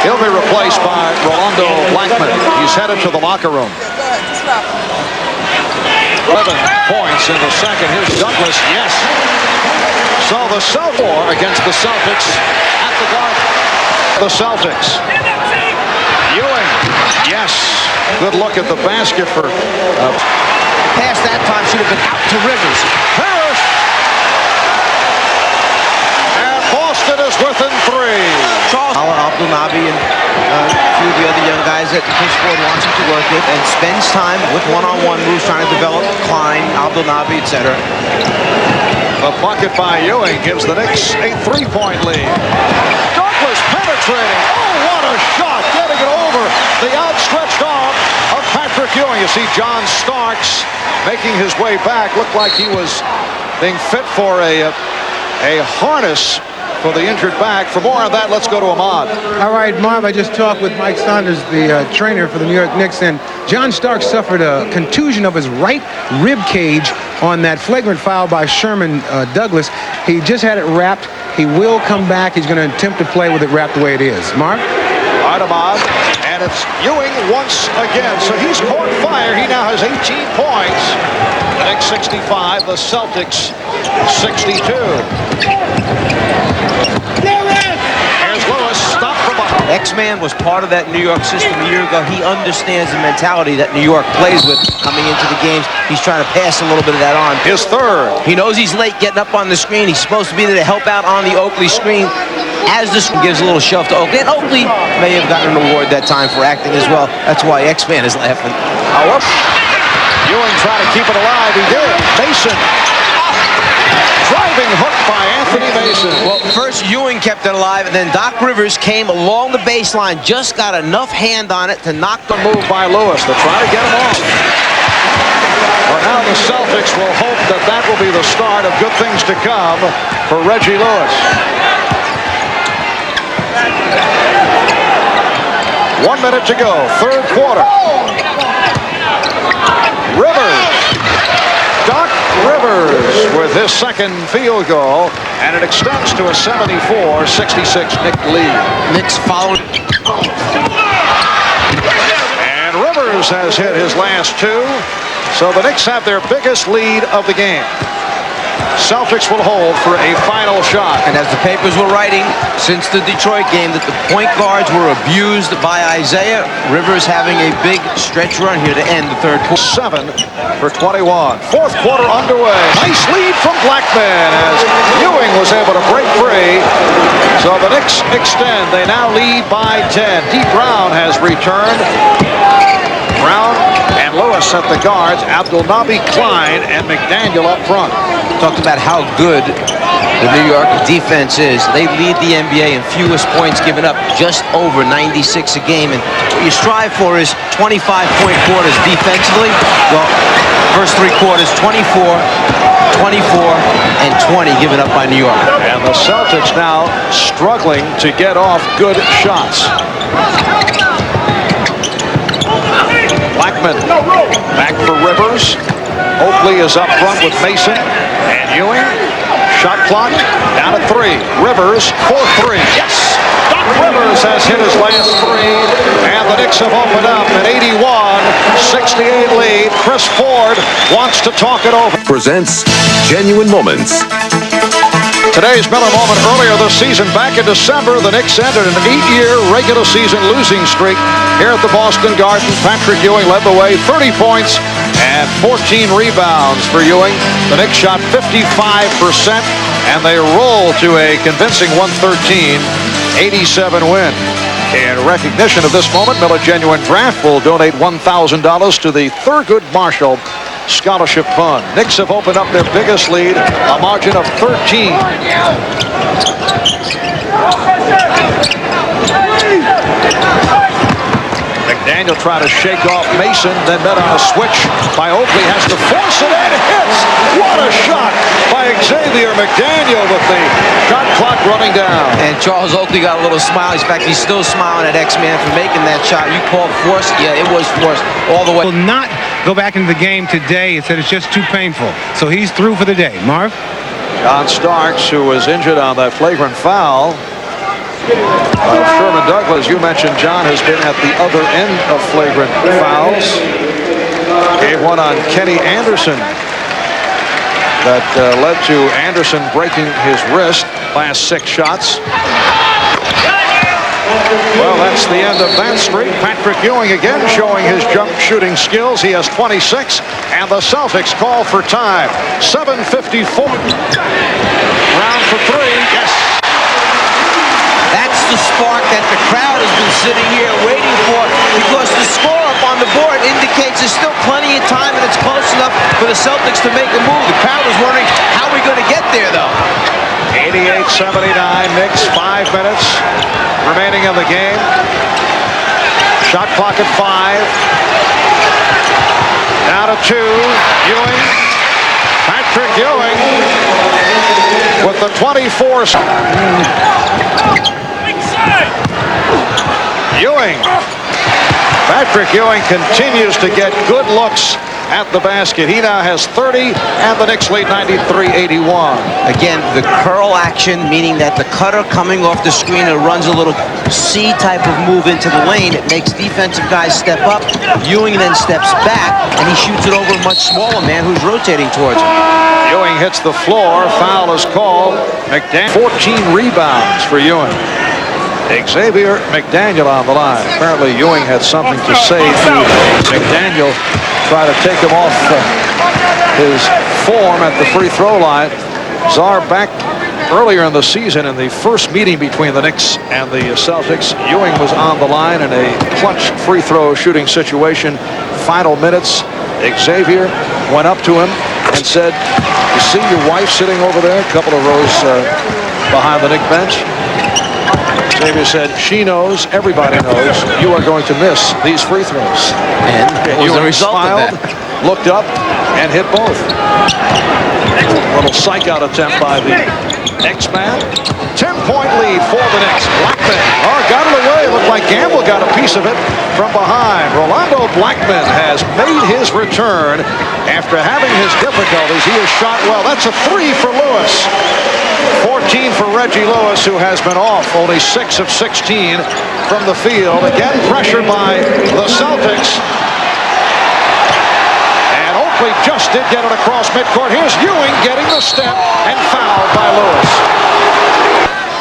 He'll be replaced by Rolando Blankman. He's headed to the locker room. 11 points in the second. Here's Douglas. Yes. So the Celtics against the Celtics at the Garden. The Celtics. Ewing. Yes. Good look at the basket for... Pass that time should have been out to Rivers. Parrish. And Boston is within 3. Charles Abdulnabi and a few of the other young guys that Chris Ford wants him to work with, and spends time with one-on-one moves trying to develop Klein, Abdulnabi, etc. The bucket by Ewing gives the Knicks a 3-point lead. Douglas penetrating. Oh, what a shot. Getting it over the outstretched arm of Patrick Ewing. You see John Starks making his way back. Looked like he was being fit for a harness for the injured back. For more on that, let's go to Ahmad. All right, Marv, I just talked with Mike Saunders, the trainer for the New York Knicks, and John Starks suffered a contusion of his right rib cage on that flagrant foul by Sherman Douglas. He just had it wrapped. He will come back. He's going to attempt to play with it wrapped the way it is. Marv? All right, Ahmad. And it's Ewing once again. So he's caught fire. He now has 18 points. The Knicks 65, the Celtics 62. Here's Lewis, stop from behind. X-Man was part of that New York system a year ago. He understands the mentality that New York plays with coming into the games. He's trying to pass a little bit of that on. His third. He knows he's late getting up on the screen. He's supposed to be there to help out on the Oakley screen. As this gives a little shove to Oakley. And Oakley may have gotten an award that time for acting as well. That's why X-Man is laughing. Ewing trying to keep it alive. He did. Mason. Driving hook by Anthony Mason. Well, first Ewing kept it alive, and then Doc Rivers came along the baseline, just got enough hand on it to knock the move by Lewis to try to get him off. Well, now the Celtics will hope that that will be the start of good things to come for Reggie Lewis. 1 minute to go, third quarter. Rivers. Doc Rivers with his second field goal, and it extends to a 74-66 Knicks lead. Knicks followed. And Rivers has hit his last 2, so the Knicks have their biggest lead of the game. Celtics will hold for a final shot. And as the papers were writing since the Detroit game that the point guards were abused by Isaiah, Rivers having a big stretch run here to end the third quarter. 7 for 21. Fourth quarter underway. Nice lead from Blackman as Ewing was able to break free. So the Knicks extend. They now lead by 10. Dee Brown has returned. Brown and Lewis at the guards. Abdul-Nabi Klein and McDaniel up front. Talked about how good the New York defense is. They lead the NBA in fewest points given up, just over 96 a game. And what you strive for is 25-point quarters defensively. Well, first three quarters, 24, 24, and 20 given up by New York. And the Celtics now struggling to get off good shots. Blackman back for Rivers. Oakley is up front with Mason and Ewing. Shot clock down to 3. Rivers for 3. Yes! Doc Rivers has hit his last 3. And the Knicks have opened up an 81-68 lead. Chris Ford wants to talk it over. Presents Genuine Moments. Today's Miller Moment. Earlier this season, back in December, the Knicks ended an 8-year regular season losing streak here at the Boston Garden. Patrick Ewing led the way, 30 points and 14 rebounds for Ewing. The Knicks shot 55%, and they roll to a convincing 113-87 win. In recognition of this moment, Miller Genuine Draft will donate $1,000 to the Thurgood Marshall Scholarship Fund. Knicks have opened up their biggest lead, a margin of 13. McDaniel tried to shake off Mason, then met on a switch by Oakley, has to force it and hits. What a shot by Xavier McDaniel with the shot clock running down. And Charles Oakley got a little smile. In fact, he's still smiling at X-Man for making that shot. You called force? Yeah, it was force all the way. Will not go back into the game today. It said it's just too painful. So he's through for the day. Marv? John Starks, who was injured on that flagrant foul. Sherman Douglas, you mentioned, John, has been at the other end of flagrant fouls. Gave one on Kenny Anderson that led to Anderson breaking his wrist. Last 6 shots. Well, that's the end of that streak. Patrick Ewing again showing his jump shooting skills. He has 26, and the Celtics call for time. 7:54. Round for 3. Yes. That's the spark that the crowd has been sitting here waiting for, because the score up on the board indicates there's still plenty of time and it's close enough for the Celtics to make a move. The crowd was wondering, how are we going to get there, though? 88-79, Knicks, 5 minutes remaining in the game. Shot clock at 5. Down to 2. Ewing. Patrick Ewing with the 24. Ewing. Patrick Ewing continues to get good looks at the basket. He now has 30, and the Knicks lead 93-81. Again, the curl action, meaning that the cutter coming off the screen and runs a little C type of move into the lane. It makes defensive guys step up. Ewing then steps back, and he shoots it over a much smaller man who's rotating towards him. Ewing hits the floor. Foul is called. McDaniel, 14 rebounds for Ewing. Xavier McDaniel on the line. Apparently Ewing had something to say to McDaniel, try to take him off his form at the free throw line. Czar back earlier in the season in the first meeting between the Knicks and the Celtics. Ewing was on the line in a clutch free throw shooting situation. Final minutes, Xavier went up to him and said, "You see your wife sitting over there, a couple of rows behind the Knick bench?" Xavier said, "She knows, everybody knows, you are going to miss these free throws." And what was the result smiled, of that? Looked up, and hit both. A little psych-out attempt by the X-Man. 10-point lead for the Knicks. Blackman, got it away. Looked like Gamble got a piece of it from behind. Rolando Blackman has made his return after having his difficulties. He has shot well. That's a 3 for Lewis. 14 for Reggie Lewis, who has been off, only 6 of 16 from the field. Again, pressured by the Celtics. And Oakley just did get it across midcourt. Here's Ewing getting the step and fouled by Lewis.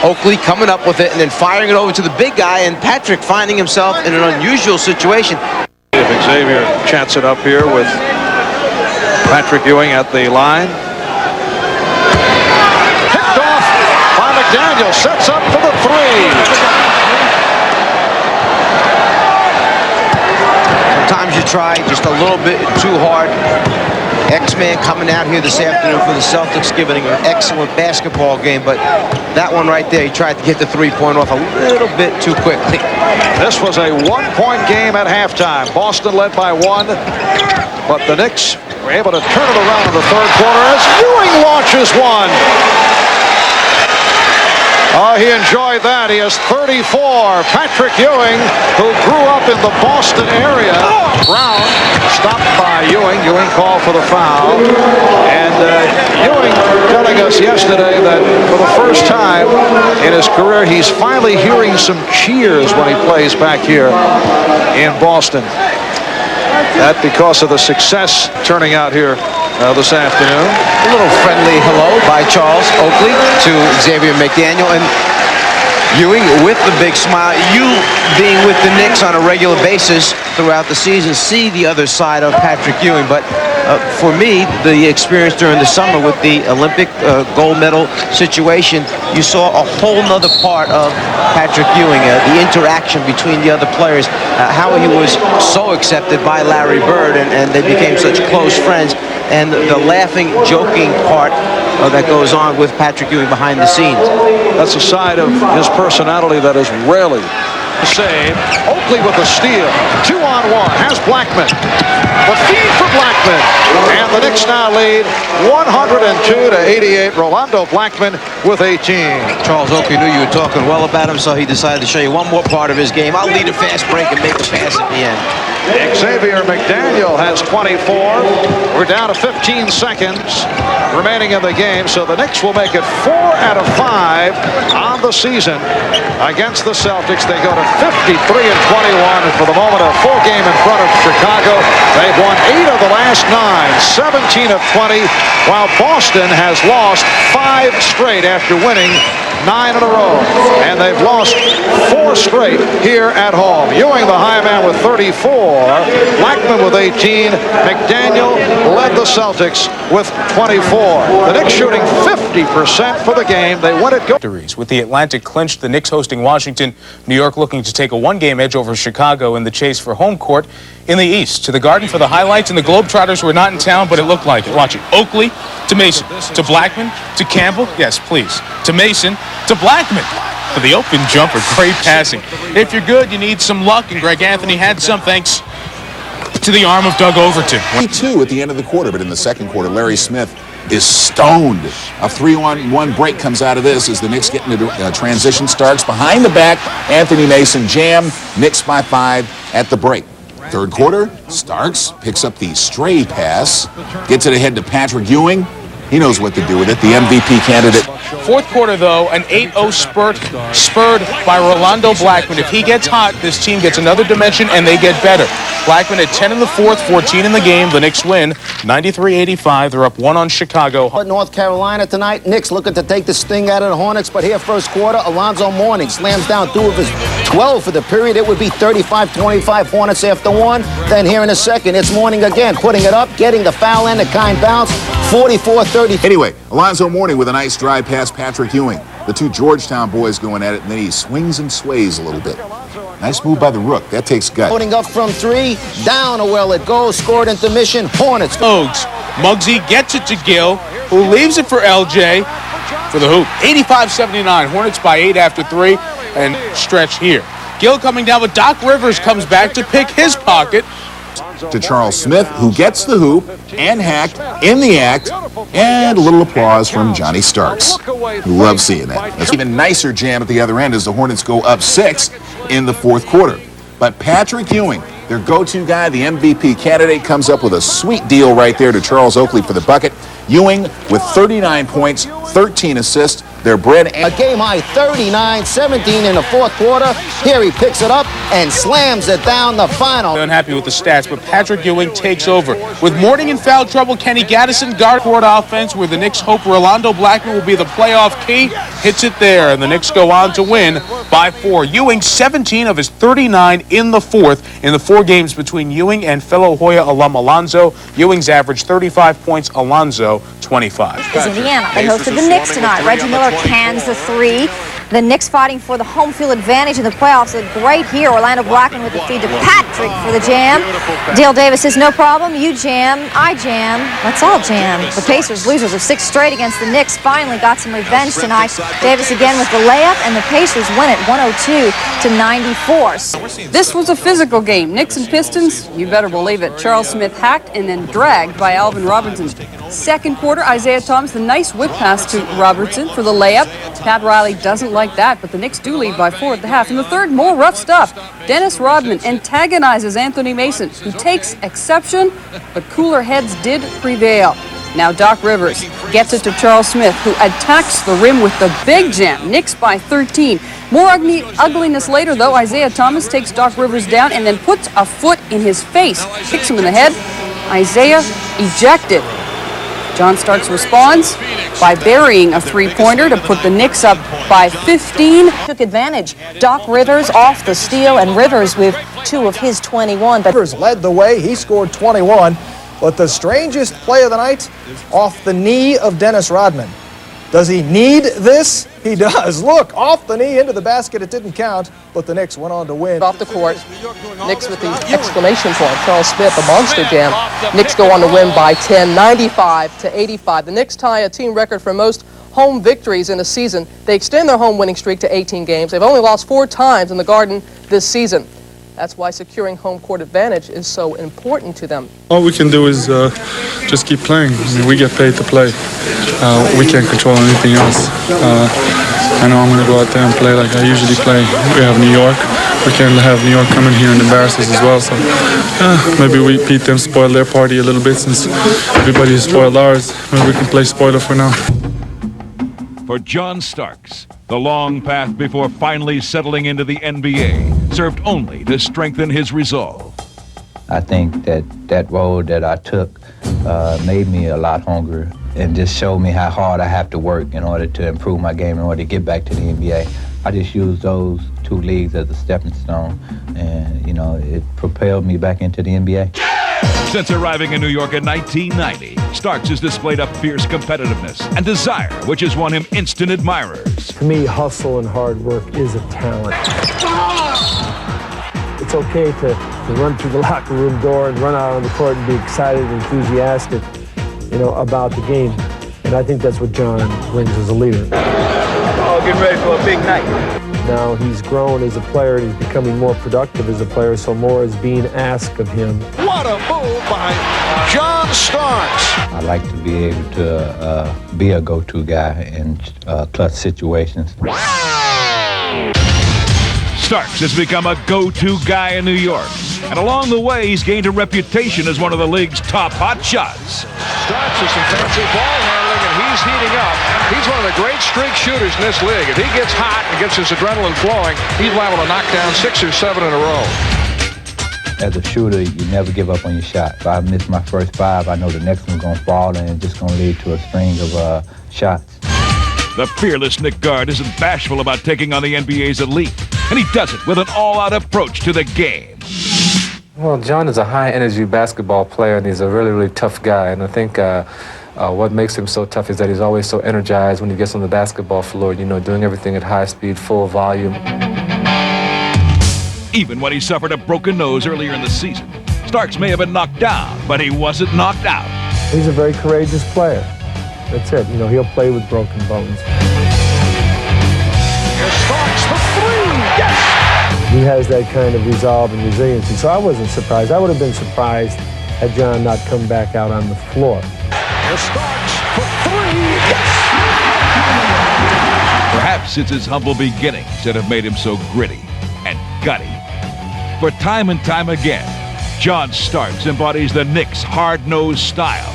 Oakley coming up with it and then firing it over to the big guy, and Patrick finding himself in an unusual situation. If Xavier chats it up here with Patrick Ewing at the line. McDaniel sets up for the three. Sometimes you try just a little bit too hard. X-Man coming out here this afternoon for the Celtics, giving an excellent basketball game, but that one right there, he tried to get the three-point off a little bit too quickly. This was a one-point game at halftime. Boston led by 1, but the Knicks were able to turn it around in the third quarter as Ewing launches one. Oh, he enjoyed that. He has 34. Patrick Ewing, who grew up in the Boston area. Brown stopped by Ewing. Ewing called for the foul. And Ewing telling us yesterday that for the first time in his career, he's finally hearing some cheers when he plays back here in Boston. That because of the success turning out here this afternoon. A little friendly hello by Charles Oakley to Xavier McDaniel, and Ewing with the big smile. You being with the Knicks on a regular basis throughout the season see the other side of Patrick Ewing, but for me, the experience during the summer with the Olympic gold medal situation, you saw a whole nother part of Patrick Ewing, the interaction between the other players, how he was so accepted by Larry Bird, and they became such close friends, and the laughing, joking part that goes on with Patrick Ewing behind the scenes. That's a side of his personality that is rarely the same. Oakley with a steal. 2-on-1. Has Blackman. The feed for Blackman. And the Knicks now lead 102-88. Rolando Blackman with 18. Charles Oakley knew you were talking well about him, so he decided to show you one more part of his game. I'll lead a fast break and make a pass at the end. Xavier McDaniel has 24. We're down to 15 seconds remaining in the game, so the Knicks will make it 4 out of 5 on the season against the Celtics. They go to 53-21, and for the moment, a full game in front of Chicago. They've won 8 of the last 9, 17 of 20, while Boston has lost 5 straight after winning 9 in a row, and they've lost 4 straight here at home. Ewing, the high man, with 34. Blackman with 18. McDaniel led the Celtics with 24. The Knicks shooting 50% for the game. They win it. Victories. With the Atlantic clinched, the Knicks hosting Washington, New York looking to take a one-game edge over Chicago in the chase for home court in the East. To the Garden for the highlights, and the Globetrotters were not in town, but it looked like it. Watch it. Oakley to Mason, to Blackman, to Campbell. Yes, please. To Mason, to Blackman. For the open jumper, great passing. If you're good, you need some luck, and Greg Anthony had some thanks to the arm of Doug Overton. 22 at the end of the quarter, but in the second quarter, Larry Smith is stoned. A 3-on-1 break comes out of this as the Knicks get into transition. Starks behind the back. Anthony Mason jam. Knicks by 5 at the break. Third quarter, Starks picks up the stray pass, gets it ahead to Patrick Ewing. He knows what to do with it, the MVP candidate. Fourth quarter, though, an 8-0 spurred by Rolando Blackman. If he gets hot, this team gets another dimension, and they get better. Blackman at 10 in the fourth, 14 in the game. The Knicks win 93-85. They're up 1 on Chicago. North Carolina tonight. Knicks looking to take the sting out of the Hornets, but here first quarter, Alonzo Mourning slams down 2 of his 12 for the period. It would be 35-25 Hornets after 1. Then here in a second, it's Mourning again, putting it up, getting the foul and a kind bounce, 44-30. Anyway, Alonzo Mourning with a nice drive past Patrick Ewing. The 2 Georgetown boys going at it, and then he swings and sways a little bit. Nice move by the Rook. That takes gut. Putting up from 3, down a well it goes, scored intermission, Hornets. Oaks. Muggsy gets it to Gill, who leaves it for LJ for the hoop. 85-79. Hornets by 8 after 3, and stretch here. Gill coming down, but Doc Rivers comes back to pick his pocket. To Charles Smith, who gets the hoop and hacked in the act, and a little applause from Johnny Starks, who loves seeing that. It's even nicer jam at the other end as the Hornets go up 6 in the fourth quarter. But Patrick Ewing, their go-to guy, the MVP candidate, comes up with a sweet deal right there to Charles Oakley for the bucket. Ewing with 39 points, 13 assists. Their bread and a game-high 39-17 in the fourth quarter. Here he picks it up and slams it down the final. Unhappy with the stats, but Patrick Ewing takes over. With Mourning in foul trouble, Kenny Gaddison guard court offense, where the Knicks hope Rolando Blackman will be the playoff key. Hits it there, and the Knicks go on to win by 4. Ewing 17 of his 39 in the fourth in the 4 games between Ewing and fellow Hoya alum Alonzo. Ewing's averaged 35 points, Alonzo 25. Is Indiana. They hosted the Knicks tonight. Reggie Miller cans the 3. The Knicks fighting for the home field advantage in the playoffs. Look great here. Orlando Blackman with the feed to Patrick for the jam. Dale Davis says, no problem. You jam. I jam. Let's all jam. The Pacers, losers of 6 straight against the Knicks, finally got some revenge tonight. Davis again with the layup, and the Pacers win it 102-94. This was a physical game. Knicks and Pistons, you better believe it. Charles Smith hacked and then dragged by Alvin Robertson. Second quarter, Isaiah Thomas, a nice whip pass to Robertson for the layup. Pat Riley doesn't like that, but the Knicks do lead by 4 at the half. In the third, more rough stuff. Dennis Rodman antagonizes Anthony Mason, who takes exception, but cooler heads did prevail. Now Doc Rivers gets it to Charles Smith, who attacks the rim with the big jam. Knicks by 13. More ugliness later, though. Isaiah Thomas takes Doc Rivers down and then puts a foot in his face. Kicks him in the head. Isaiah ejected. John Starks responds by burying a 3-pointer to put the Knicks up by 15. Took advantage. Doc Rivers off the steal, and Rivers with 2 of his 21. But Rivers led the way. He scored 21. But the strangest play of the night, off the knee of Dennis Rodman. Does he need this? He does. Look, off the knee into the basket. It didn't count, but the Knicks went on to win. Off the court, Knicks with the exclamation point. Charles Smith, a monster jam. Knicks go on to win by 10, 95-85. The Knicks tie a team record for most home victories in a season. They extend their home winning streak to 18 games. They've only lost 4 times in the Garden this season. That's why securing home court advantage is so important to them. All we can do is just keep playing. I mean, we get paid to play. We can't control anything else. I know I'm going to go out there and play like I usually play. We have New York. We can't have New York come in here and embarrass us as well. So maybe we beat them, spoil their party a little bit since everybody has spoiled ours. Maybe we can play spoiler for now. For John Starks, the long path before finally settling into the NBA served only to strengthen his resolve. I think that road that I took made me a lot hungrier and just showed me how hard I have to work in order to improve my game, in order to get back to the NBA. I just used those 2 leagues as a stepping stone, and, you know, it propelled me back into the NBA. Since arriving in New York in 1990, Starks has displayed a fierce competitiveness and desire, which has won him instant admirers. To me, hustle and hard work is a talent. It's okay to run through the locker room door and run out on the court and be excited and enthusiastic, you know, about the game. And I think that's what John brings as a leader. Oh, getting ready for a big night. Now he's grown as a player and he's becoming more productive as a player, so more is being asked of him. What a move by John Starks. I like to be able to be a go-to guy in clutch situations. Starks has become a go-to guy in New York, and along the way, he's gained a reputation as one of the league's top hot shots. Starks with some fancy ball handling, and he's heating up. He's one of the great streak shooters in this league. If he gets hot and gets his adrenaline flowing, he's liable to knock down 6 or 7 in a row. As a shooter, you never give up on your shot. If I miss my first 5, I know the next one's going to fall, and it's just going to lead to a string of shots. The fearless Knick guard isn't bashful about taking on the NBA's elite, and he does it with an all-out approach to the game. Well, John is a high-energy basketball player, and he's a really, really tough guy. And I think what makes him so tough is that he's always so energized when he gets on the basketball floor, you know, doing everything at high speed, full volume. Even when he suffered a broken nose earlier in the season, Starks may have been knocked down, but he wasn't knocked out. He's a very courageous player. That's it. You know, he'll play with broken bones. Here's Starks for 3. Yes! He has that kind of resolve and resiliency. So I wasn't surprised. I would have been surprised had John not come back out on the floor. Here's Starks for 3. Yes! Perhaps it's his humble beginnings that have made him so gritty and gutty. For time and time again, John Starks embodies the Knicks' hard-nosed style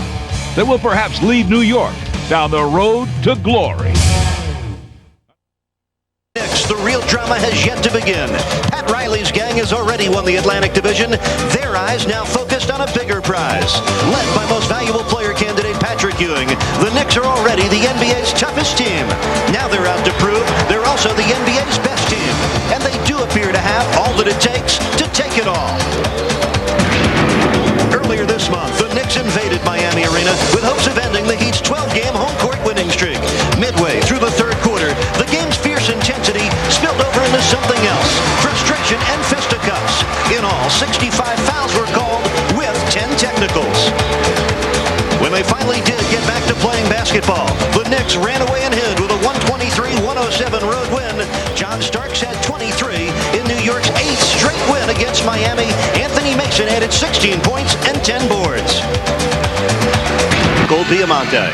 that will perhaps lead New York down the road to glory. Knicks, the real drama has yet to begin. Pat Riley's gang has already won the Atlantic Division. Their eyes now focused on a bigger prize. Led by most valuable player candidate Patrick Ewing, the Knicks are already the NBA's toughest team. Now they're out to prove they're also the NBA's best team. that it takes to take it all. Earlier this month, the Knicks invaded Miami Arena with hopes of ending the Heat's 12-game home court winning streak. Midway through the third quarter, the game's fierce intensity spilled over into something else. Frustration and fisticuffs. In all, 65 fouls were called with 10 technicals. When they finally did get back to playing basketball, the Knicks ran away and hid with a 123-107 road win. John Starks had 23 in New York's 8th straight win against Miami. Anthony Mason added 16 points and 10 boards. Gold Diamante.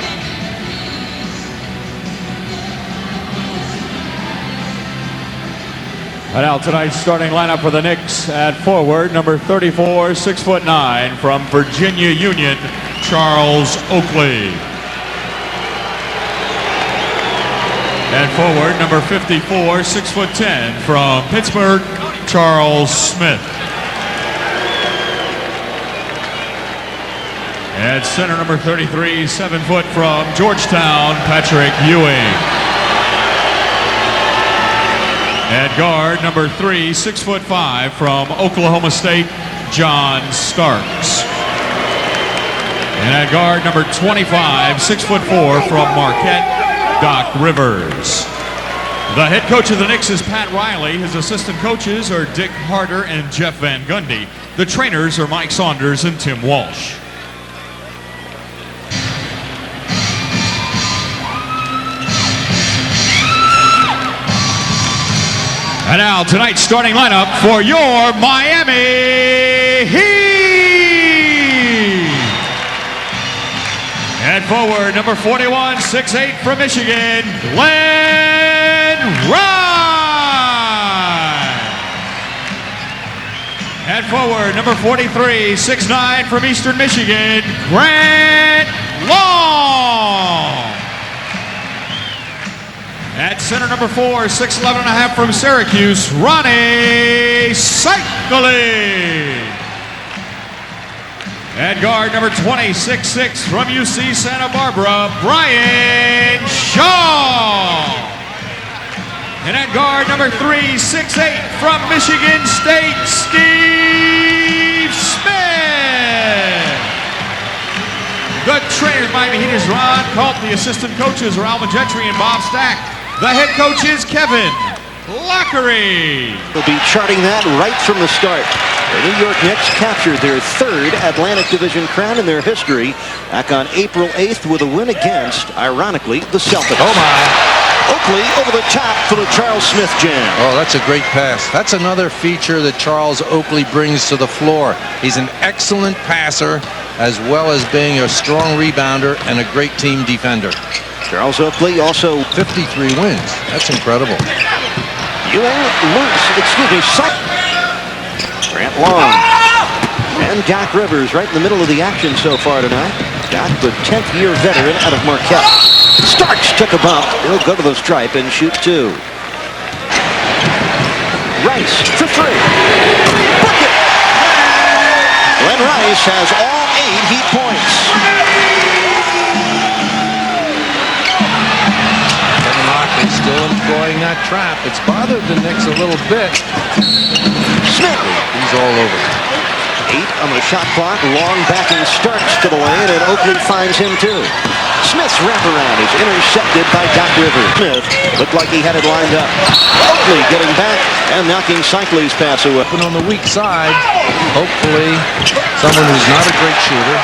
And now tonight's starting lineup for the Knicks at forward, number 34, 6'9", from Virginia Union, Charles Oakley. At forward, number 54, 6'10", from Pittsburgh, Charles Smith. At center, number 33, 7 foot, from Georgetown, Patrick Ewing. At guard, number 3, 6'5", from Oklahoma State, John Starks. And at guard, number 25, 6'4", from Marquette, Doc Rivers. The head coach of the Knicks is Pat Riley. His assistant coaches are Dick Harder and Jeff Van Gundy. The trainers are Mike Saunders and Tim Walsh. And now tonight's starting lineup for your Miami Heat. At forward, number 41, 6'8", from Michigan, Glenn Rice. At forward, number 43, 6'9", from Eastern Michigan, Grant Long. At center, number 4, 6'11.5", from Syracuse, Ronnie Shaquille. At guard, number 20, 6'6", from UC Santa Barbara, Brian Shaw. And at guard, number 3, 6'8", from Michigan State, Steve Smith. The trainers, Miami Heat, is Ron Colt. The assistant coaches are Alvin Gentry and Bob Stack. The head coach is Kevin Lockery. Will be charting that right from the start. The New York Knicks captured their 3rd Atlantic Division crown in their history back on April 8th with a win against, ironically, the Celtics. Oh my. Oakley over the top for the Charles Smith jam. Oh, that's a great pass. That's another feature that Charles Oakley brings to the floor. He's an excellent passer as well as being a strong rebounder and a great team defender. Charles Oakley also 53 wins. That's incredible. Ewing loose, Grant Long. And Doc Rivers right in the middle of the action so far tonight. Doc, the 10th-year veteran out of Marquette. Starks took a bump. He'll go to the stripe and shoot 2. Rice for 3. Bucket! Glenn Rice has all 8 Heat points. Is still employing that trap. It's bothered the Knicks a little bit. Smith. He's all over. 8 on the shot clock. Long backing Starks to the lane, and Oakley finds him too. Smith's wraparound is intercepted by Doc Rivers. Smith looked like he had it lined up. Oakley getting back and knocking Cycle's pass away. On the weak side, hopefully someone who's not a great shooter.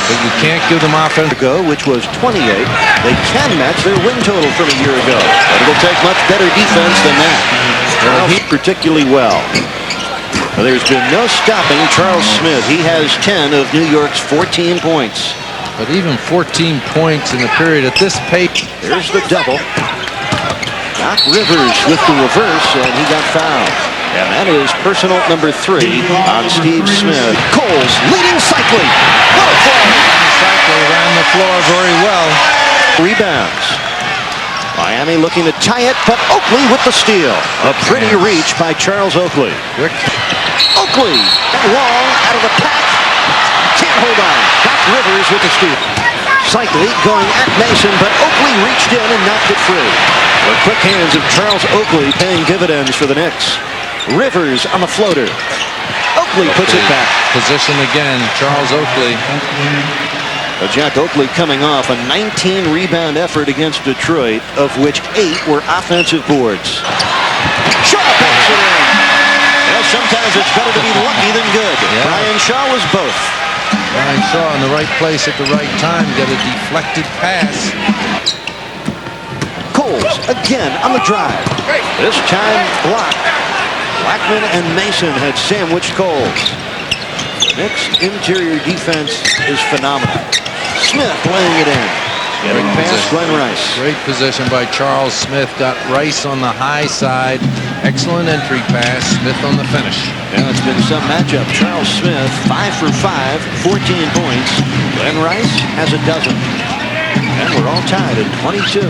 But you can't give them offense. Which was 28. They can match their win total from a year ago. But it'll take much better defense than that. He particularly well. There's been no stopping Charles Smith. He has 10 of New York's 14 points. But even 14 points in the period at this pace. There's the double. Doc Rivers with the reverse, and he got fouled. And that is personal number 3 on Steve Smith. Coles leading Cycle. What a play! Cycle ran the floor very well. Rebounds. Miami looking to tie it, but Oakley with the steal. A pretty reach by Charles Oakley. Oakley, long out of the pack. Can't hold on. Doc Rivers with the steal. Cycle going at Mason, but Oakley reached in and knocked it free. The quick hands of Charles Oakley paying dividends for the Knicks. Rivers on the floater. Oakley puts it back. Position again, Charles Oakley. Jack Oakley coming off a 19-rebound effort against Detroit, of which 8 were offensive boards. Shaw backs it in. Well, sometimes it's better to be lucky than good. Yeah. Brian Shaw was both. Brian Shaw in the right place at the right time. Got a deflected pass. Coles again on the drive. This time blocked. Blackman and Mason had sandwiched Coles. Knicks interior defense is phenomenal. Smith laying it in. Getting past Glenn Rice. Great position by Charles Smith. Got Rice on the high side. Excellent entry pass. Smith on the finish. Yeah, it's been some matchup. Charles Smith, 5 for 5, 14 points. Glenn Rice has a dozen. And we're all tied at 22.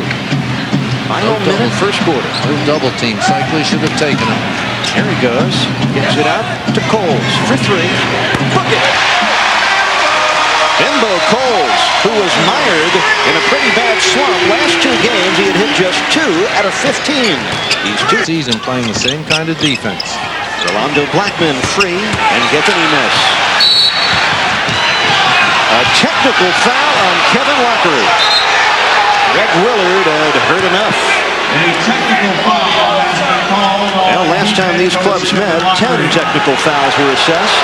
Final minute, first quarter. No double team. Cycli should have taken him. Here he goes. Gives it out to Coles for 3. Book it. Bimbo Coles, who was mired in a pretty bad slump. Last 2 games, he had hit just 2 out of 15. These 2 season playing the same kind of defense. Rolando Blackman free and gets any miss. A technical foul on Kevin Lockery. Greg Willard had heard enough. A technical foul has been called. Well, last time these clubs met, 10 technical fouls were assessed.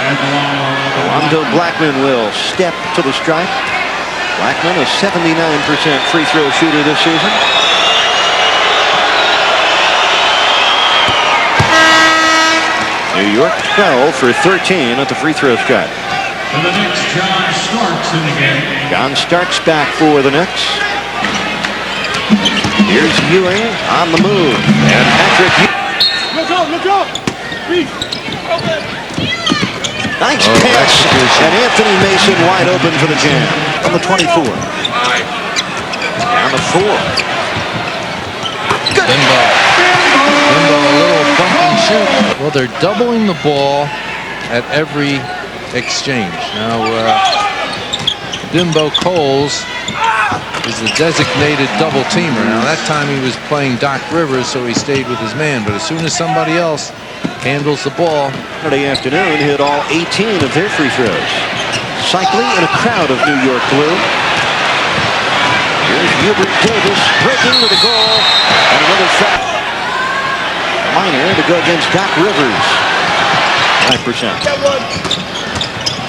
Rolando Blackman will step to the stripe. Blackman, a 79% free throw shooter this season. New York 12 for 13 at the free throw stripe. For the Knicks, John Starks in the game. John Starks back for the Knicks. Here's Ewing on the move. And Patrick Look out! Nice pass. And Anthony Mason wide open for the jam. On the 24. Down the 4. Good. Bimbo, a little bump and shoot. Well, they're doubling the ball at every exchange. Now, Bimbo Coles is the designated double teamer. Now, that time he was playing Doc Rivers, so he stayed with his man. But as soon as somebody else handles the ball. Saturday afternoon hit all 18 of their free throws. Cycling in a crowd of New York blue. Here's Hubert Davis breaking to the goal. And another foul. Minor to go against Doc Rivers. 5%.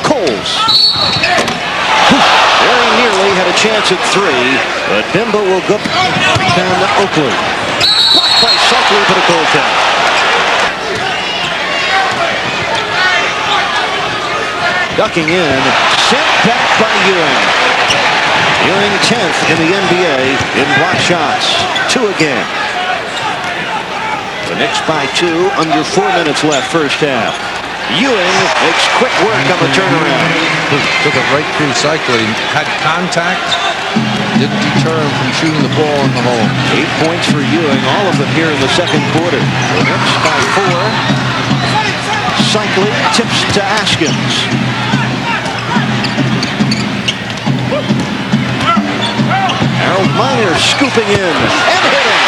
Coles. Very nearly had a chance at 3, but Bimbo will go down to Oakley. Blocked by Cycli for the goaltender. Ducking in, sent back by Ewing. Ewing 10th in the NBA in block shots. 2 again. The Knicks by 2, under 4 minutes left first half. Ewing makes quick work on the turnaround. Took it right through Cycli. Had contact. Didn't deter him from shooting the ball in the hole. 8 points for Ewing, all of them here in the second quarter. The Knicks by 4. Cycli tips to Askins. Harold Miner scooping in and hitting.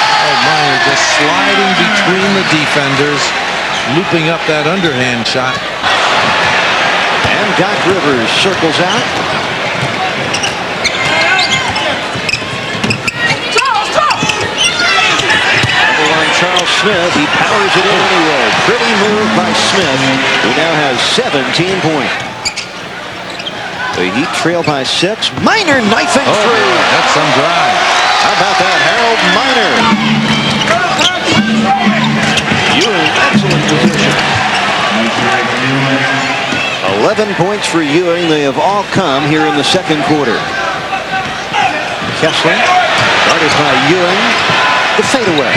Harold Miner just sliding between the defenders, looping up that underhand shot. And Doc Rivers circles out. Charles Smith, he powers it in anyway. Pretty move by Smith, who now has 17 points. The Heat trail by 6. Miner knifing through. That's some drive. How about that, Harold Miner? Ewing, excellent position. 11 points for Ewing. They have all come here in the second quarter. Kessler, guarded by Ewing. The fadeaway.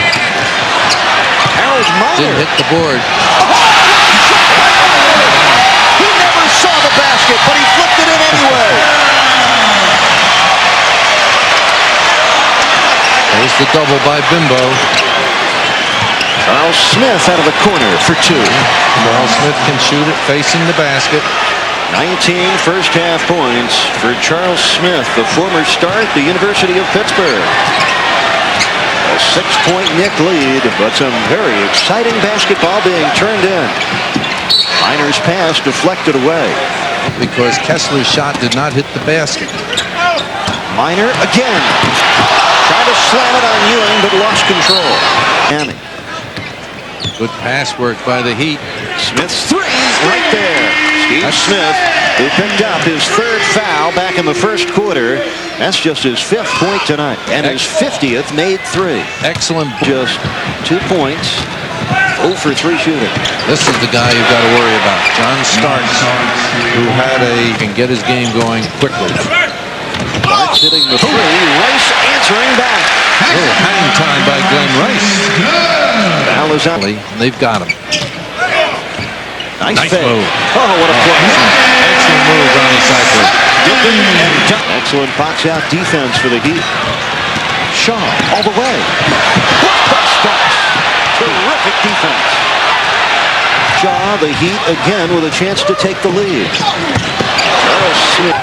Harold Miner didn't hit the board. He never saw the basket, but he flipped it in anyway. There's the double by Bimbo. Charles Smith out of the corner for 2. Charles Smith can shoot it facing the basket. 19 first-half points for Charles Smith, the former star at the University of Pittsburgh. A 6-point Knick lead, but some very exciting basketball being turned in. Miner's pass deflected away. Because Kessler's shot did not hit the basket. Miner again. Tried to slam it on Ewing, but lost control. Good pass work by the Heat. Smith's three right there. Steve Smith, who picked up his 3rd foul back in the first quarter. That's just his 5th point tonight. And his 50th made 3. Excellent. Just 2 points. 0 for 3 shooting. This is the guy you've got to worry about. John Starks, who can get his game going quickly. Starks hitting the 3. Rice answering back. Oh, hang time by Glenn Rice. Foul is out. They've got him. Nice move. Oh, what a play. Excellent move, Ronnie Cycler. Excellent box out defense for the Heat. Shaw all the way. Starks. Terrific defense. Shaw, the Heat again with a chance to take the lead. Charles Smith.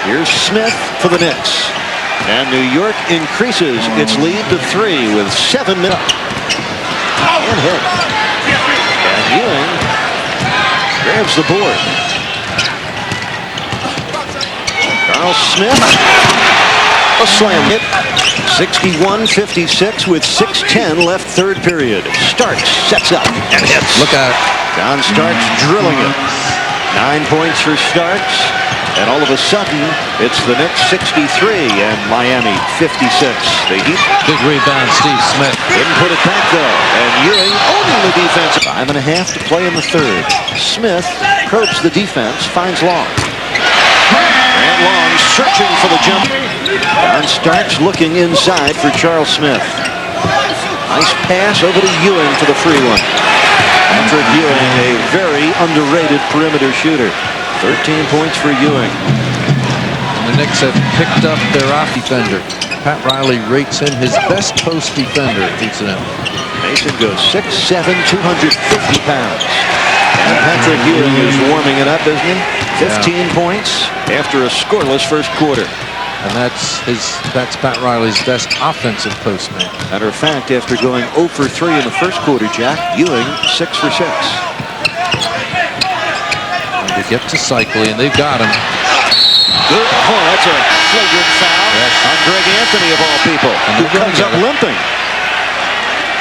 Here's Smith for the Knicks. And New York increases its lead to 3 with 7 minutes. And hit. And Ewing grabs the board. Charles Smith. A slam hit. 61-56 with 6:10 left, 3rd period. Starks sets up and hits. Look out. John Starks drilling it. 9 points for Starks. And all of a sudden, it's the Knicks 63 and Miami 56. The Heat. Big rebound, Steve Smith. Didn't put it back, though. And Ewing owning the defense. 5.5 to play in the 3rd. Smith probes the defense, finds Long. Grant Long searching for the jump. John Starks looking inside for Charles Smith. Nice pass over to Ewing for the free one. Patrick Ewing, a very underrated perimeter shooter. 13 points for Ewing. And the Knicks have picked up their off defender. Pat Riley rates him his best post defender, incidentally. Mason goes 6'7", 250 pounds. And Patrick Ewing is warming it up, isn't he? 15 points after a scoreless first quarter. And that's Pat Riley's best offensive postman. Matter of fact, after going 0 for 3 in the first quarter, Jack, Ewing 6 for 6. And they get to Cycling, and they've got him. Good. Oh, that's a flagrant foul on Greg Anthony of all people, who comes up limping.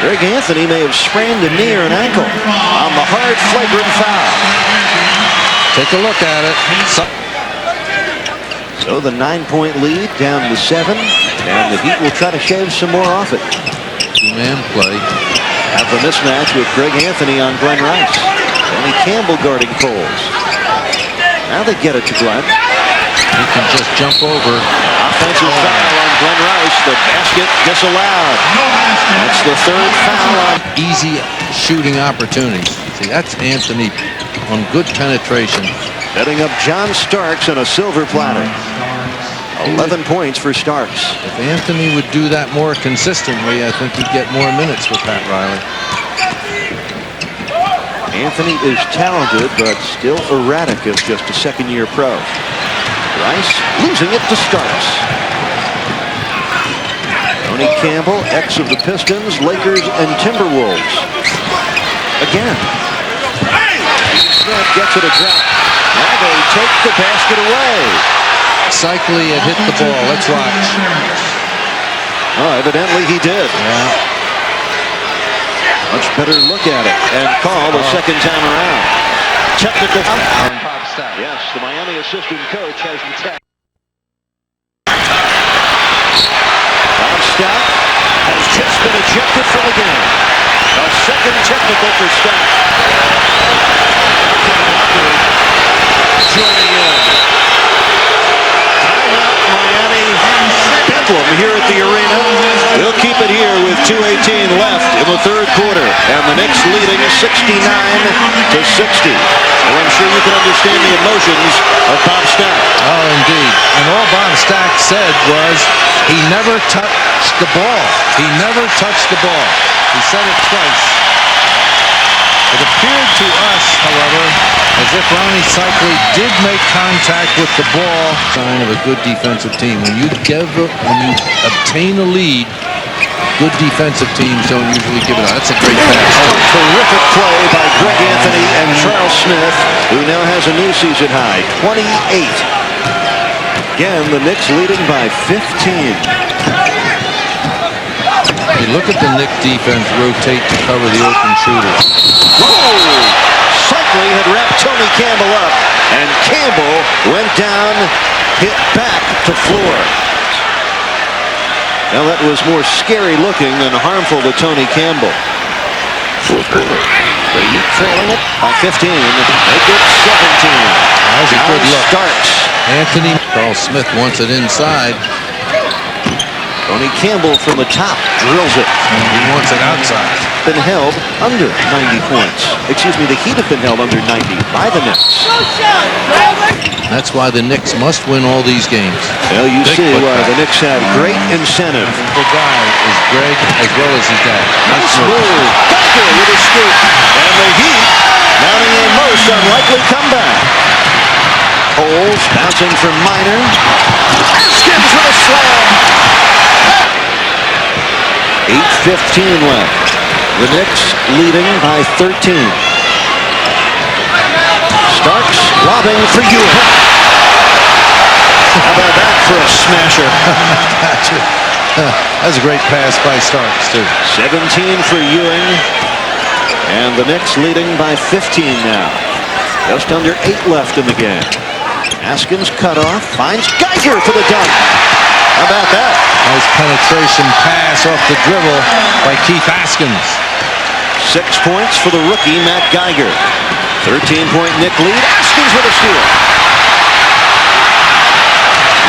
Greg Anthony may have sprained a knee or an ankle on the hard flagrant foul. Take a look at it. So the 9-point lead down to 7, and the Heat will try to shave some more off it. Two-man play. Have the mismatch with Greg Anthony on Glenn Rice. Tony Campbell guarding Coles. Now they get it to Glenn. He can just jump over. Offensive foul on Glenn Rice. The basket disallowed. That's the 3rd foul on. Easy shooting opportunities. See, that's Anthony on good penetration. Setting up John Starks on a silver platter. 11 points for Starks. If Anthony would do that more consistently, I think he'd get more minutes with Pat Riley. Anthony is talented, but still erratic as just a second-year pro. Rice losing it to Starks. Tony Campbell, ex of the Pistons, Lakers, and Timberwolves. Again. Smith gets it a drop. Now they take the basket away. Cycling had hit the ball. Let's watch. Oh, evidently he did. Yeah. Much better look at it and call the second time around. Technical. Yes, the Miami assistant coach has the tech. Bob Stout has just been ejected from the game. A second technical for Stout. Joining in. Timeout, Miami. Bedlam here at the arena. We'll keep it here with 2:18 left in the 3rd quarter. And the Knicks leading 69-60. Well, I'm sure you can understand the emotions of Bob Stack. Oh, indeed. And all Bob Stack said was he never touched the ball. He never touched the ball. He said it twice. It appeared to us, however, as if Ronnie Cycli did make contact with the ball. Sign of a good defensive team. When you obtain a lead, good defensive teams don't usually give it up. That's a great pass. Terrific play by Greg Anthony and Charles Smith, who now has a new season high, 28. Again, the Knicks leading by 15. You look at the Knicks defense rotate to cover the open shooters. Whoa! Cycli had wrapped Tony Campbell up, and Campbell went down, hit back to floor. Now that was more scary looking than harmful to Tony Campbell. The Heat trailing it by 15. Make it 17. That was a good look. Starks. Anthony. Charles Smith wants it inside. Tony Campbell from the top drills it. He wants it outside. Been held under 90 points. Excuse me, the Heat have been held under 90 by the Knicks. That's why the Knicks must win all these games. Well, you see why the Knicks have great incentive. The guy is Greg as well as his dad. Nice move. Geiger with a scoop. And the Heat mounting a most unlikely comeback. Holes bouncing from Minor. Haskins with a slam. 8:15 left. The Knicks leading by 13. Starks lobbing for Ewing. How about that for a smasher? That's a great pass by Starks, too. 17 for Ewing. And the Knicks leading by 15 now. Just under 8 left in the game. Haskins cut off. Finds Geiger for the dunk. How about that? Nice penetration pass off the dribble by Keith Haskins. 6 points for the rookie, Matt Geiger. 13-point Knick lead. Haskins with a steal.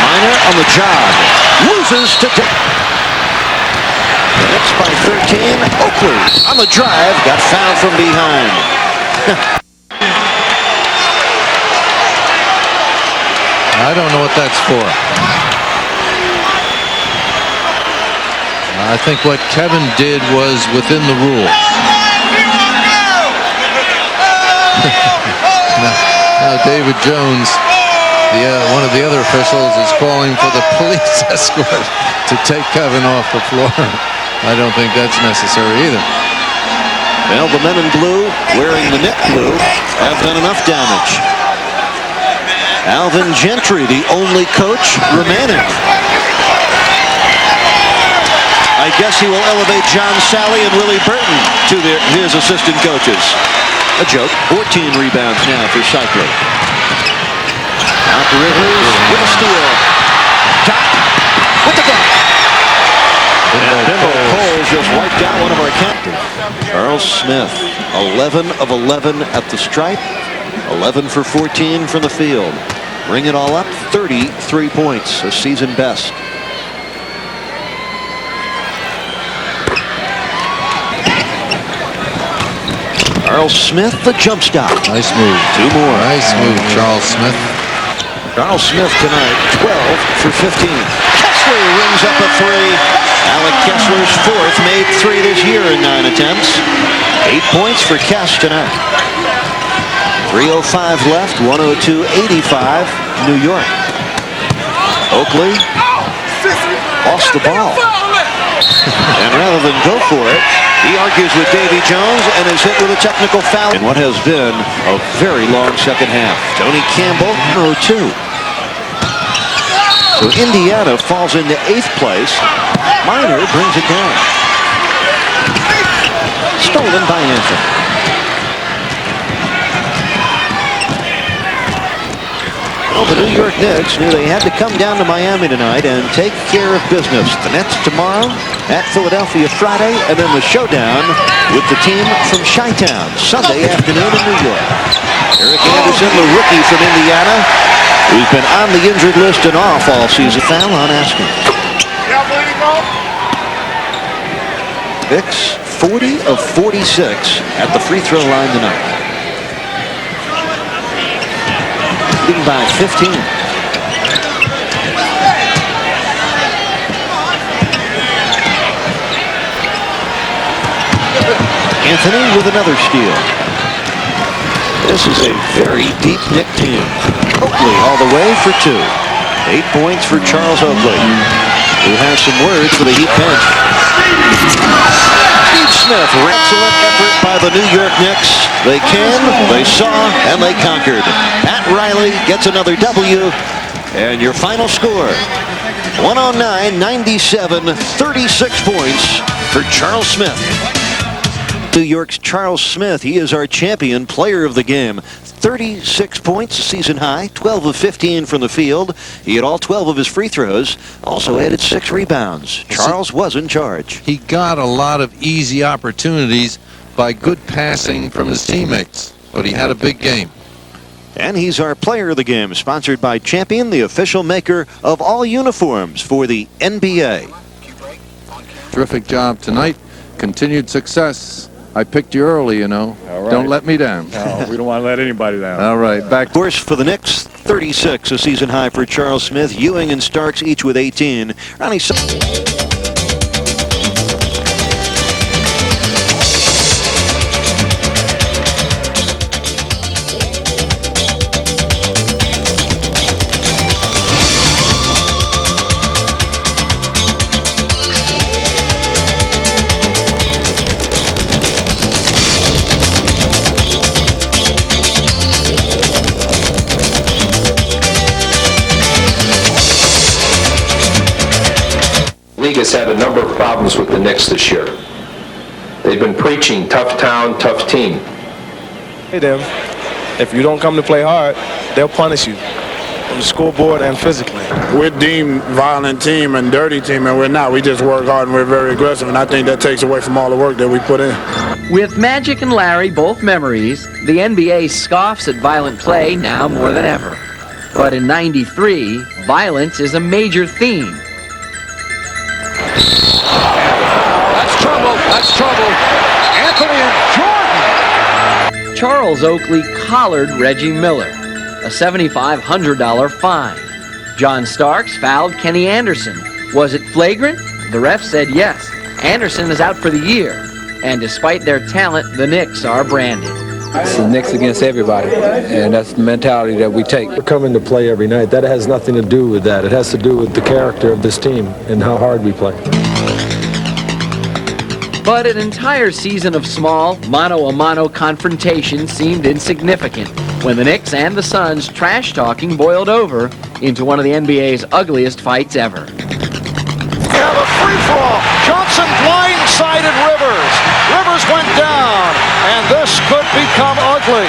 Minor on the job. Loses to the Knicks by 13. Oakley on the drive. Got fouled from behind. I don't know what that's for. I think what Kevin did was within the rules. now David Jones, one of the other officials, is calling for the police escort to take Kevin off the floor. I don't think that's necessary either. Well, the men in blue, wearing the Knick blue, have done enough damage. Alvin Gentry, the only coach remaining. I guess he will elevate John Sally and Willie Burton to his assistant coaches. A joke. 14 rebounds now for Cycli. Out to Rivers with a steal. Top with the dunk. And Bimbo Coles just wiped out one of our captains. Charles Smith, 11 of 11 at the stripe. 11 for 14 from the field. Bring it all up, 33 points, a season best. Charles Smith, the jump stop. Nice move. 2 more. Nice move, Charles Smith. Charles Smith tonight, 12 for 15. Kessler rings up a 3. Alec Kessler's 4th, made 3 this year in 9 attempts. 8 points for Kess tonight. 3:05 left, 102-85, New York. Oakley lost the ball. And rather than go for it, he argues with Davy Jones and is hit with a technical foul in what has been a very long second half. Tony Campbell, 102. So Indiana falls into 8th place. Minor brings it down. Stolen by Anthony. Well, the New York Knicks knew they had to come down to Miami tonight and take care of business. The Nets tomorrow, at Philadelphia Friday, and then the showdown with the team from Chi-Town Sunday afternoon in New York. Eric Anderson, the rookie from Indiana, who's been on the injured list and off all season. Foul on Haskins. Knicks 40 of 46 at the free throw line tonight. Leading by 15. Anthony with another steal. This is a very deep Knick team. Oakley all the way for 2. 8 points for Charles Oakley, who has some words for the Heat bench. Steve Smith, excellent effort by the New York Knicks. They came, they saw, and they conquered. Pat Riley gets another W, and your final score, 109-97, 36 points for Charles Smith. New York's Charles Smith, he is our champion player of the game. 36 points, season high, 12 of 15 from the field. He had all 12 of his free throws, also added 6 rebounds. Charles was in charge. He got a lot of easy opportunities by good passing from his teammates, but he had a big game. And he's our player of the game, sponsored by Champion, the official maker of all uniforms for the NBA. Terrific job tonight. Continued success. I picked you early, you know. All right. Don't let me down. No, we don't want to let anybody down. All right, back. Course for the Knicks, 36, a season high for Charles Smith. Ewing and Starks each with 18. Ronnie. Has had a number of problems with the Knicks this year. They've been preaching tough town, tough team. Hey them, if you don't come to play hard, they'll punish you on the scoreboard and physically. We're deemed violent team and dirty team, and we're not. We just work hard and we're very aggressive, and I think that takes away from all the work that we put in. With Magic and Larry both memories, the NBA scoffs at violent play now more than ever. But in '93, violence is a major theme. That's trouble. That's trouble. Anthony and Jordan. Charles Oakley collared Reggie Miller, a $7,500 fine. John Starks fouled Kenny Anderson. Was it flagrant? The ref said yes. Anderson is out for the year. And despite their talent, the Knicks are branded. It's the Knicks against everybody, and that's the mentality that we take. We're coming to play every night. That has nothing to do with that. It has to do with the character of this team and how hard we play. But an entire season of small, mano-a-mano confrontations seemed insignificant when the Knicks and the Suns' trash-talking boiled over into one of the NBA's ugliest fights ever. We have a free-for-all. Johnson blindsided Rivers. Rivers went down, and this could become ugly.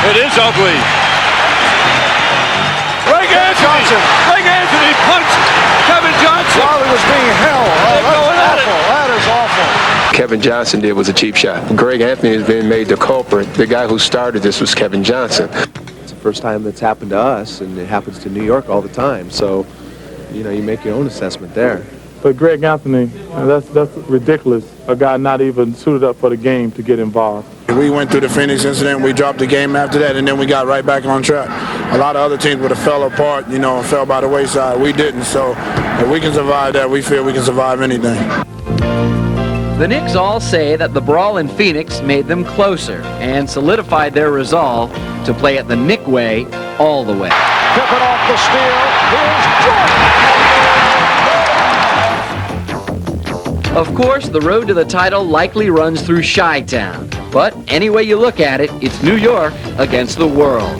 It is ugly. Greg Anthony punched Kevin Johnson while he was being held. Oh, that's awful. That is awful. Kevin Johnson did was a cheap shot. Greg Anthony has been made the culprit. The guy who started this was Kevin Johnson. It's the first time that's happened to us, and it happens to New York all the time. So, you know, you make your own assessment there. But Greg Anthony, that's ridiculous. A guy not even suited up for the game to get involved. We went through the Phoenix incident. We dropped the game after that, and then we got right back on track. A lot of other teams would have fell apart, you know, and fell by the wayside. We didn't. So if we can survive that, we feel we can survive anything. The Knicks all say that the brawl in Phoenix made them closer and solidified their resolve to play it the Knick way all the way. Pippen off the steal. Here's Jordan. Of course, the road to the title likely runs through Chi-Town. But any way you look at it, it's New York against the world.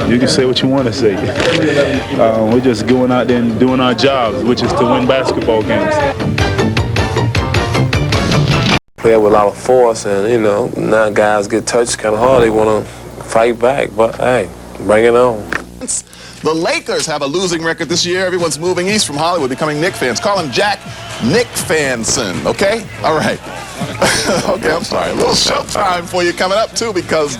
You can say what you want to say. We're just going out there and doing our jobs, which is to win basketball games. Play with a lot of force, and, you know, now guys get touched kind of hard. They want to fight back, but, hey, bring it on. The Lakers have a losing record this year. Everyone's moving east from Hollywood, becoming Knicks fans. Call him Jack Nick Fanson, okay? All right. Okay, I'm sorry. A little showtime for you coming up, too, because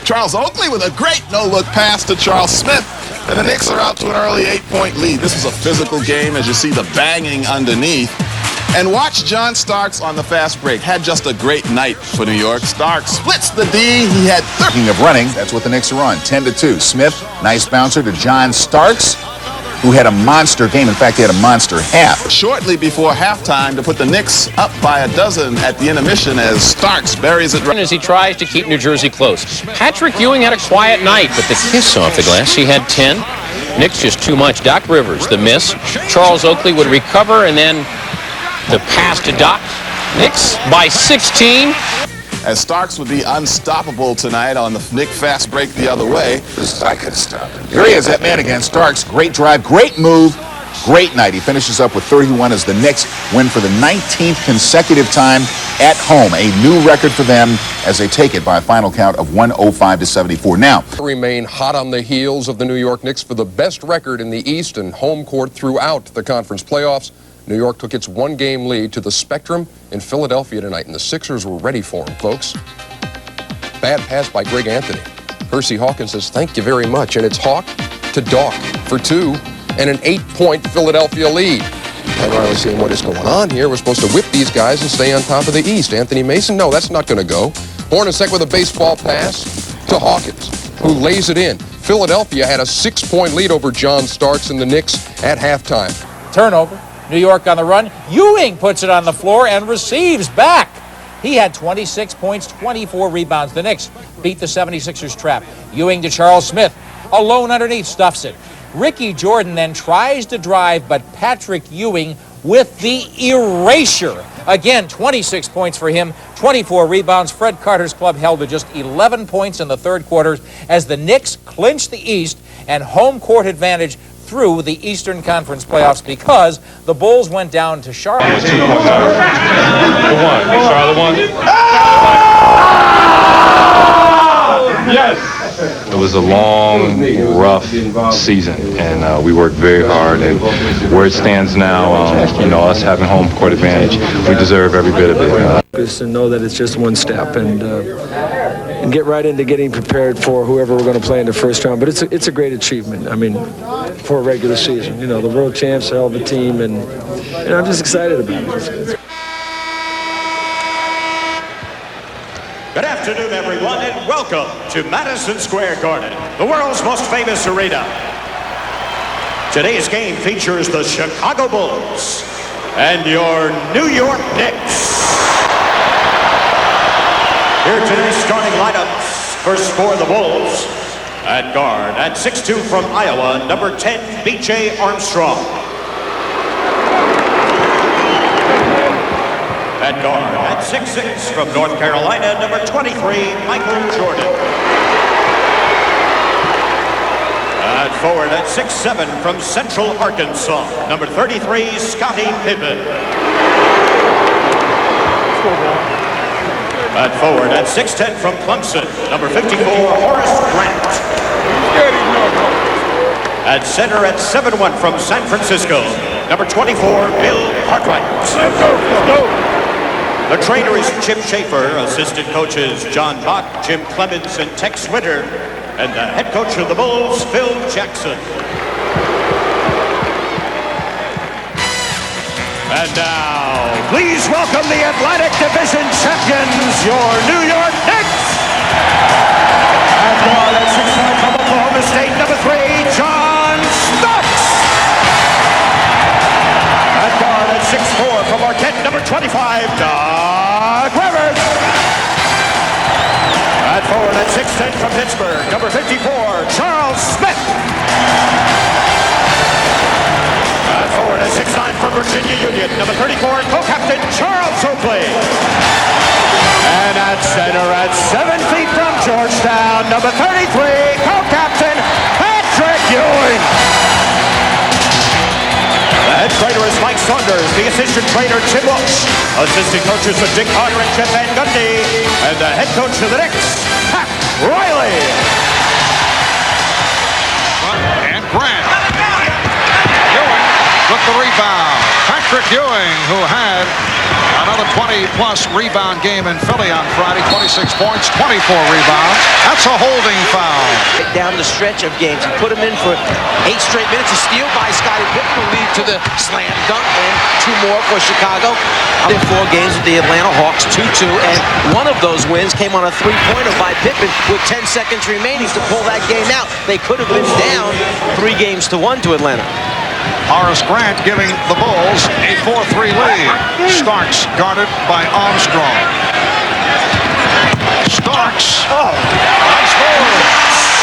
Charles Oakley with a great no-look pass to Charles Smith, and the Knicks are out to an early 8-point lead. This was a physical game, as you see the banging underneath. And watch John Starks on the fast break. Had just a great night for New York. Starks splits the D. He had 13 of running. That's what the Knicks are on, 10-2. Smith, nice bouncer to John Starks. who had a monster game. In fact, he had a monster half. Shortly before halftime to put the Knicks up by a dozen at the intermission as Starks buries it. As he tries to keep New Jersey close. Patrick Ewing had a quiet night, but the kiss off the glass, he had 10. Knicks just too much. Doc Rivers, the miss. Charles Oakley would recover, and then the pass to Doc. Knicks by 16. As Starks would be unstoppable tonight on the Knick fast break the other way. I could stop him. Here he is, that man again. Starks, great drive, great move, great night. He finishes up with 31 as the Knicks win for the 19th consecutive time at home. A new record for them as they take it by a final count of 105-74. Now, remain hot on the heels of the New York Knicks for the best record in the East and home court throughout the conference playoffs. New York took its one-game lead to the Spectrum in Philadelphia tonight, and the Sixers were ready for him, folks. Bad pass by Greg Anthony. Percy Hawkins says, thank you very much, and it's Hawk to Doc for 2 and an 8-point Philadelphia lead. And I was saying, what is going on here? We're supposed to whip these guys and stay on top of the East. Anthony Mason, no, that's not going to go. Hornacek with a baseball pass to Hawkins, who lays it in. Philadelphia had a 6-point lead over John Starks and the Knicks at halftime. Turnover. New York on the run. Ewing puts it on the floor and receives back. He had 26 points, 24 rebounds. The Knicks beat the 76ers trap. Ewing to Charles Smith. Alone underneath, stuffs it. Ricky Jordan then tries to drive, but Patrick Ewing with the erasure. Again, 26 points for him, 24 rebounds. Fred Carter's club held to just 11 points in the third quarter as the Knicks clinched the East and home court advantage through the Eastern Conference playoffs because the Bulls went down to Charlotte. Charlotte won. Yes! It was a long, rough season, and we worked very hard. And where it stands now, us having home court advantage, we deserve every bit of it. Just to know that it's just one step, and get right into getting prepared for whoever we're going to play in the first round. But it's a great achievement. I mean, for a regular season, the world champs, a hell of a team, and I'm just excited about it. Good afternoon, everyone, and welcome to Madison Square Garden, the world's most famous arena. Today's game features the Chicago Bulls and your New York Knicks. Here are today's starting lineups. First for the Bulls. At guard, at 6'2" from Iowa, number 10, B.J. Armstrong. At guard, at 6'6" from North Carolina, number 23, Michael Jordan. At forward, at 6'7" from Central Arkansas, number 33, Scottie Pippen. At forward, at 6'10" from Clemson, number 54, Horace Grant. At center, at 7'1" from San Francisco, number 24, Bill Cartwright. The trainer is Chip Schaefer, assistant coaches John Bach, Jim Clemens, and Tex Winter, and the head coach of the Bulls, Phil Jackson. And now, please welcome the Atlantic Division champions, your New York Knicks. At guard at 6'1" from Oklahoma State, number 3, John Starks. At guard at 6'4" from Marquette, number 25, Doc Rivers. At forward at 6'10" from Pittsburgh, number 54, Charles Smith. At forward at 6'9" from Virginia Union, number 34, co-captain Charles Oakley. And at center at 7 feet from Georgetown, number 33, co-captain Patrick Ewing. The head trainer is Mike Saunders, the assistant trainer Tim Walsh, assistant coaches are Dick Carter and Jeff Van Gundy, and the head coach of the Knicks, Pat Riley. And Grant. Ewing took the rebound. Patrick Ewing, who had another a 20-plus rebound game in Philly on Friday. 26 points, 24 rebounds. That's a holding foul. Down the stretch of games, he put him in for 8 straight minutes. A steal by Scottie Pippen will lead to the slam dunk, and 2 more for Chicago. Their 4 games with the Atlanta Hawks, 2-2, and one of those wins came on a 3-pointer by Pippen with 10 seconds remaining to pull that game out. They could have been down 3-1 to Atlanta. Horace Grant giving the Bulls a 4-3 lead. Starks guarded by Armstrong. Starks. Oh, nice move.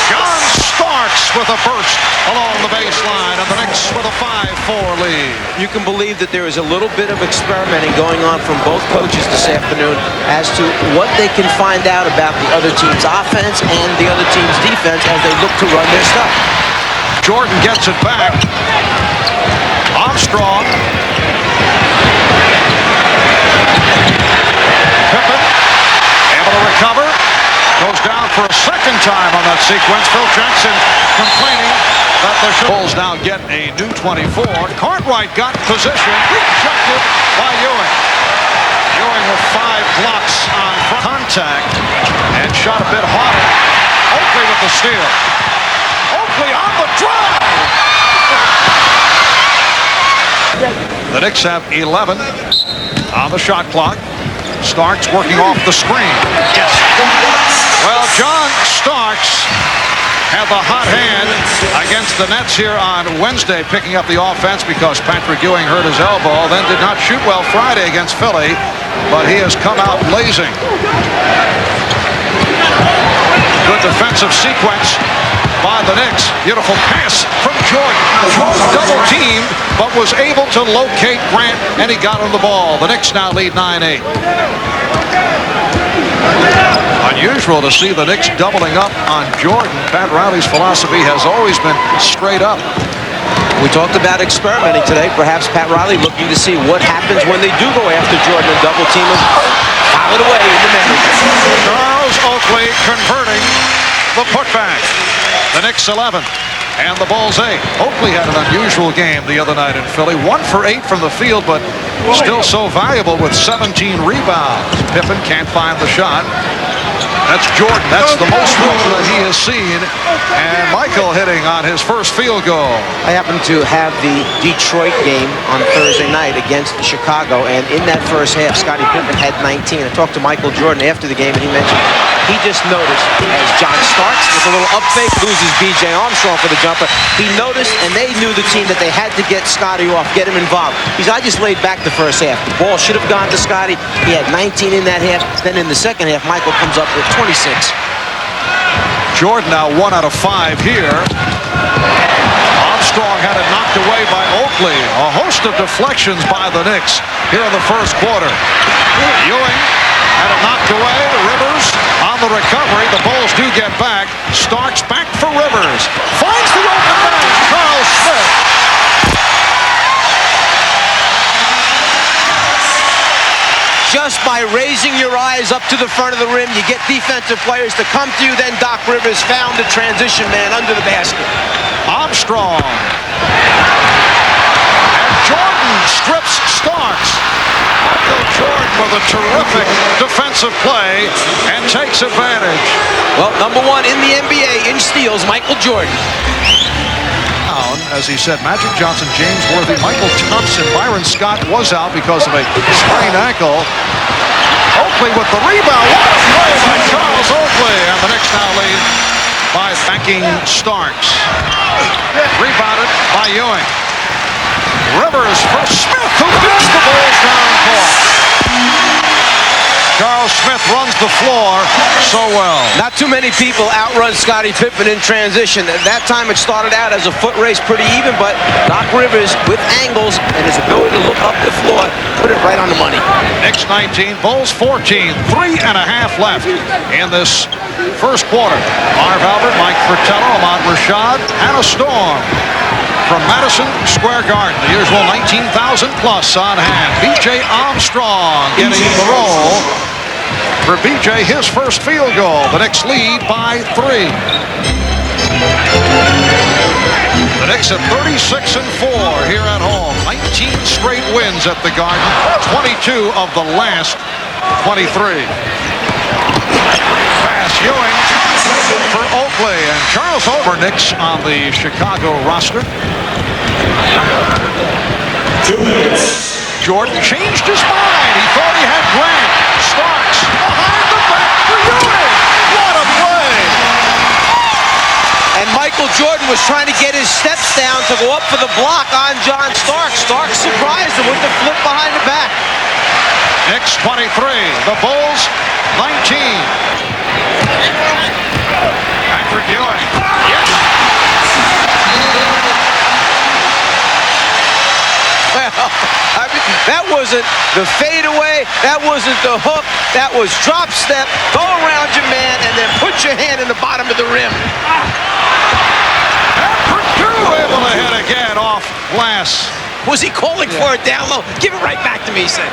John Starks with a burst along the baseline, and the Knicks with a 5-4 lead. You can believe that there is a little bit of experimenting going on from both coaches this afternoon as to what they can find out about the other team's offense and the other team's defense as they look to run their stuff. Jordan gets it back. Armstrong. Pippen able to recover. Goes down for a second time on that sequence. Phil Jackson complaining that the Bulls now get a new 24. Cartwright got position. Rejected by Ewing. Ewing with 5 blocks on contact and shot a bit harder. Oakley with the steal. Oakley on the drive. The Knicks have 11 on the shot clock. Starks working off the screen. Yes. Well, John Starks had the hot hand against the Nets here on Wednesday, picking up the offense because Patrick Ewing hurt his elbow, then did not shoot well Friday against Philly, but he has come out blazing. Good defensive sequence by the Knicks. Beautiful pass from Jordan. Jordan double teamed, but was able to locate Grant, and he got him the ball. The Knicks now lead 9-8. Unusual to see the Knicks doubling up on Jordan. Pat Riley's philosophy has always been straight up. We talked about experimenting today. Perhaps Pat Riley looking to see what happens when they do go after Jordan and double team him. Foul it away in the middle. Charles Oakley converting the putback. The Knicks 11 and the Bulls 8. Oakley had an unusual game the other night in Philly. 1 for 8 from the field, but still so valuable with 17 rebounds. Pippen can't find the shot. That's Jordan. That's the most room that he has seen. And Michael hitting on his first field goal. I happened to have the Detroit game on Thursday night against Chicago, and in that first half, Scottie Pippen had 19. I talked to Michael Jordan after the game, and he mentioned he just noticed as John Starks with a little up fake loses B.J. Armstrong for the jumper. He noticed, and they knew the team that they had to get Scottie off, get him involved. He said, I just laid back the first half. The ball should have gone to Scottie. He had 19 in that half. Then in the second half, Michael comes up with 26. Jordan now 1 out of 5 here. Armstrong had it knocked away by Oakley. A host of deflections by the Knicks here in the first quarter. Ewing had it knocked away. Rivers on the recovery. The Bulls do get back. Starks back for Rivers. Finds the open man. Charles Smith. Just by raising your eyes up to the front of the rim, you get defensive players to come to you. Then Doc Rivers found the transition man under the basket. Armstrong. And Jordan strips Starks. Michael Jordan with a terrific defensive play and takes advantage. Well, number 1 in the NBA in steals, Michael Jordan. As he said, Magic Johnson, James Worthy, Michael Thompson, Byron Scott was out because of a sprained ankle. Oakley with the rebound. What a play by Charles Oakley. And the Knicks now lead by backing Starks. Rebounded by Ewing. Rivers for Smith, who beats the Bulls down court. Charles Smith runs the floor so well. Not too many people outrun Scottie Pippen in transition. At that time, it started out as a foot race, pretty even, but Doc Rivers, with angles and his ability to look up the floor, put it right on the money. Knicks 19, Bulls 14. 3.5 left in this first quarter. Marv Albert, Mike Fratello, Ahmad Rashad, and a storm from Madison Square Garden. The usual 19,000 plus on hand. B.J. Armstrong getting the roll. For B.J., his first field goal. The Knicks lead by 3. The Knicks at 36-4 here at home. 14 straight wins at the Garden, 22 of the last 23. Pass Ewing for Oakley, and Charles Knicks on the Chicago roster. 2 minutes. Jordan changed his mind. He thought he had Grant. Starks behind the back for Ewing. What a play! And Michael Jordan was trying to get his steps down to go up for the block on John Starks. Starks surprised him with the flip behind the back. Knicks 23, the Bulls 19. Patrick Ewing. Yes. Well, I mean, that wasn't the fadeaway. That wasn't the hook. That was drop step, go around your man, and then put your hand in the bottom of the rim. And Purdue able to hit again off glass. Was he calling for it down low? Give it right back to me, he said.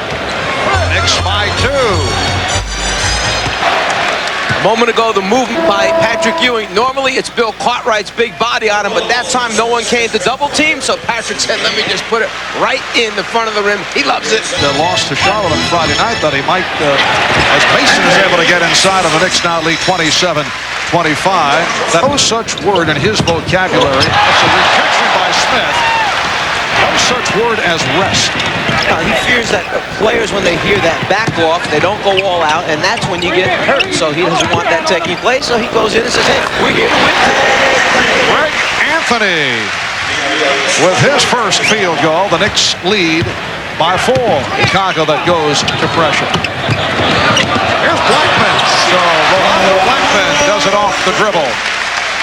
Knicks by 2. A moment ago, the movement by Patrick Ewing. Normally, it's Bill Cartwright's big body on him, but that time no one came to double team, so Patrick said, let me just put it right in the front of the rim. He loves it. The loss to Charlotte on Friday night that he might, as Mason is able to get inside of the Knicks now lead 27-25. That no such word in his vocabulary. That's a rejection by Smith. No such word as rest. He fears that players, when they hear that back off, they don't go all out, and that's when you get hurt. So he doesn't want that taking place, so he goes in and says, hey, we're here to win. Greg Anthony with his first field goal. The Knicks lead by 4. Chicago that goes to pressure. Here's Blackman. So Rolando Blackman does it off the dribble.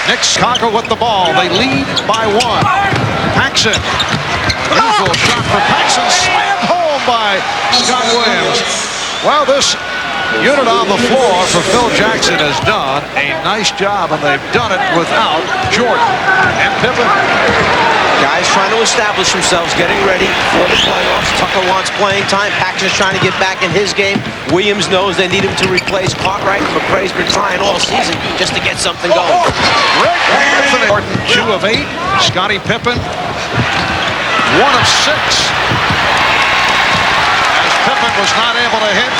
Knicks Chicago with the ball. They lead by 1. Paxson. Unusual shot for Paxson. Slammed home by Scott Williams. Well, this unit on the floor for Phil Jackson has done a nice job, and they've done it without Jordan and Pippen. Guys trying to establish themselves, getting ready for the playoffs. Tucker wants playing time. Paxson's trying to get back in his game. Williams knows they need him to replace Cartwright. McRae's been trying all season just to get something going. Rick Anthony. 2 of 8. Scottie Pippen. 1 of 6. As Pippen was not able to hit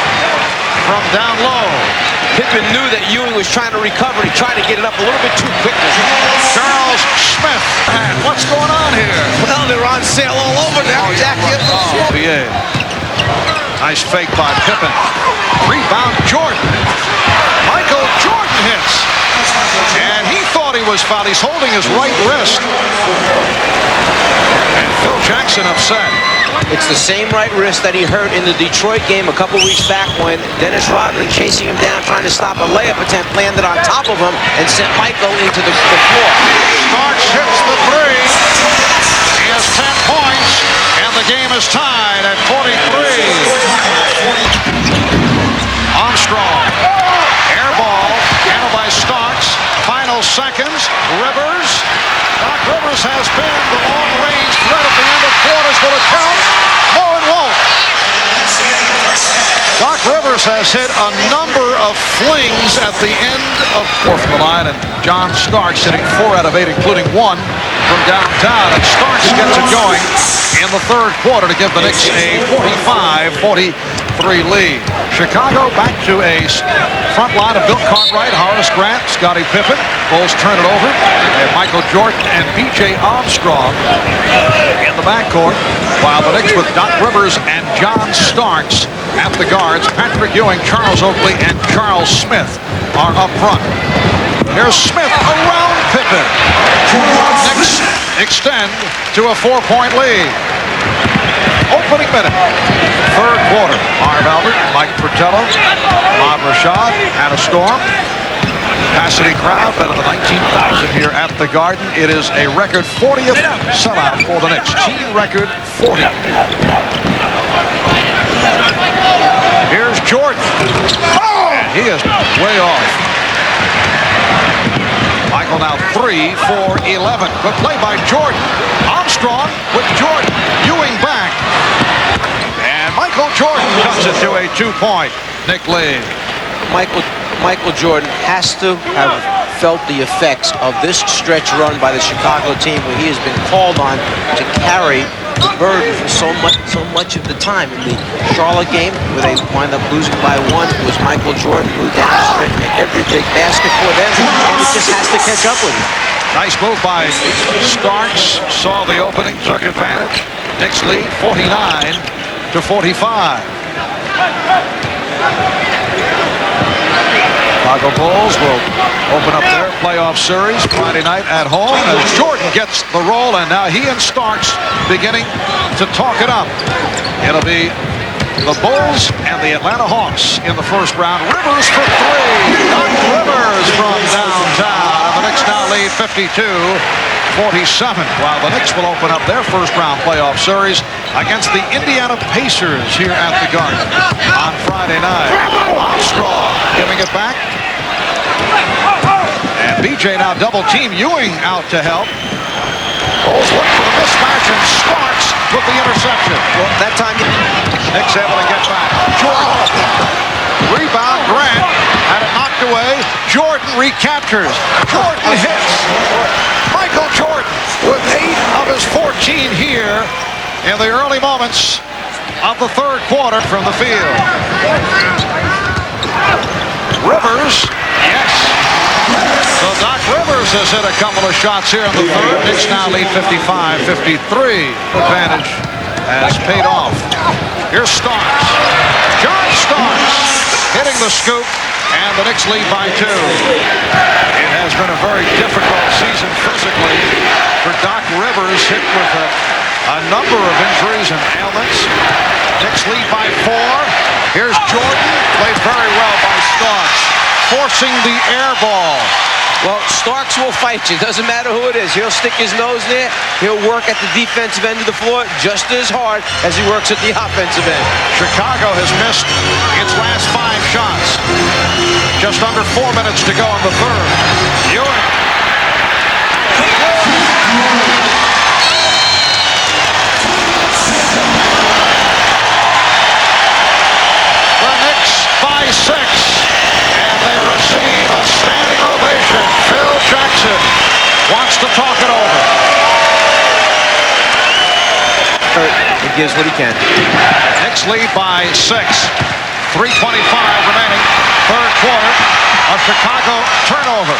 from down low. Pippen knew that Ewing was trying to recover. He tried to get it up a little bit too quickly. Charles Smith. What's going on here? Well, they're on sale all over now. Exactly. NBA. Nice fake by Pippen. Rebound Jordan. Michael Jordan hits. And he thought he was fouled. He's holding his right wrist. And Phil Jackson upset. It's the same right wrist that he hurt in the Detroit game a couple weeks back when Dennis Rodman, chasing him down, trying to stop a layup attempt, landed on top of him and sent Michael into the floor. Starks hits the 3. He has 10 points, and the game is tied at 43. Armstrong. Air ball. Handled by Starks. Final seconds. Rivers. Doc Rivers has been the long-range threat at the end of quarters. Will it count? No, it won't. Doc Rivers has hit a number of flings at the end of fourth from the line, and John Starks hitting 4 out of 8, including 1 from downtown. And Starks gets it going in the third quarter to give the Knicks a 45-43 lead. Chicago back to a front line of Bill Cartwright, Horace Grant, Scottie Pippen. Bulls turn it over. And Michael Jordan and B.J. Armstrong in the backcourt, while the Knicks with Doc Rivers and John Starks at the guards. Patrick Ewing, Charles Oakley, and Charles Smith are up front. Here's Smith around Pippen. Knicks extend to a 4-point lead. Opening minute. Third quarter. Marv Albert, Mike Fratello, Ahmad Rashad, Hannah Storm. Capacity crowd, better than 19,000 here at the Garden. It is a record 40th sellout for the Knicks. Team record 40. Here's Jordan. And he is way off. Michael now 3 for 11. Good play by Jordan. Armstrong with Jordan. Ewing back. And Michael Jordan cuts it to a 2-point Knick lead. Michael Jordan has to have felt the effects of this stretch run by the Chicago team, where he has been called on to carry the burden for so much of the time. In the Charlotte game, where they wind up losing by 1, it was Michael Jordan who demonstrated every big basket for them, and it just has to catch up with him. Nice move by Starks. Saw the opening, took advantage. Knicks lead 49-45. Chicago Bulls will open up their playoff series Friday night at home as Jordan gets the roll, and now he and Starks beginning to talk it up. It'll be the Bulls and the Atlanta Hawks in the first round. Rivers for 3. Doc Rivers from downtown. And the Knicks now lead 52-47, while the Knicks will open up their first round playoff series against the Indiana Pacers here at the Garden on Friday night. Armstrong giving it back. And BJ now double team. Ewing out to help. Bulls look for the mismatch, and Starks with the interception. Well, that time Knicks able to get back. Jordan. Rebound. Grant had it knocked away. Jordan recaptures. Jordan hits. Michael Jordan with 8 of his 14 here in the early moments of the third quarter from the field. Rivers. Yes. So Doc Rivers has hit a couple of shots here in the third. Knicks now lead 55-53. Advantage has paid off. Here's Starks. John Starks hitting the scoop, and the Knicks lead by 2. It has been a very difficult season physically for Doc Rivers, hit with a number of injuries and ailments. Knicks lead by 4. Here's Jordan, played very well by Starks, forcing the air ball. Well, Starks will fight you. Doesn't matter who it is. He'll stick his nose there. He'll work at the defensive end of the floor just as hard as he works at the offensive end. Chicago has missed its last 5 shots. Just under 4 minutes to go in the third. Ewing. The Knicks by 6. And they receive a standing ovation. Phil Jackson wants to talk it over. He gives what he can. Knicks lead by 6. 3:25 remaining. Third quarter. A Chicago turnover.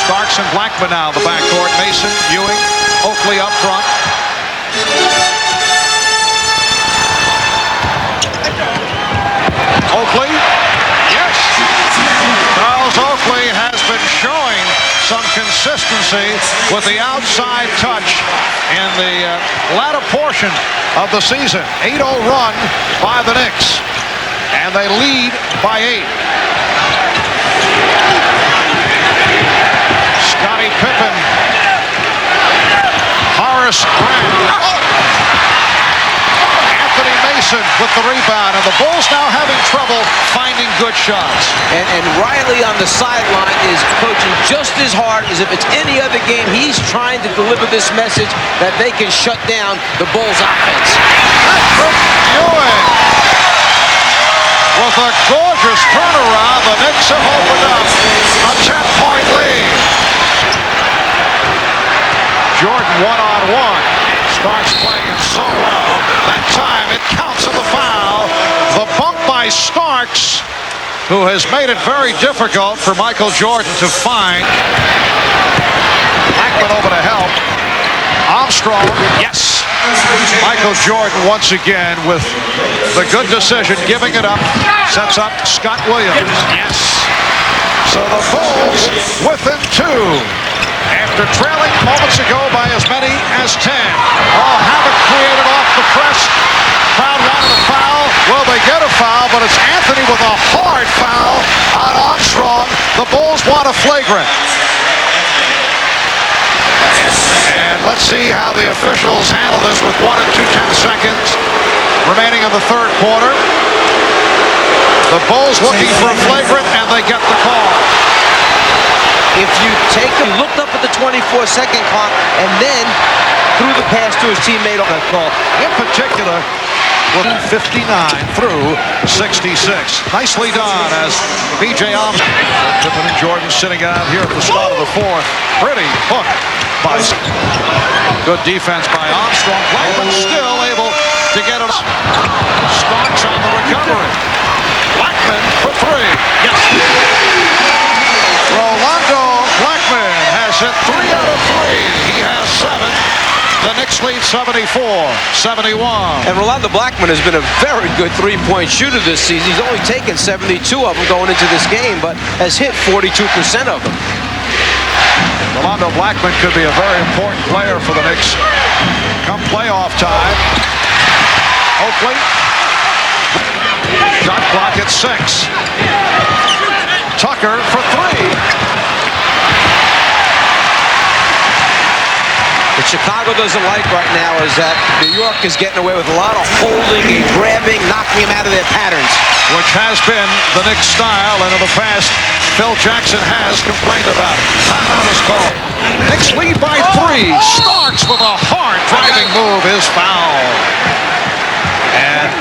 Starks and Blackman now the backcourt. Mason, Ewing, Oakley up front. Oakley. Yes. Charles Oakley has been showing some consistency with the outside touch in the latter portion of the season. 8-0 run by the Knicks, and they lead by 8. Scottie Pippen. Horace Grant. Anthony Mason with the rebound, and the Bulls now having trouble finding good shots. And Riley on the sideline is coaching just as hard as if it's any other game. He's trying to deliver this message that they can shut down the Bulls' offense. Ewing with a gorgeous turnaround. The Knicks have opened up a 10-point lead. Jordan one-on-one. Starks playing so well. That time it counts in the foul. The bump by Starks, who has made it very difficult for Michael Jordan to find. Blackman over to help. Armstrong, yes. Michael Jordan once again with the good decision, giving it up. Sets up Scott Williams. Yes. So the Bulls within 2. After trailing moments ago by as many as 10. Oh, havoc created off the press. Crowd wanted a foul. Well, they get a foul, but it's Anthony with a hard foul on Armstrong. The Bulls want a flagrant. And let's see how the officials handle this with 1 2/10 seconds remaining in the third quarter. The Bulls looking for a flagrant, and they get the call. If you take him, looked up at the 24-second clock and then threw the pass to his teammate on that call. In particular, with 59 through 66. Nicely done as B.J. Armstrong. Pippen and Jordan sitting out here at the start of the fourth. Pretty hook by good defense by Armstrong. Blackman still able to get it. Starks on the recovery. Blackman for three. Yes. Rolando Blackman has hit 3 out of 3. He has 7. The Knicks lead 74-71. And Rolando Blackman has been a very good three-point shooter this season. He's only taken 72 of them going into this game, but has hit 42% of them. Rolando Blackman could be a very important player for the Knicks come playoff time. Oakley. Shot clock at 6. Tucker for 3. What Chicago doesn't like right now is that New York is getting away with a lot of holding and grabbing, knocking them out of their patterns. Which has been the Knicks' style, and in the past, Phil Jackson has complained about it. Timeout is called. Knicks lead by 3. Starks with a hard driving move is fouled. And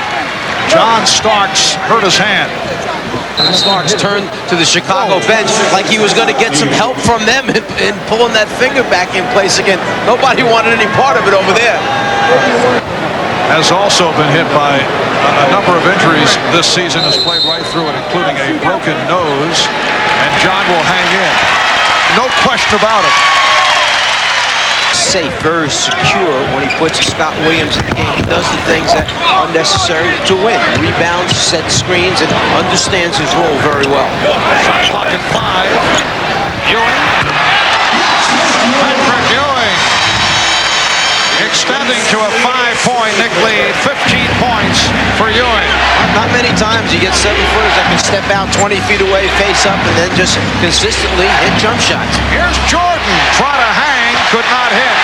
John Starks hurt his hand. Starks turned to the Chicago bench like he was going to get some help from them in pulling that finger back in place again. Nobody wanted any part of it over there. Has also been hit by a number of injuries this season, has played right through it, including a broken nose. And John will hang in. No question about it. Safe, very secure when he puts Scott Williams in the game. He does the things that are necessary to win. Rebounds, set screens, and understands his role very well. Shot clock at 5. Ewing. Patrick Ewing. Extending to a 5-point Knick lead. 15 points for Ewing. Not many times you get 7-footers that can step out 20 feet away, face up, and then just consistently hit jump shots. Here's Jordan. Try to hang. Could not hit.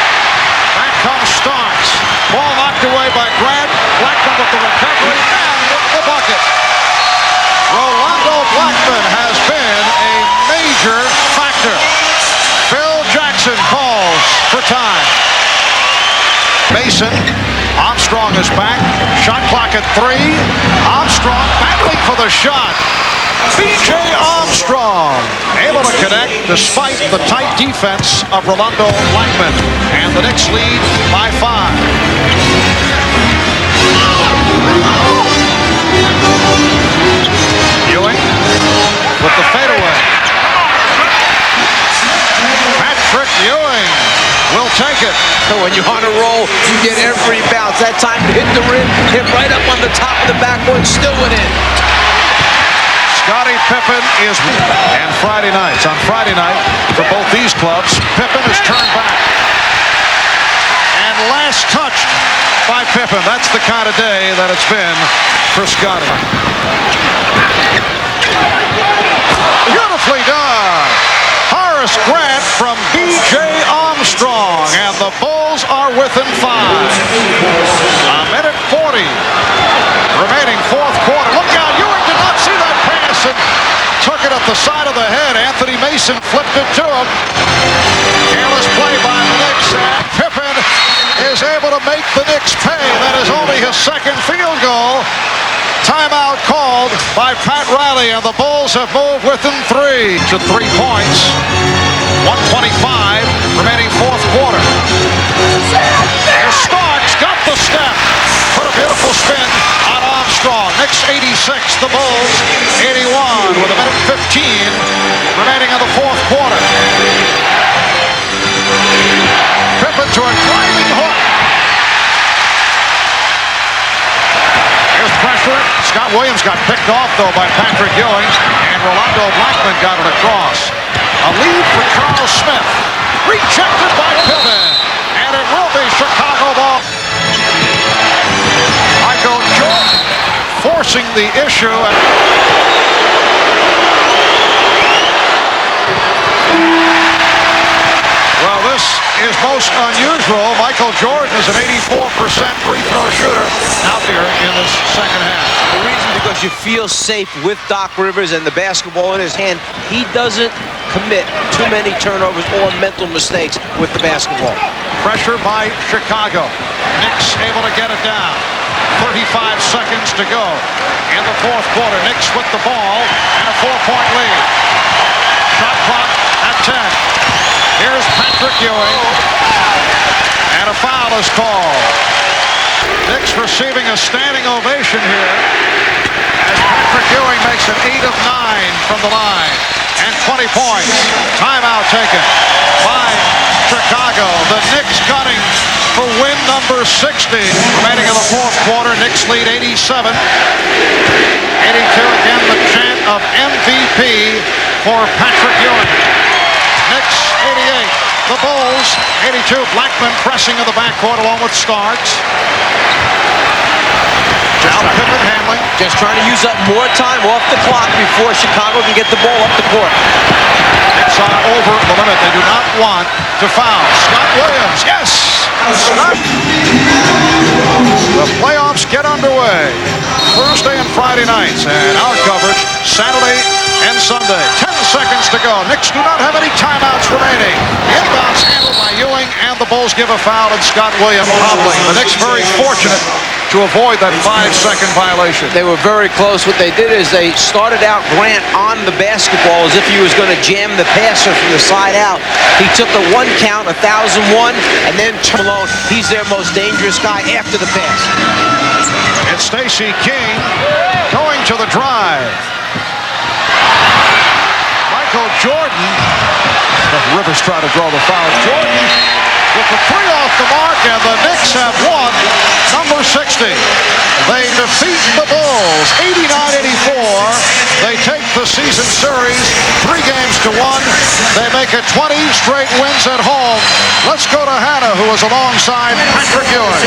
Back comes Starks. Ball knocked away by Grant. Blackman with the recovery and the bucket. Rolando Blackman has been a major factor. Phil Jackson calls for time. Mason. Armstrong is back. Shot clock at 3. Armstrong battling for the shot. B.J. Armstrong able to connect despite the tight defense of Rolando Blackman. And the Knicks lead by 5. Ewing with the fadeaway. Patrick Ewing will take it. So when you're on a roll, you get every bounce. That time to hit the rim, hit right up on the top of the backboard, still went in. Scottie Pippen is, and Friday nights, on Friday night, for both these clubs, Pippen is turned back. And last touched by Pippen. That's the kind of day that it's been for Scottie. Beautifully done. Horace Grant from B.J. Armstrong, and the Bulls are within 5. A minute 40 remaining fourth quarter. Look out, Ewing did not see that pass and took it at the side of the head. Anthony Mason flipped it to him. Careless play by the Knicks, and Pippen is able to make the Knicks pay. That is only his second field goal. Timeout called by Pat Riley, and the Bulls have moved within 3 to 3 points. 1:25 remaining fourth quarter. Here's Starks, got the step. Put a beautiful spin on Armstrong. Knicks 86, the Bulls 81 with a minute 15 remaining in the fourth quarter. Pippen to a driving hook. Here's pressure. Scott Williams got picked off, though, by Patrick Ewing, and Rolando Blackman got it across. A lead for Charles Smith. Rejected by Pippen, and it will be Chicago ball. Michael Jordan forcing the issue. Well, this is most unusual. Michael Jordan is an 84% free throw shooter out there in this second half. The reason, because you feel safe with Doc Rivers and the basketball in his hand. He doesn't commit too many turnovers or mental mistakes with the basketball. Pressure by Chicago. Knicks able to get it down. 35 seconds to go in the fourth quarter. Knicks with the ball and a 4-point lead. Shot clock at 10. Here's Patrick Ewing, and a foul is called. Knicks receiving a standing ovation here as Patrick Ewing makes it 8 of 9 from the line and 20 points. Timeout taken by Chicago. The Knicks gunning for win number 60. Remaining in the fourth quarter, Knicks lead 87. 82 again, the chant of MVP for Patrick Ewing. Knicks 88. The Bulls 82. Blackman pressing in the backcourt along with Starks. Now Pippen handling. Just trying to use up more time off the clock before Chicago can get the ball up the court. Knicks are over the limit. They do not want to foul. Scott Williams, yes! Scott. The playoffs get underway Thursday and Friday nights, and our coverage Saturday and Sunday. 10 seconds to go. Knicks do not have any timeouts remaining. The inbounds handled by Ewing, and the Bulls give a foul, and Scott Williams hobbling. The Knicks very fortunate to avoid that 5-second violation. They were very close. What they did is they started out Grant on the basketball as if he was going to jam the passer from the side out. He took the 1 count, 1,001, and then Malone. He's their most dangerous guy after the pass. It's Stacey King going to the drive. Michael Jordan. Rivers trying to draw the foul. Jordan with the 3 off the mark, and the Knicks have won number 60. They defeat the Bulls 89-84. They take the season series 3 games to 1. They make it 20 straight wins at home. Let's go to Hannah, who is alongside Patrick Ewing.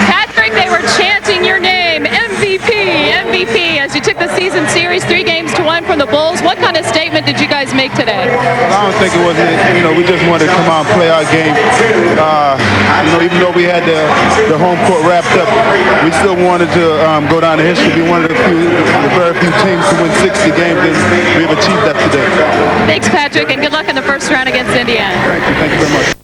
Patrick, they were chanting your name, MVP, MVP, as you took the season series 3 games to 1 from the Bulls. What kind of statement did you guys make today? Well, I don't think it was, we just wanted to come out and play our game. Even though we had the home court wrapped up, we still wanted to go down to history. We wanted the very few teams to win 60 games, and we've achieved that today. Thanks, Patrick, and good luck in the first round against Indiana. Thank you very much.